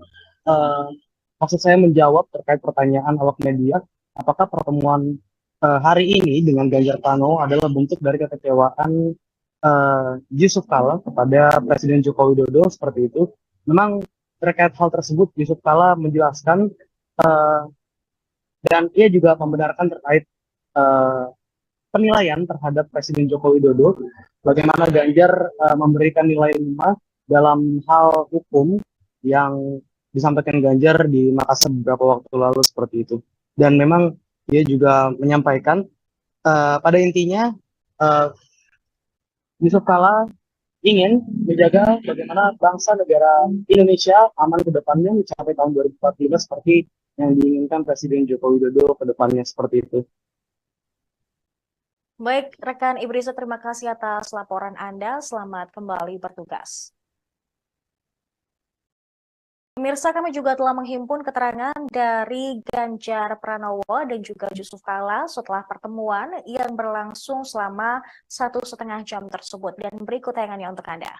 maksud saya menjawab terkait pertanyaan awak media, apakah pertemuan hari ini dengan Ganjar Pranowo adalah bentuk dari kekecewaan Yusuf Kala kepada Presiden Joko Widodo seperti itu. Memang terkait hal tersebut Yusuf Kala menjelaskan dan ia juga membenarkan terkait penilaian terhadap Presiden Joko Widodo, bagaimana Ganjar memberikan nilai 5 dalam hal hukum yang disampaikan Ganjar di Makassar beberapa waktu lalu seperti itu. Dan memang dia juga menyampaikan pada intinya Yusuf Kala ingin menjaga bagaimana bangsa negara Indonesia aman ke depannya mencapai tahun 2045 seperti yang diinginkan Presiden Joko Widodo ke depannya seperti itu. Baik, rekan Ibu Riza, terima kasih atas laporan Anda. Selamat kembali bertugas. Pemirsa, kami juga telah menghimpun keterangan dari Ganjar Pranowo dan juga Yusuf Kala setelah pertemuan yang berlangsung selama 1,5 jam tersebut. Dan berikut tayangannya untuk Anda.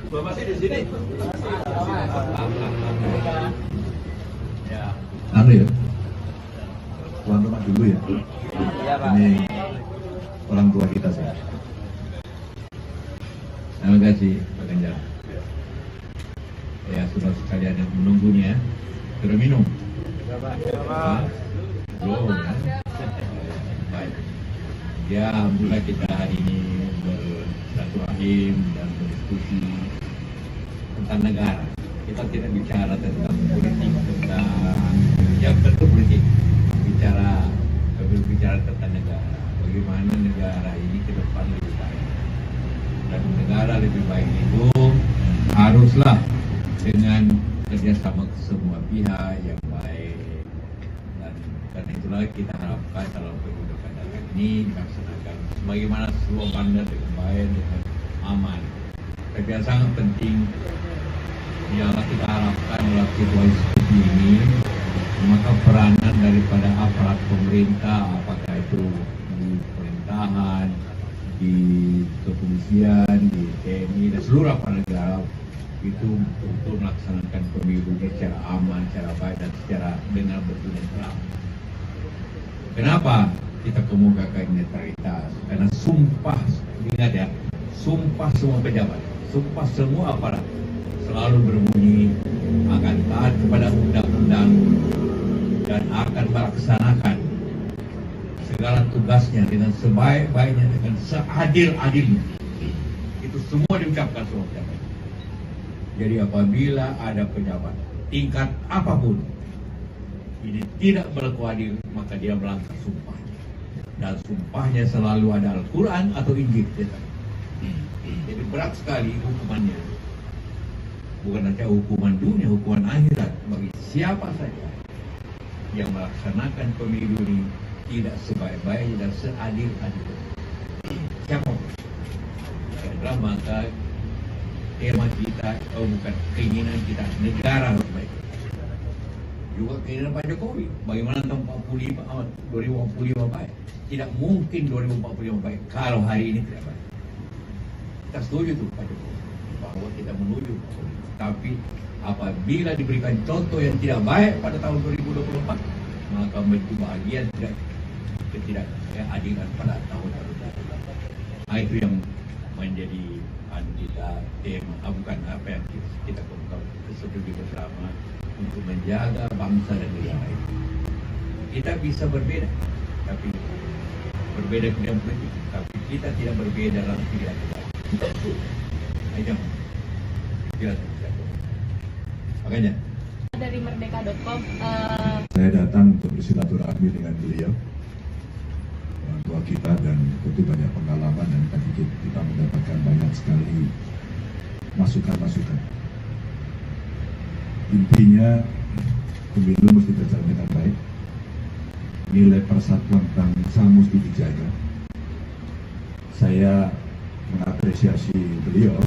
Bapak sih di sini. Ya. Anu ya, tuan rumah dulu ya. Iya, Pak. Ini orang tua kita sih. Terima kasih Pak Ganjar. Ya, sudah sekalian yang menunggunya. Sudah minum? Hah? Belum ya? Baik. Ya, alhamdulillah kita hari ini bersilaturahim dan berdiskusi tentang negara. Kita tidak bicara tentang politik, tentang yang tentu politik. Berbicara tentang negara. Bagaimana negara ini ke depan lebih baik. Dan negara lebih baik itu haruslah dengan kerjasama semua pihak yang baik. Dan karena itulah kita harapkan dalam pemilu kadang ini dilaksanakan sebagaimana slogannya dengan baik, dengan aman. Tapi yang sangat penting yang kita harapkan dalam situasi seperti ini, maka peranan daripada aparat pemerintah, apakah itu di pemerintahan, di kepolisian, di TNI dan seluruh aparat negara itu untuk melaksanakan pemilu secara aman, secara baik dan secara dengan betul dan terang. Kenapa kita kemukakan netralitas? Karena sumpah, ingat ya, sumpah semua pejabat, sumpah semua aparat selalu berbunyi akan taat kepada undang-undang dan akan melaksanakan segala tugasnya dengan sebaik-baiknya, dengan seadil-adilnya. Itu semua diucapkan semua pejabat. Jadi apabila ada pejabat tingkat apapun ini tidak berlaku adil, maka dia melanggar sumpahnya. Dan sumpahnya selalu ada Al-Quran atau Injil. Jadi berat sekali hukumannya. Bukan saja hukuman dunia, hukuman akhirat bagi siapa saja yang melaksanakan pemilu ini tidak sebaik-baiknya dan seadil-adilnya. Siapa? Karena maka tema kita, bukan keinginan kita, negara harus baik. Juga keinginan Pak Jokowi, bagaimana tahun 2045 baik. Tidak mungkin 2045 baik kalau hari ini tidak baik. Kita setuju tuh Pak Jokowi bahwa kita menuju, tapi apabila diberikan contoh yang tidak baik pada tahun 2024, maka itu bagian ketidakadilan pada tahun 2024. Nah, itu yang menjadi kita tema, bukan apa yang kita setuju bersama untuk menjaga bangsa dan negara ini. Kita bisa berbeda, tapi berbeda bidang politik, tapi kita tidak berbeda dalam pilihan kita. Ayo, tidak. Makanya dari merdeka.com saya datang untuk bersilaturahmi dengan beliau, orang tua kita, dan tentu banyak pengalaman dan tadi kita mendapatkan banyak sekali masukan-masukan. Intinya pemilu mesti berjalan dengan baik, nilai persatuan bangsa mesti dijaga. Saya mengapresiasi beliau,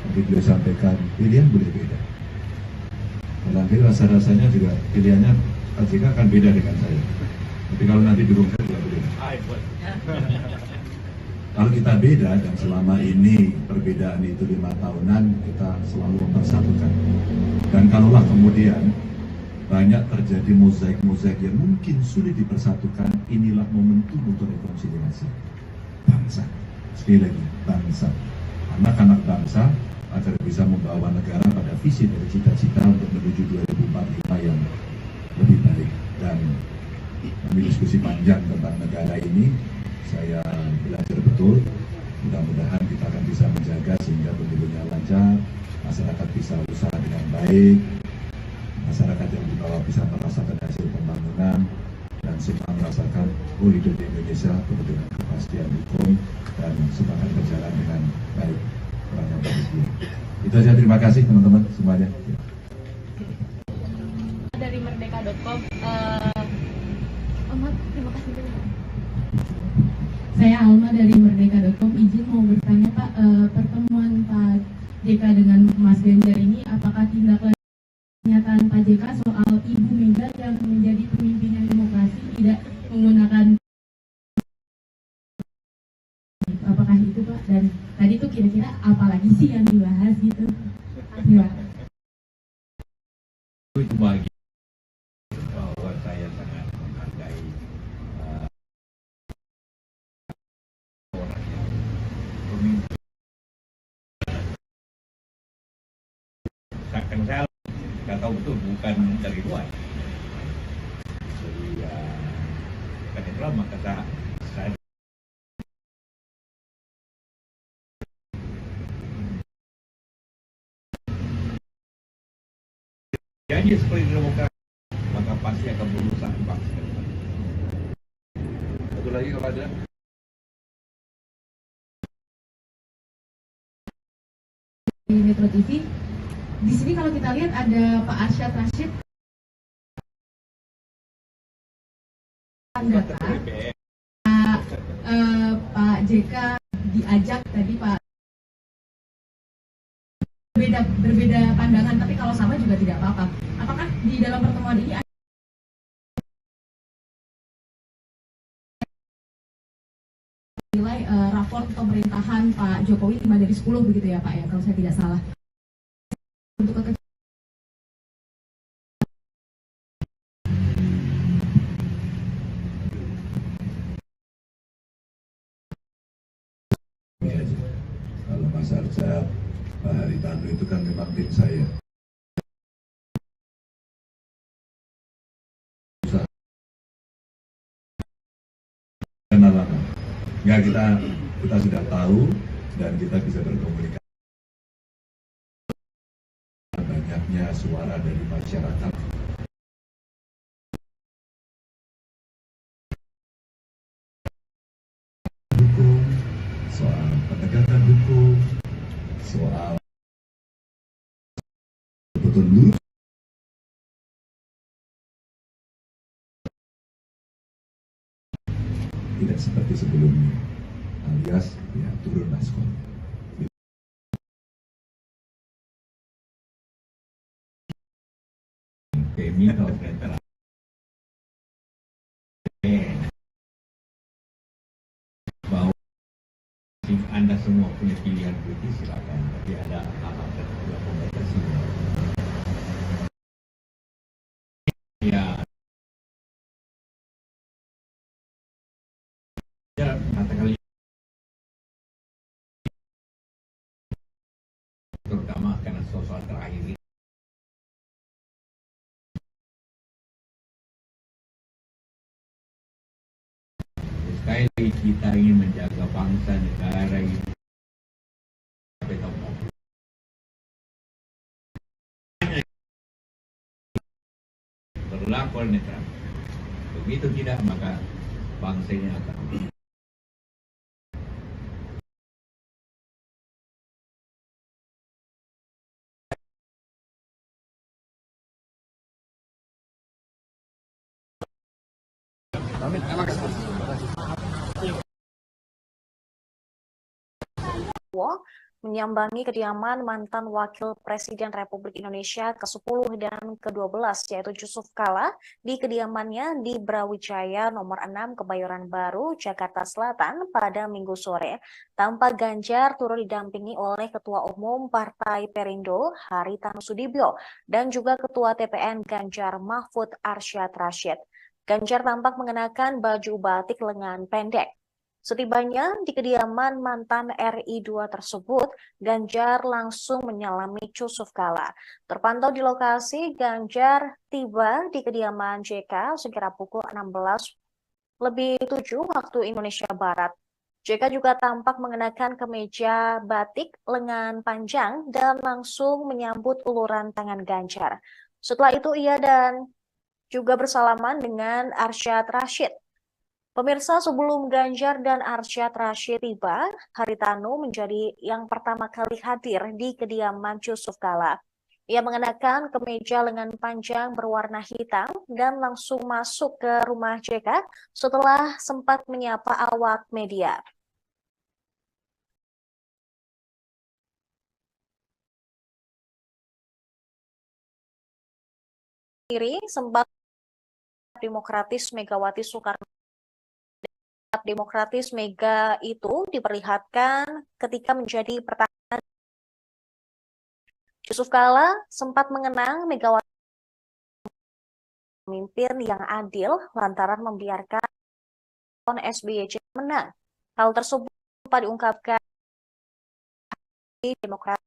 tapi beliau sampaikan pilihan boleh beda. Nanti rasa-rasanya juga pilihannya Pak JK akan beda dengan saya. Tapi kalau nanti dukung saya juga beda. Kalau kita beda dan selama ini perbedaan itu 5 tahunan, kita selalu mempersatukan. Dan kalaulah kemudian banyak terjadi mozaik-mozaik yang mungkin sulit dipersatukan, inilah momentum untuk rekonsiliasi bangsa. Sekali lagi, bangsa. Anak-anak bangsa agar bisa membawa negara pada visi dan cita-cita untuk menuju 2045 yang lebih baik. Dan kami diskusi panjang tentang negara ini, saya belajar betul. Mudah-mudahan kita akan bisa menjaga sehingga pemilunya lancar, masyarakat bisa usaha dengan baik, masyarakat yang di bawah bisa merasakan hasil pembangunan, dan semua merasakan hidup di Indonesia penuh dengan kepastian hukum dan semua akan berjalan dengan baik. Itu aja, terima kasih teman-teman semuanya. Dari merdeka.com terima kasih. Saya Alma dari merdeka.com, izin mau bertanya Pak, pertemuan Pak JK dengan Mas Ganjar ini apakah tindak lanjut pernyataan Pak JK soal Ibu Mega yang menjadi pemimpinan demokrasi tidak menggunakan, apakah itu Pak? Pak, dan tadi tuh kira-kira apa lagi sih yang dibahas gitu? Ya. Itu bagi bahwa saya sangat menghargai orang yang pemimpin. Kan saya nggak tahu betul, bukan dari luar. Jadi ya, kan itulah maka saya janji seperti demokrasi, maka pasti akan berusaha di bangsa. Satu lagi kalau ada. Di Metro TV, di sini kalau kita lihat ada Pak Arsyad Rashid, data, Pak JK diajak tadi Pak, berbeda pandangan, tapi kalau sama juga tidak apa-apa. Apakah di dalam pertemuan ini ada nilai raport pemerintahan Pak Jokowi 5 dari 10 begitu ya Pak ya, kalau saya tidak salah. Untuk kalau Mas Arsyad, Pak Haritanu itu kan memang tim saya. Kenal lama. Ya kita sudah tahu dan kita bisa berkomunikasi. Banyaknya suara dari masyarakat. Hukum, soal penegakan hukum, soal betul lurus. Tidak seperti sebelumnya, alias ya turun maskolnya. Criminal veteran. Bahwa Anda semua punya pilihan politik, silakan, tapi ada hal-hal tertentu yang membatasinya. Ya. Katakanlah terutama karena soal terakhir ini. Sekali lagi kita ingin menjaga bangsa negara ini sampai tahun 60. Berlaku netral. Begitu tidak, maka bangsa ini akan menyambangi kediaman mantan Wakil Presiden Republik Indonesia ke-10 dan ke-12 yaitu Yusuf Kala di kediamannya di Brawijaya nomor 6 Kebayoran Baru, Jakarta Selatan pada Minggu sore. Tampak Ganjar turut didampingi oleh Ketua Umum Partai Perindo Haritanu Sudibyo dan juga Ketua TPN Ganjar Mahfud Arsyad Rashid. Ganjar tampak mengenakan baju batik lengan pendek. Setibanya di kediaman mantan RI2 tersebut, Ganjar langsung menyalami Yusuf Kala. Terpantau di lokasi, Ganjar tiba di kediaman JK sekira pukul 16:07 waktu Indonesia Barat. JK juga tampak mengenakan kemeja batik lengan panjang dan langsung menyambut uluran tangan Ganjar. Setelah itu ia dan juga bersalaman dengan Arsyad Rashid. Pemirsa, sebelum Ganjar dan Arsyad Rashid tiba, Haritanu menjadi yang pertama kali hadir di kediaman Yusuf Kala. Ia mengenakan kemeja lengan panjang berwarna hitam dan langsung masuk ke rumah JK setelah sempat menyapa awak media. Sempat Demokratis Megawati Soekarno sikap demokratis Mega itu diperlihatkan ketika menjadi pertahanan. Yusuf Kala sempat mengenang Megawati pemimpin yang adil lantaran membiarkan SBY menang. Hal tersebut diungkapkan di Demokrat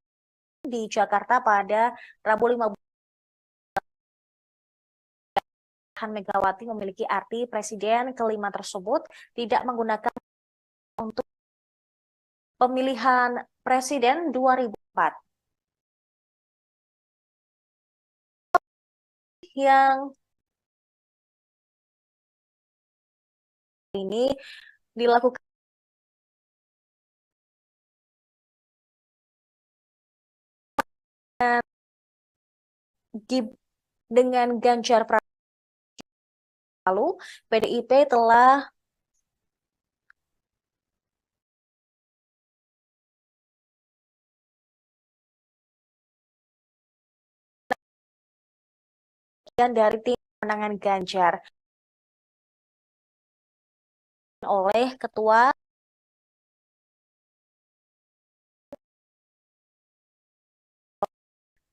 di Jakarta pada Rabu 15. Megawati memiliki arti presiden kelima tersebut tidak menggunakan untuk pemilihan presiden 2004. Yang ini dilakukan dengan Ganjar Pranowo. Lalu PDIP telah dari tim pemenangan Ganjar oleh Ketua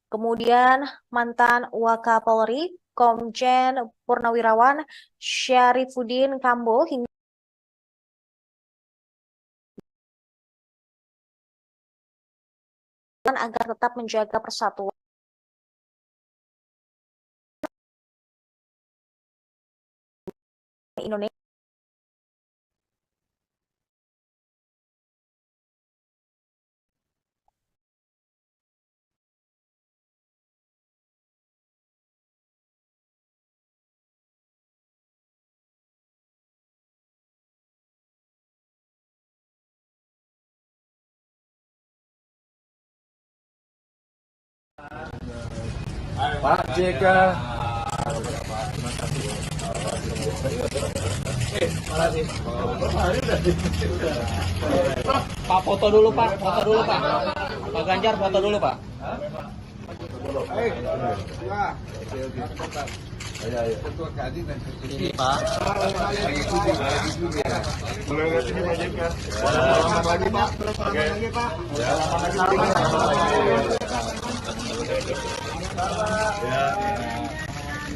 kemudian mantan Wakapolri Komjen Purnawirawan Syarifuddin Kambo hingga agar tetap menjaga persatuan Indonesia. Pak JK. Pak foto dulu Pak, foto dulu Pak. Pak Ganjar foto dulu Pak. Ini Pak. Boleh lihat ini Pak JK. Selamat lagi Pak. Selamat lagi Pak. Ya.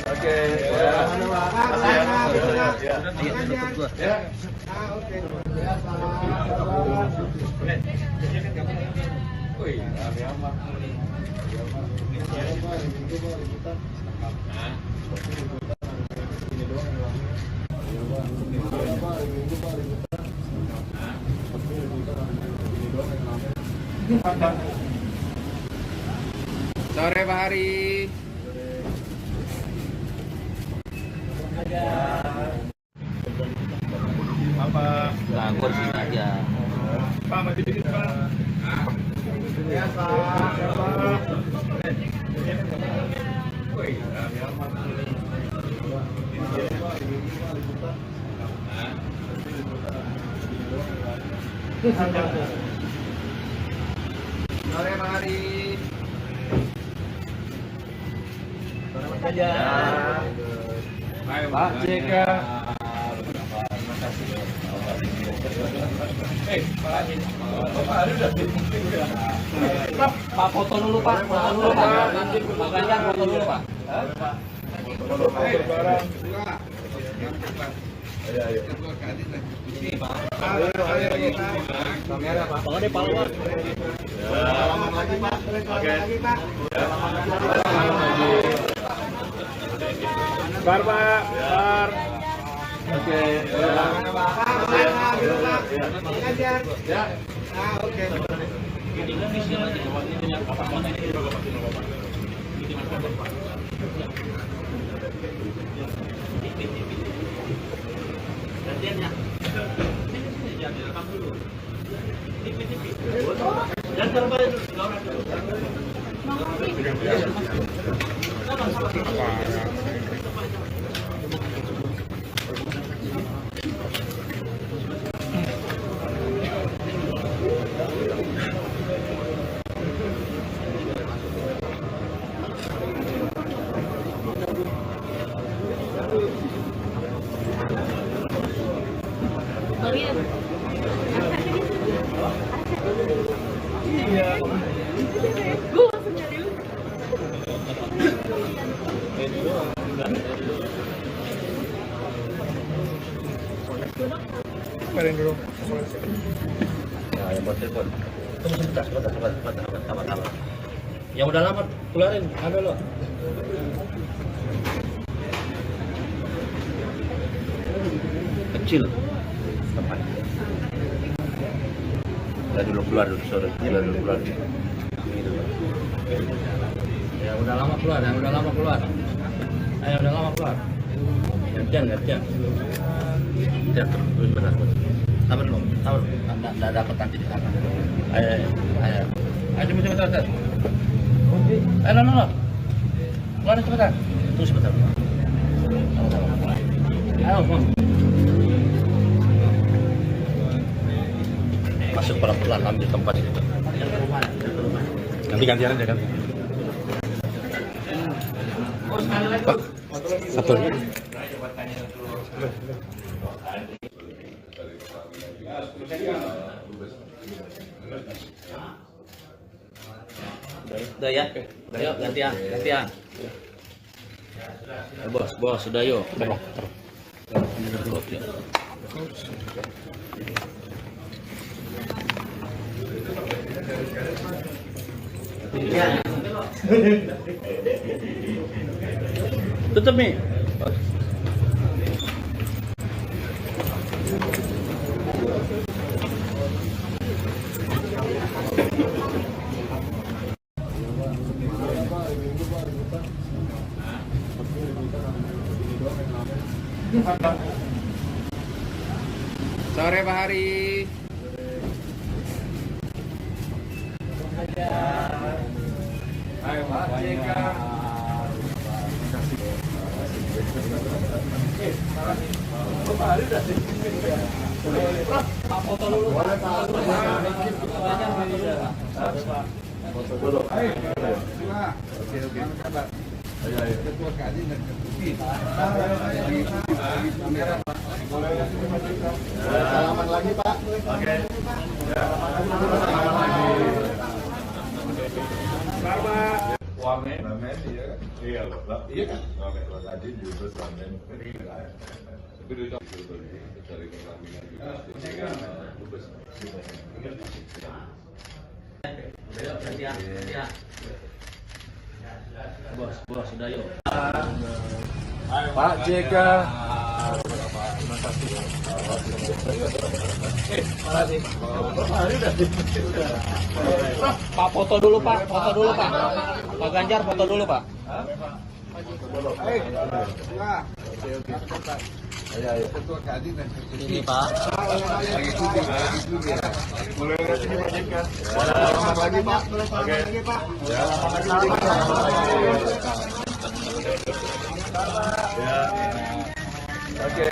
Oke. Ya. Ya. Oke. Wih, aman. Sore Pak Hari. Apa? Nganggur sini aja. Pak, maju dikit Pak. Ya, Pak. Wih, aman. Sore Pak Hari. Pak JK. Pak foto dulu Pak, foto dulu Pak. Pak Ganjar foto dulu Pak. Ini Pak. Kamera Pak. Tolong deh Pak. Selamat lagi Pak. Oke. Bar Pak. Bar. Oke. Ya. Oke. Sorry keluarin dulu. Ya, yang buat telepon. Tunggu sebentar. Yang udah lama keluarin, ambil lo. Kecil. Udah dulu keluar dulu, sorry. Keluar dulu. Ya udah lama keluar. Ayo udah lama keluar. Gantian. Terus benar. Sabar lo. Nggak dapat nanti di sana. Ayo. Cepat. Ayo, no. Keluar cepetan. Tunggu sebentar. Ayo, Bang. Masuk pelan-pelan ambil tempat itu. Nanti gantian aja kan. Pak, satu. Udah ya, yuk gantian. Bos, sudah yuk. Oke. Tutup nih. Sore Pak Hari. Ayo Pak JK. Pak Hari udah sih. Foto dulu. Boleh Pak. Foto dulu. Ayo. Oke. Ayo. Ketua Kadin dan Salaman lagi Pak. Oke. Wamen, iya kan? Iya loh, iya kan? Wamen, tadi juga wamen. Tapi itu dari pengambilan juga. Bos, sudah yuk. Pak JK. Pak foto dulu Pak. Pak Ganjar foto dulu Pak. Ayo. Ketua Kadin dan Ini Pak. Boleh sini Pak JK. Selamat lagi Pak. Oke. Ya. Oke.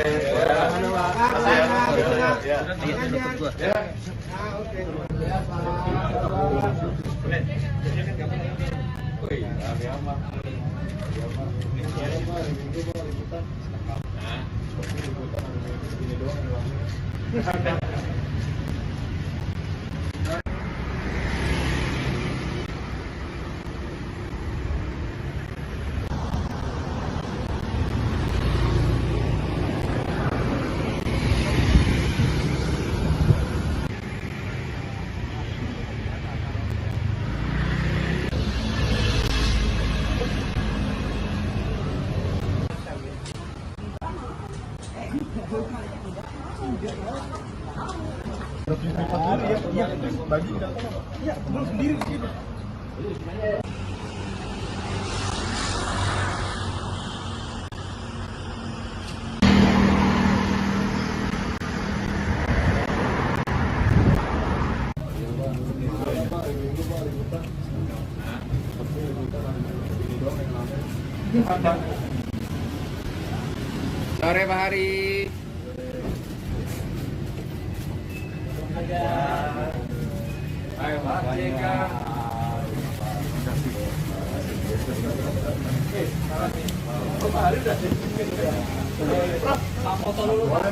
Sore Pak Hari. Ayo Pak JK. Pak Hari udah sih. Pak foto dulu Pak.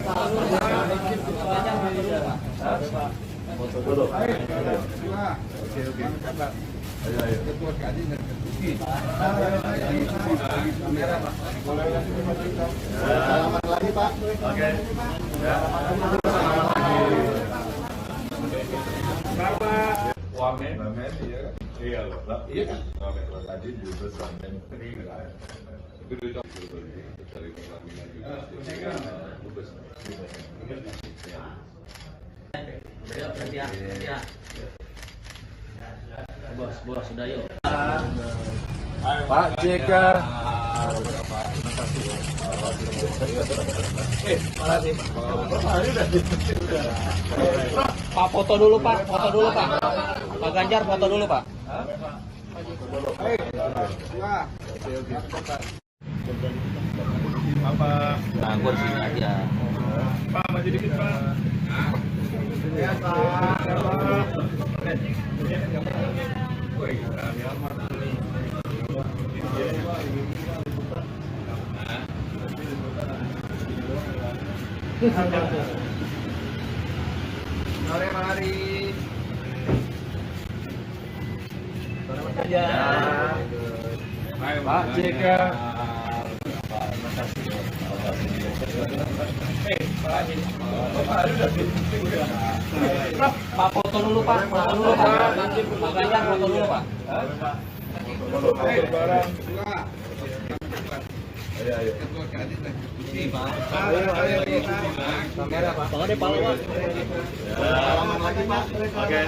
Foto dulu. Ayo. Oke. Ayo. Ketua Kadin dan Salaman lagi Pak. Oke. Ya. Wamen, iya kan? Iya loh, iya kan? Wamen tadi juga wamen kering kan? Itu dari Pertamina juga. Bos, sudah yuk. Pak JK. Pak foto dulu Pak, Pak Ganjar foto dulu Pak. Apa? Nah, gua di sini aja. Pak maju dikit Pak. Ya Pak. Sore mari. Ya. Pak JK. Pak foto dulu Pak, Pak Ganjar foto dulu Pak. Barang. Ayo. Kamera Pak. Tangannya pala Pak. Salaman lagi Pak. Oke.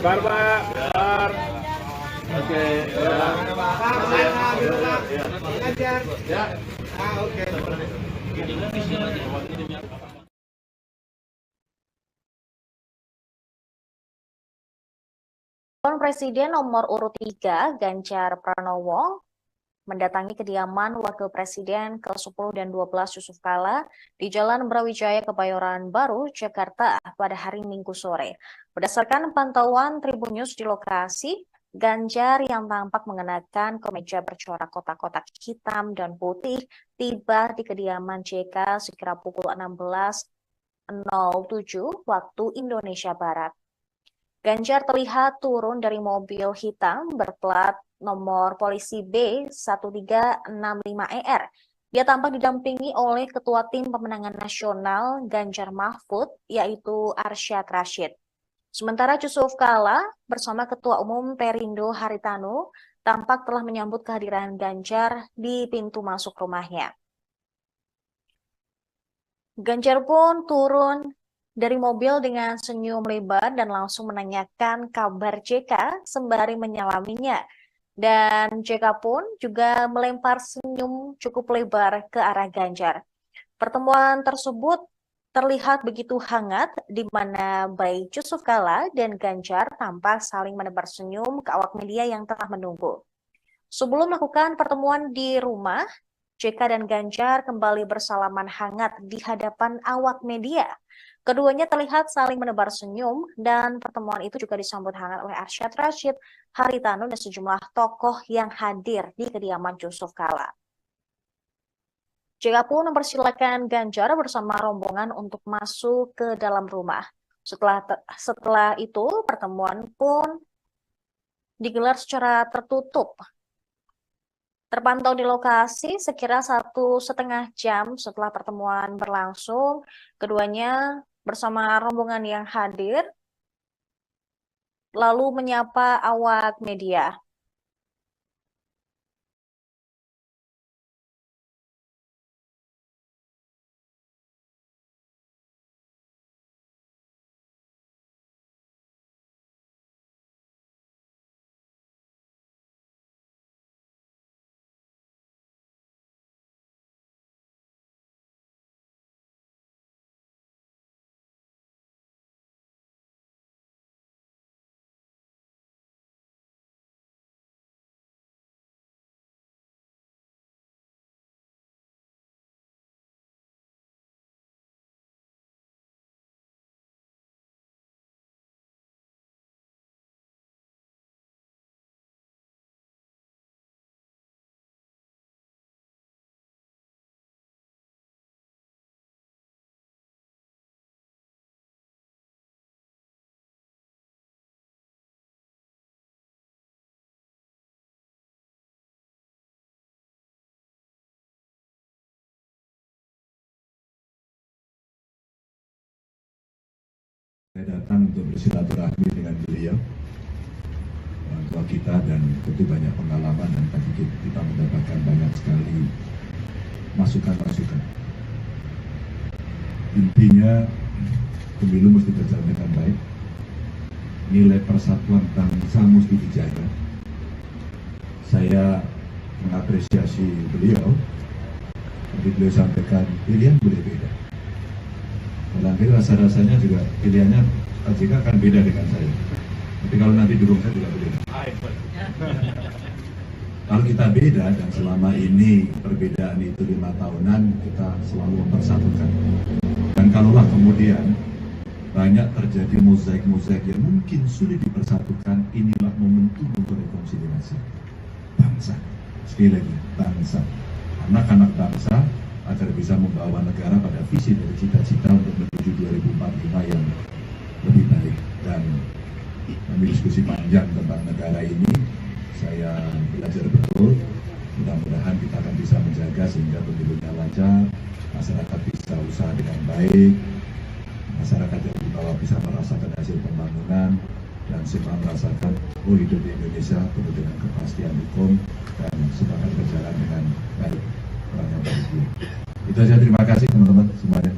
Bar Pak. Bar. Oke. Ya. Oke. Calon Presiden nomor urut 3, Ganjar Pranowo, mendatangi kediaman Wakil Presiden ke-10 dan 12 Yusuf Kala di Jalan Brawijaya Kebayoran Baru, Jakarta pada hari Minggu sore. Berdasarkan pantauan Tribun News di lokasi, Ganjar yang tampak mengenakan kemeja bercorak kotak-kotak hitam dan putih tiba di kediaman JK sekira pukul 16.07 waktu Indonesia Barat. Ganjar terlihat turun dari mobil hitam berplat nomor polisi B1365ER. Dia tampak didampingi oleh Ketua Tim Pemenangan Nasional Ganjar Mahfud, yaitu Arsyad Rashid. Sementara Yusuf Kala bersama Ketua Umum Perindo Haritanu tampak telah menyambut kehadiran Ganjar di pintu masuk rumahnya. Ganjar pun turun dari mobil dengan senyum lebar dan langsung menanyakan kabar JK sembari menyalaminya. Dan JK pun juga melempar senyum cukup lebar ke arah Ganjar. Pertemuan tersebut terlihat begitu hangat di mana baik Yusuf Kala dan Ganjar tampak saling menebar senyum ke awak media yang telah menunggu. Sebelum melakukan pertemuan di rumah, JK dan Ganjar kembali bersalaman hangat di hadapan awak media. Keduanya terlihat saling menebar senyum dan pertemuan itu juga disambut hangat oleh Arsyad Rashid, Haritanu, dan sejumlah tokoh yang hadir di kediaman Yusuf Kala. JK pun mempersilakan Ganjar bersama rombongan untuk masuk ke dalam rumah. Setelah itu, pertemuan pun digelar secara tertutup. Terpantau di lokasi sekira 1,5 jam setelah pertemuan berlangsung, keduanya bersama rombongan yang hadir lalu menyapa awak media. Saya datang untuk bersilaturahmi dengan beliau, orang tua kita, dan tentu banyak pengalaman, dan tadi kita mendapatkan banyak sekali masukan-masukan. Intinya pemilu mesti berjalan dengan baik, nilai persatuan bangsa mesti dijaga. Saya mengapresiasi beliau, tapi beliau sampaikan pilihan boleh beda. Nanti rasa-rasanya juga pilihannya Pak JK akan beda dengan saya. Tapi kalau nanti dukung saya juga beda. Kalau kita beda, dan selama ini perbedaan itu 5 tahunan, kita selalu mempersatukan. Dan kalaulah kemudian banyak terjadi mozaik-mozaik yang mungkin sulit dipersatukan, inilah momentum untuk rekonsiliasi bangsa. Sekali lagi, bangsa. Anak-anak bangsa agar bisa membawa negara pada visi dan cita-cita untuk menuju 2045 yang lebih baik. Dan kami diskusi panjang tentang negara ini, saya belajar betul. Mudah-mudahan kita akan bisa menjaga sehingga pemilunya lancar, masyarakat bisa usaha dengan baik, masyarakat yang di bawah bisa merasakan hasil pembangunan, dan semua merasakan hidup di Indonesia penuh dengan kepastian hukum dan semuanya berjalan dengan baik. Itu saja, terima kasih teman-teman semuanya.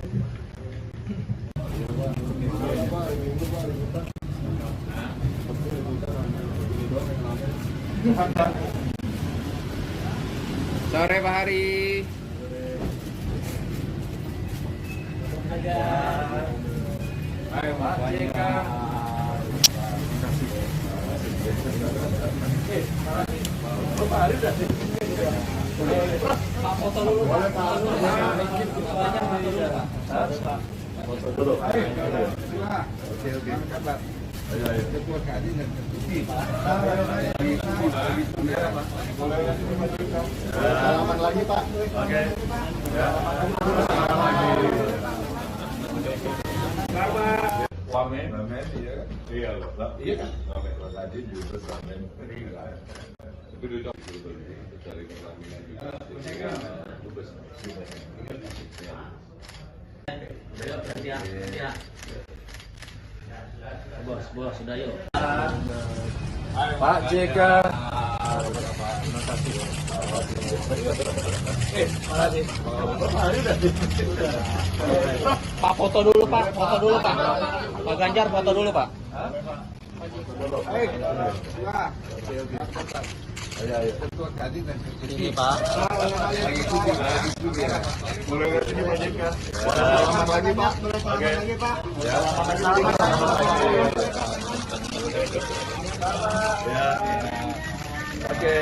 Sore Pak Hari. Ayo Pak JK. Pak Hari udah sih. Pak foto dulu. Boleh Pak. Foto dulu. Oke. Salaman lagi Pak. Oke. Wamen, iya kan? Iya loh, iya kan? Wamen, tadi juga wamen, tapi dulu dari pelaminan juga. Bos, sudah yuk. Pak JK. Pak foto dulu Pak, Pak Ganjar foto dulu Pak. Ini Pak. Mulai dari sini Pak JK. Salaman lagi Pak. Lagi Pak. Oke.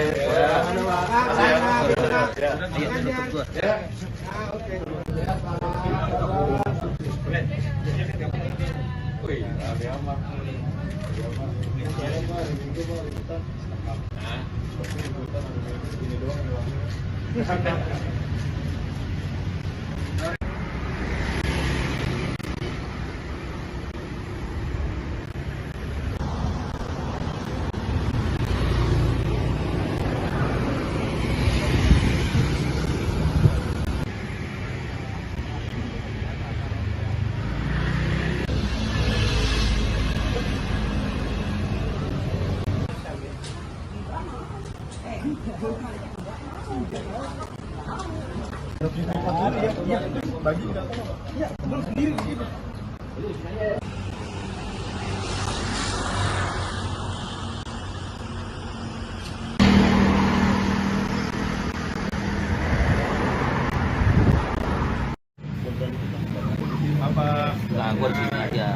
Nah, gua di sini aja.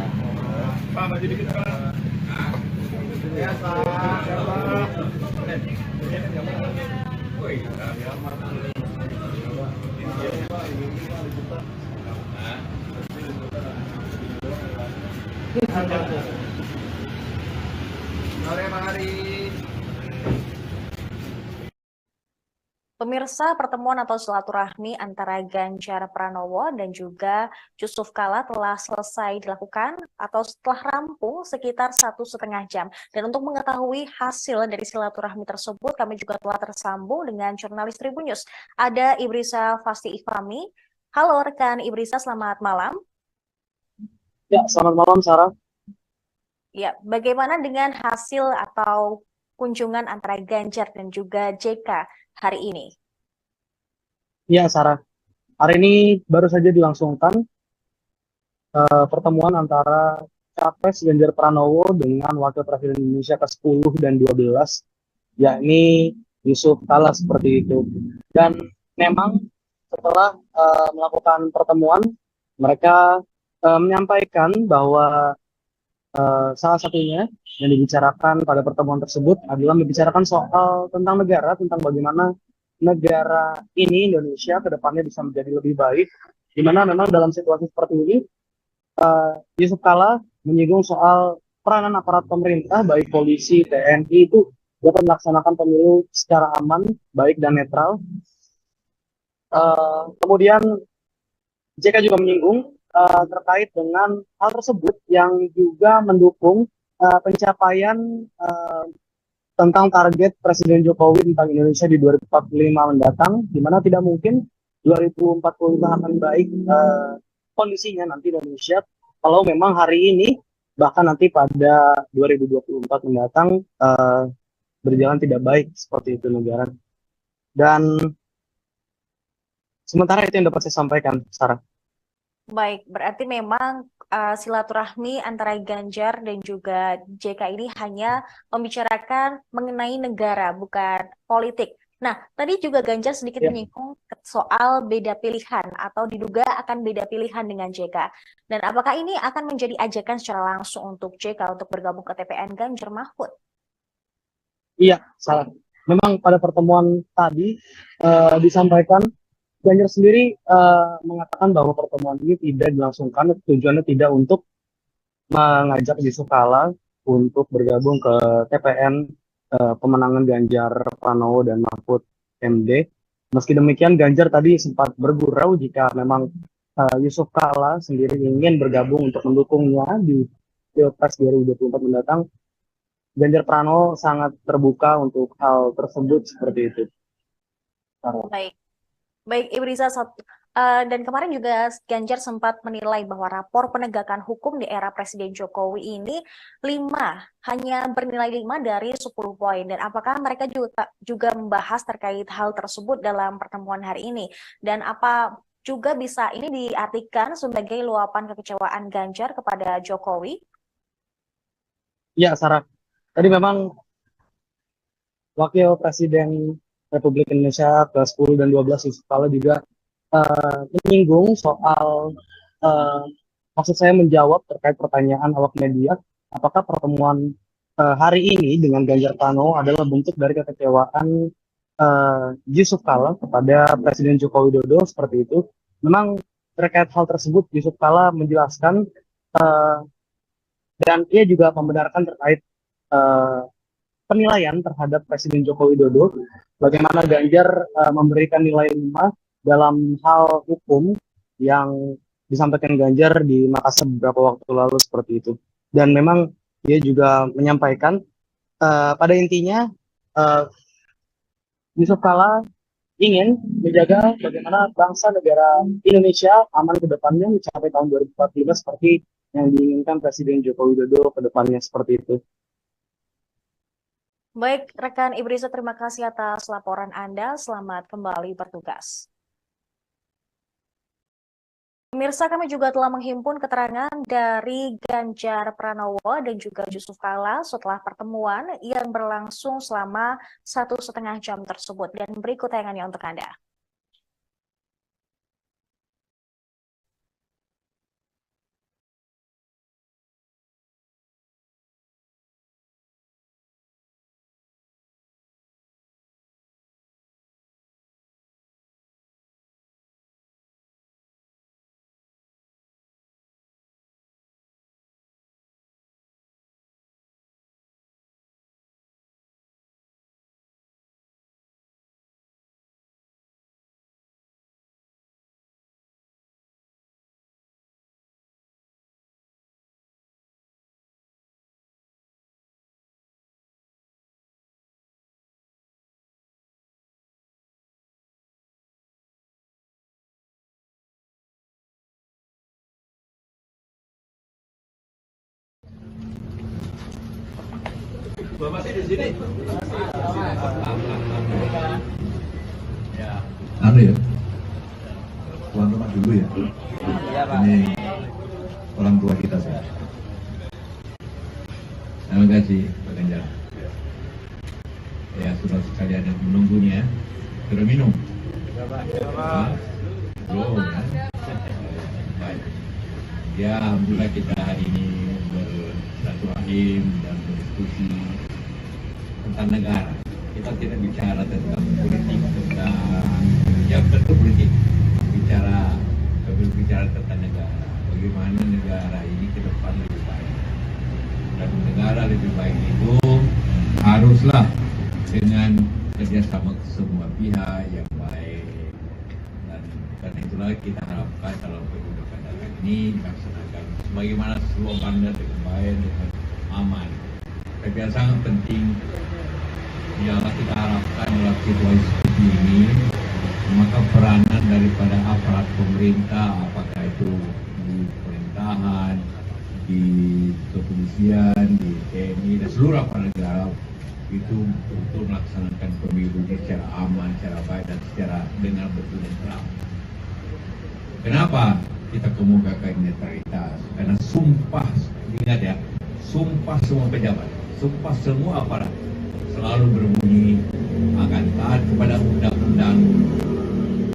Pak, maju dikit Pak. Ya Pak. Sore Pak Hari. Pemirsa, pertemuan atau silaturahmi antara Ganjar Pranowo dan juga Yusuf Kala telah selesai dilakukan atau setelah rampung sekitar 1,5 jam. Dan untuk mengetahui hasil dari silaturahmi tersebut, kami juga telah tersambung dengan jurnalis Tribun News. Ada Ibrisa Fasti Ifami. Halo rekan Ibrisa, selamat malam. Ya, selamat malam Sarah. Ya, bagaimana dengan hasil atau kunjungan antara Ganjar dan juga JK hari ini? Ya, Sarah. Hari ini baru saja dilangsungkan pertemuan antara Capres Ganjar Pranowo dengan Wakil Presiden Indonesia ke-10 dan 12, yakni Yusuf Kala seperti itu. Dan memang setelah melakukan pertemuan, mereka menyampaikan bahwa salah satunya yang dibicarakan pada pertemuan tersebut adalah membicarakan soal tentang negara, tentang bagaimana negara ini, Indonesia, ke depannya bisa menjadi lebih baik, di mana memang dalam situasi seperti ini, Yusuf Kala menyinggung soal peranan aparat pemerintah, baik polisi, TNI, itu dapat melaksanakan pemilu secara aman, baik dan netral. Kemudian JK juga menyinggung terkait dengan hal tersebut yang juga mendukung pencapaian tentang target Presiden Jokowi tentang Indonesia di 2045 mendatang, di mana tidak mungkin 2045 akan baik kondisinya nanti Indonesia kalau memang hari ini bahkan nanti pada 2024 mendatang berjalan tidak baik seperti itu negara. Dan sementara itu yang dapat saya sampaikan, Sarah. Baik, berarti memang silaturahmi antara Ganjar dan juga JK ini hanya membicarakan mengenai negara, bukan politik. Nah, tadi juga Ganjar sedikit menyinggung soal beda pilihan atau diduga akan beda pilihan dengan JK. Dan apakah ini akan menjadi ajakan secara langsung untuk JK untuk bergabung ke TPN Ganjar Mahfud? Iya, salah. Memang pada pertemuan tadi disampaikan Ganjar sendiri mengatakan bahwa pertemuan ini tidak dilangsungkan, tujuannya tidak untuk mengajak Yusuf Kala untuk bergabung ke TPN pemenangan Ganjar Pranowo dan Mahfud MD. Meski demikian, Ganjar tadi sempat bergurau jika memang Yusuf Kala sendiri ingin bergabung untuk mendukungnya di Pilpres 2024 mendatang. Ganjar Pranowo sangat terbuka untuk hal tersebut seperti itu. Baik. Baik, Ibu Riza, dan kemarin juga Ganjar sempat menilai bahwa rapor penegakan hukum di era Presiden Jokowi ini hanya bernilai 5 dari 10 poin. Dan apakah mereka juga membahas terkait hal tersebut dalam pertemuan hari ini? Dan apa juga bisa ini diartikan sebagai luapan kekecewaan Ganjar kepada Jokowi? Ya, Sarah. Tadi memang Wakil Presiden Republik Indonesia ke-10 dan 12 Yusuf Kala juga menyinggung soal maksud saya menjawab terkait pertanyaan awak media, apakah pertemuan hari ini dengan Ganjar Pranowo adalah bentuk dari kekecewaan Yusuf Kala kepada Presiden Joko Widodo seperti itu. Memang terkait hal tersebut Yusuf Kala menjelaskan dan ia juga membenarkan terkait penilaian terhadap Presiden Joko Widodo, bagaimana Ganjar memberikan nilai 5 dalam hal hukum yang disampaikan Ganjar di Makassar beberapa waktu lalu seperti itu. Dan memang dia juga menyampaikan pada intinya Yusuf Kala ingin menjaga bagaimana bangsa negara Indonesia aman ke depannya mencapai tahun 2045 seperti yang diinginkan Presiden Joko Widodo ke depannya seperti itu. Baik, rekan Ibrisa, terima kasih atas laporan Anda. Selamat kembali bertugas. Pemirsa, kami juga telah menghimpun keterangan dari Ganjar Pranowo dan juga Yusuf Kala setelah pertemuan yang berlangsung selama 1,5 jam tersebut. Dan berikut tayangannya untuk Anda. Bapak sih di sini. Ya. Anu ya, tuan rumah dulu ya. Iya, Pak. Ini orang tua kita sih. Terima kasih Pak Ganjar. Ya, sudah sekalian yang menunggunya. Sudah minum? Belum ya? Baik. Ya, alhamdulillah kita hari ini bersilaturahim dan berdiskusi tentang negara. Kita tidak bicara tentang politik, tentang yang tentu politik. Berbicara tentang negara. Bagaimana negara ini ke depan lebih baik. Dan negara lebih baik itu haruslah dengan kerjasama semua pihak yang baik. Dan karena itulah kita harapkan dalam pemilu kadang ini dilaksanakan sebagaimana slogannya dengan baik, dengan aman. Tapi yang sangat penting yang kita harapkan dalam situasi seperti ini, maka peranan daripada aparat pemerintah, apakah itu di pemerintahan, di kepolisian, di TNI dan seluruh aparat negara itu untuk melaksanakan pemilu secara aman, secara baik dan secara dengan betul dan terang. Kenapa kita kemukakan netralitas? Karena sumpah, ingat ya, sumpah semua pejabat, sumpah semua aparat selalu berbunyi akan taat kepada undang-undang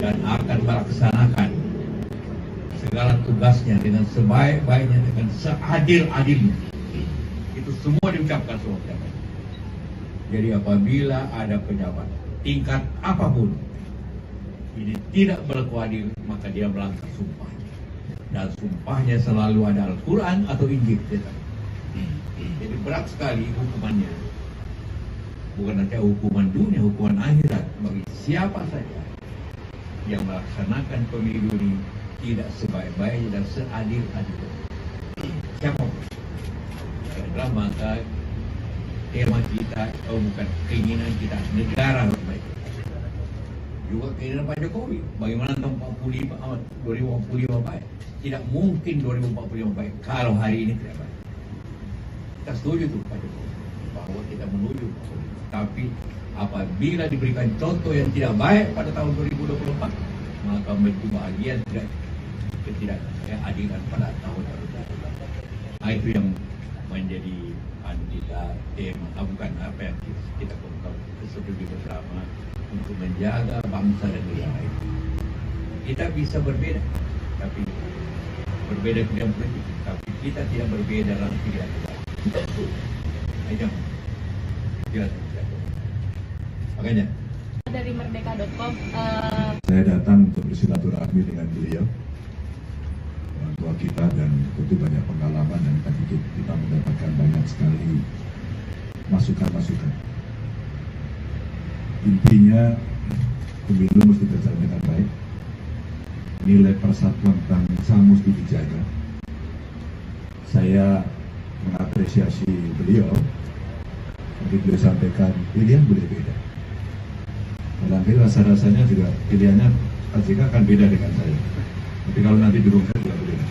dan akan melaksanakan segala tugasnya dengan sebaik-baiknya, dengan seadil-adilnya. Itu semua diucapkan semua pejabat. Jadi apabila ada pejabat tingkat apapun ini tidak berlaku adil, maka dia melanggar sumpahnya. Dan sumpahnya selalu ada Al-Quran atau Injil. Jadi berat sekali hukumannya. Bukan saja hukuman dunia, hukuman akhirat bagi siapa saja yang melaksanakan pemilu ini tidak sebaik-baiknya dan seadil-adilnya. Siapapun. Adalah maka tema kita, bukan keinginan kita, negara harus baik. Juga keinginan Pak Jokowi, bagaimana tahun 2045 baik. Tidak mungkin 2045 baik kalau hari ini tidak baik. Kita setuju tuh Pak Jokowi bahwa kita menuju, tapi apabila diberikan contoh yang tidak baik pada tahun 2024, maka kebahagiaan ketidakadilan pada tahun 2024. Nah, itu yang menjadi kita tema, bukan apa yang kita setuju bersama untuk menjaga bangsa dan negara ini. Kita bisa berbeda, tapi berbeda bidang politik, tapi kita tidak berbeda dalam pikiran kita. Ayo, makanya dari merdeka.com saya datang untuk bersilaturahmi dengan beliau, orang tua kita, dan tentu banyak pengalaman dan tadi kita mendapatkan banyak sekali masukan-masukan. Intinya pemilu mesti berjalan dengan baik, nilai persatuan bangsa mesti dijaga. Saya mengapresiasi beliau, tapi beliau sampaikan pilihan boleh beda. Nanti rasa-rasanya juga pilihannya Pak JK akan beda dengan saya. Tapi kalau nanti dirungkat juga beda.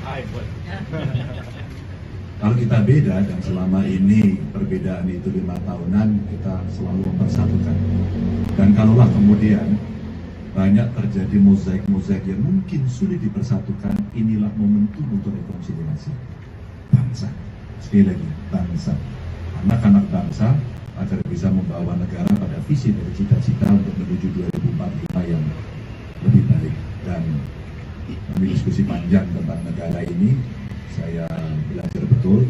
Kalau kita beda dan selama ini perbedaan itu 5 tahunan, kita selalu mempersatukan. Dan kalaulah kemudian banyak terjadi mozaik-mozaik yang mungkin sulit dipersatukan, inilah momentum untuk rekonsiliasi bangsa. Sekali lagi, bangsa. Anak-anak bangsa agar bisa membawa negara pada visi dan cita-cita untuk menuju 2045 yang lebih baik. Dan kami diskusi panjang tentang negara ini, saya belajar betul.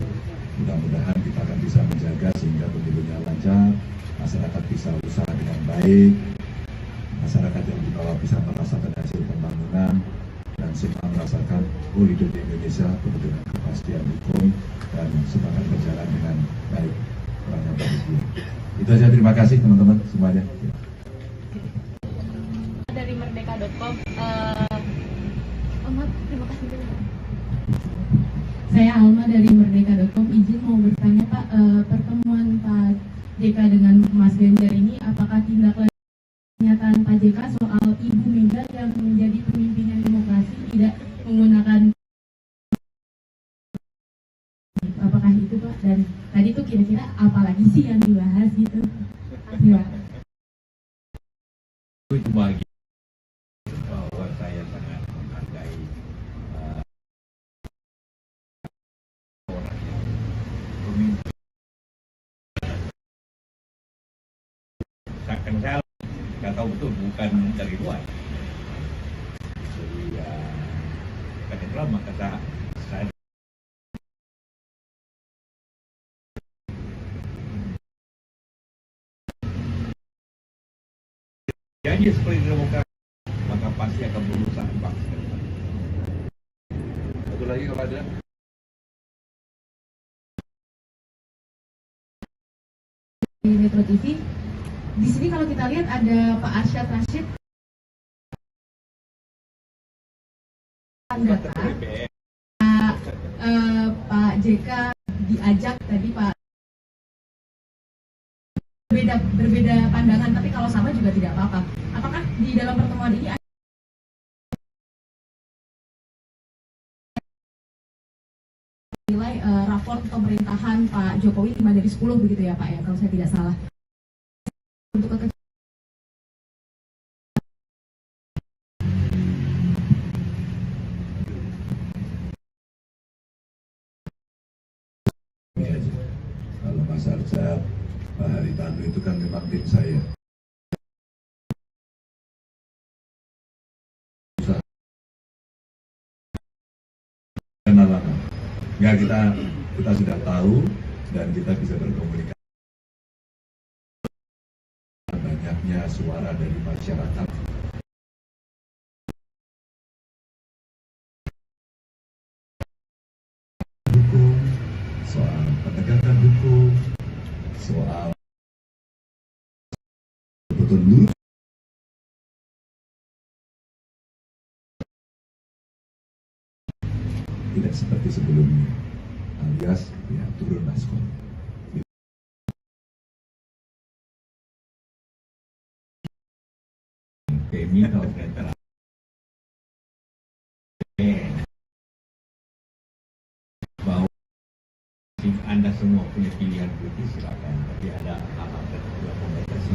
Mudah-mudahan kita akan bisa menjaga sehingga pemilunya lancar, masyarakat bisa usaha dengan baik, masyarakat yang di bawah bisa merasakan hasil pembangunan, dan semua merasakan hidup di Indonesia penuh dengan kepastian hukum dan semuanya berjalan dengan baik. Itu saja, terima kasih teman-teman semuanya. Dari merdeka.com terima kasih. Saya Alma dari merdeka.com, izin mau bertanya Pak, pertemuan Pak JK dengan Mas Ganjar ini apakah tindak lanjut pernyataan Pak JK soal Ibu Mega yang menjadi pemimpin demokrasi tidak menggunakan, apakah itu Pak? Dan tadi tuh kira-kira apa lagi sih yang dibahas gitu? Ya. Itu bagian bahwa saya sangat menghargai orang yang pemimpin. Saya nggak tahu betul, bukan dari luar. Jadi ya, karena itulah maka saya janji seperti demokrasi, maka pasti akan berusaha bangsa. Satu lagi kalau ada. Di Metro TV, di sini kalau kita lihat ada Pak Arsyad Rashid, Pak JK diajak tadi Pak, berbeda pandangan, tapi kalau sama juga tidak apa-apa. Apakah di dalam pertemuan ini ada nilai raport pemerintahan Pak Jokowi 5 dari 10 begitu ya Pak ya, kalau saya tidak salah. Untuk kalau Mas Arsyad, Pak Haritanu itu kan memang tim saya. Kenalan. Ya kita sudah tahu dan kita bisa berkomunikasi. Banyaknya suara dari masyarakat. Hukum, soal penegakan hukum, soal betul-betul tidak seperti sebelumnya, alias ya turun maskot. Criminal netral. Bahwa Anda semua punya pilihan politik, silakan, tapi ada hal-hal tertentu yang membatasi.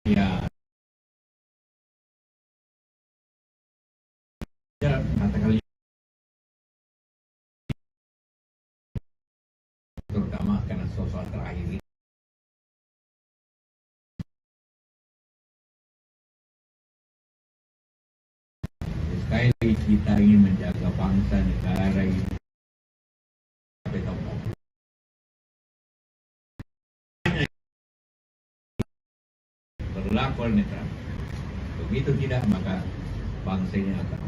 Ya. Katakanlah terutama karena soal terakhir ini. Sekali lagi kita ingin menjaga bangsa negara ini berlaku netral. Begitu tidak, maka bangsa ini akan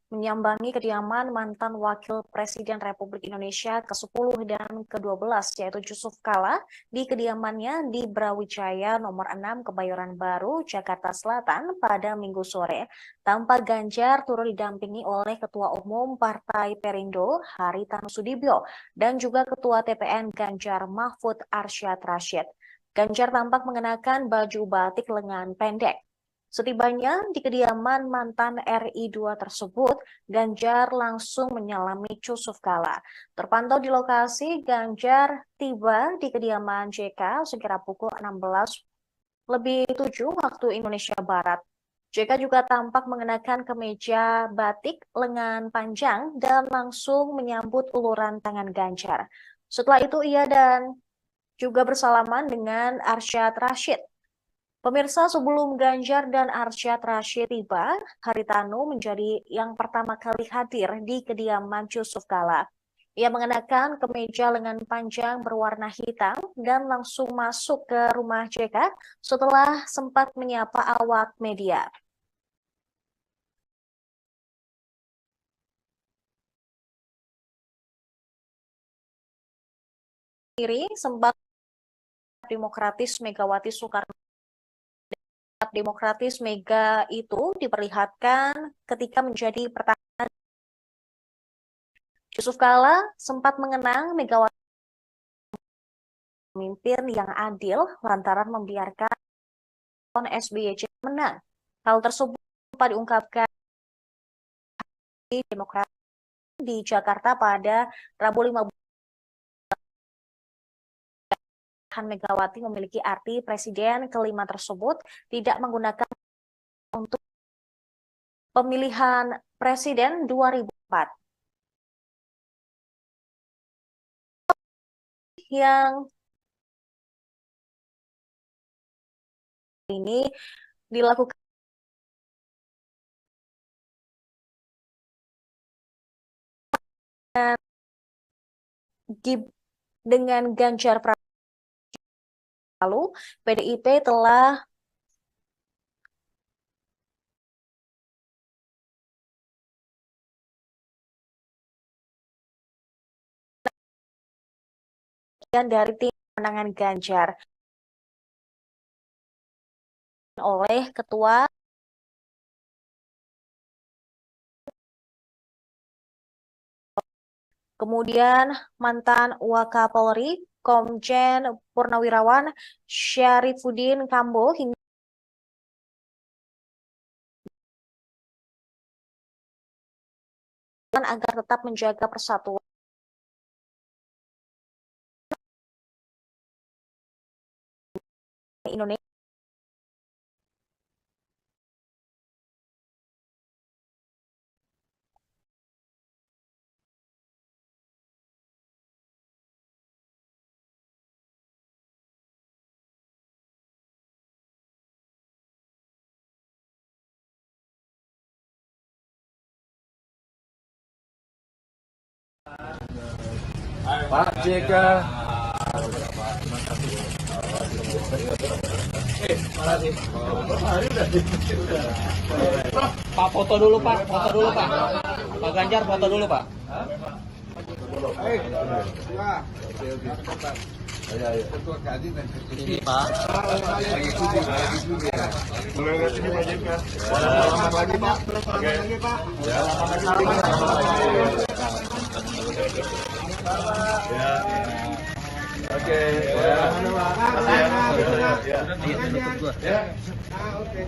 menyambangi kediaman mantan Wakil Presiden Republik Indonesia ke-10 dan ke-12 yaitu Yusuf Kala di kediamannya di Brawijaya nomor 6 Kebayoran Baru, Jakarta Selatan pada Minggu sore. Tampak Ganjar turut didampingi oleh Ketua Umum Partai Perindo Haritanu Sudibyo dan juga Ketua TPN Ganjar Mahfud Arsyad Rashid. Ganjar tampak mengenakan baju batik lengan pendek. Setibanya di kediaman mantan RI2 tersebut, Ganjar langsung menyalami Yusuf Kala. Terpantau di lokasi, Ganjar tiba di kediaman JK sekira pukul 16:07 waktu Indonesia Barat. JK juga tampak mengenakan kemeja batik lengan panjang dan langsung menyambut uluran tangan Ganjar. Setelah itu ia dan juga bersalaman dengan Arsyad Rashid. Pemirsa, sebelum Ganjar dan Arsyad Rashid tiba, Haritanu menjadi yang pertama kali hadir di kediaman Yusuf Kala. Ia mengenakan kemeja lengan panjang berwarna hitam dan langsung masuk ke rumah JK setelah sempat menyapa awak media. Sempat Demokratis Megawati Soekarno sikap demokratis Mega itu diperlihatkan ketika menjadi pertahanan. Yusuf Kala sempat mengenang Megawati pemimpin yang adil lantaran membiarkan SBY menang. Hal tersebut diungkapkan di Demokrat di Jakarta pada Rabu 15. Megawati memiliki arti presiden kelima tersebut tidak menggunakan untuk pemilihan presiden 2004. Yang ini dilakukan dengan Ganjar Pranowo. Lalu PDIP telah dari tim pemenangan Ganjar oleh Ketua kemudian mantan Wakapolri Komjen Purnawirawan Syarifuddin Kambo hingga agar tetap menjaga persatuan Indonesia. Pak JK. Pak foto dulu Pak, foto dulu Pak. Pak Ganjar foto dulu Pak. Ini Pak. Selamat lagi Pak. Selamat lagi Pak. Ya. Oke. Ya. Oke.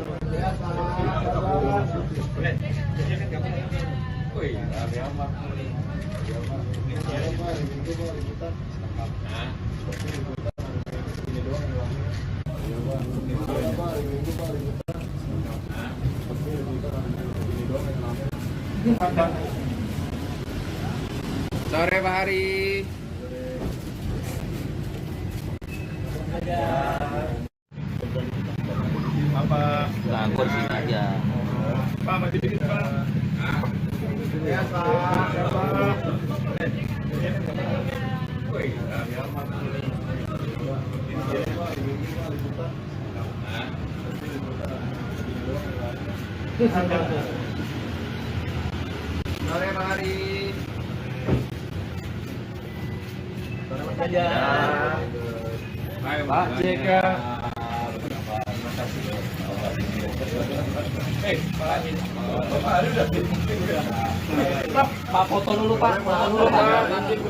Sore Pak Hari. Apa? Nah, kursi aja. Pak, maju dikit Pak. Ya Pak. Ya Pak. Sore Pak Hari. Ya. Pak JK. Pak foto dulu Pak, foto dulu Pak.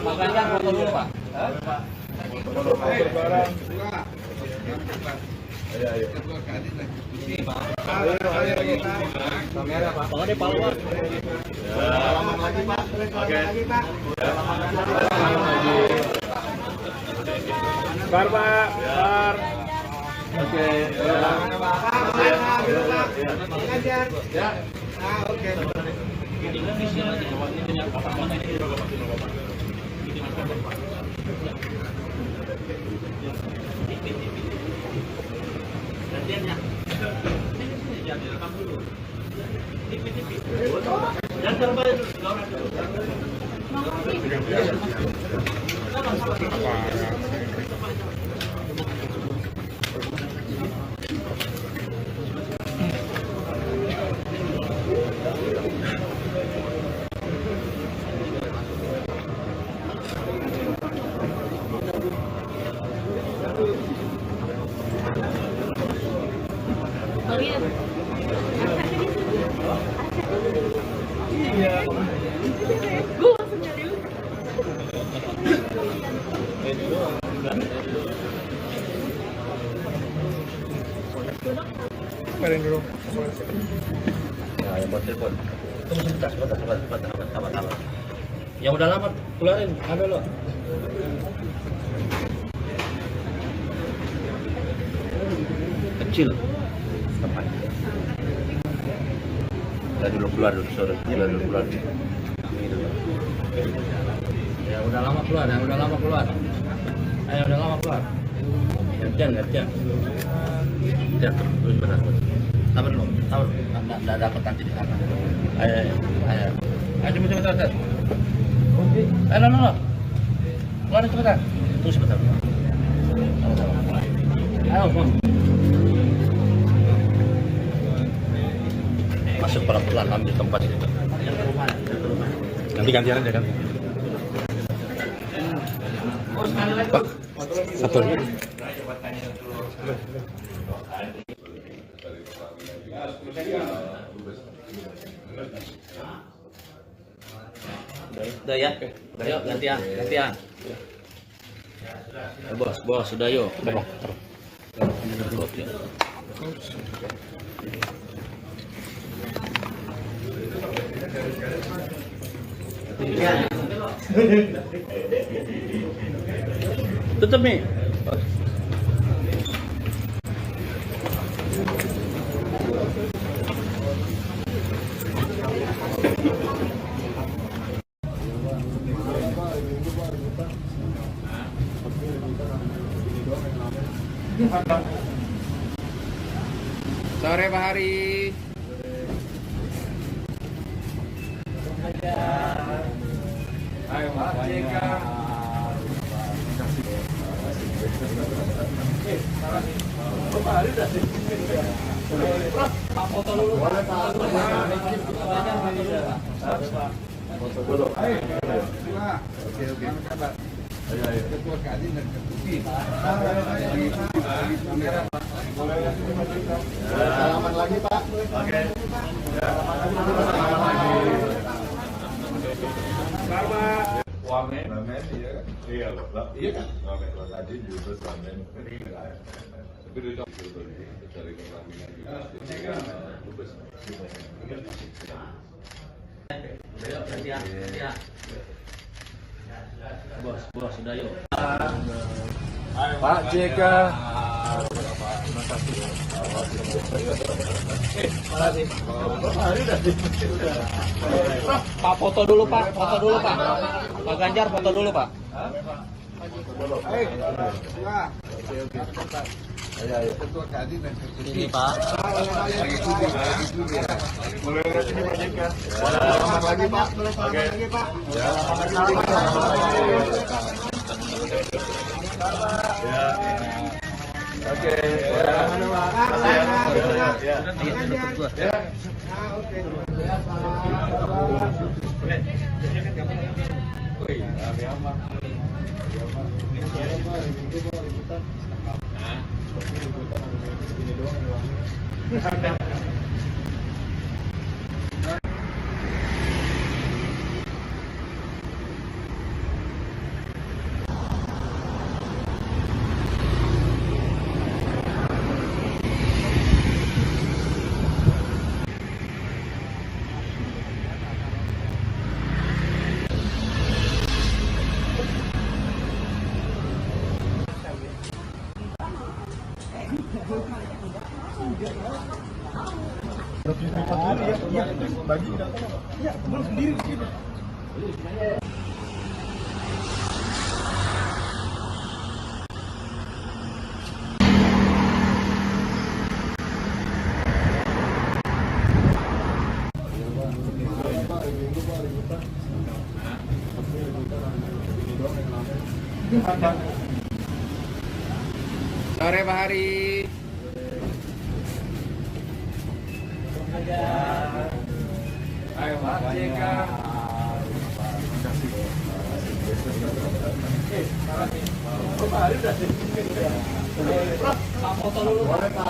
Pak Ganjar foto dulu Pak. Ayo. Ini Pak. Kamera Pak. Kalau di Paluan. Selamat lagi Pak. Oke. Bar Pak. Bar. Oke. Ya. Oke. Paling dulu. Ya, yang buat telepon. Tunggu sebentar. Yang udah lama keluarin, ambil lo. Kecil. Tepat. Udah dulu keluar dulu, sorry. Keluar. Ya udah lama keluar. Ayo udah lama keluar. Gantian. Terus berangkat. Sabar dulu. Nggak dapat nanti di sana. Ayo cepat. Ayo, no. Keluar cepetan. Tunggu sebentar. Ayo, Bang. Masuk pelan-pelan ambil tempat itu. Nanti gantian aja kan. Pak, satu lagi. Udah ya, yuk gantian. Bos, sudah yuk. Tutup nih. Sore Pak Hari. Ayo Pak JK. Pak Hari udah sih. Pak foto dulu. Boleh Pak. Foto dulu. Ayo. Oke. Ayo. Ketua Kadin dan Salaman lagi Pak. Oke. Selamat. Wamen, iya kan? Iya loh. Iya kan? Wamen tadi juga wamen. Tapi itu dari kelamingan juga. Bos, sudah yuk. Pak JK. Pak foto dulu Pak. Pak Ganjar foto dulu Pak. Ayo. Ketua Kadin dan Ini Pak. Boleh kasih Pak JK. Selamat lagi Pak. Oke. Oke. Sore Pak Hari. Ayo Pak JK. Pak Hari udah sih. Pak foto dulu. Boleh Pak.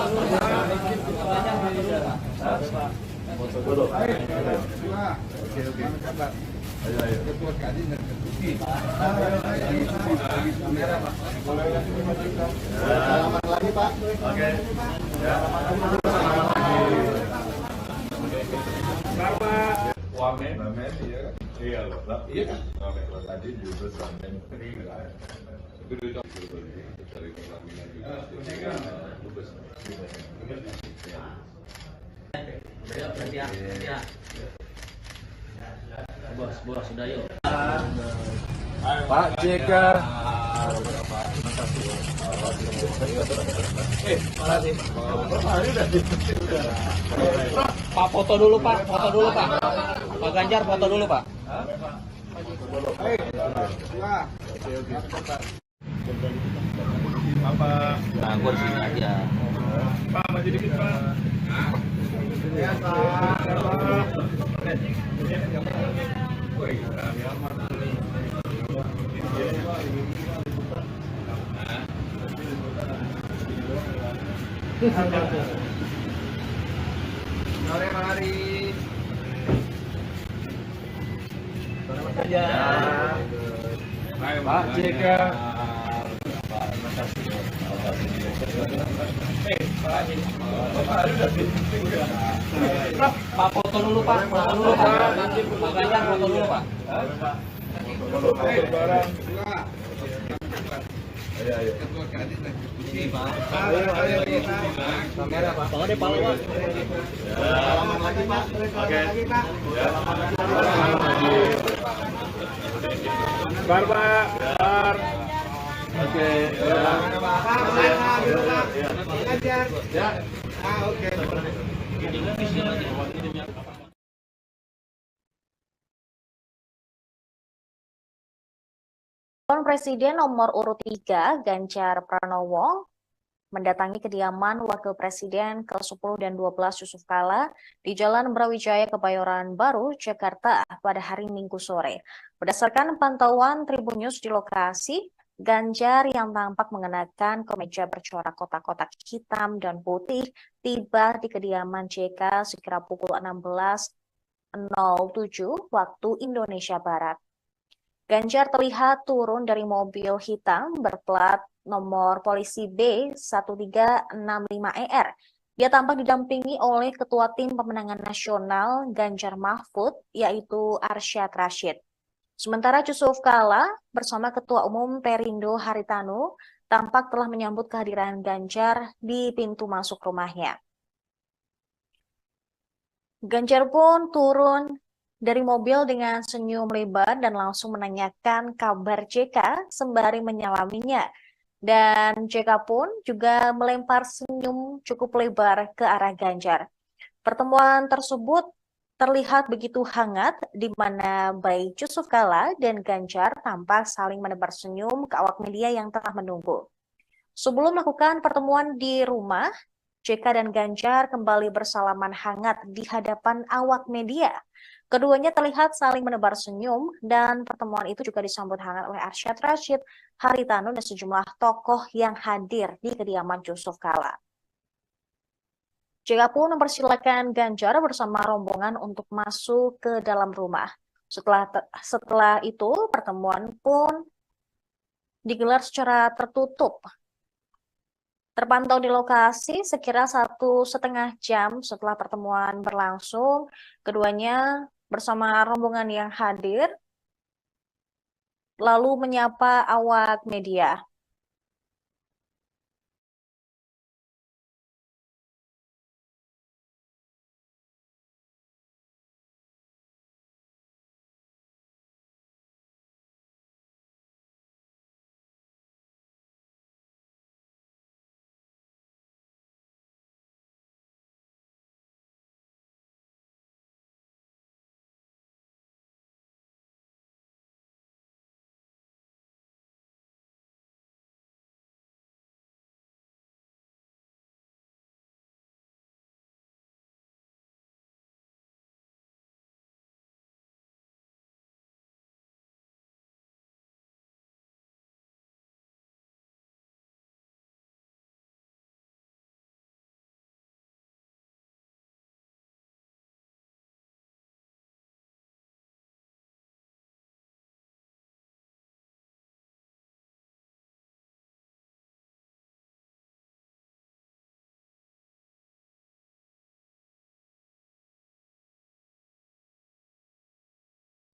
Foto dulu. Oke. Ayo. Ketua Kadin dan Salaman lagi Pak. Oke. Wamen iya kan? Iya loh. Iya kan? Wamen kalau tadi Dubes Wamen kan. Tapi udah coba dari Pertamina juga. Dubes. Bos, sudah yuk. Pak JK. Pak foto dulu Pak, Pak Ganjar foto dulu Pak. Nah, gua di sini aja. Pak maju dikit Pak. Ya Pak. Sore mari. Pak JK. Pak foto dulu Pak, Pak Ganjar foto dulu Pak. Kamera Pak. Bawa deh pahlawan. Salaman lagi Pak. Oke. Bar Pak. Bar. Oke. Ya. Oke. Calon Presiden nomor urut 3, Ganjar Pranowo, mendatangi kediaman Wakil Presiden ke-10 dan 12 Yusuf Kala di Jalan Brawijaya Kebayoran Baru, Jakarta pada hari Minggu sore. Berdasarkan pantauan Tribun News di lokasi, Ganjar yang tampak mengenakan kemeja bercorak kotak-kotak hitam dan putih tiba di kediaman JK sekira pukul 16.07 waktu Indonesia Barat. Ganjar terlihat turun dari mobil hitam berplat nomor polisi B1365ER. Dia tampak didampingi oleh Ketua Tim Pemenangan Nasional Ganjar Mahfud, yaitu Arsyad Rashid. Sementara Yusuf Kala bersama Ketua Umum Perindo Haritanu tampak telah menyambut kehadiran Ganjar di pintu masuk rumahnya. Ganjar pun turun dari mobil dengan senyum lebar dan langsung menanyakan kabar JK sembari menyalaminya. Dan JK pun juga melempar senyum cukup lebar ke arah Ganjar. Pertemuan tersebut terlihat begitu hangat di mana baik Yusuf Kala dan Ganjar tampak saling menebar senyum ke awak media yang telah menunggu. Sebelum melakukan pertemuan di rumah, JK dan Ganjar kembali bersalaman hangat di hadapan awak media. Keduanya terlihat saling menebar senyum dan pertemuan itu juga disambut hangat oleh Arsyad Rashid, Haritanu, dan sejumlah tokoh yang hadir di kediaman Yusuf Kala. JK pun mempersilakan Ganjar bersama rombongan untuk masuk ke dalam rumah. Setelah itu, pertemuan pun digelar secara tertutup. Terpantau di lokasi sekira 1,5 jam setelah pertemuan berlangsung, keduanya bersama rombongan yang hadir lalu menyapa awak media.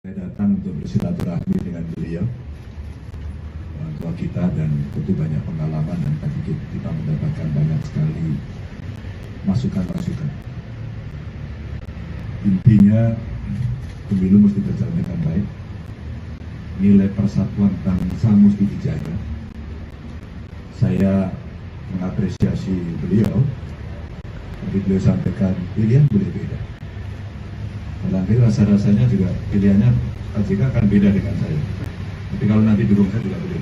Saya datang untuk bersilaturahmi dengan beliau, orang tua kita, dan tentu banyak pengalaman, dan tadi kita mendapatkan banyak sekali masukan-masukan. Intinya, pemilu mesti berjalan dengan baik, nilai persatuan bangsa mesti dijaga. Saya mengapresiasi beliau, tapi beliau sampaikan pilihan boleh beda. Nanti rasa-rasanya juga pilihannya Pak JK akan beda dengan saya. Tapi kalau nanti dukung saya juga beda.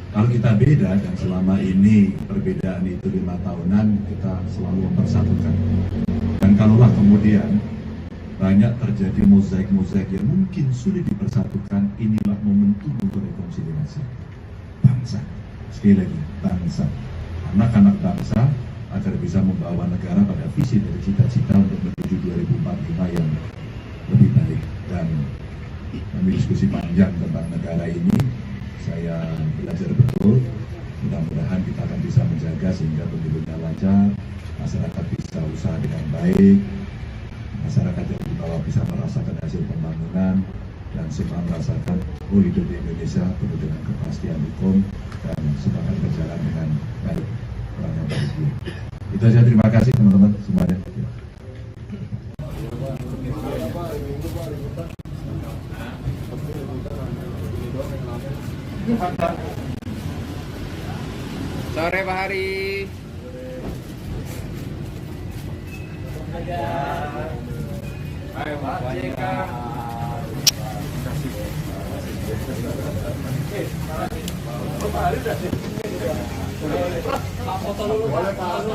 Kalau kita beda, dan selama ini perbedaan itu 5 tahunan, kita selalu mempersatukan. Dan kalaulah kemudian banyak terjadi mozaik-mozaik yang mungkin sulit dipersatukan, inilah momentum untuk rekonsiliasi bangsa. Sekali lagi, bangsa. Anak-anak bangsa agar bisa membawa negara pada visi dari cita-cita untuk menuju 2045 yang lebih baik. Dan kami diskusi panjang tentang negara ini, saya belajar betul. Mudah-mudahan kita akan bisa menjaga sehingga pemilunya lancar, masyarakat bisa usaha dengan baik, masyarakat yang di bawah bisa merasakan hasil pembangunan, dan semua merasakan hidup di Indonesia penuh dengan kepastian hukum dan semua akan berjalan dengan baik. Itu saja, terima kasih teman-teman semuanya. Sore Pak Hari. Ayo Pak JK. Pak Hari udah sih. Pak foto dulu Pak. Foto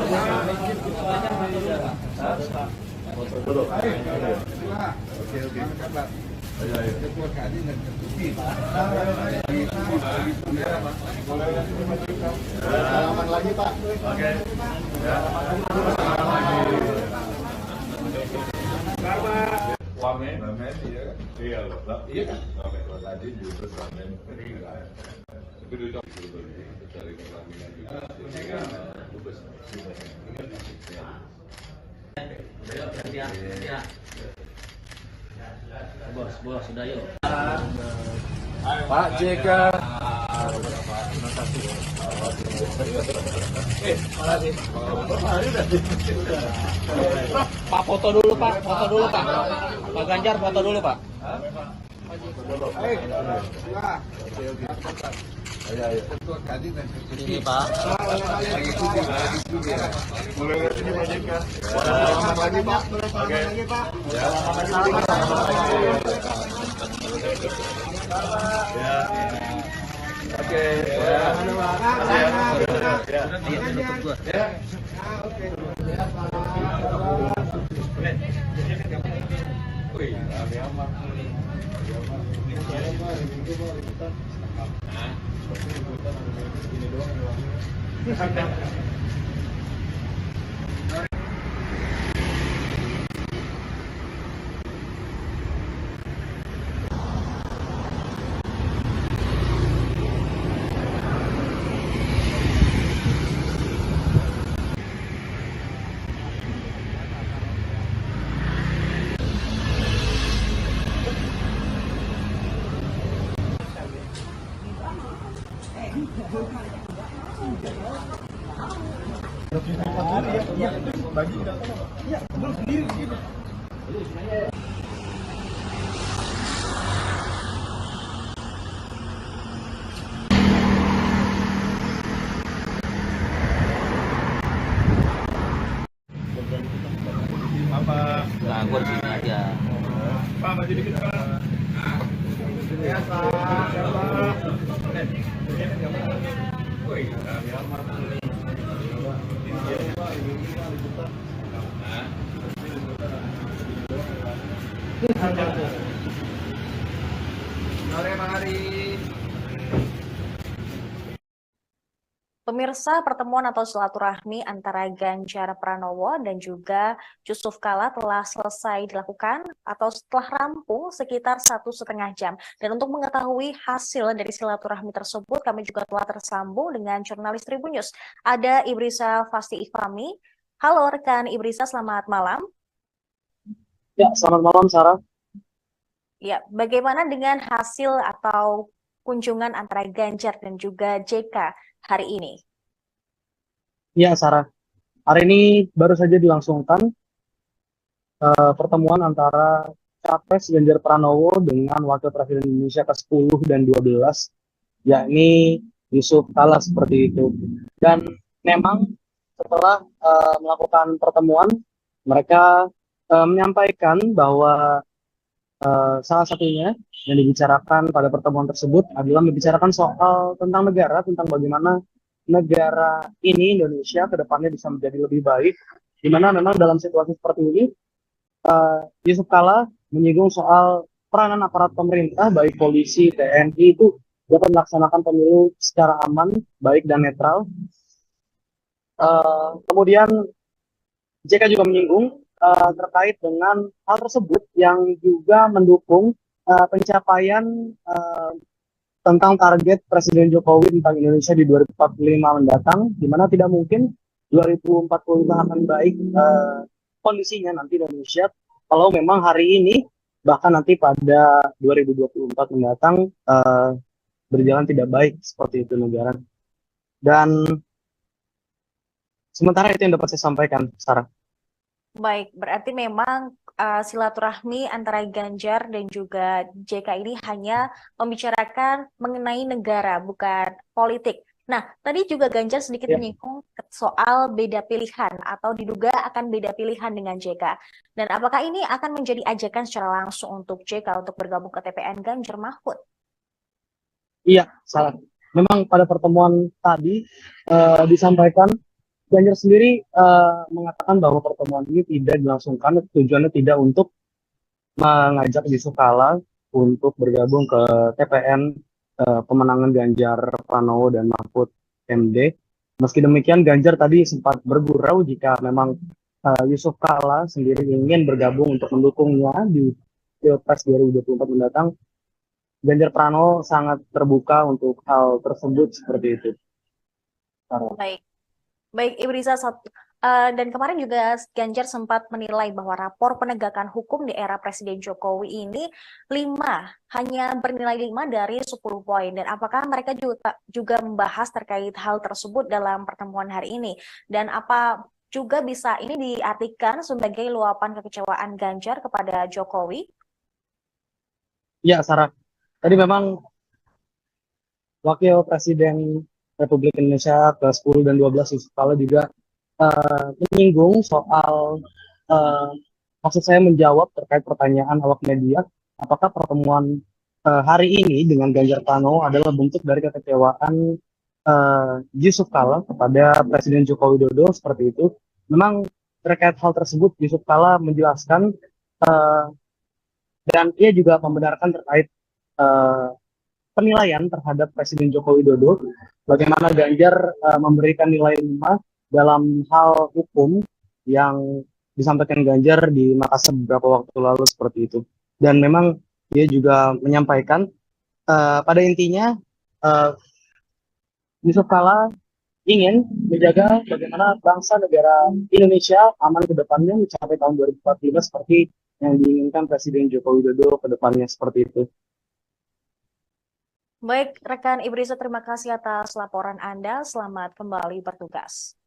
dulu. Oke. Ketua Kadin dan Salaman lagi Pak. Oke. Wamen, iya kan? Iya loh, iya kan? Wamen, tadi juga wamen, tapi itu dari pelaminan juga. Bos, sudah yuk. Pak JK. Pak foto dulu Pak. Pak Ganjar foto dulu Pak. Ayo. Ketua Kadin dan Ini Pak. Mulai dari sini Pak JK. Selamat lagi Pak. Selamat lagi Pak. Oke. Nah, gue di sini aja. Pak, maju dikit Pak. Ya Sore Pak Hari. Pemirsa, pertemuan atau silaturahmi antara Ganjar Pranowo dan juga Yusuf Kala telah selesai dilakukan atau setelah rampung sekitar 1,5 jam. Dan untuk mengetahui hasil dari silaturahmi tersebut, kami juga telah tersambung dengan jurnalis Tribun News. Ada Ibrisa Fasti Ifami. Halo rekan Ibrisa, selamat malam. Ya, selamat malam Sarah. Ya, bagaimana dengan hasil atau kunjungan antara Ganjar dan juga JK hari ini? Ya, Sarah. Hari ini baru saja dilangsungkan pertemuan antara Capres Ganjar Pranowo dengan Wakil Presiden Indonesia ke-10 dan 12, yakni Yusuf Kala seperti itu. Dan memang setelah melakukan pertemuan, mereka menyampaikan bahwa salah satunya yang dibicarakan pada pertemuan tersebut adalah membicarakan soal tentang negara, tentang bagaimana negara ini, Indonesia, ke depannya bisa menjadi lebih baik, di mana memang dalam situasi seperti ini, Yusuf Kala menyinggung soal peranan aparat pemerintah, baik polisi, TNI, itu dapat melaksanakan pemilu secara aman, baik dan netral. Kemudian JK juga menyinggung terkait dengan hal tersebut yang juga mendukung pencapaian tentang target Presiden Jokowi tentang Indonesia di 2045 mendatang, di mana tidak mungkin 2045 akan baik kondisinya nanti Indonesia kalau memang hari ini bahkan nanti pada 2024 mendatang berjalan tidak baik seperti itu negara. Dan sementara itu yang dapat saya sampaikan, Sarah. Baik, berarti memang silaturahmi antara Ganjar dan juga JK ini hanya membicarakan mengenai negara, bukan politik. Nah, tadi juga Ganjar sedikit menyinggung soal beda pilihan atau diduga akan beda pilihan dengan JK. Dan apakah ini akan menjadi ajakan secara langsung untuk JK untuk bergabung ke TPN Ganjar Mahfud? Iya, salah. Memang pada pertemuan tadi disampaikan Ganjar sendiri mengatakan bahwa pertemuan ini tidak dilangsungkan, tujuannya tidak untuk mengajak Yusuf Kala untuk bergabung ke TPN pemenangan Ganjar Pranowo dan Mahfud MD. Meski demikian, Ganjar tadi sempat bergurau jika memang Yusuf Kala sendiri ingin bergabung untuk mendukungnya di Pilpres 2024 mendatang. Ganjar Pranowo sangat terbuka untuk hal tersebut seperti itu. Baik. Baik, Ibu Risa, dan kemarin juga Ganjar sempat menilai bahwa rapor penegakan hukum di era Presiden Jokowi ini hanya bernilai 5 dari 10 poin. Dan apakah mereka juga membahas terkait hal tersebut dalam pertemuan hari ini? Dan apa juga bisa ini diartikan sebagai luapan kekecewaan Ganjar kepada Jokowi? Ya, Sarah. Tadi memang Wakil Presiden Republik Indonesia ke-10 dan 12 Yusuf Kala juga menyinggung soal maksud saya menjawab terkait pertanyaan awak media, apakah pertemuan hari ini dengan Ganjar Pranowo adalah bentuk dari kekecewaan Yusuf Kala kepada Presiden Joko Widodo seperti itu. Memang terkait hal tersebut Yusuf Kala menjelaskan dan ia juga membenarkan terkait penilaian terhadap Presiden Joko Widodo, bagaimana Ganjar memberikan nilai 5 dalam hal hukum yang disampaikan Ganjar di Makassar beberapa waktu lalu seperti itu. Dan memang dia juga menyampaikan pada intinya Yusuf Kala ingin menjaga bagaimana bangsa negara Indonesia aman ke depannya mencapai tahun 2045 seperti yang diinginkan Presiden Joko Widodo ke depannya seperti itu. Baik, rekan Ibrisa, terima kasih atas laporan Anda. Selamat kembali bertugas.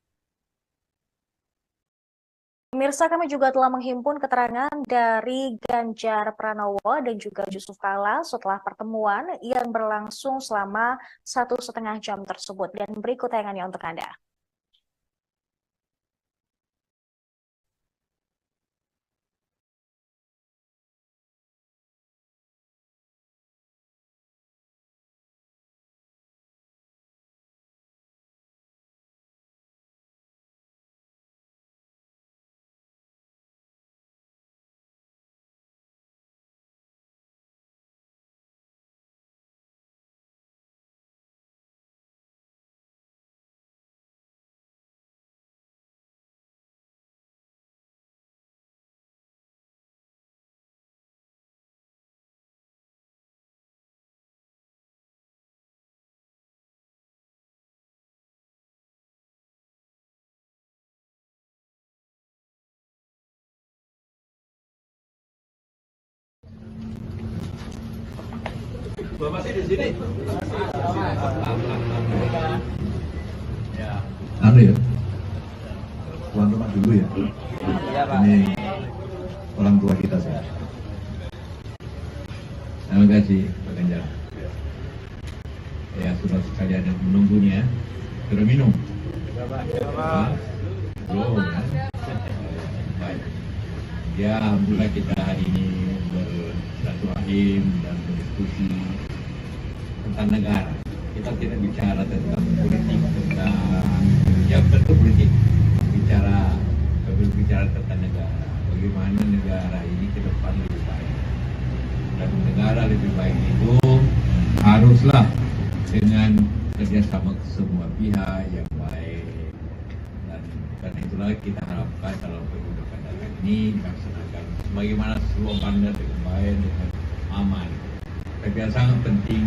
Pemirsa, kami juga telah menghimpun keterangan dari Ganjar Pranowo dan juga Yusuf Kala setelah pertemuan yang berlangsung selama 1,5 jam tersebut. Dan berikut tayangannya untuk Anda. Bapak sih di sini. Ya. Anu ya, tuan rumah dulu ya. Iya, Pak. Ini orang tua kita sih. Terima kasih Pak Ganjar. Ya, sudah sekalian yang menunggunya. Sudah minum? Belum ya? Baik. Ya, alhamdulillah kita hari ini bersilaturahim dan berdiskusi tentang negara. Kita tidak bicara tentang politik, tentang yang tentu politik. Berbicara tentang negara. Bagaimana negara ini ke depan lebih baik. Dan negara lebih baik itu haruslah dengan kerjasama semua pihak yang baik. Dan karena itulah kita harapkan dalam pemilu kada ini dilaksanakan bagaimana semua bandar dengan baik, dengan aman. Tapi yang sangat penting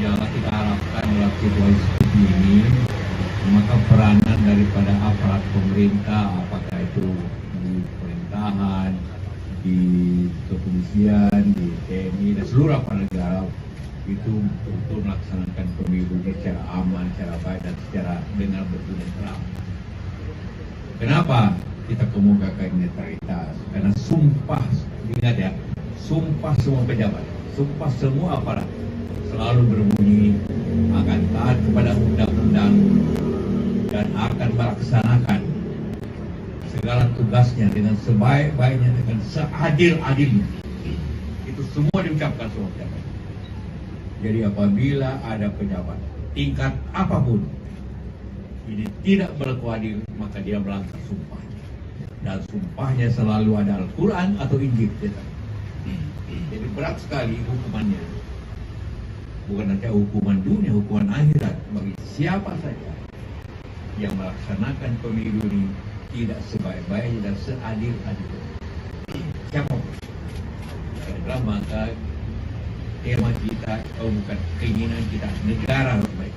yang kita harapkan dalam situasi seperti ini, maka peranan daripada aparat pemerintah, apakah itu di pemerintahan, di kepolisian, di TNI dan seluruh aparat negara itu untuk melaksanakan pemilu secara aman, secara baik dan secara dengan betul dan terang. Kenapa kita kemukakan netralitas? Karena sumpah, ingat ya, sumpah semua pejabat, sumpah semua aparat selalu berbunyi akan taat kepada undang-undang dan akan melaksanakan segala tugasnya dengan sebaik-baiknya, dengan seadil-adilnya. Itu semua diucapkan semua pejabat. Jadi apabila ada pejabat tingkat apapun ini tidak berlaku adil, maka dia melanggar sumpahnya. Dan sumpahnya selalu ada Al-Quran atau Injil. Jadi berat sekali hukumannya. Bukan hanya hukuman dunia, hukuman akhirat bagi siapa saja yang melaksanakan pemilu ini tidak sebaik-baiknya dan seadil-adilnya. Siapapun. Karena maka tema kita, bukan keinginan kita, negara harus baik.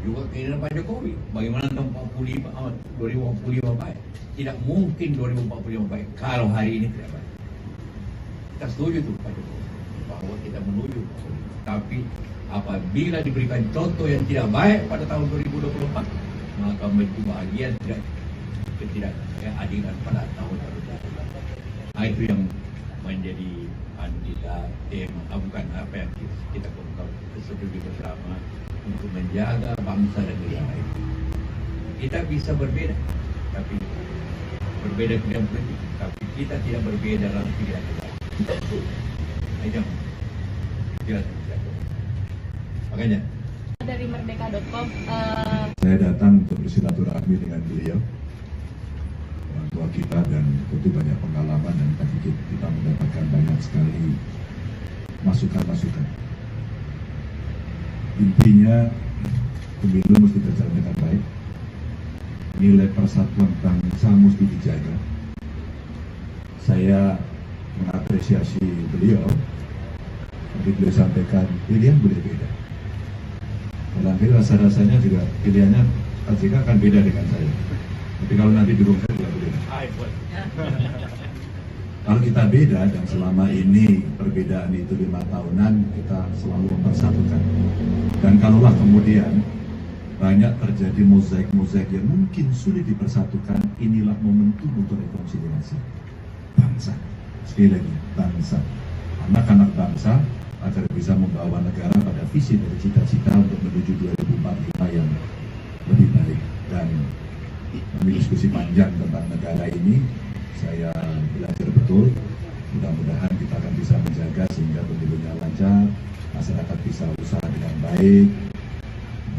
Juga keinginan Pak Jokowi, bagaimana tahun 2045 baik. Tidak mungkin 2045 baik kalau hari ini tidak baik. Kita setuju tuh Pak Jokowi bahwa kita menuju, tapi apabila diberikan contoh yang tidak baik pada tahun 2024, maka menjadi bagian ketidakadilan pada tahun 2024. Nah, itu yang menjadi kita tema, bukan apa yang kita setuju bersama untuk menjaga bangsa dan negara ini. Kita bisa berbeda, tapi berbeda tidak politik, tapi kita tidak berbeda dalam pikiran kita. Aja, tidak. Makanya dari merdeka.com saya datang untuk bersilaturahmi dengan beliau, orang tua kita, dan tentu banyak pengalaman dan tadi kita mendapatkan banyak sekali masukan-masukan. Intinya pemilu mesti berjalan dengan baik, nilai persatuan bangsa mesti dijaga. Saya mengapresiasi beliau, tapi beliau sampaikan pilihan boleh beda. Barangkali rasa-rasanya juga pilihannya Pak JK akan beda dengan saya. Tapi kalau nanti dirungkat juga beda. Kalau kita beda dan selama ini perbedaan itu 5 tahunan, kita selalu mempersatukan. Dan kalaulah kemudian banyak terjadi mozaik-mozaik yang mungkin sulit dipersatukan, inilah momentum untuk rekonsiliasi bangsa. Sekali lagi, bangsa, anak-anak bangsa, agar bisa membawa negara pada visi dan cita-cita untuk menuju 2045 yang lebih baik. Dan kami diskusi panjang tentang negara ini, saya belajar betul. Mudah-mudahan kita akan bisa menjaga sehingga pemilunya lancar, masyarakat bisa usaha dengan baik,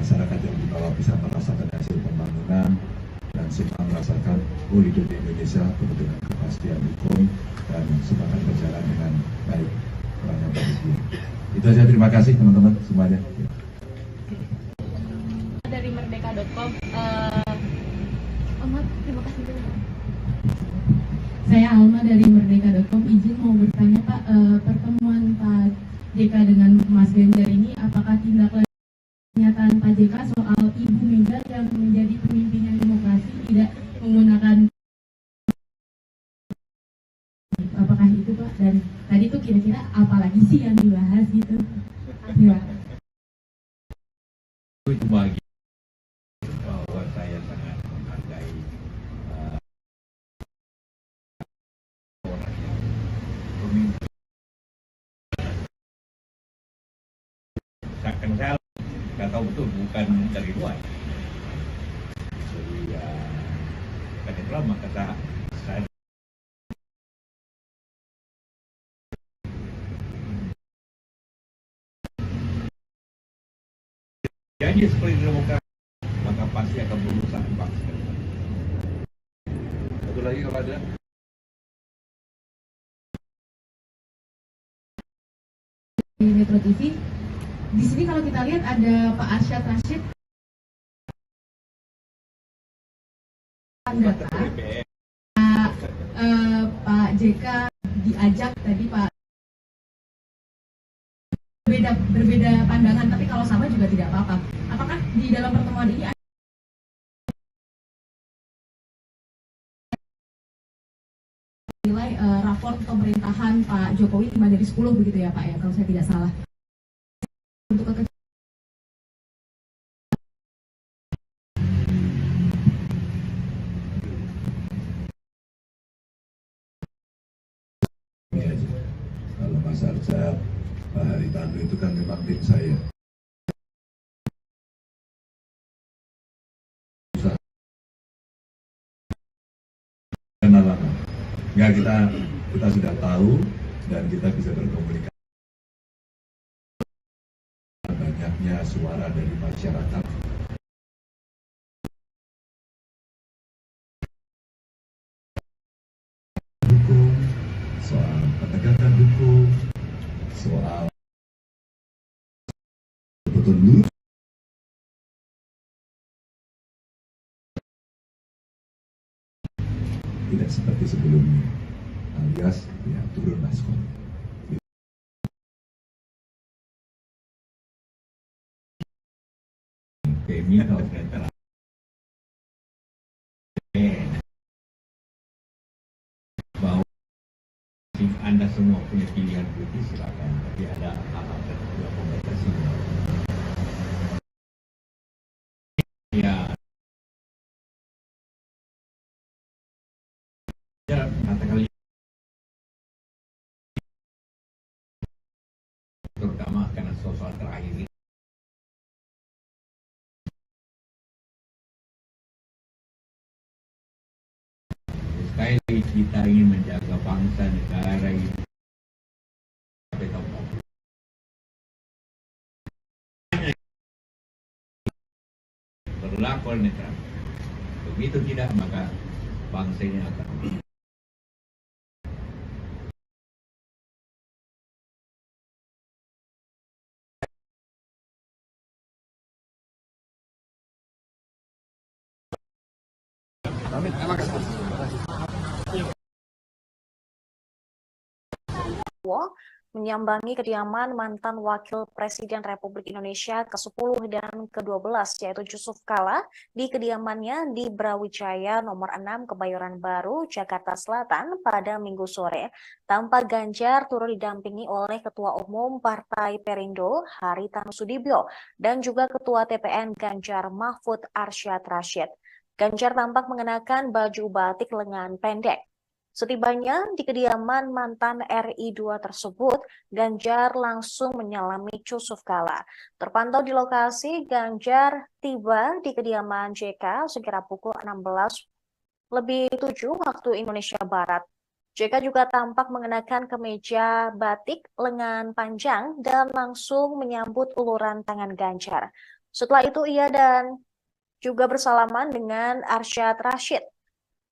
masyarakat yang di bawah bisa merasakan hasil pembangunan, dan semua merasakan hidup di Indonesia penuh dengan kepastian hukum dan semua akan berjalan dengan baik. Itu saja, terima kasih teman-teman semuanya. Dari merdeka.com terima kasih dulu. Saya Alma dari merdeka.com, izin mau bertanya Pak, pertemuan Pak JK dengan Mas Ganjar ini apakah tindak lanjut pernyataan Pak JK soal Ibu Mega yang menjadi pemimpin demokrasi tidak menggunakan, apakah itu Pak? Dan tadi tadi tuh kira-kira apa lagi sih yang dibahas gitu? Ya. Itu bagian bahwa saya sangat menghargai orang yang pemimpin. Kan saya nggak tahu betul, bukan dari luar. Jadi ya, kan itulah maka saya janji seperti demokrasi, maka pasti akan berusaha bangsa. Satu lagi kepada Di Metro TV, di sini kalau kita lihat ada Pak Arsyad Rashid, data, Pak JK diajak tadi Pak berbeda pandangan, tapi kalau sama juga tidak apa-apa. Apakah di dalam pertemuan ini ada nilai raport pemerintahan Pak Jokowi 5 dari 10 begitu ya Pak ya, kalau saya tidak salah. Untuk kalau Mas Arsyad, Pak Haritanu itu kan memang tim saya. Kenalan. Enggak, kita sudah tahu dan kita bisa berkomunikasi. Banyaknya suara dari masyarakat. Hukum, soal penegakan hukum, soal betul lurus. Tidak seperti sebelumnya, alias ya turun maskot. Kriminal netral. Bahwa Anda semua punya pilihan politik, silakan, tapi ada hal-hal tertentu yang membatasi. Ya, katakanlah terutama karena soal terakhir ini. Sekali lagi kita ingin menjaga bangsa negara ini berlaku netral. Begitu tidak, maka bangsa ini akan menyambangi kediaman mantan Wakil Presiden Republik Indonesia ke-10 dan ke-12 yaitu Yusuf Kala di kediamannya di Brawijaya nomor 6 Kebayoran Baru, Jakarta Selatan pada Minggu sore. Tampak Ganjar turut didampingi oleh Ketua Umum Partai Perindo Haritanu Sudibyo dan juga Ketua TPN Ganjar Mahfud Arsyad Rashid. Ganjar tampak mengenakan baju batik lengan pendek. Setibanya di kediaman mantan RI2 tersebut, Ganjar langsung menyalami Yusuf Kala. Terpantau di lokasi, Ganjar tiba di kediaman JK sekira pukul 16:07 waktu Indonesia Barat. JK juga tampak mengenakan kemeja batik lengan panjang dan langsung menyambut uluran tangan Ganjar. Setelah itu ia dan juga bersalaman dengan Arsyad Rashid.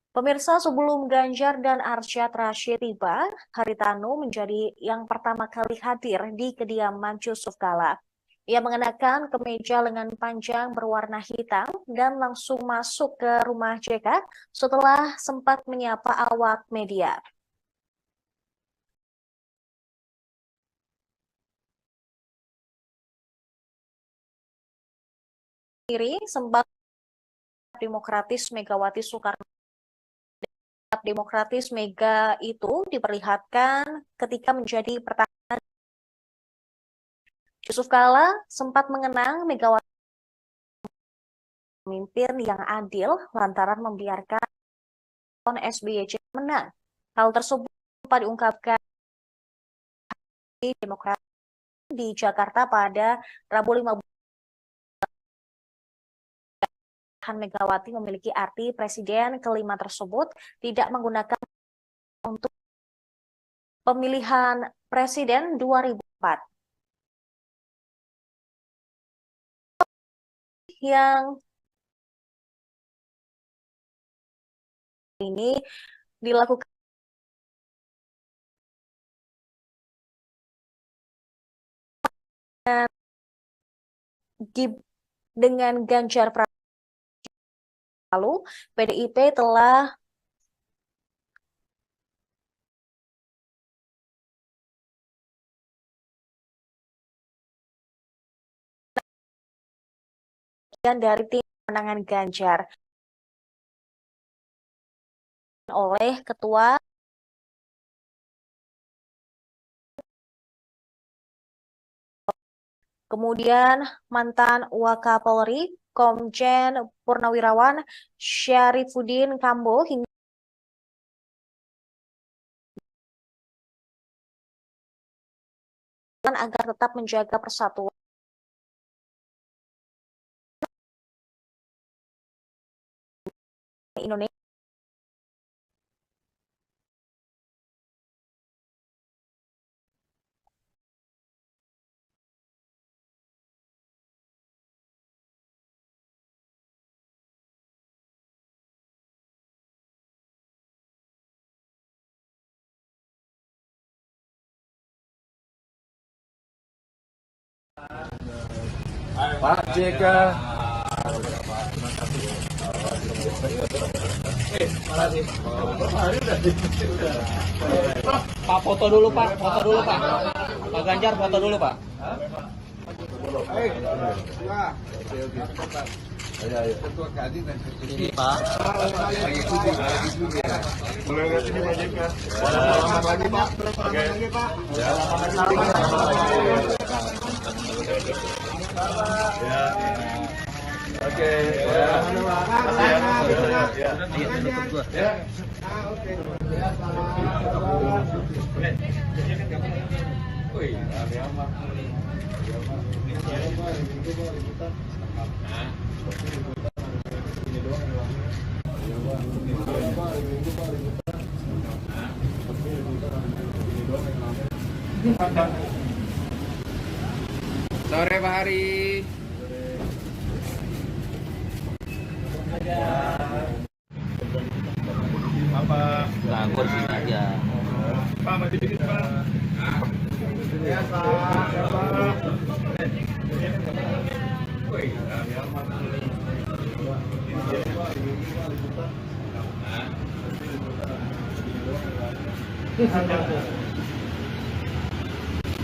Pemirsa, sebelum Ganjar dan Arsyad Rashid tiba, Haritanu menjadi yang pertama kali hadir di kediaman Yusuf Kala. Ia mengenakan kemeja lengan panjang berwarna hitam dan langsung masuk ke rumah JK setelah sempat menyapa awak media. Sempat Demokratis Megawati Soekarno demokratis Mega itu diperlihatkan ketika menjadi pertahanan. Yusuf Kala sempat mengenang Megawati pemimpin yang adil lantaran membiarkan SBY menang. Hal tersebut diungkapkan di Demokrat di Jakarta pada Rabu 15. Megawati memiliki arti presiden kelima tersebut tidak menggunakan untuk pemilihan presiden 2004. Yang ini dilakukan dengan Ganjar Pranowo. Lalu PDIP telah dari tim pemenangan Ganjar oleh Ketua kemudian mantan Wakapolri Komjen Purnawirawan Syarifuddin Kambo hingga agar tetap menjaga persatuan Indonesia. Pak JK. Pak foto dulu Pak, foto dulu Pak. Pak Ganjar foto dulu Pak. Ini Pak. Mulai dari sini Pak JK. Selamat lagi Pak. Oke. Ya. Oke. Ya. Ya. Oke. Wih, Sore Pak Hari. apa? Nah, kursi aja. Pak, maju dikit Pak. Ya Pak. Ya Pak. Wih,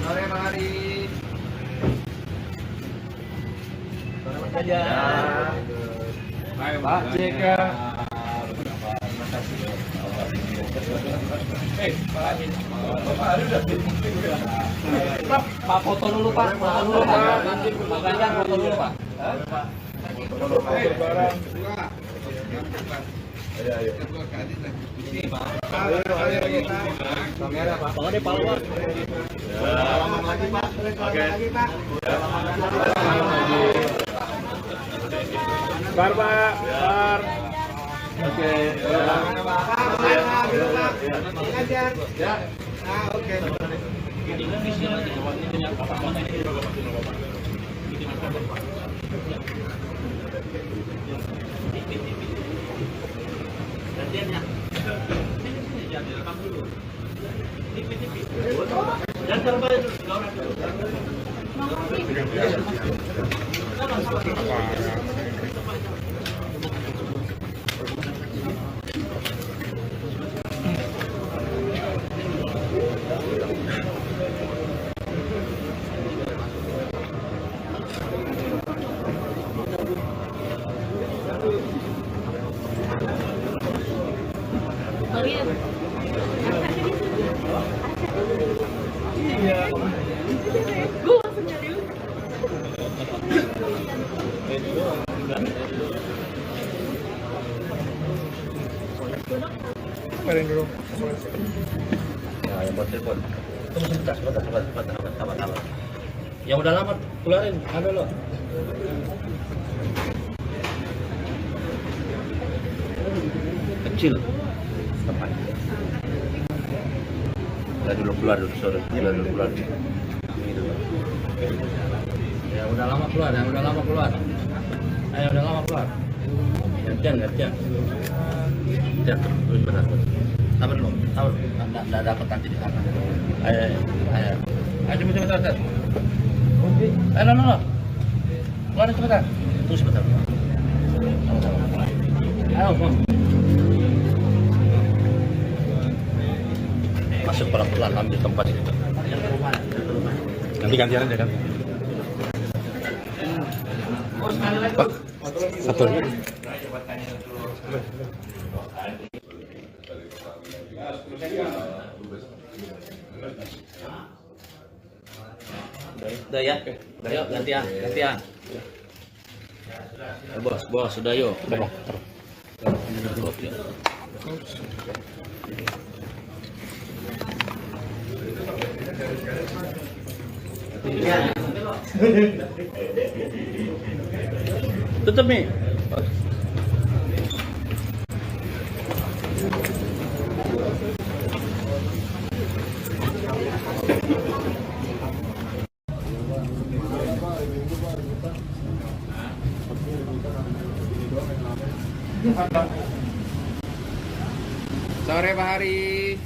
Sore Pak Hari. saja. Pak JK. Pak foto dulu Pak, foto dulu Pak. Pak Ganjar foto dulu Pak. Ayo. Ini Pak. Kamera Pak. Bawa deh Pak Luar. Salaman lagi Pak. Oke. Salaman lagi. Bar Pak. Bar. Oke. Ya. Ah, oke. Iya. Gue langsung nyari lu. Paling dulu. Ya, yang buat telepon. Tunggu sebentar. Yang udah lama keluarin, ada lo. Kecil. Tepat. Udah dulu keluar dulu, sorry. Udah dulu keluar. Ini dulu. Yang udah lama keluar. Ayo, udah lama keluar. Gantian. Gantian, terus benar. Sabar dulu. Nggak dapat nanti di sana. Ayo. Cepat. Ayo, no. Keluar cepetan. Tunggu sebentar. Ayo, Bang. Masuk pelan-pelan, ambil tempat itu. Nanti gantian aja kan. Pak, satu. Udah ya, yuk gantian. Bos, sudah yuk. Udah, Tutup nih. Sore Pak Hari.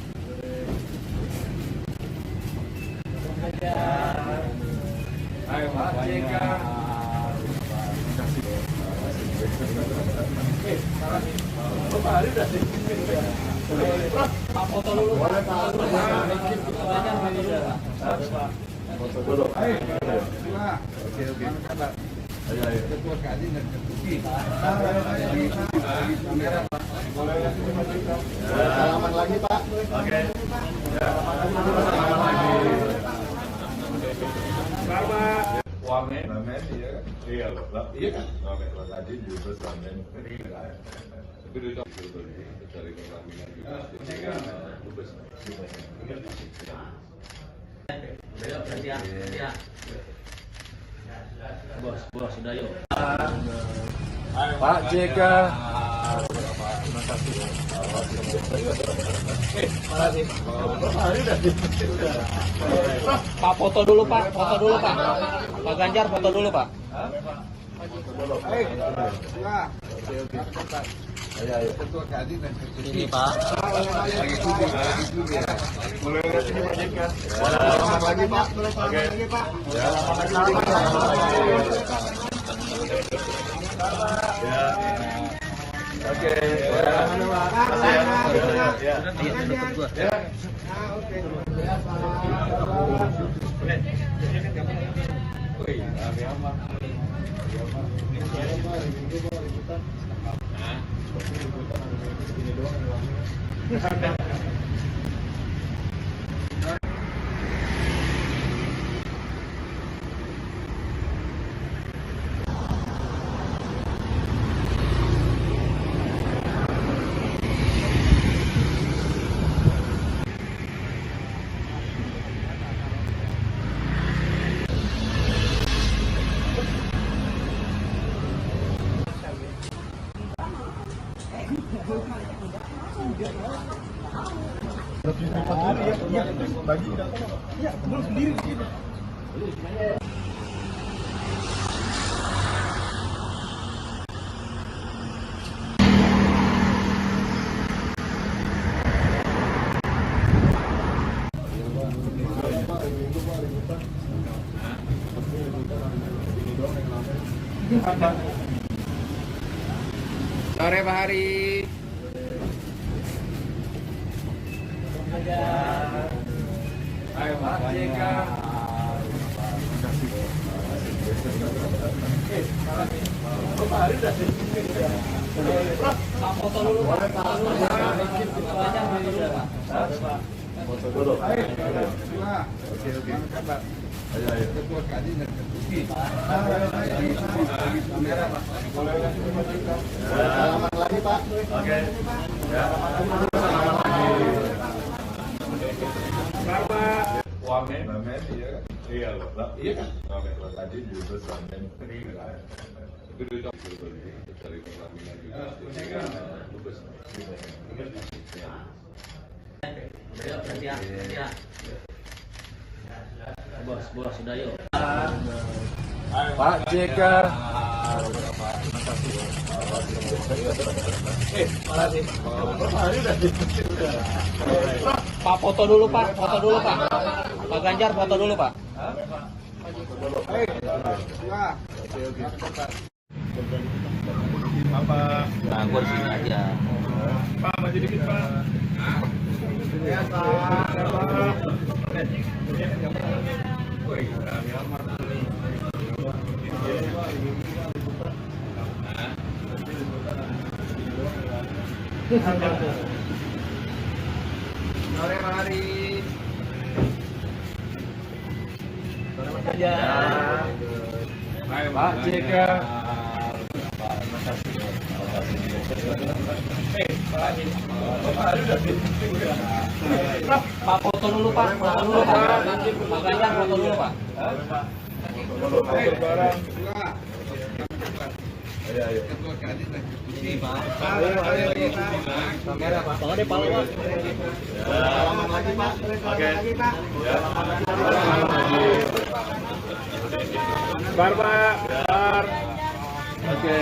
Ayo Pak JK. Pak Hari udah sih. Pak foto dulu. Boleh Pak. Foto dulu. Oke. Ayo. Ketua Kadin dan Salaman lagi Pak. Oke. Wamen, iya kan? Iya loh, iya kan? Wamen, tadi juga wamen. Tapi itu dari kelamingan juga. Ya. Bos, sudah yuk. Pak JK. Pak foto dulu Pak. Pak Ganjar foto dulu Pak. Ayo. Ketua Kadin dan Ini Pak. Mulai dari sini Pak JK. Salaman lagi Pak. Oke. Oke. Sore Pak Hari. Ayo Pak JK. Berapa hari udah sih? Prof, foto dulu Pak. Foto dulu. Oke. Ayo. Salaman lagi Pak. Oke. Ya. Wamen, iya kan? Iya loh, iya kan? Wamen, tadi juga wamen kan? Itu juga dari pertamina juga. Bos, sudah yuk. Pak JK. Pak foto dulu Pak, Pak Ganjar foto dulu Pak. Nah, gua di sini aja. Pak, maju dikit Pak. Ya Pak. Sore mari. Ya. Pak JK. Pak foto dulu Pak, Pak Ganjar foto dulu Pak. Ayo. Ini Pak. Kamera Pak. Tolong deh Pak. Salaman lagi Pak. Oke. Bar Pak. Bar. Oke.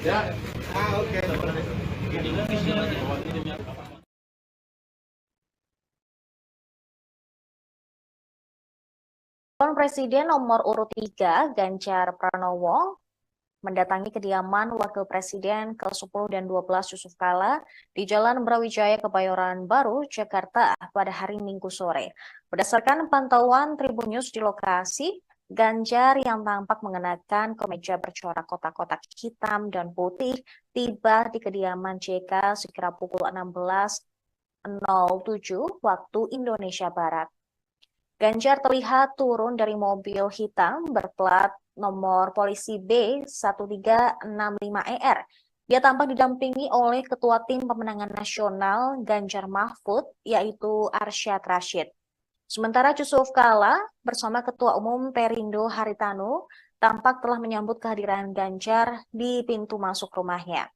Ya. Oke. Calon Presiden nomor urut 3, Ganjar Pranowo, mendatangi kediaman Wakil Presiden ke-10 dan 12 Yusuf Kala di Jalan Brawijaya, Kebayoran Baru, Jakarta pada hari Minggu sore. Berdasarkan pantauan Tribun News di lokasi, Ganjar yang tampak mengenakan kemeja bercorak kotak-kotak hitam dan putih tiba di kediaman JK sekira pukul 16.07 waktu Indonesia Barat. Ganjar terlihat turun dari mobil hitam berplat nomor polisi B1365ER. Dia tampak didampingi oleh Ketua Tim Pemenangan Nasional Ganjar Mahfud, yaitu Arsyad Rashid. Sementara Yusuf Kala bersama Ketua Umum Perindo Haritanu tampak telah menyambut kehadiran Ganjar di pintu masuk rumahnya.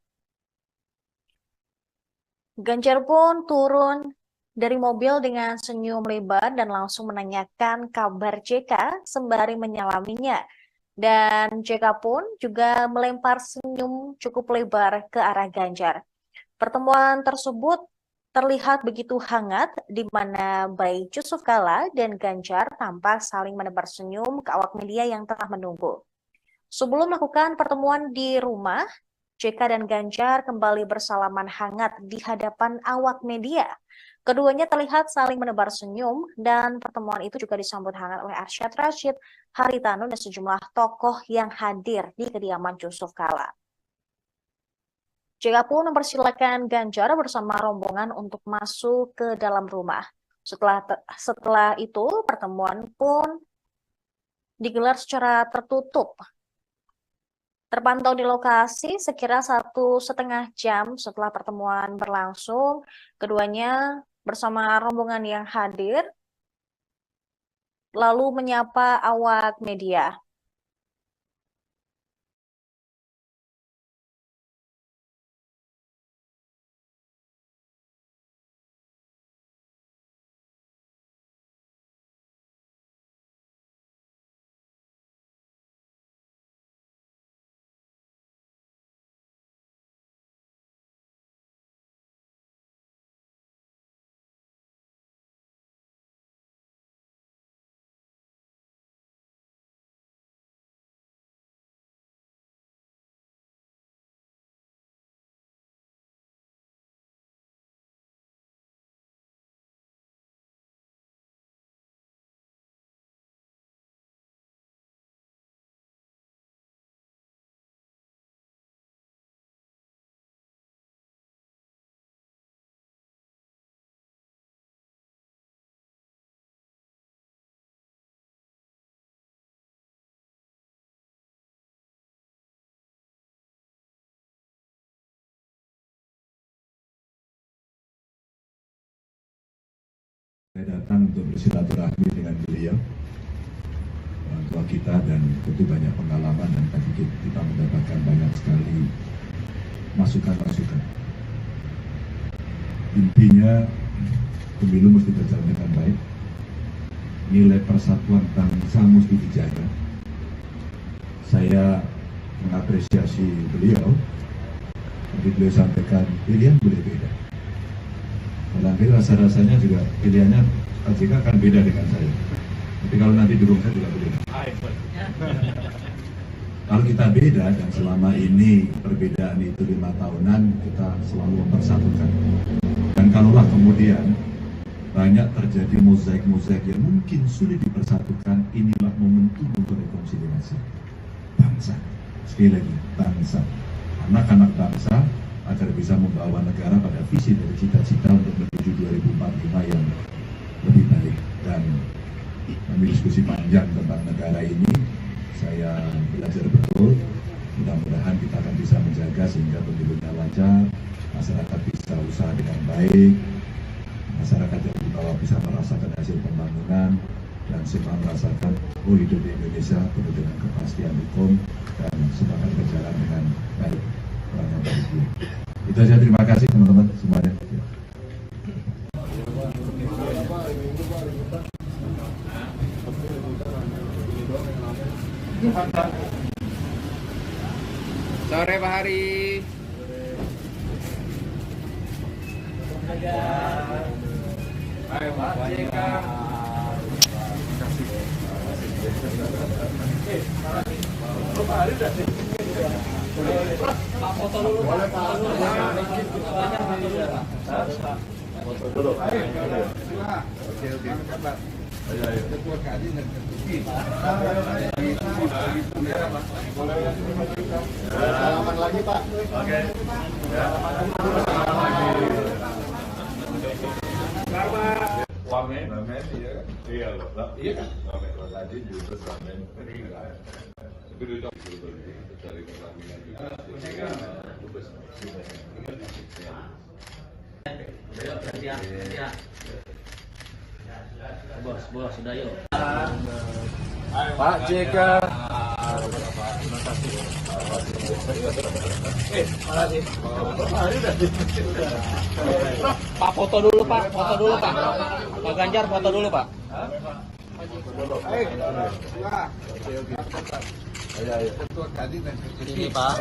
Ganjar pun turun dari mobil dengan senyum lebar dan langsung menanyakan kabar JK sembari menyalaminya. Dan JK pun juga melempar senyum cukup lebar ke arah Ganjar. Pertemuan tersebut terlihat begitu hangat di mana baik Yusuf Kala dan Ganjar tampak saling menebar senyum ke awak media yang telah menunggu. Sebelum melakukan pertemuan di rumah, JK dan Ganjar kembali bersalaman hangat di hadapan awak media. Keduanya terlihat saling menebar senyum dan pertemuan itu juga disambut hangat oleh Arsyad Rashid, Haritanu, dan sejumlah tokoh yang hadir di kediaman Yusuf Kala. JK pun mempersilakan Ganjar bersama rombongan untuk masuk ke dalam rumah. Setelah itu, pertemuan pun digelar secara tertutup. Terpantau di lokasi sekira 1,5 jam setelah pertemuan berlangsung, keduanya bersama rombongan yang hadir lalu menyapa awak media. Saya datang untuk bersilaturahmi dengan beliau, orang tua kita, dan tentu banyak pengalaman, dan tadi kita mendapatkan banyak sekali masukan-masukan. Intinya pemilu mesti berjalan dengan baik, nilai persatuan bangsa mesti dijaga. Saya mengapresiasi beliau, seperti beliau sampaikan, pilihan boleh beda. Barangkali rasa-rasanya juga pilihannya Pak JK akan beda dengan saya. Tapi kalau nanti dukung saya juga beda. Kalau kita beda, dan selama ini perbedaan itu 5 tahunan, kita selalu mempersatukan. Dan kalaulah kemudian banyak terjadi mozaik-mozaik yang mungkin sulit dipersatukan, inilah momentum untuk rekonsiliasi bangsa. Sekali lagi, bangsa, anak-anak bangsa, agar bisa membawa negara pada visi dan cita-cita untuk menuju 2045 yang lebih baik. Dan kami diskusi panjang tentang negara ini, saya belajar betul. Mudah-mudahan kita akan bisa menjaga sehingga pemilunya lancar, masyarakat bisa usaha dengan baik, masyarakat yang di bawah bisa merasakan hasil pembangunan, dan semua merasakan hidup di Indonesia penuh dengan kepastian hukum dan semuanya berjalan dengan baik. Itu saja, terima kasih teman-teman semuanya. Sore Pak Hari. Ayo Pak JK. Pak Hari udah sih. Pak foto dulu. Boleh Pak. Foto dulu. Oke. Ketua Kadin. Salaman lagi Pak. Oke. Wamen, iya kan? Iya loh, iya kan? Wamen, tadi juga wamen. Tapi itu dari pertandingan juga. Bos, sudah yuk. Pak JK. Pak foto dulu Pak. Pak Ganjar foto dulu Pak. Ketua Kadin dan Ini Pak.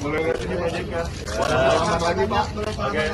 Mulai dari sini Pak JK. Salaman lagi Pak. Oke.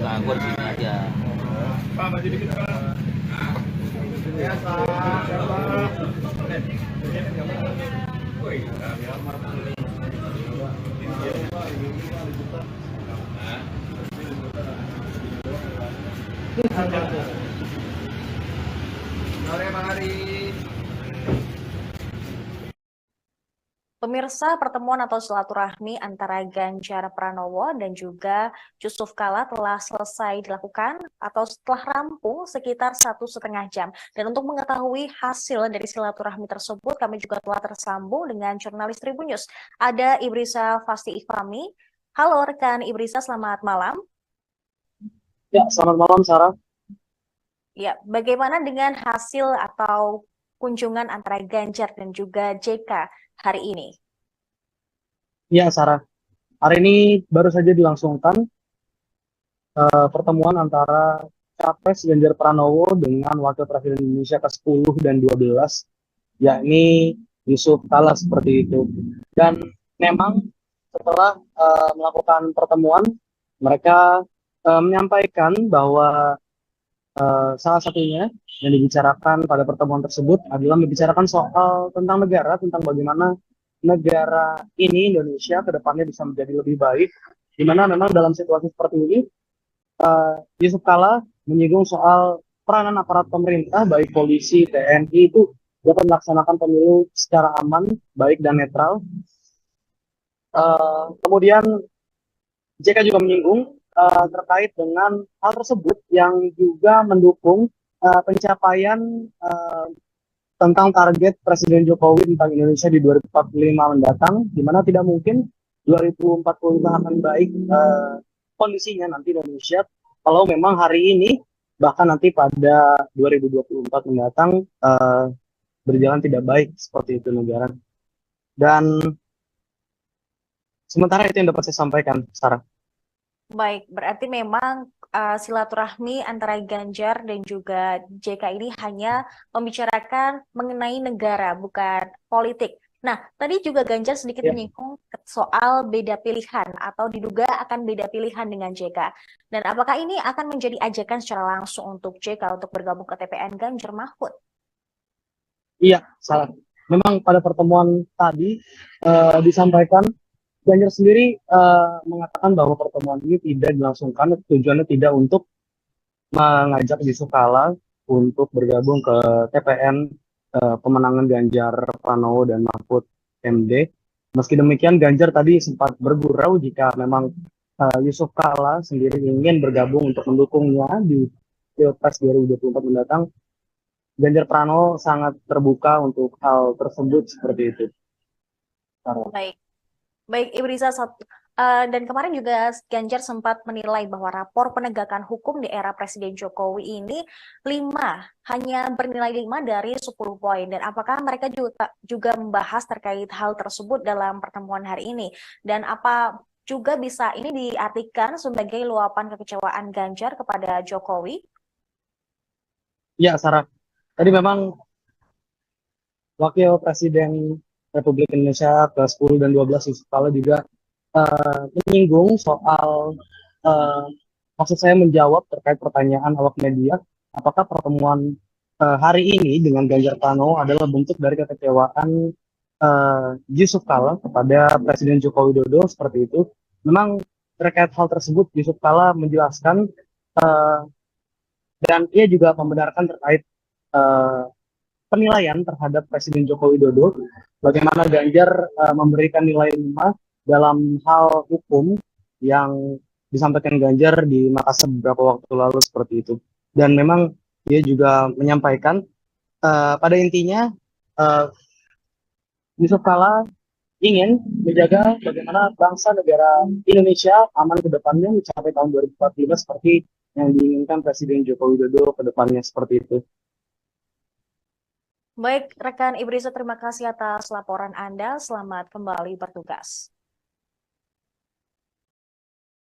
Nah, gue di sini aja. Pak, maju dikit Pak. Ya Pak. Sore Pak Hari. Pemirsa, pertemuan atau silaturahmi antara Ganjar Pranowo dan juga Yusuf Kala telah selesai dilakukan atau setelah rampung sekitar 1,5 jam. Dan untuk mengetahui hasil dari silaturahmi tersebut, kami juga telah tersambung dengan jurnalis Tribun News. Ada Ibrisa Fasti Ifami. Halo rekan Ibrisa, selamat malam. Ya, selamat malam Sarah. Ya, bagaimana dengan hasil atau kunjungan antara Ganjar dan juga JK hari ini? Ya, Sarah. Hari ini baru saja dilangsungkan pertemuan antara Capres Ganjar Pranowo dengan Wakil Presiden Indonesia ke-10 dan 12, yakni Yusuf Kala seperti itu. Dan memang setelah melakukan pertemuan, mereka menyampaikan bahwa salah satunya yang dibicarakan pada pertemuan tersebut adalah membicarakan soal tentang negara, tentang bagaimana negara ini, Indonesia, ke depannya bisa menjadi lebih baik, di mana memang dalam situasi seperti ini, Yusuf Kala menyinggung soal peranan aparat pemerintah, baik polisi, TNI, itu dapat melaksanakan pemilu secara aman, baik dan netral. Kemudian JK juga menyinggung terkait dengan hal tersebut yang juga mendukung pencapaian tentang target Presiden Jokowi tentang Indonesia di 2045 mendatang, di mana tidak mungkin 2045 akan baik kondisinya nanti Indonesia kalau memang hari ini bahkan nanti pada 2024 mendatang berjalan tidak baik seperti itu negara. Dan sementara itu yang dapat saya sampaikan, Sarah. Baik, berarti memang silaturahmi antara Ganjar dan juga JK ini hanya membicarakan mengenai negara, bukan politik. Nah, tadi juga Ganjar sedikit menyinggung soal beda pilihan atau diduga akan beda pilihan dengan JK. Dan apakah ini akan menjadi ajakan secara langsung untuk JK untuk bergabung ke TPN Ganjar Mahfud? Iya, salah. Memang pada pertemuan tadi disampaikan Ganjar sendiri mengatakan bahwa pertemuan ini tidak dilangsungkan, tujuannya tidak untuk mengajak Yusuf Kala untuk bergabung ke TPN pemenangan Ganjar Pranowo dan Mahfud MD. Meski demikian, Ganjar tadi sempat bergurau jika memang Yusuf Kala sendiri ingin bergabung untuk mendukungnya di Pilpres 2024 mendatang. Ganjar Pranowo sangat terbuka untuk hal tersebut seperti itu. Baik. Baik, Ibu Riza, dan kemarin juga Ganjar sempat menilai bahwa rapor penegakan hukum di era Presiden Jokowi ini hanya bernilai 5 dari 10 poin. Dan apakah mereka juga membahas terkait hal tersebut dalam pertemuan hari ini? Dan apa juga bisa ini diartikan sebagai luapan kekecewaan Ganjar kepada Jokowi? Ya, Sarah. Tadi memang Wakil Presiden Republik Indonesia ke-10 dan 12 Yusuf Kala juga menyinggung soal maksud saya menjawab terkait pertanyaan awak media, apakah pertemuan hari ini dengan Ganjar Pranowo adalah bentuk dari kekecewaan Yusuf Kala kepada Presiden Joko Widodo seperti itu. Memang terkait hal tersebut Yusuf Kala menjelaskan dan ia juga membenarkan terkait penilaian terhadap Presiden Joko Widodo, bagaimana Ganjar memberikan nilai 5 dalam hal hukum yang disampaikan Ganjar di Makassar beberapa waktu lalu seperti itu. Dan memang dia juga menyampaikan pada intinya Yusuf Kala ingin menjaga bagaimana bangsa negara Indonesia aman ke depannya mencapai tahun 2045 seperti yang diinginkan Presiden Joko Widodo ke depannya seperti itu. Baik, rekan Ibrisa, terima kasih atas laporan Anda. Selamat kembali bertugas.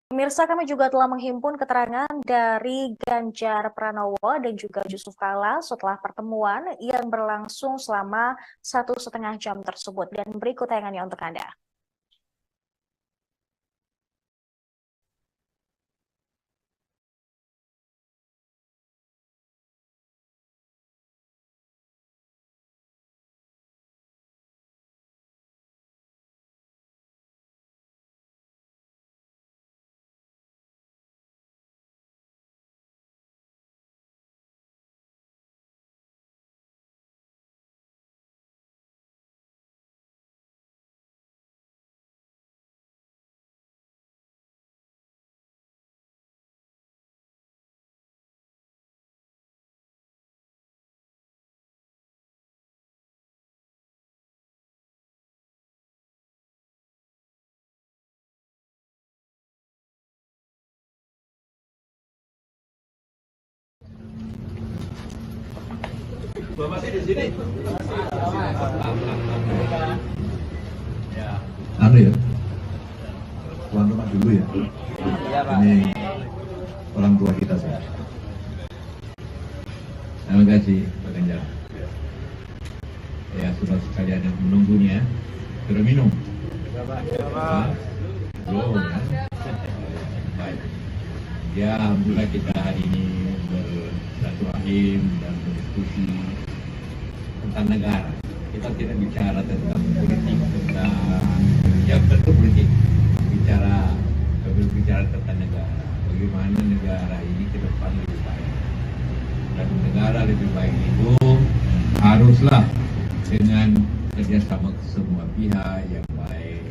Pemirsa, kami juga telah menghimpun keterangan dari Ganjar Pranowo dan juga Yusuf Kala setelah pertemuan yang berlangsung selama 1,5 jam tersebut. Dan berikut tayangannya untuk Anda. Bapak sih di sini. Ya. Anu ya, tuan rumah dulu ya. Ini orang tua kita sih. Terima kasih Pak Ganjar. Ya, sudah sekalian yang menunggunya. Sudah minum? Belum ya? Baik. Ya, alhamdulillah kita hari ini bersilaturahim dan berdiskusi tentang negara. Kita tidak bicara tentang politik, tentang yang betul politik. Bicara tentang negara. Bagaimana negara ini ke depan lebih baik. Dan negara lebih baik itu haruslah dengan kerjasama semua pihak yang baik.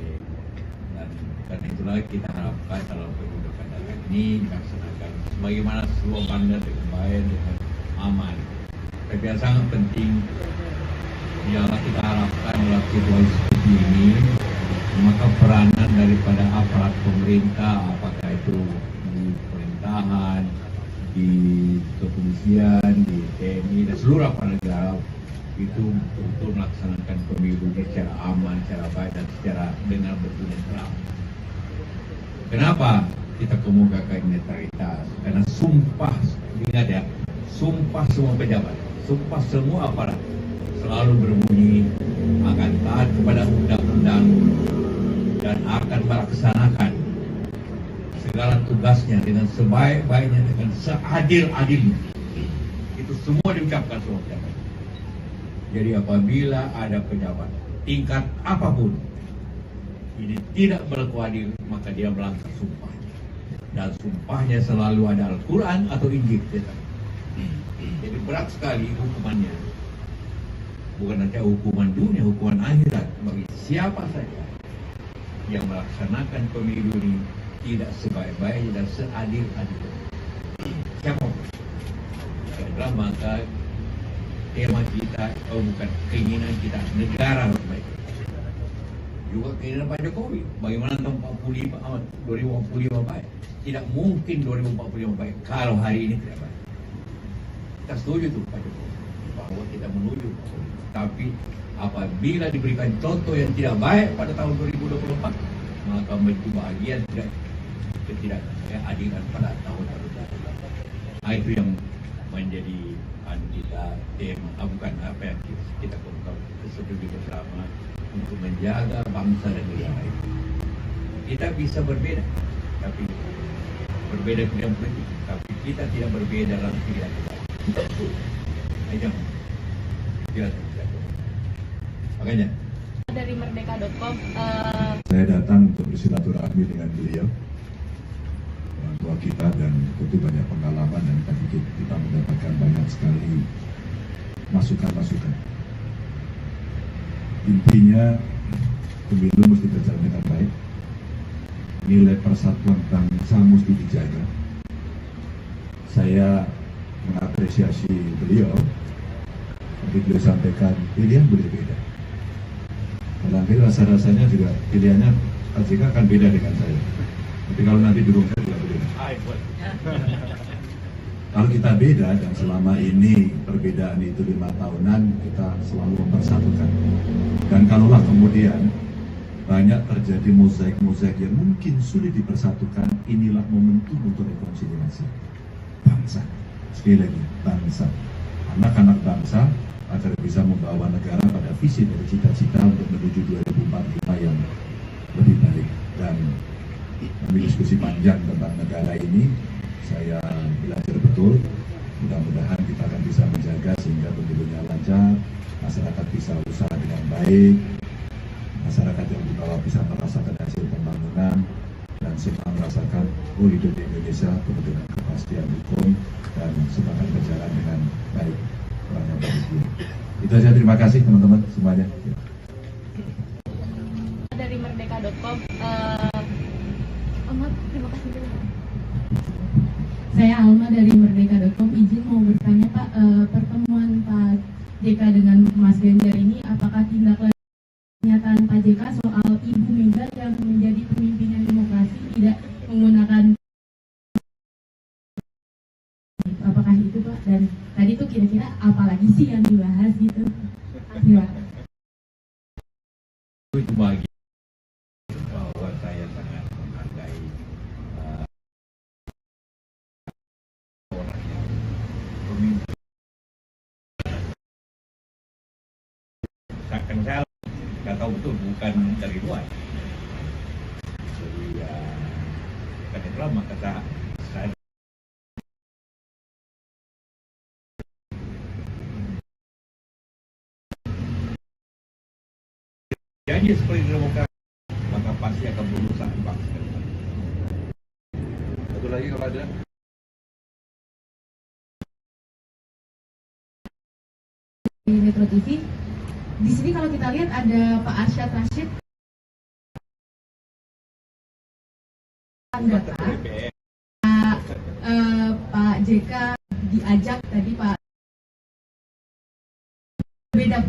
Dan karena itulah kita harapkan dalam pemilu kada ini dilaksanakan sebagaimana semua bangsa dengan baik, dengan aman. Tapi yang sangat penting ialah kita harapkan dalam situasi seperti ini, maka peranan daripada aparat pemerintah, apakah itu di pemerintahan, di kepolisian, di TNI, dan seluruh aparat negara itu untuk melaksanakan pemilu secara aman, secara baik, dan secara dengan betul dan terang. Kenapa kita kemukakan netralitas? Karena sumpah, ingat ya, sumpah semua pejabat, sumpah semua aparat selalu berbunyi akan taat kepada undang-undang dan akan melaksanakan segala tugasnya dengan sebaik-baiknya, dengan seadil-adilnya. Itu semua diucapkan semua pejabat. Jadi apabila ada pejabat tingkat apapun ini tidak berlaku adil, maka dia melanggar sumpahnya. Dan sumpahnya selalu ada Al-Quran atau Injil. Jadi berat sekali hukumannya. Bukan saja hukuman dunia, hukuman akhirat bagi siapa saja yang melaksanakan pemilu ini tidak sebaik-baiknya dan seadil-adilnya. Siapapun. Adalah maka tema kita, bukan keinginan kita, negara harus baik. Juga keinginan Pak Jokowi, bagaimana tahun 2045 baik. Tidak mungkin 2045 baik kalau hari ini tidak baik. Kita setuju tuh Pak Jokowi bahwa kita menuju, tapi apabila diberikan contoh yang tidak baik pada tahun 2024, maka itu bahagian ketidakadilan pada tahun 2024. Itu yang menjadi kita tema, bukan apa yang kita setuju bersama untuk menjaga bangsa dan negara itu. Kita bisa berbeda, tapi berbeda dalam politik, tapi kita tidak berbeda dalam pilihan kita. Ayo, tidak. Makanya dari merdeka.com saya datang untuk bersilaturahmi dengan beliau, orang tua kita, dan tentu banyak pengalaman, dan tadi kita mendapatkan banyak sekali masukan-masukan. Intinya pemilu mesti berjalan dengan baik, nilai persatuan bangsa mesti dijaga. Saya mengapresiasi beliau, tapi beliau sampaikan pilihan boleh beda. Barangkali rasa-rasanya juga pilihannya Pak JK akan beda dengan saya. Tapi kalau nanti dirungkat juga berbeda. Kalau kita beda, dan selama ini perbedaan itu 5 tahunan, kita selalu mempersatukan. Dan kalaulah kemudian banyak terjadi mozaik-mozaik yang mungkin sulit dipersatukan, inilah momentum untuk rekonsiliasi bangsa. Sekali lagi, bangsa, anak-anak bangsa, agar bisa membawa negara pada visi dan cita-cita untuk menuju 2045 yang lebih baik. Dan kami diskusi panjang tentang negara ini, saya belajar betul. Mudah-mudahan kita akan bisa menjaga sehingga pemilunya lancar, masyarakat bisa usaha dengan baik, masyarakat yang di bawah bisa merasakan hasil pembangunan, dan semua merasakan hidup di Indonesia penuh dengan kepastian hukum dan semua akan berjalan dengan baik. Itu saja, terima kasih teman-teman semuanya. Dari merdeka.com terima kasih. Saya Alma dari merdeka.com, izin mau bertanya Pak, pertemuan Pak JK dengan Mas Ganjar ini apakah tindak lanjut pernyataan Pak JK soal Ibu Mega yang menjadi pemimpinnya demokrasi tidak menggunakan, apakah itu Pak? Dan tadi itu kira-kira apalagi sih yang dibahas gitu? Terima kasih. Itu bagian bahwa saya sangat menghargai orang yang pemimpin. Kan saya nggak tahu betul, bukan dari luar. Jadi ya, karena itulah maka saya janji seperti demokrasi, maka pasti akan berusaha bangsa. Satu lagi kalau ada. Di Metro TV, di sini kalau kita lihat ada Pak Arsyad Rashid, data, Pak JK diajak tadi Pak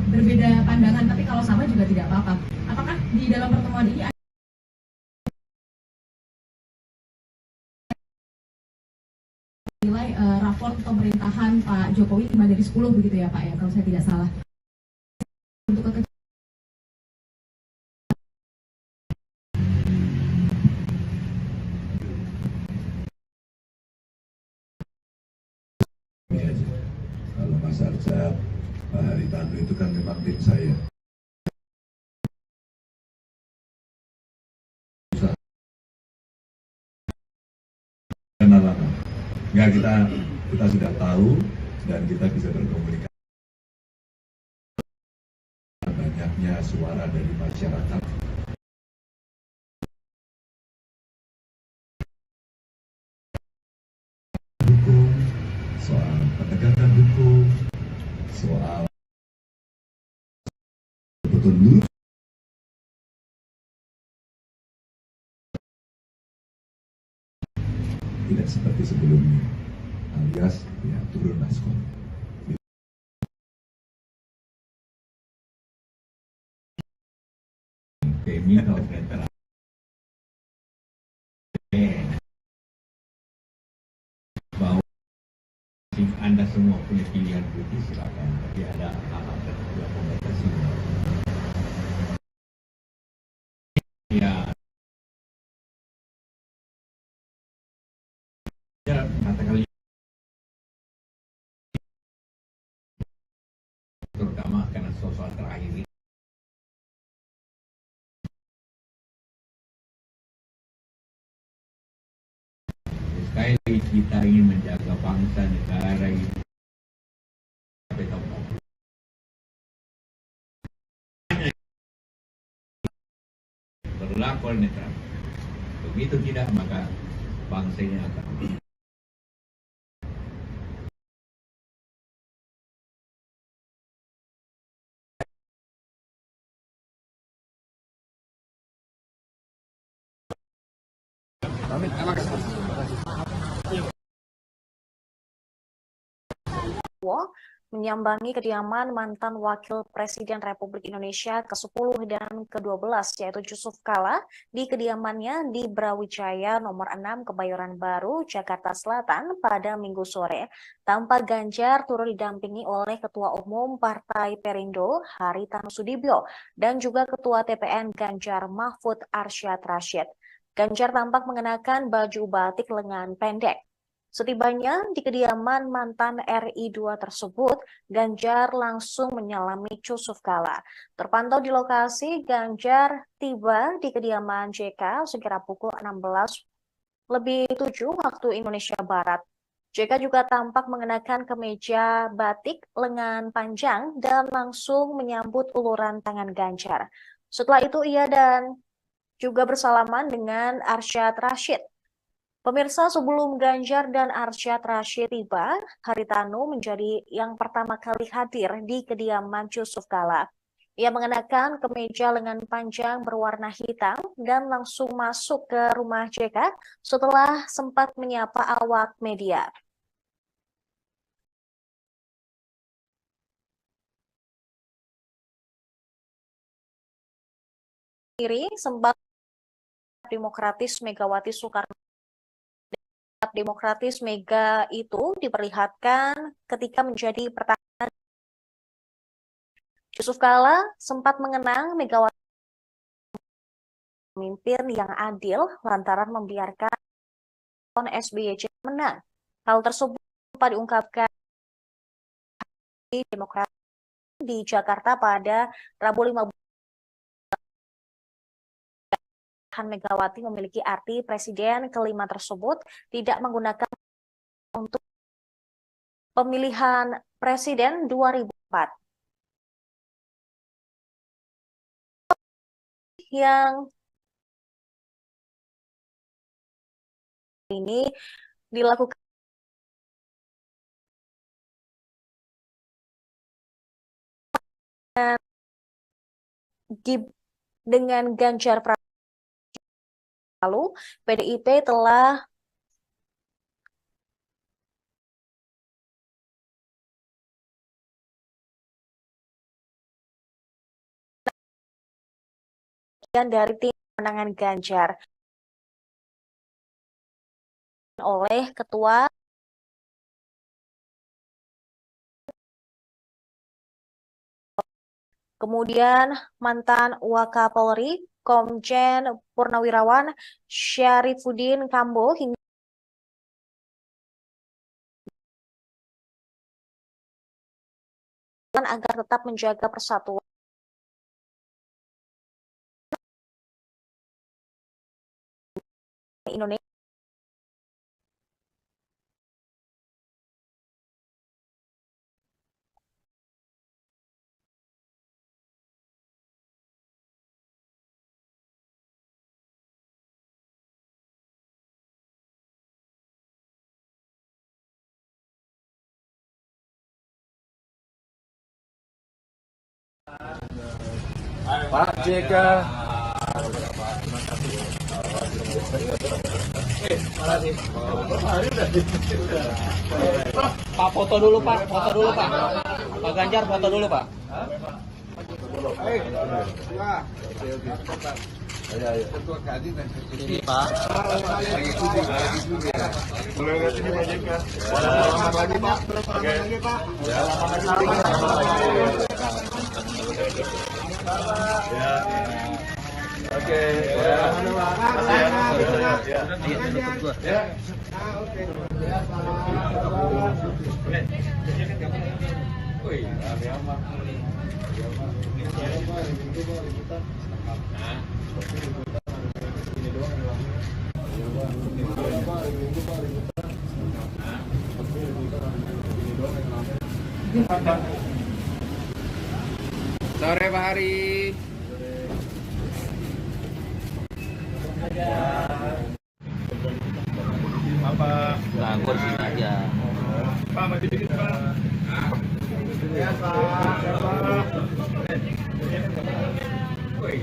berbeda pandangan, tapi kalau sama juga tidak apa-apa. Apakah di dalam pertemuan ini ada nilai rapor pemerintahan Pak Jokowi 5 dari 10 begitu ya Pak ya, kalau saya tidak salah. Untuk Kalau Mas Arsyad, Pak Haritanu itu kan memang tim saya. Kenal lama. Enggak, kita sudah tahu dan kita bisa berkomunikasi. Banyaknya suara dari masyarakat. Hukum, soal penegakan hukum, soal betul lurus. Tidak seperti sebelumnya, alias ya turun maskot. Kami kalau netral, bahwa Anda semua punya pilihan politik silakan, tapi ada hal-hal tertentu yang membatasi. Ya. Katakan terutama karena soal terakhir ini. Sekali lagi kita ingin menjaga bangsa negara ini berlaku netral. Begitu tidak, maka bangsa ini akan menyambangi kediaman mantan Wakil Presiden Republik Indonesia ke-10 dan ke-12 yaitu Yusuf Kala di kediamannya di Brawijaya nomor 6 Kebayoran Baru, Jakarta Selatan pada Minggu sore. Tampak Ganjar turut didampingi oleh Ketua Umum Partai Perindo Haritanu Sudibyo dan juga Ketua TPN Ganjar Mahfud Arsyad Rashid. Ganjar tampak mengenakan baju batik lengan pendek. Setibanya di kediaman mantan RI2 tersebut, Ganjar langsung menyalami Yusuf Kala. Terpantau di lokasi, Ganjar tiba di kediaman JK sekira pukul 16:07 waktu Indonesia Barat. JK juga tampak mengenakan kemeja batik lengan panjang dan langsung menyambut uluran tangan Ganjar. Setelah itu ia dan juga bersalaman dengan Arsyad Rashid. Pemirsa, sebelum Ganjar dan Arsyad Rashid tiba, Haritanu menjadi yang pertama kali hadir di kediaman Yusuf Kala. Ia mengenakan kemeja lengan panjang berwarna hitam dan langsung masuk ke rumah JK setelah sempat menyapa awak media. Sempat Demokratis Megawati Soekarno demokratis Mega itu diperlihatkan ketika menjadi pertahanan. Yusuf Kala sempat mengenang Megawati pemimpin yang adil lantaran membiarkan SBY menang. Hal tersebut sempat diungkapkan di Demokrat di Jakarta pada Rabu 15. Megawati memiliki arti presiden kelima tersebut tidak menggunakan untuk pemilihan presiden 2004. Yang ini dilakukan dengan Ganjar Pranowo. Lalu PDIP telah dari tim pemenangan Ganjar oleh Ketua kemudian mantan Wakapolri Komjen Purnawirawan Syarifuddin Kambo hingga agar tetap menjaga persatuan Indonesia. Pak JK. Pak foto dulu Pak, foto dulu Pak. Pak Ganjar foto dulu Pak. Ini Pak. Boleh lihat ini Pak JK. Selamat lagi Pak. Oke. Ya. Oke. Ya. Ya. Sore Pak Hari. Apa? Ganggu di sini aja. Pak, maju dikit Pak. Ya Pak. Woi,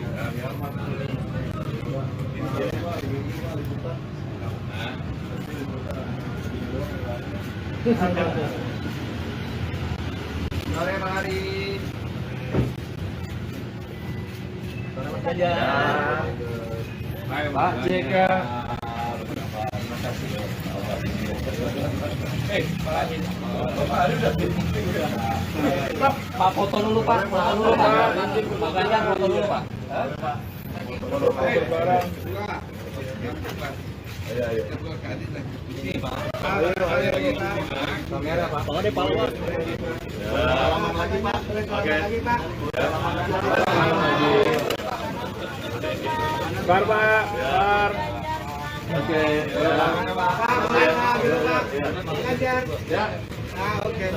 Sore Pak Hari. Pak JK. Pak foto dulu Pak, foto dulu Pak. Pak Ganjar foto dulu Pak. Ini Pak. Kamera Pak. Kalau di Palwa. Selamat lagi Pak. Oke. Bar Pak. Bar. Oke. Ya. Oke.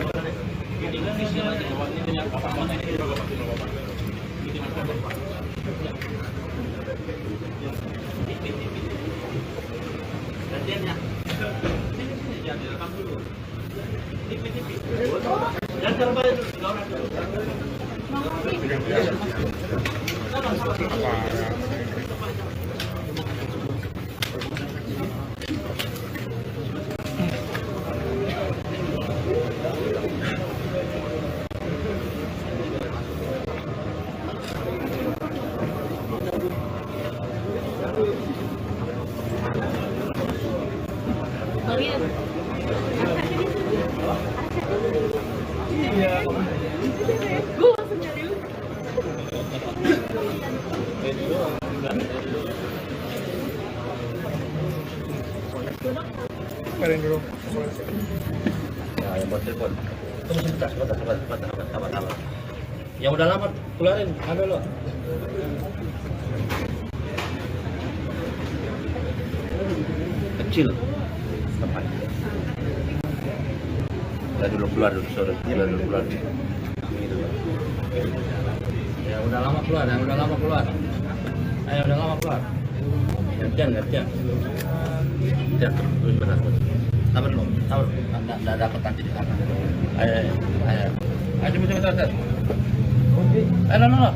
Iya. Gue langsung nyari lu. Kalian dulu. Ya, yang buat telepon. Tunggu sebentar. Yang udah lama keluarin, ada lo. Kecil. Tempat. Udah dulu keluar dulu, sorry. Keluar. Ya udah lama keluar. Ayo udah lama keluar. Gantian. Terus benar. Sabar. Nggak dapat nanti di sana. Ayo. Coba sebentar. No.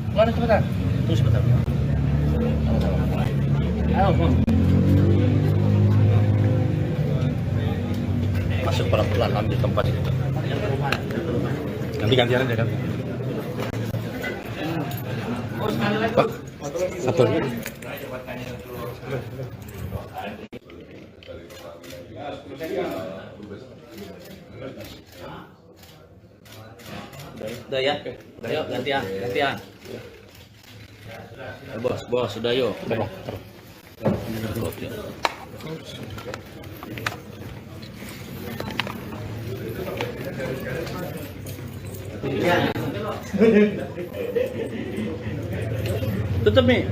Keluar sebentar. Tunggu sebentar. Ayo, masuk pelan-pelan ambil tempat itu. Nanti gantian aja kan. Pak, satu lagi. Udah ya. Yuk gantian. Bos, sudah yuk. Udah, Tutup nih.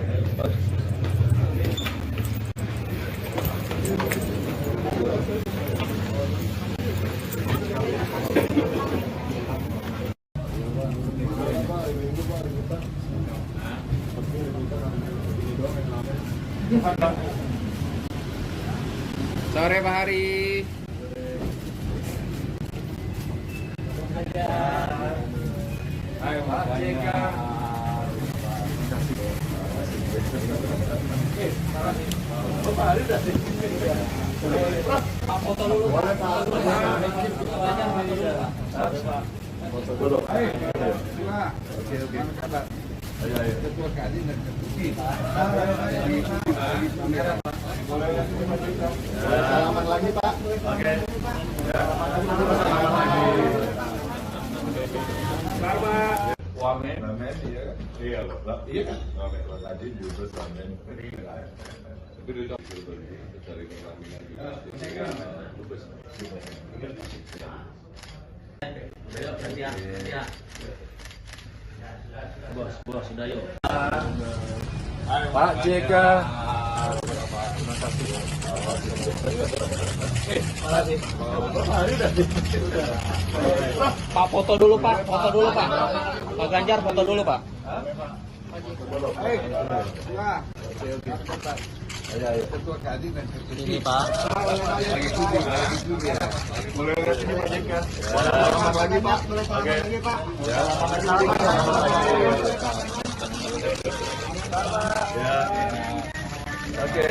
Sore Pak Hari. Ayo Pak JK. Pak Hari udah sih. Pak foto dulu. Boleh Pak. Foto dulu. Ayo. Oke. Ayo. Ketua Kadin dan Salaman lagi Pak. Oke. Wamen, iya kan? Iya loh, iya kan? Wamen, tadi juga wamen. Tapi itu cari kelamingan juga. Bos, sudah yuk. Pak JK. Pak foto dulu Pak. Pak Ganjar foto dulu Pak. Ketua Kadin dan Ini Pak. Boleh lihat ini Pak JK. Selamat lagi Pak. Oke. Ya. Oke.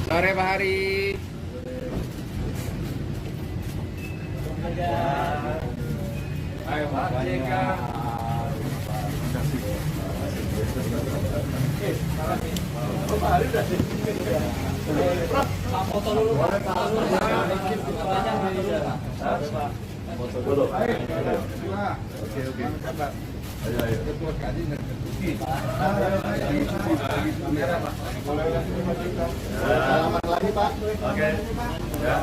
Sore Pak Hari. Ayo Pak JK. Pak Hari udah sih. Pak, foto dulu Pak. Foto dulu Pak. Foto dulu. Oke. Ayo. Salaman lagi Pak. Oke. Ya.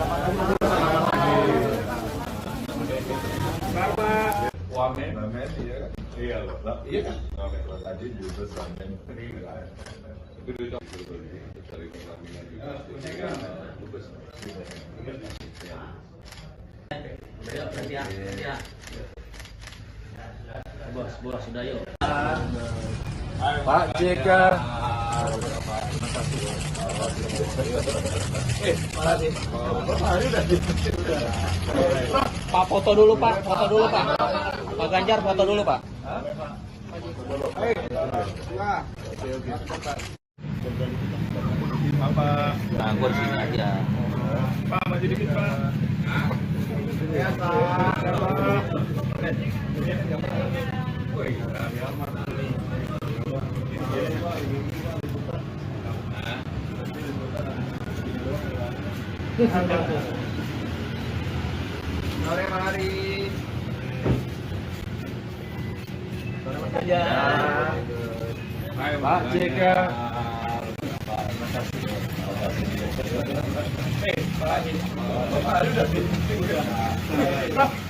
Wamen, iya kan? Iya loh. Iya kan? Wamen tadi juga wamen ini kan. Itu juga dari Pertamina juga. Bos, sudah yuk. Pak JK. Pak foto dulu Pak, foto dulu Pak. Pak Ganjar foto dulu Pak. Nah, gue di sini aja. Pak, maju dikit Pak. Ya Pak. Sore mari. Pak JK.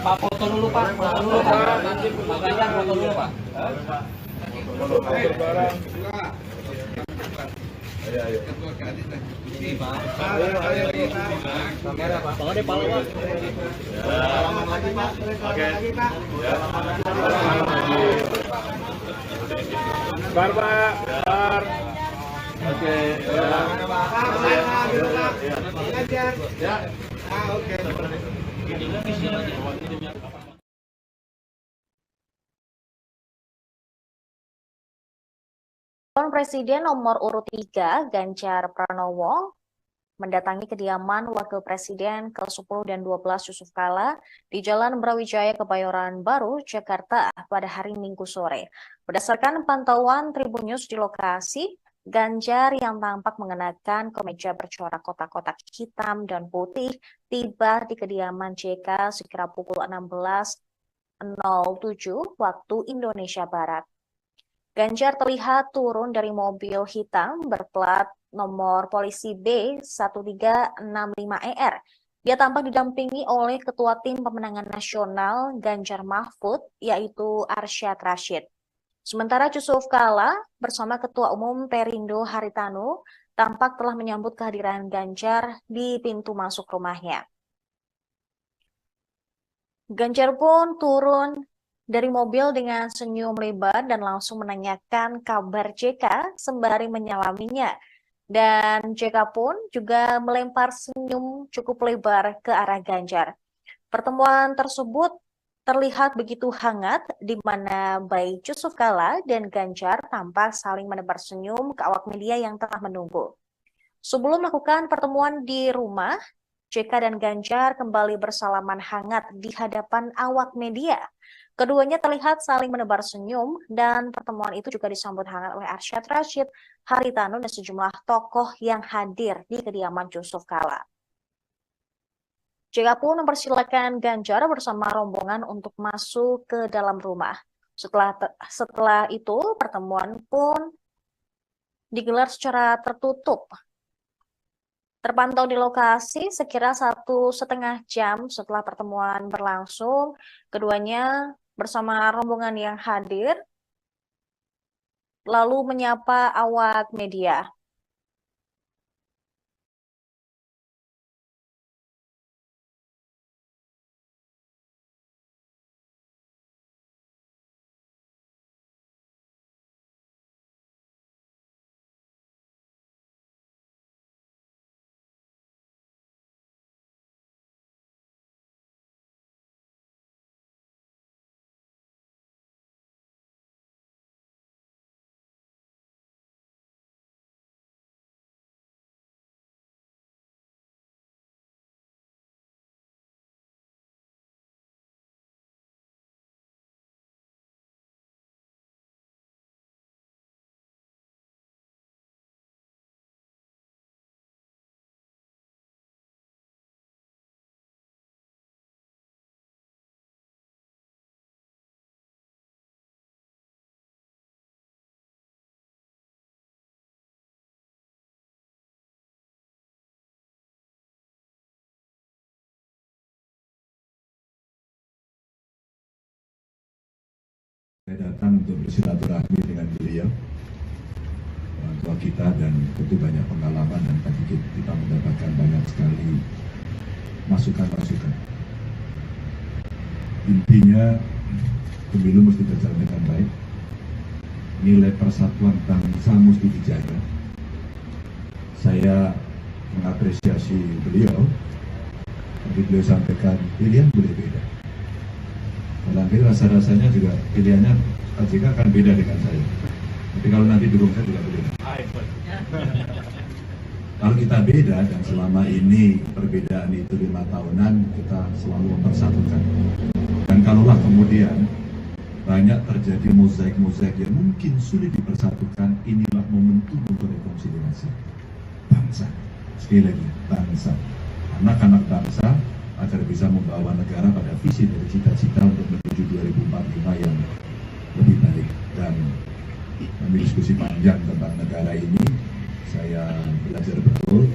Pak foto dulu Pak, foto dulu Pak. Pak Ganjar foto dulu Pak. Ayo. Ini Pak. Kamera Pak. Bawa deh pala Pak. Salaman lagi Pak. Oke. Bar Pak. Bar. Oke. Ya. Oke. Calon Presiden nomor urut 3, Ganjar Pranowo, mendatangi kediaman Wakil Presiden ke-10 dan 12 Yusuf Kala di Jalan Brawijaya, Kebayoran Baru, Jakarta pada hari Minggu sore. Berdasarkan pantauan Tribun News di lokasi, Ganjar yang tampak mengenakan kemeja bercorak kotak-kotak hitam dan putih tiba di kediaman JK sekira pukul 16.07 waktu Indonesia Barat. Ganjar terlihat turun dari mobil hitam berplat nomor polisi B1365ER. Dia tampak didampingi oleh Ketua Tim Pemenangan Nasional Ganjar Mahfud, yaitu Arsyad Rashid. Sementara Yusuf Kala bersama Ketua Umum Perindo Haritanu tampak telah menyambut kehadiran Ganjar di pintu masuk rumahnya. Ganjar pun turun dari mobil dengan senyum lebar dan langsung menanyakan kabar JK sembari menyalaminya. Dan JK pun juga melempar senyum cukup lebar ke arah Ganjar. Pertemuan tersebut terlihat begitu hangat di mana baik Yusuf Kala dan Ganjar tampak saling menebar senyum ke awak media yang telah menunggu. Sebelum melakukan pertemuan di rumah, JK dan Ganjar kembali bersalaman hangat di hadapan awak media. Keduanya terlihat saling menebar senyum dan pertemuan itu juga disambut hangat oleh Arsyad Rashid, Haritanu, dan sejumlah tokoh yang hadir di kediaman Yusuf Kala. JK pun mempersilakan Ganjar bersama rombongan untuk masuk ke dalam rumah. Setelah itu, pertemuan pun digelar secara tertutup. Terpantau di lokasi sekira 1,5 jam setelah pertemuan berlangsung, keduanya bersama rombongan yang hadir lalu menyapa awak media. Saya datang untuk bersilaturahmi dengan beliau, orang tua kita, dan tentu banyak pengalaman, dan tadi kita mendapatkan banyak sekali masukan-masukan. Intinya, pemilu mesti berjalan dengan baik, nilai persatuan bangsa mesti dijaga. Saya mengapresiasi beliau, tapi beliau sampaikan pilihan boleh beda. Nanti rasa-rasanya juga pilihannya Pak JK akan beda dengan saya. Tapi kalau nanti dukung saya juga beda. Kalau kita beda, dan selama ini perbedaan itu 5 tahunan, kita selalu mempersatukan. Dan kalaulah kemudian banyak terjadi mozaik-mozaik yang mungkin sulit dipersatukan, inilah momentum untuk rekonsiliasi bangsa. Sekali lagi, bangsa, anak-anak bangsa, agar bisa membawa negara pada visi dari cita-cita untuk menuju 2045 yang lebih baik. Dan kami diskusi panjang tentang negara ini, saya belajar betul.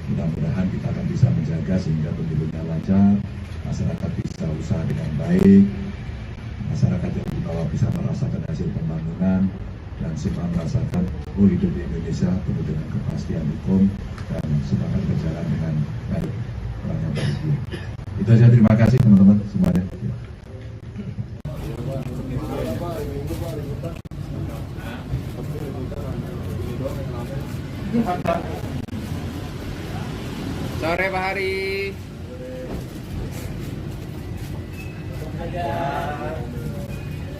Mudah-mudahan kita akan bisa menjaga sehingga pemilunya lancar, masyarakat bisa usaha dengan baik, masyarakat yang di bawah bisa merasakan hasil pembangunan, dan semua merasakan hidup di Indonesia penuh dengan kepastian hukum dan semua akan berjalan dengan baik. Itu saja, terima kasih teman-teman semuanya. Sore Pak Hari.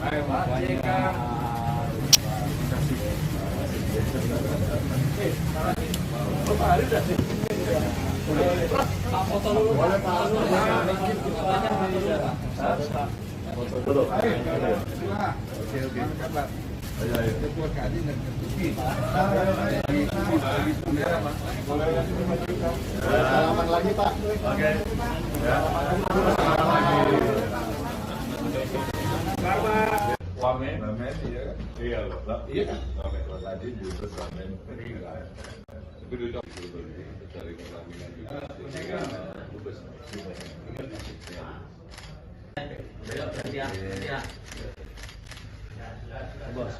Ayo Pak JK. Pak Hari udah sih. Foto dulu. Boleh Pak. Foto dulu. Oke. Salaman lagi Pak. Oke. Wamen, iya kan? Iya loh. Iya kan? Wamen tadi juga wamen. Tapi dulu dari pelaminan juga.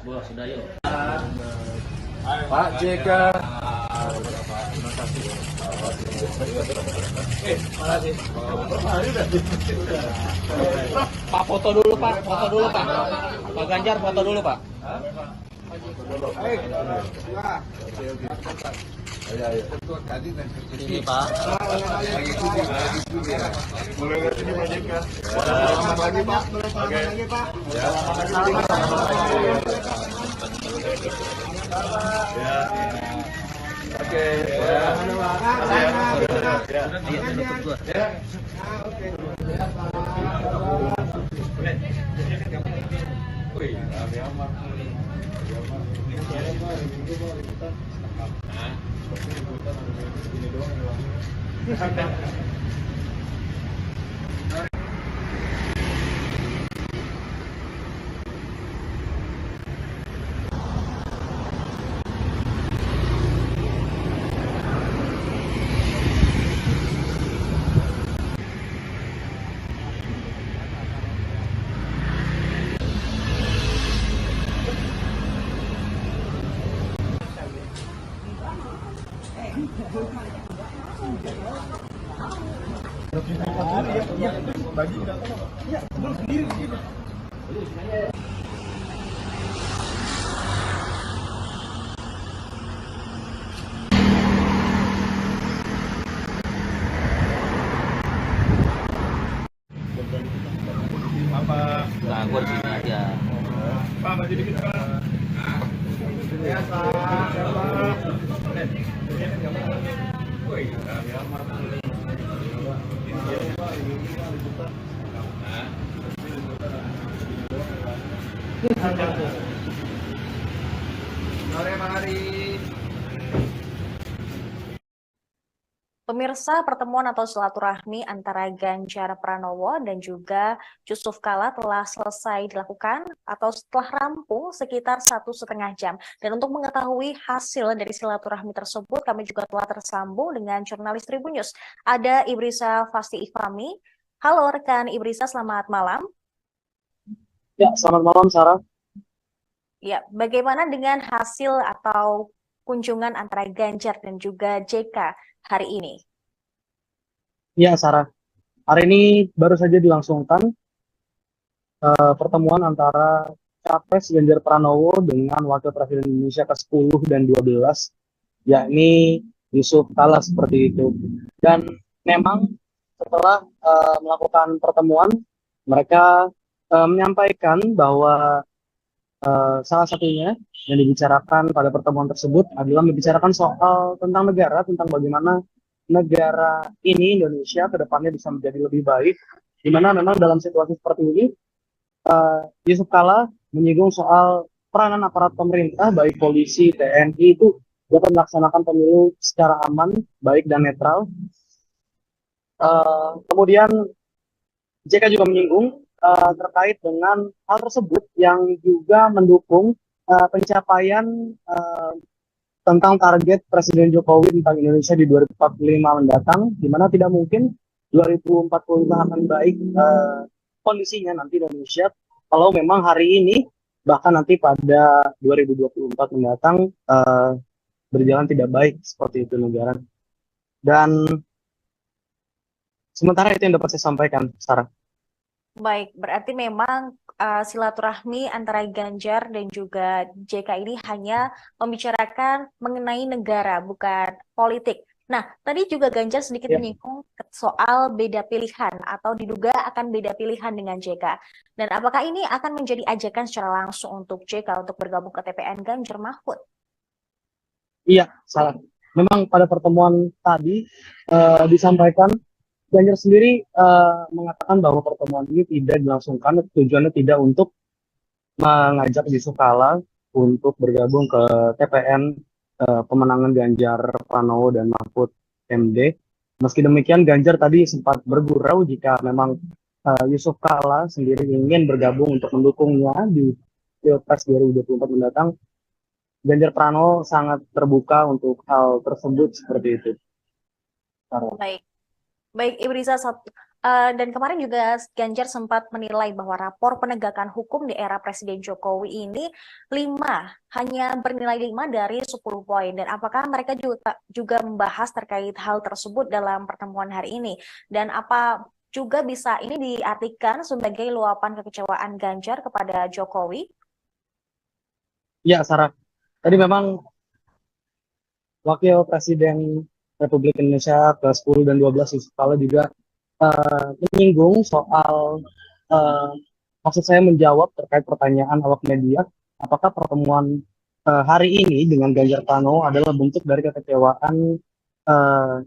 Bos, sudah yuk. Pak JK. Pak foto dulu Pak. Pak Ganjar foto dulu Pak. Ini Pak. Mulai dari sini Pak JK. Selamat lagi Pak. Oke. Ya. Oke. Ya. Nah, gue di sini aja. Pak, maju dikit Pak. Ya Pak. Sore Pak Hari. Pemirsa, pertemuan atau silaturahmi antara Ganjar Pranowo dan juga Yusuf Kala telah selesai dilakukan atau setelah rampung sekitar 1,5 jam. Dan untuk mengetahui hasil dari silaturahmi tersebut, kami juga telah tersambung dengan jurnalis Tribun News. Ada Ibrisa Fasti Ifami. Halo rekan Ibrisa, selamat malam. Ya, selamat malam Sarah. Ya, bagaimana dengan hasil atau kunjungan antara Ganjar dan juga JK hari ini? Ya, Sarah. Hari ini baru saja dilangsungkan pertemuan antara Capres Ganjar Pranowo dengan Wakil Presiden Indonesia ke-10 dan 12, yakni Yusuf Kala seperti itu. Dan memang setelah melakukan pertemuan, mereka menyampaikan bahwa salah satunya yang dibicarakan pada pertemuan tersebut adalah membicarakan soal tentang negara, tentang bagaimana negara ini, Indonesia, ke depannya bisa menjadi lebih baik, di mana memang dalam situasi seperti ini, Yusuf Kala menyinggung soal peranan aparat pemerintah, baik polisi, TNI, itu dapat melaksanakan pemilu secara aman, baik dan netral. Kemudian JK juga menyinggung terkait dengan hal tersebut yang juga mendukung pencapaian tentang target Presiden Jokowi tentang Indonesia di 2045 mendatang, di mana tidak mungkin 2045 akan baik kondisinya nanti Indonesia kalau memang hari ini bahkan nanti pada 2024 mendatang berjalan tidak baik seperti itu negara. Dan sementara itu yang dapat saya sampaikan, Sarah. Baik, berarti memang silaturahmi antara Ganjar dan juga JK ini hanya membicarakan mengenai negara, bukan politik. Nah, tadi juga Ganjar sedikit menyinggung soal beda pilihan atau diduga akan beda pilihan dengan JK. Dan apakah ini akan menjadi ajakan secara langsung untuk JK untuk bergabung ke TPN Ganjar Mahfud? Iya, salah. Memang pada pertemuan tadi disampaikan Ganjar sendiri mengatakan bahwa pertemuan ini tidak dilangsungkan, tujuannya tidak untuk mengajak Yusuf Kala untuk bergabung ke TPN pemenangan Ganjar Pranowo dan Mahfud MD. Meski demikian, Ganjar tadi sempat bergurau jika memang Yusuf Kala sendiri ingin bergabung untuk mendukungnya di Pilpres 2024 mendatang. Ganjar Pranowo sangat terbuka untuk hal tersebut seperti itu. Baik. Baik, Ibu Riza, dan kemarin juga Ganjar sempat menilai bahwa rapor penegakan hukum di era Presiden Jokowi ini hanya bernilai 5 dari 10 poin. Dan apakah mereka juga membahas terkait hal tersebut dalam pertemuan hari ini? Dan apa juga bisa ini diartikan sebagai luapan kekecewaan Ganjar kepada Jokowi? Ya, Sarah. Tadi memang Wakil Presiden Republik Indonesia ke-10 dan 12 Yusuf Kala juga menyinggung soal maksud saya menjawab terkait pertanyaan awak media, apakah pertemuan hari ini dengan Ganjar Pranowo adalah bentuk dari kekecewaan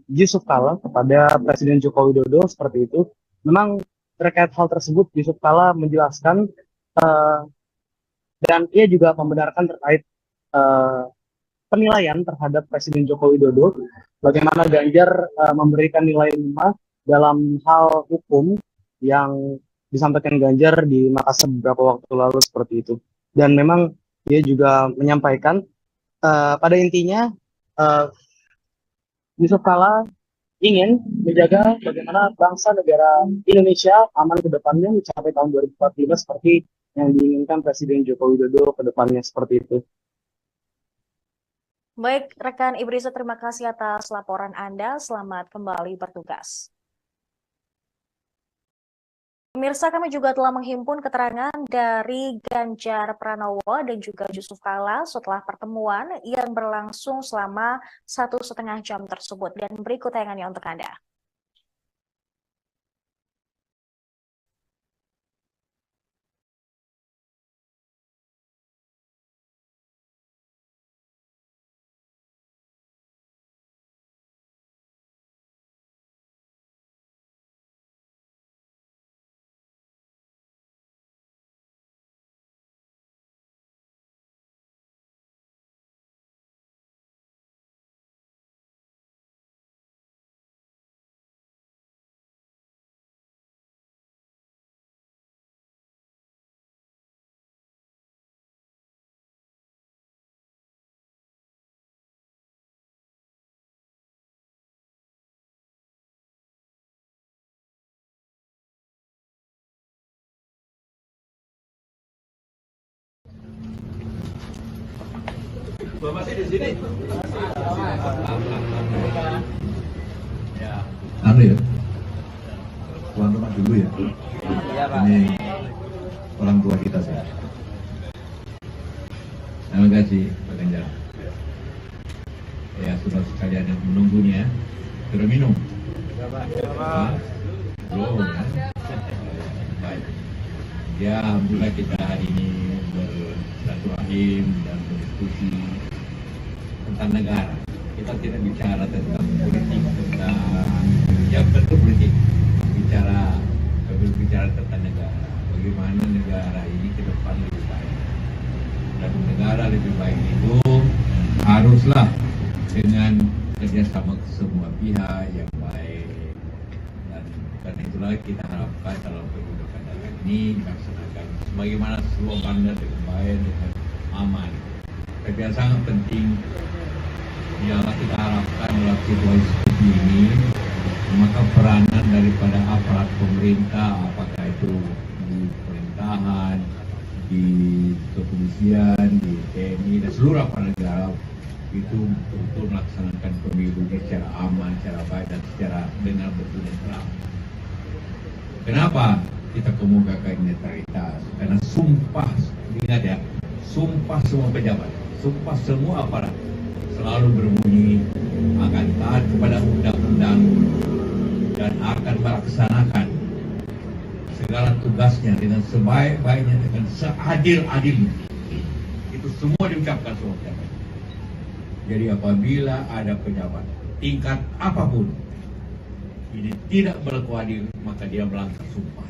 Yusuf Kala kepada Presiden Joko Widodo seperti itu. Memang terkait hal tersebut Yusuf Kala menjelaskan dan ia juga membenarkan terkait penilaian terhadap Presiden Joko Widodo, bagaimana Ganjar memberikan nilai 5 dalam hal hukum yang disampaikan Ganjar di Makassar beberapa waktu lalu seperti itu. Dan memang dia juga menyampaikan pada intinya Yusuf Kala ingin menjaga bagaimana bangsa negara Indonesia aman ke depannya mencapai tahun 2045 seperti yang diinginkan Presiden Joko Widodo ke depannya seperti itu. Baik, rekan Ibu Riza, terima kasih atas laporan Anda. Selamat kembali bertugas. Pemirsa, kami juga telah menghimpun keterangan dari Ganjar Pranowo dan juga Yusuf Kala setelah pertemuan yang berlangsung selama 1,5 jam tersebut. Dan berikut tayangannya untuk Anda. Bapak sih di sini. Anu ya, tuan rumah dulu ya. Ini orang tua kita sih. Terima kasih Pak Ganjar. Ya, sudah sekalian yang menunggunya. Sudah minum? Belum ya? Baik. Ya, alhamdulillah kita hari ini bersilaturahim dan berdiskusi tentang negara. Kita tidak bicara tentang politik, tentang yang betul politik. Bicara tentang negara. Bagaimana negara ini ke depan lebih baik. Dan negara lebih baik itu haruslah dengan kerjasama semua pihak yang baik. Dan karena itulah kita harapkan dalam pemilu kada ini dilaksanakan sebagaimana slogannya dengan baik, dengan aman. Tapi yang sangat penting yang kita harapkan dalam situasi seperti ini, maka peranan daripada aparat pemerintah, apakah itu di pemerintahan, di kepolisian, di TNI dan seluruh aparat negara itu untuk melaksanakan pemilu secara aman, secara baik dan secara dengan betul dan terang. Kenapa kita kemukakan netralitas? Karena sumpah, ingat ya, sumpah semua pejabat, sumpah semua aparat selalu berbunyi akan taat kepada undang-undang dan akan melaksanakan segala tugasnya dengan sebaik-baiknya, dengan seadil-adilnya. Itu semua diucapkan semua pejabat. Jadi apabila ada pejabat tingkat apapun ini tidak berlaku adil, maka dia melanggar sumpah.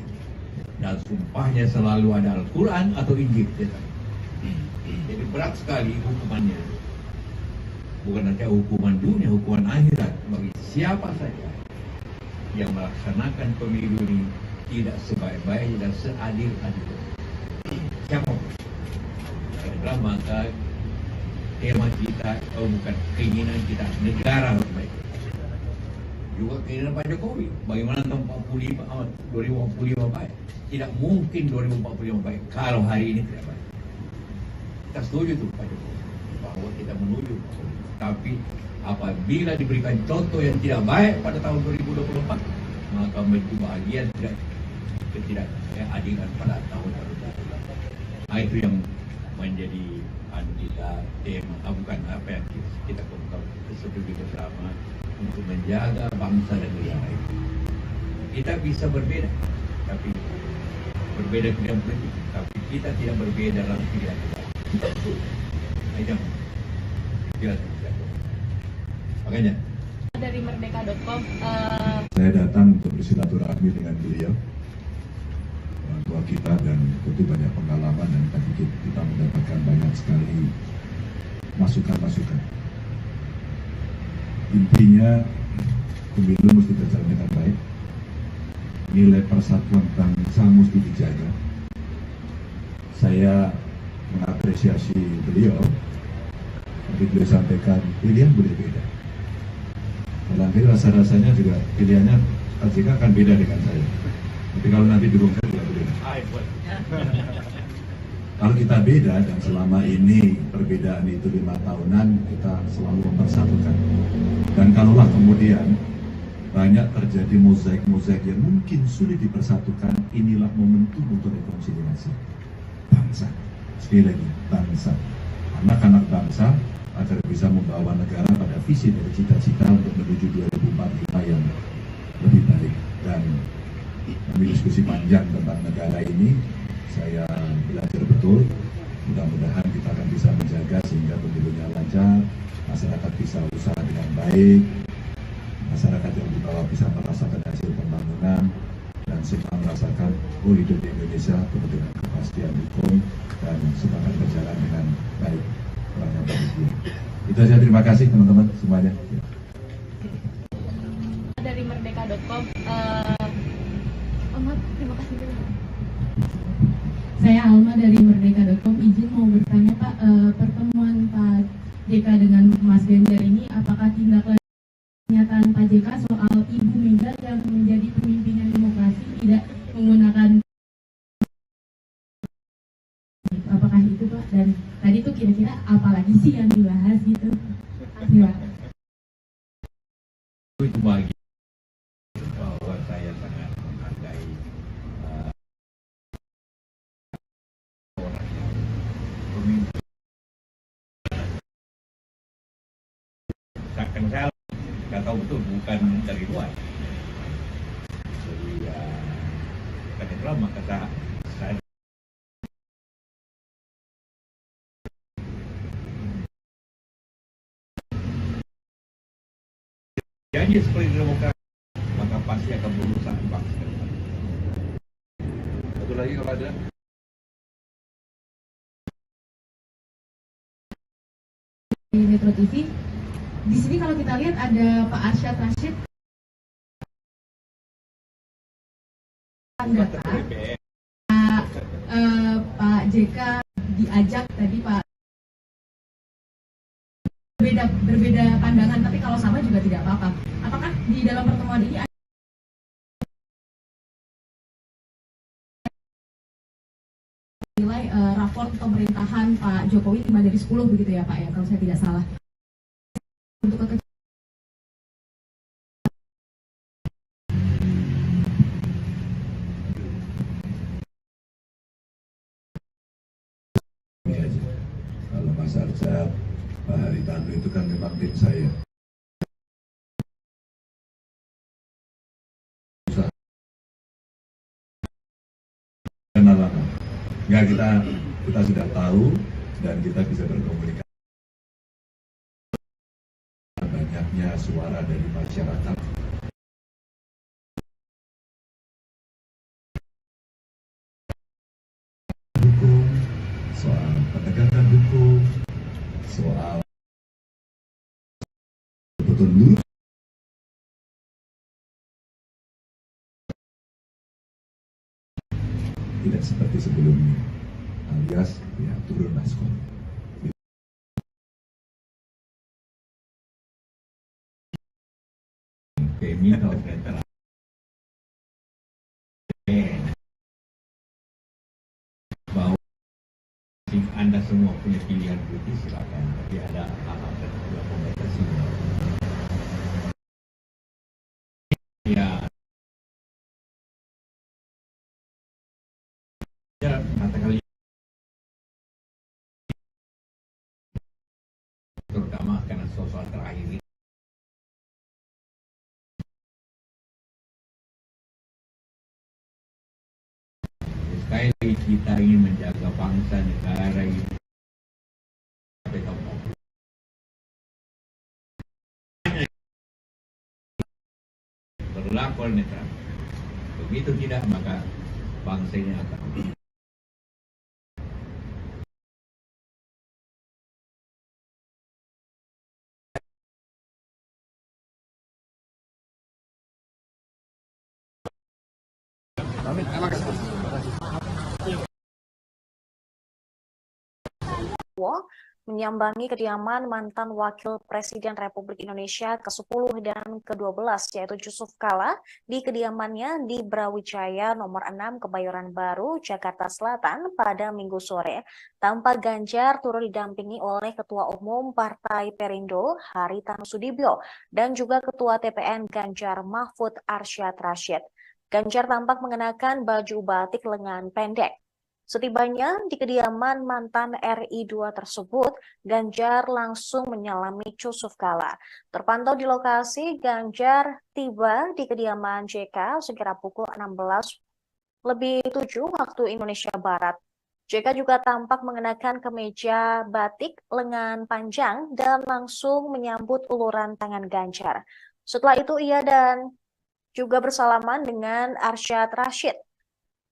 Dan sumpahnya selalu ada Al-Quran atau Injil. Jadi berat sekali hukumannya. Bukan saja hukuman dunia, hukuman akhirat bagi siapa saja yang melaksanakan pemilu ini tidak sebaik-baiknya dan seadil-adilnya. Siapa? Karena maka tema kita, bukan keinginan kita, negara harus baik. Juga keinginan Pak Jokowi, bagaimana tahun 2045 baik. Tidak mungkin 2045 baik kalau hari ini tidak baik. Kita setuju tuh Pak Jokowi bahwa kita menuju, tapi apabila diberikan contoh yang tidak baik pada tahun 2024, maka menjadi bagian ketidakadilan pada tahun 2024. Nah, itu yang menjadi kita tema, bukan apa yang kita setuju bersama untuk menjaga bangsa dan negara ini. Kita bisa berbeda, tapi berbeda pilihan politik, tapi kita tidak berbeda dalam pilihan negara. Makanya dari merdeka.com saya datang untuk bersilaturahmi dengan beliau, orang tua kita, dan tentu banyak pengalaman dan tadi kita mendapatkan banyak sekali masukan-masukan. Intinya pemilu mesti berjalan dengan baik, nilai persatuan bangsa mesti dijaga. Saya mengapresiasi beliau, tapi beliau sampaikan pilihan boleh beda. Nanti rasa-rasanya juga pilihannya Pak JK akan beda dengan saya. Tapi kalau nanti dukung saya juga beda. Kalau kita beda dan selama ini perbedaan itu 5 tahunan, kita selalu mempersatukan. Dan kalaulah kemudian banyak terjadi mozaik-mozaik yang mungkin sulit dipersatukan, inilah momentum untuk rekonsiliasi bangsa. Sekali lagi, bangsa. Anak-anak bangsa agar bisa membawa negara pada visi dan cita-cita untuk menuju 2045 yang lebih baik. Dan kami diskusi panjang tentang negara ini, saya belajar betul. Mudah-mudahan kita akan bisa menjaga sehingga pemilunya lancar, masyarakat bisa usaha dengan baik, masyarakat yang di bawah bisa merasakan hasil pembangunan, dan semua merasakan hidup di Indonesia penuh dengan kepastian hukum dan semua akan berjalan dengan baik. Itu saja, terima kasih teman-teman semuanya. Dari merdeka.com terima kasih dulu. Saya Alma dari merdeka.com, izin mau bertanya Pak, pertemuan Pak JK dengan Mas Ganjar ini apakah tindak lanjut pernyataan Pak JK soal Ibu Mega yang menjadi pemimpin yang demokrasi tidak menggunakan, apakah itu Pak? Dan tadi tuh kira-kira apalagi sih yang dibahas itu bagian bahwa saya sangat menghargai orang yang pemimpin. Akan saya nggak tahu betul, bukan dari luar. Jadi ya, karena itulah maka saya janji seperti demokrasi, maka pasti akan berusaha bangsa. Satu lagi kalau ada. Di Metro TV, di sini kalau kita lihat ada Pak Arsyad Rashid, data, Pak JK diajak tadi Pak, berbeda pandangan, tapi kalau sama juga tidak apa-apa. Apakah di dalam pertemuan ini ada nilai rapor pemerintahan Pak Jokowi 5 dari 10 begitu ya Pak ya, kalau saya tidak salah. Untuk kalau Mas Arsyad, Pak Haritanu itu kan memang tim saya. Kenal lama. Ya kita sudah tahu dan kita bisa berkomunikasi. Banyaknya suara dari masyarakat. Hukum, soal penegakan hukum, soal betul lurus. Tidak seperti sebelumnya, alias ya turun maskot. Kriminal veteran. Bahwa Anda semua punya pilihan politik, silakan, tapi ada hal-hal tertentu pembatasnya. Ya. Katakanlah terutama karena soal terakhir ini. Sekali lagi kita ingin menjaga bangsa negara ini sampai tahun 20. Berlaku netral. Begitu tidak, maka bangsa ini akan menyambangi kediaman mantan Wakil Presiden Republik Indonesia ke-10 dan ke-12 yaitu Yusuf Kala di kediamannya di Brawijaya nomor 6 Kebayoran Baru, Jakarta Selatan pada Minggu sore. Tampak Ganjar turut didampingi oleh Ketua Umum Partai Perindo Haritanu Sudibyo dan juga Ketua TPN Ganjar Mahfud Arsyad Rashid. Ganjar tampak mengenakan baju batik lengan pendek. Setibanya di kediaman mantan RI2 tersebut, Ganjar langsung menyalami Yusuf Kala. Terpantau di lokasi, Ganjar tiba di kediaman JK sekira pukul 16:07 waktu Indonesia Barat. JK juga tampak mengenakan kemeja batik lengan panjang dan langsung menyambut uluran tangan Ganjar. Setelah itu ia dan juga bersalaman dengan Arsyad Rashid.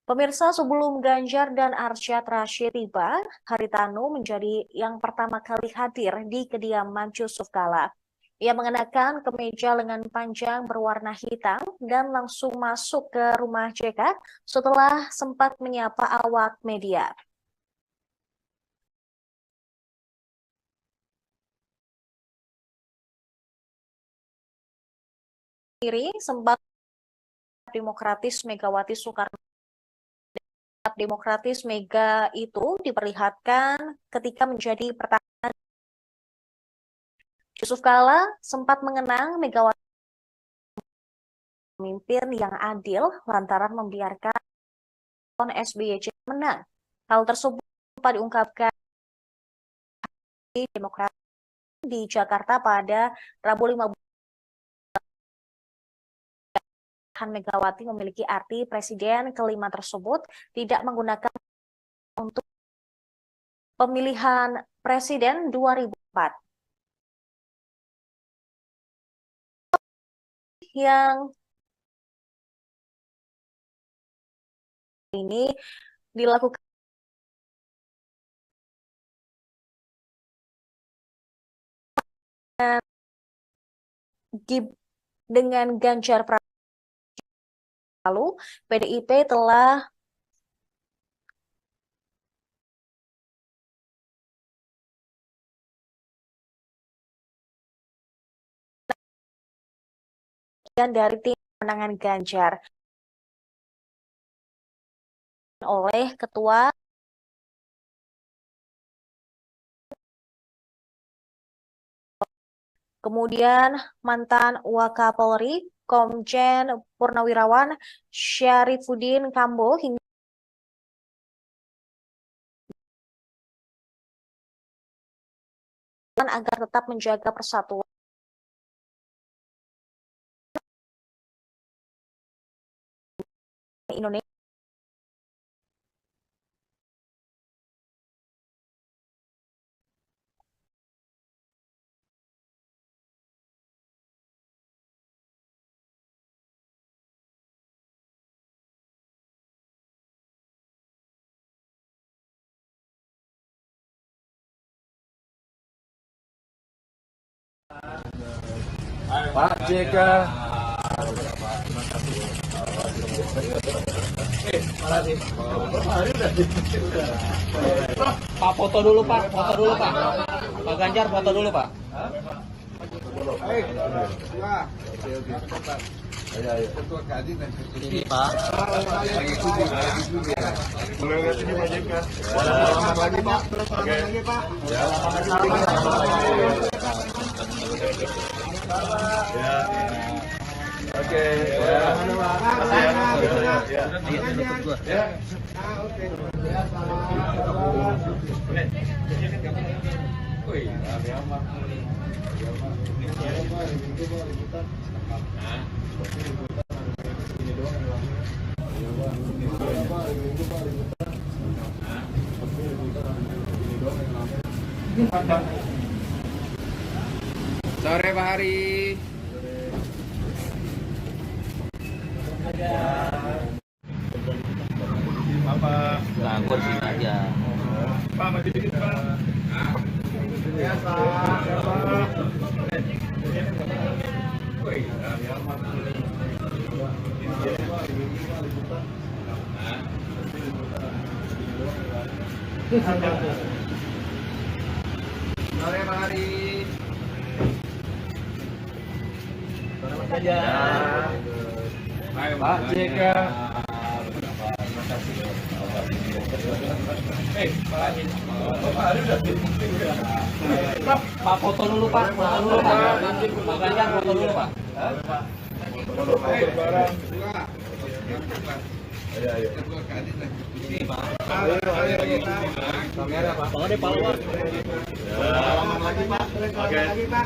Pemirsa, sebelum Ganjar dan Arsyad Rashid tiba, Haritanu menjadi yang pertama kali hadir di kediaman Yusuf Kala. Ia mengenakan kemeja lengan panjang berwarna hitam dan langsung masuk ke rumah JK setelah sempat menyapa awak media. Sempat Demokratis Megawati Soekarno Demokratis Mega itu diperlihatkan ketika menjadi pertahanan. Yusuf Kala sempat mengenang Megawati pemimpin yang adil lantaran membiarkan SBY menang. Hal tersebut diungkapkan di Demokrat di Jakarta pada Rabu 15 Megawati memiliki arti presiden kelima tersebut tidak menggunakan untuk pemilihan presiden 2004. Yang ini dilakukan dengan Ganjar Pranowo. Lalu PDIP telah dari tim pemenangan Ganjar oleh Ketua kemudian mantan Wakapolri Komjen Purnawirawan Syarifuddin Kambo hingga agar tetap menjaga persatuan Indonesia. Pak JK. Pak foto dulu Pak, foto dulu Pak. Pak Ganjar foto dulu Pak. Ini Pak. Boleh lihat ini Pak JK. Lagi Pak, terus lagi Pak. Oke. Sore Pak Hari. Apa? Nah, gua sini aja. Pak, maju dikit Pak. Ya Pak. Sore Pak Hari. Pak JK. Pak foto dulu Pak, foto dulu Pak. Pak Ganjar foto dulu Pak. Ini Pak. Kamera Pak. Bang ada pahlawan. Lagi Pak, lagi Pak.